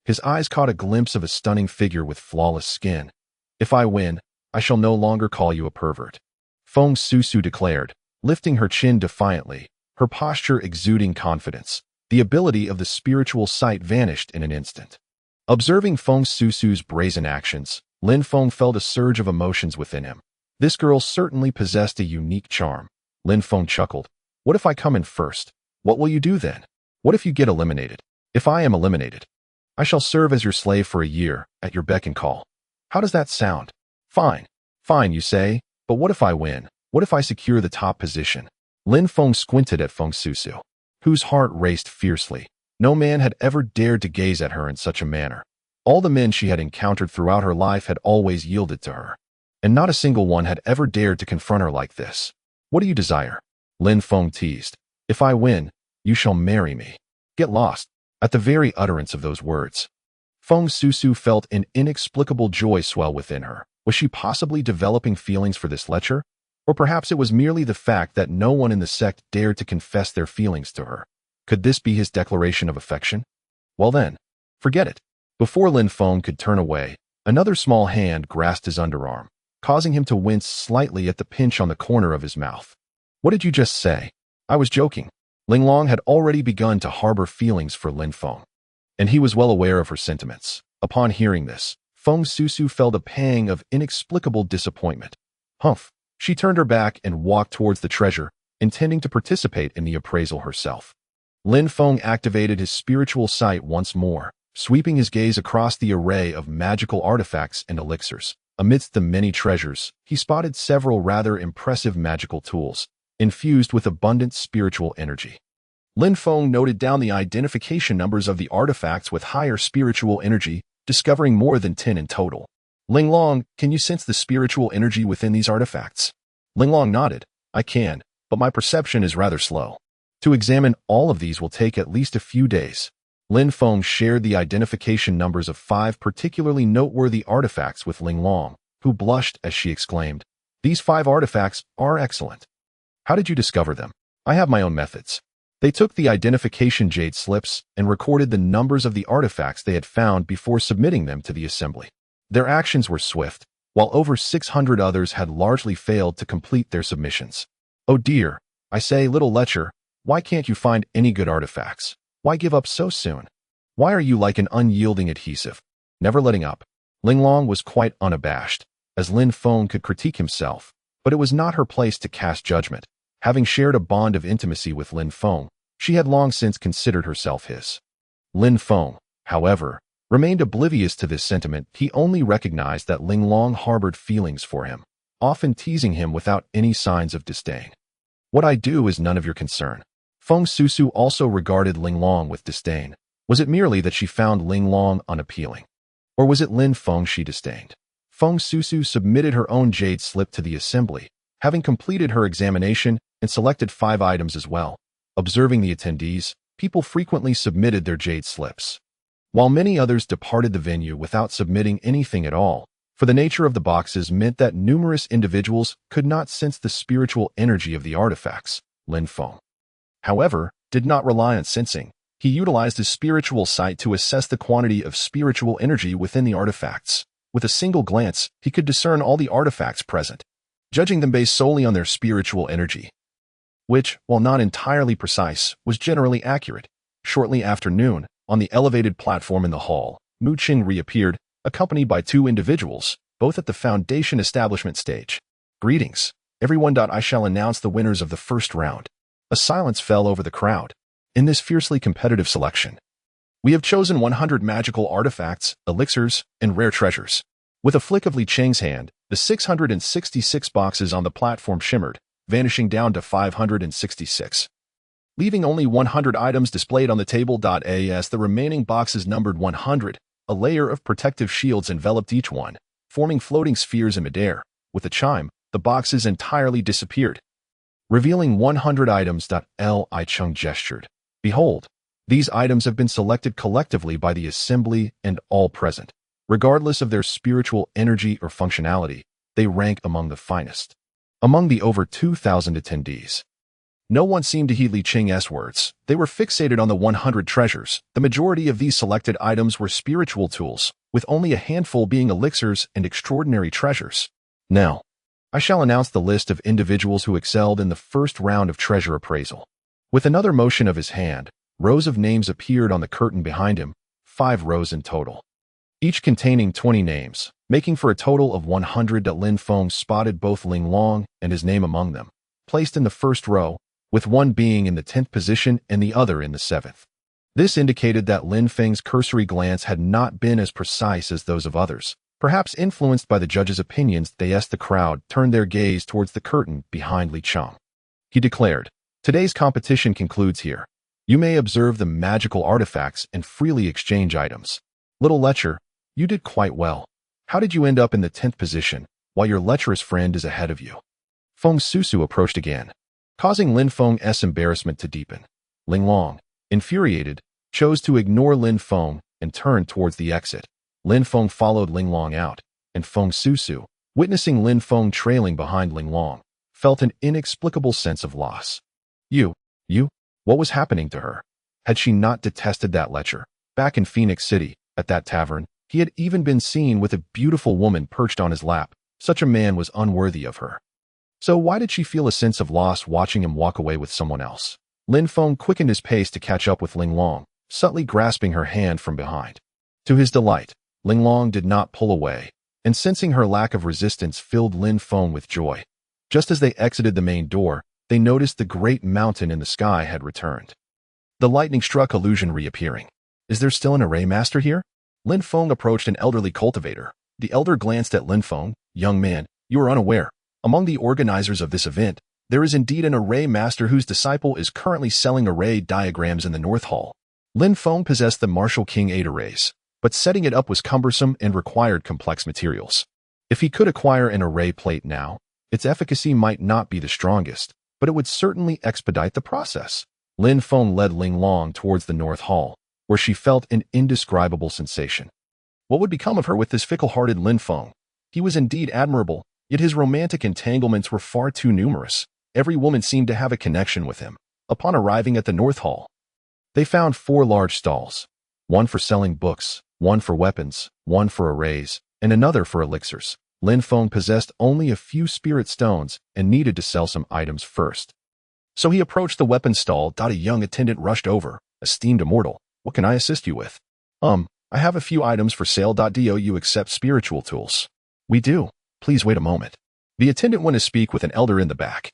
his eyes caught a glimpse of a stunning figure with flawless skin. If I win, I shall no longer call you a pervert. Feng Susu declared, lifting her chin defiantly, her posture exuding confidence. The ability of the spiritual sight vanished in an instant. Observing Feng Susu's brazen actions, Lin Feng felt a surge of emotions within him. This girl certainly possessed a unique charm. Lin Feng chuckled. What if I come in first? What will you do then? What if you get eliminated? If I am eliminated, I shall serve as your slave for a year, at your beck and call. How does that sound? Fine. Fine, you say, but what if I win? What if I secure the top position? Lin Feng squinted at Feng Susu, whose heart raced fiercely. No man had ever dared to gaze at her in such a manner. All the men she had encountered throughout her life had always yielded to her, and not a single one had ever dared to confront her like this. What do you desire? Lin Feng teased. If I win, you shall marry me. Get lost. At the very utterance of those words, Feng Susu felt an inexplicable joy swell within her. Was she possibly developing feelings for this lecher? Or perhaps it was merely the fact that no one in the sect dared to confess their feelings to her. Could this be his declaration of affection? Well then, forget it. Before Lin Feng could turn away, another small hand grasped his underarm, causing him to wince slightly at the pinch on the corner of his mouth. What did you just say? I was joking. Ling Long had already begun to harbor feelings for Lin Feng, and he was well aware of her sentiments. Upon hearing this, Feng Susu felt a pang of inexplicable disappointment. Humph. She turned her back and walked towards the treasure, intending to participate in the appraisal herself. Lin Feng activated his spiritual sight once more, sweeping his gaze across the array of magical artifacts and elixirs. Amidst the many treasures, he spotted several rather impressive magical tools, infused with abundant spiritual energy. Lin Feng noted down the identification numbers of the artifacts with higher spiritual energy, discovering more than 10 in total. Ling Long, can you sense the spiritual energy within these artifacts? Ling Long nodded. I can, but my perception is rather slow. To examine all of these will take at least a few days. Lin Feng shared the identification numbers of 5 particularly noteworthy artifacts with Ling Long, who blushed as she exclaimed, These 5 artifacts are excellent. How did you discover them? I have my own methods. They took the identification jade slips and recorded the numbers of the artifacts they had found before submitting them to the assembly. Their actions were swift, while over 600 others had largely failed to complete their submissions. Oh dear, I say, little lecher, why can't you find any good artifacts? Why give up so soon? Why are you like an unyielding adhesive, never letting up? Ling Long was quite unabashed, as Lin Feng could critique himself, but it was not her place to cast judgment. Having shared a bond of intimacy with Lin Feng, she had long since considered herself his. Lin Feng, however, remained oblivious to this sentiment. He only recognized that Ling Long harbored feelings for him, often teasing him without any signs of disdain. What I do is none of your concern. Feng Susu also regarded Ling Long with disdain. Was it merely that she found Ling Long unappealing? Or was it Lin Feng she disdained? Feng Susu submitted her own jade slip to the assembly, having completed her examination and selected 5 items as well. Observing the attendees, people frequently submitted their jade slips, while many others departed the venue without submitting anything at all, for the nature of the boxes meant that numerous individuals could not sense the spiritual energy of the artifacts. Lin Feng, however, did not rely on sensing. He utilized his spiritual sight to assess the quantity of spiritual energy within the artifacts. With a single glance, he could discern all the artifacts present, judging them based solely on their spiritual energy, which, while not entirely precise, was generally accurate. Shortly after noon, on the elevated platform in the hall, Mu Qing reappeared, accompanied by 2 individuals, both at the foundation establishment stage. Greetings, everyone. I shall announce the winners of the first round. A silence fell over the crowd. In this fiercely competitive selection, we have chosen 100 magical artifacts, elixirs, and rare treasures. With a flick of Li Cheng's hand, the 666 boxes on the platform shimmered, vanishing down to 566. Leaving only 100 items displayed on the table. As the remaining boxes numbered 100, a layer of protective shields enveloped each one, forming floating spheres in midair. With a chime, the boxes entirely disappeared, revealing 100 items. Li Cheng gestured. Behold, these items have been selected collectively by the assembly and all present. Regardless of their spiritual energy or functionality, they rank among the finest. Among the over 2,000 attendees, no one seemed to heed Li Cheng's words. They were fixated on the 100 treasures. The majority of these selected items were spiritual tools, with only a handful being elixirs and extraordinary treasures. Now, I shall announce the list of individuals who excelled in the first round of treasure appraisal. With another motion of his hand, rows of names appeared on the curtain behind him, 5 rows in total, each containing 20 names, making for a total of 100. Lin Feng spotted both Ling Long and his name among them, placed in the first row, with one being in the 10th position and the other in the 7th. This indicated that Lin Feng's cursory glance had not been as precise as those of others. Perhaps influenced by the judge's opinions, the crowd turned their gaze towards the curtain behind Li Cheng. He declared, "Today's competition concludes here. You may observe the magical artifacts and freely exchange items. Little lecher, you did quite well. How did you end up in the 10th position, while your lecherous friend is ahead of you?" Feng Susu approached again, causing Lin Feng's embarrassment to deepen. Ling Long, infuriated, chose to ignore Lin Feng and turned towards the exit. Lin Feng followed Ling Long out, and Feng Susu, witnessing Lin Feng trailing behind Ling Long, felt an inexplicable sense of loss. You, what was happening to her? Had she not detested that lecher? Back in Phoenix City, at that tavern, he had even been seen with a beautiful woman perched on his lap. Such a man was unworthy of her. So why did she feel a sense of loss watching him walk away with someone else? Lin Feng quickened his pace to catch up with Ling Long, subtly grasping her hand from behind. To his delight, Ling Long did not pull away, and sensing her lack of resistance filled Lin Feng with joy. Just as they exited the main door, they noticed the great mountain in the sky had returned. The lightning-struck illusion reappearing. Is there still an array master here? Lin Feng approached an elderly cultivator. The elder glanced at Lin Feng. Young man, you are unaware. Among the organizers of this event, there is indeed an array master whose disciple is currently selling array diagrams in the North Hall. Lin Feng possessed the Martial King 8 arrays, but setting it up was cumbersome and required complex materials. If he could acquire an array plate now, its efficacy might not be the strongest, but it would certainly expedite the process. Lin Feng led Ling Long towards the North Hall, where she felt an indescribable sensation. What would become of her with this fickle-hearted Lin Feng? He was indeed admirable, yet his romantic entanglements were far too numerous. Every woman seemed to have a connection with him. Upon arriving at the North Hall, they found 4 large stalls, one for selling books, one for weapons, one for arrays, and another for elixirs. Lin Feng possessed only a few spirit stones and needed to sell some items first. So he approached the weapons stall. A young attendant rushed over. "Esteemed immortal, what can I assist you with?" I have a few items for sale. Do you accept spiritual tools?" "We do. Please wait a moment." The attendant went to speak with an elder in the back,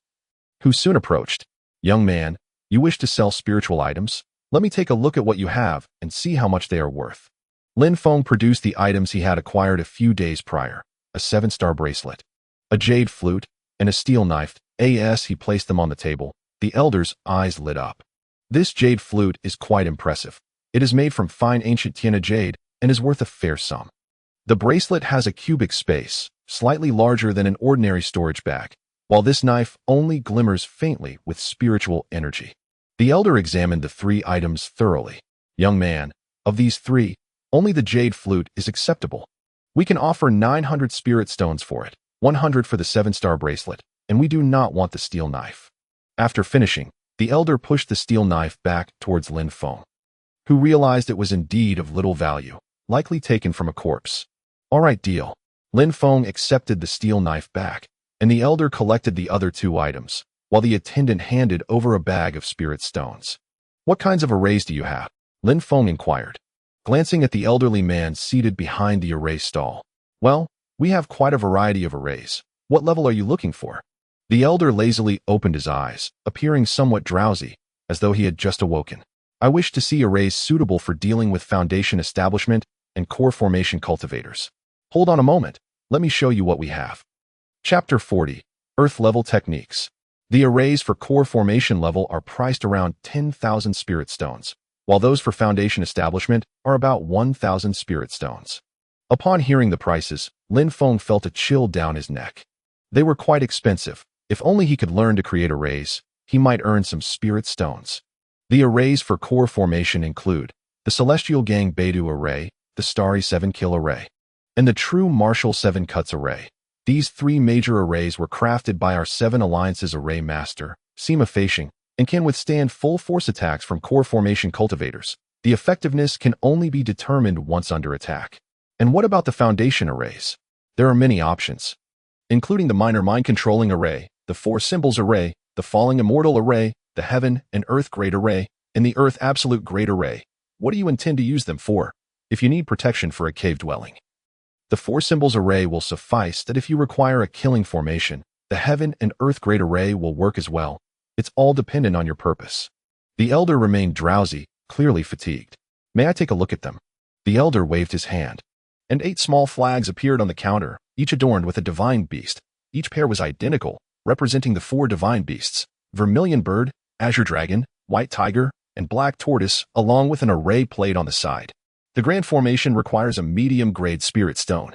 who soon approached. "Young man, you wish to sell spiritual items? Let me take a look at what you have and see how much they are worth." Lin Feng produced the items he had acquired a few days prior. A 7-star bracelet, a jade flute, and a steel knife. As he placed them on the table, the elder's eyes lit up. This jade flute is quite impressive. It is made from fine ancient Tiana jade and is worth a fair sum. The bracelet has a cubic space, slightly larger than an ordinary storage bag, while this knife only glimmers faintly with spiritual energy. The elder examined the 3 items thoroughly. "Young man, of these 3, only the jade flute is acceptable. We can offer 900 spirit stones for it, 100 for the 7-star bracelet, and we do not want the steel knife." After finishing, the elder pushed the steel knife back towards Lin Feng, who realized it was indeed of little value, likely taken from a corpse. "All right, deal." Lin Feng accepted the steel knife back, and the elder collected the other 2 items, while the attendant handed over a bag of spirit stones. "What kinds of arrays do you have?" Lin Feng inquired, glancing at the elderly man seated behind the array stall. "Well, We have quite a variety of arrays. What level are you looking for? The elder lazily opened his eyes, appearing somewhat drowsy, as though he had just awoken. I wish to see arrays suitable for dealing with foundation establishment and core formation cultivators. Hold on a moment. Let me show you what we have. Chapter 40. Earth Level Techniques. The arrays for core formation level are priced around 10,000 spirit stones, while those for foundation establishment are about 1,000 spirit stones. Upon hearing the prices, Lin Feng felt a chill down his neck. They were quite expensive. If only he could learn to create arrays, he might earn some spirit stones. The arrays for core formation include the Celestial Gang Beidou Array, the Starry 7-Kill Array, and the True Martial 7 Cuts Array. These three major arrays were crafted by our 7 Alliances Array Master, Sima Feishing, and can withstand full force attacks from core formation cultivators. The effectiveness can only be determined once under attack. And what about the foundation arrays? There are many options, including the Minor Mind Controlling Array, the 4 Symbols Array, the Falling Immortal Array, the Heaven and Earth Great Array, and the Earth Absolute Great Array. What do you intend to use them for? If you need protection for a cave dwelling, the 4 Symbols Array will suffice. That if you require a killing formation, the Heaven and Earth Great Array will work as well. It's all dependent on your purpose. The elder remained drowsy, clearly fatigued. May I take a look at them? The elder waved his hand, and 8 small flags appeared on the counter, each adorned with a divine beast. Each pair was identical, representing the 4 divine beasts: Vermilion Bird, Azure Dragon, White Tiger, and Black Tortoise, along with an array plate on the side. The grand formation requires a medium-grade spirit stone.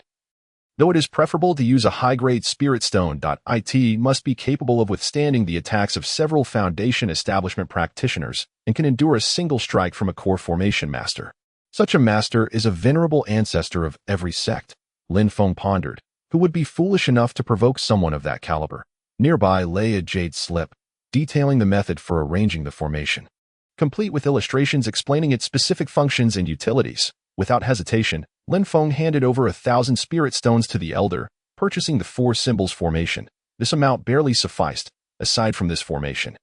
Though it is preferable to use a high-grade spirit stone, it must be capable of withstanding the attacks of several foundation establishment practitioners and can endure a single strike from a core formation master. Such a master is a venerable ancestor of every sect. Lin Feng pondered. Who would be foolish enough to provoke someone of that caliber? Nearby lay a jade slip, detailing the method for arranging the formation, complete with illustrations explaining its specific functions and utilities. Without hesitation, Lin Feng handed over 1,000 spirit stones to the elder, purchasing the 4 Symbols formation. This amount barely sufficed. Aside from this formation,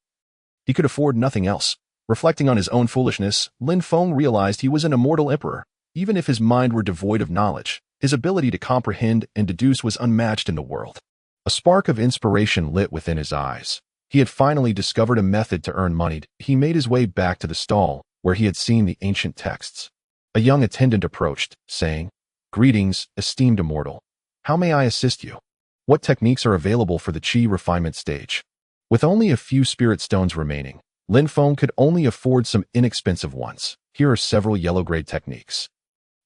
he could afford nothing else. Reflecting on his own foolishness, Lin Feng realized he was an immortal emperor. Even if his mind were devoid of knowledge, his ability to comprehend and deduce was unmatched in the world. A spark of inspiration lit within his eyes. He had finally discovered a method to earn money. He made his way back to the stall, where he had seen the ancient texts. A young attendant approached, saying, "Greetings, esteemed immortal. How may I assist you? What techniques are available for the Qi refinement stage?" With only a few spirit stones remaining, Lin Feng could only afford some inexpensive ones. Here are several yellow-grade techniques,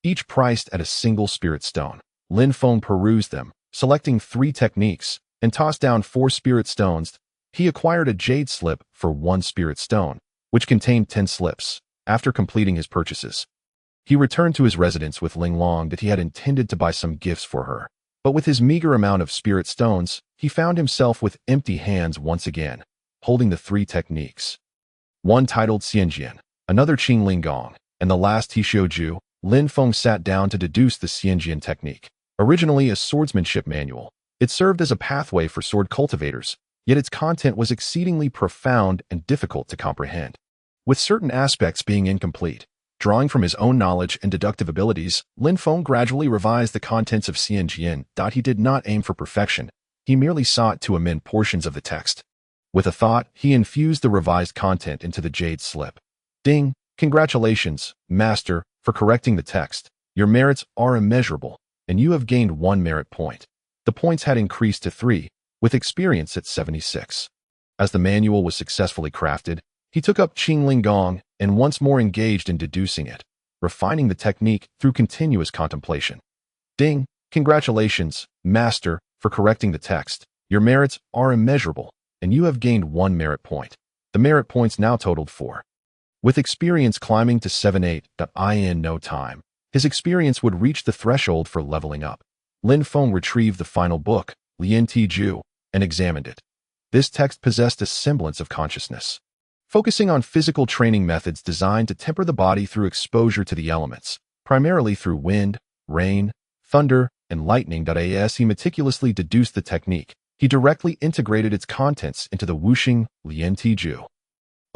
each priced at a single spirit stone. Lin Feng perused them, selecting 3 techniques, and tossed down 4 spirit stones. He acquired a jade slip for 1 spirit stone, which contained 10 slips. After completing his purchases, he returned to his residence with Ling Long that he had intended to buy some gifts for her. But with his meager amount of spirit stones, he found himself with empty hands once again, holding the 3 techniques. One titled Xianjian, another Qing Ling Gong, and the last Tishouju. Lin Feng sat down to deduce the Xianjian technique. Originally a swordsmanship manual, it served as a pathway for sword cultivators, yet its content was exceedingly profound and difficult to comprehend, with certain aspects being incomplete. Drawing from his own knowledge and deductive abilities, Lin Feng gradually revised the contents of Xianjian. He did not aim for perfection, he merely sought to amend portions of the text. With a thought, he infused the revised content into the jade slip. Ding! Congratulations, Master, for correcting the text. Your merits are immeasurable, and you have gained 1 merit point. The points had increased to 3, with experience at 76. As the manual was successfully crafted, he took up Qing Ling Gong and once more engaged in deducing it, refining the technique through continuous contemplation. Ding! Congratulations, Master, for correcting the text. Your merits are immeasurable, and you have gained 1 merit point. The merit points now totaled 4. With experience climbing to 78, in no time, his experience would reach the threshold for leveling up. Lin Feng retrieved the final book, Lian Tiju, and examined it. This text possessed a semblance of consciousness, focusing on physical training methods designed to temper the body through exposure to the elements, primarily through wind, rain, thunder, and lightning. As he meticulously deduced the technique, he directly integrated its contents into the Wuxing Lian Tiju.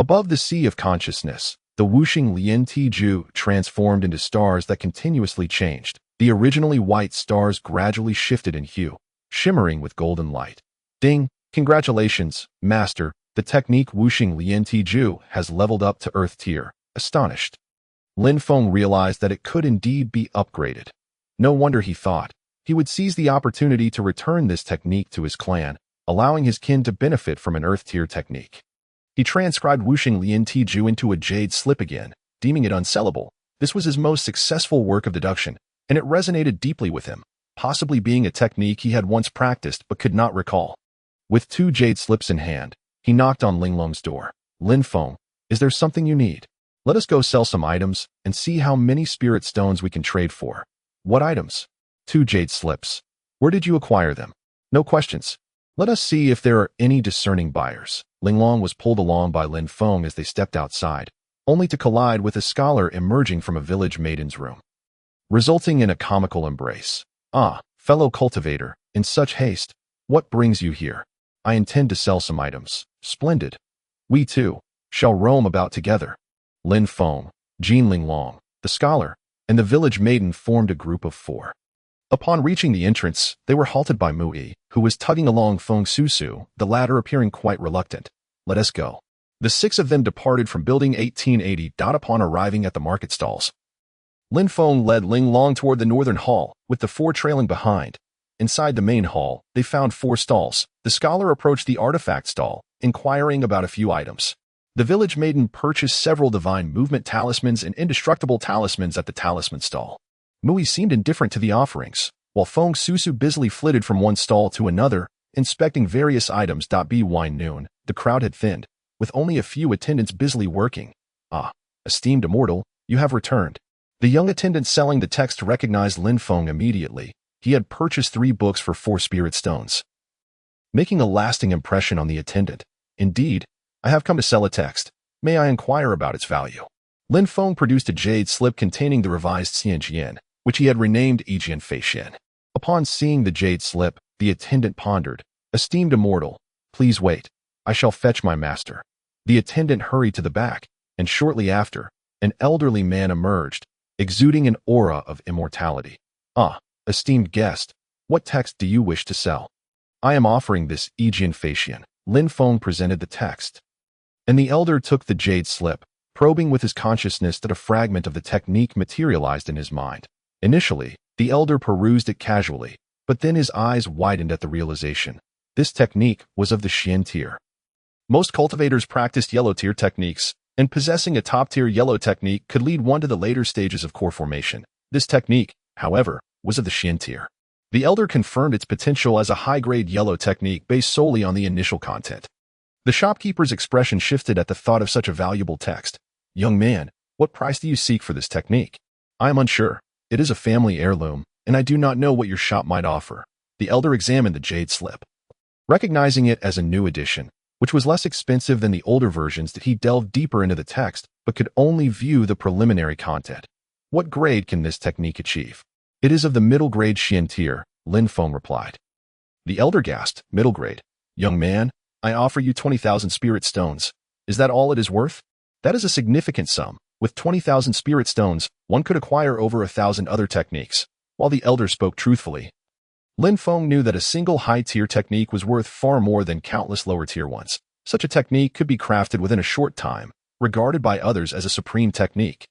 Above the sea of consciousness, the Wuxing Lian Tiju transformed into stars that continuously changed, The originally white stars gradually shifted in hue, shimmering with golden light. Ding! Congratulations, Master. The technique Wuxing Lian Tiju has leveled up to Earth tier. Astonished, Lin Feng realized that it could indeed be upgraded. No wonder he thought he would seize the opportunity to return this technique to his clan, allowing his kin to benefit from an Earth tier technique. He transcribed Wuxing Lian Tiju into a jade slip again, deeming it unsellable. This was his most successful work of deduction, and it resonated deeply with him, possibly being a technique he had once practiced but could not recall. With 2 jade slips in hand, he knocked on Linglong's door. Lin Feng, is there something you need? Let us go sell some items and see how many spirit stones we can trade for. What items? 2 jade slips. Where did you acquire them? No questions. Let us see if there are any discerning buyers. Linglong was pulled along by Lin Feng as they stepped outside, only to collide with a scholar emerging from a village maiden's room, resulting in a comical embrace. Ah, fellow cultivator, in such haste, what brings you here? I intend to sell some items. Splendid. We too shall roam about together. Lin Feng, Jin Linglong, the scholar, and the village maiden formed a group of 4. Upon reaching the entrance, they were halted by Mui, who was tugging along Feng Susu, the latter appearing quite reluctant. Let us go. The 6 of them departed from building 1880. Upon arriving at the market stalls, Lin Feng led Linglong toward the northern hall, with the 4 trailing behind. Inside the main hall, they found 4 stalls. The scholar approached the artifact stall, inquiring about a few items. The village maiden purchased several divine movement talismans and indestructible talismans at the talisman stall. Mui seemed indifferent to the offerings, while Feng Susu busily flitted from one stall to another, inspecting various items. By noon, the crowd had thinned, with only a few attendants busily working. Ah, esteemed immortal, you have returned. The young attendant selling the text recognized Lin Feng immediately. He had purchased 3 books for 4 spirit stones, making a lasting impression on the attendant. Indeed, I have come to sell a text. May I inquire about its value? Lin Feng produced a jade slip containing the revised Xianjian, which he had renamed Yijian Feixian. Upon seeing the jade slip, the attendant pondered. Esteemed immortal, please wait. I shall fetch my master. The attendant hurried to the back, and shortly after, an elderly man emerged, exuding an aura of immortality. Ah, esteemed guest, what text do you wish to sell? I am offering this Yijian Feixian. Lin Feng presented the text, and the elder took the jade slip, probing with his consciousness that a fragment of the technique materialized in his mind. Initially, the elder perused it casually, but then his eyes widened at the realization. This technique was of the Xian tier. Most cultivators practiced yellow tier techniques, and possessing a top-tier yellow technique could lead one to the later stages of core formation. This technique, however, was of the Xian tier. The elder confirmed its potential as a high-grade yellow technique based solely on the initial content. The shopkeeper's expression shifted at the thought of such a valuable text. Young man, what price do you seek for this technique? I am unsure. It is a family heirloom, and I do not know what your shop might offer. The elder examined the jade slip. Recognizing it as a new edition, which was less expensive than the older versions, that he delved deeper into the text, but could only view the preliminary content. What grade can this technique achieve? It is of the middle grade Xian tier, Lin Feng replied. The elder gasped, middle grade. Young man, I offer you 20,000 spirit stones. Is that all it is worth? That is a significant sum. With 20,000 spirit stones, one could acquire over 1,000 other techniques. While the elder spoke truthfully, Lin Feng knew that a single high-tier technique was worth far more than countless lower-tier ones. Such a technique could be crafted within a short time, regarded by others as a supreme technique.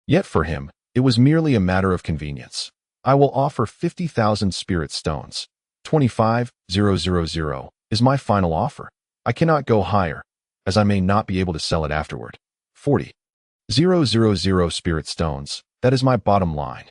Yet for him, it was merely a matter of convenience. I will offer 50,000 spirit stones. 25,000 is my final offer. I cannot go higher, as I may not be able to sell it afterward. 40,000 spirit stones, that is my bottom line.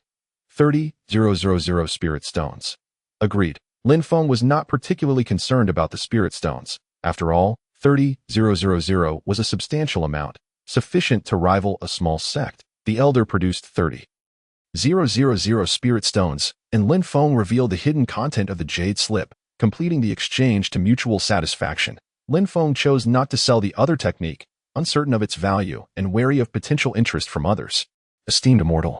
30,000 spirit stones. Agreed. Lin Feng was not particularly concerned about the spirit stones. After all, 30,000 was a substantial amount, sufficient to rival a small sect. The elder produced 30,000 spirit stones, and Lin Feng revealed the hidden content of the jade slip, completing the exchange to mutual satisfaction. Lin Feng chose not to sell the other technique, uncertain of its value and wary of potential interest from others. Esteemed immortal,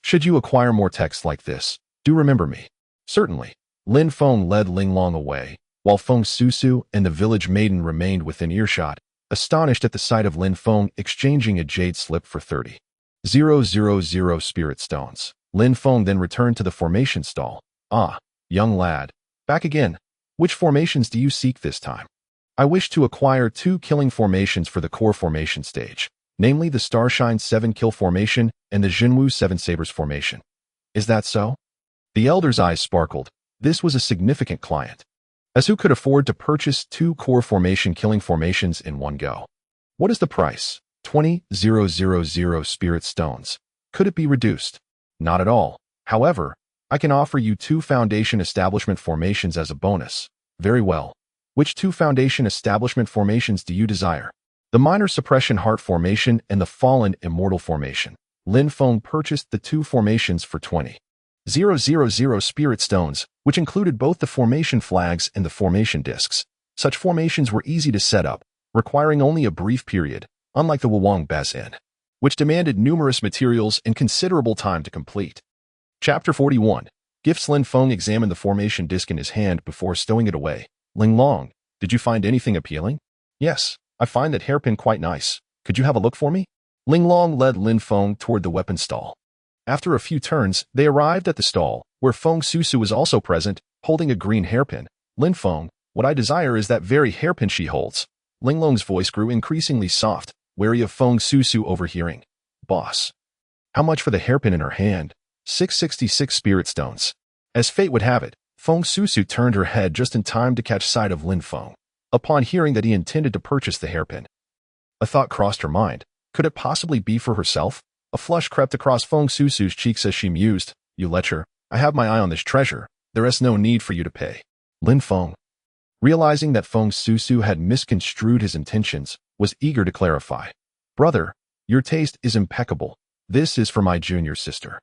should you acquire more texts like this, do remember me. Certainly. Lin Feng led Linglong away, while Feng Susu and the village maiden remained within earshot, astonished at the sight of Lin Feng exchanging a jade slip for 30,000 spirit stones. Lin Feng then returned to the formation stall. Ah, young lad. Back again. Which formations do you seek this time? I wish to acquire 2 killing formations for the core formation stage, namely the Starshine 7 Kill formation and the Jinwu 7 Sabers formation. Is that so? The elder's eyes sparkled. This was a significant client, as who could afford to purchase 2 core formation killing formations in one go. What is the price? 20,000 spirit stones. Could it be reduced? Not at all. However, I can offer you 2 foundation establishment formations as a bonus. Very well. Which 2 foundation establishment formations do you desire? The Minor Suppression Heart formation and the Fallen Immortal formation. Lin Feng purchased the 2 formations for 20,000 spirit stones, which included both the formation flags and the formation discs. Such formations were easy to set up, requiring only a brief period, unlike the Wuwang Bazin, which demanded numerous materials and considerable time to complete. Chapter 41. Gifts. Lin Feng examined the formation disc in his hand before stowing it away. Ling Long, did you find anything appealing? Yes, I find that hairpin quite nice. Could you have a look for me? Ling Long led Lin Feng toward the weapon stall. After a few turns, they arrived at the stall, where Feng Susu was also present, holding a green hairpin. Lin Feng, what I desire is that very hairpin she holds. Ling Long's voice grew increasingly soft, wary of Feng Susu overhearing. Boss. How much for the hairpin in her hand? 666 spirit stones. As fate would have it, Feng Susu turned her head just in time to catch sight of Lin Feng. Upon hearing that he intended to purchase the hairpin, a thought crossed her mind. Could it possibly be for herself? A flush crept across Feng Susu's cheeks as she mused. You lecher, I have my eye on this treasure. There is no need for you to pay. Lin Feng, realizing that Feng Susu had misconstrued his intentions, was eager to clarify. Brother, your taste is impeccable. This is for my junior sister.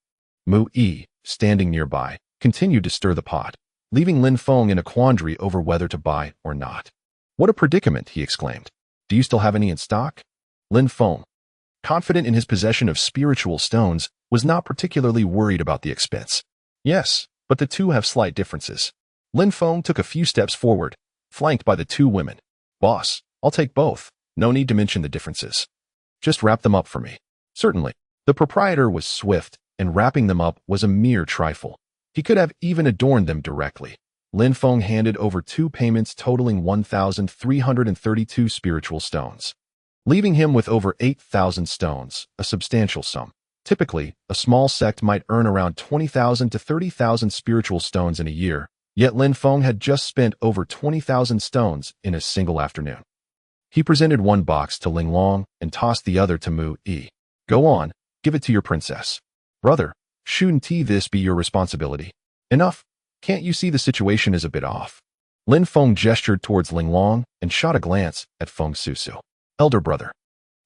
Mu Yi, standing nearby, continued to stir the pot, leaving Lin Feng in a quandary over whether to buy or not. What a predicament, he exclaimed. Do you still have any in stock? Lin Feng, confident in his possession of spiritual stones, was not particularly worried about the expense. Yes, but the 2 have slight differences. Lin Feng took a few steps forward, flanked by the 2 women. Boss, I'll take both. No need to mention the differences. Just wrap them up for me. Certainly. The proprietor was swift, and wrapping them up was a mere trifle. He could have even adorned them directly. Lin Feng handed over 2 payments totaling 1,332 spiritual stones, leaving him with over 8,000 stones, a substantial sum. Typically, a small sect might earn around 20,000 to 30,000 spiritual stones in a year, yet Lin Feng had just spent over 20,000 stones in a single afternoon. He presented 1 box to Ling Long and tossed the other to Mu Yi. Go on, give it to your princess. Brother, shouldn't this be your responsibility? Enough. Can't you see the situation is a bit off? Lin Feng gestured towards Ling Long and shot a glance at Feng Susu. Elder brother,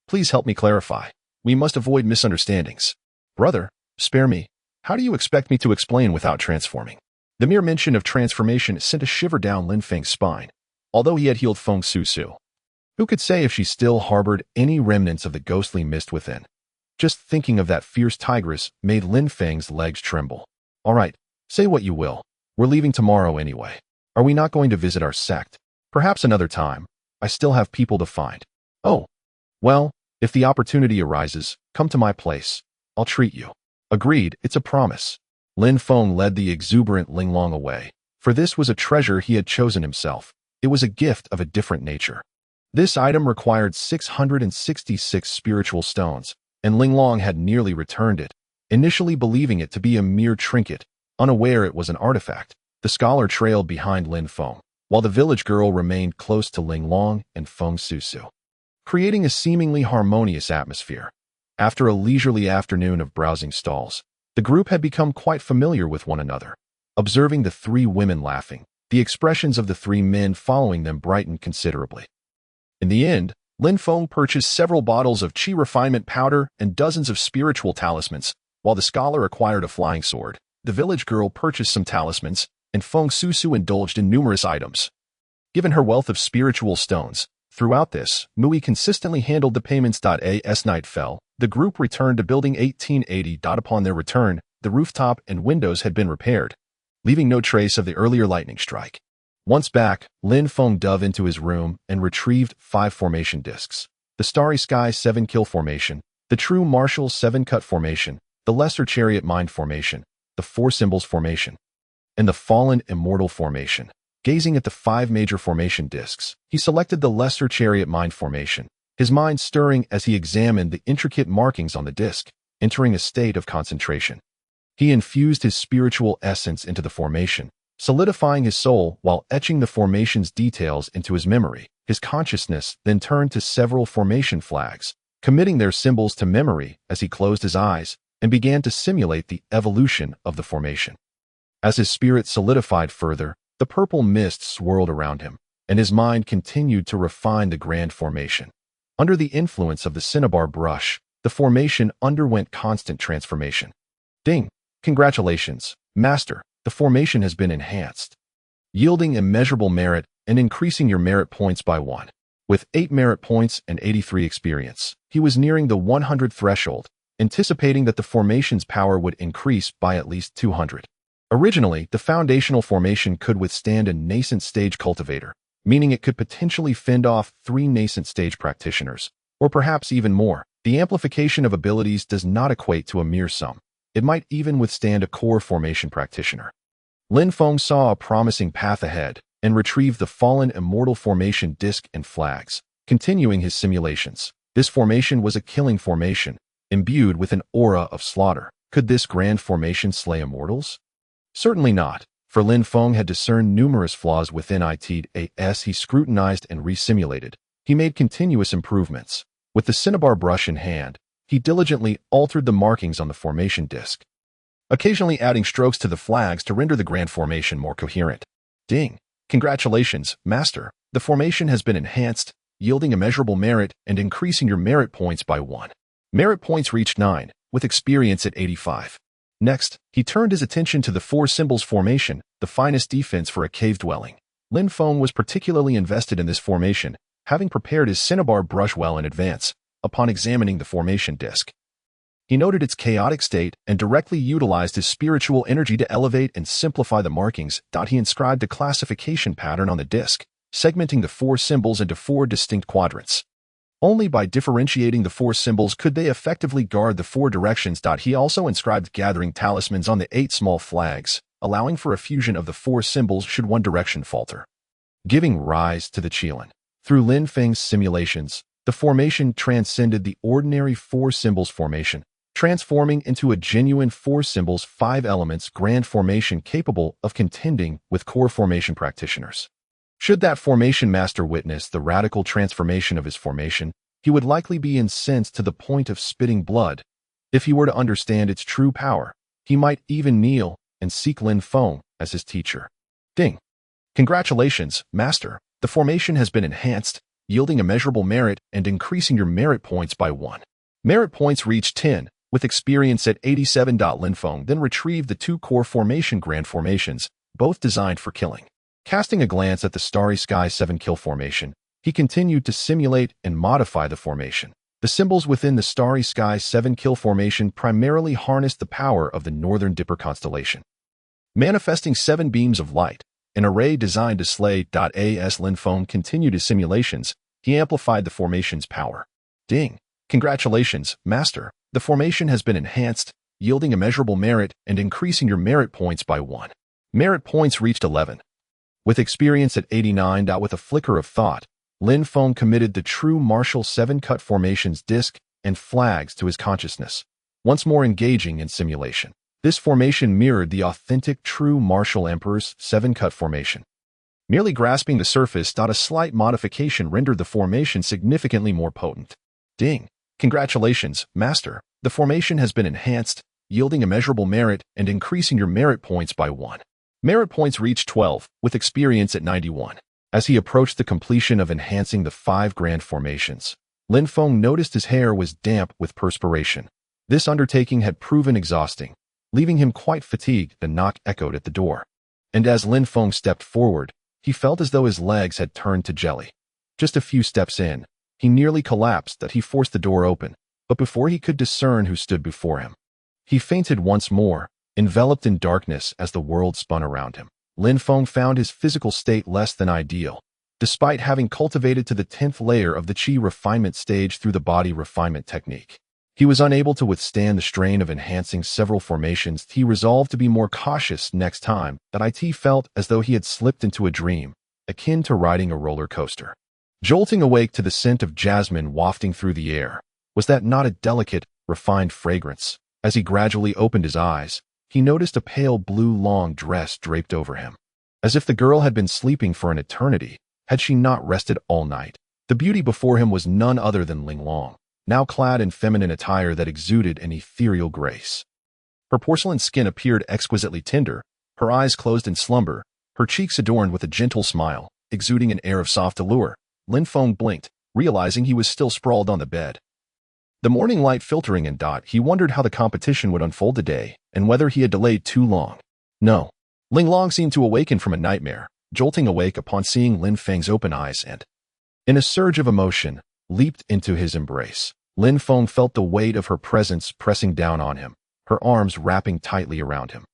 please help me clarify. We must avoid misunderstandings. Brother, spare me. How do you expect me to explain without transforming? The mere mention of transformation sent a shiver down Lin Feng's spine, although he had healed Feng Susu. Who could say if she still harbored any remnants of the ghostly mist within? Just thinking of that fierce tigress made Lin Feng's legs tremble. All right, say what you will. We're leaving tomorrow anyway. Are we not going to visit our sect? Perhaps another time. I still have people to find. Oh, well, if the opportunity arises, come to my place. I'll treat you. Agreed, it's a promise. Lin Feng led the exuberant Ling Long away, for this was a treasure he had chosen himself. It was a gift of a different nature. This item required 666 spiritual stones, and Ling Long had nearly returned it, initially believing it to be a mere trinket, unaware it was an artifact. The scholar trailed behind Lin Feng, while the village girl remained close to Ling Long and Feng Susu, creating a seemingly harmonious atmosphere. After a leisurely afternoon of browsing stalls, the group had become quite familiar with one another. Observing the 3 women laughing, the expressions of the 3 men following them brightened considerably. In the end, Lin Feng purchased several bottles of chi refinement powder and dozens of spiritual talismans, while the scholar acquired a flying sword. The village girl purchased some talismans, and Feng Susu indulged in numerous items. Given her wealth of spiritual stones, throughout this, Mui consistently handled the payments. As night fell, the group returned to Building 1880. Upon their return, the rooftop and windows had been repaired, leaving no trace of the earlier lightning strike. Once back, Lin Feng dove into his room and retrieved 5 formation discs. The Starry Sky 7 Kill formation, the True Martial 7 Cut formation, the lesser chariot mind formation, the four symbols formation, and the fallen immortal formation. Gazing at the 5 major formation discs, he selected the lesser chariot mind formation, his mind stirring as he examined the intricate markings on the disc, entering a state of concentration. He infused his spiritual essence into the formation, solidifying his soul while etching the formation's details into his memory. His consciousness then turned to several formation flags, committing their symbols to memory as he closed his eyes and began to simulate the evolution of the formation. As his spirit solidified further, the purple mist swirled around him, and his mind continued to refine the grand formation. Under the influence of the cinnabar brush, the formation underwent constant transformation. Ding! Congratulations, Master! The formation has been enhanced, yielding immeasurable merit and increasing your merit points by 1. With 8 merit points and 83 experience, he was nearing the 100 threshold, anticipating that the formation's power would increase by at least 200. Originally, the foundational formation could withstand a nascent stage cultivator, meaning it could potentially fend off 3 nascent stage practitioners, or perhaps even more. The amplification of abilities does not equate to a mere sum. It might even withstand a core formation practitioner. Lin Feng saw a promising path ahead and retrieved the fallen immortal formation disc and flags, continuing his simulations. This formation was a killing formation, imbued with an aura of slaughter. Could this grand formation slay immortals? Certainly not, for Lin Feng had discerned numerous flaws within it. As he scrutinized and resimulated, he made continuous improvements. With the cinnabar brush in hand, he diligently altered the markings on the formation disc, occasionally adding strokes to the flags to render the grand formation more coherent. Ding! Congratulations, Master! The formation has been enhanced, yielding immeasurable merit and increasing your merit points by 1. Merit points reached 9, with experience at 85. Next, he turned his attention to the 4 symbols formation, the finest defense for a cave dwelling. Lin Feng was particularly invested in this formation, having prepared his cinnabar brush well in advance. Upon examining the formation disc, he noted its chaotic state and directly utilized his spiritual energy to elevate and simplify the markings. He inscribed a classification pattern on the disc, segmenting the 4 symbols into 4 distinct quadrants. Only by differentiating the 4 symbols could they effectively guard the 4 directions. He also inscribed gathering talismans on the 8 small flags, allowing for a fusion of the 4 symbols should one direction falter, giving rise to the Qilin. Through Lin Feng's simulations, the formation transcended the ordinary 4 symbols formation, transforming into a genuine 4 symbols 5 elements grand formation capable of contending with core formation practitioners. Should that formation master witness the radical transformation of his formation, he would likely be incensed to the point of spitting blood. If he were to understand its true power, he might even kneel and seek Lin Feng as his teacher. Ding! Congratulations, Master! The formation has been enhanced, yielding immeasurable merit and increasing your merit points by 1. Merit points reached 10, with experience at 87. Lin Feng then retrieved the 2 core formation grand formations, both designed for killing. Casting a glance at the Starry Sky 7 kill formation, he continued to simulate and modify the formation. The symbols within the Starry Sky 7 kill formation primarily harnessed the power of the Northern Dipper constellation, manifesting 7 beams of light, an array designed to slay. As Lin Feng continued his simulations, he amplified the formation's power. Ding! Congratulations, Master! The formation has been enhanced, yielding immeasurable merit and increasing your merit points by 1. Merit points reached 11. With experience at 89. With a flicker of thought, Lin Feng committed the true martial 7-cut formation's disc and flags to his consciousness, once more engaging in simulation. This formation mirrored the authentic true martial emperor's 7-cut formation. Merely grasping the surface. A slight modification rendered the formation significantly more potent. Ding! Congratulations, Master! The formation has been enhanced, yielding immeasurable merit and increasing your merit points by 1. Merit points reached 12, with experience at 91. As he approached the completion of enhancing the 5 grand formations, Lin Feng noticed his hair was damp with perspiration. This undertaking had proven exhausting, leaving him quite fatigued. The knock echoed at the door, and as Lin Feng stepped forward, he felt as though his legs had turned to jelly. Just a few steps in, he nearly collapsed. He forced the door open, but before he could discern who stood before him, he fainted once more, enveloped in darkness as the world spun around him. Lin Feng found his physical state less than ideal, despite having cultivated to the 10th layer of the Qi refinement stage through the body refinement technique. He was unable to withstand the strain of enhancing several formations. He resolved to be more cautious next time. That it felt as though he had slipped into a dream, akin to riding a roller coaster. Jolting awake to the scent of jasmine wafting through the air, was that not a delicate, refined fragrance? As he gradually opened his eyes, he noticed a pale blue long dress draped over him. As if the girl had been sleeping for an eternity, had she not rested all night? The beauty before him was none other than Ling Long, now clad in feminine attire that exuded an ethereal grace. Her porcelain skin appeared exquisitely tender, her eyes closed in slumber, her cheeks adorned with a gentle smile, exuding an air of soft allure. Lin Feng blinked, realizing he was still sprawled on the bed. The morning light filtering in. He wondered how the competition would unfold today, and whether he had delayed too long. No. Ling Long seemed to awaken from a nightmare, jolting awake upon seeing Lin Feng's open eyes and, in a surge of emotion, leaped into his embrace. Lin Feng felt the weight of her presence pressing down on him, her arms wrapping tightly around him.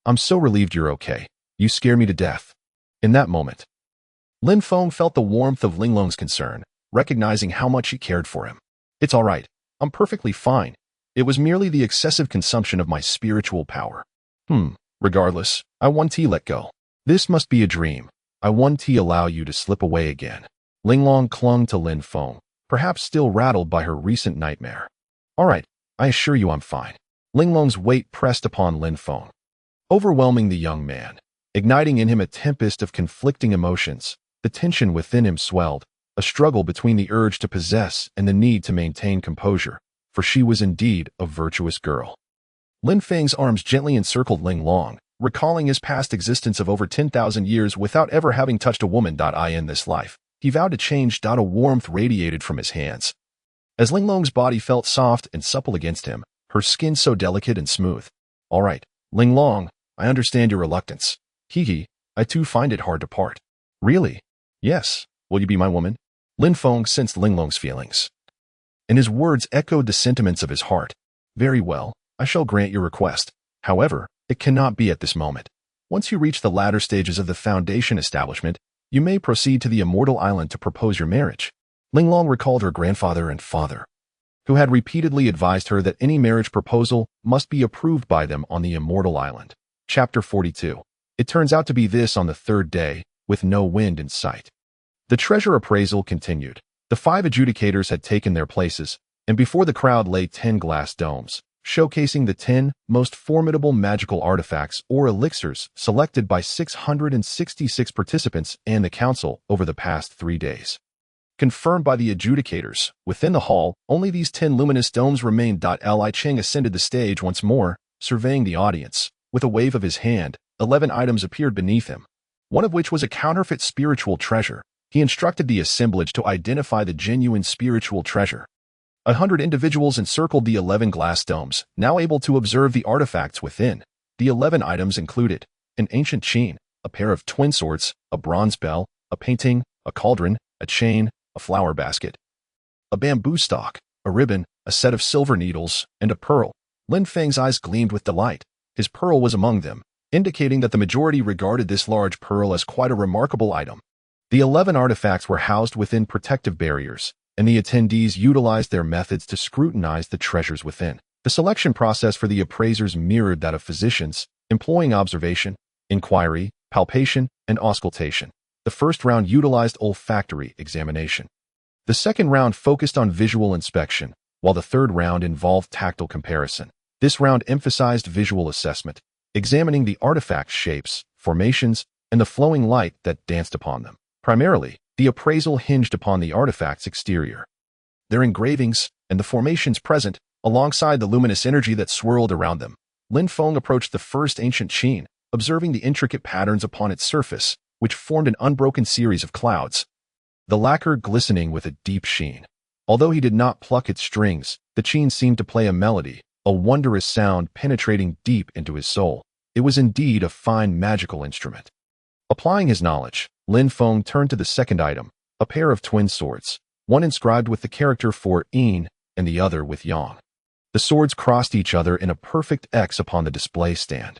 "I'm so relieved you're okay. You scare me to death." In that moment, Lin Feng felt the warmth of Ling Long's concern, recognizing how much she cared for him. "It's all right. I'm perfectly fine. It was merely the excessive consumption of my spiritual power." Regardless, I want to let go. This must be a dream. I want to allow you to slip away again." Ling Long clung to Lin Feng, perhaps still rattled by her recent nightmare. "All right, I assure you I'm fine." Ling Long's weight pressed upon Lin Feng, overwhelming the young man, igniting in him a tempest of conflicting emotions. The tension within him swelled, a struggle between the urge to possess and the need to maintain composure, for she was indeed a virtuous girl. Lin Feng's arms gently encircled Ling Long, recalling his past existence of over 10,000 years without ever having touched a woman. In this life, he vowed to change. A warmth radiated from his hands. As Ling Long's body felt soft and supple against him, her skin so delicate and smooth. "All right, Ling Long, I understand your reluctance. I too find it hard to part." "Really?" "Yes. Will you be my woman?" Lin Feng sensed Ling Long's feelings, and his words echoed the sentiments of his heart. "Very well, I shall grant your request. However, it cannot be at this moment. Once you reach the latter stages of the Foundation establishment, you may proceed to the Immortal Island to propose your marriage." Ling Long recalled her grandfather and father, who had repeatedly advised her that any marriage proposal must be approved by them on the Immortal Island. Chapter 42. It turns out to be this on the third day, with no wind in sight. The treasure appraisal continued. The 5 adjudicators had taken their places, and before the crowd lay 10 glass domes, showcasing the 10 most formidable magical artifacts or elixirs selected by 666 participants and the council over the past 3 days. Confirmed by the adjudicators, within the hall, only these 10 luminous domes remained. Li Cheng ascended the stage once more, surveying the audience. With a wave of his hand, 11 items appeared beneath him, one of which was a counterfeit spiritual treasure. He instructed the assemblage to identify the genuine spiritual treasure. 100 individuals encircled the 11 glass domes, now able to observe the artifacts within. The 11 items included an ancient chain, a pair of twin swords, a bronze bell, a painting, a cauldron, a chain, a flower basket, a bamboo stalk, a ribbon, a set of silver needles, and a pearl. Lin Feng's eyes gleamed with delight. His pearl was among them, indicating that the majority regarded this large pearl as quite a remarkable item. The 11 artifacts were housed within protective barriers, and the attendees utilized their methods to scrutinize the treasures within. The selection process for the appraisers mirrored that of physicians, employing observation, inquiry, palpation, and auscultation. The first round utilized olfactory examination. The second round focused on visual inspection, while the third round involved tactile comparison. This round emphasized visual assessment, examining the artifact's shapes, formations, and the flowing light that danced upon them. Primarily, the appraisal hinged upon the artifact's exterior, their engravings, and the formations present, alongside the luminous energy that swirled around them. Lin Feng approached the first ancient chain, observing the intricate patterns upon its surface, which formed an unbroken series of clouds, the lacquer glistening with a deep sheen. Although he did not pluck its strings, the chain seemed to play a melody, a wondrous sound penetrating deep into his soul. It was indeed a fine magical instrument. Applying his knowledge, Lin Feng turned to the second item, a pair of twin swords, one inscribed with the character for Yin and the other with Yang. The swords crossed each other in a perfect X upon the display stand,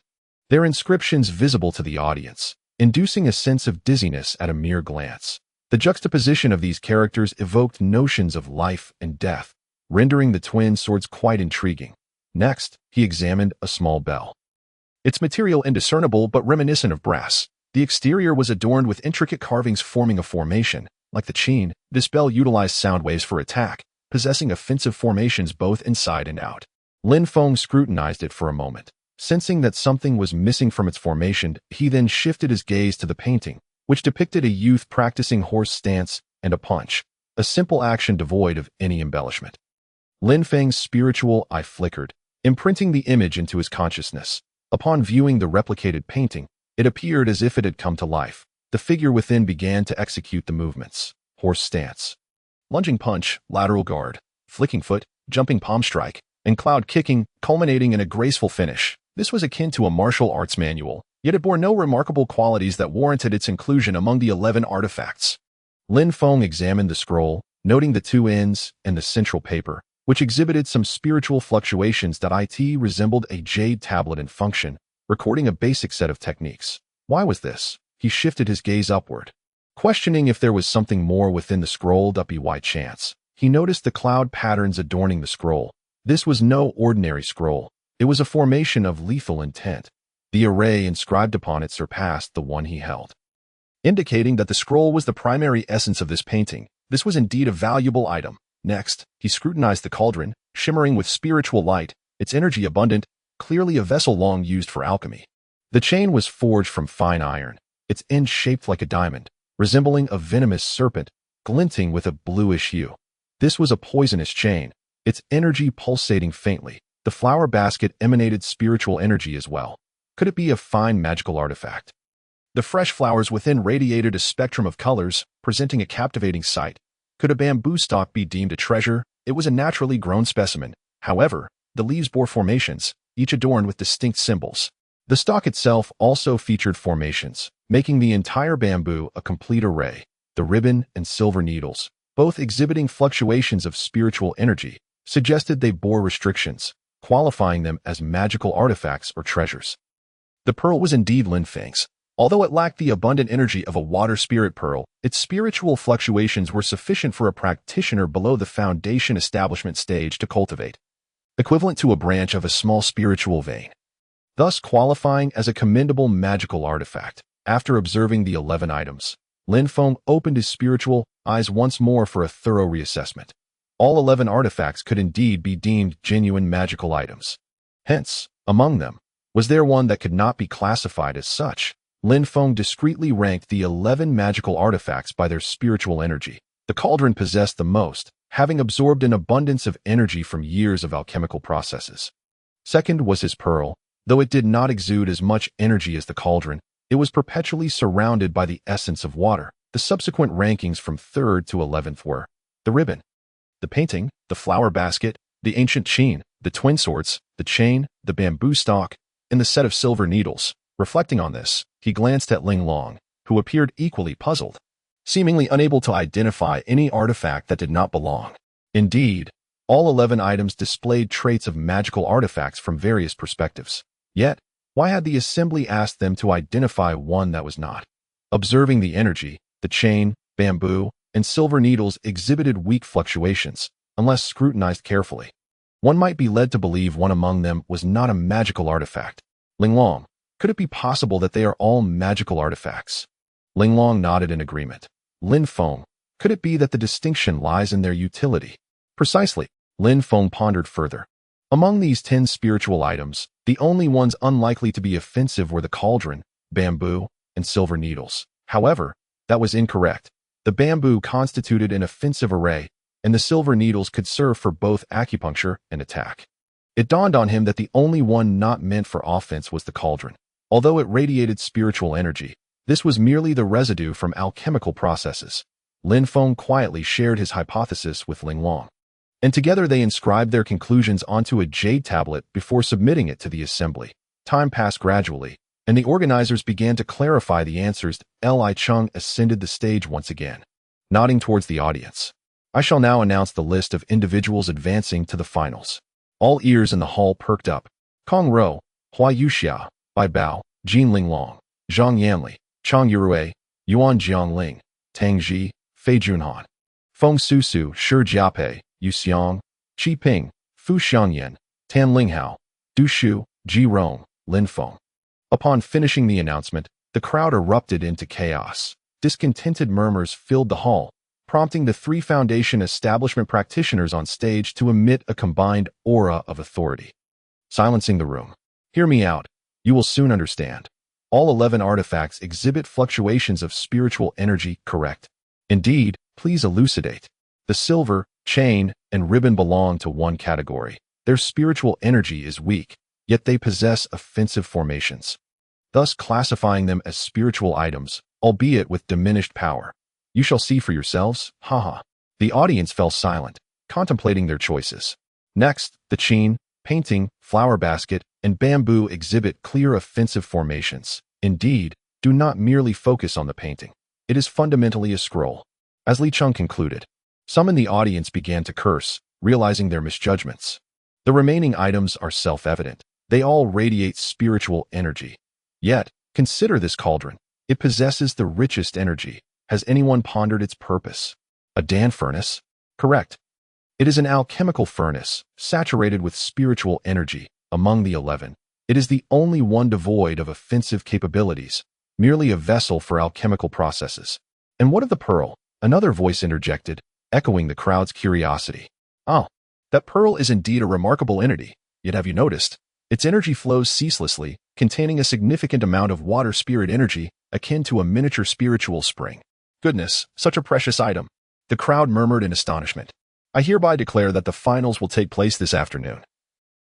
their inscriptions visible to the audience, inducing a sense of dizziness at a mere glance. The juxtaposition of these characters evoked notions of life and death, rendering the twin swords quite intriguing. Next, he examined a small bell. Its material indiscernible but reminiscent of brass. The exterior was adorned with intricate carvings forming a formation. Like the qin, this bell utilized sound waves for attack, possessing offensive formations both inside and out. Lin Feng scrutinized it for a moment. Sensing that something was missing from its formation, he then shifted his gaze to the painting, which depicted a youth practicing horse stance and a punch, a simple action devoid of any embellishment. Lin Feng's spiritual eye flickered, imprinting the image into his consciousness. Upon viewing the replicated painting, it appeared as if it had come to life. The figure within began to execute the movements: horse stance, lunging punch, lateral guard, flicking foot, jumping palm strike, and cloud kicking, culminating in a graceful finish. This was akin to a martial arts manual, yet it bore no remarkable qualities that warranted its inclusion among the 11 artifacts. Lin Feng examined the scroll, noting the two ends and the central paper, which exhibited some spiritual fluctuations that resembled a jade tablet in function, recording a basic set of techniques. Why was this? He shifted his gaze upward, questioning if there was something more within the scroll. By chance, he noticed the cloud patterns adorning the scroll. This was no ordinary scroll. It was a formation of lethal intent. The array inscribed upon it surpassed the one he held, indicating that the scroll was the primary essence of this painting. This was indeed a valuable item. Next, he scrutinized the cauldron, shimmering with spiritual light, its energy abundant, clearly a vessel long used for alchemy. The chain was forged from fine iron, its end shaped like a diamond, resembling a venomous serpent, glinting with a bluish hue. This was a poisonous chain, its energy pulsating faintly. The flower basket emanated spiritual energy as well. Could it be a fine magical artifact? The fresh flowers within radiated a spectrum of colors, presenting a captivating sight. Could a bamboo stalk be deemed a treasure? It was a naturally grown specimen. However, the leaves bore formations, each adorned with distinct symbols. The stalk itself also featured formations, making the entire bamboo a complete array. The ribbon and silver needles, both exhibiting fluctuations of spiritual energy, suggested they bore restrictions, qualifying them as magical artifacts or treasures. The pearl was indeed Lin Feng's. Although it lacked the abundant energy of a water spirit pearl, its spiritual fluctuations were sufficient for a practitioner below the foundation establishment stage to cultivate, equivalent to a branch of a small spiritual vein, thus qualifying as a commendable magical artifact. After observing the 11 items, Lin Feng opened his spiritual eyes once more for a thorough reassessment. All 11 artifacts could indeed be deemed genuine magical items. Hence, among them, was there one that could not be classified as such? Lin Feng discreetly ranked the 11 magical artifacts by their spiritual energy. The cauldron possessed the most, having absorbed an abundance of energy from years of alchemical processes. Second was his pearl. Though it did not exude as much energy as the cauldron, it was perpetually surrounded by the essence of water. The subsequent rankings from 3rd to 11th were the ribbon, the painting, the flower basket, the ancient qin, the twin swords, the chain, the bamboo stalk, and the set of silver needles. Reflecting on this, he glanced at Ling Long, who appeared equally puzzled, seemingly unable to identify any artifact that did not belong. Indeed, all 11 items displayed traits of magical artifacts from various perspectives. Yet, why had the assembly asked them to identify one that was not? Observing the energy, the chain, bamboo, and silver needles exhibited weak fluctuations, unless scrutinized carefully. One might be led to believe one among them was not a magical artifact. Ling Long, could it be possible that they are all magical artifacts? Ling Long nodded in agreement. Lin Feng, could it be that the distinction lies in their utility? Precisely. Lin Feng pondered further. Among these 10 spiritual items, the only ones unlikely to be offensive were the cauldron, bamboo, and silver needles. However, that was incorrect. The bamboo constituted an offensive array, and the silver needles could serve for both acupuncture and attack. It dawned on him that the only one not meant for offense was the cauldron. Although it radiated spiritual energy, this was merely the residue from alchemical processes. Lin Feng quietly shared his hypothesis with Ling Long, and together they inscribed their conclusions onto a jade tablet before submitting it to the assembly. Time passed gradually, and the organizers began to clarify the answers. Li Chung ascended the stage once again, nodding towards the audience. I shall now announce the list of individuals advancing to the finals. All ears in the hall perked up. Kong Ro, Hua Yuxia, Bai Bao, Jin Linglong, Zhang Yanli, Chang Yurue, Yuan Jiangling, Tang Ji, Fei Junhan, Feng Susu, Shi Jiapei, Yu Xiang, Qi Ping, Fu Xiangyan, Tan Linghao, Du Shu, Ji Rong, Lin Feng. Upon finishing the announcement, the crowd erupted into chaos. Discontented murmurs filled the hall, prompting the three Foundation establishment practitioners on stage to emit a combined aura of authority. Silencing the room. Hear me out. You will soon understand. All 11 artifacts exhibit fluctuations of spiritual energy, correct? Indeed, please elucidate. The silver, chain, and ribbon belong to one category. Their spiritual energy is weak, yet they possess offensive formations, thus classifying them as spiritual items, albeit with diminished power. You shall see for yourselves, haha. The audience fell silent, contemplating their choices. Next, the chain, painting, flower basket, and bamboo exhibit clear offensive formations. Indeed, do not merely focus on the painting. It is fundamentally a scroll. As Li Cheng concluded, some in the audience began to curse, realizing their misjudgments. The remaining items are self-evident. They all radiate spiritual energy. Yet, consider this cauldron. It possesses the richest energy. Has anyone pondered its purpose? A Dan furnace? Correct. It is an alchemical furnace, saturated with spiritual energy. Among the 11, it is the only one devoid of offensive capabilities, merely a vessel for alchemical processes. And what of the pearl? Another voice interjected, echoing the crowd's curiosity. Oh, that pearl is indeed a remarkable entity. Yet have you noticed? Its energy flows ceaselessly, containing a significant amount of water spirit energy, akin to a miniature spiritual spring. Goodness, such a precious item. The crowd murmured in astonishment. I hereby declare that the finals will take place this afternoon.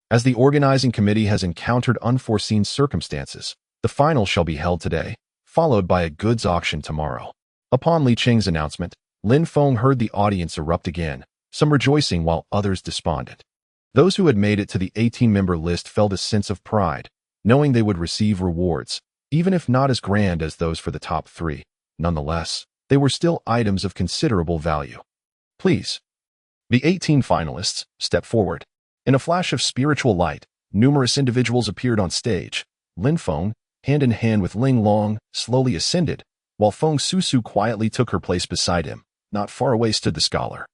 As the organizing committee has encountered unforeseen circumstances, the finals shall be held today, followed by a goods auction tomorrow. Upon Li Cheng's announcement, Lin Feng heard the audience erupt again, some rejoicing while others despondent. Those who had made it to the 18-member list felt a sense of pride, knowing they would receive rewards, even if not as grand as those for the top 3. Nonetheless, they were still items of considerable value. Please. The 18 finalists stepped forward. In a flash of spiritual light, numerous individuals appeared on stage. Lin Feng, hand in hand with Ling Long, slowly ascended, while Feng Susu quietly took her place beside him. Not far away stood the scholar,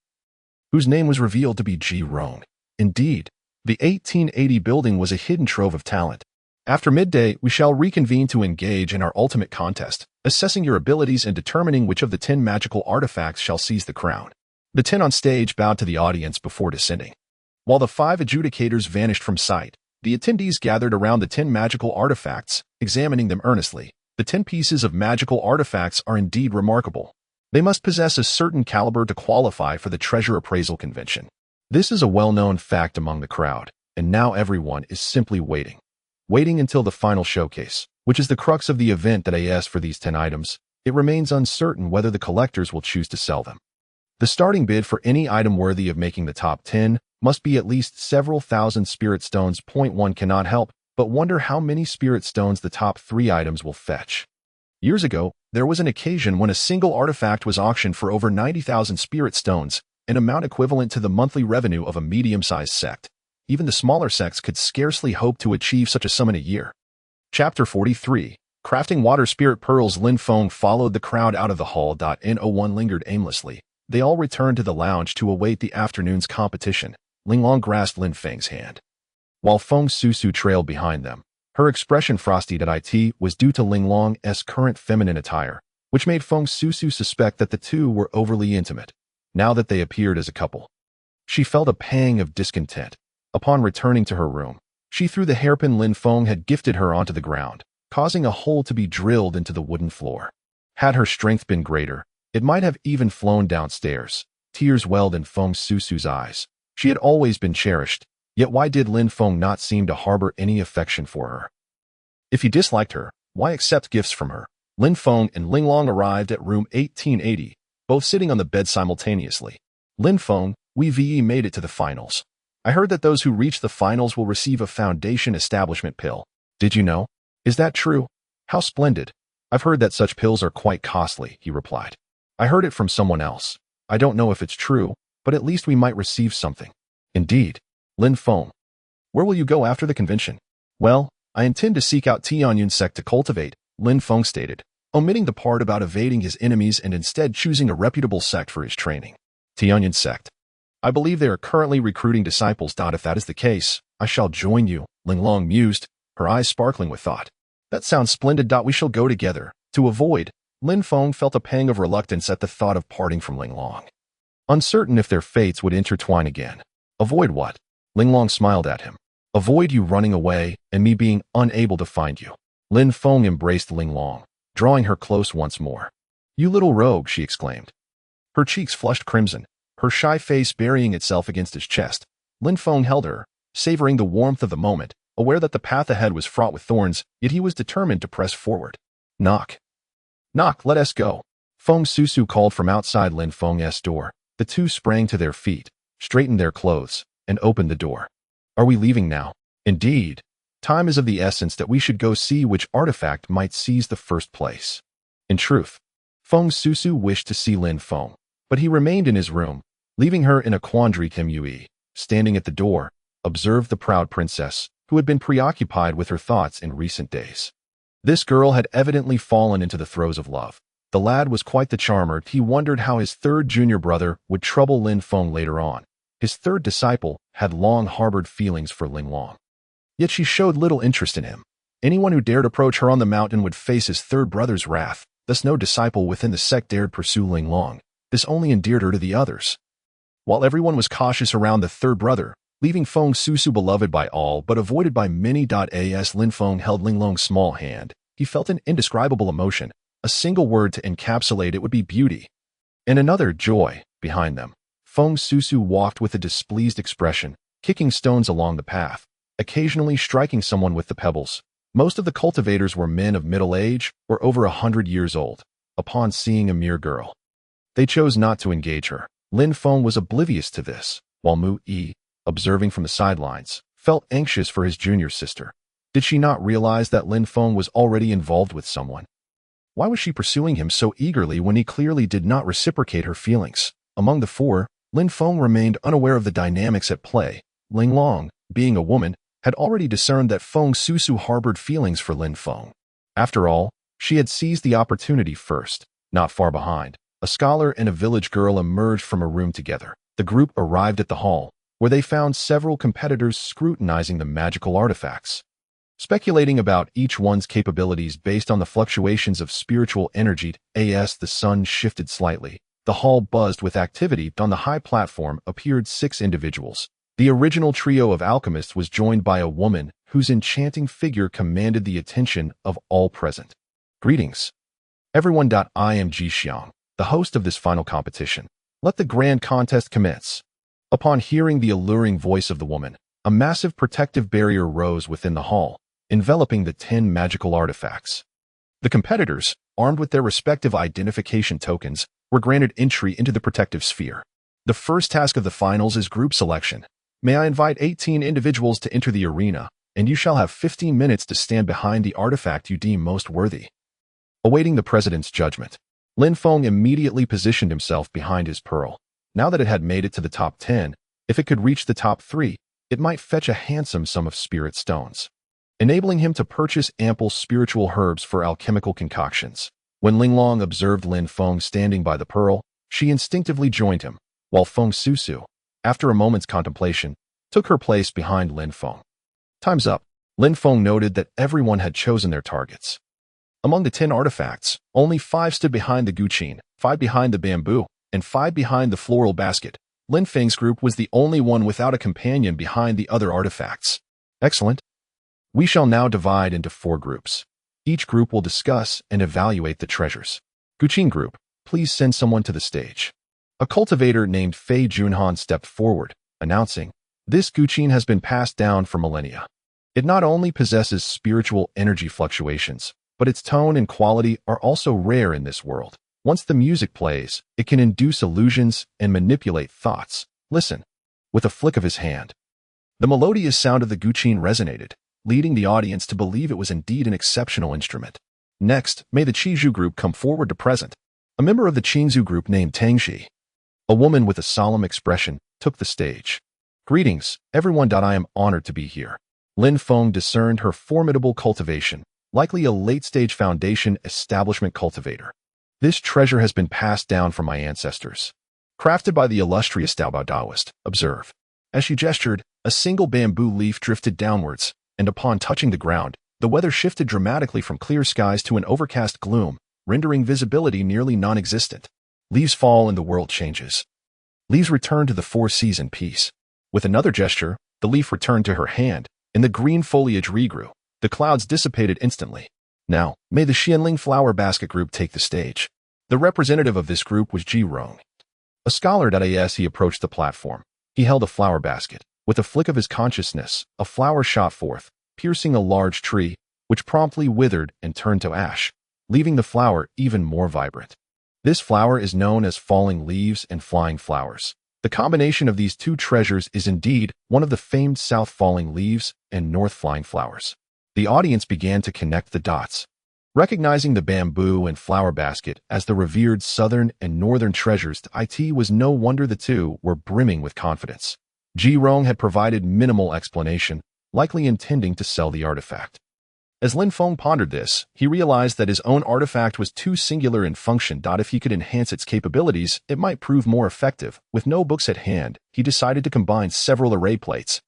whose name was revealed to be Ji Rong. Indeed, the 1880 building was a hidden trove of talent. After midday, we shall reconvene to engage in our ultimate contest, assessing your abilities and determining which of the 10 magical artifacts shall seize the crown. The 10 on stage bowed to the audience before descending. While the 5 adjudicators vanished from sight, the attendees gathered around the 10 magical artifacts, examining them earnestly. The 10 pieces of magical artifacts are indeed remarkable. They must possess a certain caliber to qualify for the treasure appraisal convention. This is a well-known fact among the crowd, and now everyone is simply waiting. Waiting until the final showcase, which is the crux of the event. That as for these 10 items, it remains uncertain whether the collectors will choose to sell them. The starting bid for any item worthy of making the top 10 must be at least several thousand spirit stones. One cannot help but wonder how many spirit stones the top 3 items will fetch. Years ago, there was an occasion when a single artifact was auctioned for over 90,000 spirit stones, an amount equivalent to the monthly revenue of a medium-sized sect. Even the smaller sects could scarcely hope to achieve such a sum in a year. Chapter 43. Crafting Water Spirit Pearls. Lin Feng followed the crowd out of the hall. No one lingered aimlessly. They all returned to the lounge to await the afternoon's competition. Ling Long grasped Lin Feng's hand, while Feng Susu trailed behind them. Her expression frosty. It was due to Ling Long's current feminine attire, which made Feng Susu suspect that the two were overly intimate. Now that they appeared as a couple, she felt a pang of discontent. Upon returning to her room, she threw the hairpin Lin Feng had gifted her onto the ground, causing a hole to be drilled into the wooden floor. Had her strength been greater, it might have even flown downstairs. Tears welled in Feng Susu's eyes. She had always been cherished, yet why did Lin Feng not seem to harbor any affection for her? If he disliked her, why accept gifts from her? Lin Feng and Ling Long arrived at room 1880, both sitting on the bed simultaneously. Lin Feng, we made it to the finals. I heard that those who reach the finals will receive a Foundation establishment pill. Did you know? Is that true? How splendid. I've heard that such pills are quite costly, he replied. I heard it from someone else. I don't know if it's true, but at least we might receive something. Indeed. Lin Feng. Where will you go after the convention? Well, I intend to seek out Tianyun sect to cultivate, Lin Feng stated, omitting the part about evading his enemies and instead choosing a reputable sect for his training. Tianyun sect. I believe they are currently recruiting disciples. If that is the case, I shall join you, Linglong mused, her eyes sparkling with thought. That sounds splendid. We shall go together. To avoid, Lin Feng felt a pang of reluctance at the thought of parting from Linglong. Uncertain if their fates would intertwine again. Avoid what? Linglong smiled at him. Avoid you running away and me being unable to find you. Lin Feng embraced Linglong, drawing her close once more. You little rogue, she exclaimed. Her cheeks flushed crimson, her shy face burying itself against his chest. Lin Feng held her, savoring the warmth of the moment, aware that the path ahead was fraught with thorns, yet he was determined to press forward. Knock. Knock, let us go. Feng Susu called from outside Lin Feng's door. The two sprang to their feet, straightened their clothes, and opened the door. Are we leaving now? Indeed. Time is of the essence that we should go see which artifact might seize the first place. In truth, Feng Susu wished to see Lin Feng, but he remained in his room, leaving her in a quandary. Kim Yue, standing at the door, observed the proud princess, who had been preoccupied with her thoughts in recent days. This girl had evidently fallen into the throes of love. The lad was quite the charmer. He wondered how his third junior brother would trouble Lin Feng later on. His third disciple had long harbored feelings for Linglong. Yet she showed little interest in him. Anyone who dared approach her on the mountain would face his third brother's wrath. Thus no disciple within the sect dared pursue Linglong. This only endeared her to the others. While everyone was cautious around the third brother, leaving Feng Susu beloved by all but avoided by many. As Lin Feng held Linglong's small hand, he felt an indescribable emotion. A single word to encapsulate it would be beauty. And another, joy, behind them. Feng Susu walked with a displeased expression, kicking stones along the path, occasionally striking someone with the pebbles. Most of the cultivators were men of middle age or over 100 years old. Upon seeing a mere girl, they chose not to engage her. Lin Feng was oblivious to this, while Mu Yi, observing from the sidelines, felt anxious for his junior sister. Did she not realize that Lin Feng was already involved with someone? Why was she pursuing him so eagerly when he clearly did not reciprocate her feelings? Among the four, Lin Feng remained unaware of the dynamics at play. Linglong, being a woman, had already discerned that Feng Susu harbored feelings for Lin Feng. After all, she had seized the opportunity first. Not far behind, a scholar and a village girl emerged from a room together. The group arrived at the hall, where they found several competitors scrutinizing the magical artifacts. Speculating about each one's capabilities based on the fluctuations of spiritual energy. As the sun shifted slightly, the hall buzzed with activity. On the high platform appeared 6 individuals. The original trio of alchemists was joined by a woman whose enchanting figure commanded the attention of all present. Greetings, everyone. I am Ji Xiang, the host of this final competition. Let the grand contest commence. Upon hearing the alluring voice of the woman, a massive protective barrier rose within the hall, enveloping the 10 magical artifacts. The competitors, armed with their respective identification tokens, were granted entry into the protective sphere. The first task of the finals is group selection. May I invite 18 individuals to enter the arena, and you shall have 15 minutes to stand behind the artifact you deem most worthy. Awaiting the president's judgment, Lin Feng immediately positioned himself behind his pearl. Now that it had made it to the top 10, if it could reach the top 3, it might fetch a handsome sum of spirit stones, enabling him to purchase ample spiritual herbs for alchemical concoctions. When Linglong observed Lin Feng standing by the pearl, she instinctively joined him, while Feng Susu, after a moment's contemplation, took her place behind Lin Feng. Time's up. Lin Feng noted that everyone had chosen their targets. Among the 10 artifacts, only 5 stood behind the guqin, 5 behind the bamboo, and 5 behind the floral basket. Lin Feng's group was the only one without a companion behind the other artifacts. Excellent. We shall now divide into 4 groups. Each group will discuss and evaluate the treasures. Guqin group, please send someone to the stage. A cultivator named Fei Junhan stepped forward, announcing, this guqin has been passed down for millennia. It not only possesses spiritual energy fluctuations, but its tone and quality are also rare in this world. Once the music plays, it can induce illusions and manipulate thoughts. Listen. With a flick of his hand, the melodious sound of the guqin resonated, leading the audience to believe it was indeed an exceptional instrument. Next, may the Qizhu group come forward to present. A member of the Qingzhu group named Tangxi, a woman with a solemn expression, took the stage. Greetings, everyone. I am honored to be here. Lin Feng discerned her formidable cultivation, likely a late-stage foundation establishment cultivator. This treasure has been passed down from my ancestors. Crafted by the illustrious Taoist, observe. As she gestured, a single bamboo leaf drifted downwards, and upon touching the ground, the weather shifted dramatically from clear skies to an overcast gloom, rendering visibility nearly non-existent. Leaves fall and the world changes. Leaves return to the four-season peace. With another gesture, the leaf returned to her hand, and the green foliage regrew. The clouds dissipated instantly. Now, may the Xianling Flower Basket Group take the stage. The representative of this group was Ji Rong. A scholar. As he approached the platform, he held a flower basket. With a flick of his consciousness, a flower shot forth, piercing a large tree, which promptly withered and turned to ash, leaving the flower even more vibrant. This flower is known as falling leaves and flying flowers. The combination of these two treasures is indeed one of the famed south falling leaves and north flying flowers. The audience began to connect the dots. Recognizing the bamboo and flower basket as the revered southern and northern treasures, it was no wonder the two were brimming with confidence. Ji Rong had provided minimal explanation, likely intending to sell the artifact. As Lin Feng pondered this, he realized that his own artifact was too singular in function. If he could enhance its capabilities, it might prove more effective. With no books at hand, he decided to combine several array plates.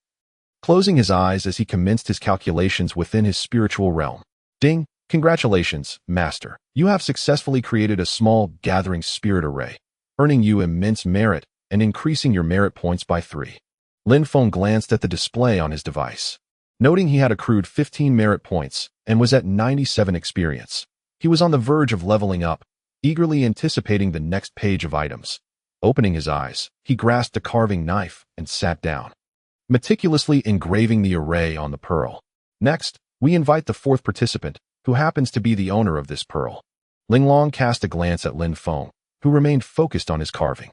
Closing his eyes as he commenced his calculations within his spiritual realm. Ding! Congratulations, Master. You have successfully created a small gathering spirit array, earning you immense merit and increasing your merit points by 3. Lin Feng glanced at the display on his device. Noting he had accrued 15 merit points and was at 97 experience, he was on the verge of leveling up, eagerly anticipating the next page of items. Opening his eyes, he grasped a carving knife and sat down, meticulously engraving the array on the pearl. Next, we invite the fourth participant, who happens to be the owner of this pearl. Linglong cast a glance at Lin Feng, who remained focused on his carving.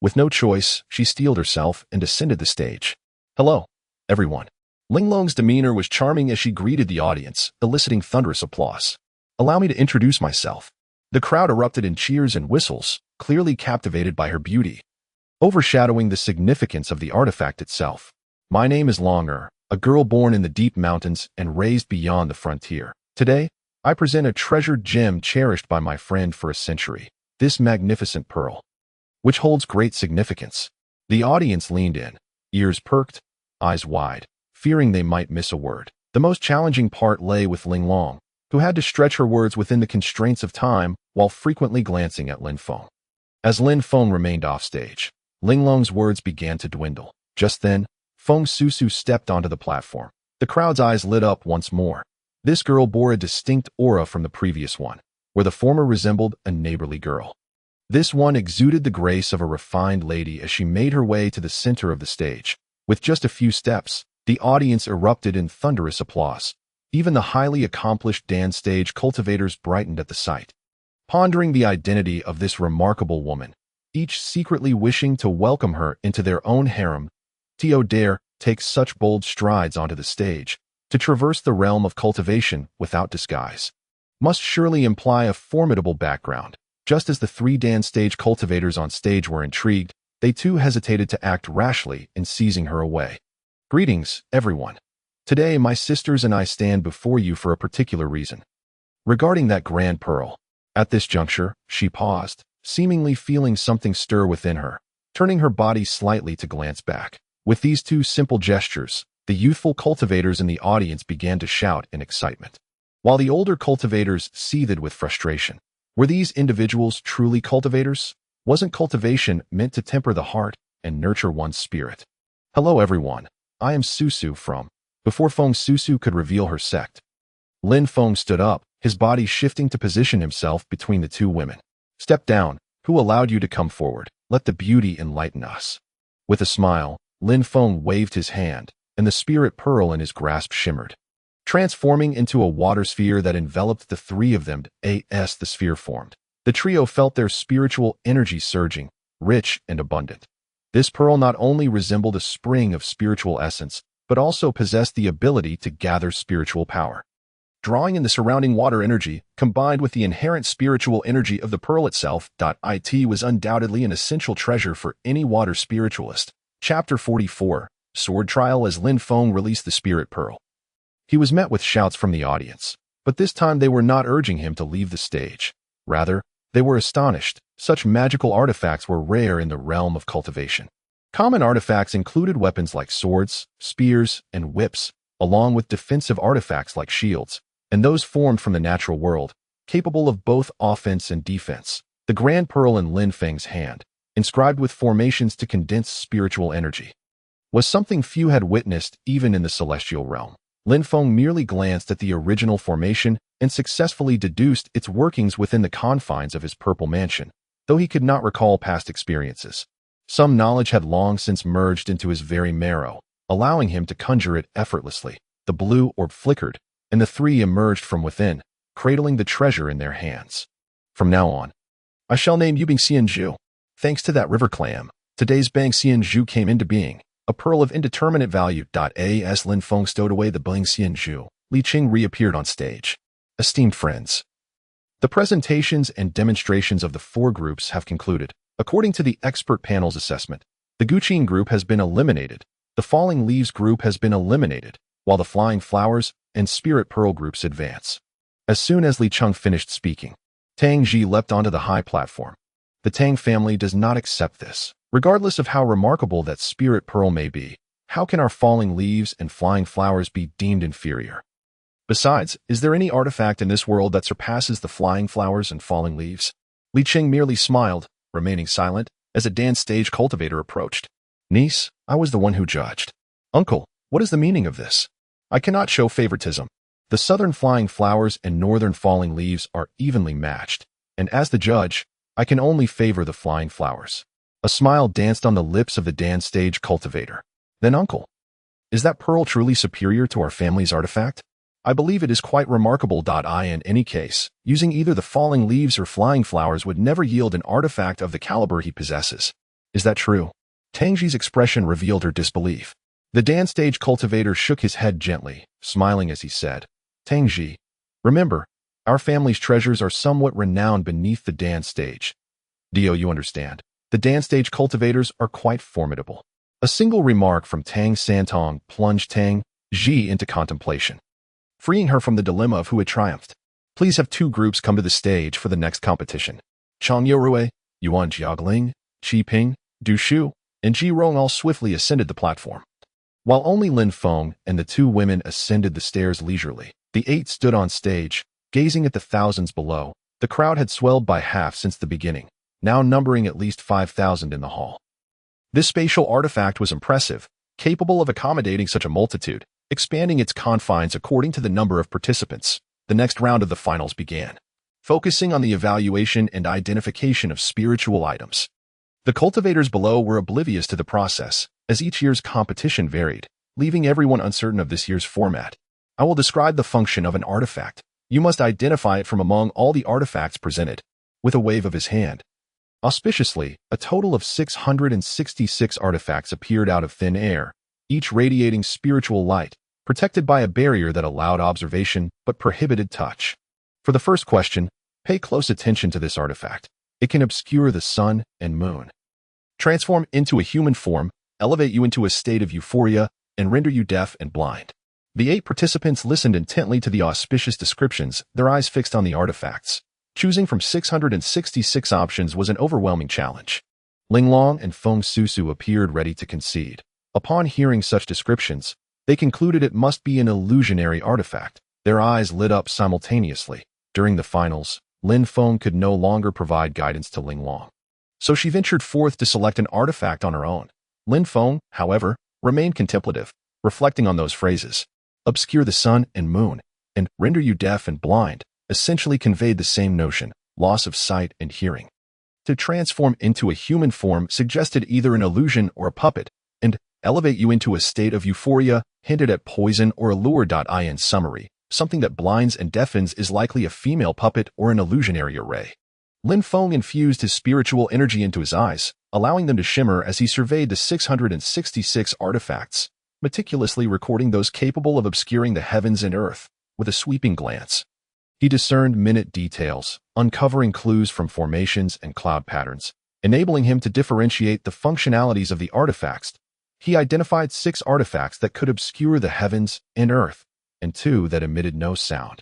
With no choice, she steeled herself and ascended the stage. Hello, everyone. Linglong's demeanor was charming as she greeted the audience, eliciting thunderous applause. Allow me to introduce myself. The crowd erupted in cheers and whistles, clearly captivated by her beauty, overshadowing the significance of the artifact itself. My name is Longer, a girl born in the deep mountains and raised beyond the frontier. Today, I present a treasured gem cherished by my friend for a century, this magnificent pearl, which holds great significance. The audience leaned in, ears perked, eyes wide, fearing they might miss a word. The most challenging part lay with Linglong, who had to stretch her words within the constraints of time while frequently glancing at Lin Feng. As Lin Feng remained offstage, Linglong's words began to dwindle. Just then, Feng Susu stepped onto the platform. The crowd's eyes lit up once more. This girl bore a distinct aura from the previous one, where the former resembled a neighborly girl. This one exuded the grace of a refined lady as she made her way to the center of the stage. With just a few steps, the audience erupted in thunderous applause. Even the highly accomplished dance stage cultivators brightened at the sight, pondering the identity of this remarkable woman, each secretly wishing to welcome her into their own harem. To dare take such bold strides onto the stage, to traverse the realm of cultivation without disguise, must surely imply a formidable background. Just as the 3 dance stage cultivators on stage were intrigued, they too hesitated to act rashly in seizing her away. Greetings, everyone. Today, my sisters and I stand before you for a particular reason. Regarding that grand pearl. At this juncture, she paused, seemingly feeling something stir within her, turning her body slightly to glance back. With these 2 simple gestures, the youthful cultivators in the audience began to shout in excitement, while the older cultivators seethed with frustration. Were these individuals truly cultivators? Wasn't cultivation meant to temper the heart and nurture one's spirit? Hello, everyone. I am Susu from. Before Feng Susu could reveal her sect, Lin Feng stood up, his body shifting to position himself between the 2 women. Step down. Who allowed you to come forward? Let the beauty enlighten us. With a smile, Lin Feng waved his hand, and the spirit pearl in his grasp shimmered, transforming into a water sphere that enveloped the 3 of them. As the sphere formed, the trio felt their spiritual energy surging, rich and abundant. This pearl not only resembled a spring of spiritual essence, but also possessed the ability to gather spiritual power. Drawing in the surrounding water energy, combined with the inherent spiritual energy of the pearl itself, it was undoubtedly an essential treasure for any water spiritualist. Chapter 44, Sword Trial. As Lin Feng released the spirit pearl, he was met with shouts from the audience, but this time they were not urging him to leave the stage. Rather, They were astonished. Such magical artifacts were rare in the realm of cultivation. Common artifacts included weapons like swords, spears, and whips, along with defensive artifacts like shields, and those formed from the natural world, capable of both offense and defense. The Grand Pearl in Lin Feng's hand, inscribed with formations to condense spiritual energy, was something few had witnessed even in the celestial realm. Lin Feng merely glanced at the original formation and successfully deduced its workings within the confines of his purple mansion, though he could not recall past experiences. Some knowledge had long since merged into his very marrow, allowing him to conjure it effortlessly. The blue orb flickered, and the three emerged from within, cradling the treasure in their hands. From now on, I shall name you Bing Xianzhu. Thanks to that river clam, today's Bang Xianzhu came into being, a pearl of indeterminate value. As Lin Feng stowed away the Bang Xianzhu, Li Qing reappeared on stage. Esteemed friends, the presentations and demonstrations of the four groups have concluded. According to the expert panel's assessment, the Guqin group has been eliminated, the Falling Leaves group has been eliminated, while the Flying Flowers and Spirit Pearl groups advance. As soon as Li Cheng finished speaking, Tang Ji leapt onto the high platform. The Tang family does not accept this. Regardless of how remarkable that Spirit Pearl may be, how can our Falling Leaves and Flying Flowers be deemed inferior? Besides, is there any artifact in this world that surpasses the Flying Flowers and Falling Leaves? Li Qing merely smiled, remaining silent, as a dance stage cultivator approached. Niece, I was the one who judged. Uncle, what is the meaning of this? I cannot show favoritism. The southern Flying Flowers and northern Falling Leaves are evenly matched, and as the judge, I can only favor the Flying Flowers. A smile danced on the lips of the dance stage cultivator. Then, Uncle, is that pearl truly superior to our family's artifact? I believe it is quite remarkable. In any case, using either the Falling Leaves or Flying Flowers would never yield an artifact of the caliber he possesses. Is that true? Tangji's expression revealed her disbelief. The dance stage cultivator shook his head gently, smiling as he said, Tangji, remember, our family's treasures are somewhat renowned beneath the dance stage. Dio, you understand. The dance stage cultivators are quite formidable. A single remark from Tang Santong plunged Tang Ji into contemplation, freeing her from the dilemma of who had triumphed. Please have two groups come to the stage for the next competition. Chang Yorue, Yuan Jiagling, Qi Ping, Du Shu, and Ji Rong all swiftly ascended the platform. While only Lin Feng and the two women ascended the stairs leisurely, the eight stood on stage, gazing at the thousands below. The crowd had swelled by half since the beginning, now numbering at least 5,000 in the hall. This spatial artifact was impressive, capable of accommodating such a multitude, expanding its confines according to the number of participants. The next round of the finals began, focusing on the evaluation and identification of spiritual items. The cultivators below were oblivious to the process, as each year's competition varied, leaving everyone uncertain of this year's format. I will describe the function of an artifact. You must identify it from among all the artifacts presented. With a wave of his hand, auspiciously, a total of 666 artifacts appeared out of thin air, each radiating spiritual light, protected by a barrier that allowed observation but prohibited touch. For the first question, pay close attention to this artifact. It can obscure the sun and moon, transform into a human form, elevate you into a state of euphoria, and render you deaf and blind. The 8 participants listened intently to the auspicious descriptions, their eyes fixed on the artifacts. Choosing from 666 options was an overwhelming challenge. Linglong and Feng Susu appeared ready to concede. Upon hearing such descriptions, they concluded it must be an illusionary artifact. Their eyes lit up simultaneously. During the finals, Lin Feng could no longer provide guidance to Linglong, so she ventured forth to select an artifact on her own. Lin Feng, however, remained contemplative, reflecting on those phrases. Obscure the sun and moon, and render you deaf and blind, essentially conveyed the same notion, loss of sight and hearing. To transform into a human form suggested either an illusion or a puppet, and elevate you into a state of euphoria hinted at poison or allure. In summary, something that blinds and deafens is likely a female puppet or an illusionary array. Lin Feng infused his spiritual energy into his eyes, allowing them to shimmer as he surveyed the 666 artifacts, meticulously recording those capable of obscuring the heavens and earth. With a sweeping glance, he discerned minute details, uncovering clues from formations and cloud patterns, enabling him to differentiate the functionalities of the artifacts. He identified 6 artifacts that could obscure the heavens and earth, and 2 that emitted no sound,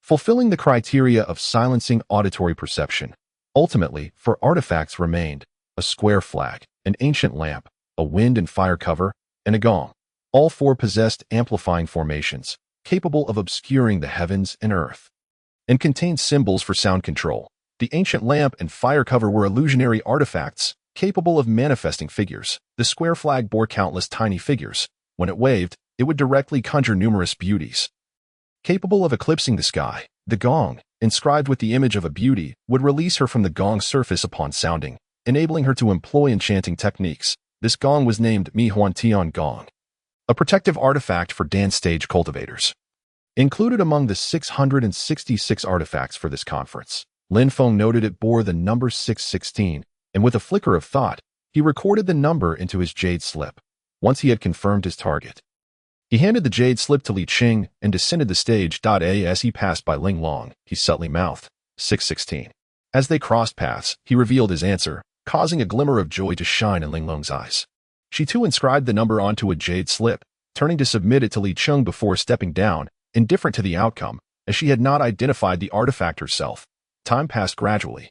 fulfilling the criteria of silencing auditory perception. Ultimately, 4 artifacts remained: a square flag, an ancient lamp, a wind and fire cover, and a gong. All 4 possessed amplifying formations, capable of obscuring the heavens and earth, and contained symbols for sound control. The ancient lamp and fire cover were illusionary artifacts, capable of manifesting figures. The square flag bore countless tiny figures. When it waved, it would directly conjure numerous beauties, capable of eclipsing the sky. The gong, inscribed with the image of a beauty, would release her from the gong's surface upon sounding, enabling her to employ enchanting techniques. This gong was named Mi Huan Tian Gong, a protective artifact for dance stage cultivators. Included among the 666 artifacts for this conference, Lin Feng noted it bore the number 616, and with a flicker of thought, he recorded the number into his jade slip. Once he had confirmed his target, he handed the jade slip to Li Qing and descended the stage. As he passed by Ling Long, he subtly mouthed, 616. As they crossed paths, he revealed his answer, causing a glimmer of joy to shine in Ling Long's eyes. She too inscribed the number onto a jade slip, turning to submit it to Li Qing before stepping down, indifferent to the outcome, as she had not identified the artifact herself. Time passed gradually,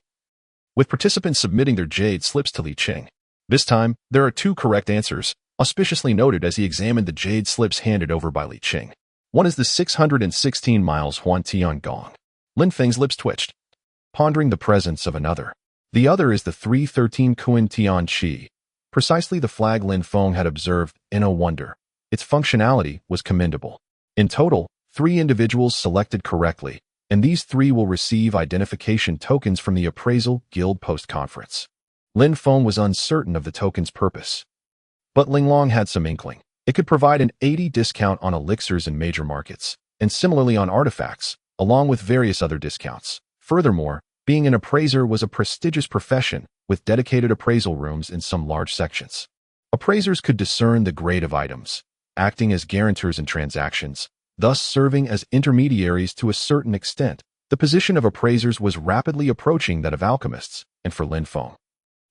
with participants submitting their jade slips to Li Qing. This time, there are 2 correct answers, auspiciously noted as he examined the jade slips handed over by Li Qing. One is the 616 miles Huan Tian Gong. Lin Feng's lips twitched, pondering the presence of another. The other is the 313 Kuan Tian Qi, precisely the flag Lin Feng had observed in a wonder. Its functionality was commendable. In total, 3 individuals selected correctly, and these 3 will receive identification tokens from the Appraisal Guild post-conference. Lin Feng was uncertain of the token's purpose, but Ling Long had some inkling. It could provide an 80% discount on elixirs in major markets, and similarly on artifacts, along with various other discounts. Furthermore, being an appraiser was a prestigious profession, with dedicated appraisal rooms in some large sections. Appraisers could discern the grade of items, acting as guarantors in transactions, thus serving as intermediaries to a certain extent. The position of appraisers was rapidly approaching that of alchemists, and for Lin Feng,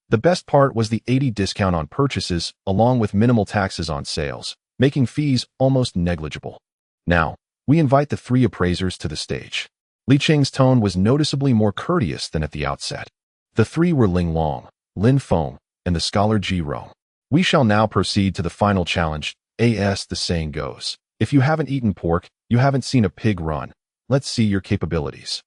the best part was the 80% discount on purchases, along with minimal taxes on sales, making fees almost negligible. Now, we invite the 3 appraisers to the stage. Li Qing's tone was noticeably more courteous than at the outset. The 3 were Ling Long, Lin Feng, and the scholar Ji Rong. We shall now proceed to the final challenge. As the saying goes, if you haven't eaten pork, you haven't seen a pig run. Let's see your capabilities.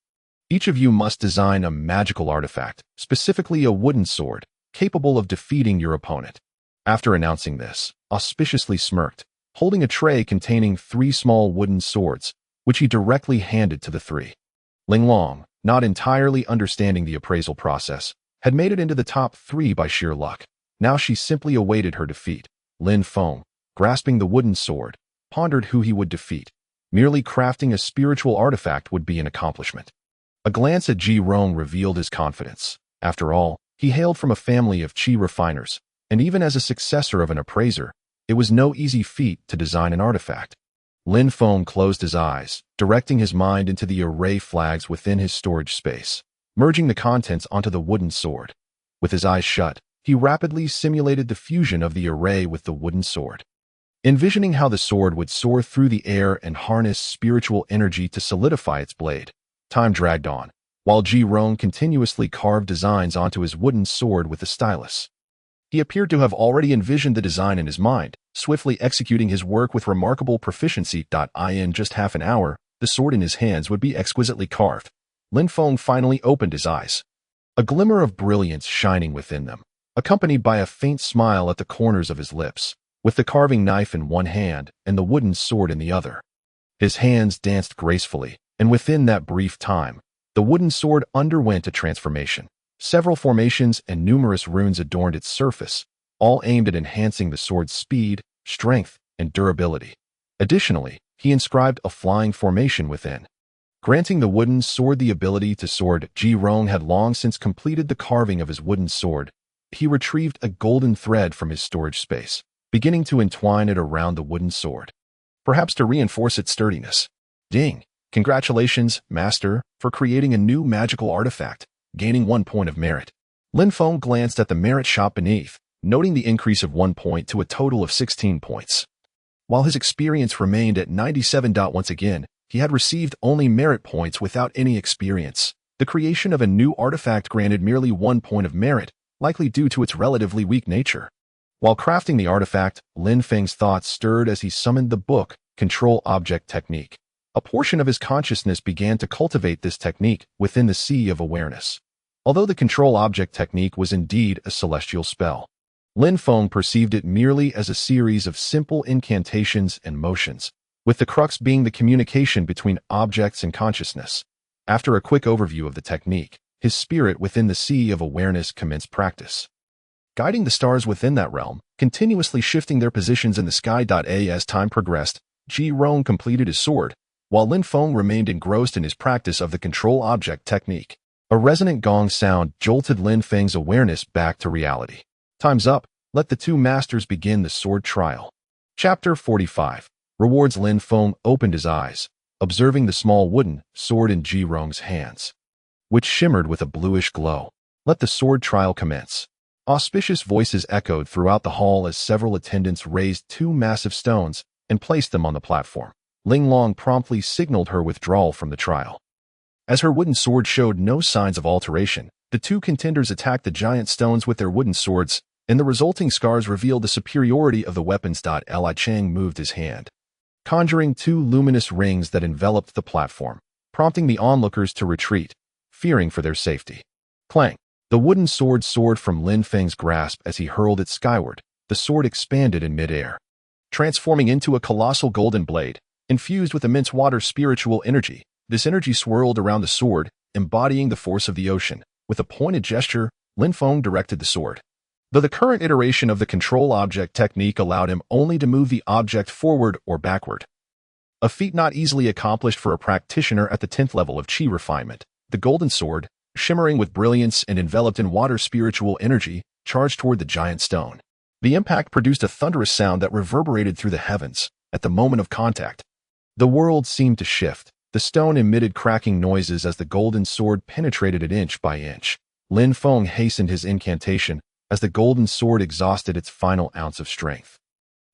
Each of you must design a magical artifact, specifically a wooden sword, capable of defeating your opponent. After announcing this, auspiciously smirked, holding a tray containing 3 small wooden swords, which he directly handed to the 3. Ling Long, not entirely understanding the appraisal process, had made it into the top 3 by sheer luck. Now she simply awaited her defeat. Lin Feng, grasping the wooden sword, pondered who he would defeat. Merely crafting a spiritual artifact would be an accomplishment. A glance at Ji Rong revealed his confidence. After all, he hailed from a family of qi refiners, and even as a successor of an appraiser, it was no easy feat to design an artifact. Lin Feng closed his eyes, directing his mind into the array flags within his storage space, merging the contents onto the wooden sword. With his eyes shut, he rapidly simulated the fusion of the array with the wooden sword. Envisioning how the sword would soar through the air and harness spiritual energy to solidify its blade, time dragged on, while Ji Rong continuously carved designs onto his wooden sword with the stylus. He appeared to have already envisioned the design in his mind, swiftly executing his work with remarkable proficiency. In just half an hour, the sword in his hands would be exquisitely carved. Lin Feng finally opened his eyes, a glimmer of brilliance shining within them, accompanied by a faint smile at the corners of his lips, with the carving knife in one hand and the wooden sword in the other. His hands danced gracefully, and within that brief time, the wooden sword underwent a transformation. Several formations and numerous runes adorned its surface, all aimed at enhancing the sword's speed, strength, and durability. Additionally, he inscribed a flying formation within, granting the wooden sword the ability to soar. Ji Rong had long since completed the carving of his wooden sword. He retrieved a golden thread from his storage space, beginning to entwine it around the wooden sword, perhaps to reinforce its sturdiness. Ding! Congratulations, Master, for creating a new magical artifact, gaining 1 point of merit. Lin Feng glanced at the merit shop beneath, noting the increase of 1 point to a total of 16 points. While his experience remained at 97. Once again, he had received only merit points without any experience. The creation of a new artifact granted merely 1 point of merit, likely due to its relatively weak nature. While crafting the artifact, Lin Feng's thoughts stirred as he summoned the book, Control Object Technique. A portion of his consciousness began to cultivate this technique within the sea of awareness. Although the Control Object Technique was indeed a celestial spell, Lin Feng perceived it merely as a series of simple incantations and motions, with the crux being the communication between objects and consciousness. After a quick overview of the technique, his spirit within the sea of awareness commenced practice, guiding the stars within that realm, continuously shifting their positions in the sky. As time progressed, Ji Rong completed his sword, while Lin Feng remained engrossed in his practice of the Control Object Technique. A resonant gong sound jolted Lin Feng's awareness back to reality. Time's up. Let the two masters begin the sword trial. Chapter 45. Rewards. Lin Feng opened his eyes, observing the small wooden sword in Ji Rong's hands, which shimmered with a bluish glow. Let the sword trial commence. Auspicious voices echoed throughout the hall as several attendants raised 2 massive stones and placed them on the platform. Ling Long promptly signaled her withdrawal from the trial. As her wooden sword showed no signs of alteration, the 2 contenders attacked the giant stones with their wooden swords, and the resulting scars revealed the superiority of the weapons. Li Chang moved his hand, conjuring 2 luminous rings that enveloped the platform, prompting the onlookers to retreat, fearing for their safety. Clang! The wooden sword soared from Lin Feng's grasp as he hurled it skyward. The sword expanded in midair, transforming into a colossal golden blade, infused with immense water spiritual energy. This energy swirled around the sword, embodying the force of the ocean. With a pointed gesture, Lin Feng directed the sword. Though the current iteration of the Control Object Technique allowed him only to move the object forward or backward, a feat not easily accomplished for a practitioner at the 10th level of Qi refinement, the golden sword, shimmering with brilliance and enveloped in water spiritual energy, charged toward the giant stone. The impact produced a thunderous sound that reverberated through the heavens. At the moment of contact, the world seemed to shift. The stone emitted cracking noises as the golden sword penetrated it inch by inch. Lin Feng hastened his incantation as the golden sword exhausted its final ounce of strength,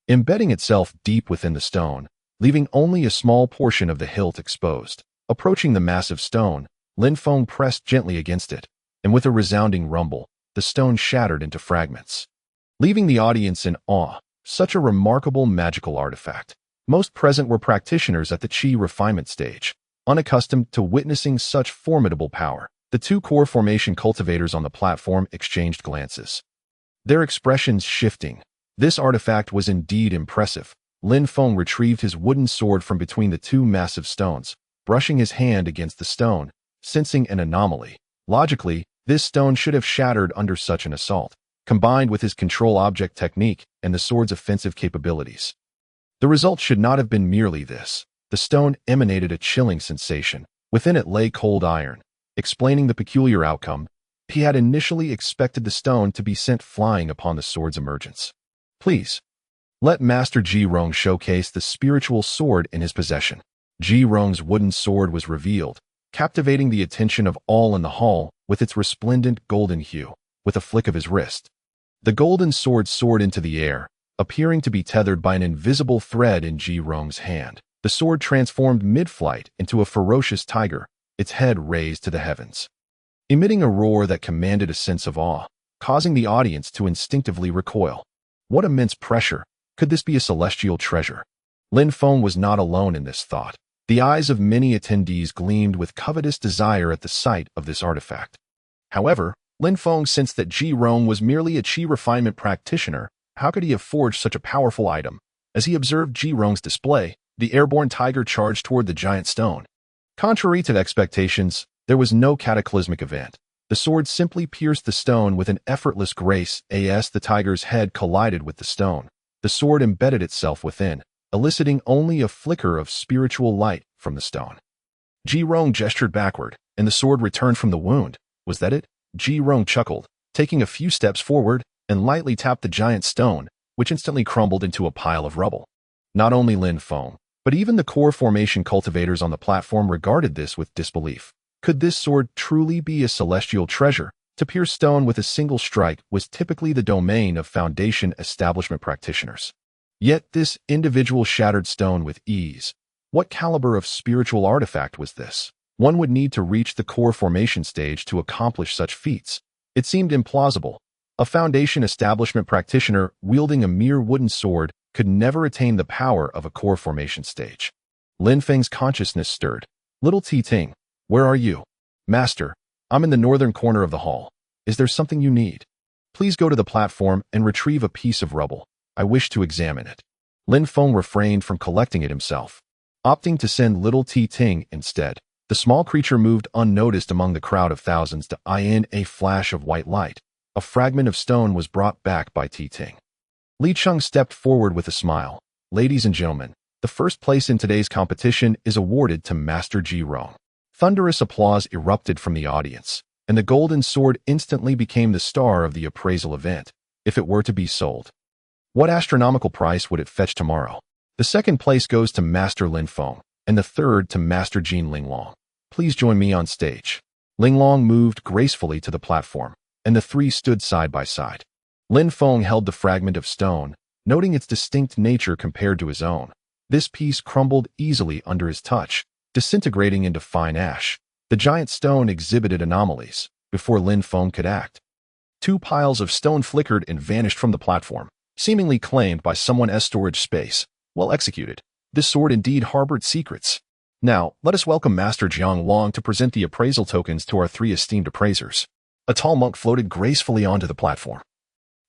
embedding itself deep within the stone, leaving only a small portion of the hilt exposed. Approaching the massive stone, Lin Feng pressed gently against it, and with a resounding rumble, the stone shattered into fragments, leaving the audience in awe. Such a remarkable magical artifact. Most present were practitioners at the Qi refinement stage, unaccustomed to witnessing such formidable power. The 2 core formation cultivators on the platform exchanged glances, their expressions shifting. This artifact was indeed impressive. Lin Feng retrieved his wooden sword from between the 2 massive stones, brushing his hand against the stone, sensing an anomaly. Logically, this stone should have shattered under such an assault, combined with his Control Object Technique and the sword's offensive capabilities. The result should not have been merely this. The stone emanated a chilling sensation. Within it lay cold iron, explaining the peculiar outcome. He had initially expected the stone to be sent flying upon the sword's emergence. Please, let Master Ji Rong showcase the spiritual sword in his possession. Ji Rong's wooden sword was revealed, captivating the attention of all in the hall with its resplendent golden hue. With a flick of his wrist, the golden sword soared into the air, appearing to be tethered by an invisible thread in Ji Rong's hand. The sword transformed mid-flight into a ferocious tiger, its head raised to the heavens, emitting a roar that commanded a sense of awe, causing the audience to instinctively recoil. What immense pressure! Could this be a celestial treasure? Lin Feng was not alone in this thought. The eyes of many attendees gleamed with covetous desire at the sight of this artifact. However, Lin Feng sensed that Ji Rong was merely a Qi refinement practitioner. How could he have forged such a powerful item? As he observed Ji Rong's display, the airborne tiger charged toward the giant stone. Contrary to expectations, there was no cataclysmic event. The sword simply pierced the stone with an effortless grace. As the tiger's head collided with the stone, the sword embedded itself within, eliciting only a flicker of spiritual light from the stone. Ji Rong gestured backward, and the sword returned from the wound. Was that it? Ji Rong chuckled, taking a few steps forward, and lightly tapped the giant stone, which instantly crumbled into a pile of rubble. Not only Lin Feng, but even the core formation cultivators on the platform regarded this with disbelief. Could this sword truly be a celestial treasure? To pierce stone with a single strike was typically the domain of Foundation establishment practitioners. Yet this individual shattered stone with ease. What caliber of spiritual artifact was this? One would need to reach the core formation stage to accomplish such feats. It seemed implausible. A Foundation establishment practitioner wielding a mere wooden sword could never attain the power of a core formation stage. Lin Feng's consciousness stirred. Little Ting, where are you? Master, I'm in the northern corner of the hall. Is there something you need? Please go to the platform and retrieve a piece of rubble. I wish to examine it. Lin Feng refrained from collecting it himself, opting to send little Ting instead. The small creature moved unnoticed among the crowd of thousands to eye in a flash of white light. A fragment of stone was brought back by Ting. Li Cheng stepped forward with a smile. Ladies and gentlemen, the first place in today's competition is awarded to Master Ji Rong. Thunderous applause erupted from the audience, and the golden sword instantly became the star of the appraisal event, if it were to be sold. What astronomical price would it fetch tomorrow? The second place goes to Master Lin Feng, and the third to Master Jin Linglong. Please join me on stage. Linglong moved gracefully to the platform, and the three stood side by side. Lin Feng held the fragment of stone, noting its distinct nature compared to his own. This piece crumbled easily under his touch, disintegrating into fine ash. The giant stone exhibited anomalies before Lin Feng could act. Two piles of stone flickered and vanished from the platform, seemingly claimed by someone as storage space. Well executed. This sword indeed harbored secrets. Now, let us welcome Master Jiang Long to present the appraisal tokens to our three esteemed appraisers. A tall monk floated gracefully onto the platform.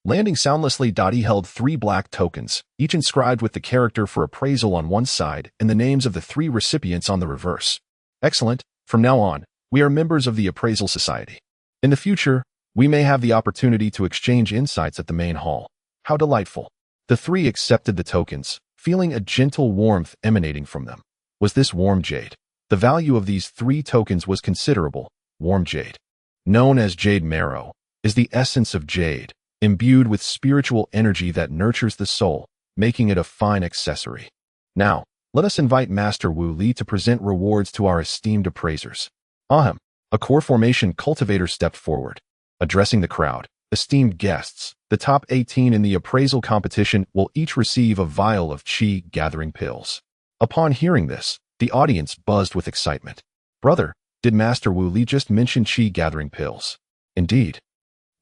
Landing soundlessly, he held 3 black tokens, each inscribed with the character for appraisal on one side and the names of the 3 recipients on the reverse. Excellent. From now on, we are members of the Appraisal Society. In the future, we may have the opportunity to exchange insights at the main hall. How delightful. The 3 accepted the tokens, feeling a gentle warmth emanating from them. Was this warm jade? The value of these 3 tokens was considerable. Warm jade, known as jade marrow, is the essence of jade, imbued with spiritual energy that nurtures the soul, making it a fine accessory. Now, let us invite Master Wu Li to present rewards to our esteemed appraisers. Ahem. A core formation cultivator stepped forward, addressing the crowd. Esteemed guests, the top 18 in the appraisal competition will each receive a vial of qi gathering pills. Upon hearing this, the audience buzzed with excitement. Brother, did Master Wu Li just mention qi gathering pills? Indeed.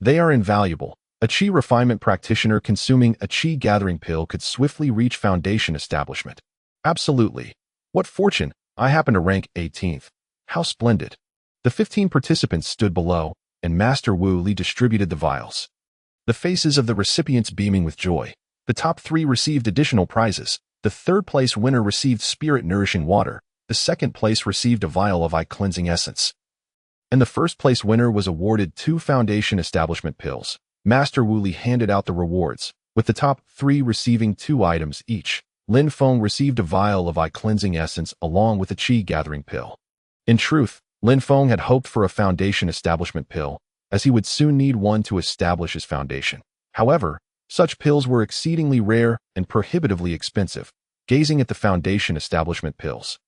They are invaluable. A qi refinement practitioner consuming a qi gathering pill could swiftly reach foundation establishment. Absolutely. What fortune, I happen to rank 18th. How splendid. The 15 participants stood below, and Master Wu Li distributed the vials. The faces of the recipients beaming with joy. The top 3 received additional prizes. The third place winner received spirit-nourishing water. The second place received a vial of eye-cleansing essence. And the first place winner was awarded 2 foundation establishment pills. Master Wu Li handed out the rewards, with the top 3 receiving 2 items each. Lin Feng received a vial of eye-cleansing essence along with a qi-gathering pill. In truth, Lin Feng had hoped for a foundation establishment pill, as he would soon need one to establish his foundation. However, such pills were exceedingly rare and prohibitively expensive. Gazing at the foundation establishment pills,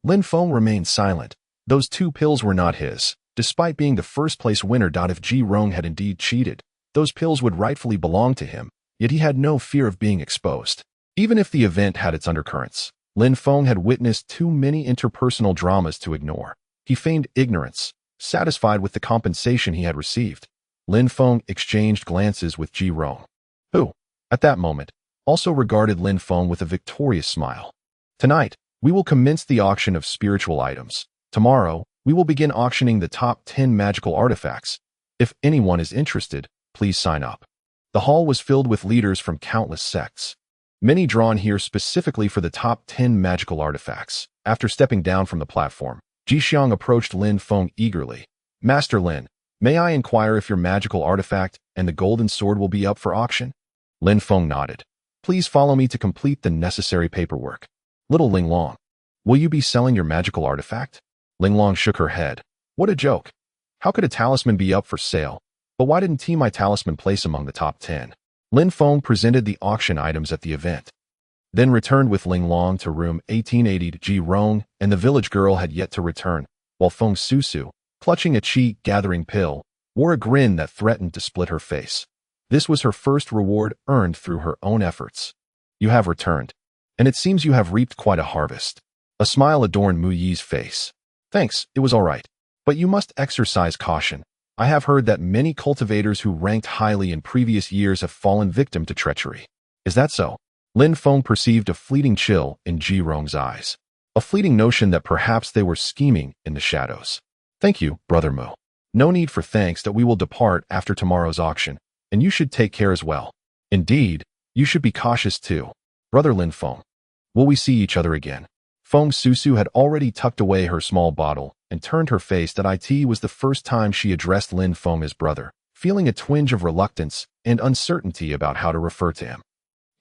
Lin Feng remained silent. Those 2 pills were not his. Despite being the first-place winner, if Ji Rong had indeed cheated, those pills would rightfully belong to him, yet he had no fear of being exposed. Even if the event had its undercurrents, Lin Feng had witnessed too many interpersonal dramas to ignore. He feigned ignorance, satisfied with the compensation he had received. Lin Feng exchanged glances with Ji Rong, who, at that moment, also regarded Lin Feng with a victorious smile. Tonight, we will commence the auction of spiritual items. Tomorrow, we will begin auctioning the top 10 magical artifacts. If anyone is interested, please sign up. The hall was filled with leaders from countless sects, many drawn here specifically for the top 10 magical artifacts. After stepping down from the platform, Ji Xiang approached Lin Feng eagerly. Master Lin, may I inquire if your magical artifact and the golden sword will be up for auction? Lin Feng nodded. Please follow me to complete the necessary paperwork. Little Linglong, will you be selling your magical artifact? Linglong shook her head. What a joke. How could a talisman be up for sale? But why didn't my talisman place among the top 10? Lin Feng presented the auction items at the event, then returned with Linglong to room 1880. Ji Rong and the village girl had yet to return, while Feng Susu, clutching a qi-gathering pill, wore a grin that threatened to split her face. This was her first reward earned through her own efforts. You have returned, and it seems you have reaped quite a harvest. A smile adorned Mu Yi's face. Thanks, it was all right. But you must exercise caution. I have heard that many cultivators who ranked highly in previous years have fallen victim to treachery. Is that so? Lin Feng perceived a fleeting chill in Ji Rong's eyes. A fleeting notion that perhaps they were scheming in the shadows. Thank you, Brother Mu. No need for thanks, that we will depart after tomorrow's auction, and you should take care as well. Indeed, you should be cautious too. Brother Lin Feng. Will we see each other again? Feng Susu had already tucked away her small bottle and turned her face that it was the first time she addressed Lin Feng as brother, feeling a twinge of reluctance and uncertainty about how to refer to him.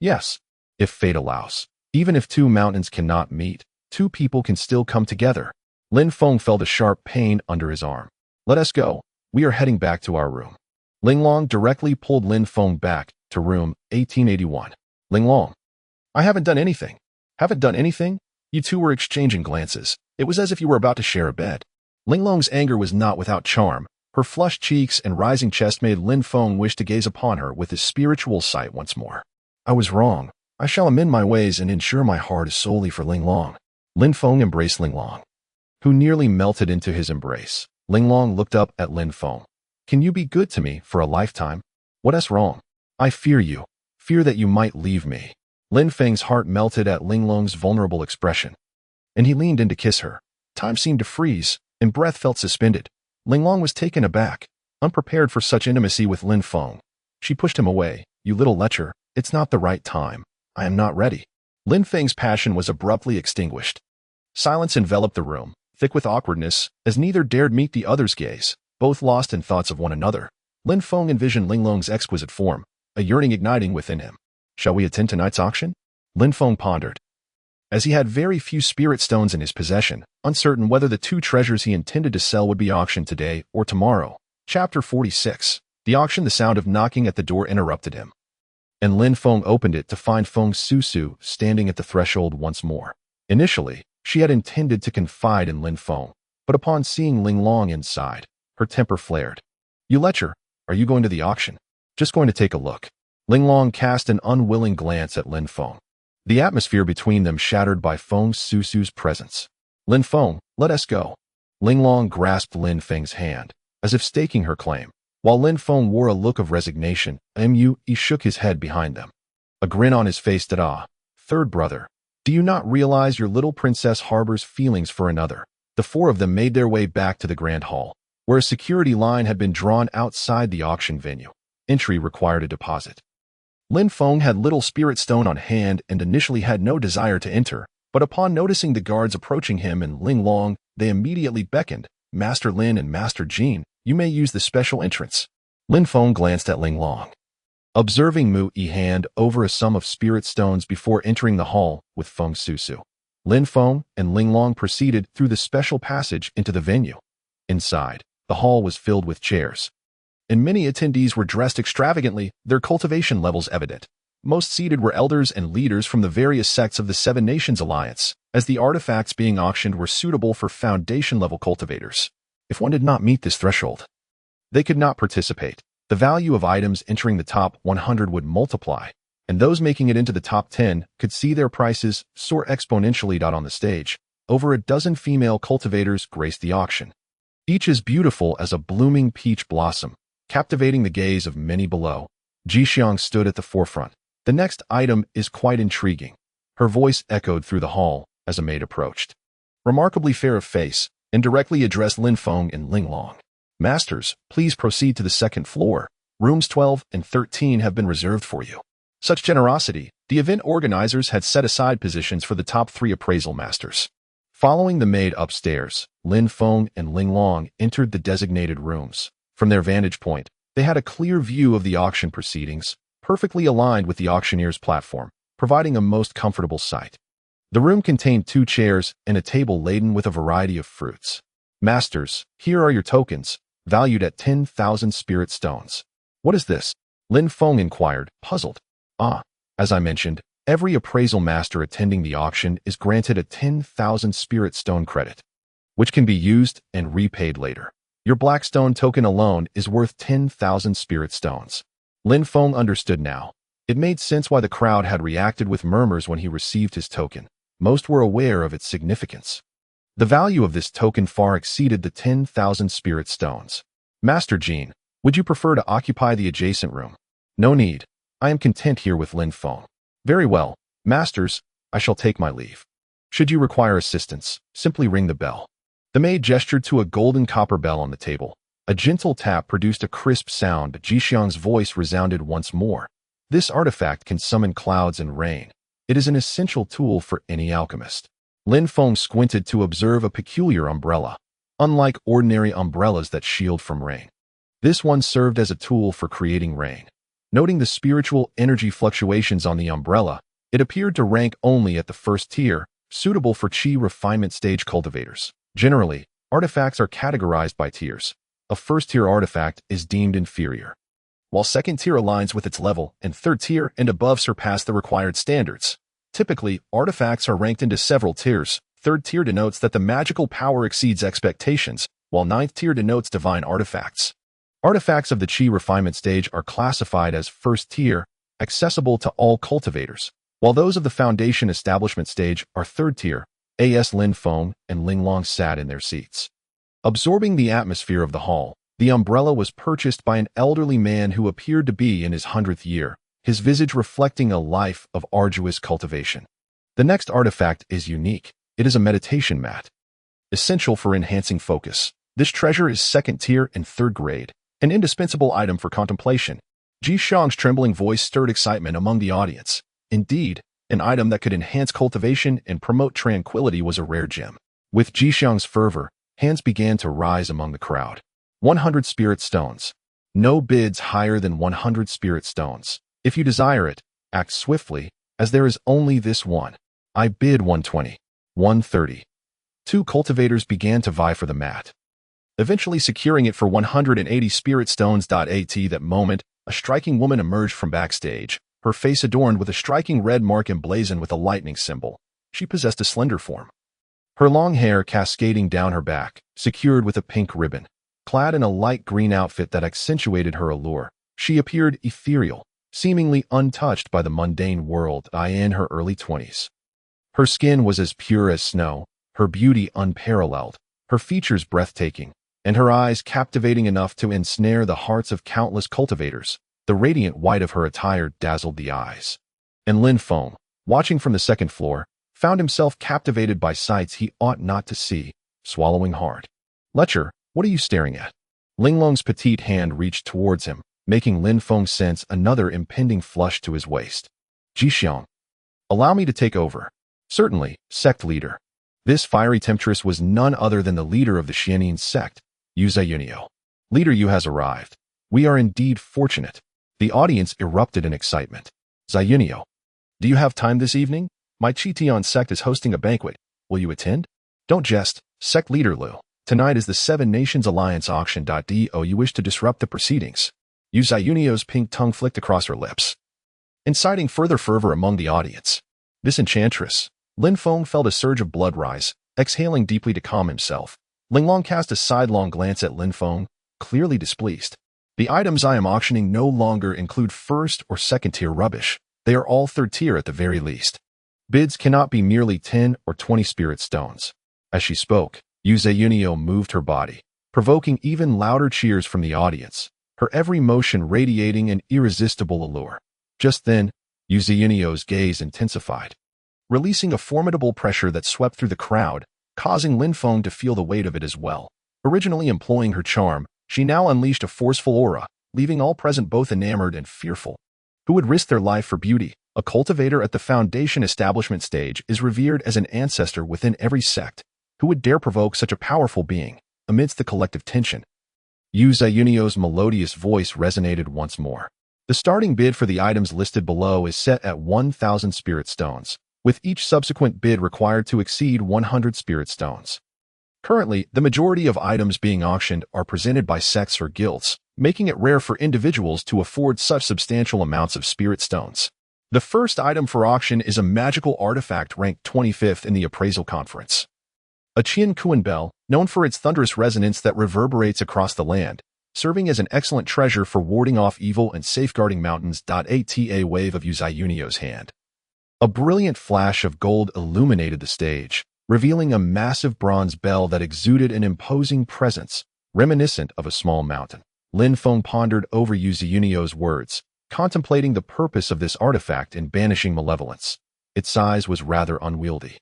Yes, if fate allows. Even if two mountains cannot meet, two people can still come together. Lin Feng felt a sharp pain under his arm. Let us go. We are heading back to our room. Ling Long directly pulled Lin Feng back to room 1881. Ling Long. I haven't done anything. Haven't done anything? You two were exchanging glances. It was as if you were about to share a bed. Ling Long's anger was not without charm. Her flushed cheeks and rising chest made Lin Feng wish to gaze upon her with his spiritual sight once more. I was wrong. I shall amend my ways and ensure my heart is solely for Ling Long. Lin Feng embraced Ling Long, who nearly melted into his embrace. Ling Long looked up at Lin Feng. Can you be good to me for a lifetime? What is wrong? I fear you. Fear that you might leave me. Lin Feng's heart melted at Ling Long's vulnerable expression, and he leaned in to kiss her. Time seemed to freeze, and breath felt suspended. Ling Long was taken aback, unprepared for such intimacy with Lin Feng. She pushed him away. You little lecher, it's not the right time. I am not ready. Lin Feng's passion was abruptly extinguished. Silence enveloped the room, thick with awkwardness, as neither dared meet the other's gaze, both lost in thoughts of one another. Lin Feng envisioned Ling Long's exquisite form, a yearning igniting within him. Shall we attend tonight's auction? Lin Feng pondered. As he had very few spirit stones in his possession, uncertain whether the two treasures he intended to sell would be auctioned today or tomorrow. Chapter 46. The auction. The sound of knocking at the door interrupted him, and Lin Feng opened it to find Feng Susu standing at the threshold once more. Initially, she had intended to confide in Lin Feng, but upon seeing Ling Long inside, her temper flared. You lecher, are you going to the auction? Just going to take a look. Ling Long cast an unwilling glance at Lin Feng, the atmosphere between them shattered by Feng Susu's presence. Lin Feng, let us go. Ling Long grasped Lin Feng's hand, as if staking her claim, while Lin Feng wore a look of resignation. He shook his head behind them, a grin on his face. Third brother, do you not realize your little princess harbors feelings for another? The four of them made their way back to the grand hall, where a security line had been drawn outside the auction venue. Entry required a deposit. Lin Feng had little spirit stone on hand and initially had no desire to enter, but upon noticing the guards approaching him and Ling Long, they immediately beckoned. Master Lin and Master Jean, you may use the special entrance. Lin Feng glanced at Ling Long, observing Mu Yi hand over a sum of spirit stones before entering the hall with Feng Susu. Lin Feng and Ling Long proceeded through the special passage into the venue. Inside, the hall was filled with chairs, and many attendees were dressed extravagantly, their cultivation levels evident. Most seated were elders and leaders from the various sects of the Seven Nations Alliance, as the artifacts being auctioned were suitable for foundation-level cultivators. If one did not meet this threshold, they could not participate. The value of items entering the top 100 would multiply, and those making it into the top 10 could see their prices soar exponentially. On the stage, over a dozen female cultivators graced the auction, each as beautiful as a blooming peach blossom, captivating the gaze of many below. Ji Xiang stood at the forefront. The next item is quite intriguing. Her voice echoed through the hall as a maid approached, remarkably fair of face, and directly addressed Lin Feng and Ling Long. Masters, please proceed to the second floor. Rooms 12 and 13 have been reserved for you. Such generosity, the event organizers had set aside positions for the top 3 appraisal masters. Following the maid upstairs, Lin Feng and Ling Long entered the designated rooms. From their vantage point, they had a clear view of the auction proceedings, perfectly aligned with the auctioneer's platform, providing a most comfortable sight. The room contained 2 chairs and a table laden with a variety of fruits. Masters, here are your tokens, valued at 10,000 spirit stones. What is this? Lin Feng inquired, puzzled. As I mentioned, every appraisal master attending the auction is granted a 10,000 spirit stone credit, which can be used and repaid later. Your Blackstone token alone is worth 10,000 spirit stones. Lin Feng understood now. It made sense why the crowd had reacted with murmurs when he received his token. Most were aware of its significance. The value of this token far exceeded the 10,000 spirit stones. Master Jean, would you prefer to occupy the adjacent room? No need. I am content here with Lin Feng. Very well, masters, I shall take my leave. Should you require assistance, simply ring the bell. The maid gestured to a golden copper bell on the table. A gentle tap produced a crisp sound, but Jixiang's voice resounded once more. This artifact can summon clouds and rain. It is an essential tool for any alchemist. Lin Feng squinted to observe a peculiar umbrella. Unlike ordinary umbrellas that shield from rain, this one served as a tool for creating rain. Noting the spiritual energy fluctuations on the umbrella, it appeared to rank only at the first tier, suitable for Qi refinement stage cultivators. Generally, artifacts are categorized by tiers. A first-tier artifact is deemed inferior, while second tier aligns with its level and third tier and above surpass the required standards. Typically, artifacts are ranked into several tiers. Third tier denotes that the magical power exceeds expectations, while ninth tier denotes divine artifacts. Artifacts of the Qi refinement stage are classified as first tier, accessible to all cultivators, while those of the foundation establishment stage are third tier. As Lin Feng and Ling Long sat in their seats, absorbing the atmosphere of the hall. The umbrella was purchased by an elderly man who appeared to be in his 100th year, his visage reflecting a life of arduous cultivation. The next artifact is unique. It is a meditation mat, essential for enhancing focus. This treasure is second tier and third grade, an indispensable item for contemplation. Ji Xiang's trembling voice stirred excitement among the audience. Indeed, an item that could enhance cultivation and promote tranquility was a rare gem. With Ji Xiang's fervor, hands began to rise among the crowd. 100 spirit stones. No bids higher than 100 spirit stones. If you desire it, act swiftly, as there is only this one. I bid 120. 130. Two cultivators began to vie for the mat, eventually securing it for 180 spirit stones. At that moment, a striking woman emerged from backstage, her face adorned with a striking red mark emblazoned with a lightning symbol. She possessed a slender form, her long hair cascading down her back, secured with a pink ribbon. Clad in a light green outfit that accentuated her allure, she appeared ethereal, seemingly untouched by the mundane world. In her early 20s. Her skin was as pure as snow, her beauty unparalleled, her features breathtaking, and her eyes captivating enough to ensnare the hearts of countless cultivators. The radiant white of her attire dazzled the eyes. And Lin Feng, watching from the second floor, found himself captivated by sights he ought not to see, swallowing hard. Lecher, what are you staring at? Ling Long's petite hand reached towards him, making Lin Feng sense another impending flush to his waist. Jixiang, allow me to take over. Certainly, sect leader. This fiery temptress was none other than the leader of the Xianin sect, Yu Zayunio. Leader Yu has arrived. We are indeed fortunate. The audience erupted in excitement. Zayunio, do you have time this evening? My Qitian sect is hosting a banquet. Will you attend? Don't jest, sect leader Lu. Tonight is the Seven Nations Alliance auction. Do you wish to disrupt the proceedings? Yu Zayunio's pink tongue flicked across her lips, inciting further fervor among the audience. This enchantress. Lin Feng felt a surge of blood rise, exhaling deeply to calm himself. Ling Long cast a sidelong glance at Lin Feng, clearly displeased. The items I am auctioning no longer include first or second tier rubbish. They are all third tier at the very least. Bids cannot be merely 10 or 20 spirit stones. As she spoke, Yu Zayunio moved her body, provoking even louder cheers from the audience, her every motion radiating an irresistible allure. Just then, Yu Zayunio's gaze intensified, releasing a formidable pressure that swept through the crowd, causing Lin Feng to feel the weight of it as well. Originally employing her charm, she now unleashed a forceful aura, leaving all present both enamored and fearful. Who would risk their life for beauty? A cultivator at the foundation establishment stage is revered as an ancestor within every sect. Who would dare provoke such a powerful being? Amidst the collective tension, Yu Zayunio's melodious voice resonated once more. The starting bid for the items listed below is set at 1,000 spirit stones, with each subsequent bid required to exceed 100 spirit stones. Currently, the majority of items being auctioned are presented by sects or guilds, making it rare for individuals to afford such substantial amounts of spirit stones. The first item for auction is a magical artifact ranked 25th in the appraisal conference. A Qian Kuan bell, known for its thunderous resonance that reverberates across the land, serving as an excellent treasure for warding off evil and safeguarding mountains. A wave of Yu Zayunio's hand. A brilliant flash of gold illuminated the stage, revealing a massive bronze bell that exuded an imposing presence, reminiscent of a small mountain. Lin Feng pondered over Yu Ziyunio's words, contemplating the purpose of this artifact in banishing malevolence. Its size was rather unwieldy,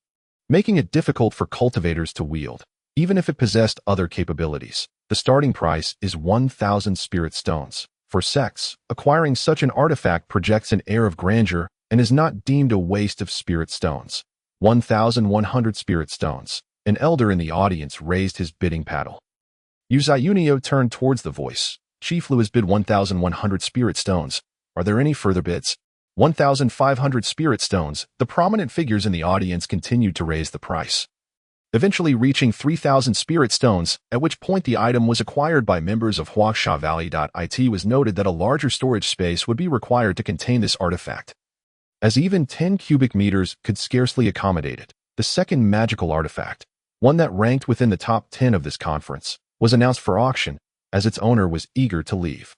making it difficult for cultivators to wield, even if it possessed other capabilities. The starting price is 1,000 spirit stones. For sects, acquiring such an artifact projects an air of grandeur and is not deemed a waste of spirit stones. 1,100 spirit stones. An elder in the audience raised his bidding paddle. Yu Ziyunio turned towards the voice. Chief Lu has bid 1,100 spirit stones. Are there any further bids? 1,500 spirit stones. The prominent figures in the audience continued to raise the price, eventually reaching 3,000 spirit stones, at which point the item was acquired by members of Huangsha Valley. It was noted that a larger storage space would be required to contain this artifact, as even 10 cubic meters could scarcely accommodate it. The second magical artifact, one that ranked within the top 10 of this conference, was announced for auction, as its owner was eager to leave,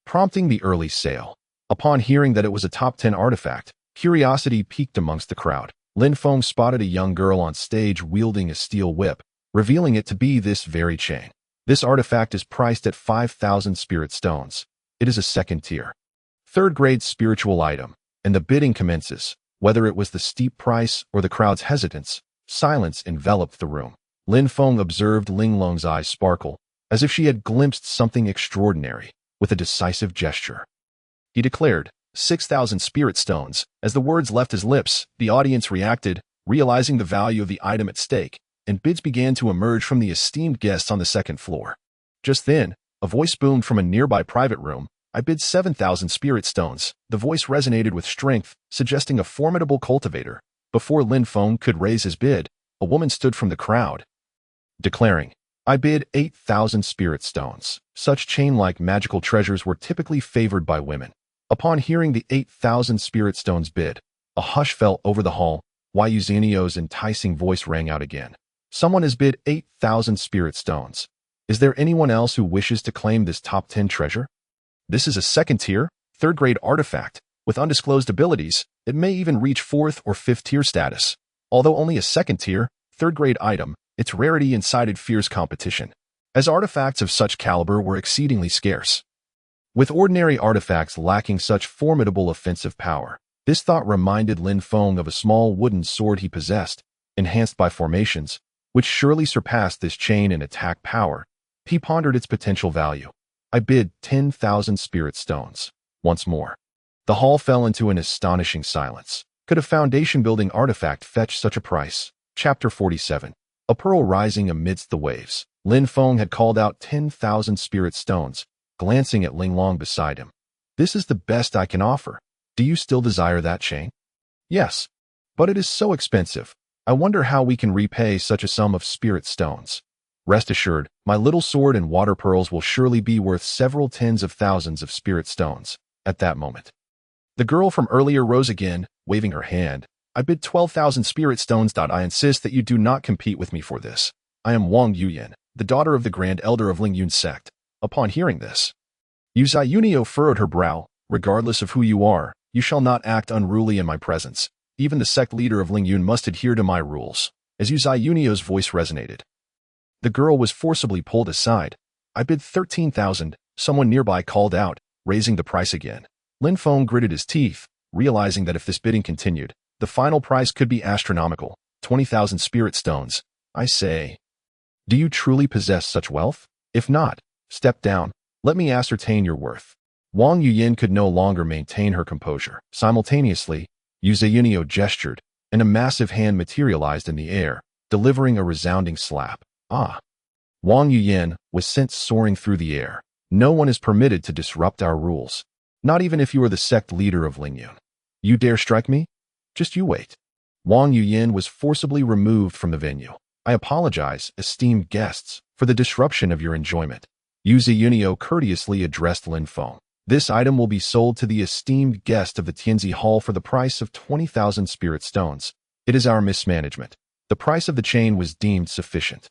prompting the early sale. Upon hearing that it was a top 10 artifact, curiosity piqued amongst the crowd. Lin Feng spotted a young girl on stage wielding a steel whip, revealing it to be this very chain. This artifact is priced at 5,000 spirit stones. It is a second tier, third-grade spiritual item, and the bidding commences. Whether it was the steep price or the crowd's hesitance, silence enveloped the room. Lin Feng observed Ling Long's eyes sparkle, as if she had glimpsed something extraordinary. With a decisive gesture, he declared, 6,000 spirit stones. As the words left his lips, the audience reacted, realizing the value of the item at stake, and bids began to emerge from the esteemed guests on the second floor. Just then, a voice boomed from a nearby private room. I bid 7,000 spirit stones. The voice resonated with strength, suggesting a formidable cultivator. Before Lin Feng could raise his bid, a woman stood from the crowd, declaring, I bid 8,000 spirit stones. Such chain-like magical treasures were typically favored by women. Upon hearing the 8,000 spirit stones bid, a hush fell over the hall. Yu Ziyunio's enticing voice rang out again. Someone has bid 8,000 spirit stones. Is there anyone else who wishes to claim this top 10 treasure? This is a second-tier, third-grade artifact. With undisclosed abilities, it may even reach fourth or fifth-tier status. Although only a second-tier, third-grade item, its rarity incited fierce competition, as artifacts of such caliber were exceedingly scarce, with ordinary artifacts lacking such formidable offensive power. This thought reminded Lin Feng of a small wooden sword he possessed, enhanced by formations, which surely surpassed this chain in attack power. He pondered its potential value. I bid 10,000 spirit stones. Once more, the hall fell into an astonishing silence. Could a foundation-building artifact fetch such a price? Chapter 47. A pearl rising amidst the waves. Lin Feng had called out 10,000 spirit stones, glancing at Ling Long beside him. This is the best I can offer. Do you still desire that chain? Yes, but it is so expensive. I wonder how we can repay such a sum of spirit stones. Rest assured, my little sword and water pearls will surely be worth several tens of thousands of spirit stones. At that moment, the girl from earlier rose again, waving her hand. I bid 12,000 spirit stones. I insist that you do not compete with me for this. I am Wang Yuyan, the daughter of the Grand Elder of Ling Yun's sect. Upon hearing this, Yu Ziyunio furrowed her brow. Regardless of who you are, you shall not act unruly in my presence. Even the sect leader of Ling Yun must adhere to my rules. As Yu Ziyunio's voice resonated, the girl was forcibly pulled aside. I bid 13,000, someone nearby called out, raising the price again. Lin Feng gritted his teeth, realizing that if this bidding continued, the final price could be astronomical. 20,000 spirit stones. I say, do you truly possess such wealth? If not, step down. Let me ascertain your worth. Wang Yuyin could no longer maintain her composure. Simultaneously, Yu Ziyunio gestured, and a massive hand materialized in the air, delivering a resounding slap. Ah! Wang Yuyin was sent soaring through the air. No one is permitted to disrupt our rules. Not even if you are the sect leader of Ling Yun. You dare strike me? Just you wait. Wang Yuyin was forcibly removed from the venue. I apologize, esteemed guests, for the disruption of your enjoyment. Yu Ziyunio courteously addressed Lin Feng. This item will be sold to the esteemed guest of the Tianzi Hall for the price of 20,000 spirit stones. It is our mismanagement. The price of the chain was deemed sufficient,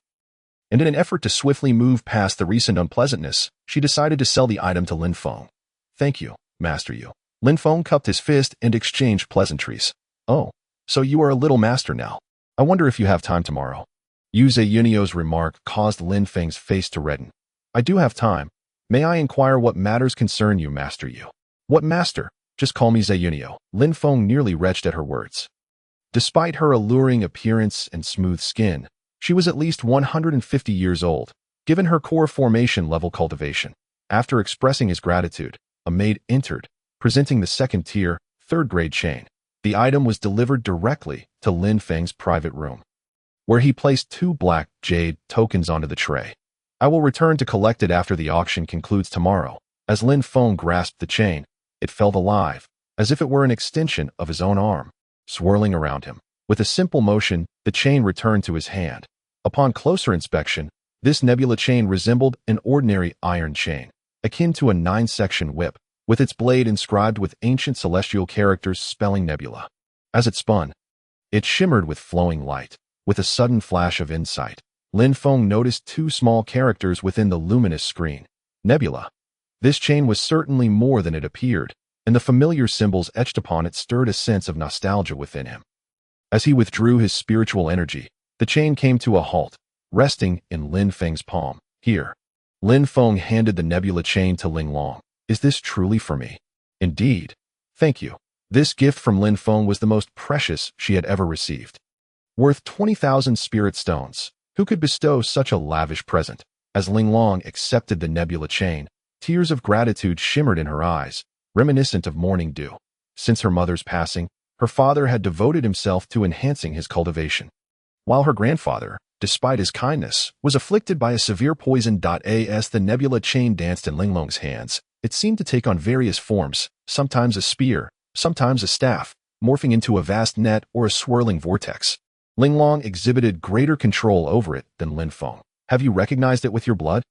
and in an effort to swiftly move past the recent unpleasantness, she decided to sell the item to Lin Feng. Thank you, Master Yu. Lin Feng cupped his fist and exchanged pleasantries. Oh, so you are a little master now. I wonder if you have time tomorrow. Yu Zhiyunio's remark caused Lin Feng's face to redden. I do have time. May I inquire what matters concern you, Master Yu? What master? Just call me Zhiyunio. Lin Feng nearly retched at her words. Despite her alluring appearance and smooth skin, she was at least 150 years old, given her core formation level cultivation. After expressing his gratitude, a maid entered, presenting the second-tier, third-grade chain. The item was delivered directly to Lin Feng's private room, where he placed 2 black jade tokens onto the tray. I will return to collect it after the auction concludes tomorrow. As Lin Feng grasped the chain, it felt alive, as if it were an extension of his own arm, swirling around him. With a simple motion, the chain returned to his hand. Upon closer inspection, this nebula chain resembled an ordinary iron chain, akin to a 9-section whip, with its blade inscribed with ancient celestial characters spelling nebula. As it spun, it shimmered with flowing light. With a sudden flash of insight, Lin Feng noticed 2 small characters within the luminous screen. Nebula. This chain was certainly more than it appeared, and the familiar symbols etched upon it stirred a sense of nostalgia within him. As he withdrew his spiritual energy, the chain came to a halt, resting in Lin Feng's palm. Here. Lin Feng handed the nebula chain to Ling Long. Is this truly for me? Indeed. Thank you. This gift from Lin Feng was the most precious she had ever received. Worth 20,000 spirit stones. Who could bestow such a lavish present? As Ling Long accepted the nebula chain, tears of gratitude shimmered in her eyes, reminiscent of morning dew. Since her mother's passing, her father had devoted himself to enhancing his cultivation, while her grandfather, despite his kindness, was afflicted by a severe poison. As the nebula chain danced in Ling Long's hands, it seemed to take on various forms, sometimes a spear, sometimes a staff, morphing into a vast net or a swirling vortex. Ling Long exhibited greater control over it than Lin Feng. Have you recognized it with your blood?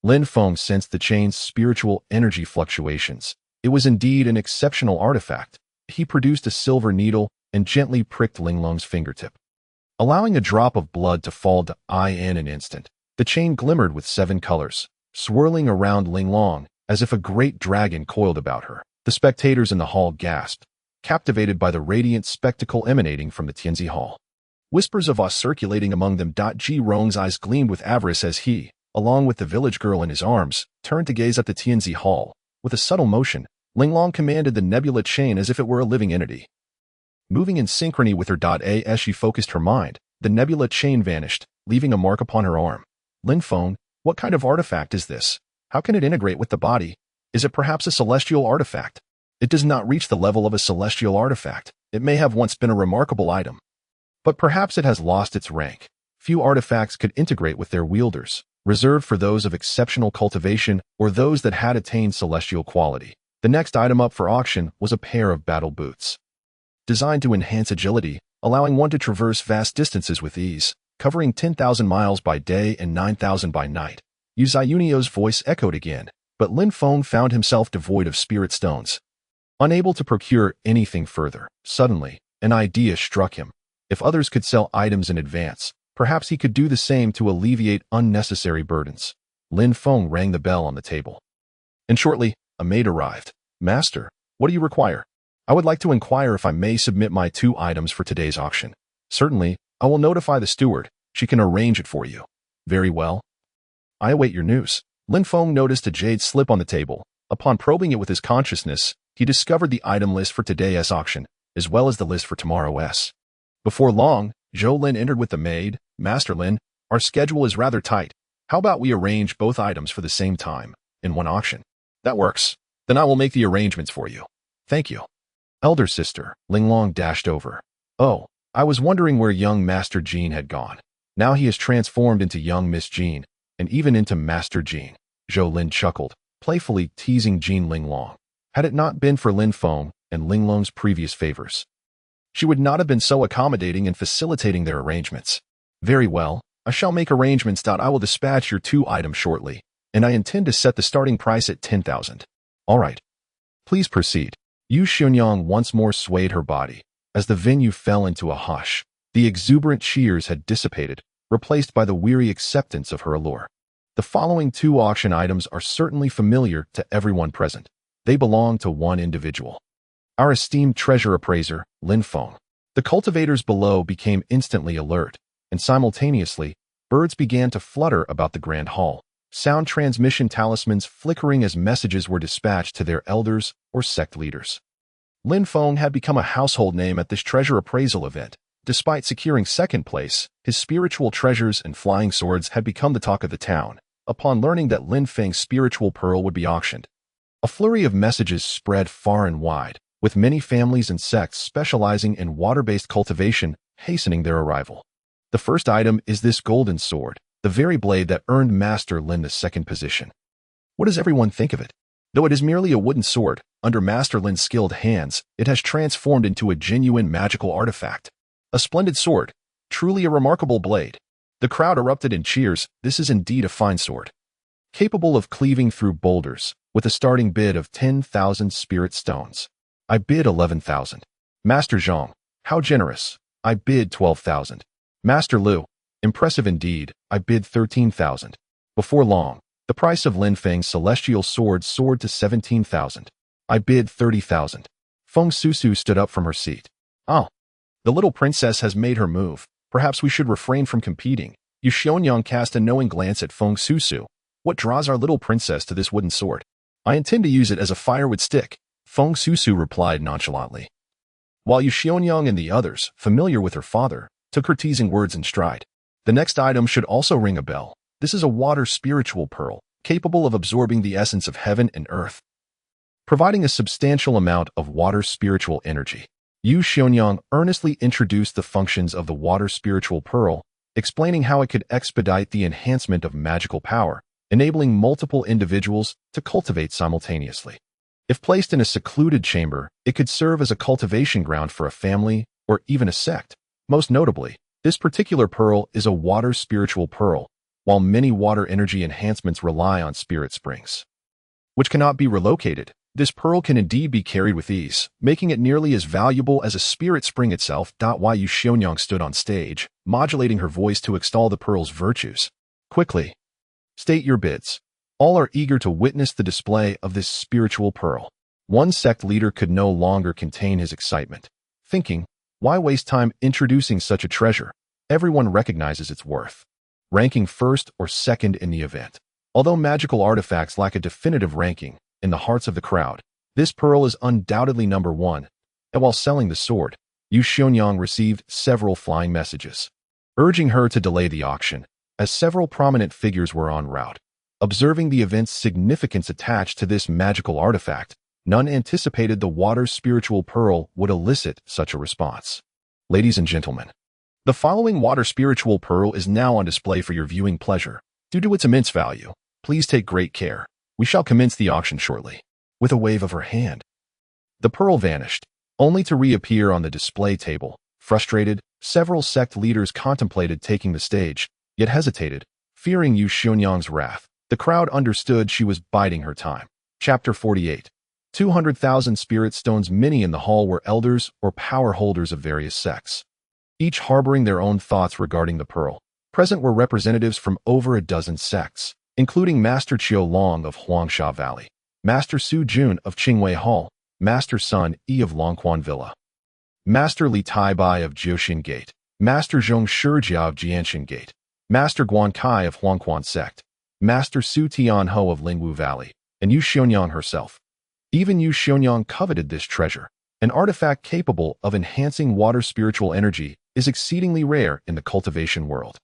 Lin Feng sensed the chain's spiritual energy fluctuations. It was indeed an exceptional artifact. He produced a silver needle and gently pricked Ling Long's fingertip, allowing a drop of blood to fall in an instant. The chain glimmered with 7 colors, swirling around Ling Long as if a great dragon coiled about her. The spectators in the hall gasped, captivated by the radiant spectacle emanating from the Tianzi Hall. Whispers of awe circulating among them. Ji Rong's eyes gleamed with avarice as he, along with the village girl in his arms, turned to gaze at the Tianzi Hall. With a subtle motion, Ling Long commanded the nebula chain as if it were a living entity. Moving in synchrony with her. As she focused her mind, the nebula chain vanished, leaving a mark upon her arm. Lin Feng, what kind of artifact is this? How can it integrate with the body? Is it perhaps a celestial artifact? It does not reach the level of a celestial artifact. It may have once been a remarkable item, but perhaps it has lost its rank. Few artifacts could integrate with their wielders, reserved for those of exceptional cultivation or those that had attained celestial quality. The next item up for auction was a pair of battle boots, designed to enhance agility, allowing one to traverse vast distances with ease, covering 10,000 miles by day and 9,000 by night. Yu Zhiyunio's voice echoed again, but Lin Feng found himself devoid of spirit stones, unable to procure anything further. Suddenly, an idea struck him. If others could sell items in advance, perhaps he could do the same to alleviate unnecessary burdens. Lin Feng rang the bell on the table, and shortly, a maid arrived. Master, what do you require? I would like to inquire if I may submit my 2 items for today's auction. Certainly, I will notify the steward. She can arrange it for you. Very well. I await your news. Lin Feng noticed a jade slip on the table. Upon probing it with his consciousness, he discovered the item list for today's auction, as well as the list for tomorrow's. Before long, Zhou Lin entered with the maid. Master Lin, our schedule is rather tight. How about we arrange both items for the same time, in one auction? That works. Then I will make the arrangements for you. Thank you. Elder sister, Ling Long dashed over. Oh, I was wondering where young Master Jean had gone. Now he is transformed into young Miss Jean, and even into Master Jean. Zhou Lin chuckled, playfully teasing Jean Ling Long. Had it not been for Lin Feng and Ling Long's previous favors, she would not have been so accommodating in facilitating their arrangements. Very well, I shall make arrangements. I will dispatch your 2 items shortly, and I intend to set the starting price at 10,000. All right. Please proceed. Yu Xunyang once more swayed her body. As the venue fell into a hush, the exuberant cheers had dissipated, replaced by the weary acceptance of her allure. The following 2 auction items are certainly familiar to everyone present. They belong to one individual, our esteemed treasure appraiser, Lin Feng. The cultivators below became instantly alert, and simultaneously, birds began to flutter about the grand hall, sound transmission talismans flickering as messages were dispatched to their elders or sect leaders. Lin Feng had become a household name at this treasure appraisal event. Despite securing second place, his spiritual treasures and flying swords had become the talk of the town, upon learning that Lin Feng's spiritual pearl would be auctioned. A flurry of messages spread far and wide, with many families and sects specializing in water-based cultivation hastening their arrival. The first item is this golden sword, the very blade that earned Master Lin the second position. What does everyone think of it? Though it is merely a wooden sword, under Master Lin's skilled hands, it has transformed into a genuine magical artifact. A splendid sword, truly a remarkable blade. The crowd erupted in cheers. This is indeed a fine sword. Capable of cleaving through boulders, with a starting bid of 10,000 spirit stones. I bid 11,000. Master Zhang, how generous. I bid 12,000. Master Liu, impressive indeed. I bid 13,000. Before long, the price of Lin Feng's celestial sword soared to 17,000. I bid 30,000. Feng Susu stood up from her seat. Oh, the little princess has made her move. Perhaps we should refrain from competing. Yu Xionyang cast a knowing glance at Feng Susu. What draws our little princess to this wooden sword? I intend to use it as a firewood stick, Feng Susu replied nonchalantly. While Yu Xionyang and the others, familiar with her father, took her teasing words in stride. The next item should also ring a bell. This is a water spiritual pearl, capable of absorbing the essence of heaven and earth, providing a substantial amount of water spiritual energy. Yu Xionyang earnestly introduced the functions of the water spiritual pearl, explaining how it could expedite the enhancement of magical power, enabling multiple individuals to cultivate simultaneously. If placed in a secluded chamber, it could serve as a cultivation ground for a family or even a sect. Most notably, this particular pearl is a water spiritual pearl, while many water energy enhancements rely on spirit springs, which cannot be relocated. This pearl can indeed be carried with ease, making it nearly as valuable as a spirit spring itself. Why Yu Xionyang stood on stage, modulating her voice to extol the pearl's virtues. Quickly, state your bids. All are eager to witness the display of this spiritual pearl. One sect leader could no longer contain his excitement, thinking, why waste time introducing such a treasure? Everyone recognizes its worth. Ranking first or second in the event. Although magical artifacts lack a definitive ranking, in the hearts of the crowd, this pearl is undoubtedly number one, and while selling the sword, Yu Xionyang received several flying messages, urging her to delay the auction, as several prominent figures were en route. Observing the event's significance attached to this magical artifact, none anticipated the water spiritual pearl would elicit such a response. Ladies and gentlemen, the following water spiritual pearl is now on display for your viewing pleasure. Due to its immense value, please take great care. We shall commence the auction shortly. With a wave of her hand, the pearl vanished, only to reappear on the display table. Frustrated, several sect leaders contemplated taking the stage, yet hesitated, fearing Yu Xionyang's wrath. The crowd understood she was biding her time. Chapter 48. 200,000 spirit stones. Many in the hall were elders or power holders of various sects, each harboring their own thoughts regarding the pearl. Present were representatives from over a dozen sects, including Master Qiu Long of Huangsha Valley, Master Su Jun of Qingwei Hall, Master Sun Yi of Longquan Villa, Master Li Taibai of Jiuxin Gate, Master Zhong Shijia of Jianshan Gate, Master Guan Kai of Huangquan Sect, Master Su Tianho of Lingwu Valley, and Yu Xionyang herself. Even Yu Xionyang coveted this treasure. An artifact capable of enhancing water spiritual energy is exceedingly rare in the cultivation world.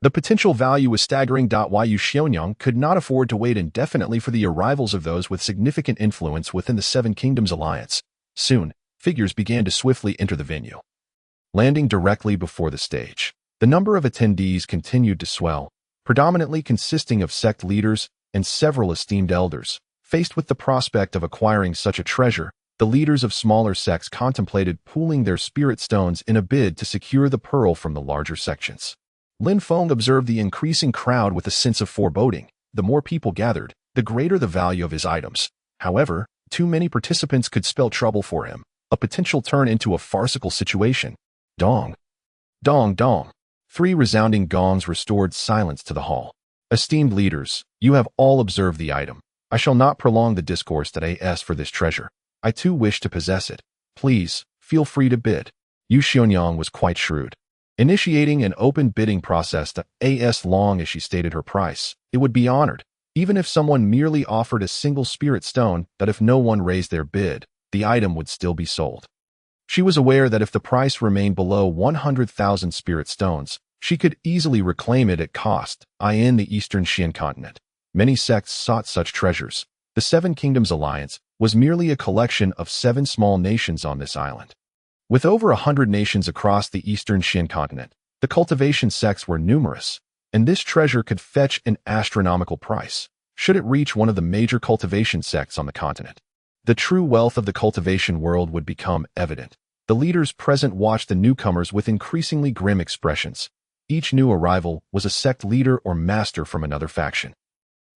The potential value is staggering. Why Yu Xionyang could not afford to wait indefinitely for the arrivals of those with significant influence within the Seven Kingdoms Alliance. Soon, figures began to swiftly enter the venue, landing directly before the stage. The number of attendees continued to swell, predominantly consisting of sect leaders and several esteemed elders. Faced with the prospect of acquiring such a treasure, the leaders of smaller sects contemplated pooling their spirit stones in a bid to secure the pearl from the larger sections. Lin Feng observed the increasing crowd with a sense of foreboding. The more people gathered, the greater the value of his items. However, too many participants could spell trouble for him, a potential turn into a farcical situation. Dong! Dong dong! 3 resounding gongs restored silence to the hall. Esteemed leaders, you have all observed the item. I shall not prolong the discourse that I asked for this treasure. I too wish to possess it. Please, feel free to bid. Yu Xionyang was quite shrewd. Initiating an open bidding process to as long as she stated her price, it would be honored, even if someone merely offered a single spirit stone, that if no one raised their bid, the item would still be sold. She was aware that if the price remained below 100,000 spirit stones, she could easily reclaim it at cost, in the eastern Xian continent. Many sects sought such treasures. The Seven Kingdoms Alliance was merely a collection of 7 small nations on this island. With over 100 nations across the eastern Xian continent, the cultivation sects were numerous, and this treasure could fetch an astronomical price, should it reach one of the major cultivation sects on the continent. The true wealth of the cultivation world would become evident. The leaders present watched the newcomers with increasingly grim expressions. Each new arrival was a sect leader or master from another faction.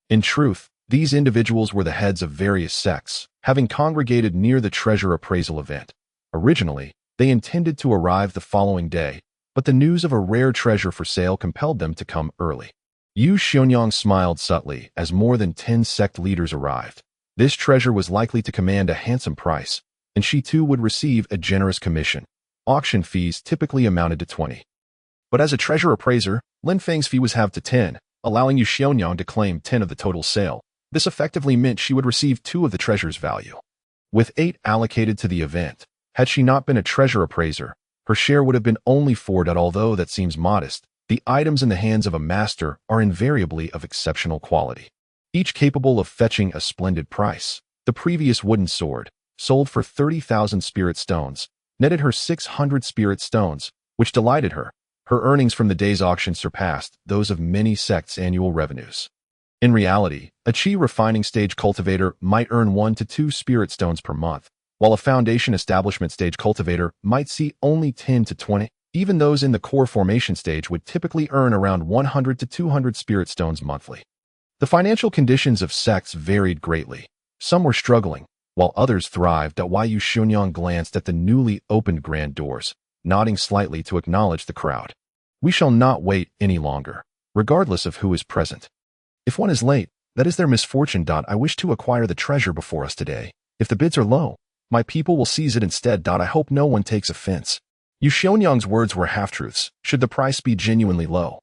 In truth, these individuals were the heads of various sects, having congregated near the treasure appraisal event. Originally, they intended to arrive the following day, but the news of a rare treasure for sale compelled them to come early. Yu Xionyang smiled subtly as more than 10 sect leaders arrived. This treasure was likely to command a handsome price, and she too would receive a generous commission. Auction fees typically amounted to 20. But as a treasure appraiser, Lin Feng's fee was halved to 10, allowing Yu Xionyang to claim 10 of the total sale. This effectively meant she would receive 2 of the treasure's value. With 8 allocated to the event, had she not been a treasure appraiser, her share would have been only 4. Although that seems modest, the items in the hands of a master are invariably of exceptional quality, each capable of fetching a splendid price. The previous wooden sword, sold for 30,000 spirit stones, netted her 600 spirit stones, which delighted her. Her earnings from the day's auction surpassed those of many sects' annual revenues. In reality, a chi refining stage cultivator might earn 1 to 2 spirit stones per month, while a foundation establishment stage cultivator might see only 10 to 20. Even those in the core formation stage would typically earn around 100 to 200 spirit stones monthly. The financial conditions of sects varied greatly. Some were struggling, while others thrived. Yu Xionyang glanced at the newly opened grand doors, nodding slightly to acknowledge the crowd. We shall not wait any longer, regardless of who is present. If one is late, that is their misfortune. I wish to acquire the treasure before us today. If the bids are low, my people will seize it instead. I hope no one takes offense. Yu Xionyang's words were half-truths, should the price be genuinely low.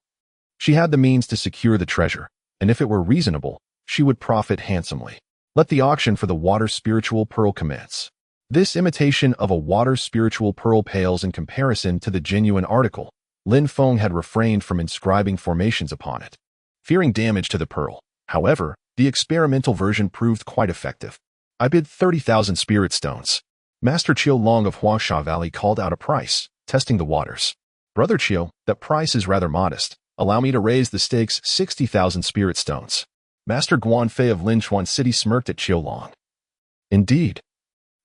She had the means to secure the treasure, and if it were reasonable, she would profit handsomely. Let the auction for the water spiritual pearl commence. This imitation of a water spiritual pearl pales in comparison to the genuine article. Lin Feng had refrained from inscribing formations upon it, fearing damage to the pearl. However, the experimental version proved quite effective. I bid 30,000 spirit stones. Master Chiu Long of Huangsha Valley called out a price, testing the waters. Brother Chiu, that price is rather modest. Allow me to raise the stakes 60,000 spirit stones. Master Guanfei of Linchuan City smirked at Chiu Long. Indeed.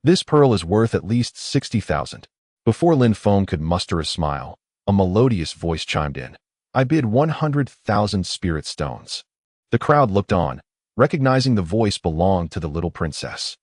This pearl is worth at least 60,000. Before Lin Feng could muster a smile, a melodious voice chimed in. I bid 100,000 spirit stones. The crowd looked on, recognizing the voice belonged to the little princess.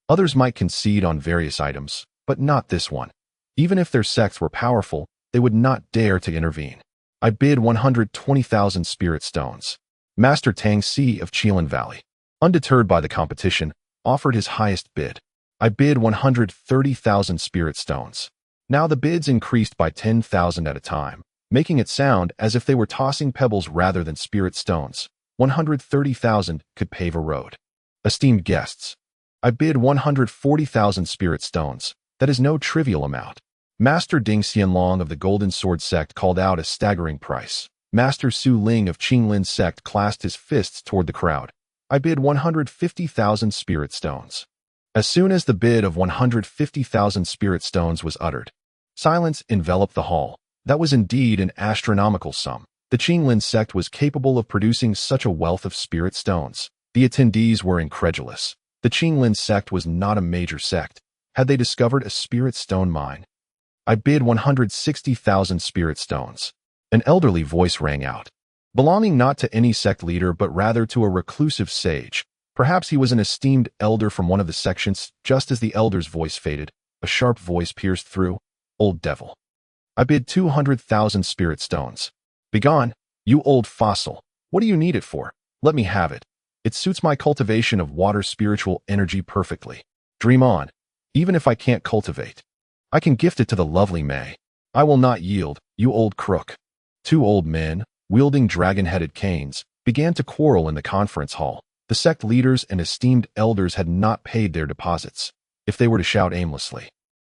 Others might concede on various items, but not this one. Even if their sects were powerful, they would not dare to intervene. I bid 120,000 spirit stones. Master Tang Si of Qilin Valley, undeterred by the competition, offered his highest bid. I bid 130,000 spirit stones. Now the bids increased by 10,000 at a time, making it sound as if they were tossing pebbles rather than spirit stones. 130,000 could pave a road. Esteemed guests, I bid 140,000 spirit stones. That is no trivial amount. Master Ding Xianlong of the Golden Sword sect called out a staggering price. Master Su Ling of Qinglin's sect clasped his fists toward the crowd. I bid 150,000 spirit stones. As soon as the bid of 150,000 spirit stones was uttered, silence enveloped the hall. That was indeed an astronomical sum. The Qinglin sect was capable of producing such a wealth of spirit stones. The attendees were incredulous. The Qinglin sect was not a major sect. Had they discovered a spirit stone mine? I bid 160,000 spirit stones. An elderly voice rang out, belonging not to any sect leader but rather to a reclusive sage. Perhaps he was an esteemed elder from one of the sections. Just as the elder's voice faded, a sharp voice pierced through. Old devil. I bid 200,000 spirit stones. Begone, you old fossil. What do you need it for? Let me have it. It suits my cultivation of water spiritual energy perfectly. Dream on, even if I can't cultivate. I can gift it to the lovely May. I will not yield, you old crook. Two old men, wielding dragon-headed canes, began to quarrel in the conference hall. The sect leaders and esteemed elders had not paid their deposits. If they were to shout aimlessly,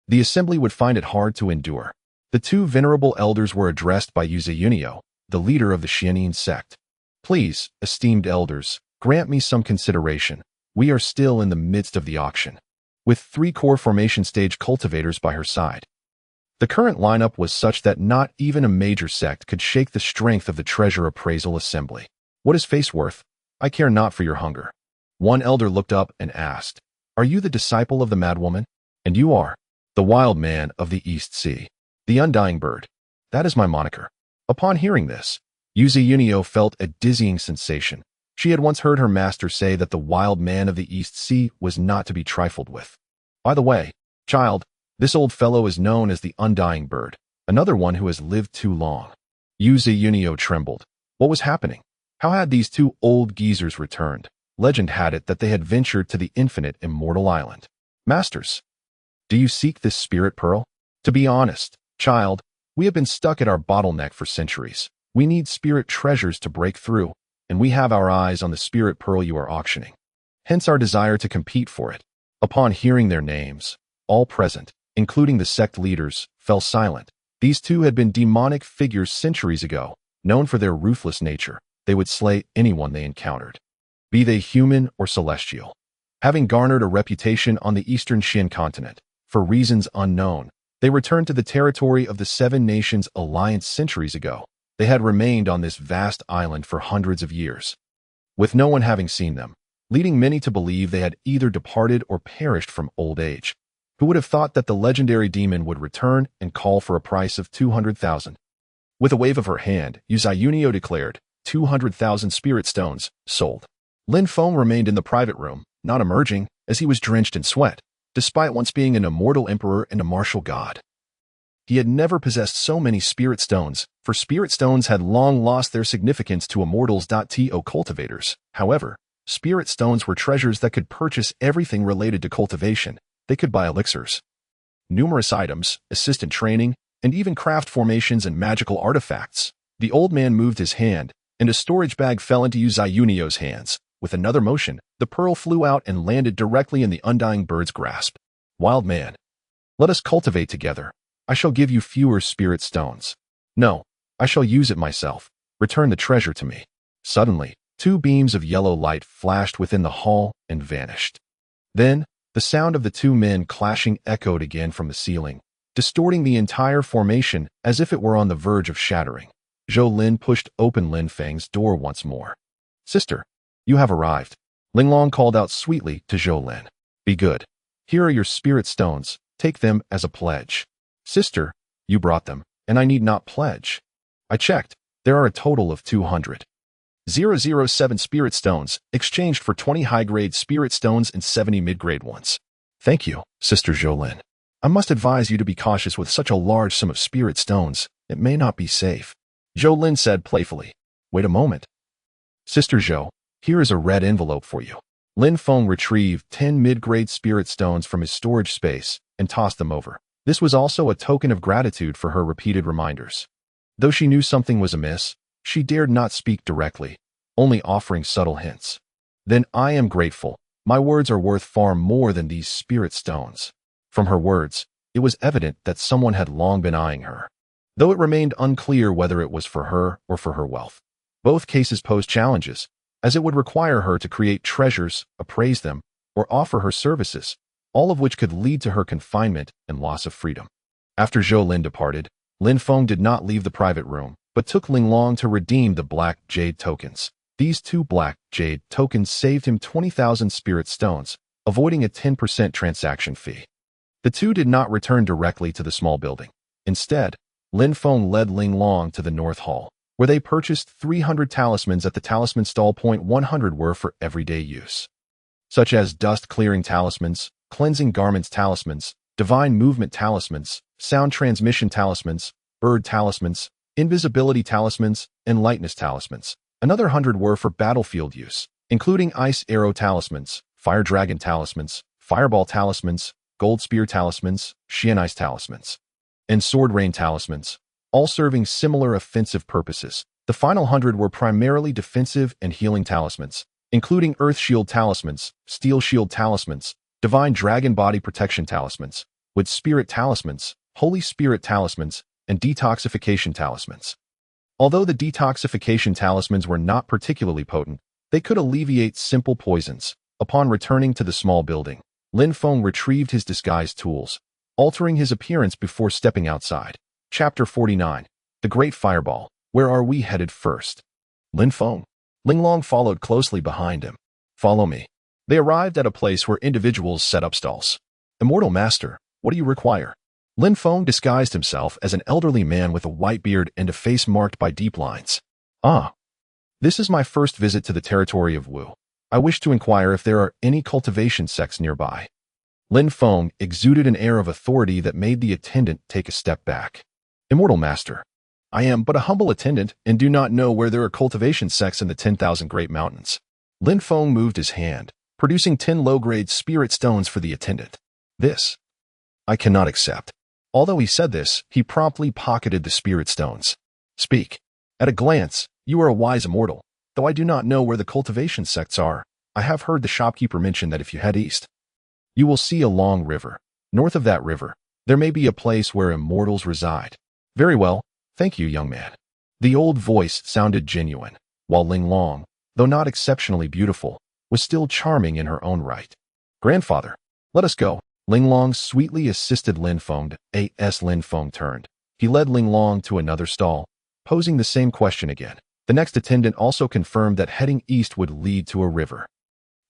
the assembly would find it hard to endure. The two venerable elders were addressed by Yunio, the leader of the Xianin sect. Please, esteemed elders, grant me some consideration. We are still in the midst of the auction, with 3 core formation stage cultivators by her side. The current lineup was such that not even a major sect could shake the strength of the treasure appraisal assembly. What is face worth? I care not for your hunger. One elder looked up and asked, Are you the disciple of the madwoman? And you are. The wild man of the East Sea. The undying bird. That is my moniker. Upon hearing this, Yunio felt a dizzying sensation. She had once heard her master say that the wild man of the East Sea was not to be trifled with. By the way, child, this old fellow is known as the undying bird, another one who has lived too long. Yunio trembled. What was happening? How had these two old geezers returned? Legend had it that they had ventured to the infinite immortal island. Masters, do you seek this spirit pearl? To be honest, child, we have been stuck at our bottleneck for centuries. We need spirit treasures to break through, and we have our eyes on the spirit pearl you are auctioning. Hence our desire to compete for it. Upon hearing their names, all present, including the sect leaders, fell silent. These two had been demonic figures centuries ago, known for their ruthless nature. They would slay anyone they encountered, be they human or celestial. Having garnered a reputation on the eastern Xin continent, for reasons unknown, they returned to the territory of the 7 Nations Alliance centuries ago. They had remained on this vast island for hundreds of years, with no one having seen them, leading many to believe they had either departed or perished from old age. Who would have thought that the legendary demon would return and call for a price of 200,000? With a wave of her hand, Yunio declared, 200,000 spirit stones, sold. Lin Feng remained in the private room, not emerging, as he was drenched in sweat, despite once being an immortal emperor and a martial god. He had never possessed so many spirit stones, for spirit stones had long lost their significance to immortals. To cultivators, however, spirit stones were treasures that could purchase everything related to cultivation. They could buy elixirs, numerous items, assistant training, and even craft formations and magical artifacts. The old man moved his hand, and a storage bag fell into Yunio's hands. With another motion, the pearl flew out and landed directly in the undying bird's grasp. Wild man, let us cultivate together. I shall give you fewer spirit stones. No, I shall use it myself. Return the treasure to me. Suddenly, 2 beams of yellow light flashed within the hall and vanished. Then, the sound of the 2 men clashing echoed again from the ceiling, distorting the entire formation as if it were on the verge of shattering. Zhou Lin pushed open Lin Feng's door once more. Sister, you have arrived. Ling Long called out sweetly to Zhou Lin. Be good. Here are your spirit stones. Take them as a pledge. Sister, you brought them, and I need not pledge. I checked. There are a total of 200,007 spirit stones, exchanged for 20 high-grade spirit stones and 70 mid-grade ones. Thank you, Sister Zhou Lin. I must advise you to be cautious with such a large sum of spirit stones. It may not be safe. Zhou Lin said playfully. Wait a moment. Sister Zhou, here is a red envelope for you. Lin Feng retrieved 10 mid-grade spirit stones from his storage space and tossed them over. This was also a token of gratitude for her repeated reminders. Though she knew something was amiss, she dared not speak directly, only offering subtle hints. Then I am grateful. My words are worth far more than these spirit stones. From her words, it was evident that someone had long been eyeing her, though it remained unclear whether it was for her or for her wealth. Both cases posed challenges, as it would require her to create treasures, appraise them, or offer her services, all of which could lead to her confinement and loss of freedom. After Zhou Lin departed, Lin Feng did not leave the private room, but took Ling Long to redeem the black jade tokens. These 2 black jade tokens saved him 20,000 spirit stones, avoiding a 10% transaction fee. The 2 did not return directly to the small building. Instead, Lin Feng led Ling Long to the North Hall, where they purchased 300 talismans at the talisman stall. 100 were for everyday use, such as dust-clearing talismans, cleansing garments talismans, divine movement talismans, sound transmission talismans, bird talismans, invisibility talismans, and lightness talismans. Another 100 were for battlefield use, including ice arrow talismans, fire dragon talismans, fireball talismans, gold spear talismans, Xianai's talismans, and sword rain talismans, all serving similar offensive purposes. The final 100 were primarily defensive and healing talismans, including earth shield talismans, steel shield talismans, divine dragon body protection talismans, wood spirit talismans, holy spirit talismans, and detoxification talismans. Although the detoxification talismans were not particularly potent, they could alleviate simple poisons. Upon returning to the small building, Lin Feng retrieved his disguise tools, altering his appearance before stepping outside. Chapter 49. The Great Fireball. Where are we headed first? Lin Feng. Linglong followed closely behind him. Follow me. They arrived at a place where individuals set up stalls. Immortal Master, what do you require? Lin Feng disguised himself as an elderly man with a white beard and a face marked by deep lines. Ah. This is my first visit to the territory of Wu. I wish to inquire if there are any cultivation sects nearby. Lin Feng exuded an air of authority that made the attendant take a step back. Immortal Master, I am but a humble attendant and do not know where there are cultivation sects in the 10,000 Great Mountains. Lin Feng moved his hand, producing 10 low-grade spirit stones for the attendant. This, I cannot accept. Although he said this, he promptly pocketed the spirit stones. Speak. At a glance, you are a wise immortal. Though I do not know where the cultivation sects are, I have heard the shopkeeper mention that if you head east, you will see a long river. North of that river, there may be a place where immortals reside. Very well, thank you, young man. The old voice sounded genuine, while Linglong, though not exceptionally beautiful, was still charming in her own right. Grandfather, let us go. Linglong sweetly assisted Lin Feng. As Lin Feng turned, he led Linglong to another stall, posing the same question again. The next attendant also confirmed that heading east would lead to a river.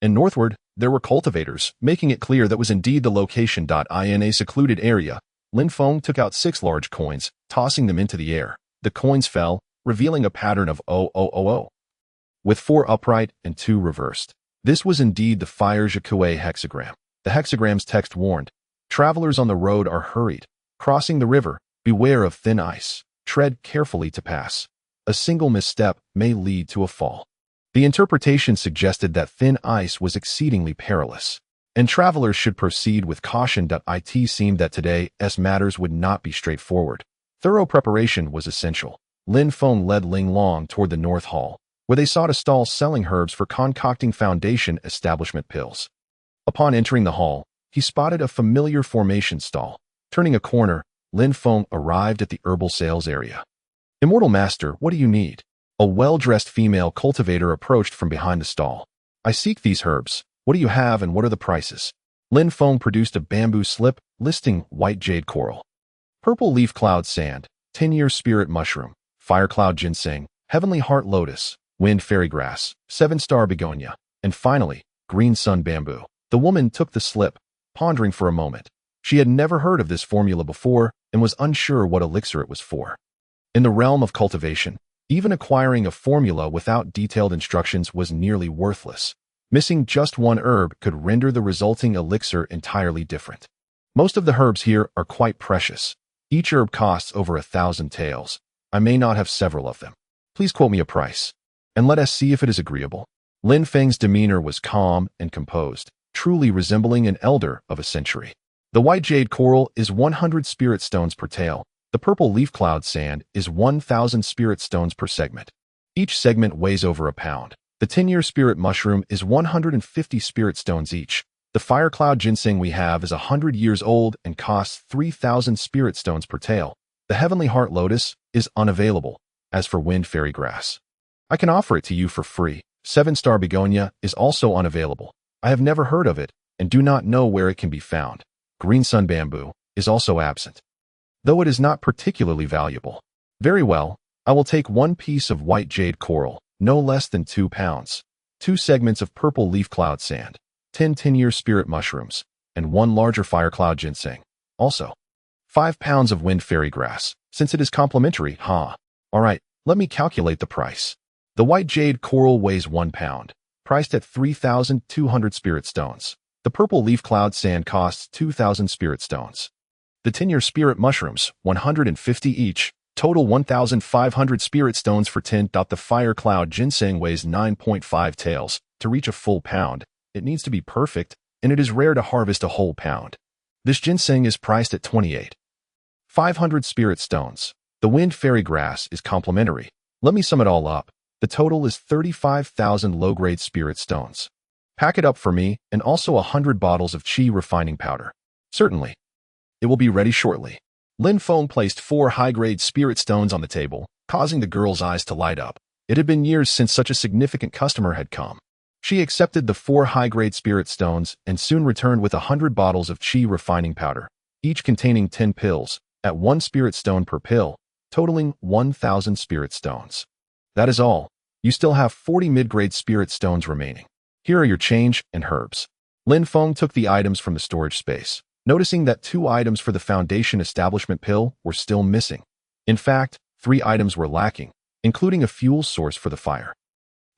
And northward, there were cultivators, making it clear that was indeed the location. In a secluded area, Lin Feng took out 6 large coins, tossing them into the air. The coins fell, revealing a pattern of 0000, with 4 upright and 2 reversed. This was indeed the Fire Jacouet hexagram. The hexagram's text warned, travelers on the road are hurried. Crossing the river, beware of thin ice. Tread carefully to pass. A single misstep may lead to a fall. The interpretation suggested that thin ice was exceedingly perilous, and travelers should proceed with caution. It seemed that today's matters would not be straightforward. Thorough preparation was essential. Lin Feng led Linglong toward the North Hall, where they sought a stall selling herbs for concocting foundation establishment pills. Upon entering the hall, he spotted a familiar formation stall. Turning a corner, Lin Feng arrived at the herbal sales area. Immortal Master, what do you need? A well-dressed female cultivator approached from behind the stall. I seek these herbs. What do you have and what are the prices? Lin Feng produced a bamboo slip listing white jade coral, purple leaf cloud sand, 10-year spirit mushroom, fire cloud ginseng, heavenly heart lotus, wind fairy grass, 7-star begonia, and finally, green sun bamboo. The woman took the slip, pondering for a moment. She had never heard of this formula before and was unsure what elixir it was for. In the realm of cultivation, even acquiring a formula without detailed instructions was nearly worthless. Missing just one herb could render the resulting elixir entirely different. Most of the herbs here are quite precious. Each herb costs over 1,000 taels. I may not have several of them. Please quote me a price, and let us see if it is agreeable. Lin Feng's demeanor was calm and composed, truly resembling an elder of a century. The white jade coral is 100 spirit stones per tael. The purple leaf cloud sand is 1,000 spirit stones per segment. Each segment weighs over a pound. The 10-year spirit mushroom is 150 spirit stones each. The fire cloud ginseng we have is 100 years old and costs 3,000 spirit stones per tael. The heavenly heart lotus is unavailable. As for wind fairy grass, I can offer it to you for free. 7-star begonia is also unavailable. I have never heard of it and do not know where it can be found. Green sun bamboo is also absent, though it is not particularly valuable. Very well, I will take 1 piece of white jade coral, no less than 2 pounds, 2 segments of purple leaf cloud sand, 10 10-year spirit mushrooms, and 1 larger fire cloud ginseng. Also, 5 pounds of wind fairy grass, since it is complimentary. All right, let me calculate the price. The white jade coral weighs 1 pound, priced at 3,200 spirit stones. The purple leaf cloud sand costs 2,000 spirit stones. The 10-year spirit mushrooms, 150 each, total 1,500 spirit stones for 10. The fire cloud ginseng weighs 9.5 taels. To reach a full pound, it needs to be perfect, and it is rare to harvest a whole pound. This ginseng is priced at 28,500 spirit stones. The wind fairy grass is complimentary. Let me sum it all up. The total is 35,000 low-grade spirit stones. Pack it up for me, and also 100 bottles of qi refining powder. Certainly. It will be ready shortly. Lin Feng placed 4 high-grade spirit stones on the table, causing the girl's eyes to light up. It had been years since such a significant customer had come. She accepted the 4 high-grade spirit stones and soon returned with 100 bottles of qi refining powder, each containing 10 pills, at 1 spirit stone per pill, totaling 1,000 spirit stones. That is all. You still have 40 mid-grade spirit stones remaining. Here are your change and herbs. Lin Feng took the items from the storage space, noticing that 2 items for the Foundation Establishment pill were still missing. In fact, 3 items were lacking, including a fuel source for the fire.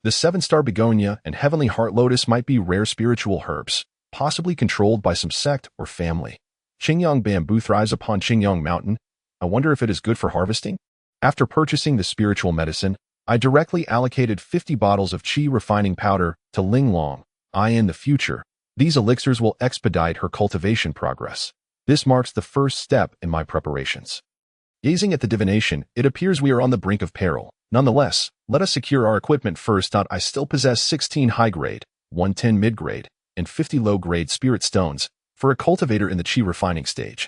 The 7-star begonia and heavenly heart lotus might be rare spiritual herbs, possibly controlled by some sect or family. Qingyang bamboo thrives upon Qingyang mountain. I wonder if it is good for harvesting? After purchasing the spiritual medicine, I directly allocated 50 bottles of qi refining powder to Ling Long. In the future, these elixirs will expedite her cultivation progress. This marks the first step in my preparations. Gazing at the divination, it appears we are on the brink of peril. Nonetheless, let us secure our equipment first. I still possess 16 high-grade, 110 mid-grade, and 50 low-grade spirit stones for a cultivator in the qi refining stage.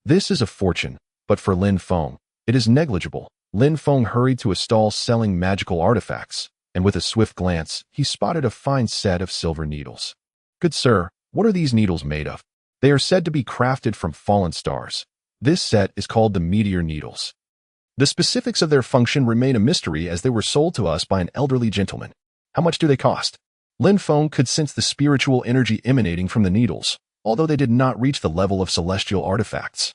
This is a fortune, but for Lin Feng, it is negligible. Lin Feng hurried to a stall selling magical artifacts, and with a swift glance, he spotted a fine set of silver needles. Good sir, what are these needles made of? They are said to be crafted from fallen stars. This set is called the meteor needles. The specifics of their function remain a mystery as they were sold to us by an elderly gentleman. How much do they cost? Lin Feng could sense the spiritual energy emanating from the needles, although they did not reach the level of celestial artifacts.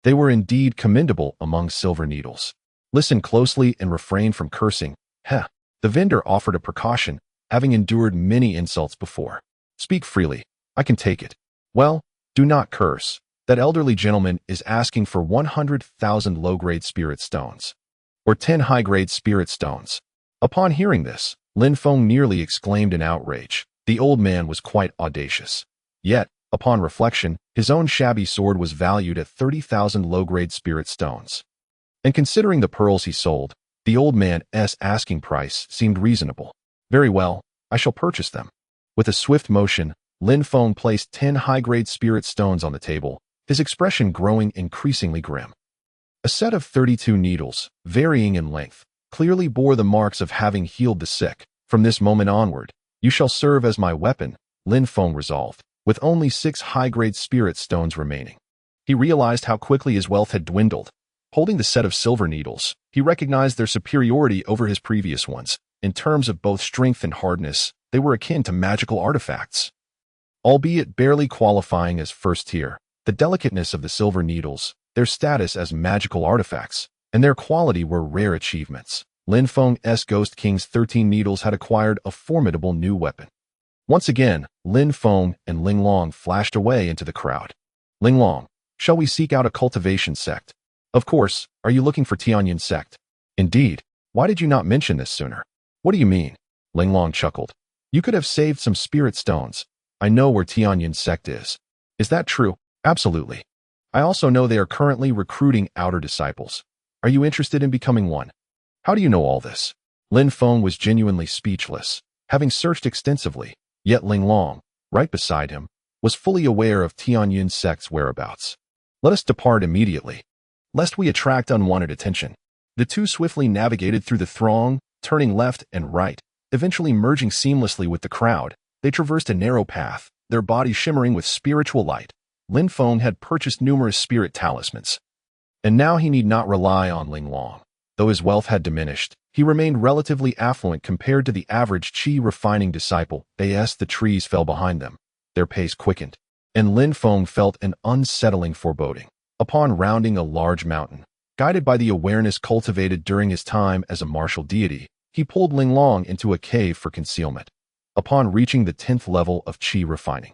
They were indeed commendable among silver needles. Listen closely and refrain from cursing. The vendor offered a precaution, having endured many insults before. Speak freely. I can take it. Well, do not curse. That elderly gentleman is asking for 100,000 low-grade spirit stones, or 10 high-grade spirit stones. Upon hearing this, Lin Feng nearly exclaimed in outrage. The old man was quite audacious. Yet, upon reflection, his own shabby sword was valued at 30,000 low-grade spirit stones. And considering the pearls he sold, the old man's asking price seemed reasonable. Very well, I shall purchase them. With a swift motion, Lin Feng placed 10 high-grade spirit stones on the table, his expression growing increasingly grim. A set of 32 needles, varying in length, clearly bore the marks of having healed the sick. From this moment onward, you shall serve as my weapon, Lin Feng resolved, with only 6 high-grade spirit stones remaining. He realized how quickly his wealth had dwindled. Holding the set of silver needles, he recognized their superiority over his previous ones. In terms of both strength and hardness, they were akin to magical artifacts. Albeit barely qualifying as first tier, the delicateness of the silver needles, their status as magical artifacts, and their quality were rare achievements. Lin Feng's Ghost King's 13 needles had acquired a formidable new weapon. Once again, Lin Feng and Ling Long flashed away into the crowd. Ling Long, shall we seek out a cultivation sect? Of course, are you looking for Tianyin sect? Indeed. Why did you not mention this sooner? What do you mean? Ling Long chuckled. You could have saved some spirit stones. I know where Tianyin sect is. Is that true? Absolutely. I also know they are currently recruiting outer disciples. Are you interested in becoming one? How do you know all this? Lin Feng was genuinely speechless, having searched extensively, yet Ling Long, right beside him, was fully aware of Tianyin sect's whereabouts. Let us depart immediately, lest we attract unwanted attention. The two swiftly navigated through the throng, turning left and right, eventually merging seamlessly with the crowd. They traversed a narrow path, their bodies shimmering with spiritual light. Lin Feng had purchased numerous spirit talismans, and now he need not rely on Ling Long. Though his wealth had diminished, he remained relatively affluent compared to the average qi refining disciple. The trees fell behind them. Their pace quickened, and Lin Feng felt an unsettling foreboding. Upon rounding a large mountain, guided by the awareness cultivated during his time as a martial deity, he pulled Ling Long into a cave for concealment. Upon reaching the 10th level of qi refining,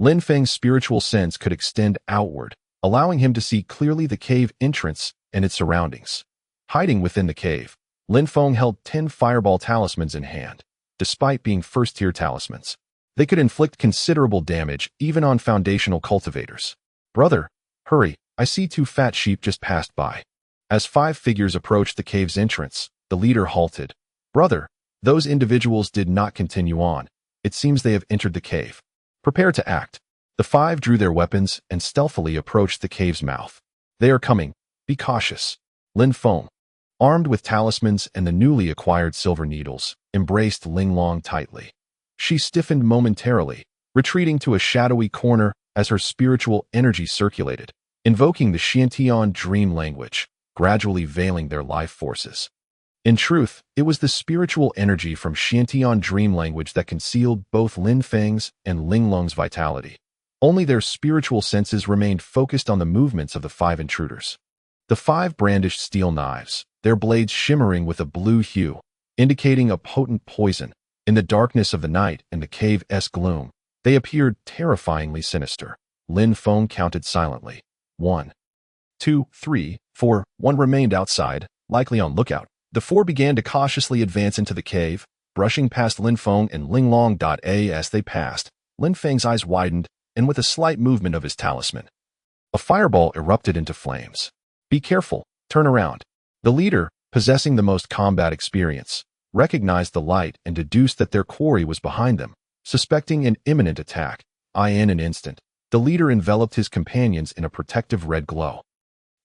Lin Feng's spiritual sense could extend outward, allowing him to see clearly the cave entrance and its surroundings. Hiding within the cave, Lin Feng held 10 fireball talismans in hand. Despite being first-tier talismans, they could inflict considerable damage even on foundational cultivators. Brother, hurry, I see 2 fat sheep just passed by. As 5 figures approached the cave's entrance, the leader halted. Brother, those individuals did not continue on. It seems they have entered the cave. Prepare to act. The 5 drew their weapons and stealthily approached the cave's mouth. They are coming. Be cautious. Lin Feng, armed with talismans and the newly acquired silver needles, embraced Ling Long tightly. She stiffened momentarily, retreating to a shadowy corner as her spiritual energy circulated, invoking the Xiantian dream language, gradually veiling their life forces. In truth, it was the spiritual energy from Xiantian dream language that concealed both Lin Feng's and Ling Long's vitality. Only their spiritual senses remained focused on the movements of the 5 intruders. The 5 brandished steel knives, their blades shimmering with a blue hue, indicating a potent poison. In the darkness of the night and the cave's gloom, they appeared terrifyingly sinister. Lin Feng counted silently. 1, 2, 3, 4. 1 remained outside, likely on lookout. The 4 began to cautiously advance into the cave, brushing past Lin Feng and Ling Long. As they passed, Lin Feng's eyes widened, and with a slight movement of his talisman, a fireball erupted into flames. Be careful, turn around. The leader, possessing the most combat experience, recognized the light and deduced that their quarry was behind them. Suspecting an imminent attack, in an instant, the leader enveloped his companions in a protective red glow.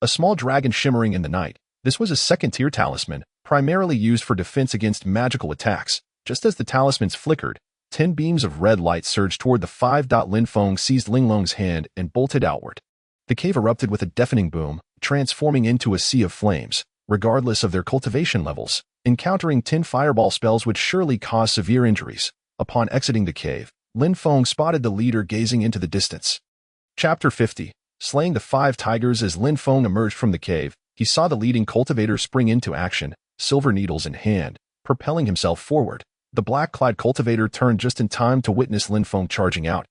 A small dragon shimmering in the night, this was a second-tier talisman, primarily used for defense against magical attacks. Just as the talismans flickered, 10 beams of red light surged toward the 5. Lin Feng seized Ling Long's hand and bolted outward. The cave erupted with a deafening boom, transforming into a sea of flames. Regardless of their cultivation levels, encountering 10 fireball spells would surely cause severe injuries. Upon exiting the cave, Lin Feng spotted the leader gazing into the distance. Chapter 50. Slaying the 5 tigers. As Lin Feng emerged from the cave, he saw the leading cultivator spring into action, silver needles in hand, propelling himself forward. The black-clad cultivator turned just in time to witness Lin Feng charging out.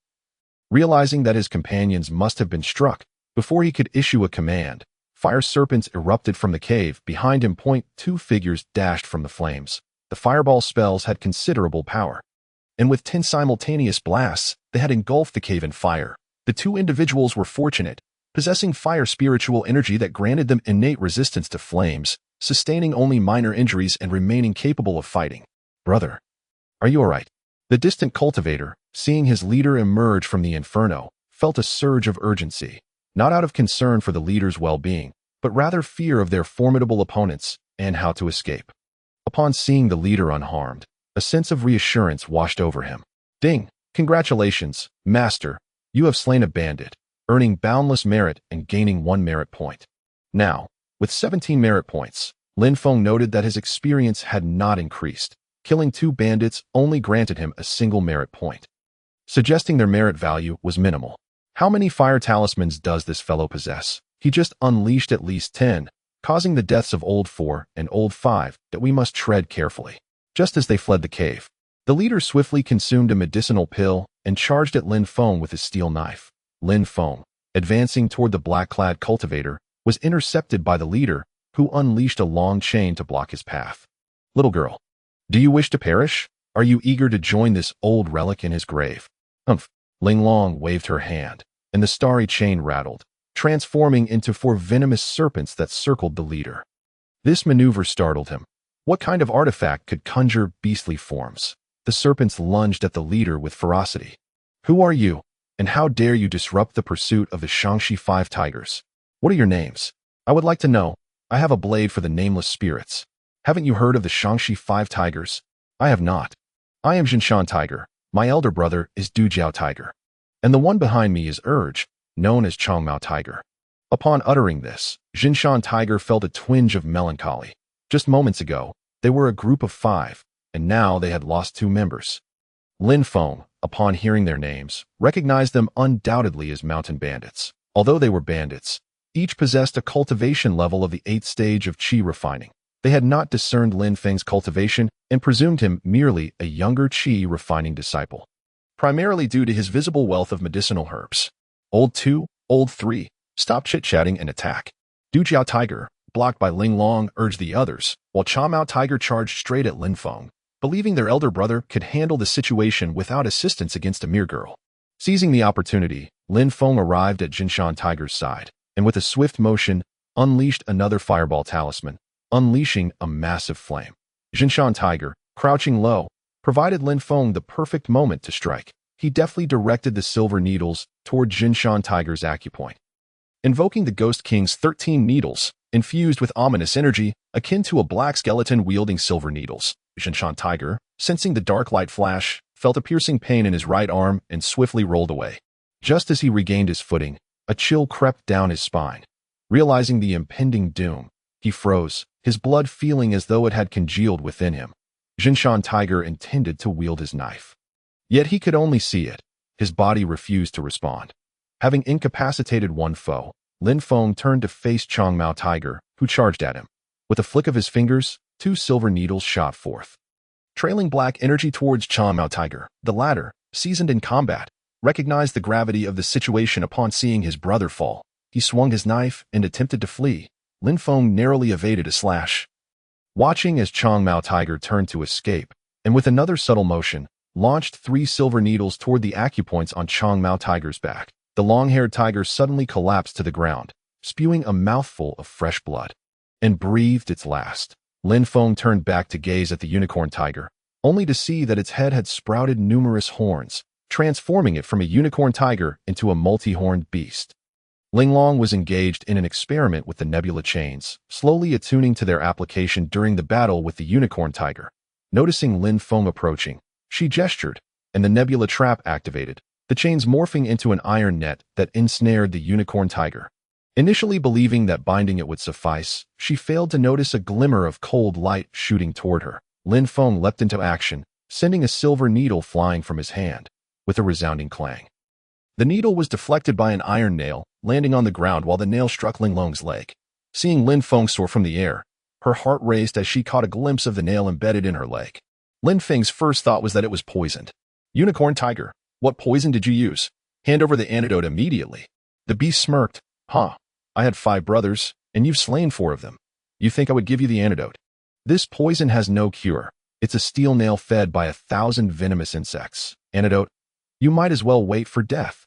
Realizing that his companions must have been struck, before he could issue a command, fire serpents erupted from the cave. Behind him, 2 figures dashed from the flames. The fireball spells had considerable power, and with 10 simultaneous blasts, they had engulfed the cave in fire. The 2 individuals were fortunate, possessing fire spiritual energy that granted them innate resistance to flames, sustaining only minor injuries and remaining capable of fighting. Brother, are you all right? The distant cultivator, seeing his leader emerge from the inferno, felt a surge of urgency, not out of concern for the leader's well-being, but rather fear of their formidable opponents and how to escape. Upon seeing the leader unharmed, a sense of reassurance washed over him. Ding! Congratulations, Master. You have slain a bandit, earning boundless merit and gaining 1 merit point. Now, with 17 merit points, Lin Feng noted that his experience had not increased. Killing 2 bandits only granted him a single merit point, suggesting their merit value was minimal. How many fire talismans does this fellow possess? He just unleashed at least 10, causing the deaths of Old 4 and Old 5 that we must tread carefully. Just as they fled the cave, the leader swiftly consumed a medicinal pill and charged at Lin Feng with his steel knife. Lin Feng, advancing toward the black-clad cultivator, was intercepted by the leader, who unleashed a long chain to block his path. Little girl, do you wish to perish? Are you eager to join this old relic in his grave? Humph. Ling Long waved her hand, and the starry chain rattled, transforming into 4 venomous serpents that circled the leader. This maneuver startled him. What kind of artifact could conjure beastly forms? The serpents lunged at the leader with ferocity. Who are you, and how dare you disrupt the pursuit of the Shangxi 5 tigers? What are your names? I would like to know. I have a blade for the nameless spirits. Haven't you heard of the Shangxi 5 tigers? I have not. I am Jinshan Tiger. My elder brother is Dujiao Tiger, and the one behind me is Urge, known as Chongmao Tiger. Upon uttering this, Jinshan Tiger felt a twinge of melancholy. Just moments ago, they were a group of 5, and now they had lost 2 members. Lin Feng, upon hearing their names, recognized them undoubtedly as mountain bandits. Although they were bandits, each possessed a cultivation level of the 8th stage of qi refining. They had not discerned Lin Feng's cultivation and presumed him merely a younger qi refining disciple, primarily due to his visible wealth of medicinal herbs. Old 2, Old 3, stop chit-chatting and attack. Dujiao Tiger, blocked by Ling Long, urged the others, while Chongmao Tiger charged straight at Lin Feng, believing their elder brother could handle the situation without assistance against a mere girl. Seizing the opportunity, Lin Feng arrived at Jinshan Tiger's side, and with a swift motion, unleashed another fireball talisman, unleashing a massive flame. Jinshan Tiger, crouching low, provided Lin Feng the perfect moment to strike. He deftly directed the silver needles toward Jinshan Tiger's acupoint. Invoking the Ghost King's 13 needles, infused with ominous energy, akin to a black skeleton wielding silver needles, Jinshan Tiger, sensing the dark light flash, felt a piercing pain in his right arm and swiftly rolled away. Just as he regained his footing, a chill crept down his spine. Realizing the impending doom, he froze, his blood feeling as though it had congealed within him. Jinshan Tiger intended to wield his knife. Yet he could only see it. His body refused to respond. Having incapacitated one foe, Lin Feng turned to face Changmao Tiger, who charged at him. With a flick of his fingers, 2 silver needles shot forth. Trailing black energy towards Changmao Tiger, the latter, seasoned in combat, recognized the gravity of the situation upon seeing his brother fall. He swung his knife and attempted to flee. Lin Feng narrowly evaded a slash. Watching as Changmao Tiger turned to escape, and with another subtle motion, launched 3 silver needles toward the acupoints on Changmao Tiger's back. The long-haired tiger suddenly collapsed to the ground, spewing a mouthful of fresh blood, and breathed its last. Lin Feng turned back to gaze at the unicorn tiger, only to see that its head had sprouted numerous horns, transforming it from a unicorn tiger into a multi-horned beast. Linglong was engaged in an experiment with the nebula chains, slowly attuning to their application during the battle with the unicorn tiger. Noticing Lin Feng approaching, she gestured, and the nebula trap activated, the chains morphing into an iron net that ensnared the unicorn tiger. Initially believing that binding it would suffice, she failed to notice a glimmer of cold light shooting toward her. Lin Feng leapt into action, sending a silver needle flying from his hand, with a resounding clang. The needle was deflected by an iron nail, landing on the ground while the nail struck Linglong's leg. Seeing Lin Feng soar from the air, her heart raced as she caught a glimpse of the nail embedded in her leg. Lin Feng's first thought was that it was poisoned. Unicorn tiger, what poison did you use? Hand over the antidote immediately. The beast smirked. Huh. I had 5 brothers, and you've slain 4 of them. You think I would give you the antidote? This poison has no cure. It's a steel nail fed by 1,000 venomous insects. Antidote? You might as well wait for death.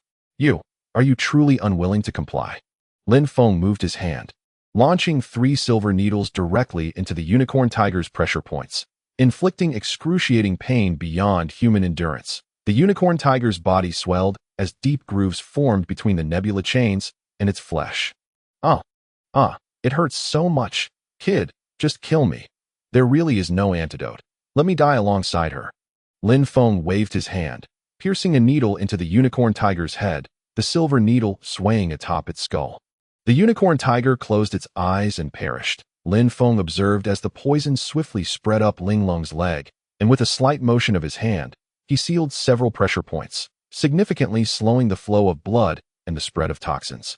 Are you truly unwilling to comply? Lin Feng moved his hand, launching 3 silver needles directly into the unicorn tiger's pressure points, inflicting excruciating pain beyond human endurance. The unicorn tiger's body swelled as deep grooves formed between the nebula chains and its flesh. It hurts so much. Kid, just kill me. There really is no antidote. Let me die alongside her. Lin Feng waved his hand, piercing a needle into the unicorn tiger's head, the silver needle swaying atop its skull. The unicorn tiger closed its eyes and perished. Lin Feng observed as the poison swiftly spread up Linglong's leg, and with a slight motion of his hand, he sealed several pressure points, significantly slowing the flow of blood and the spread of toxins.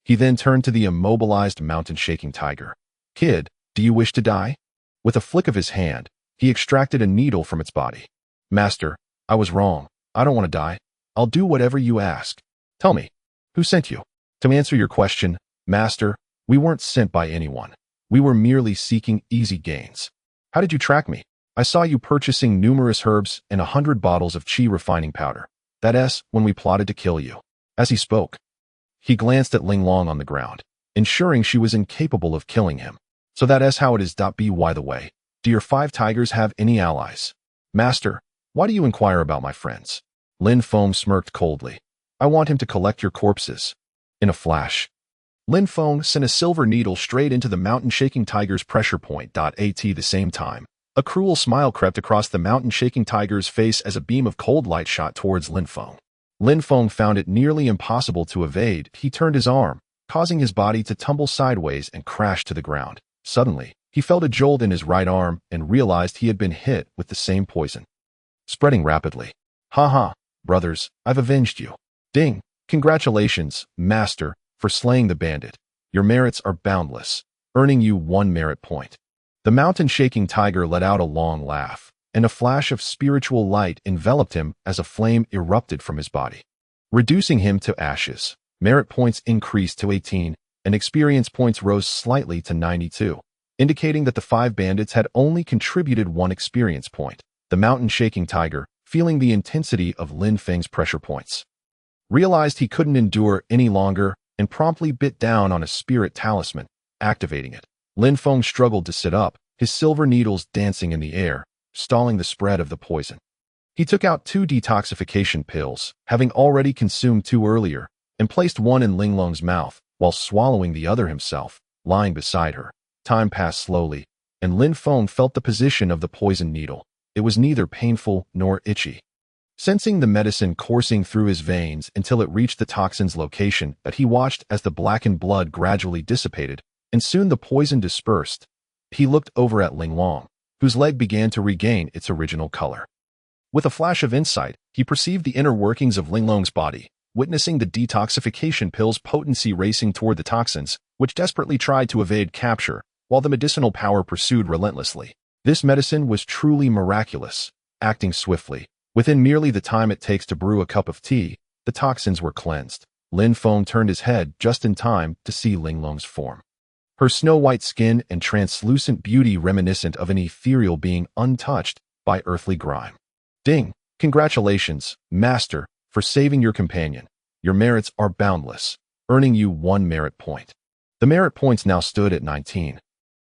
He then turned to the immobilized mountain-shaking tiger. Kid, do you wish to die? With a flick of his hand, he extracted a needle from its body. Master, I was wrong. I don't want to die. I'll do whatever you ask. Tell me, who sent you? To answer your question, Master, we weren't sent by anyone. We were merely seeking easy gains. How did you track me? I saw you purchasing numerous herbs and 100 bottles of qi refining powder. That's when we plotted to kill you. As he spoke, he glanced at Linglong on the ground, ensuring she was incapable of killing him. So that's how it is. By the way, do your 5 tigers have any allies? Master, why do you inquire about my friends? Lin Feng smirked coldly. I want him to collect your corpses. In a flash, Lin Feng sent a silver needle straight into the mountain-shaking tiger's pressure point. At the same time, a cruel smile crept across the mountain-shaking tiger's face as a beam of cold light shot towards Lin Feng. Lin Feng found it nearly impossible to evade. He turned his arm, causing his body to tumble sideways and crash to the ground. Suddenly, he felt a jolt in his right arm and realized he had been hit with the same poison, spreading rapidly. Brothers, I've avenged you. Ding! Congratulations, Master, for slaying the bandit. Your merits are boundless, earning you 1 merit point. The mountain-shaking tiger let out a long laugh, and a flash of spiritual light enveloped him as a flame erupted from his body, reducing him to ashes. Merit points increased to 18, and experience points rose slightly to 92, indicating that the 5 bandits had only contributed 1 experience point. The mountain-shaking tiger, feeling the intensity of Lin Feng's pressure points, realized he couldn't endure any longer, and promptly bit down on a spirit talisman, activating it. Lin Feng struggled to sit up, his silver needles dancing in the air, stalling the spread of the poison. He took out 2 detoxification pills, having already consumed 2 earlier, and placed one in Linglong's mouth, while swallowing the other himself, lying beside her. Time passed slowly, and Lin Feng felt the position of the poison needle. It was neither painful nor itchy. Sensing the medicine coursing through his veins until it reached the toxin's location, that he watched as the blackened blood gradually dissipated, and soon the poison dispersed. He looked over at Linglong, whose leg began to regain its original color. With a flash of insight, he perceived the inner workings of Linglong's body, witnessing the detoxification pill's potency racing toward the toxins, which desperately tried to evade capture, while the medicinal power pursued relentlessly. This medicine was truly miraculous, acting swiftly. Within merely the time it takes to brew a cup of tea, the toxins were cleansed. Lin Feng turned his head just in time to see Linglong's form. Her snow-white skin and translucent beauty reminiscent of an ethereal being untouched by earthly grime. Ding! Congratulations, Master, for saving your companion. Your merits are boundless, earning you 1 merit point. The merit points now stood at 19.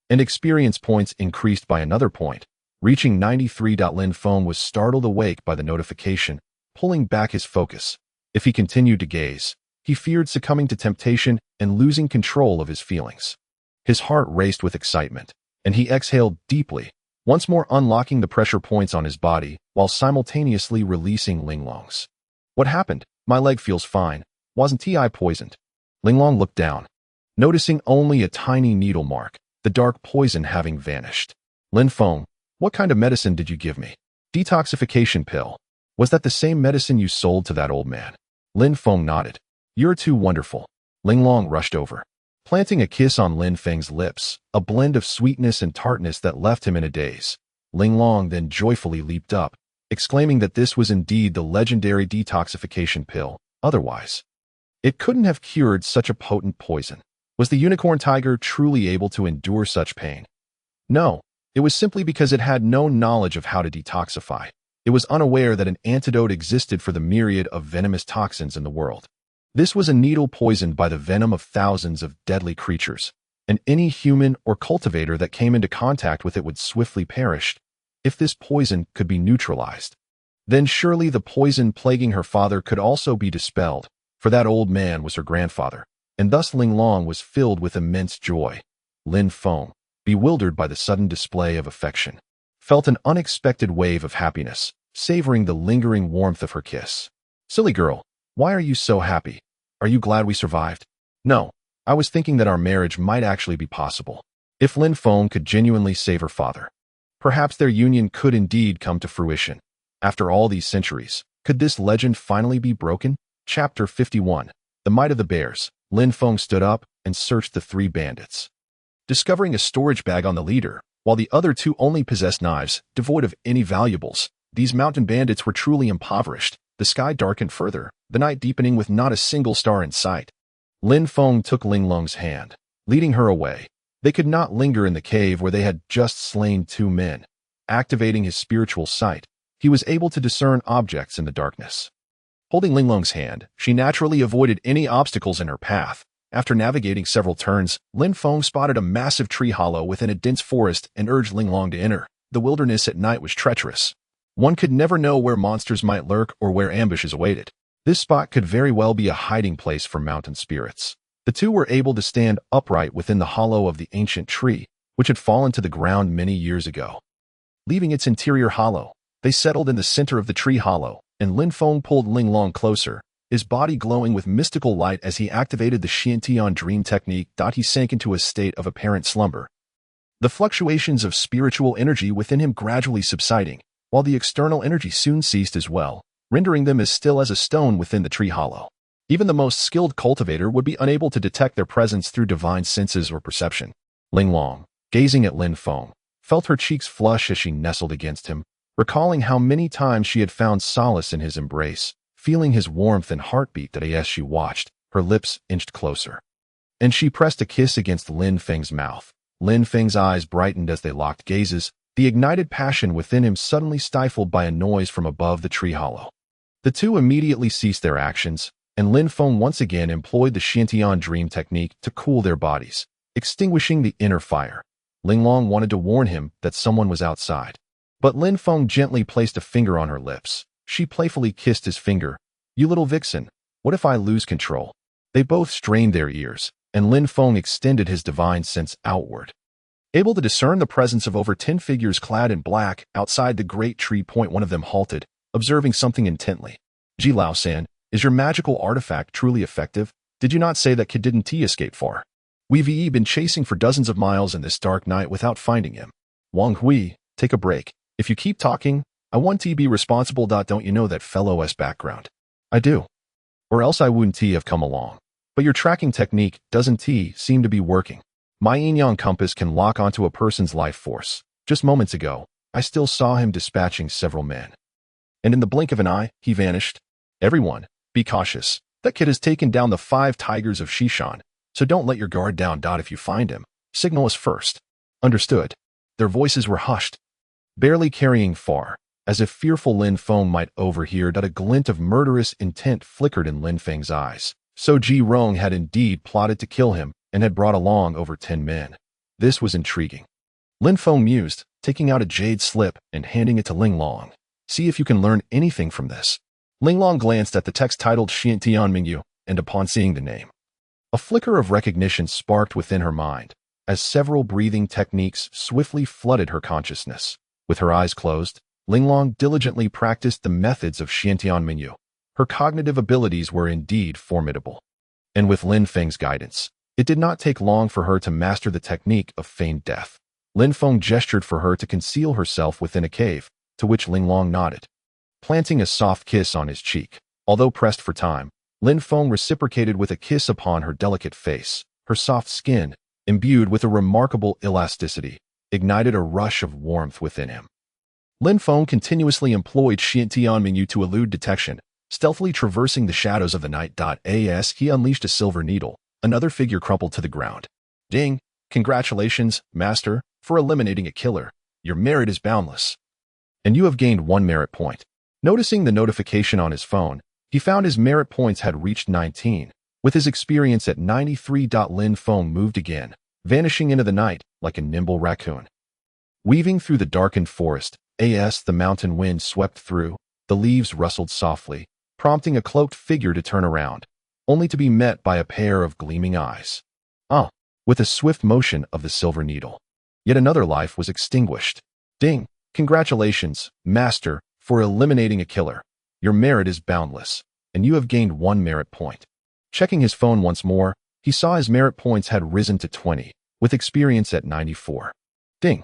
And experience points increased by another point, reaching 93. Lin Feng was startled awake by the notification, pulling back his focus. If he continued to gaze, he feared succumbing to temptation and losing control of his feelings. His heart raced with excitement, and he exhaled deeply, once more unlocking the pressure points on his body while simultaneously releasing Linglong's. What happened? My leg feels fine. Wasn't I poisoned? Linglong looked down, noticing only a tiny needle mark, the dark poison having vanished. Lin Feng, what kind of medicine did you give me? Detoxification pill. Was that the same medicine you sold to that old man? Lin Feng nodded. You're too wonderful. Linglong rushed over, planting a kiss on Lin Feng's lips, a blend of sweetness and tartness that left him in a daze. Linglong then joyfully leaped up, exclaiming that this was indeed the legendary detoxification pill. Otherwise, it couldn't have cured such a potent poison. Was the unicorn tiger truly able to endure such pain? No, it was simply because it had no knowledge of how to detoxify. It was unaware that an antidote existed for the myriad of venomous toxins in the world. This was a needle poisoned by the venom of thousands of deadly creatures, and any human or cultivator that came into contact with it would swiftly perish. If this poison could be neutralized, then surely the poison plaguing her father could also be dispelled, for that old man was her grandfather, and thus Linglong was filled with immense joy. Lin Feng, bewildered by the sudden display of affection, felt an unexpected wave of happiness, savoring the lingering warmth of her kiss. Silly girl, why are you so happy? Are you glad we survived? No, I was thinking that our marriage might actually be possible. If Lin Feng could genuinely save her father, perhaps their union could indeed come to fruition. After all these centuries, could this legend finally be broken? Chapter 51. The Might of the Bears. Lin Feng stood up and searched the 3 bandits, discovering a storage bag on the leader, while the other 2 only possessed knives, devoid of any valuables. These mountain bandits were truly impoverished. The sky darkened further, the night deepening with not a single star in sight. Lin Feng took Linglong's hand, leading her away. They could not linger in the cave where they had just slain 2 men. Activating his spiritual sight, he was able to discern objects in the darkness. Holding Linglong's hand, she naturally avoided any obstacles in her path. After navigating several turns, Lin Feng spotted a massive tree hollow within a dense forest and urged Linglong to enter. The wilderness at night was treacherous. One could never know where monsters might lurk or where ambushes awaited. This spot could very well be a hiding place for mountain spirits. The 2 were able to stand upright within the hollow of the ancient tree, which had fallen to the ground many years ago. Leaving its interior hollow, they settled in the center of the tree hollow, and Lin Feng pulled Linglong closer, his body glowing with mystical light as he activated the Xiantian dream technique. He sank into a state of apparent slumber, the fluctuations of spiritual energy within him gradually subsiding, while the external energy soon ceased as well, rendering them as still as a stone within the tree hollow. Even the most skilled cultivator would be unable to detect their presence through divine senses or perception. Linglong, gazing at Lin Feng, felt her cheeks flush as she nestled against him, recalling how many times she had found solace in his embrace, feeling his warmth and heartbeat. That as she watched, her lips inched closer, and she pressed a kiss against Lin Feng's mouth. Lin Feng's eyes brightened as they locked gazes, the ignited passion within him suddenly stifled by a noise from above the tree hollow. The 2 immediately ceased their actions, and Lin Feng once again employed the Xiantian dream technique to cool their bodies, extinguishing the inner fire. Linglong wanted to warn him that someone was outside, but Lin Feng gently placed a finger on her lips. She playfully kissed his finger. "You little vixen, what if I lose control?" They both strained their ears, and Lin Feng extended his divine sense outward. Able to discern the presence of over 10 figures clad in black outside the great tree point, one of them halted, observing something intently. "Ji Lao-san, is your magical artifact truly effective? Did you not say that kid didn't escape far? We've been chasing for dozens of miles in this dark night without finding him." "Wang Hui, take a break. If you keep talking, I want to be responsible. Don't you know that fellow's background?" "I do. Or else I wouldn't have come along. But your tracking technique doesn't seem to be working. My yin-yang compass can lock onto a person's life force. Just moments ago, I still saw him dispatching several men. And in the blink of an eye, he vanished. Everyone, be cautious. That kid has taken down the 5 tigers of Shishan, so don't let your guard down. If you find him, signal us first." "Understood." Their voices were hushed, barely carrying far, as if fearful Lin Feng might overhear. A glint of murderous intent flickered in Lin Feng's eyes. So Ji Rong had indeed plotted to kill him and had brought along over 10 men. This was intriguing. Lin Feng mused, taking out a jade slip and handing it to Linglong. "See if you can learn anything from this." Linglong glanced at the text titled Xiantian Mingyu, and upon seeing the name, a flicker of recognition sparked within her mind, as several breathing techniques swiftly flooded her consciousness. With her eyes closed, Linglong diligently practiced the methods of Xiantian Mingyu. Her cognitive abilities were indeed formidable. And with Lin Feng's guidance, it did not take long for her to master the technique of feigned death. Lin Feng gestured for her to conceal herself within a cave, to which Linglong nodded, planting a soft kiss on his cheek. Although pressed for time, Lin Feng reciprocated with a kiss upon her delicate face. Her soft skin, imbued with a remarkable elasticity, ignited a rush of warmth within him. Lin Feng continuously employed Xiantian Mingyu to elude detection, stealthily traversing the shadows of the night. As he unleashed a silver needle, another figure crumpled to the ground. "Ding! Congratulations, Master, for eliminating a killer. Your merit is boundless. And you have gained 1 merit point." Noticing the notification on his phone, he found his merit points had reached 19. With his experience at 93. Lin Feng moved again, vanishing into the night like a nimble raccoon. Weaving through the darkened forest, the mountain wind swept through, the leaves rustled softly, prompting a cloaked figure to turn around, only to be met by a pair of gleaming eyes. With a swift motion of the silver needle, yet another life was extinguished. "Ding! Congratulations, Master, for eliminating a killer. Your merit is boundless, and you have gained 1 merit point." Checking his phone once more, he saw his merit points had risen to 20, with experience at 94. "Ding!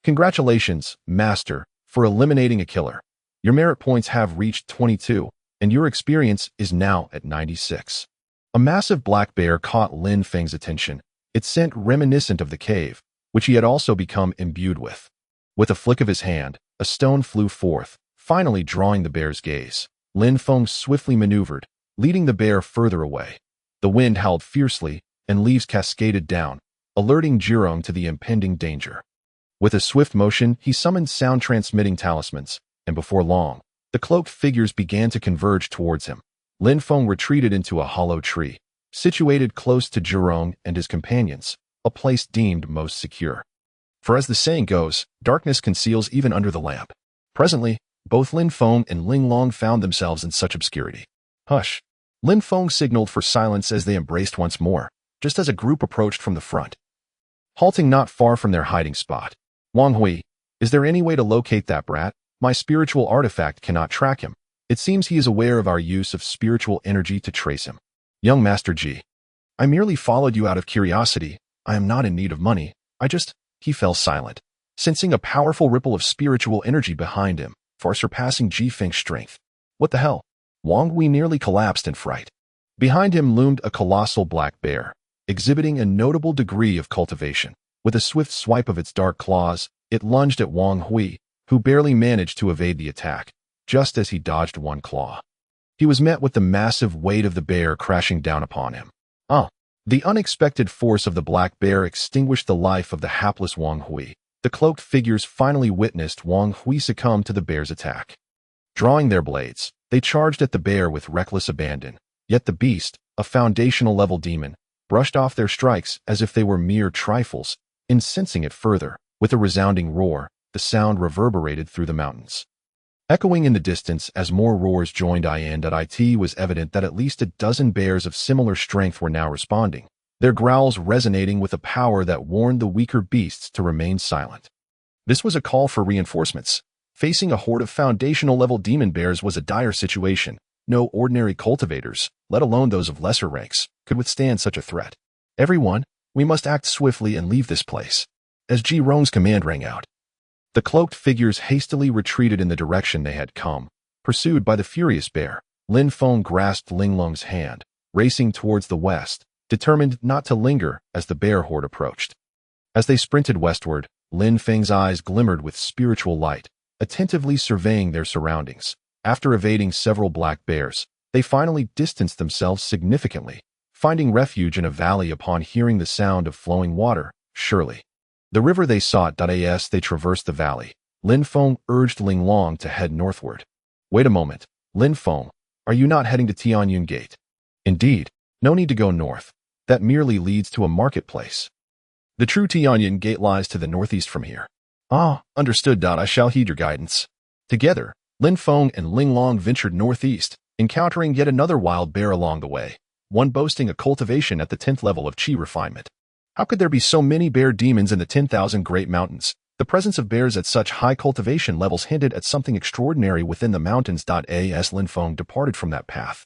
Congratulations, Master, for eliminating a killer. Your merit points have reached 22, and your experience is now at 96. A massive black bear caught Lin Feng's attention. Its scent reminiscent of the cave, which he had also become imbued with. With a flick of his hand, a stone flew forth, finally drawing the bear's gaze. Lin Feng swiftly maneuvered, leading the bear further away. The wind howled fiercely, and leaves cascaded down, alerting Jirong to the impending danger. With a swift motion, he summoned sound-transmitting talismans, and before long, the cloaked figures began to converge towards him. Lin Feng retreated into a hollow tree, situated close to Jirong and his companions, a place deemed most secure. For as the saying goes, darkness conceals even under the lamp. Presently, both Lin Feng and Linglong found themselves in such obscurity. "Hush!" Lin Feng signaled for silence as they embraced once more, just as a group approached from the front, halting not far from their hiding spot. "Wang Hui, is there any way to locate that brat? My spiritual artifact cannot track him. It seems he is aware of our use of spiritual energy to trace him." "Young Master Ji, I merely followed you out of curiosity. I am not in need of money. He fell silent, sensing a powerful ripple of spiritual energy behind him, far surpassing Ji Feng's strength. "What the hell?" Wang Hui nearly collapsed in fright. Behind him loomed a colossal black bear, exhibiting a notable degree of cultivation. With a swift swipe of its dark claws, it lunged at Wang Hui, who barely managed to evade the attack, just as he dodged one claw. He was met with the massive weight of the bear crashing down upon him. The unexpected force of the black bear extinguished the life of the hapless Wang Hui. The cloaked figures finally witnessed Wang Hui succumb to the bear's attack. Drawing their blades, they charged at the bear with reckless abandon. Yet the beast, a foundational-level demon, brushed off their strikes as if they were mere trifles, incensing it further. With a resounding roar, the sound reverberated through the mountains. Echoing in the distance as more roars joined in, it was evident that at least a dozen bears of similar strength were now responding, their growls resonating with a power that warned the weaker beasts to remain silent. This was a call for reinforcements. Facing a horde of foundational-level demon bears was a dire situation. No ordinary cultivators, let alone those of lesser ranks, could withstand such a threat. Everyone, we must act swiftly and leave this place. As Ji Rong's command rang out, the cloaked figures hastily retreated in the direction they had come, pursued by the furious bear. Lin Feng grasped Ling Long's hand, racing towards the west, determined not to linger as the bear horde approached. As they sprinted westward, Lin Feng's eyes glimmered with spiritual light, attentively surveying their surroundings. After evading several black bears, they finally distanced themselves significantly, finding refuge in a valley upon hearing the sound of flowing water. Surely the river they sought. As they traversed the valley, Lin Feng urged Ling Long to head northward. Wait a moment, Lin Feng, are you not heading to Tianyun Gate? Indeed, no need to go north. That merely leads to a marketplace. The true Tianyun Gate lies to the northeast from here. Ah, understood. I shall heed your guidance. Together, Lin Feng and Ling Long ventured northeast, encountering yet another wild bear along the way, one boasting a cultivation at the 10th level of Qi refinement. How could there be so many bear demons in the 10,000 Great Mountains? The presence of bears at such high cultivation levels hinted at something extraordinary within the mountains. As Lin Feng departed from that path,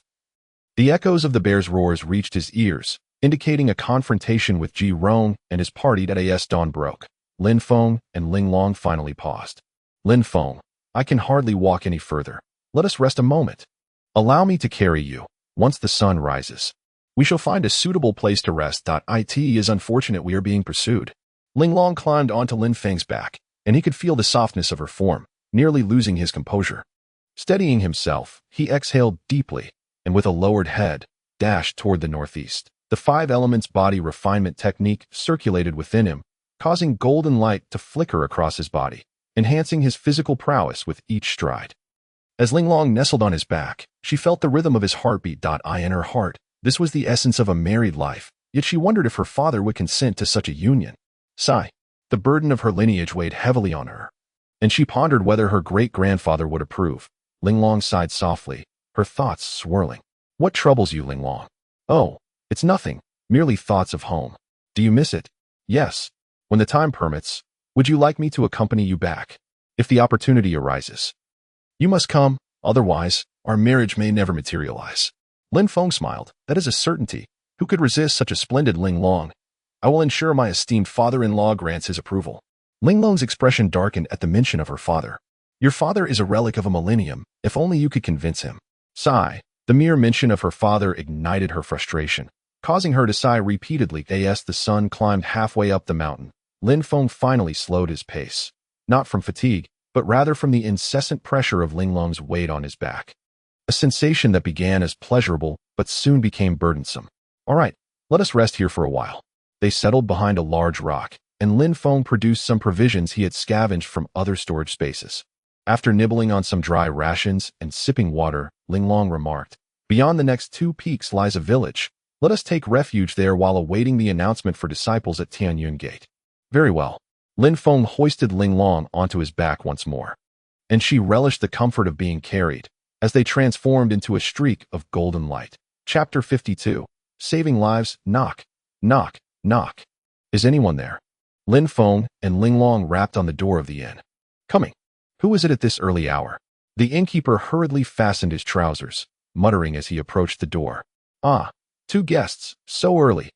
the echoes of the bear's roars reached his ears, indicating a confrontation with Ji Rong and his party. As dawn broke, Lin Feng and Ling Long finally paused. Lin Feng, I can hardly walk any further. Let us rest a moment. Allow me to carry you. Once the sun rises, we shall find a suitable place to rest. It is unfortunate we are being pursued. Ling Long climbed onto Lin Feng's back, and he could feel the softness of her form, nearly losing his composure. Steadying himself, he exhaled deeply, and with a lowered head, dashed toward the northeast. The 5 elements body refinement technique circulated within him, causing golden light to flicker across his body, enhancing his physical prowess with each stride. As Ling Long nestled on his back, she felt the rhythm of his heartbeat. In her heart, this was the essence of a married life, yet she wondered if her father would consent to such a union. Sigh. The burden of her lineage weighed heavily on her, and she pondered whether her great-grandfather would approve. Ling Long sighed softly, her thoughts swirling. What troubles you, Ling Long? Oh, it's nothing, merely thoughts of home. Do you miss it? Yes. When the time permits, would you like me to accompany you back? If the opportunity arises. You must come, otherwise, our marriage may never materialize. Lin Feng smiled. That is a certainty. Who could resist such a splendid Ling Long? I will ensure my esteemed father-in-law grants his approval. Ling Long's expression darkened at the mention of her father. Your father is a relic of a millennium, if only you could convince him. Sigh. The mere mention of her father ignited her frustration, causing her to sigh repeatedly. As the sun climbed halfway up the mountain, Lin Feng finally slowed his pace, not from fatigue, but rather from the incessant pressure of Ling Long's weight on his back. A sensation that began as pleasurable, but soon became burdensome. All right, let us rest here for a while. They settled behind a large rock, and Lin Feng produced some provisions he had scavenged from other storage spaces. After nibbling on some dry rations and sipping water, Ling Long remarked, Beyond the next 2 peaks lies a village. Let us take refuge there while awaiting the announcement for disciples at Tianyun Gate. Very well. Lin Feng hoisted Ling Long onto his back once more, and she relished the comfort of being carried, as they transformed into a streak of golden light. Chapter 52. Saving Lives. Knock. Knock. Knock. Is anyone there? Lin Feng and Ling Long rapped on the door of the inn. Coming. Who is it at this early hour? The innkeeper hurriedly fastened his trousers, muttering as he approached the door. Ah, 2 guests, so early.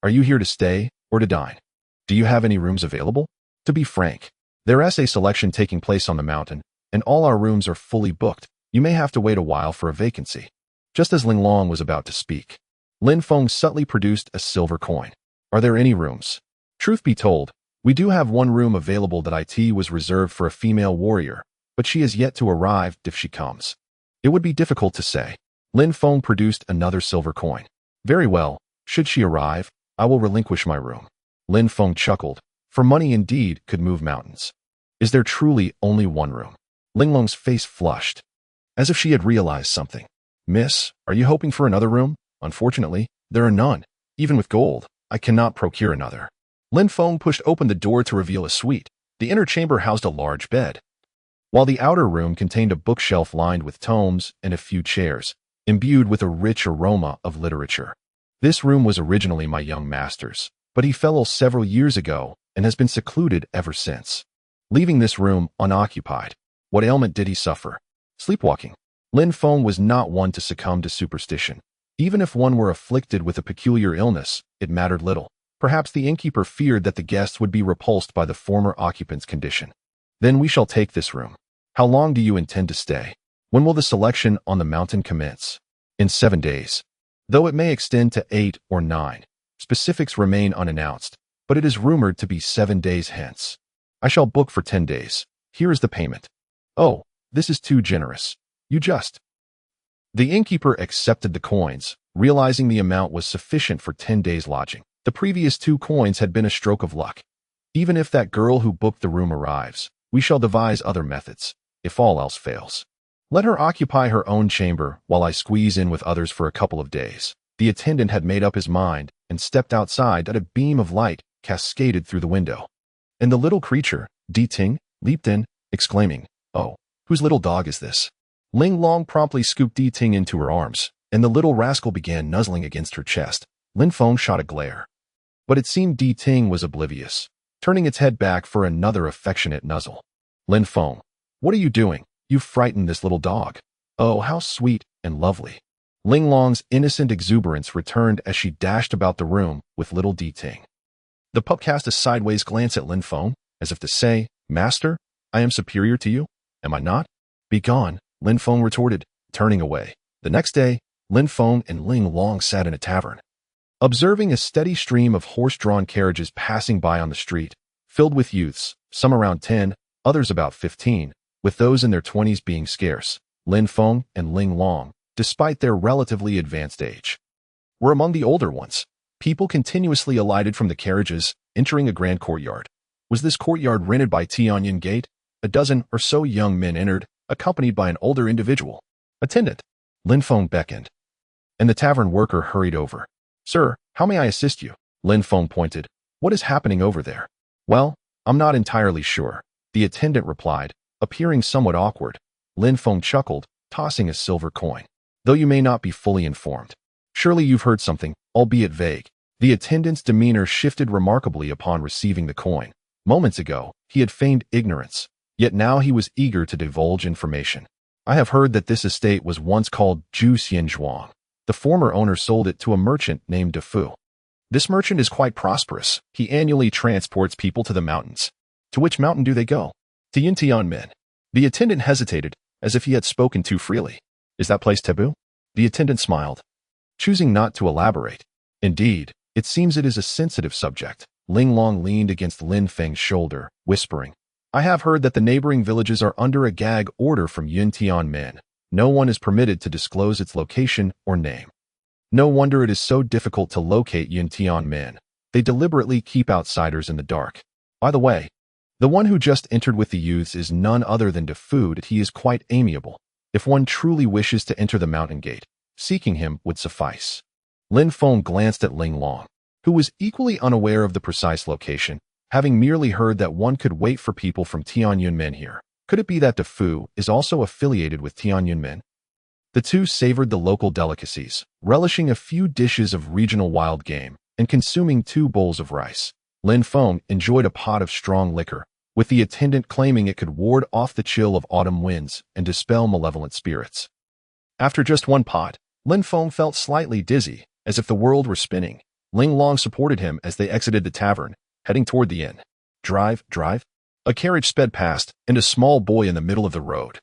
Are you here to stay or to dine? Do you have any rooms available? To be frank, there is a selection taking place on the mountain, and all our rooms are fully booked. You may have to wait a while for a vacancy. Just as Ling Long was about to speak, Lin Feng subtly produced a silver coin. Are there any rooms? Truth be told, we do have 1 room available that was reserved for a female warrior, but she is yet to arrive. If she comes, it would be difficult to say. Lin Feng produced another silver coin. Very well, should she arrive, I will relinquish my room. Lin Feng chuckled, for money indeed could move mountains. Is there truly only 1 room? Ling Long's face flushed, as if she had realized something. Miss, are you hoping for another room? Unfortunately, there are none. Even with gold, I cannot procure another. Lin Feng pushed open the door to reveal a suite. The inner chamber housed a large bed, while the outer room contained a bookshelf lined with tomes and a few chairs, imbued with a rich aroma of literature. This room was originally my young master's, but he fell ill several years ago and has been secluded ever since, leaving this room unoccupied. What ailment did he suffer? Sleepwalking. Lin Feng was not one to succumb to superstition. Even if one were afflicted with a peculiar illness, it mattered little. Perhaps the innkeeper feared that the guests would be repulsed by the former occupant's condition. Then we shall take this room. How long do you intend to stay? When will the selection on the mountain commence? In 7 days. Though it may extend to 8 or 9. Specifics remain unannounced, but it is rumored to be 7 days hence. I shall book for 10 days. Here is the payment. Oh, this is too generous. You just... The innkeeper accepted the coins, realizing the amount was sufficient for 10 days' lodging. The previous 2 coins had been a stroke of luck. Even if that girl who booked the room arrives, we shall devise other methods, if all else fails. Let her occupy her own chamber while I squeeze in with others for a couple of days. The attendant had made up his mind and stepped outside that a beam of light cascaded through the window. And the little creature, Di Ting, leaped in, exclaiming, "Oh, whose little dog is this?" Ling Long promptly scooped Di Ting into her arms, and the little rascal began nuzzling against her chest. Lin Feng shot a glare. But it seemed Di Ting was oblivious, turning its head back for another affectionate nuzzle. Lin Feng, what are you doing? You've frightened this little dog. Oh, how sweet and lovely. Ling Long's innocent exuberance returned as she dashed about the room with little Di Ting. The pup cast a sideways glance at Lin Feng, as if to say, "Master, I am superior to you, am I not?" "Begone," Lin Feng retorted, turning away. The next day, Lin Feng and Ling Long sat in a tavern, observing a steady stream of horse-drawn carriages passing by on the street, filled with youths, some around 10, others about 15, with those in their 20s being scarce. Lin Feng and Ling Long, despite their relatively advanced age, were among the older ones. People continuously alighted from the carriages, entering a grand courtyard. Was this courtyard rented by Tianyan Gate? A dozen or so young men entered, accompanied by an older individual. "Attendant," Lin Feng beckoned, and the tavern worker hurried over. "Sir, how may I assist you?" Lin Feng pointed. "What is happening over there?" "Well, I'm not entirely sure," the attendant replied, appearing somewhat awkward. Lin Feng chuckled, tossing a silver coin. "Though you may not be fully informed. Surely you've heard something, albeit vague." The attendant's demeanor shifted remarkably upon receiving the coin. Moments ago, he had feigned ignorance, yet now he was eager to divulge information. "I have heard that this estate was once called Zhu Xianzhuang. The former owner sold it to a merchant named De Fu. This merchant is quite prosperous. He annually transports people to the mountains." "To which mountain do they go?" "To Yintianmen." The attendant hesitated, as if he had spoken too freely. "Is that place taboo?" The attendant smiled, choosing not to elaborate. "Indeed, it seems it is a sensitive subject." Ling Long leaned against Lin Feng's shoulder, whispering, "I have heard that the neighboring villages are under a gag order from Yintianmen. No one is permitted to disclose its location or name. No wonder it is so difficult to locate Yintianmen. They deliberately keep outsiders in the dark. By the way, the one who just entered with the youths is none other than De Fu. He is quite amiable. If one truly wishes to enter the mountain gate, seeking him would suffice." Lin Feng glanced at Ling Long, who was equally unaware of the precise location, having merely heard that one could wait for people from Tianyunmen here. Could it be that De Fu is also affiliated with Tianyunmen? The two savored the local delicacies, relishing a few dishes of regional wild game and consuming 2 bowls of rice. Lin Feng enjoyed a pot of strong liquor, with the attendant claiming it could ward off the chill of autumn winds and dispel malevolent spirits. After just 1 pot, Lin Feng felt slightly dizzy, as if the world were spinning. Ling Long supported him as they exited the tavern, heading toward the inn. Drive. A carriage sped past, and a small boy in the middle of the road,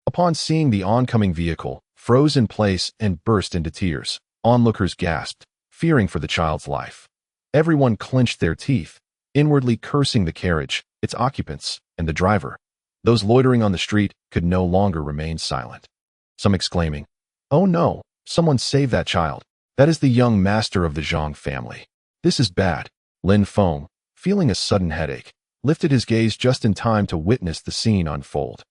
upon seeing the oncoming vehicle, froze in place and burst into tears. Onlookers gasped, fearing for the child's life. Everyone clenched their teeth, inwardly cursing the carriage, its occupants, and the driver. Those loitering on the street could no longer remain silent, some exclaiming, "Oh no, someone save that child. That is the young master of the Zhang family. This is bad." Lin Feng, feeling a sudden headache, lifted his gaze just in time to witness the scene unfold.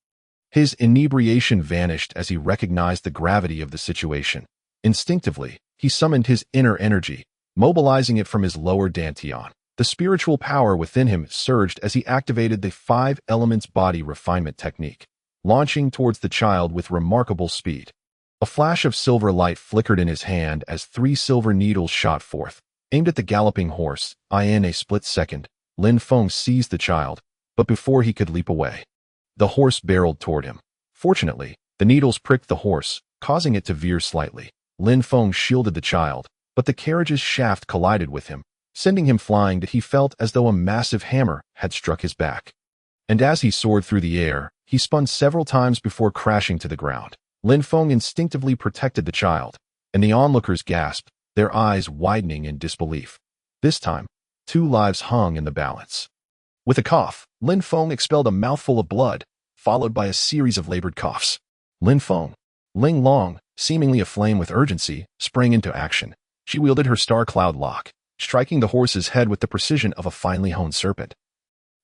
His inebriation vanished as he recognized the gravity of the situation. Instinctively, he summoned his inner energy, mobilizing it from his lower dantian. The spiritual power within him surged as he activated the 5 elements body refinement technique, launching towards the child with remarkable speed. A flash of silver light flickered in his hand as 3 silver needles shot forth, aimed at the galloping horse. In a split second, Lin Feng seized the child, but before he could leap away, the horse barreled toward him. Fortunately, the needles pricked the horse, causing it to veer slightly. Lin Feng shielded the child, but the carriage's shaft collided with him, sending him flying that he felt as though a massive hammer had struck his back. And as he soared through the air, he spun several times before crashing to the ground. Lin Feng instinctively protected the child, and the onlookers gasped, their eyes widening in disbelief. This time, 2 lives hung in the balance. With a cough, Lin Feng expelled a mouthful of blood, followed by a series of labored coughs. Lin Feng, Ling Long, seemingly aflame with urgency, sprang into action. She wielded her star cloud lock, striking the horse's head with the precision of a finely honed serpent.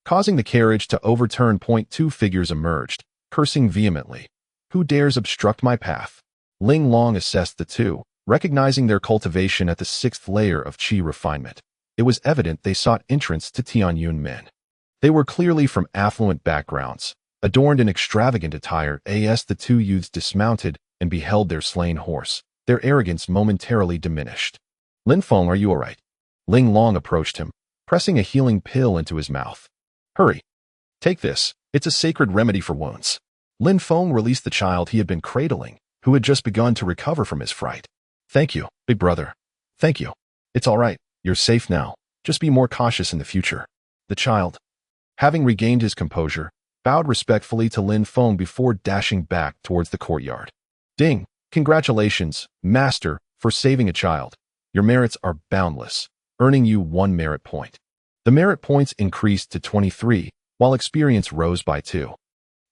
Causing the carriage to overturn. 2 figures emerged, cursing vehemently. Who dares obstruct my path? Ling Long assessed the 2, recognizing their cultivation at the 6th layer of qi refinement. It was evident they sought entrance to Tianyun men. They were clearly from affluent backgrounds, adorned in extravagant attire. As the 2 youths dismounted and beheld their slain horse, their arrogance momentarily diminished. Lin Feng, are you all right? Ling Long approached him, pressing a healing pill into his mouth. Hurry. Take this. It's a sacred remedy for wounds. Lin Feng released the child he had been cradling, who had just begun to recover from his fright. Thank you, big brother. Thank you. It's all right. You're safe now. Just be more cautious in the future. The child, having regained his composure, bowed respectfully to Lin Feng before dashing back towards the courtyard. Ding! Congratulations, master, for saving a child. Your merits are boundless, earning you 1 merit point. The merit points increased to 23, while experience rose by 2.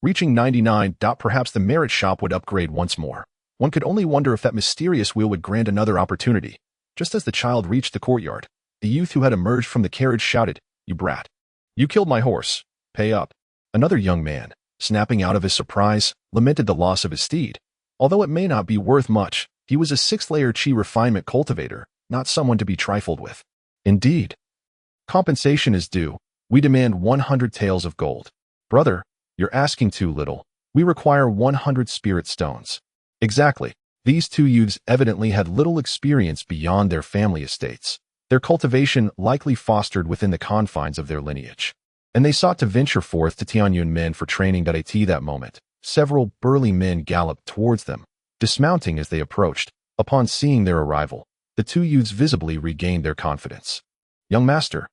Reaching 99. Perhaps the merit shop would upgrade once more. One could only wonder if that mysterious wheel would grant another opportunity. Just as the child reached the courtyard, the youth who had emerged from the carriage shouted, "You brat! You killed my horse. Pay up." Another young man, snapping out of his surprise, lamented the loss of his steed. Although it may not be worth much, he was a 6th-layer qi refinement cultivator, not someone to be trifled with. Indeed. Compensation is due. We demand 100 taels of gold. Brother, you're asking too little. We require 100 spirit stones. Exactly. These 2 youths evidently had little experience beyond their family estates. Their cultivation likely fostered within the confines of their lineage. And they sought to venture forth to Tianyun men for training. At that moment, several burly men galloped towards them, dismounting as they approached. Upon seeing their arrival, the 2 youths visibly regained their confidence. Young master,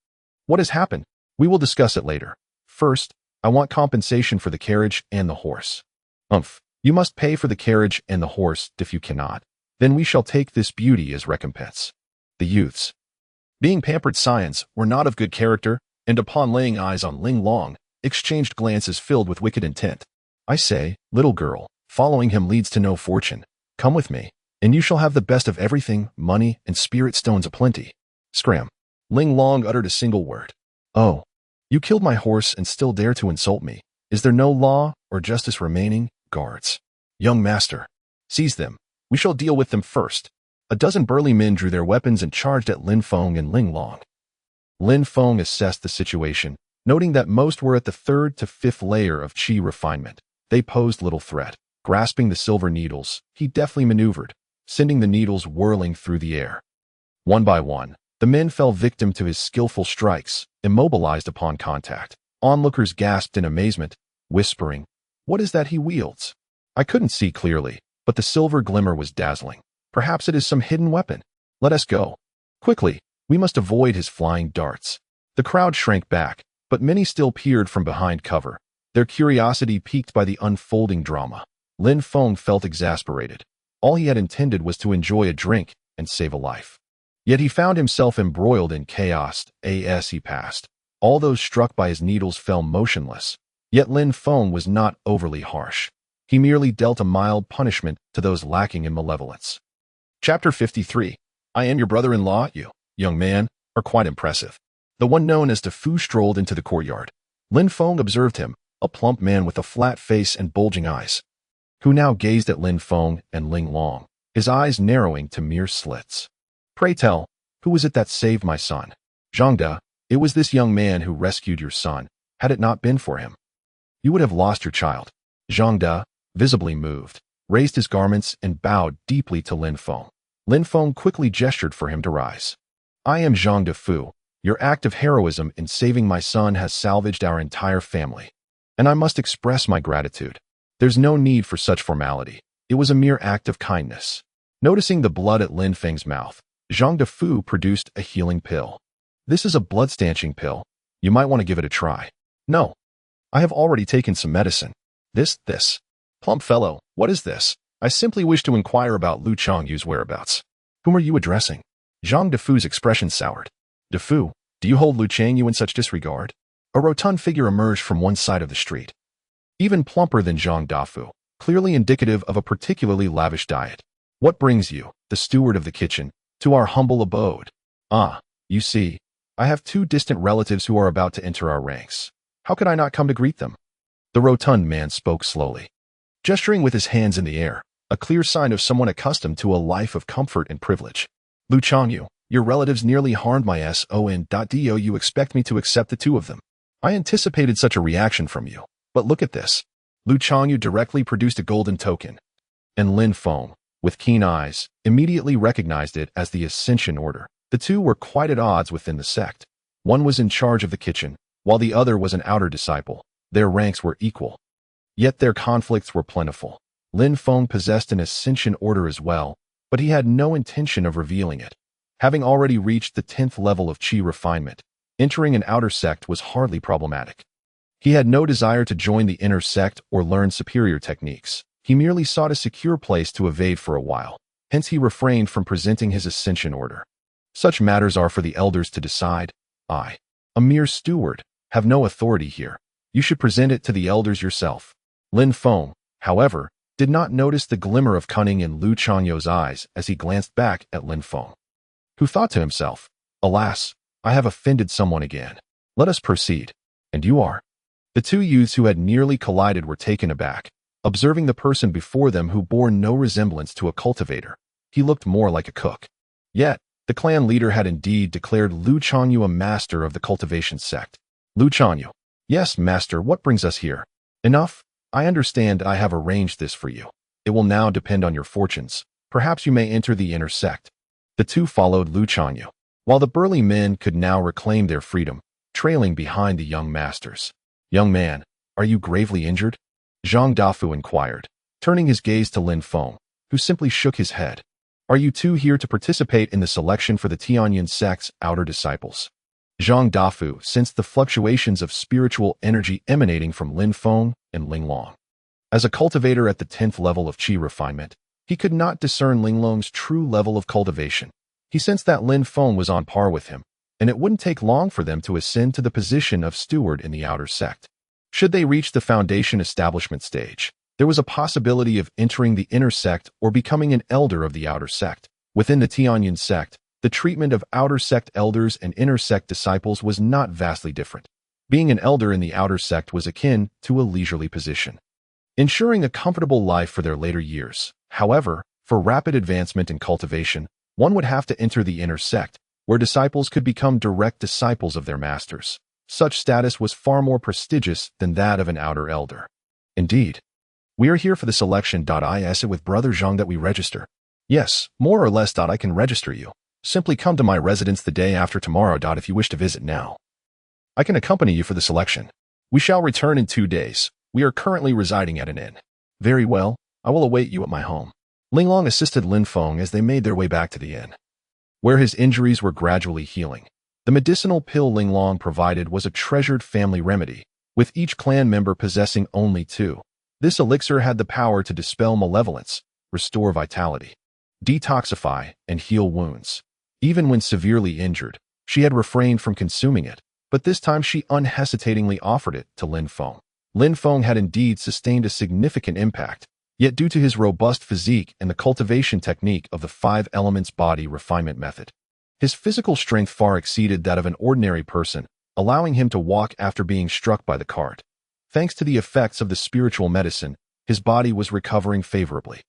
what has happened? We will discuss it later. First, I want compensation for the carriage and the horse. You must pay for the carriage and the horse. If you cannot, then we shall take this beauty as recompense. The youths, being pampered scions, were not of good character, and upon laying eyes on Ling Long, exchanged glances filled with wicked intent. I say, little girl, following him leads to no fortune. Come with me, and you shall have the best of everything, money and spirit stones aplenty. Scram. Ling Long uttered a single word. Oh, you killed my horse and still dare to insult me. Is there no law or justice remaining? Guards. Young master, seize them. We shall deal with them first. A dozen burly men drew their weapons and charged at Lin Feng and Ling Long. Lin Feng assessed the situation, noting that most were at the 3rd to 5th layer of qi refinement. They posed little threat. Grasping the silver needles, he deftly maneuvered, sending the needles whirling through the air. One by one, the men fell victim to his skillful strikes, immobilized upon contact. Onlookers gasped in amazement, whispering, "What is that he wields?" I couldn't see clearly, but the silver glimmer was dazzling. Perhaps it is some hidden weapon. Let us go. Quickly, we must avoid his flying darts. The crowd shrank back, but many still peered from behind cover, their curiosity piqued by the unfolding drama. Lin Feng felt exasperated. All he had intended was to enjoy a drink and save a life. Yet he found himself embroiled in chaos as he passed. All those struck by his needles fell motionless. Yet Lin Feng was not overly harsh. He merely dealt a mild punishment to those lacking in malevolence. Chapter 53. I am your brother-in-law. You, young man, are quite impressive. The one known as Tu Fu strolled into the courtyard. Lin Feng observed him, a plump man with a flat face and bulging eyes, who now gazed at Lin Feng and Ling Long, his eyes narrowing to mere slits. Pray tell, who was it that saved my son? Zhang De, it was this young man who rescued your son. Had it not been for him, you would have lost your child. Zhang De, visibly moved, raised his garments and bowed deeply to Lin Feng. Lin Feng quickly gestured for him to rise. I am Zhang De Fu. Your act of heroism in saving my son has salvaged our entire family, and I must express my gratitude. There's no need for such formality. It was a mere act of kindness. Noticing the blood at Lin Feng's mouth, Zhang De Fu produced a healing pill. This is a blood-stanching pill. You might want to give it a try. No. I have already taken some medicine. This. Plump fellow, what is this? I simply wish to inquire about Lu Changyu's whereabouts. Whom are you addressing? Zhang De Fu's expression soured. De Fu, do you hold Lu Changyu in such disregard? A rotund figure emerged from one side of the street, even plumper than Zhang De Fu, clearly indicative of a particularly lavish diet. What brings you, the steward of the kitchen, to our humble abode? Ah, you see, I have two distant relatives who are about to enter our ranks. How could I not come to greet them? The rotund man spoke slowly, gesturing with his hands in the air, a clear sign of someone accustomed to a life of comfort and privilege. Lu Changyu, your relatives nearly harmed my son. Do you expect me to accept the two of them? I anticipated such a reaction from you, but look at this. Lu Changyu directly produced a golden token, and Lin Feng, with keen eyes, immediately recognized it as the Ascension Order. The two were quite at odds within the sect. One was in charge of the kitchen, while the other was an outer disciple. Their ranks were equal, yet their conflicts were plentiful. Lin Feng possessed an Ascension Order as well, but he had no intention of revealing it. Having already reached the 10th level of Qi refinement, entering an outer sect was hardly problematic. He had no desire to join the inner sect or learn superior techniques. He merely sought a secure place to evade for a while. Hence he refrained from presenting his Ascension Order. Such matters are for the elders to decide. I, a mere steward, have no authority here. You should present it to the elders yourself. Lin Feng, however, did not notice the glimmer of cunning in Lu Changyu's eyes as he glanced back at Lin Feng, who thought to himself, alas, I have offended someone again. Let us proceed. And you are? The two youths who had nearly collided were taken aback, observing the person before them who bore no resemblance to a cultivator. He looked more like a cook. Yet, the clan leader had indeed declared Lu Changyu a master of the cultivation sect. Lu Changyu. Yes, master, what brings us here? Enough. I understand I have arranged this for you. It will now depend on your fortunes. Perhaps you may enter the inner sect. The two followed Lu Changyu, while the burly men could now reclaim their freedom, trailing behind the young masters. Young man, are you gravely injured? Zhang De Fu inquired, turning his gaze to Lin Feng, who simply shook his head. Are you two here to participate in the selection for the Tianyan sect's outer disciples? Zhang De Fu sensed the fluctuations of spiritual energy emanating from Lin Feng and Ling Long. As a cultivator at the 10th level of Qi refinement, he could not discern Ling Long's true level of cultivation. He sensed that Lin Feng was on par with him, and it wouldn't take long for them to ascend to the position of steward in the outer sect. Should they reach the foundation establishment stage, there was a possibility of entering the inner sect or becoming an elder of the outer sect. Within the Tianyan sect, the treatment of outer sect elders and inner sect disciples was not vastly different. Being an elder in the outer sect was akin to a leisurely position, ensuring a comfortable life for their later years. However, for rapid advancement in cultivation, one would have to enter the inner sect, where disciples could become direct disciples of their masters. Such status was far more prestigious than that of an outer elder. Indeed, we are here for the selection. Is it with Brother Zhang that we register? Yes, more or less. I can register you. Simply come to my residence the day after tomorrow. If you wish to visit now, I can accompany you for the selection. We shall return in 2 days. We are currently residing at an inn. Very well, I will await you at my home. Ling Long assisted Lin Feng as they made their way back to the inn, where his injuries were gradually healing. The medicinal pill Ling Long provided was a treasured family remedy, with each clan member possessing only 2. This elixir had the power to dispel malevolence, restore vitality, detoxify, and heal wounds. Even when severely injured, she had refrained from consuming it, but this time she unhesitatingly offered it to Lin Feng. Lin Feng had indeed sustained a significant impact, yet due to his robust physique and the cultivation technique of the 5 elements body refinement method, his physical strength far exceeded that of an ordinary person, allowing him to walk after being struck by the cart. Thanks to the effects of the spiritual medicine, his body was recovering favorably.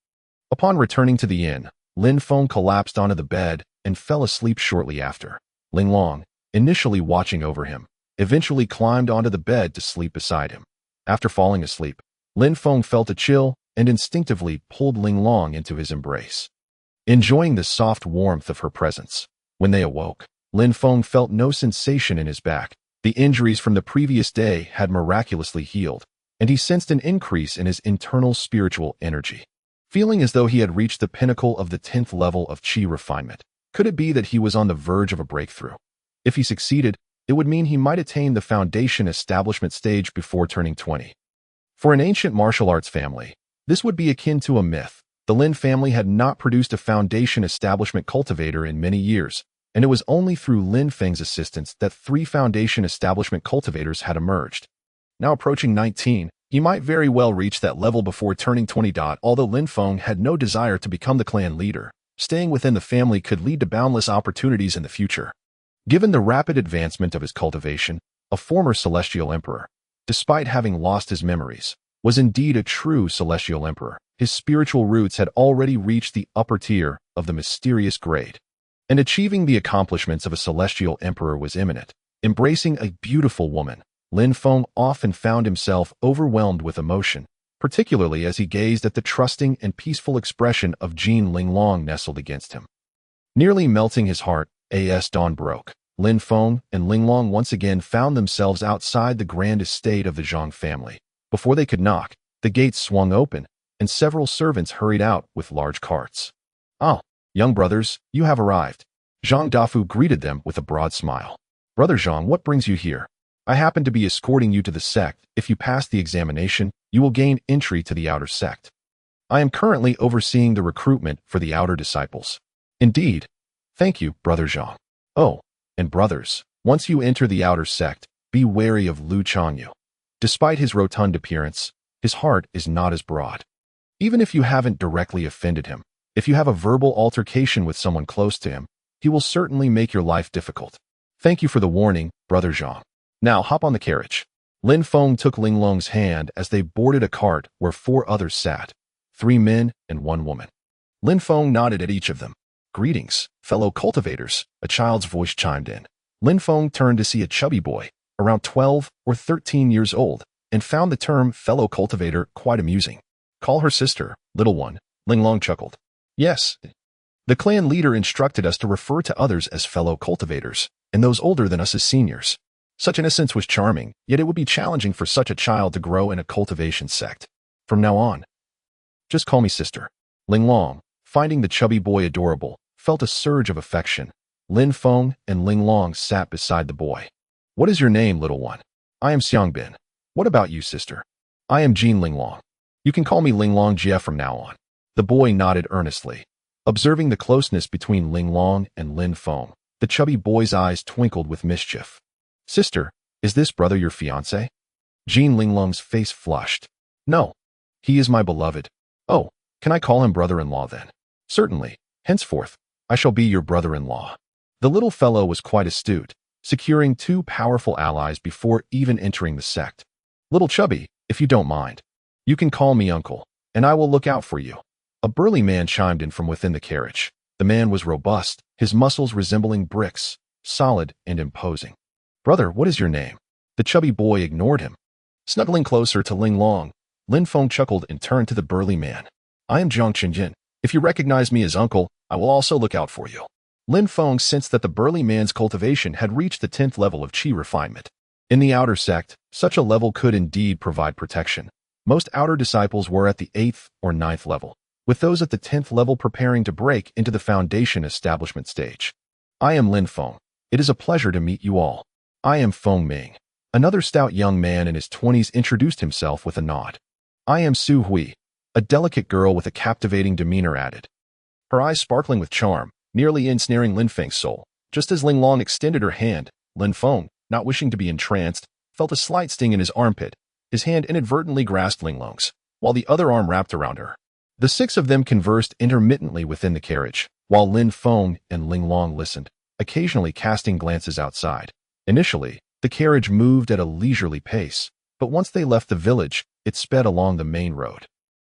Upon returning to the inn, Lin Feng collapsed onto the bed and fell asleep shortly after. Linglong, initially watching over him, eventually climbed onto the bed to sleep beside him. After falling asleep, Lin Feng felt a chill and instinctively pulled Linglong into his embrace, enjoying the soft warmth of her presence. When they awoke, Lin Feng felt no sensation in his back. The injuries from the previous day had miraculously healed, and he sensed an increase in his internal spiritual energy, feeling as though he had reached the pinnacle of the 10th level of qi refinement. Could it be that he was on the verge of a breakthrough? If he succeeded, it would mean he might attain the foundation establishment stage before turning 20. For an ancient martial arts family, this would be akin to a myth. The Lin family had not produced a foundation establishment cultivator in many years, and it was only through Lin Feng's assistance that 3 foundation establishment cultivators had emerged. Now approaching 19, he might very well reach that level before turning 20. Although Lin Feng had no desire to become the clan leader, staying within the family could lead to boundless opportunities in the future. Given the rapid advancement of his cultivation, a former celestial emperor, despite having lost his memories, was indeed a true celestial emperor. His spiritual roots had already reached the upper tier of the mysterious grade, and achieving the accomplishments of a celestial emperor was imminent. Embracing a beautiful woman, Lin Feng often found himself overwhelmed with emotion, particularly as he gazed at the trusting and peaceful expression of Jean Linglong nestled against him. Nearly melting his heart, as dawn broke, Lin Feng and Linglong once again found themselves outside the grand estate of the Zhang family. Before they could knock, the gates swung open, and several servants hurried out with large carts. "Ah, young brothers, you have arrived." Zhang Dafu greeted them with a broad smile. "Brother Zhang, what brings you here?" "I happen to be escorting you to the sect. If you pass the examination, you will gain entry to the outer sect. I am currently overseeing the recruitment for the outer disciples." "Indeed. Thank you, Brother Zhang." "Oh, and brothers, once you enter the outer sect, be wary of Lu Changyu. Despite his rotund appearance, his heart is not as broad. Even if you haven't directly offended him, if you have a verbal altercation with someone close to him, he will certainly make your life difficult." "Thank you for the warning, Brother Zhang. Now hop on the carriage." Lin Feng took Linglong's hand as they boarded a cart where 4 others sat, 3 men and 1 woman. Lin Feng nodded at each of them. "Greetings, fellow cultivators," a child's voice chimed in. Lin Feng turned to see a chubby boy, around 12 or 13 years old, and found the term fellow cultivator quite amusing. "Call her sister, little one," Linglong chuckled. "Yes. The clan leader instructed us to refer to others as fellow cultivators, and those older than us as seniors." Such innocence was charming, yet it would be challenging for such a child to grow in a cultivation sect. "From now on, just call me sister." Linglong, finding the chubby boy adorable, felt a surge of affection. Lin Feng and Linglong sat beside the boy. "What is your name, little one?" "I am Xiangbin." "What about you, sister?" "I am Jean Linglong." "You can call me Linglong Jie from now on." The boy nodded earnestly. Observing the closeness between Linglong and Lin Feng, the chubby boy's eyes twinkled with mischief. "Sister, is this brother your fiancé?" Jean Linglong's face flushed. "No. He is my beloved." "Oh, can I call him brother-in-law then?" "Certainly. Henceforth, I shall be your brother-in-law." The little fellow was quite astute, securing 2 powerful allies before even entering the sect. "Little chubby, if you don't mind. You can call me uncle, and I will look out for you." A burly man chimed in from within the carriage. The man was robust, his muscles resembling bricks, solid and imposing. "Brother, what is your name?" The chubby boy ignored him. Snuggling closer to Linglong, Lin Feng chuckled and turned to the burly man. "I am Zhang Qinjin. If you recognize me as uncle, I will also look out for you." Lin Feng sensed that the burly man's cultivation had reached the 10th level of qi refinement. In the outer sect, such a level could indeed provide protection. Most outer disciples were at the 8th or 9th level, with those at the 10th level preparing to break into the foundation establishment stage. "I am Lin Feng. It is a pleasure to meet you all." "I am Feng Ming." Another stout young man in his 20s introduced himself with a nod. "I am Su Hui." A delicate girl with a captivating demeanor added, her eyes sparkling with charm, nearly ensnaring Lin Feng's soul. Just as Linglong extended her hand, Lin Feng, not wishing to be entranced, felt a slight sting in his armpit. His hand inadvertently grasped Linglong's, while the other arm wrapped around her. The 6 of them conversed intermittently within the carriage, while Lin Feng and Linglong listened, occasionally casting glances outside. Initially, the carriage moved at a leisurely pace, but once they left the village, it sped along the main road.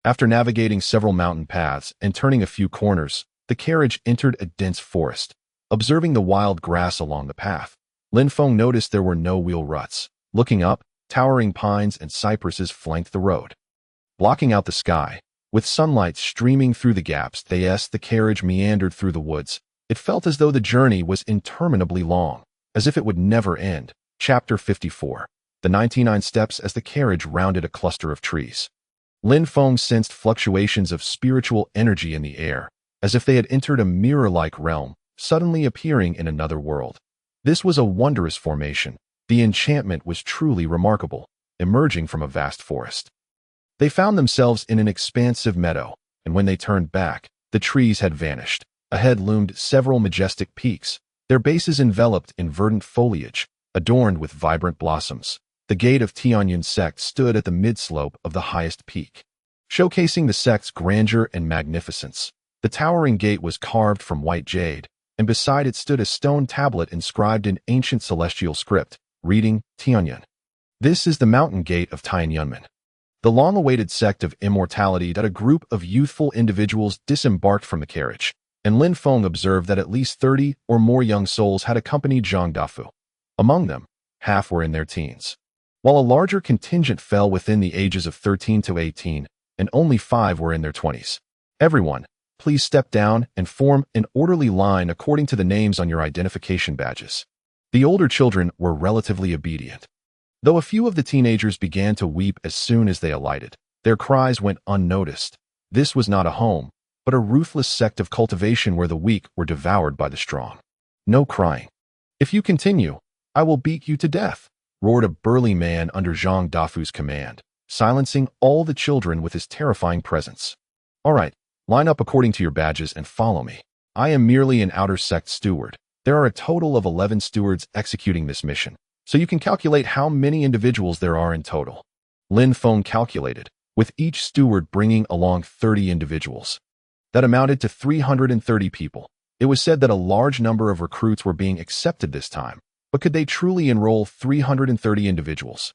After navigating several mountain paths and turning a few corners, the carriage entered a dense forest. Observing the wild grass along the path, Lin Feng noticed there were no wheel ruts. Looking up, towering pines and cypresses flanked the road, blocking out the sky. With sunlight streaming through the gaps, the carriage meandered through the woods. It felt as though the journey was interminably long, as if it would never end. Chapter 54. The 99 Steps. As the carriage rounded a cluster of trees, Lin Feng sensed fluctuations of spiritual energy in the air, as if they had entered a mirror-like realm, suddenly appearing in another world. This was a wondrous formation. The enchantment was truly remarkable, emerging from a vast forest. They found themselves in an expansive meadow, and when they turned back, the trees had vanished. Ahead loomed several majestic peaks, their bases enveloped in verdant foliage, adorned with vibrant blossoms. The gate of Tianyun sect stood at the mid-slope of the highest peak, showcasing the sect's grandeur and magnificence. The towering gate was carved from white jade, and beside it stood a stone tablet inscribed in ancient celestial script, reading, Tianyun. This is the mountain gate of Tianyunmen, the long-awaited sect of immortality. That a group of youthful individuals disembarked from the carriage, and Lin Feng observed that at least 30 or more young souls had accompanied Zhang Dafu. Among them, half were in their teens, while a larger contingent fell within the ages of 13 to 18, and only 5 were in their 20s. Everyone, please step down and form an orderly line according to the names on your identification badges. The older children were relatively obedient, though a few of the teenagers began to weep as soon as they alighted. Their cries went unnoticed. This was not a home, but a ruthless sect of cultivation where the weak were devoured by the strong. No crying. If you continue, I will beat you to death, roared a burly man under Zhang Dafu's command, silencing all the children with his terrifying presence. All right, line up according to your badges and follow me. I am merely an outer sect steward. There are a total of 11 stewards executing this mission, so you can calculate how many individuals there are in total. Lin Feng calculated, with each steward bringing along 30 individuals. That amounted to 330 people. It was said that a large number of recruits were being accepted this time, but could they truly enroll 330 individuals?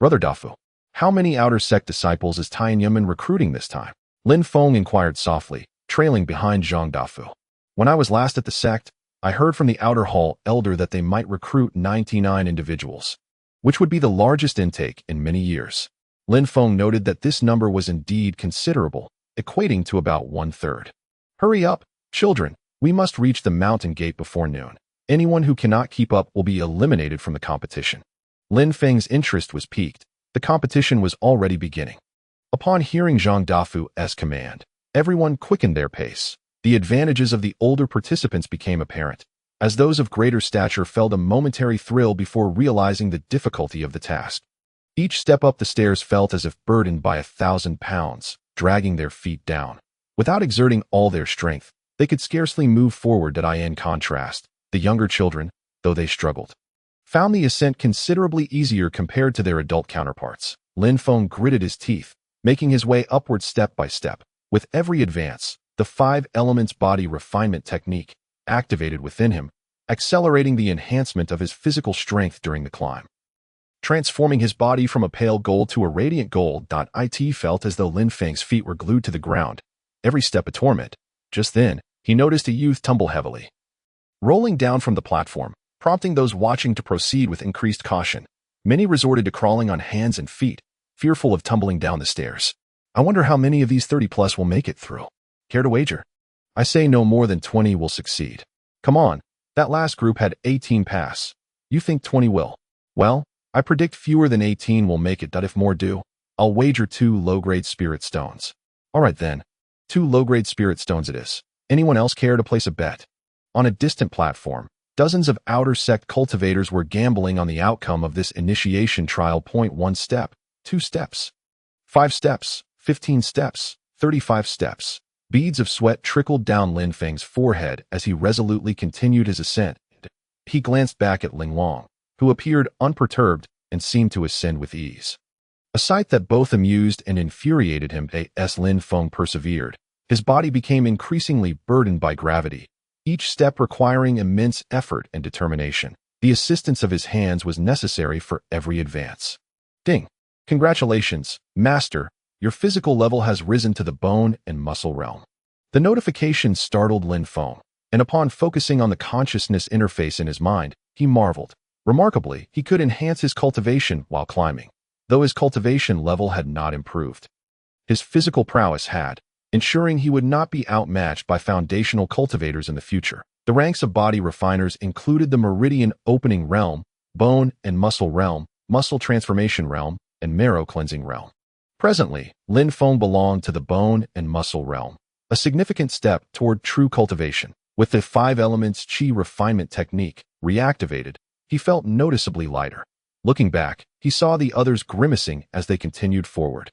Brother Dafu, how many outer sect disciples is Tianyunmen recruiting this time? Lin Feng inquired softly, trailing behind Zhang Dafu. When I was last at the sect, I heard from the outer hall elder that they might recruit 99 individuals, which would be the largest intake in many years. Lin Feng noted that this number was indeed considerable, equating to about 1/3. Hurry up, children, we must reach the mountain gate before noon. Anyone who cannot keep up will be eliminated from the competition. Lin Feng's interest was piqued. The competition was already beginning. Upon hearing Zhang Dafu's command, everyone quickened their pace. The advantages of the older participants became apparent, as those of greater stature felt a momentary thrill before realizing the difficulty of the task. Each step up the stairs felt as if burdened by 1,000 pounds, dragging their feet down. Without exerting all their strength, they could scarcely move forward. In contrast, the younger children, though they struggled, found the ascent considerably easier compared to their adult counterparts. Lin Feng gritted his teeth, making his way upward step by step. With every advance, the 5 elements body refinement technique activated within him, accelerating the enhancement of his physical strength during the climb, transforming his body from a pale gold to a radiant gold. It felt as though Lin Feng's feet were glued to the ground, every step a torment. Just then, he noticed a youth tumble heavily, rolling down from the platform, prompting those watching to proceed with increased caution. Many resorted to crawling on hands and feet, fearful of tumbling down the stairs. I wonder how many of these 30+ will make it through. Care to wager? I say no more than 20 will succeed. Come on, that last group had 18 pass. You think 20 will? Well, I predict fewer than 18 will make it. If more do, I'll wager 2 low-grade spirit stones. All right then, 2 low-grade spirit stones it is. Anyone else care to place a bet? On a distant platform, dozens of outer sect cultivators were gambling on the outcome of this initiation trial. 1 step, 2 steps, 5 steps, 15 steps, 35 steps. Beads of sweat trickled down Lin Feng's forehead as he resolutely continued his ascent. He glanced back at Ling Wang, who appeared unperturbed and seemed to ascend with ease. A sight that both amused and infuriated him. As Lin Feng persevered, his body became increasingly burdened by gravity, each step requiring immense effort and determination. The assistance of his hands was necessary for every advance. Ding! Congratulations, Master. Your physical level has risen to the bone and muscle realm. The notification startled Lin Feng, and upon focusing on the consciousness interface in his mind, he marveled. Remarkably, he could enhance his cultivation while climbing, though his cultivation level had not improved. His physical prowess had, ensuring he would not be outmatched by foundational cultivators in the future. The ranks of body refiners included the meridian opening realm, bone and muscle realm, muscle transformation realm, and marrow cleansing realm. Presently, Lin Feng belonged to the bone and muscle realm, a significant step toward true cultivation. With the 5 elements Qi refinement technique reactivated, he felt noticeably lighter. Looking back, he saw the others grimacing as they continued forward.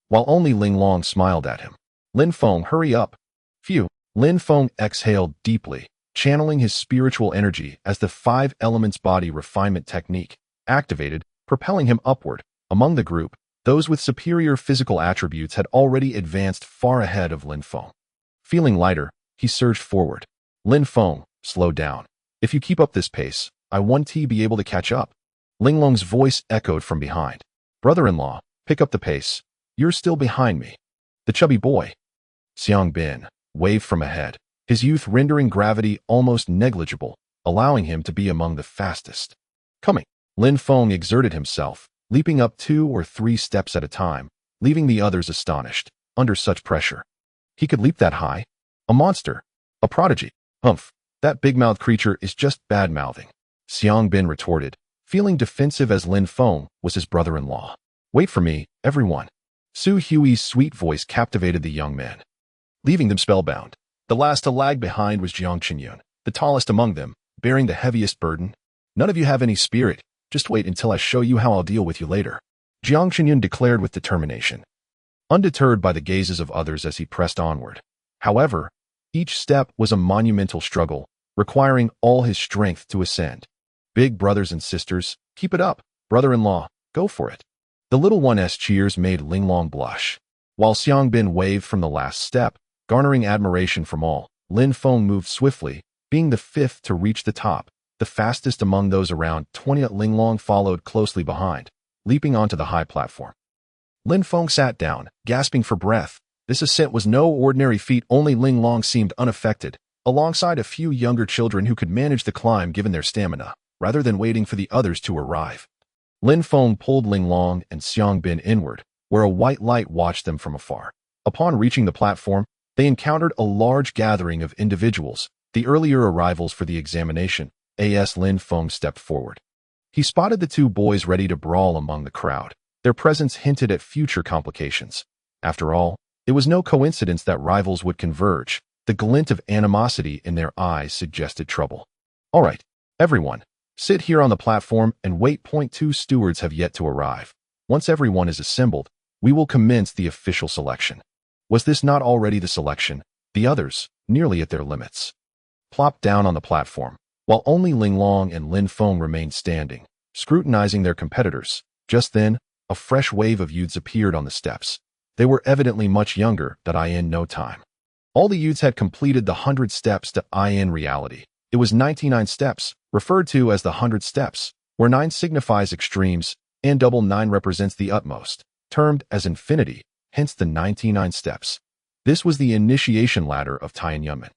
While only Ling Long smiled at him. Lin Feng, hurry up. Phew. Lin Feng exhaled deeply, channeling his spiritual energy as the 5 elements body refinement technique activated, propelling him upward. Among the group, those with superior physical attributes had already advanced far ahead of Lin Feng. Feeling lighter, he surged forward. Lin Feng, slow down. If you keep up this pace, I won't be able to catch up. Ling Long's voice echoed from behind. Brother-in-law, pick up the pace. You're still behind me. The chubby boy, Xiang Bin, waved from ahead, his youth rendering gravity almost negligible, allowing him to be among the fastest. Coming. Lin Feng exerted himself, leaping up 2 or 3 steps at a time, leaving the others astonished. Under such pressure, he could leap that high? A monster. A prodigy. Humph. That big-mouthed creature is just bad-mouthing. Xiang Bin retorted, feeling defensive as Lin Feng was his brother-in-law. Wait for me, everyone. Su Hui's sweet voice captivated the young men, leaving them spellbound. The last to lag behind was Jiang Qinyun, the tallest among them, bearing the heaviest burden. None of you have any spirit. Just wait until I show you how I'll deal with you later. Jiang Qinyun declared with determination, undeterred by the gazes of others as he pressed onward. However, each step was a monumental struggle, requiring all his strength to ascend. Big brothers and sisters, keep it up. Brother-in-law, go for it. The little one's cheers made Ling Long blush. While Xiang Bin waved from the last step, garnering admiration from all, Lin Feng moved swiftly, being the 5th to reach the top, the fastest among those around 20. Ling Long followed closely behind, leaping onto the high platform. Lin Feng sat down, gasping for breath. This ascent was no ordinary feat. Only Ling Long seemed unaffected, alongside a few younger children who could manage the climb given their stamina, rather than waiting for the others to arrive. Lin Feng pulled Ling Long and Xiang Bin inward, where a white light watched them from afar. Upon reaching the platform, they encountered a large gathering of individuals, the earlier arrivals for the examination. As Lin Feng stepped forward, he spotted the 2 boys ready to brawl among the crowd. Their presence hinted at future complications. After all, it was no coincidence that rivals would converge. The glint of animosity in their eyes suggested trouble. All right, everyone, sit here on the platform and wait. 2 stewards have yet to arrive. Once everyone is assembled, we will commence the official selection. Was this not already the selection? The others, nearly at their limits, plopped down on the platform, while only Ling Long and Lin Feng remained standing, scrutinizing their competitors. Just then, a fresh wave of youths appeared on the steps. They were evidently much younger than in no time. All the youths had completed the 100 steps to in reality. It was 99 steps, referred to as the 100 steps, where 9 signifies extremes, and double 9 represents the utmost, termed as infinity, hence the 99 steps. This was the initiation ladder of Tianyunmen.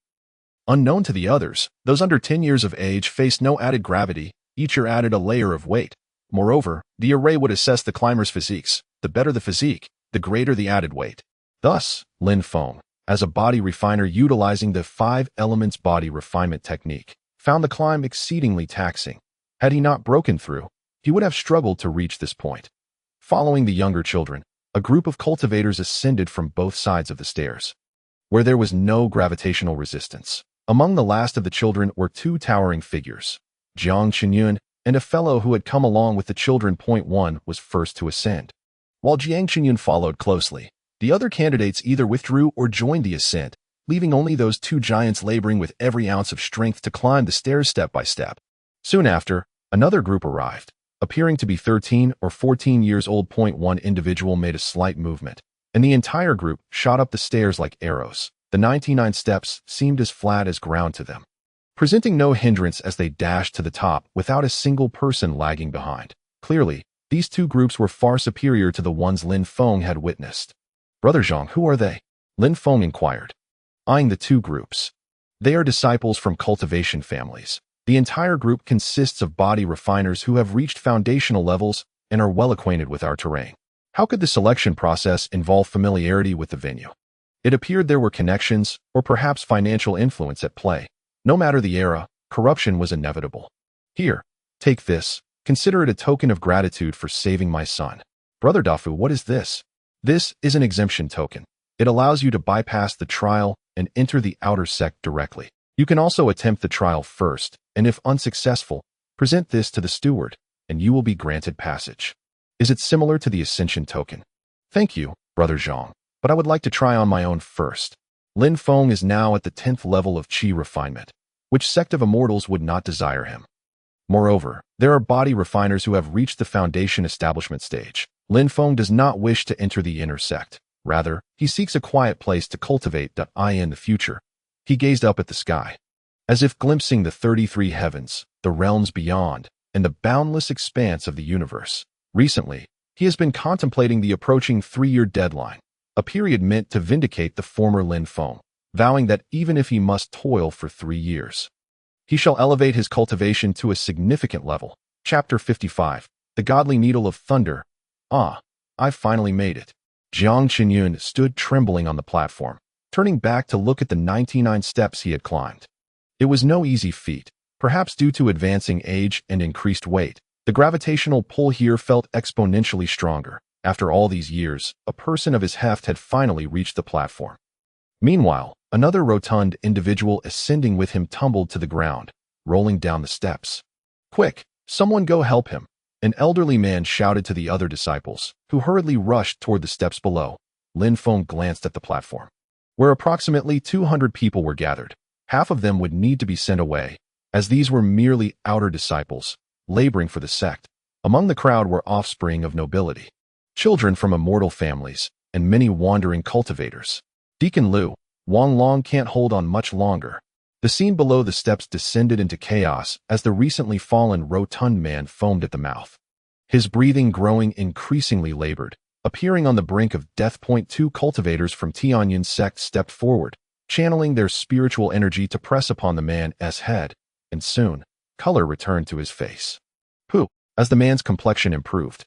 Unknown to the others, those under 10 years of age faced no added gravity, each year added a layer of weight. Moreover, the array would assess the climber's physiques. The better the physique, the greater the added weight. Thus, Lin Feng, as a body refiner utilizing the 5 elements body refinement technique, found the climb exceedingly taxing. Had he not broken through, he would have struggled to reach this point. Following the younger children, a group of cultivators ascended from both sides of the stairs, where there was no gravitational resistance. Among the last of the children were 2 towering figures, Jiang Qinyun and a fellow who had come along with the children. 1 was first to ascend. While Jiang Qinyun followed closely, the other candidates either withdrew or joined the ascent, leaving only those 2 giants laboring with every ounce of strength to climb the stairs step by step. Soon after, another group arrived, appearing to be 13 or 14 years old. 1 individual made a slight movement, and the entire group shot up the stairs like arrows. The 99 steps seemed as flat as ground to them, presenting no hindrance as they dashed to the top without a single person lagging behind. Clearly, These two groups were far superior to the ones Lin Feng had witnessed. "Brother Zhang, who are they?" Lin Feng inquired, eyeing the two groups. "They are disciples from cultivation families. The entire group consists of body refiners who have reached foundational levels and are well acquainted with our terrain." How could the selection process involve familiarity with the venue? It appeared there were connections or perhaps financial influence at play. No matter the era, corruption was inevitable. "Here, take this. Consider it a token of gratitude for saving my son." "Brother Dafu, what is this?" "This is an exemption token. It allows you to bypass the trial and enter the outer sect directly. You can also attempt the trial first, and if unsuccessful, present this to the steward, and you will be granted passage." "Is it similar to the ascension token?" "Thank you, Brother Zhang, but I would like to try on my own first." Lin Feng is now at the 10th level of qi refinement. Which sect of immortals would not desire him? Moreover, there are body refiners who have reached the foundation establishment stage. Lin Feng does not wish to enter the inner sect. Rather, he seeks a quiet place to cultivate in the future. He gazed up at the sky, as if glimpsing the 33 heavens, the realms beyond, and the boundless expanse of the universe. Recently, he has been contemplating the approaching 3-year deadline, a period meant to vindicate the former Lin Feng, vowing that even if he must toil for 3 years, he shall elevate his cultivation to a significant level. Chapter 55, The Godly Needle of Thunder. "Ah, I've finally made it." Jiang Qinyun stood trembling on the platform, turning back to look at the 99 steps he had climbed. It was no easy feat, perhaps due to advancing age and increased weight. The gravitational pull here felt exponentially stronger. After all these years, a person of his heft had finally reached the platform. Meanwhile, another rotund individual ascending with him tumbled to the ground, rolling down the steps. "Quick, someone go help him," an elderly man shouted to the other disciples, who hurriedly rushed toward the steps below. Lin Feng glanced at the platform, where approximately 200 people were gathered. Half of them would need to be sent away, as these were merely outer disciples, laboring for the sect. Among the crowd were offspring of nobility, children from immortal families, and many wandering cultivators. Deacon Liu, Wang Long can't hold on much longer. The scene below the steps descended into chaos as the recently fallen rotund man foamed at the mouth, his breathing growing increasingly labored. Appearing on the brink of death. 2 cultivators from Tianyun sect stepped forward, channeling their spiritual energy to press upon the man's head, and soon, color returned to his face. Pooh! As the man's complexion improved,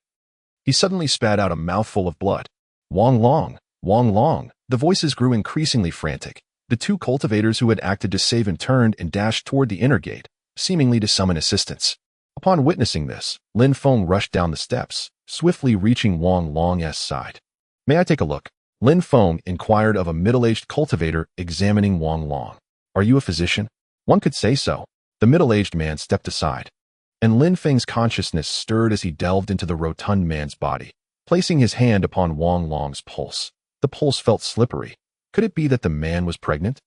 he suddenly spat out a mouthful of blood. "Wang Long! Wang Long!" The voices grew increasingly frantic. The 2 cultivators who had acted to save him turned and dashed toward the inner gate, seemingly to summon assistance. Upon witnessing this, Lin Feng rushed down the steps, swiftly reaching Wang Long's side. "May I take a look?" Lin Feng inquired of a middle-aged cultivator examining Wang Long. "Are you a physician?" "One could say so." The middle-aged man stepped aside, and Lin Feng's consciousness stirred as he delved into the rotund man's body, placing his hand upon Wang Long's pulse. The pulse felt slippery. Could it be that the man was pregnant?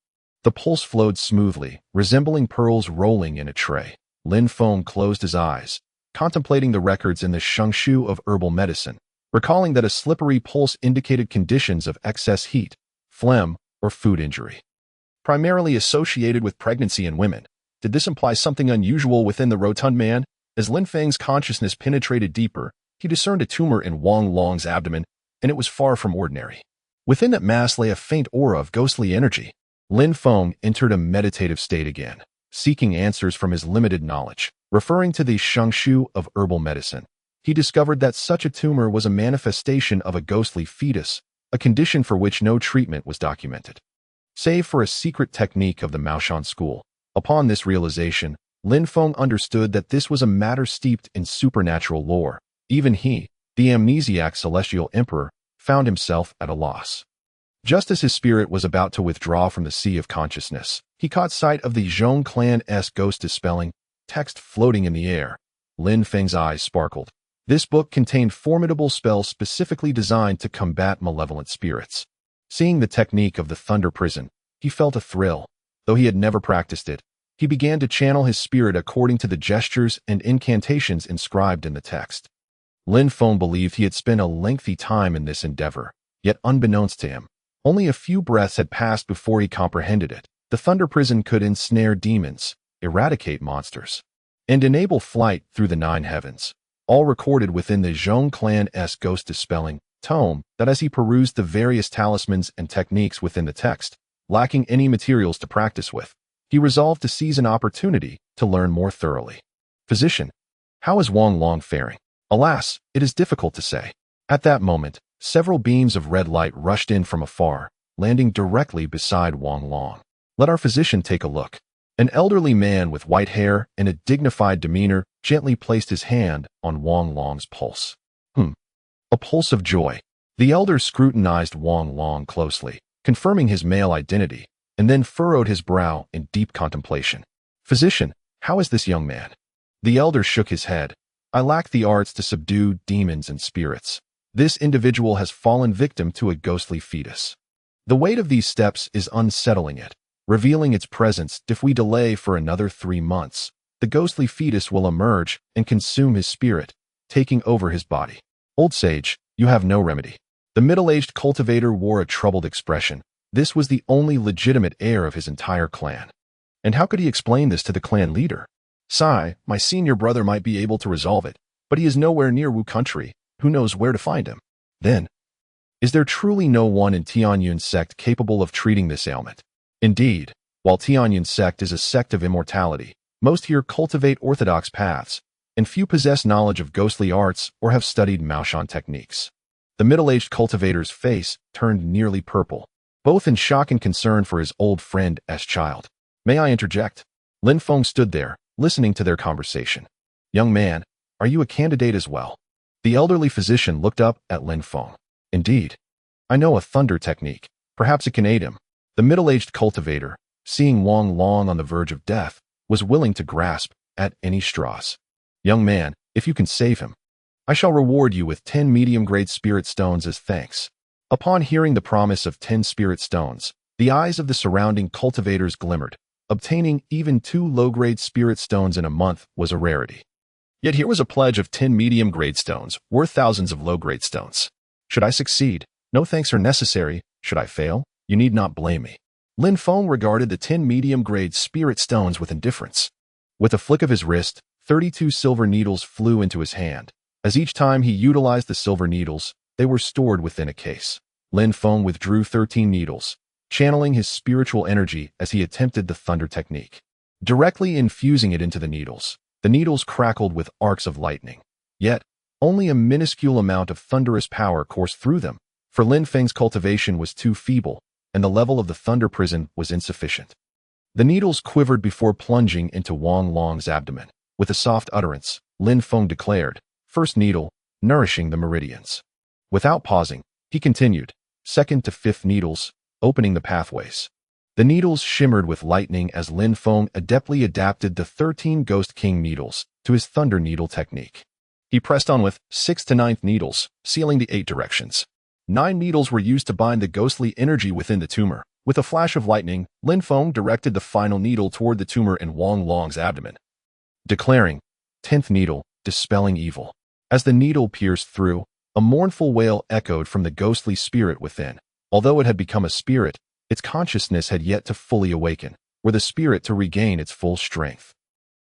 The pulse flowed smoothly, resembling pearls rolling in a tray. Lin Feng closed his eyes, contemplating the records in the Shengshu of herbal medicine, recalling that a slippery pulse indicated conditions of excess heat, phlegm, or food injury, primarily associated with pregnancy in women. Did this imply something unusual within the rotund man? As Lin Feng's consciousness penetrated deeper, he discerned a tumor in Wang Long's abdomen, and it was far from ordinary. Within that mass lay a faint aura of ghostly energy. Lin Feng entered a meditative state again, seeking answers from his limited knowledge. Referring to the Shengshu of herbal medicine, he discovered that such a tumor was a manifestation of a ghostly fetus, a condition for which no treatment was documented, save for a secret technique of the Maoshan school. Upon this realization, Lin Feng understood that this was a matter steeped in supernatural lore. Even he, the amnesiac celestial emperor, found himself at a loss. Just as his spirit was about to withdraw from the sea of consciousness, he caught sight of the Zhong clan's ghost dispelling text floating in the air. Lin Feng's eyes sparkled. This book contained formidable spells specifically designed to combat malevolent spirits. Seeing the technique of the Thunder Prison, he felt a thrill. Though he had never practiced it, he began to channel his spirit according to the gestures and incantations inscribed in the text. Lin Feng believed he had spent a lengthy time in this endeavor, yet unbeknownst to him, only a few breaths had passed before he comprehended it. The Thunder Prison could ensnare demons, eradicate monsters, and enable flight through the 9 heavens. all recorded within the Zhong clan's ghost-dispelling tome, that as he perused the various talismans and techniques within the text, lacking any materials to practice with, he resolved to seize an opportunity to learn more thoroughly. Physician, how is Wang Long faring? Alas, it is difficult to say. At that moment, several beams of red light rushed in from afar, landing directly beside Wang Long. Let our physician take a look. An elderly man with white hair and a dignified demeanor gently placed his hand on Wang Long's pulse. A pulse of joy. The elder scrutinized Wang Long closely, confirming his male identity, and then furrowed his brow in deep contemplation. Physician, how is this young man? The elder shook his head. I lack the arts to subdue demons and spirits. This individual has fallen victim to a ghostly fetus. The weight of these steps is unsettling it, revealing its presence. If we delay for another 3 months, the ghostly fetus will emerge and consume his spirit, taking over his body. Old sage, you have no remedy. The middle-aged cultivator wore a troubled expression. This was the only legitimate heir of his entire clan. And how could he explain this to the clan leader? Sai, my senior brother might be able to resolve it, but he is nowhere near Wu country. Who knows where to find him? Then, is there truly no one in Tianyun's sect capable of treating this ailment? Indeed, while Tianyun's sect is a sect of immortality, most here cultivate orthodox paths, and few possess knowledge of ghostly arts or have studied Maoshan techniques. The middle-aged cultivator's face turned nearly purple, both in shock and concern for his old friend's child. May I interject? Lin Feng stood there, listening to their conversation. Young man, are you a candidate as well? The elderly physician looked up at Lin Feng. Indeed. I know a thunder technique. Perhaps it can aid him. The middle-aged cultivator, seeing Wang Long on the verge of death, was willing to grasp at any straws. Young man, if you can save him, I shall reward you with 10 medium-grade spirit stones as thanks. Upon hearing the promise of 10 spirit stones, the eyes of the surrounding cultivators glimmered. Obtaining even 2 low-grade spirit stones in a month was a rarity. Yet here was a pledge of 10 medium-grade stones, worth thousands of low-grade stones. Should I succeed, no thanks are necessary. Should I fail, you need not blame me. Lin Feng regarded the 10 medium-grade spirit stones with indifference. With a flick of his wrist, 32 silver needles flew into his hand. As each time he utilized the silver needles, they were stored within a case. Lin Feng withdrew 13 needles, channeling his spiritual energy as he attempted the thunder technique. Directly infusing it into the needles crackled with arcs of lightning. Yet, only a minuscule amount of thunderous power coursed through them, for Lin Feng's cultivation was too feeble, and the level of the thunder prison was insufficient. The needles quivered before plunging into Wang Long's abdomen. With a soft utterance, Lin Feng declared, first needle, nourishing the meridians. Without pausing, he continued, second to fifth needles, opening the pathways. The needles shimmered with lightning as Lin Feng adeptly adapted the 13 Ghost King needles to his thunder needle technique. He pressed on with 6th to 9th needles, sealing the 8 directions. 9 needles were used to bind the ghostly energy within the tumor. With a flash of lightning, Lin Feng directed the final needle toward the tumor in Wang Long's abdomen, declaring, 10th needle, dispelling evil. As the needle pierced through, a mournful wail echoed from the ghostly spirit within. Although it had become a spirit, its consciousness had yet to fully awaken, were the spirit to regain its full strength.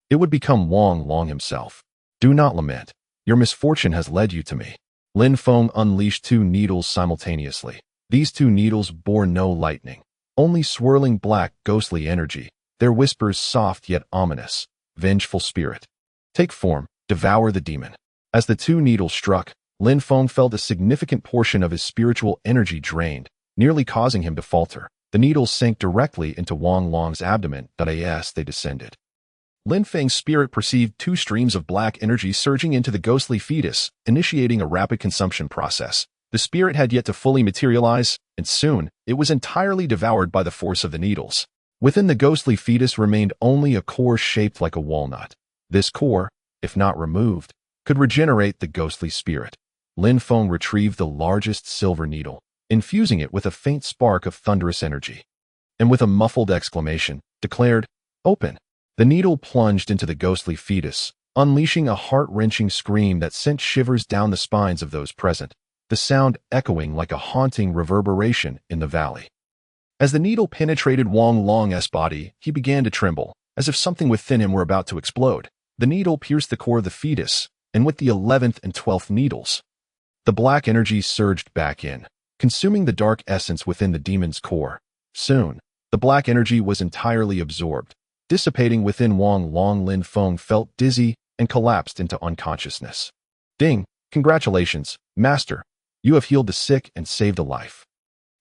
It would become Wang Long himself. Do not lament. Your misfortune has led you to me. Lin Feng unleashed 2 needles simultaneously. These 2 needles bore no lightning, only swirling black ghostly energy, their whispers soft yet ominous. Vengeful spirit, take form, devour the demon. As the 2 needles struck, Lin Feng felt a significant portion of his spiritual energy drained, nearly causing him to falter. The needles sank directly into Wang Long's abdomen. As they descended, Lin Feng's spirit perceived 2 streams of black energy surging into the ghostly fetus, initiating a rapid consumption process. The spirit had yet to fully materialize, and soon, it was entirely devoured by the force of the needles. Within the ghostly fetus remained only a core shaped like a walnut. This core, if not removed, could regenerate the ghostly spirit. Lin Feng retrieved the largest silver needle, infusing it with a faint spark of thunderous energy, and with a muffled exclamation, declared, open. The needle plunged into the ghostly fetus, unleashing a heart-wrenching scream that sent shivers down the spines of those present, the sound echoing like a haunting reverberation in the valley. As the needle penetrated Wang Long's body, he began to tremble, as if something within him were about to explode. The needle pierced the core of the fetus, and with the 11th and 12th needles. The black energy surged back in, consuming the dark essence within the demon's core. Soon, the black energy was entirely absorbed, dissipating within Wang Long. Lin Feng felt dizzy and collapsed into unconsciousness. Ding! Congratulations, Master. You have healed the sick and saved a life.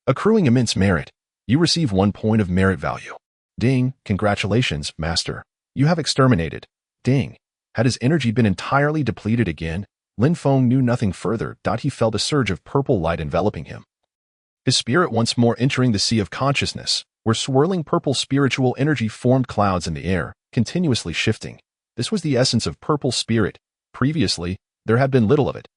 Accruing immense merit. You receive 1 point of merit value. Ding! Congratulations, Master. You have exterminated. Ding! Had his energy been entirely depleted again, Lin Feng knew nothing further. He felt a surge of purple light enveloping him. His spirit once more entering the sea of consciousness, where swirling purple spiritual energy formed clouds in the air, continuously shifting. This was the essence of purple spirit. Previously, there had been little of it,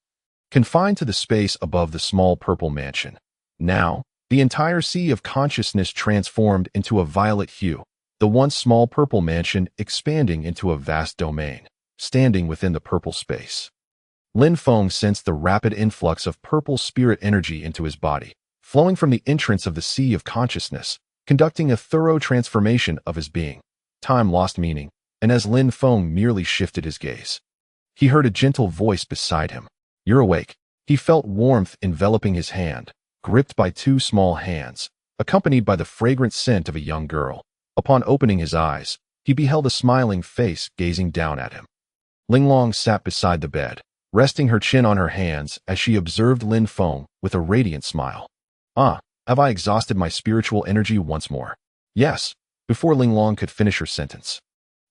confined to the space above the small purple mansion. Now, the entire sea of consciousness transformed into a violet hue, the once small purple mansion expanding into a vast domain, standing within the purple space. Lin Feng sensed the rapid influx of purple spirit energy into his body, flowing from the entrance of the sea of consciousness, conducting a thorough transformation of his being. Time lost meaning, and as Lin Feng merely shifted his gaze, he heard a gentle voice beside him. You're awake. He felt warmth enveloping his hand, gripped by 2 small hands, accompanied by the fragrant scent of a young girl. Upon opening his eyes, he beheld a smiling face gazing down at him. Linglong sat beside the bed, resting her chin on her hands as she observed Lin Feng with a radiant smile. Have I exhausted my spiritual energy once more? Yes, before Linglong could finish her sentence.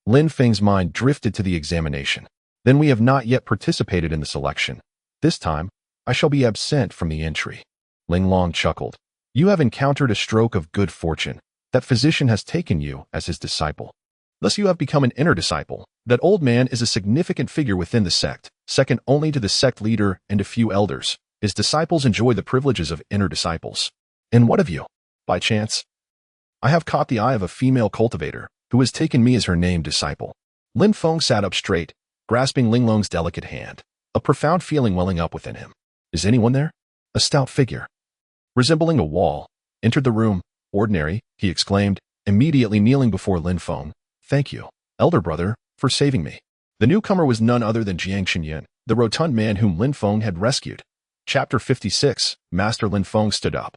Lin Feng's mind drifted to the examination. Then we have not yet participated in the selection. This time, I shall be absent from the entry. Linglong chuckled. You have encountered a stroke of good fortune. That physician has taken you as his disciple. Thus you have become an inner disciple. That old man is a significant figure within the sect, second only to the sect leader and a few elders. His disciples enjoy the privileges of inner disciples. And what of you? By chance, I have caught the eye of a female cultivator, who has taken me as her named disciple. Lin Feng sat up straight, grasping Linglong's delicate hand, a profound feeling welling up within him. Is anyone there? A stout figure, resembling a wall, entered the room. Ordinary, he exclaimed, immediately kneeling before Lin Feng. Thank you, elder brother, for saving me. The newcomer was none other than Jiang Qinyuan, the rotund man whom Lin Feng had rescued. Chapter 56. Master Lin Feng stood up,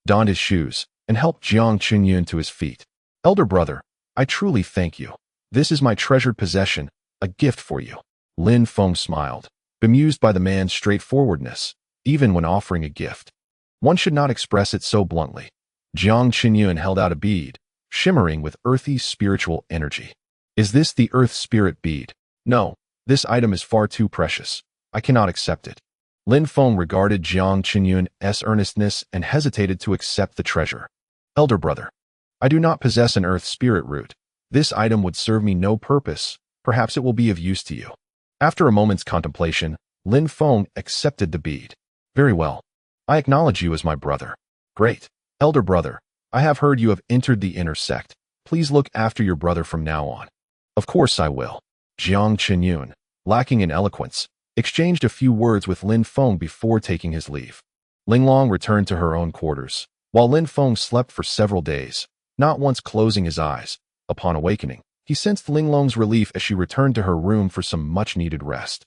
donned his shoes, and helped Jiang Qinyuan to his feet. Elder brother, I truly thank you. This is my treasured possession, a gift for you. Lin Feng smiled, bemused by the man's straightforwardness. Even when offering a gift, one should not express it so bluntly. Jiang Qinyuan held out a bead, shimmering with earthy spiritual energy. Is this the earth spirit bead? No, this item is far too precious. I cannot accept it. Lin Feng regarded Jiang Qinyuan's earnestness and hesitated to accept the treasure. Elder brother, I do not possess an earth spirit root. This item would serve me no purpose. Perhaps it will be of use to you. After a moment's contemplation, Lin Feng accepted the bead. Very well. I acknowledge you as my brother. Great. Elder brother, I have heard you have entered the inner sect. Please look after your brother from now on. Of course I will. Jiang Qinyuan, lacking in eloquence, exchanged a few words with Lin Feng before taking his leave. Linglong returned to her own quarters, while Lin Feng slept for several days, not once closing his eyes. Upon awakening, he sensed Linglong's relief as she returned to her room for some much-needed rest.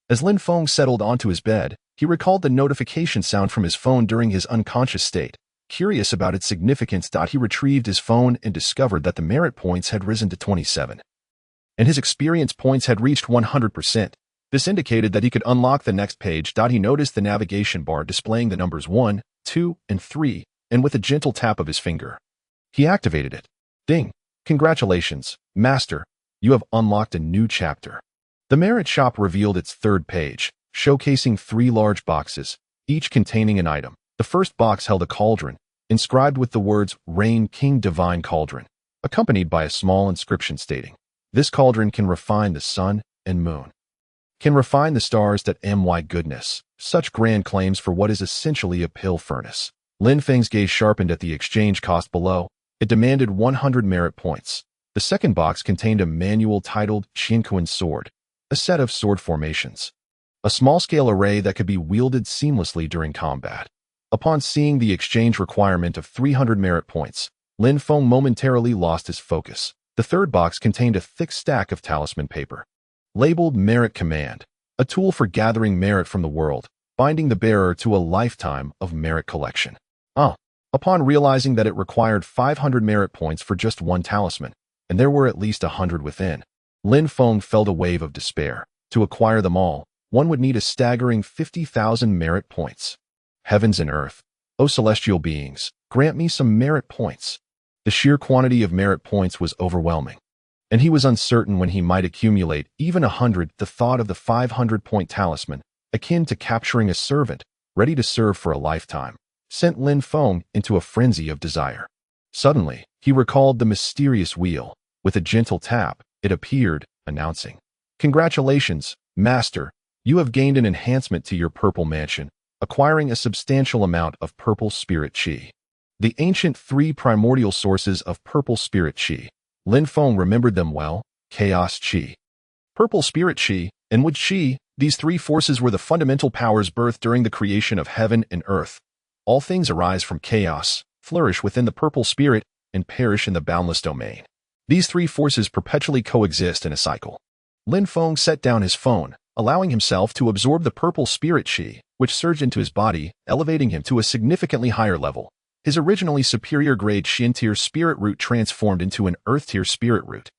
As Lin Feng settled onto his bed, he recalled the notification sound from his phone during his unconscious state. Curious about its significance, he retrieved his phone and discovered that the merit points had risen to 27, and his experience points had reached 100%. This indicated that he could unlock the next page. He noticed the navigation bar displaying the numbers 1, 2, and 3, and with a gentle tap of his finger, he activated it. Ding! Congratulations, Master. You have unlocked a new chapter. The merit shop revealed its third page, showcasing 3 large boxes, each containing an item. The first box held a cauldron, inscribed with the words Reign King Divine Cauldron, accompanied by a small inscription stating, this cauldron can refine the sun and moon, can refine the stars. My goodness, such grand claims for what is essentially a pill furnace. Lin Feng's gaze sharpened at the exchange cost below. It demanded 100 merit points. The second box contained a manual titled Qianquan Sword, a set of sword formations, a small-scale array that could be wielded seamlessly during combat. Upon seeing the exchange requirement of 300 merit points, Lin Feng momentarily lost his focus. The third box contained a thick stack of talisman paper, labeled Merit Command. a tool for gathering merit from the world, binding the bearer to a lifetime of merit collection. Upon realizing that it required 500 merit points for just one talisman, and there were at least 100 within, Lin Feng felt a wave of despair. To acquire them all, one would need a staggering 50,000 merit points. Heavens and earth, O celestial beings, grant me some merit points. The sheer quantity of merit points was overwhelming, and he was uncertain when he might accumulate even 100. The thought of the 500-point talisman, akin to capturing a servant, ready to serve for a lifetime, sent Lin Feng into a frenzy of desire. Suddenly, he recalled the mysterious wheel. With a gentle tap, it appeared, announcing, "Congratulations, Master, you have gained an enhancement to your purple mansion, acquiring a substantial amount of purple spirit chi." The ancient three primordial sources of purple spirit chi. Lin Feng remembered them well: chaos chi, purple spirit chi, and wood chi. These three forces were the fundamental powers birthed during the creation of heaven and earth. All things arise from chaos, flourish within the purple spirit, and perish in the boundless domain. These three forces perpetually coexist in a cycle. Lin Feng set down his phone, allowing himself to absorb the purple spirit chi, which surged into his body, elevating him to a significantly higher level. His originally superior grade Shin-tier spirit root transformed into an Earth-tier spirit root.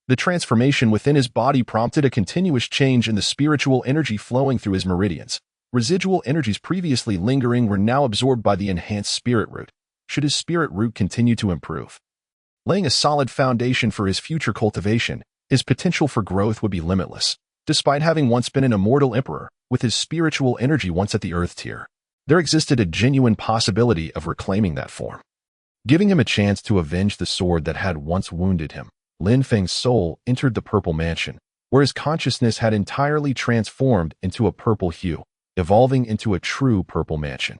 The transformation within his body prompted a continuous change in the spiritual energy flowing through his meridians. Residual energies previously lingering were now absorbed by the enhanced spirit root. Should his spirit root continue to improve, laying a solid foundation for his future cultivation, his potential for growth would be limitless. Despite having once been an immortal emperor, with his spiritual energy once at the Earth tier, there existed a genuine possibility of reclaiming that form. Giving him a chance to avenge the sword that had once wounded him, Lin Feng's soul entered the purple mansion, where his consciousness had entirely transformed into a purple hue, evolving into a true purple mansion.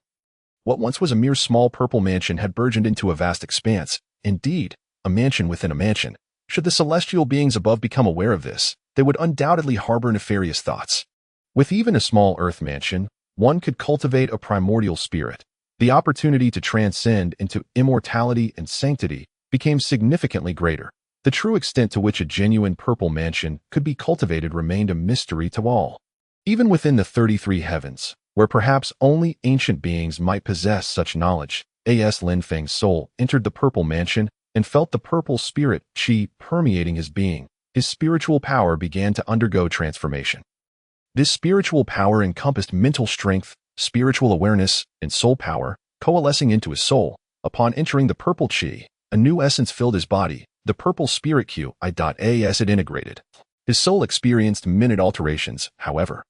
What once was a mere small purple mansion had burgeoned into a vast expanse, indeed, a mansion within a mansion. Should the celestial beings above become aware of this, they would undoubtedly harbor nefarious thoughts. With even a small earth mansion, one could cultivate a primordial spirit. The opportunity to transcend into immortality and sanctity became significantly greater. The true extent to which a genuine purple mansion could be cultivated remained a mystery to all. Even within the 33 heavens, where perhaps only ancient beings might possess such knowledge, Lin Feng's soul entered the purple mansion and felt the purple spirit chi permeating his being. His spiritual power began to undergo transformation. This spiritual power encompassed mental strength, spiritual awareness, and soul power, coalescing into his soul. Upon entering the purple chi, a new essence filled his body, the purple spirit Qi.as it integrated. His soul experienced minute alterations, however.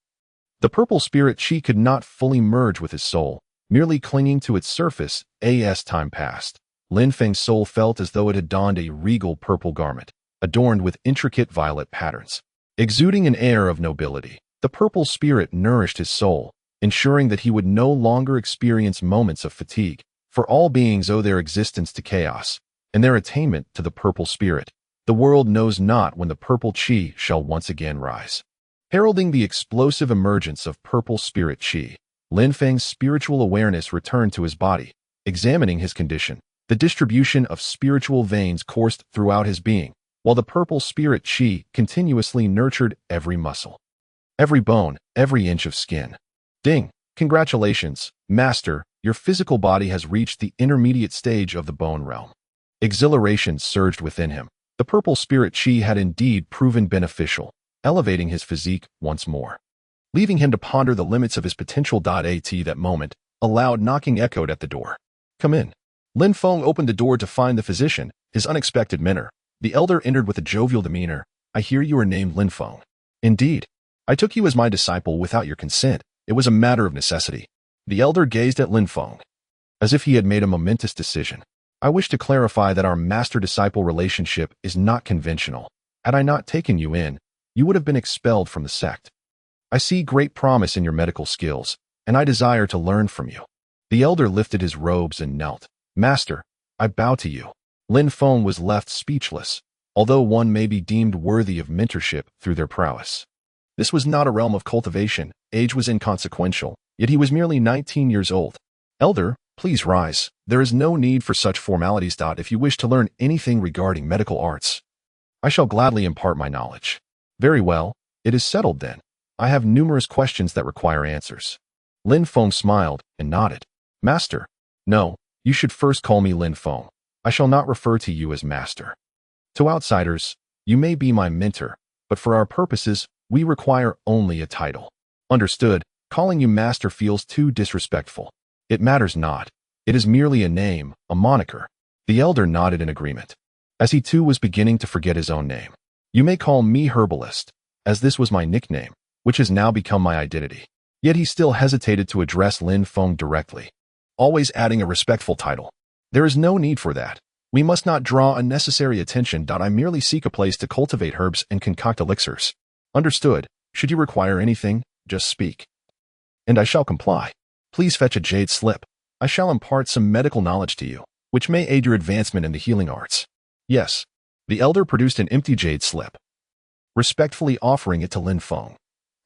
The purple spirit chi could not fully merge with his soul, merely clinging to its surface. As time passed, Lin Feng's soul felt as though it had donned a regal purple garment, adorned with intricate violet patterns. Exuding an air of nobility, the purple spirit nourished his soul, ensuring that he would no longer experience moments of fatigue, for all beings owe their existence to chaos, and their attainment to the purple spirit. The world knows not when the purple chi shall once again rise. Heralding the explosive emergence of purple spirit chi, Lin Feng's spiritual awareness returned to his body. Examining his condition, the distribution of spiritual veins coursed throughout his being, while the purple spirit chi continuously nurtured every muscle, every bone, every inch of skin. Ding! Congratulations, Master, your physical body has reached the intermediate stage of the bone realm. Exhilaration surged within him. The purple spirit chi had indeed proven beneficial, elevating his physique once more, leaving him to ponder the limits of his potential. At that moment, a loud knocking echoed at the door. "Come in." Lin Feng opened the door to find the physician, his unexpected mentor. The elder entered with a jovial demeanor. "I hear you are named Lin Feng." "Indeed. I took you as my disciple without your consent. It was a matter of necessity." The elder gazed at Lin Feng, as if he had made a momentous decision. "I wish to clarify that our master-disciple relationship is not conventional. Had I not taken you in, you would have been expelled from the sect. I see great promise in your medical skills, and I desire to learn from you." The elder lifted his robes and knelt. "Master, I bow to you." Lin Feng was left speechless, although one may be deemed worthy of mentorship through their prowess. This was not a realm of cultivation, age was inconsequential, yet he was merely 19 years old. "Elder, please rise. There is no need for such formalities. If you wish to learn anything regarding medical arts, I shall gladly impart my knowledge." "Very well, it is settled then. I have numerous questions that require answers. Lin Feng smiled and nodded. Master. No, you should first call me Lin Feng. I shall not refer to you as master. To outsiders, you may be my mentor, but for our purposes, we require only a title. Understood, calling you master feels too disrespectful. It matters not. It is merely a name, a moniker. The elder nodded in agreement, as he too was beginning to forget his own name. You may call me Herbalist, as this was my nickname, which has now become my identity. Yet he still hesitated to address Lin Feng directly, always adding a respectful title. There is no need for that. We must not draw unnecessary attention. I merely seek a place to cultivate herbs and concoct elixirs. Understood. Should you require anything, just speak, and I shall comply. Please fetch a jade slip. I shall impart some medical knowledge to you, which may aid your advancement in the healing arts. Yes. The elder produced an empty jade slip, respectfully offering it to Lin Feng.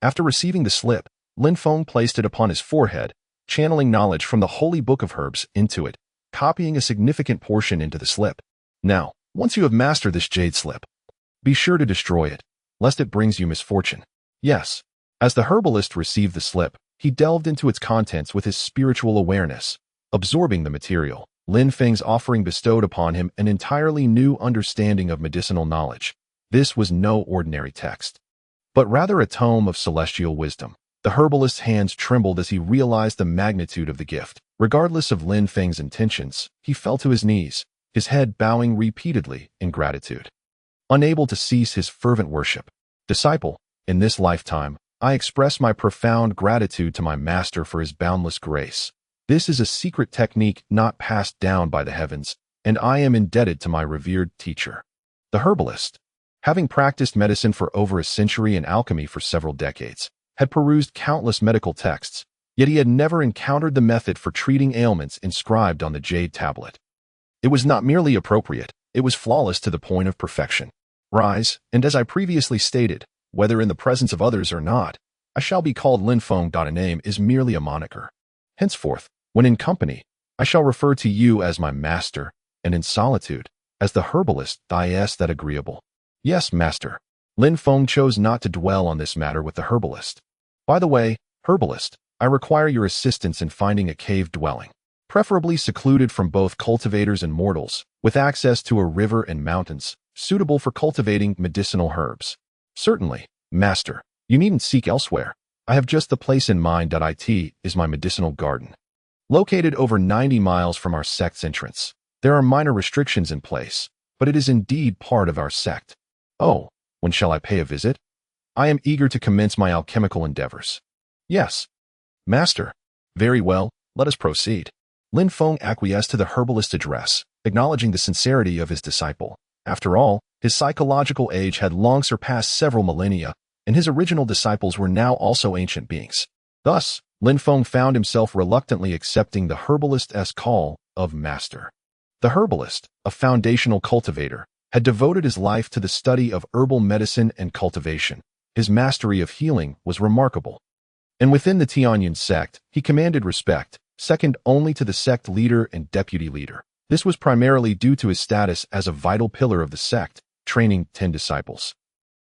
After receiving the slip, Lin Feng placed it upon his forehead, channeling knowledge from the holy book of herbs into it, copying a significant portion into the slip. Now, once you have mastered this jade slip, be sure to destroy it, lest it brings you misfortune. Yes. As the herbalist received the slip, he delved into its contents with his spiritual awareness, absorbing the material. Lin Feng's offering bestowed upon him an entirely new understanding of medicinal knowledge. This was no ordinary text, but rather a tome of celestial wisdom. The herbalist's hands trembled as he realized the magnitude of the gift. Regardless of Lin Feng's intentions, he fell to his knees, his head bowing repeatedly in gratitude. Unable to cease his fervent worship. Disciple, in this lifetime, I express my profound gratitude to my master for his boundless grace. This is a secret technique not passed down by the heavens, and I am indebted to my revered teacher. The herbalist, having practiced medicine for over a century and alchemy for several decades, had perused countless medical texts, yet he had never encountered the method for treating ailments inscribed on the jade tablet. It was not merely appropriate, it was flawless to the point of perfection. Rise, and as I previously stated, whether in the presence of others or not, I shall be called Lin Feng. A name is merely a moniker. Henceforth, when in company, I shall refer to you as my master, and in solitude, as the herbalist. Is that agreeable? Yes, master. Lin Feng chose not to dwell on this matter with the herbalist. By the way, herbalist, I require your assistance in finding a cave dwelling, preferably secluded from both cultivators and mortals, with access to a river and mountains, suitable for cultivating medicinal herbs. Certainly, master. You needn't seek elsewhere. I have just the place in mind. It is my medicinal garden, located over 90 miles from our sect's entrance. There are minor restrictions in place, but it is indeed part of our sect. Oh, when shall I pay a visit? I am eager to commence my alchemical endeavors. Yes, master. Very well, let us proceed. Lin Feng acquiesced to the herbalist's address, acknowledging the sincerity of his disciple. After all, his psychological age had long surpassed several millennia, and his original disciples were now also ancient beings. Thus, Lin Feng found himself reluctantly accepting the herbalist's call of master. The herbalist, a foundational cultivator, had devoted his life to the study of herbal medicine and cultivation. His mastery of healing was remarkable. And within the Tianyun sect, he commanded respect, second only to the sect leader and deputy leader. This was primarily due to his status as a vital pillar of the sect, training 10 disciples,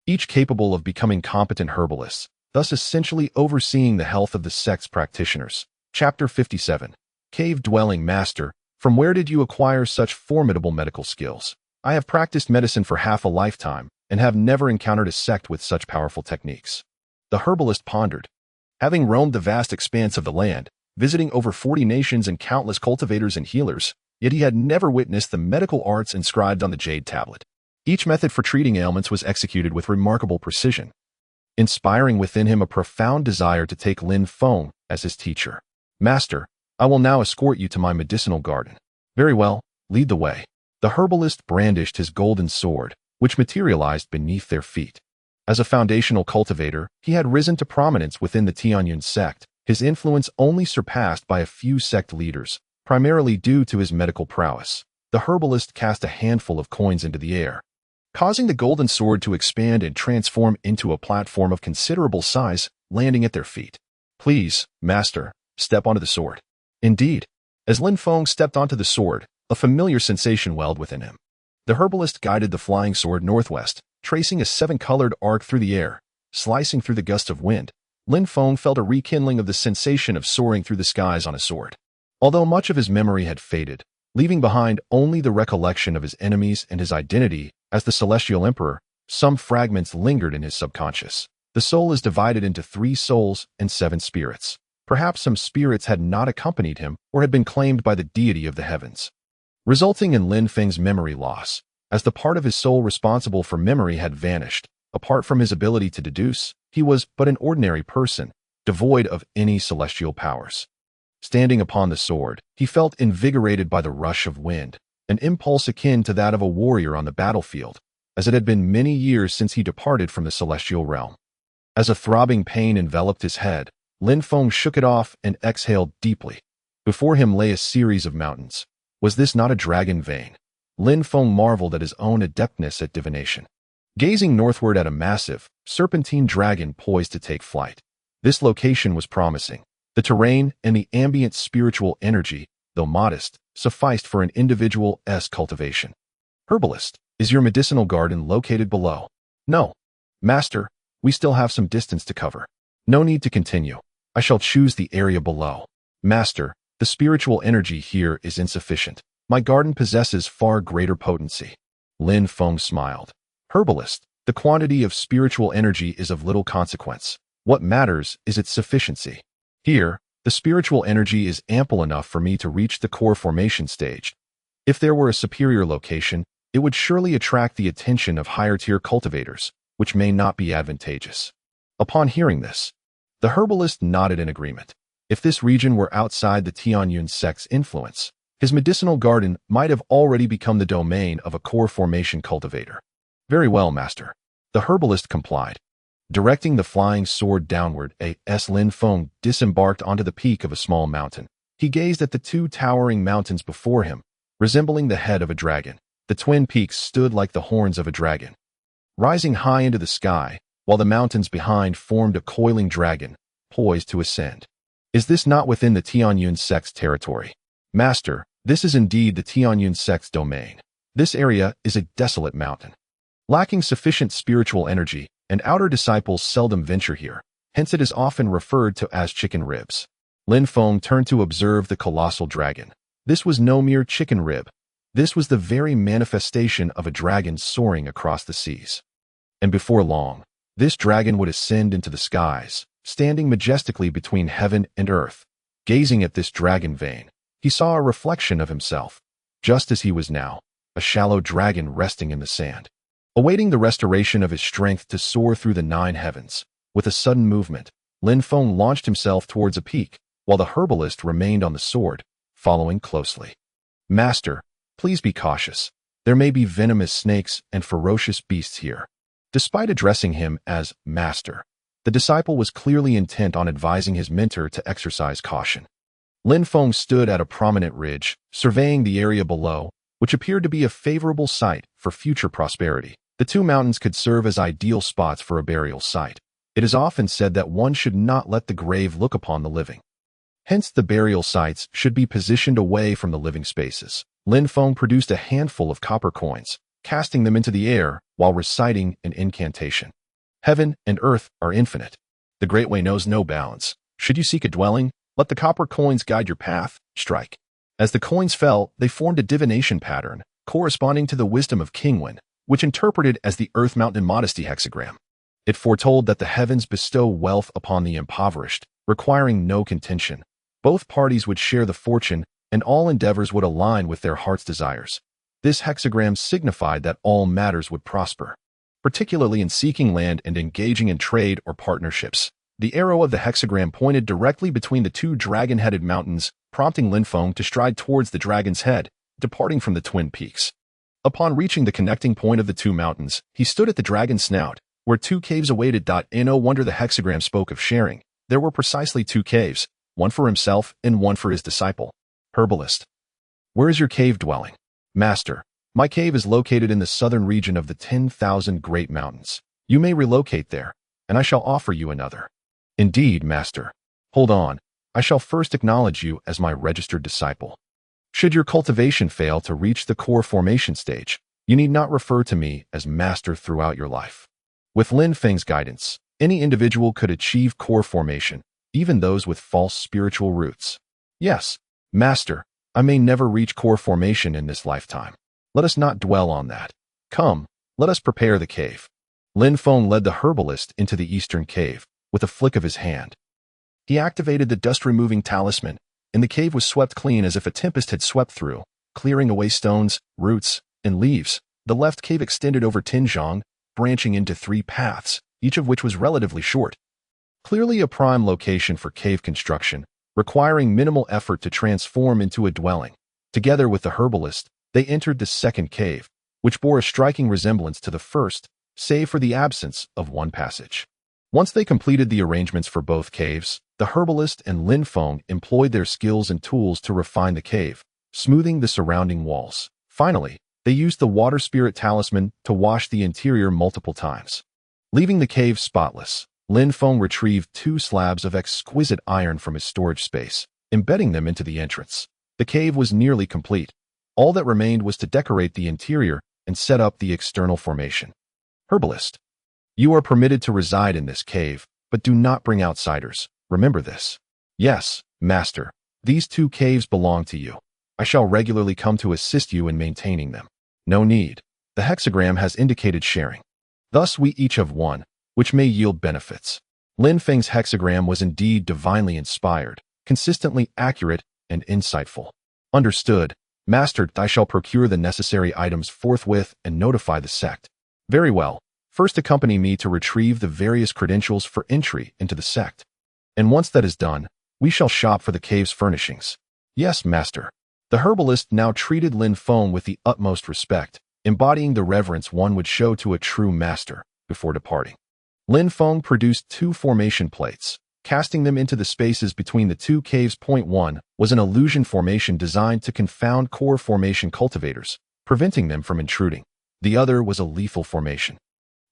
each capable of becoming competent herbalists, thus essentially overseeing the health of the sect's practitioners. Chapter 57. Cave-dwelling master, from where did you acquire such formidable medical skills? I have practiced medicine for half a lifetime, and have never encountered a sect with such powerful techniques. The herbalist pondered. Having roamed the vast expanse of the land, visiting over 40 nations and countless cultivators and healers, yet he had never witnessed the medical arts inscribed on the jade tablet. Each method for treating ailments was executed with remarkable precision, inspiring within him a profound desire to take Lin Feng as his teacher. Master, I will now escort you to my medicinal garden. Very well, lead the way. The herbalist brandished his golden sword, which materialized beneath their feet. As a foundational cultivator, he had risen to prominence within the Tianyun sect, his influence only surpassed by a few sect leaders, primarily due to his medical prowess. The herbalist cast a handful of coins into the air, causing the golden sword to expand and transform into a platform of considerable size, landing at their feet. Please, master, step onto the sword. Indeed, as Lin Feng stepped onto the sword, a familiar sensation welled within him. The herbalist guided the flying sword northwest, tracing a 7-colored arc through the air, slicing through the gust of wind, Lin Feng felt a rekindling of the sensation of soaring through the skies on a sword. Although much of his memory had faded, leaving behind only the recollection of his enemies and his identity as the Celestial Emperor, some fragments lingered in his subconscious. The soul is divided into 3 souls and 7 spirits. Perhaps some spirits had not accompanied him or had been claimed by the deity of the heavens, resulting in Lin Feng's memory loss, as the part of his soul responsible for memory had vanished. Apart from his ability to deduce, he was but an ordinary person, devoid of any celestial powers. Standing upon the sword, he felt invigorated by the rush of wind, an impulse akin to that of a warrior on the battlefield, as it had been many years since he departed from the celestial realm. As a throbbing pain enveloped his head, Lin Feng shook it off and exhaled deeply. Before him lay a series of mountains. Was this not a dragon vein? Lin Feng marveled at his own adeptness at divination. Gazing northward at a massive, serpentine dragon poised to take flight. This location was promising. The terrain and the ambient spiritual energy, though modest, sufficed for an individual's cultivation. Herbalist, is your medicinal garden located below? No. Master, we still have some distance to cover. No need to continue. I shall choose the area below. Master, the spiritual energy here is insufficient. My garden possesses far greater potency. Lin Feng smiled. Herbalist, the quantity of spiritual energy is of little consequence. What matters is its sufficiency. Here, the spiritual energy is ample enough for me to reach the core formation stage. If there were a superior location, it would surely attract the attention of higher-tier cultivators, which may not be advantageous. Upon hearing this, the herbalist nodded in agreement. If this region were outside the Tianyun sect's influence, his medicinal garden might have already become the domain of a core formation cultivator. Very well, master. The herbalist complied. Directing the flying sword downward, Lin Feng disembarked onto the peak of a small mountain. He gazed at the 2 towering mountains before him, resembling the head of a dragon. The twin peaks stood like the horns of a dragon, rising high into the sky, while the mountains behind formed a coiling dragon, poised to ascend. Is this not within the Tianyun sect's territory? Master, this is indeed the Tianyun sect's domain. This area is a desolate mountain, lacking sufficient spiritual energy, and outer disciples seldom venture here, hence it is often referred to as chicken ribs. Lin Feng turned to observe the colossal dragon. This was no mere chicken rib. This was the very manifestation of a dragon soaring across the seas. And before long, this dragon would ascend into the skies, standing majestically between heaven and earth. Gazing at this dragon vein, he saw a reflection of himself, just as he was now, a shallow dragon resting in the sand, awaiting the restoration of his strength to soar through the 9 heavens. With a sudden movement, Lin Feng launched himself towards a peak, while the herbalist remained on the sword, following closely. Master, please be cautious. There may be venomous snakes and ferocious beasts here. Despite addressing him as master, the disciple was clearly intent on advising his mentor to exercise caution. Lin Feng stood at a prominent ridge, surveying the area below, which appeared to be a favorable site for future prosperity. The 2 mountains could serve as ideal spots for a burial site. It is often said that one should not let the grave look upon the living. Hence, the burial sites should be positioned away from the living spaces. Lin Feng produced a handful of copper coins, casting them into the air while reciting an incantation. Heaven and earth are infinite. The Great Way knows no bounds. Should you seek a dwelling, let the copper coins guide your path. Strike. As the coins fell, they formed a divination pattern, corresponding to the wisdom of Kingwen, which interpreted as the Earth Mountain Modesty hexagram. It foretold that the heavens bestow wealth upon the impoverished, requiring no contention. Both parties would share the fortune, and all endeavors would align with their heart's desires. This hexagram signified that all matters would prosper, particularly in seeking land and engaging in trade or partnerships. The arrow of the hexagram pointed directly between the 2 dragon-headed mountains, prompting Lin Feng to stride towards the dragon's head, departing from the twin peaks. Upon reaching the connecting point of the 2 mountains, he stood at the dragon's snout, where 2 caves awaited. No wonder the hexagram spoke of sharing. There were precisely 2 caves, one for himself and one for his disciple. Herbalist, where is your cave dwelling? Master, my cave is located in the southern region of the 10,000 Great Mountains. You may relocate there, and I shall offer you another. Indeed, master. Hold on, I shall first acknowledge you as my registered disciple. Should your cultivation fail to reach the core formation stage, you need not refer to me as master throughout your life. With Lin Feng's guidance, Any individual could achieve core formation, even those with false spiritual roots. Yes, Master, I may never reach core formation in this lifetime. Let us not dwell on that. Come, let us prepare the cave. Lin Feng led the herbalist into the eastern cave, with a flick of his hand. He activated the dust-removing talisman, and the cave was swept clean as if a tempest had swept through, clearing away stones, roots, and leaves. The left cave extended over Tinjiang, branching into 3 paths, each of which was relatively short. Clearly a prime location for cave construction, requiring minimal effort to transform into a dwelling. Together with the herbalist, they entered the second cave, which bore a striking resemblance to the first, save for the absence of one passage. Once they completed the arrangements for both caves, the herbalist and Lin Feng employed their skills and tools to refine the cave, smoothing the surrounding walls. Finally, they used the water spirit talisman to wash the interior multiple times. Leaving the cave spotless, Lin Feng retrieved 2 slabs of exquisite iron from his storage space, embedding them into the entrance. The cave was nearly complete. All that remained was to decorate the interior and set up the external formation. Herbalist, you are permitted to reside in this cave, but do not bring outsiders. Remember this. Yes, Master, these 2 caves belong to you. I shall regularly come to assist you in maintaining them. No need. The hexagram has indicated sharing. Thus we each have one, which may yield benefits. Lin Feng's hexagram was indeed divinely inspired, consistently accurate, and insightful. Understood. Master, I shall procure the necessary items forthwith and notify the sect. Very well. First accompany me to retrieve the various credentials for entry into the sect. And once that is done, we shall shop for the cave's furnishings. Yes, Master. The herbalist now treated Lin Feng with the utmost respect, embodying the reverence one would show to a true master before departing. Lin Feng produced 2 formation plates, casting them into the spaces between the 2 caves. Point 1 was an illusion formation designed to confound core formation cultivators, preventing them from intruding. The other was a lethal formation,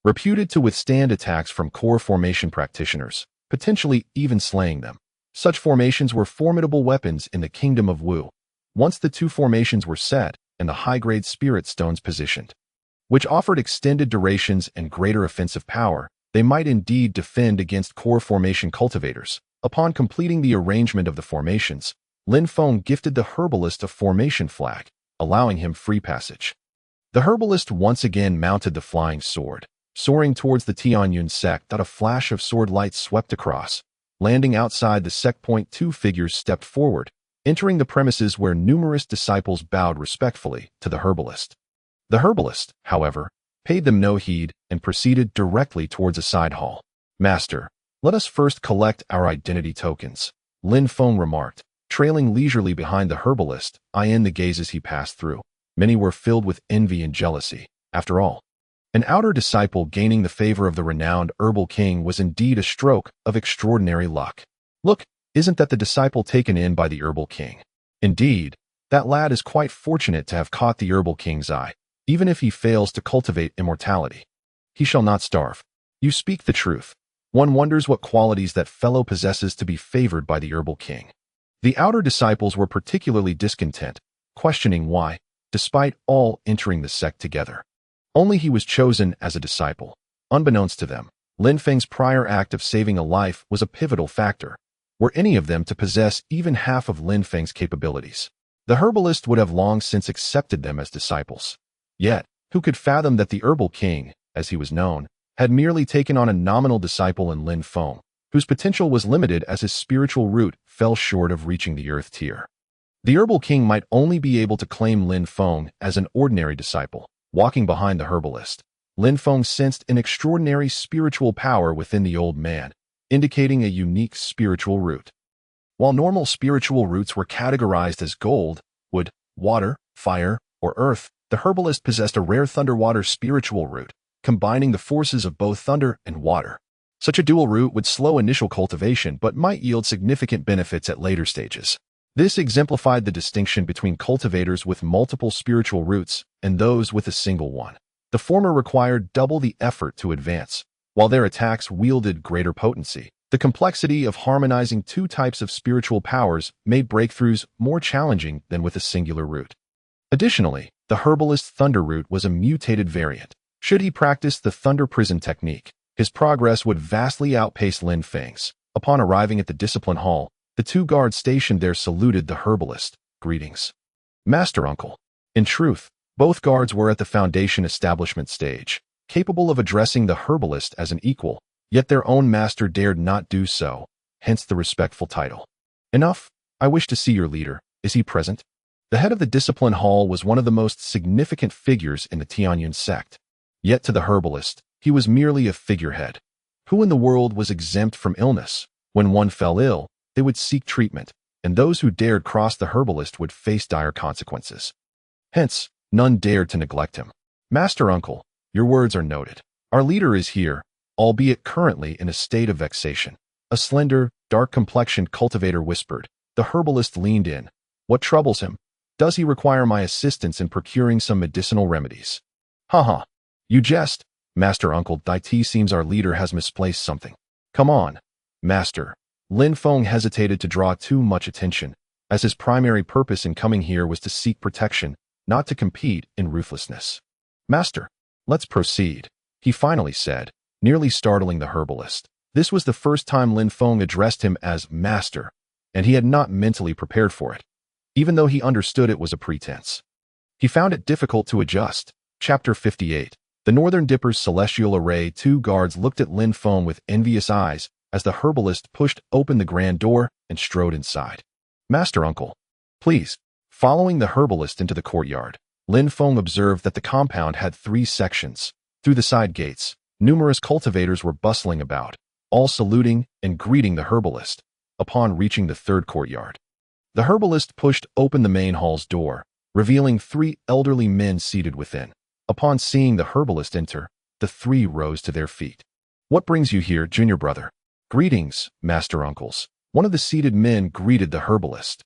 reputed to withstand attacks from core formation practitioners, potentially even slaying them. Such formations were formidable weapons in the kingdom of Wu. Once the 2 formations were set and the high-grade spirit stones positioned, which offered extended durations and greater offensive power, they might indeed defend against core formation cultivators. Upon completing the arrangement of the formations, Lin Feng gifted the herbalist a formation flag, allowing him free passage. The herbalist once again mounted the flying sword, soaring towards the Tianyun sect. A flash of sword light swept across, landing outside the sect. Point 2 figures stepped forward, entering the premises where numerous disciples bowed respectfully to the herbalist. The herbalist, however, paid them no heed and proceeded directly towards a side hall. Master, let us first collect our identity tokens, Lin Feng remarked, trailing leisurely behind the herbalist, eyeing the gazes he passed through. Many were filled with envy and jealousy. After all, an outer disciple gaining the favor of the renowned herbal king was indeed a stroke of extraordinary luck. Look, isn't that the disciple taken in by the herbal king? Indeed, that lad is quite fortunate to have caught the herbal king's eye. Even if he fails to cultivate immortality, he shall not starve. You speak the truth. One wonders what qualities that fellow possesses to be favored by the herbal king. The outer disciples were particularly discontent, questioning why, despite all entering the sect together, only he was chosen as a disciple. Unbeknownst to them, Lin Feng's prior act of saving a life was a pivotal factor. Were any of them to possess even half of Lin Feng's capabilities, the herbalist would have long since accepted them as disciples. Yet, who could fathom that the herbal king, as he was known, had merely taken on a nominal disciple in Lin Feng, whose potential was limited as his spiritual root fell short of reaching the earth tier. The herbal king might only be able to claim Lin Feng as an ordinary disciple. Walking behind the herbalist, Lin Feng sensed an extraordinary spiritual power within the old man, indicating a unique spiritual root. While normal spiritual roots were categorized as gold, wood, water, fire, or earth, the herbalist possessed a rare thunder-water spiritual root, combining the forces of both thunder and water. Such a dual root would slow initial cultivation but might yield significant benefits at later stages. This exemplified the distinction between cultivators with multiple spiritual roots and those with a single one. The former required double the effort to advance, while their attacks wielded greater potency. The complexity of harmonizing 2 types of spiritual powers made breakthroughs more challenging than with a singular root. Additionally, the herbalist's thunder root was a mutated variant. Should he practice the thunder prison technique, His progress would vastly outpace Lin Feng's. Upon arriving at the discipline hall, the two guards stationed there saluted the herbalist. Greetings, Master Uncle. In truth, both guards were at the Foundation establishment stage, capable of addressing the herbalist as an equal, yet their own master dared not do so, hence the respectful title. Enough, I wish to see your leader. Is he present? The head of the discipline hall was one of the most significant figures in the Tianyun sect. Yet to the herbalist, he was merely a figurehead. Who in the world was exempt from illness? When one fell ill, they would seek treatment, and those who dared cross the herbalist would face dire consequences. Hence, none dared to neglect him. Master Uncle, your words are noted. Our leader is here, albeit currently in a state of vexation. A slender, dark-complexioned cultivator whispered. The herbalist leaned in. What troubles him? Does he require my assistance in procuring some medicinal remedies? Haha. You jest, Master Uncle. It seems our leader has misplaced something. Come on, Master. Lin Feng hesitated to draw too much attention, as his primary purpose in coming here was to seek protection, not to compete in ruthlessness. Master, let's proceed, he finally said, nearly startling the herbalist. This was the first time Lin Feng addressed him as Master, and he had not mentally prepared for it, even though he understood it was a pretense. He found it difficult to adjust. Chapter 58. The Northern Dipper's celestial array. Two guards looked at Lin Feng with envious eyes as the herbalist pushed open the grand door and strode inside. Master Uncle, please. Following the herbalist into the courtyard, Lin Feng observed that the compound had 3 sections. Through the side gates, numerous cultivators were bustling about, all saluting and greeting the herbalist. Upon reaching the 3rd courtyard, the herbalist pushed open the main hall's door, revealing 3 elderly men seated within. Upon seeing the herbalist enter, the 3 rose to their feet. What brings you here, junior brother? Greetings, Master Uncles. One of the seated men greeted the herbalist,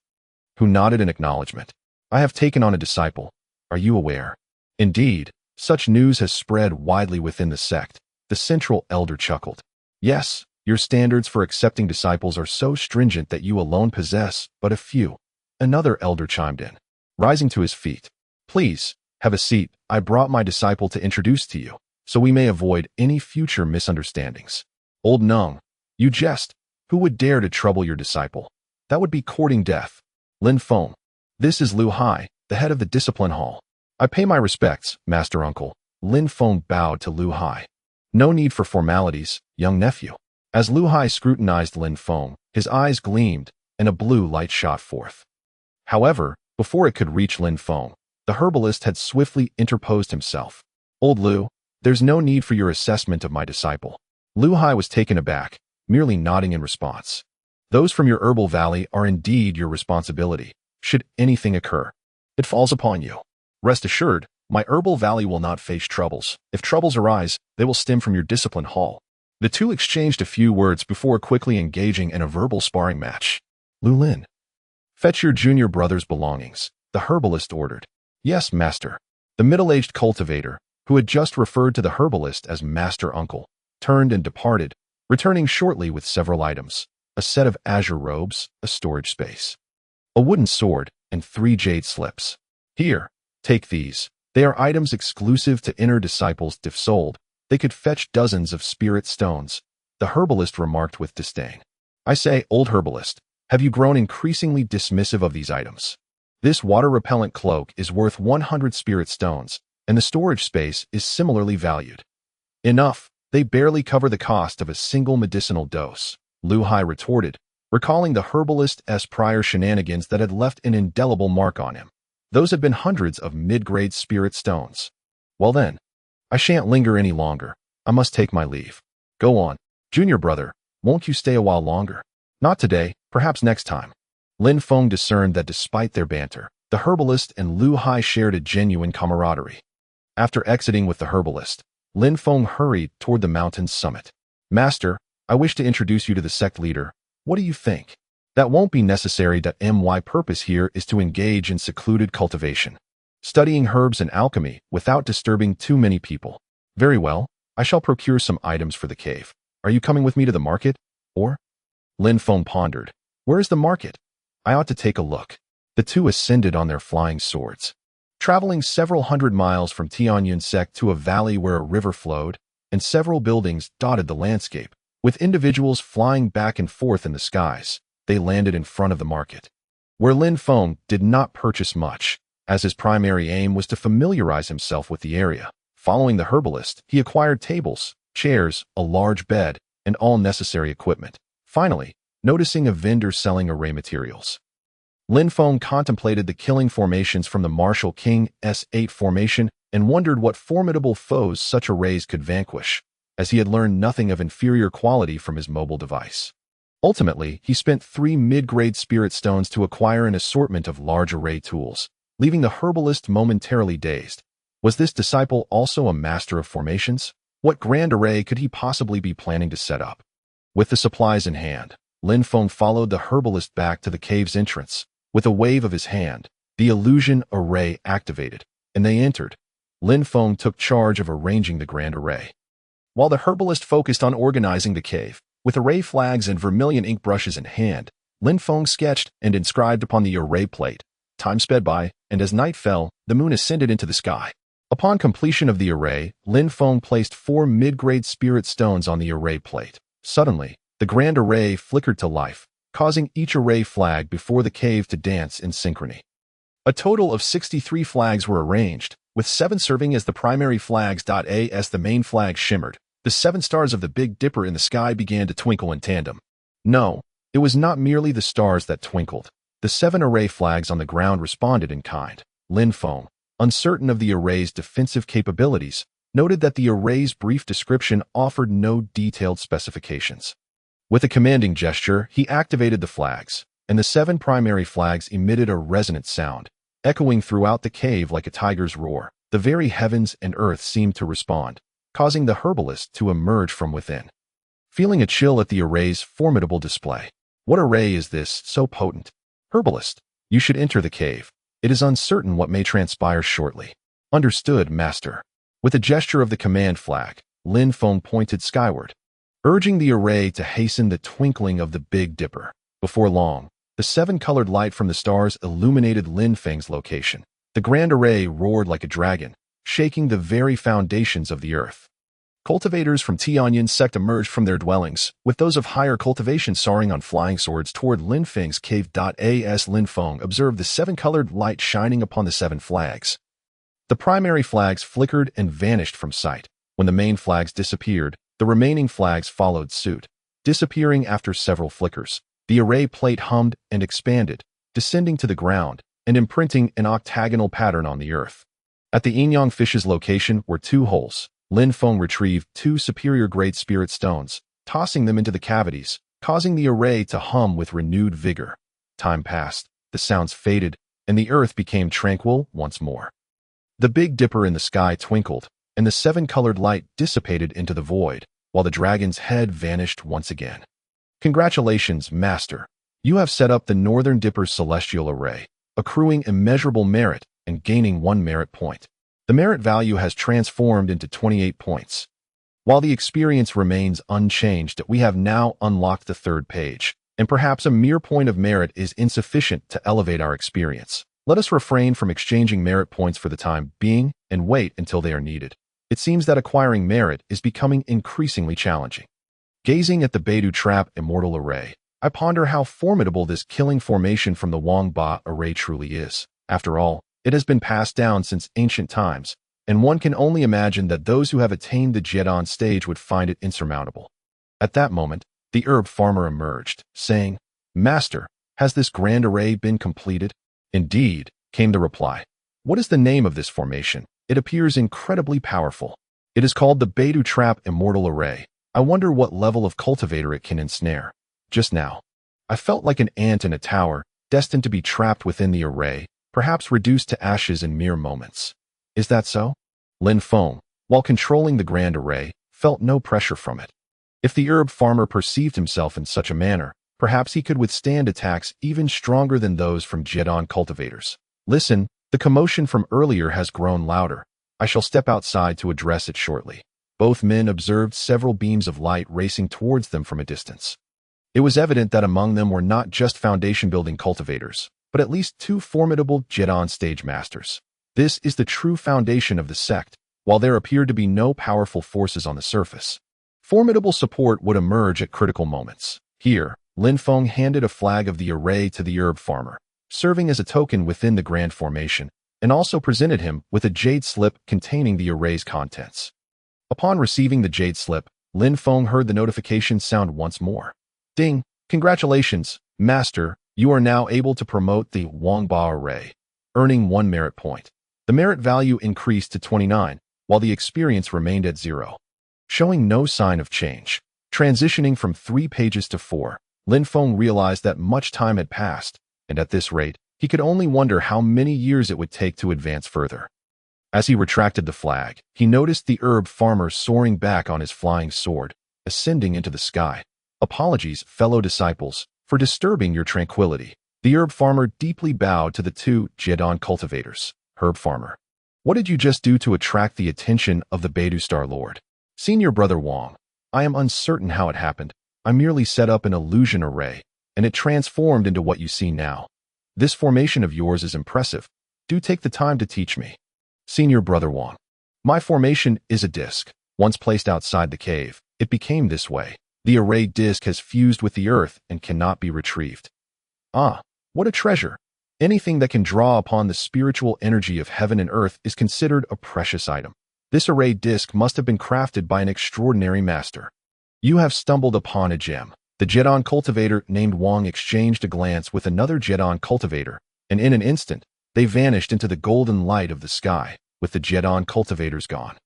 who nodded in acknowledgement. I have taken on a disciple. Are you aware? Indeed, such news has spread widely within the sect. The central elder chuckled. Yes, your standards for accepting disciples are so stringent that you alone possess but a few. Another elder chimed in, rising to his feet. Please, have a seat. I brought my disciple to introduce to you, so we may avoid any future misunderstandings. Old Nung, you jest. Who would dare to trouble your disciple? That would be courting death. Lin Feng, this is Lu Hai, the head of the discipline hall. I pay my respects, Master Uncle. Lin Feng bowed to Lu Hai. No need for formalities, young nephew. As Lu Hai scrutinized Lin Feng, his eyes gleamed, and a blue light shot forth. However, before it could reach Lin Feng, the herbalist had swiftly interposed himself. Old Lu, there's no need for your assessment of my disciple. Lu Hai was taken aback, merely nodding in response. Those from your herbal valley are indeed your responsibility, should anything occur. It falls upon you. Rest assured, my herbal valley will not face troubles. If troubles arise, they will stem from your discipline hall. The two exchanged a few words before quickly engaging in a verbal sparring match. Lu Lin, fetch your junior brother's belongings, the herbalist ordered. Yes, master. The middle-aged cultivator, who had just referred to the herbalist as Master Uncle, turned and departed, returning shortly with several items, a set of azure robes, a storage space, a wooden sword, and 3 jade slips. Here, take these. They are items exclusive to inner disciples. If sold, they could fetch dozens of spirit stones, the herbalist remarked with disdain. I say, old herbalist, have you grown increasingly dismissive of these items? This water-repellent cloak is worth 100 spirit stones, and the storage space is similarly valued. Enough, they barely cover the cost of a single medicinal dose, Lu Hai retorted, recalling the herbalist's prior shenanigans that had left an indelible mark on him. Those had been hundreds of mid-grade spirit stones. Well then, I shan't linger any longer. I must take my leave. Go on, junior brother, won't you stay a while longer? Not today, perhaps next time. Lin Feng discerned that despite their banter, the herbalist and Lu Hai shared a genuine camaraderie. After exiting with the herbalist, Lin Feng hurried toward the mountain's summit. Master, I wish to introduce you to the sect leader. What do you think? That won't be necessary. My purpose here is to engage in secluded cultivation, studying herbs and alchemy without disturbing too many people. Very well, I shall procure some items for the cave. Are you coming with me to the market? Or? Lin Feng pondered. Where is the market? I ought to take a look. The two ascended on their flying swords. Traveling several hundred miles from Tianyun sect to a valley where a river flowed, and several buildings dotted the landscape, with individuals flying back and forth in the skies. They landed in front of the market, where Lin Feng did not purchase much, as his primary aim was to familiarize himself with the area. Following the herbalist, he acquired tables, chairs, a large bed, and all necessary equipment. Finally, noticing a vendor selling array materials, Lin Feng contemplated the killing formations from the Martial King S8 formation and wondered what formidable foes such arrays could vanquish, as he had learned nothing of inferior quality from his mobile device. Ultimately, he spent 3 mid-grade spirit stones to acquire an assortment of large array tools, leaving the herbalist momentarily dazed. Was this disciple also a master of formations? What grand array could he possibly be planning to set up? With the supplies in hand, Lin Feng followed the herbalist back to the cave's entrance. With a wave of his hand, the illusion array activated, and they entered. Lin Feng took charge of arranging the grand array, while the herbalist focused on organizing the cave. With array flags and vermilion ink brushes in hand, Lin Feng sketched and inscribed upon the array plate. Time sped by, and as night fell, the moon ascended into the sky. Upon completion of the array, Lin Feng placed 4 mid-grade spirit stones on the array plate. Suddenly, the grand array flickered to life, causing each array flag before the cave to dance in synchrony. A total of 63 flags were arranged, with 7 serving as the primary flags. As the main flag shimmered, the 7 stars of the Big Dipper in the sky began to twinkle in tandem. No, it was not merely the stars that twinkled. The 7 array flags on the ground responded in kind. Lin Feng, uncertain of the array's defensive capabilities, noted that the array's brief description offered no detailed specifications. With a commanding gesture, he activated the flags, and the 7 primary flags emitted a resonant sound, echoing throughout the cave like a tiger's roar. The very heavens and earth seemed to respond, causing the herbalist to emerge from within, feeling a chill at the array's formidable display. What array is this, so potent? Herbalist, you should enter the cave. It is uncertain what may transpire shortly. Understood, master. With a gesture of the command flag, Lin Feng pointed skyward, urging the array to hasten the twinkling of the Big Dipper. Before long, the 7-colored light from the stars illuminated Lin Feng's location. The grand array roared like a dragon, shaking the very foundations of the earth. Cultivators from Tianyin sect emerged from their dwellings, with those of higher cultivation soaring on flying swords toward Lin Feng's cave. As Lin Feng observed the 7-colored light shining upon the 7 flags, the primary flags flickered and vanished from sight. When the main flags disappeared, the remaining flags followed suit, disappearing after several flickers. The array plate hummed and expanded, descending to the ground and imprinting an octagonal pattern on the earth. At the yin-yang fish's location were 2 holes. Lin Feng retrieved 2 superior-grade spirit stones, tossing them into the cavities, causing the array to hum with renewed vigor. Time passed, the sounds faded, and the earth became tranquil once more. The Big Dipper in the sky twinkled, and the 7-colored light dissipated into the void, while the dragon's head vanished once again. Congratulations, Master. You have set up the Northern Dipper's celestial array, accruing immeasurable merit and gaining 1 merit point. The merit value has transformed into 28 points. While the experience remains unchanged, we have now unlocked the 3rd page, and perhaps a mere point of merit is insufficient to elevate our experience. Let us refrain from exchanging merit points for the time being and wait until they are needed. It seems that acquiring merit is becoming increasingly challenging. Gazing at the Beidou Trap Immortal Array, I ponder how formidable this killing formation from the Wang Ba array truly is. After all, it has been passed down since ancient times, and one can only imagine that those who have attained the Jidan stage would find it insurmountable. At that moment, the herb farmer emerged, saying, "Master, has this grand array been completed?" "Indeed," came the reply. "What is the name of this formation? It appears incredibly powerful." "It is called the Beidou Trap Immortal Array. I wonder what level of cultivator it can ensnare. Just now, I felt like an ant in a tower, destined to be trapped within the array, perhaps reduced to ashes in mere moments." "Is that so?" Lin Feng, while controlling the grand array, felt no pressure from it. If the herb farmer perceived himself in such a manner, perhaps he could withstand attacks even stronger than those from Jidan cultivators. "Listen, the commotion from earlier has grown louder. I shall step outside to address it shortly." Both men observed several beams of light racing towards them from a distance. It was evident that among them were not just foundation-building cultivators, but at least 2 formidable Jidan stage masters. This is the true foundation of the sect, while there appeared to be no powerful forces on the surface. Formidable support would emerge at critical moments. Here, Lin Feng handed a flag of the array to the herb farmer, serving as a token within the grand formation, and also presented him with a jade slip containing the array's contents. Upon receiving the jade slip, Lin Feng heard the notification sound once more. Ding! Congratulations, Master, you are now able to promote the Wangba array, earning 1 merit point. The merit value increased to 29, while the experience remained at 0. Showing no sign of change. Transitioning from 3 pages to 4, Lin Feng realized that much time had passed, and at this rate, he could only wonder how many years it would take to advance further. As he retracted the flag, he noticed the herb farmer soaring back on his flying sword, ascending into the sky. Apologies, fellow disciples, for disturbing your tranquility. The herb farmer deeply bowed to the 2 Jedon cultivators. Herb farmer, what did you just do to attract the attention of the Beidou Star Lord? Senior Brother Wang, I am uncertain how it happened. I merely set up an illusion array, and it transformed into what you see now. This formation of yours is impressive. Do take the time to teach me. Senior Brother Wang, my formation is a disc. Once placed outside the cave, it became this way. The array disc has fused with the earth and cannot be retrieved. Ah, what a treasure! Anything that can draw upon the spiritual energy of heaven and earth is considered a precious item. This array disc must have been crafted by an extraordinary master. You have stumbled upon a gem. The Jedon cultivator named Wang exchanged a glance with another Jedon cultivator, and in an instant, they vanished into the golden light of the sky, with the Jedon cultivators gone.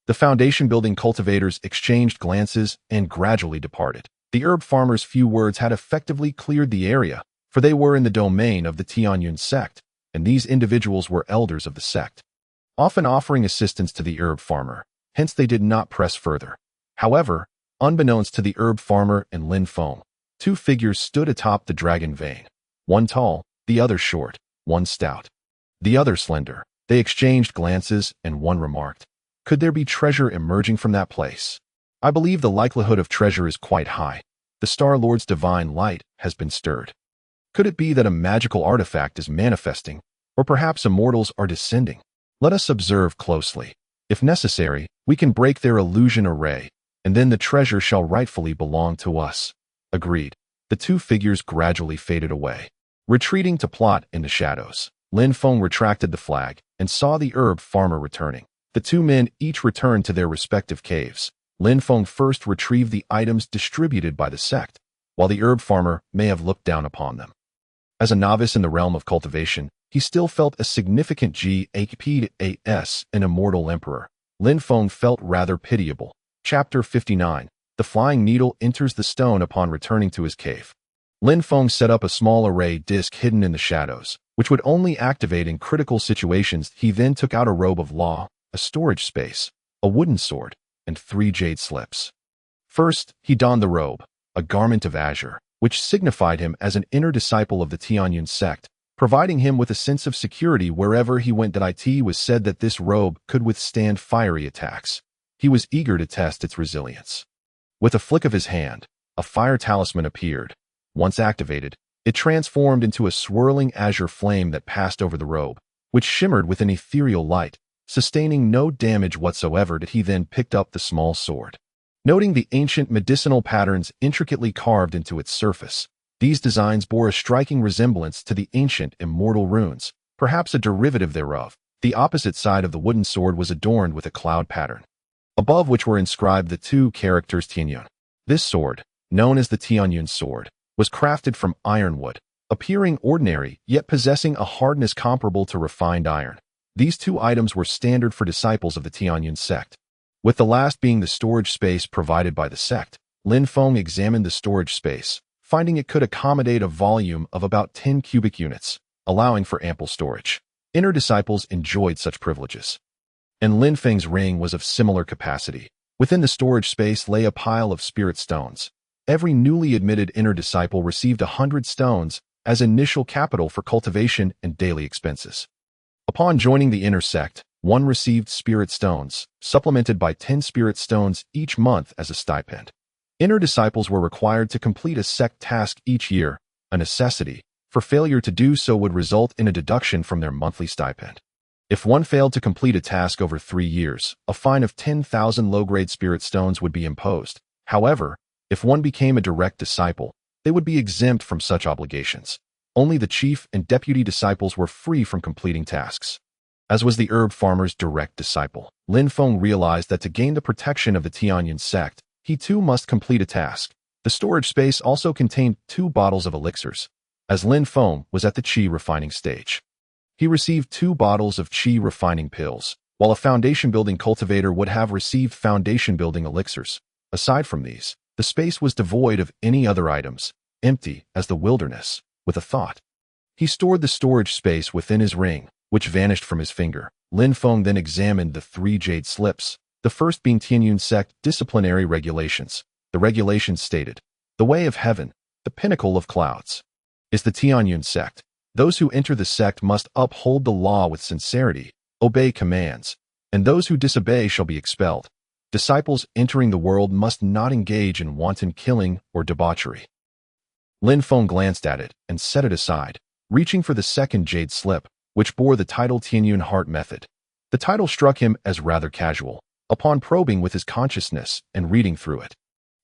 The foundation-building cultivators exchanged glances and gradually departed. The herb farmer's few words had effectively cleared the area, for they were in the domain of the Tianyun sect, and these individuals were elders of the sect, often offering assistance to the herb farmer, hence they did not press further. However, unbeknownst to the herb farmer and Lin Feng, 2 figures stood atop the dragon vein, one tall, the other short, one stout, the other slender. They exchanged glances, and one remarked, could there be treasure emerging from that place? I believe the likelihood of treasure is quite high. The Star Lord's divine light has been stirred. Could it be that a magical artifact is manifesting, or perhaps immortals are descending? Let us observe closely. If necessary, we can break their illusion array, and then the treasure shall rightfully belong to us. Agreed. The 2 figures gradually faded away. Retreating to plot in the shadows, Lin Feng retracted the flag and saw the herb farmer returning. The 2 men each returned to their respective caves. Lin Feng first retrieved the items distributed by the sect, while the herb farmer may have looked down upon them. As a novice in the realm of cultivation, he still felt a significant GAPAS, an immortal emperor. Lin Feng felt rather pitiable. Chapter 59. The flying needle enters the stone upon returning to his cave. Lin Feng set up a small array disc hidden in the shadows, which would only activate in critical situations. He then took out a robe of law, a storage space, a wooden sword, and 3 jade slips. First, he donned the robe, a garment of azure, which signified him as an inner disciple of the Tianyun sect, providing him with a sense of security wherever he went. It was said that this robe could withstand fiery attacks. He was eager to test its resilience. With a flick of his hand, a fire talisman appeared. Once activated, it transformed into a swirling azure flame that passed over the robe, which shimmered with an ethereal light, sustaining no damage whatsoever. He then picked up the small sword. Noting the ancient medicinal patterns intricately carved into its surface, these designs bore a striking resemblance to the ancient immortal runes, perhaps a derivative thereof. The opposite side of the wooden sword was adorned with a cloud pattern, above which were inscribed the 2 characters Tianyun. This sword, known as the Tianyun sword, was crafted from ironwood, appearing ordinary yet possessing a hardness comparable to refined iron. These 2 items were standard for disciples of the Tianyun sect, with the last being the storage space provided by the sect. Lin Feng examined the storage space, finding it could accommodate a volume of about 10 cubic units, allowing for ample storage. Inner disciples enjoyed such privileges. And Lin Feng's ring was of similar capacity. Within the storage space lay a pile of spirit stones. Every newly admitted inner disciple received 100 stones as initial capital for cultivation and daily expenses. Upon joining the inner sect, one received spirit stones, supplemented by 10 spirit stones each month as a stipend. Inner disciples were required to complete a sect task each year, a necessity, for failure to do so would result in a deduction from their monthly stipend. If one failed to complete a task over 3 years, a fine of 10,000 low-grade spirit stones would be imposed. However, if one became a direct disciple, they would be exempt from such obligations. Only the chief and deputy disciples were free from completing tasks. As was the herb farmer's direct disciple, Lin Feng realized that to gain the protection of the Tianyun sect, he too must complete a task. The storage space also contained 2 bottles of elixirs, as Lin Feng was at the qi refining stage. He received 2 bottles of qi refining pills, while a foundation-building cultivator would have received foundation-building elixirs. Aside from these, the space was devoid of any other items, empty as the wilderness. With a thought, he stored the storage space within his ring, which vanished from his finger. Lin Feng then examined the 3 jade slips, the first being Tianyun sect disciplinary regulations. The regulations stated, "The way of heaven, the pinnacle of clouds, is the Tianyun sect. Those who enter the sect must uphold the law with sincerity, obey commands, and those who disobey shall be expelled. Disciples entering the world must not engage in wanton killing or debauchery." Lin Feng glanced at it and set it aside, reaching for the second jade slip, which bore the title Tianyun Heart Method. The title struck him as rather casual. Upon probing with his consciousness and reading through it,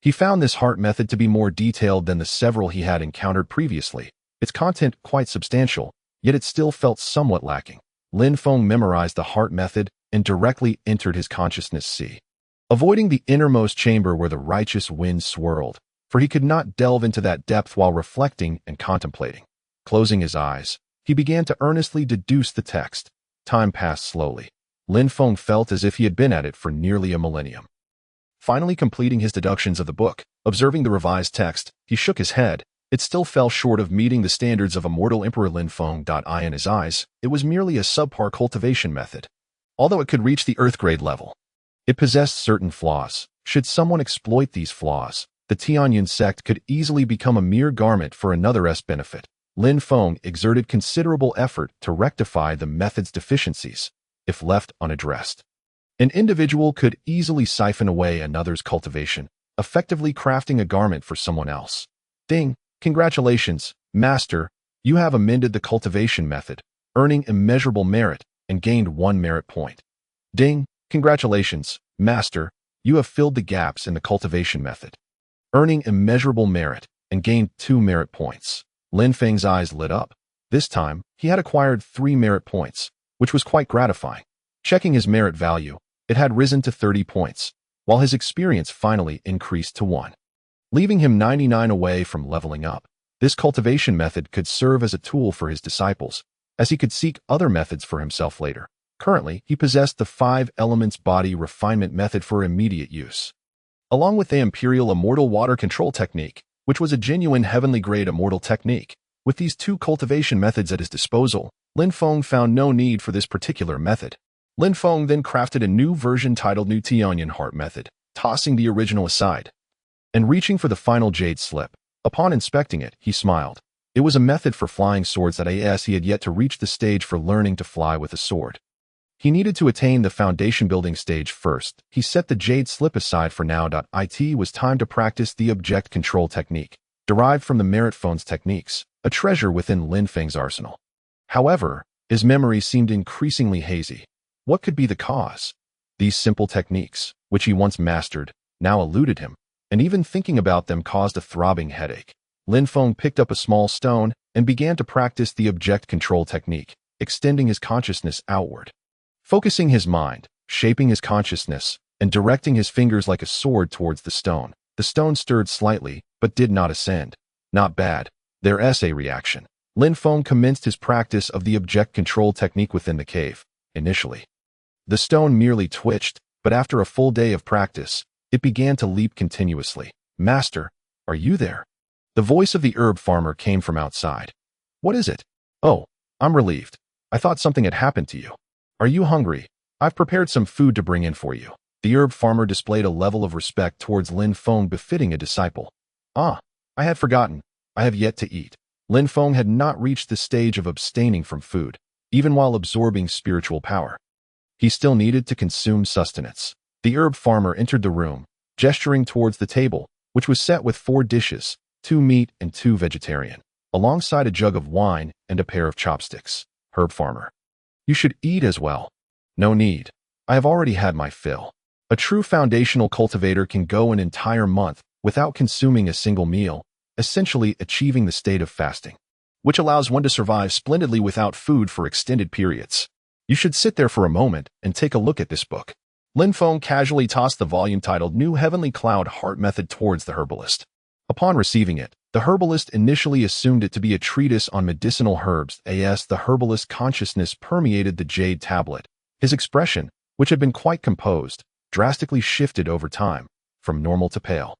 he found this heart method to be more detailed than the several he had encountered previously. Its content quite substantial, yet it still felt somewhat lacking. Lin Feng memorized the heart method and directly entered his consciousness sea, avoiding the innermost chamber where the righteous wind swirled, for he could not delve into that depth while reflecting and contemplating. Closing his eyes, he began to earnestly deduce the text. Time passed slowly. Lin Feng felt as if he had been at it for nearly a millennium. Finally completing his deductions of the book, observing the revised text, he shook his head. It still fell short of meeting the standards of immortal Emperor Lin Feng. In his eyes, it was merely a subpar cultivation method. Although it could reach the earth-grade level, it possessed certain flaws. Should someone exploit these flaws, the Tianyun sect could easily become a mere garment for another's benefit. Lin Feng exerted considerable effort to rectify the method's deficiencies. If left unaddressed, an individual could easily siphon away another's cultivation, effectively crafting a garment for someone else. Ding! Congratulations, Master, you have amended the cultivation method, earning immeasurable merit, and gained 1 merit point. Ding! Congratulations, Master, you have filled the gaps in the cultivation method, earning immeasurable merit, and gained 2 merit points. Lin Feng's eyes lit up. This time, he had acquired 3 merit points, which was quite gratifying. Checking his merit value, it had risen to 30 points, while his experience finally increased to 1. Leaving him 99 away from leveling up. This cultivation method could serve as a tool for his disciples, as he could seek other methods for himself later. Currently, he possessed the 5 elements body refinement method for immediate use, along with the Imperial Immortal Water Control Technique, which was a genuine heavenly-grade immortal technique. With these 2 cultivation methods at his disposal, Lin Feng found no need for this particular method. Lin Feng then crafted a new version titled New Tianyun Heart Method, tossing the original aside and reaching for the final jade slip. Upon inspecting it, he smiled. It was a method for flying swords that he had yet to reach the stage for learning to fly with a sword. He needed to attain the foundation building stage first. He set the jade slip aside for now. It was time to practice the object control technique, derived from the merit phone's techniques, a treasure within Lin Feng's arsenal. However, his memory seemed increasingly hazy. What could be the cause? These simple techniques, which he once mastered, now eluded him, and even thinking about them caused a throbbing headache. Lin Feng picked up a small stone and began to practice the object control technique, extending his consciousness outward. Focusing his mind, shaping his consciousness, and directing his fingers like a sword towards the stone. The stone stirred slightly, but did not ascend. Not bad. There's a reaction. Lin Feng commenced his practice of the object control technique within the cave. Initially, the stone merely twitched, but after a full day of practice, it began to leap continuously. Master, are you there? The voice of the herb farmer came from outside. What is it? Oh, I'm relieved. I thought something had happened to you. Are you hungry? I've prepared some food to bring in for you. The herb farmer displayed a level of respect towards Lin Feng befitting a disciple. Ah, I had forgotten. I have yet to eat. Lin Feng had not reached the stage of abstaining from food, even while absorbing spiritual power. He still needed to consume sustenance. The herb farmer entered the room, gesturing towards the table, which was set with 4 dishes, 2 meat and 2 vegetarian, alongside a jug of wine and a pair of chopsticks. Herb farmer, You should eat as well. No need. I have already had my fill. A true foundational cultivator can go an entire month without consuming a single meal, essentially achieving the state of fasting, which allows one to survive splendidly without food for extended periods. You should sit there for a moment and take a look at this book. Lin Feng casually tossed the volume titled New Heavenly Cloud Heart Method towards the herbalist. Upon receiving it, the herbalist initially assumed it to be a treatise on medicinal herbs. The herbalist's consciousness permeated the jade tablet. His expression, which had been quite composed, drastically shifted over time, from normal to pale,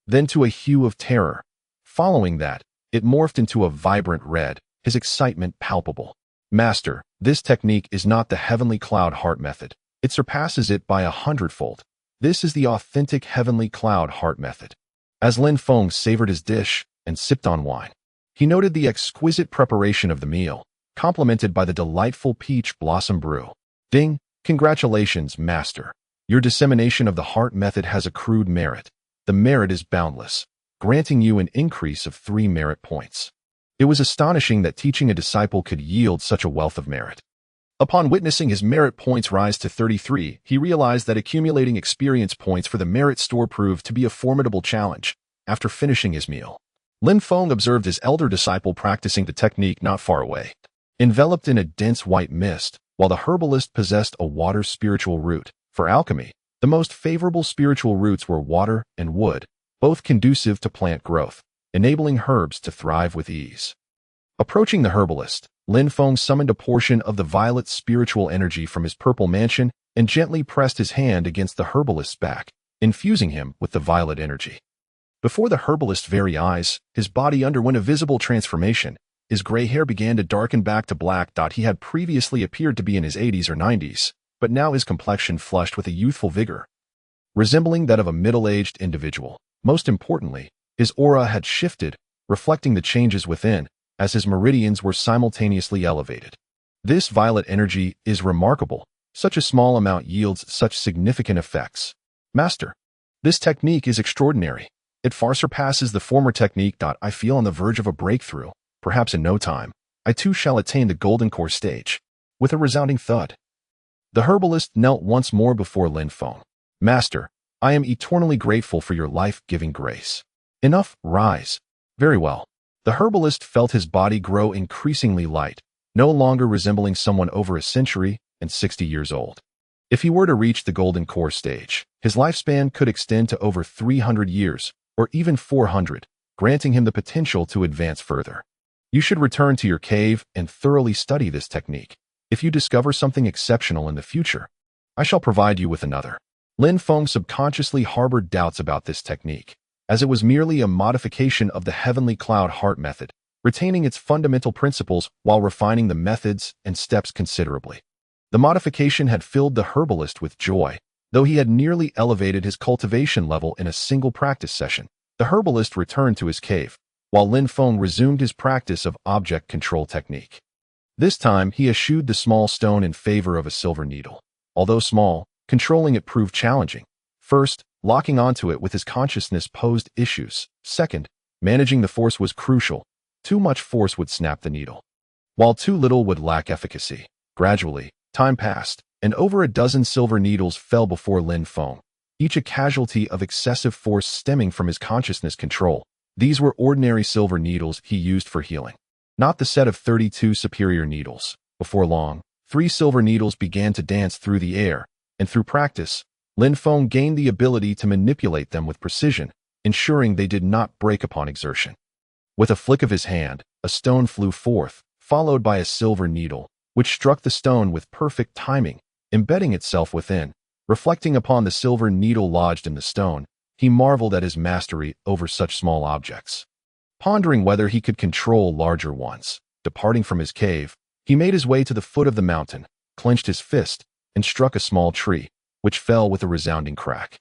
then to a hue of terror. Following that, it morphed into a vibrant red, his excitement palpable. Master, this technique is not the Heavenly Cloud Heart Method. It surpasses it by 100-fold. This is the authentic Heavenly Cloud Heart Method. As Lin Feng savored his dish and sipped on wine, he noted the exquisite preparation of the meal, complemented by the delightful peach blossom brew. Ding! Congratulations, Master. Your dissemination of the heart method has accrued merit. The merit is boundless, granting you an increase of 3 merit points. It was astonishing that teaching a disciple could yield such a wealth of merit. Upon witnessing his merit points rise to 33, he realized that accumulating experience points for the merit store proved to be a formidable challenge. After finishing his meal, Lin Feng observed his elder disciple practicing the technique not far away. Enveloped in a dense white mist, while the herbalist possessed a water spiritual root. For alchemy, the most favorable spiritual roots were water and wood, both conducive to plant growth, enabling herbs to thrive with ease. Approaching the herbalist, Lin Feng summoned a portion of the violet spiritual energy from his purple mansion and gently pressed his hand against the herbalist's back, infusing him with the violet energy. Before the herbalist's very eyes, his body underwent a visible transformation. His gray hair began to darken back to black. He had previously appeared to be in his 80s or 90s, but now his complexion flushed with a youthful vigor, resembling that of a middle-aged individual. Most importantly, his aura had shifted, reflecting the changes within, as his meridians were simultaneously elevated. This violet energy is remarkable. Such a small amount yields such significant effects. Master, this technique is extraordinary. It far surpasses the former technique. I feel on the verge of a breakthrough. Perhaps in no time, I too shall attain the golden core stage. With a resounding thud, the herbalist knelt once more before Lin Feng. Master, I am eternally grateful for your life-giving grace. Enough, rise. Very well. The herbalist felt his body grow increasingly light, no longer resembling someone over a century and 60 years old. If he were to reach the golden core stage, his lifespan could extend to over 300 years, or even 400, granting him the potential to advance further. You should return to your cave and thoroughly study this technique. If you discover something exceptional in the future, I shall provide you with another. Lin Feng subconsciously harbored doubts about this technique, as it was merely a modification of the Heavenly Cloud Heart Method, retaining its fundamental principles while refining the methods and steps considerably. The modification had filled the herbalist with joy, though he had nearly elevated his cultivation level in a single practice session. The herbalist returned to his cave, while Lin Feng resumed his practice of object control technique. This time, he eschewed the small stone in favor of a silver needle. Although small, controlling it proved challenging. First, locking onto it with his consciousness posed issues. Second, managing the force was crucial. Too much force would snap the needle, while too little would lack efficacy. Gradually, time passed, and over a dozen silver needles fell before Lin Feng, each a casualty of excessive force stemming from his consciousness control. These were ordinary silver needles he used for healing, not the set of 32 superior needles. Before long, 3 silver needles began to dance through the air, and through practice, Lin Feng gained the ability to manipulate them with precision, ensuring they did not break upon exertion. With a flick of his hand, a stone flew forth, followed by a silver needle, which struck the stone with perfect timing, embedding itself within. Reflecting upon the silver needle lodged in the stone, he marveled at his mastery over such small objects. Pondering whether he could control larger ones, departing from his cave, he made his way to the foot of the mountain, clenched his fist, and struck a small tree, which fell with a resounding crack.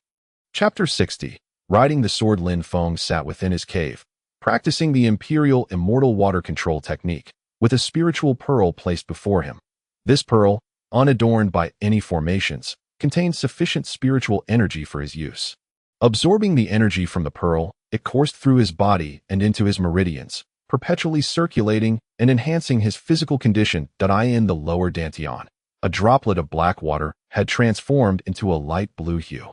Chapter 60. Riding the sword. Lin Feng sat within his cave, practicing the imperial immortal water control technique, with a spiritual pearl placed before him. This pearl, unadorned by any formations, contained sufficient spiritual energy for his use. Absorbing the energy from the pearl, it coursed through his body and into his meridians, perpetually circulating and enhancing his physical condition. In the lower dantian, A droplet of black water had transformed into a light blue hue.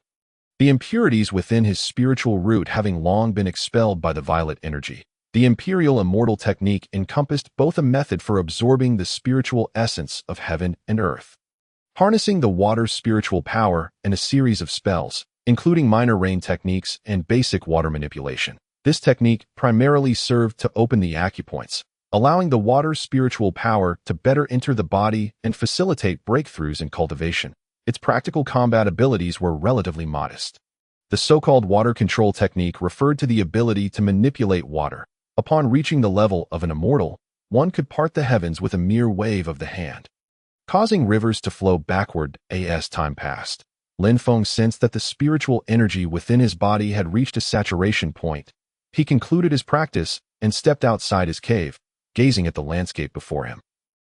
The impurities within his spiritual root having long been expelled by the violet energy. The imperial immortal technique encompassed both a method for absorbing the spiritual essence of heaven and earth, harnessing the water's spiritual power, and a series of spells, including minor rain techniques and basic water manipulation. This technique primarily served to open the acupoints, allowing the water's spiritual power to better enter the body and facilitate breakthroughs in cultivation. Its practical combat abilities were relatively modest. The so-called water control technique referred to the ability to manipulate water. Upon reaching the level of an immortal, one could part the heavens with a mere wave of the hand, causing rivers to flow backward as time passed. Lin Feng sensed that the spiritual energy within his body had reached a saturation point. He concluded his practice and stepped outside his cave, gazing at the landscape before him.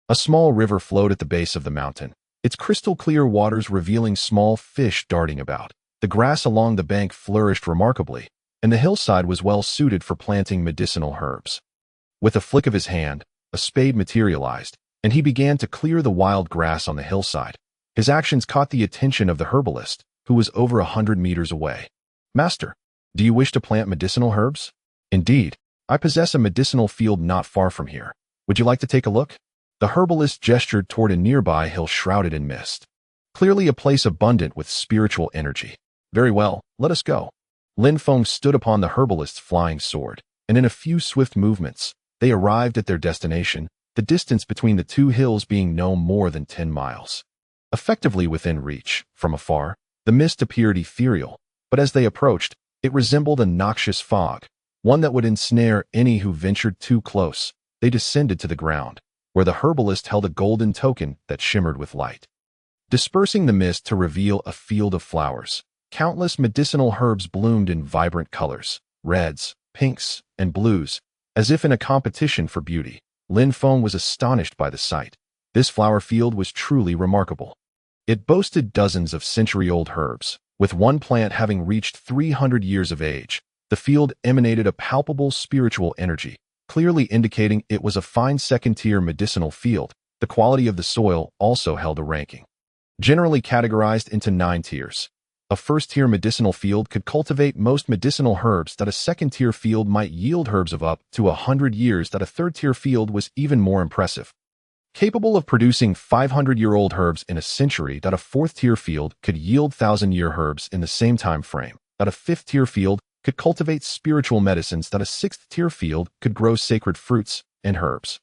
A small river flowed at the base of the mountain, its crystal-clear waters revealing small fish darting about. The grass along the bank flourished remarkably, and the hillside was well suited for planting medicinal herbs. With a flick of his hand, a spade materialized, and he began to clear the wild grass on the hillside. His actions caught the attention of the herbalist, who was over 100 meters away. "Master, do you wish to plant medicinal herbs?" "Indeed, I possess a medicinal field not far from here. Would you like to take a look?" The herbalist gestured toward a nearby hill shrouded in mist, clearly a place abundant with spiritual energy. "Very well, let us go." Lin Feng stood upon the herbalist's flying sword, and in a few swift movements, they arrived at their destination, the distance between the two hills being no more than 10 miles. Effectively within reach, from afar, the mist appeared ethereal, but as they approached, it resembled a noxious fog, one that would ensnare any who ventured too close. They descended to the ground, where the herbalist held a golden token that shimmered with light, dispersing the mist to reveal a field of flowers. Countless medicinal herbs bloomed in vibrant colors, reds, pinks, and blues, as if in a competition for beauty. Lin Feng was astonished by the sight. This flower field was truly remarkable. It boasted dozens of century-old herbs, with one plant having reached 300 years of age. The field emanated a palpable spiritual energy, clearly indicating it was a fine second-tier medicinal field. The quality of the soil also held a ranking, generally categorized into 9 tiers. A first-tier medicinal field could cultivate most medicinal herbs that a second-tier field might yield herbs of up to 100 years that a third-tier field was even more impressive, capable of producing 500-year-old herbs in a century that a fourth-tier field could yield 1,000-year herbs in the same time frame, that a fifth-tier field could cultivate spiritual medicines, that a sixth-tier field could grow sacred fruits and herbs,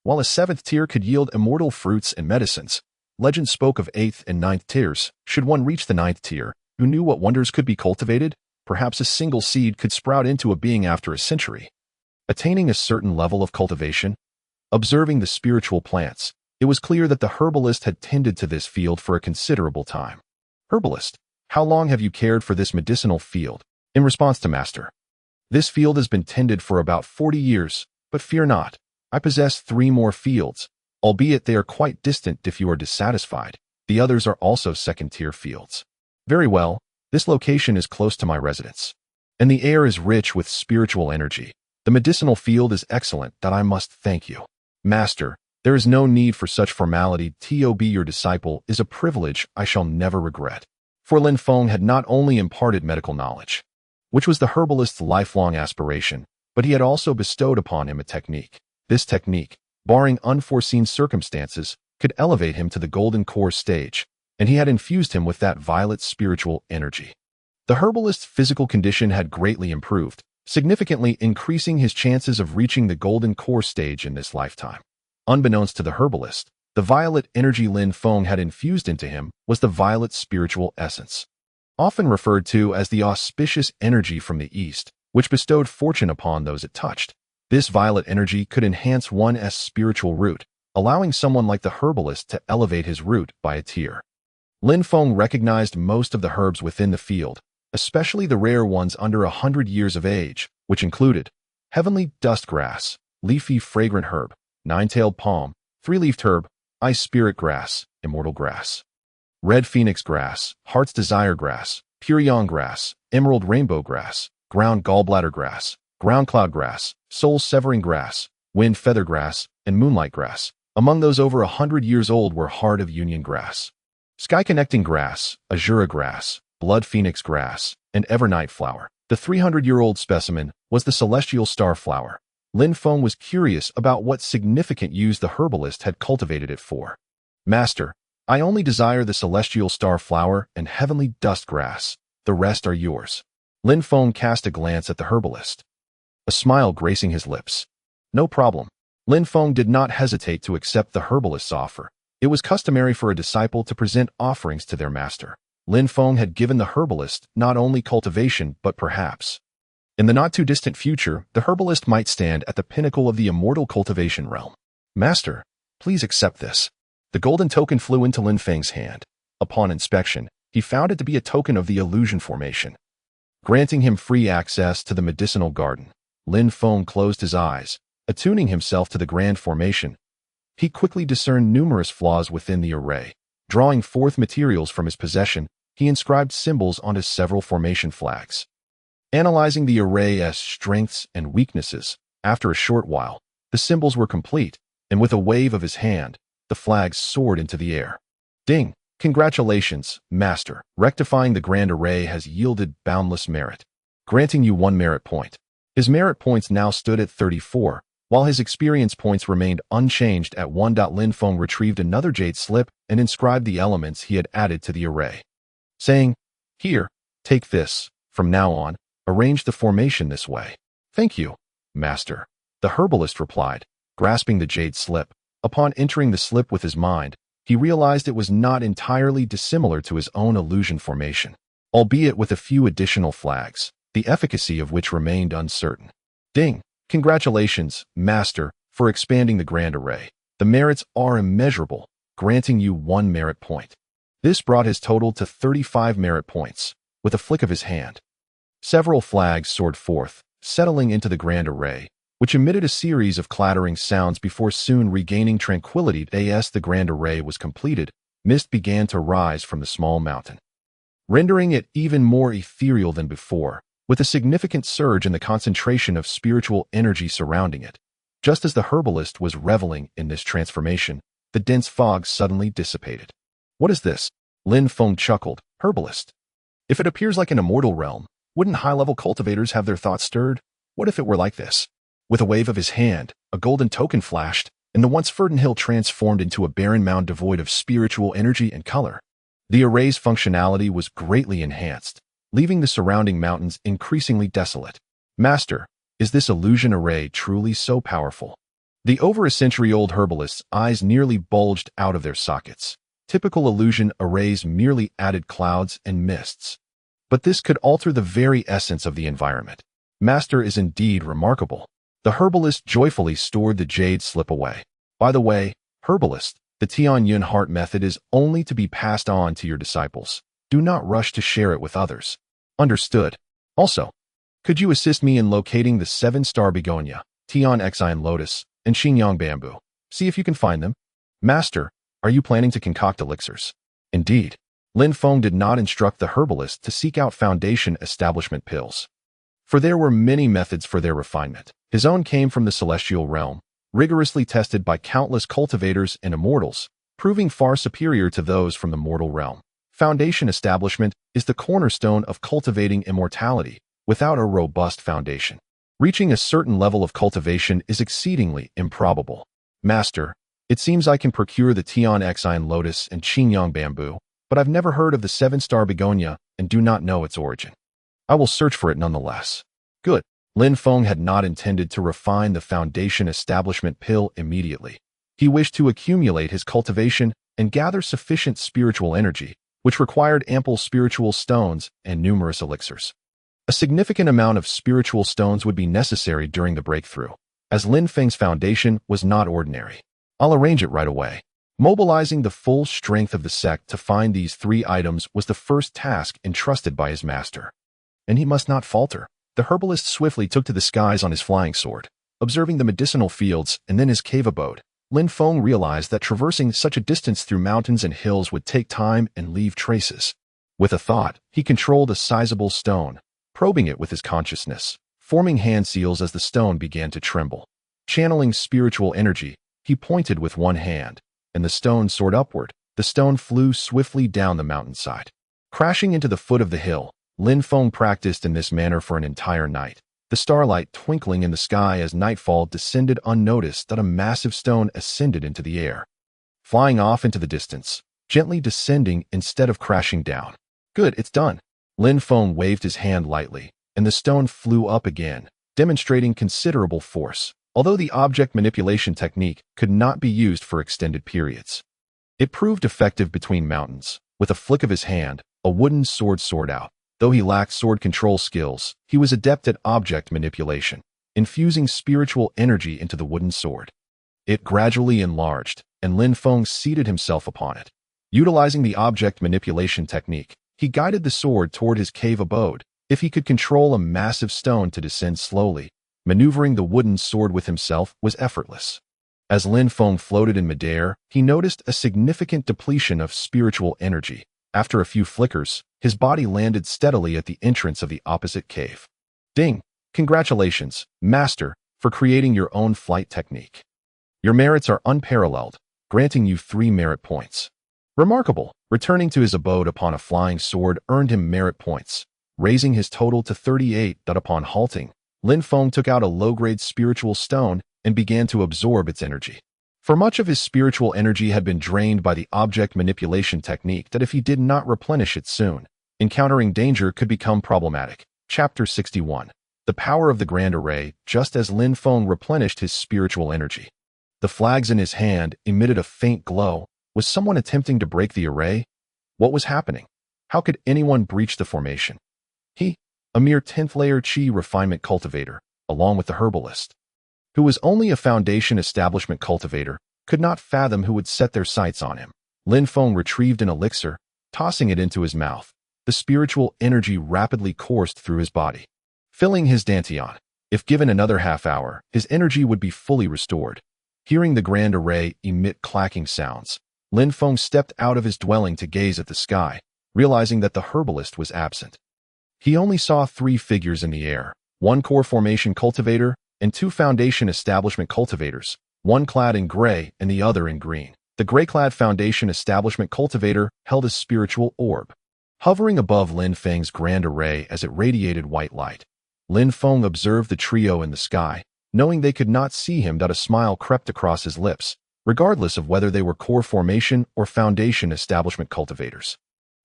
while a seventh tier could yield immortal fruits and medicines. Legend spoke of 8th and 9th tiers. Should one reach the 9th tier, who knew what wonders could be cultivated? Perhaps a single seed could sprout into a being after a century. Attaining a certain level of cultivation, observing the spiritual plants, it was clear that the herbalist had tended to this field for a considerable time. "Herbalist, how long have you cared for this medicinal field?" In response to Master, "This field has been tended for about 40 years, but fear not, I possess 3 more fields, albeit they are quite distant. If you are dissatisfied, the others are also second-tier fields." "Very well, this location is close to my residence, and the air is rich with spiritual energy. The medicinal field is excellent that I must thank you." "Master, there is no need for such formality. To be your disciple is a privilege I shall never regret." For Lin Feng had not only imparted medical knowledge, which was the herbalist's lifelong aspiration, but he had also bestowed upon him a technique. This technique, barring unforeseen circumstances, could elevate him to the golden core stage, and he had infused him with that violet spiritual energy. The herbalist's physical condition had greatly improved, significantly increasing his chances of reaching the golden core stage in this lifetime. Unbeknownst to the herbalist, the violet energy Lin Feng had infused into him was the violet spiritual essence, often referred to as the auspicious energy from the east, which bestowed fortune upon those it touched. This violet energy could enhance one's spiritual root, allowing someone like the herbalist to elevate his root by a tier. Lin Feng recognized most of the herbs within the field, especially the rare ones under 100 years of age, which included heavenly dust grass, leafy fragrant herb, 9-tailed palm, 3-leafed herb, ice spirit grass, immortal grass, red phoenix grass, heart's desire grass, purion grass, emerald rainbow grass, ground gallbladder grass, ground cloud grass, soul severing grass, wind feather grass, and moonlight grass. Among those over 100 years old were Heart of Union grass, Sky-connecting grass, Azura grass, Blood Phoenix grass, and Evernight flower. The 300-year-old specimen was the celestial star flower. Lin Feng was curious about what significant use the herbalist had cultivated it for. Master, I only desire the celestial star flower and heavenly dust grass. The rest are yours. Lin Feng cast a glance at the herbalist, a smile gracing his lips. No problem. Lin Feng did not hesitate to accept the herbalist's offer. It was customary for a disciple to present offerings to their master. Lin Feng had given the herbalist not only cultivation, but perhaps, in the not-too-distant future, the herbalist might stand at the pinnacle of the immortal cultivation realm. Master, please accept this. The golden token flew into Lin Feng's hand. Upon inspection, he found it to be a token of the illusion formation, granting him free access to the medicinal garden. Lin Feng closed his eyes, attuning himself to the grand formation. He quickly discerned numerous flaws within the array. Drawing forth materials from his possession, he inscribed symbols onto several formation flags. Analyzing the array as strengths and weaknesses, after a short while, the symbols were complete, and with a wave of his hand, the flags soared into the air. Ding! Congratulations, Master. Rectifying the grand array has yielded boundless merit, granting you 1 merit point. His merit points now stood at 34, while his experience points remained unchanged at 1. Lin Feng retrieved another jade slip and inscribed the elements he had added to the array, saying, "Here, take this. From now on, arrange the formation this way." "Thank you, Master," the herbalist replied, grasping the jade slip. Upon entering the slip with his mind, he realized it was not entirely dissimilar to his own illusion formation, albeit with a few additional flags, the efficacy of which remained uncertain. Ding! Congratulations, Master, for expanding the grand array. The merits are immeasurable, granting you 1 merit point. This brought his total to 35 merit points. With a flick of his hand, several flags soared forth, settling into the grand array, which emitted a series of clattering sounds before soon regaining tranquility. As the grand array was completed, mist began to rise from the small mountain, rendering it even more ethereal than before, with a significant surge in the concentration of spiritual energy surrounding it. Just as the herbalist was reveling in this transformation, the dense fog suddenly dissipated. "What is this?" Lin Feng chuckled. "Herbalist. If it appears like an immortal realm, wouldn't high-level cultivators have their thoughts stirred? What if it were like this?" With a wave of his hand, a golden token flashed, and the once verdant hill transformed into a barren mound devoid of spiritual energy and color. The array's functionality was greatly enhanced, leaving the surrounding mountains increasingly desolate. "Master, is this illusion array truly so powerful?" The over-a-century-old herbalist's eyes nearly bulged out of their sockets. Typical illusion arrays merely added clouds and mists, but this could alter the very essence of the environment. "Master is indeed remarkable." The herbalist joyfully stored the jade slip away. "By the way, herbalist, the Tian Yun heart method is only to be passed on to your disciples. Do not rush to share it with others." "Understood. Also, could you assist me in locating the 7-star begonia, Tian Xian lotus, and Xingyang bamboo? See if you can find them." "Master, are you planning to concoct elixirs?" "Indeed." Lin Feng did not instruct the herbalist to seek out foundation establishment pills, for there were many methods for their refinement. His own came from the celestial realm, rigorously tested by countless cultivators and immortals, proving far superior to those from the mortal realm. Foundation establishment is the cornerstone of cultivating immortality. Without a robust foundation, reaching a certain level of cultivation is exceedingly improbable. "Master, it seems I can procure the Tian Xian lotus and Xingyang bamboo, but I've never heard of the 7-star begonia and do not know its origin. I will search for it nonetheless." "Good." Lin Feng had not intended to refine the foundation establishment pill immediately. He wished to accumulate his cultivation and gather sufficient spiritual energy, which required ample spiritual stones and numerous elixirs. A significant amount of spiritual stones would be necessary during the breakthrough, as Lin Feng's foundation was not ordinary. "I'll arrange it right away." Mobilizing the full strength of the sect to find these 3 items was the first task entrusted by his master. And he must not falter. The herbalist swiftly took to the skies on his flying sword. Observing the medicinal fields and then his cave abode, Lin Feng realized that traversing such a distance through mountains and hills would take time and leave traces. With a thought, he controlled a sizable stone, probing it with his consciousness, forming hand seals as the stone began to tremble. Channeling spiritual energy, He pointed with one hand, and the stone soared upward. The stone flew swiftly down the mountainside. Crashing into the foot of the hill, Lin Feng practiced in this manner for an entire night, the starlight twinkling in the sky as nightfall descended unnoticed that a massive stone ascended into the air, flying off into the distance, gently descending instead of crashing down. Good, it's done. Lin Feng waved his hand lightly, and the stone flew up again, demonstrating considerable force, although the object manipulation technique could not be used for extended periods. It proved effective between mountains. With a flick of his hand, a wooden sword soared out. Though he lacked sword control skills, he was adept at object manipulation, infusing spiritual energy into the wooden sword. It gradually enlarged, and Lin Feng seated himself upon it. Utilizing the object manipulation technique, he guided the sword toward his cave abode. If he could control a massive stone to descend slowly, maneuvering the wooden sword with himself was effortless. As Lin Feng floated in midair, he noticed a significant depletion of spiritual energy. After a few flickers, his body landed steadily at the entrance of the opposite cave. Ding! Congratulations, Master, for creating your own flight technique. Your merits are unparalleled, granting you 3 merit points. Remarkable! Returning to his abode upon a flying sword earned him merit points, raising his total to 38. Upon halting, Lin Feng took out a low-grade spiritual stone and began to absorb its energy. For much of his spiritual energy had been drained by the object manipulation technique that if he did not replenish it soon, encountering danger could become problematic. Chapter 61. The Power of the Grand Array. Just as Lin Feng replenished his spiritual energy, the flags in his hand emitted a faint glow. Was someone attempting to break the array? What was happening? How could anyone breach the formation? He, a mere 10th layer Qi refinement cultivator, along with the herbalist, who was only a foundation establishment cultivator, could not fathom who would set their sights on him. Lin Feng retrieved an elixir, tossing it into his mouth. The spiritual energy rapidly coursed through his body, filling his dantian. If given another half hour, his energy would be fully restored. Hearing the grand array emit clacking sounds, Lin Feng stepped out of his dwelling to gaze at the sky, realizing that the herbalist was absent. He only saw 3 figures in the air, 1 core formation cultivator and 2 foundation establishment cultivators, one clad in gray and the other in green. The gray-clad foundation establishment cultivator held a spiritual orb, hovering above Lin Feng's grand array as it radiated white light. Lin Feng observed the trio in the sky, knowing they could not see him. A smile crept across his lips, regardless of whether they were core formation or foundation establishment cultivators.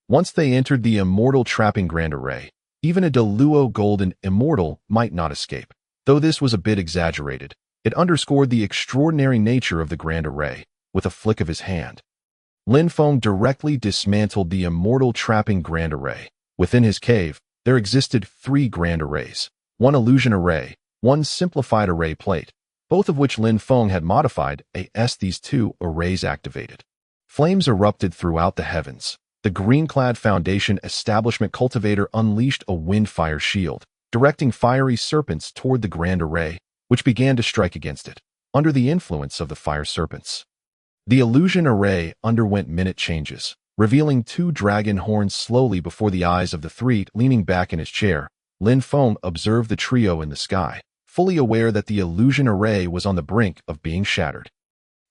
Once they entered the immortal trapping grand array, even a Deluo golden immortal might not escape. Though this was a bit exaggerated, it underscored the extraordinary nature of the grand array. With a flick of his hand, Lin Feng directly dismantled the immortal trapping grand array. Within his cave, there existed 3 grand arrays, 1 illusion array, 1 simplified array plate, both of which Lin Feng had modified as these 2 arrays activated. Flames erupted throughout the heavens. The green-clad foundation establishment cultivator unleashed a wind-fire shield, directing fiery serpents toward the grand array, which began to strike against it. Under the influence of the fire serpents, the illusion array underwent minute changes, revealing 2 dragon horns slowly before the eyes of the 3. Leaning back in his chair, Lin Feng observed the trio in the sky, fully aware that the illusion array was on the brink of being shattered.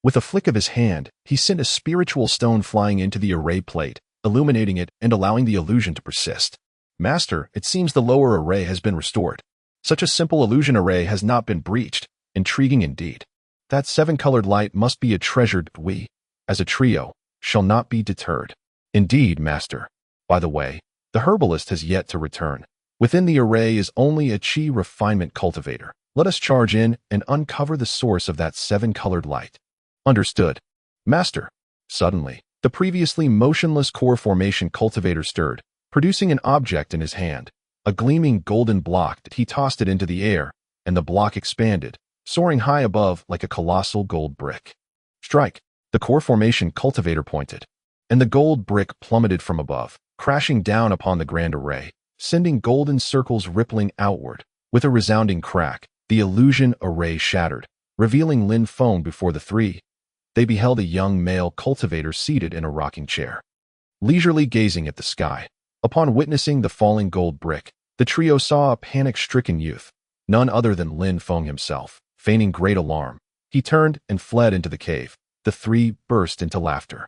With a flick of his hand, he sent a spiritual stone flying into the array plate, illuminating it and allowing the illusion to persist. Master, it seems the lower array has been restored. Such a simple illusion array has not been breached. Intriguing indeed. That 7-colored light must be a treasured. We, as a trio, shall not be deterred. Indeed, Master. By the way, the herbalist has yet to return. Within the array is only a Qi refinement cultivator. Let us charge in and uncover the source of that 7-colored light. Understood. Master. Suddenly, the previously motionless core formation cultivator stirred, producing an object in his hand, a gleaming golden block. He tossed it into the air, and the block expanded, soaring high above like a colossal gold brick. Strike! The core formation cultivator pointed, and the gold brick plummeted from above, crashing down upon the grand array, sending golden circles rippling outward. With a resounding crack, the illusion array shattered, revealing Lin Feng before the 3. They beheld a young male cultivator seated in a rocking chair, leisurely gazing at the sky. Upon witnessing the falling gold brick, the trio saw a panic-stricken youth, none other than Lin Feng himself. Feigning great alarm, He turned and fled into the cave. The three burst into laughter.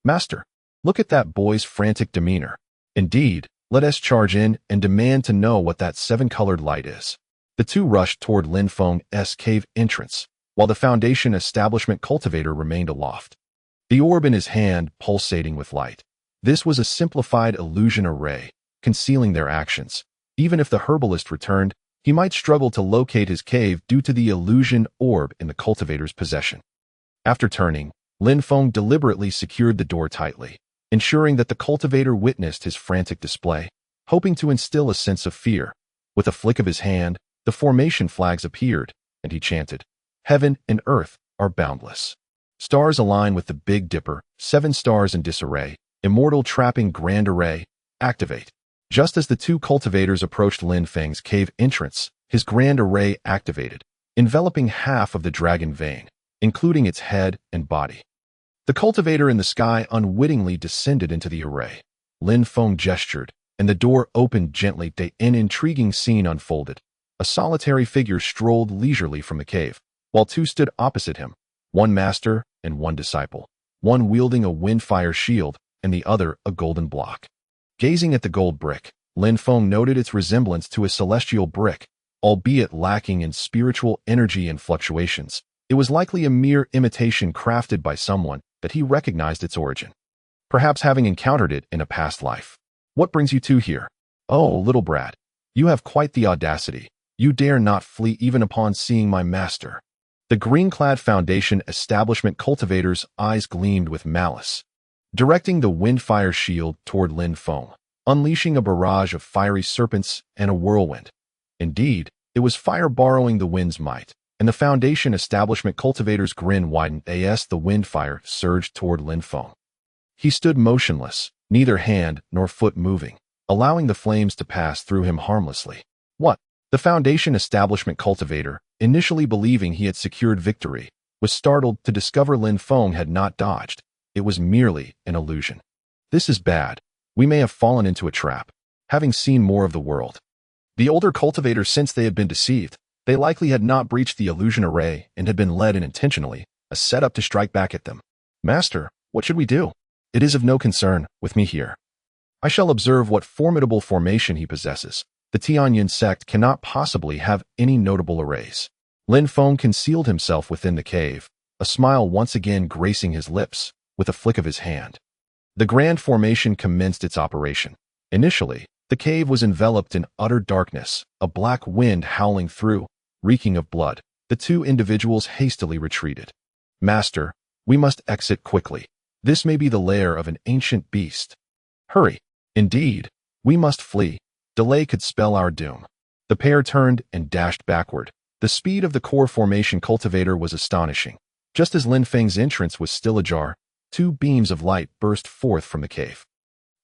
Master, look at that boy's frantic demeanor. Indeed, let us charge in and demand to know what that seven-colored light is. The two rushed toward Lin Feng's cave entrance, while the Foundation establishment cultivator remained aloft, the orb in his hand pulsating with light. This was a simplified illusion array, concealing their actions. Even if the herbalist returned, he might struggle to locate his cave due to the illusion orb in the cultivator's possession. After turning, Lin Feng deliberately secured the door tightly, ensuring that the cultivator witnessed his frantic display, hoping to instill a sense of fear. With a flick of his hand, the formation flags appeared, and he chanted, "Heaven and earth are boundless. Stars align with the Big Dipper, 7 stars in disarray, immortal trapping grand array, activate." Just as the two cultivators approached Lin Feng's cave entrance, his grand array activated, enveloping half of the dragon vein, including its head and body. The cultivator in the sky unwittingly descended into the array. Lin Feng gestured, and the door opened gently. An intriguing scene unfolded. A solitary figure strolled leisurely from the cave, while two stood opposite him, one master and one disciple, one wielding a windfire shield and the other a golden block. Gazing at the gold brick, Lin Feng noted its resemblance to a celestial brick, albeit lacking in spiritual energy and fluctuations. It was likely a mere imitation crafted by someone that he recognized its origin, perhaps having encountered it in a past life. "What brings you two here?" "Oh, little brat, you have quite the audacity. You dare not flee even upon seeing my master." The green-clad Foundation establishment cultivator's eyes gleamed with malice, directing the windfire shield toward Lin Feng, unleashing a barrage of fiery serpents and a whirlwind. Indeed, it was fire borrowing the wind's might, and the Foundation establishment cultivator's grin widened as the windfire surged toward Lin Feng. He stood motionless, neither hand nor foot moving, allowing the flames to pass through him harmlessly. "What?" The Foundation establishment cultivator, initially believing he had secured victory, was startled to discover Lin Feng had not dodged. It was merely an illusion. "This is bad. We may have fallen into a trap." Having seen more of the world, the older cultivators, since they had been deceived, they likely had not breached the illusion array and had been led in intentionally, a setup to strike back at them. "Master, what should we do?" "It is of no concern, with me here. I shall observe what formidable formation he possesses. The Tianyin sect cannot possibly have any notable arrays." Lin Feng concealed himself within the cave, a smile once again gracing his lips, with a flick of his hand. The grand formation commenced its operation. Initially, the cave was enveloped in utter darkness, a black wind howling through, reeking of blood. The two individuals hastily retreated. "Master, we must exit quickly. This may be the lair of an ancient beast." "Hurry." "Indeed, we must flee. Delay could spell our doom." The pair turned and dashed backward. The speed of the core formation cultivator was astonishing. Just as Lin Feng's entrance was still ajar, 2 beams of light burst forth from the cave.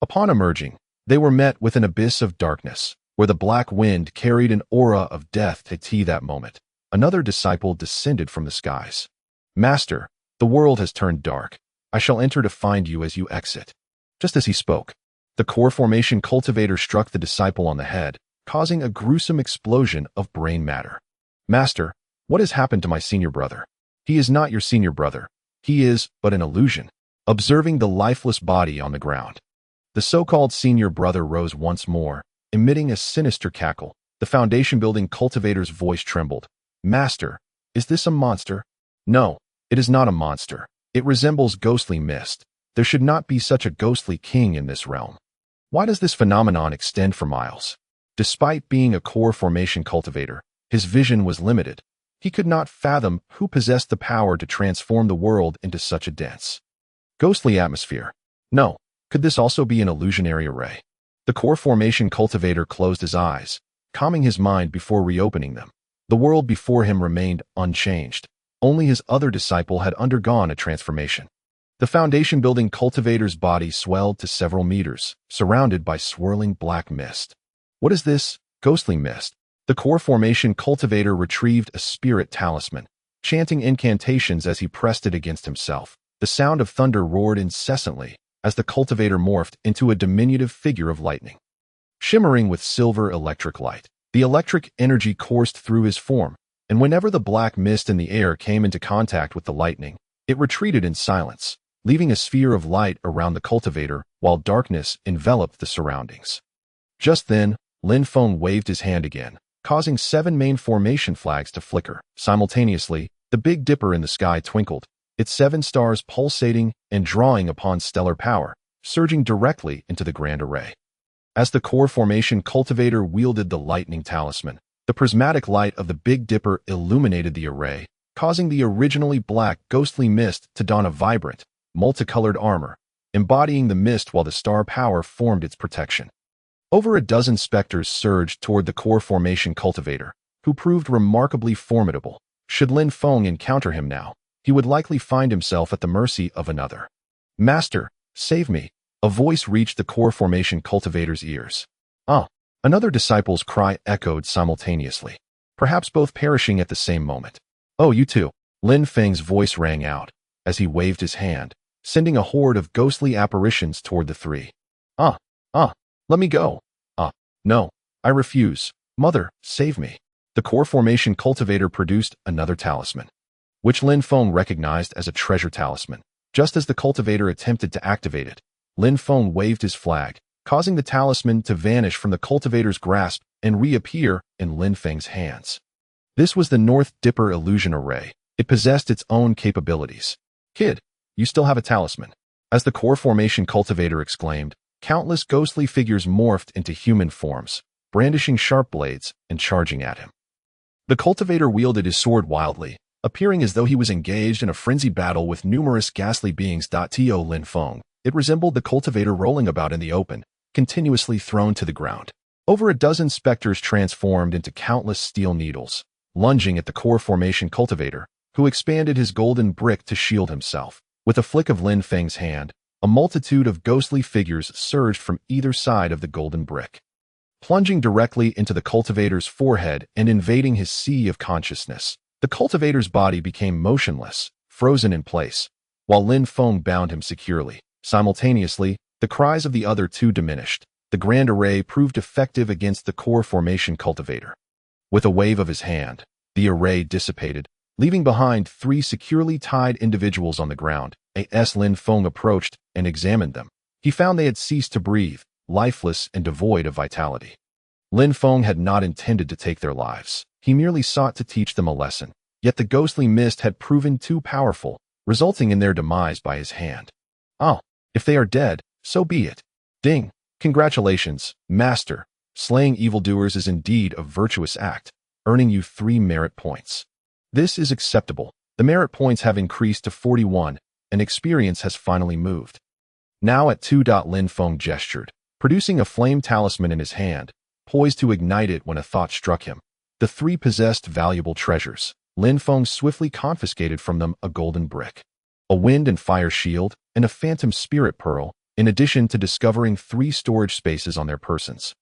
Upon emerging, they were met with an abyss of darkness, where the black wind carried an aura of death. At that moment, another disciple descended from the skies. "Master, the world has turned dark. I shall enter to find you as you exit." Just as he spoke, the core formation cultivator struck the disciple on the head, causing a gruesome explosion of brain matter. "Master, what has happened to my senior brother?" "He is not your senior brother. He is but an illusion." Observing the lifeless body on the ground, the so-called senior brother rose once more, emitting a sinister cackle. The Foundation-building cultivator's voice trembled. "Master, is this a monster?" "No, it is not a monster. It resembles ghostly mist. There should not be such a ghostly king in this realm. Why does this phenomenon extend for miles?" Despite being a core formation cultivator, his vision was limited. He could not fathom who possessed the power to transform the world into such a dense, ghostly atmosphere. No, could this also be an illusionary array? The core formation cultivator closed his eyes, calming his mind before reopening them. The world before him remained unchanged. Only his other disciple had undergone a transformation. The Foundation-building cultivator's body swelled to several meters, surrounded by swirling black mist. "What is this ghostly mist?" The core formation cultivator retrieved a spirit talisman, chanting incantations as he pressed it against himself. The sound of thunder roared incessantly as the cultivator morphed into a diminutive figure of lightning. Shimmering with silver electric light, the electric energy coursed through his form, and whenever the black mist in the air came into contact with the lightning, it retreated in silence, leaving a sphere of light around the cultivator while darkness enveloped the surroundings. Just then, Lin Feng waved his hand again, causing 7 main formation flags to flicker. Simultaneously, the Big Dipper in the sky twinkled, its 7 stars pulsating and drawing upon stellar power, surging directly into the grand array. As the core formation cultivator wielded the lightning talisman, the prismatic light of the Big Dipper illuminated the array, causing the originally black ghostly mist to don a vibrant, multicolored armor, embodying the mist while the star power formed its protection. Over a dozen specters surged toward the core formation cultivator, who proved remarkably formidable. Should Lin Feng encounter him now, he would likely find himself at the mercy of another. "Master, save me!" A voice reached the core formation cultivator's ears. "Ah!" Another disciple's cry echoed simultaneously, perhaps both perishing at the same moment. "Oh, you too!" Lin Feng's voice rang out, as he waved his hand, sending a horde of ghostly apparitions toward the 3. Let me go." No, I refuse. Mother, save me." The core formation cultivator produced another talisman, which Lin Feng recognized as a treasure talisman. Just as the cultivator attempted to activate it, Lin Feng waved his flag, causing the talisman to vanish from the cultivator's grasp and reappear in Lin Feng's hands. This was the North Dipper illusion array. It possessed its own capabilities. "Kid, you still have a talisman." As the core formation cultivator exclaimed, countless ghostly figures morphed into human forms, brandishing sharp blades and charging at him. The cultivator wielded his sword wildly, appearing as though he was engaged in a frenzied battle with numerous ghastly beings. To Lin Feng, it resembled the cultivator rolling about in the open, continuously thrown to the ground. Over a dozen specters transformed into countless steel needles, lunging at the core formation cultivator, who expanded his golden brick to shield himself. With a flick of Lin Feng's hand, a multitude of ghostly figures surged from either side of the golden brick, plunging directly into the cultivator's forehead and invading his sea of consciousness. The cultivator's body became motionless, frozen in place, while Lin Feng bound him securely. Simultaneously, the cries of the other 2 diminished. The grand array proved effective against the core formation cultivator. With a wave of his hand, the array dissipated, leaving behind 3 securely tied individuals on the ground. As Lin Feng approached and examined them, he found they had ceased to breathe, lifeless and devoid of vitality. Lin Feng had not intended to take their lives. He merely sought to teach them a lesson. Yet the ghostly mist had proven too powerful, resulting in their demise by his hand. If they are dead, so be it. Ding! Congratulations, Master. Slaying evildoers is indeed a virtuous act, earning you 3 merit points. This is acceptable. The merit points have increased to 41, and experience has finally moved. Now at 2. Lin Feng gestured, producing a flame talisman in his hand, poised to ignite it when a thought struck him. The 3 possessed valuable treasures. Lin Feng swiftly confiscated from them a golden brick, a wind and fire shield, and a phantom spirit pearl, in addition to discovering 3 storage spaces on their persons.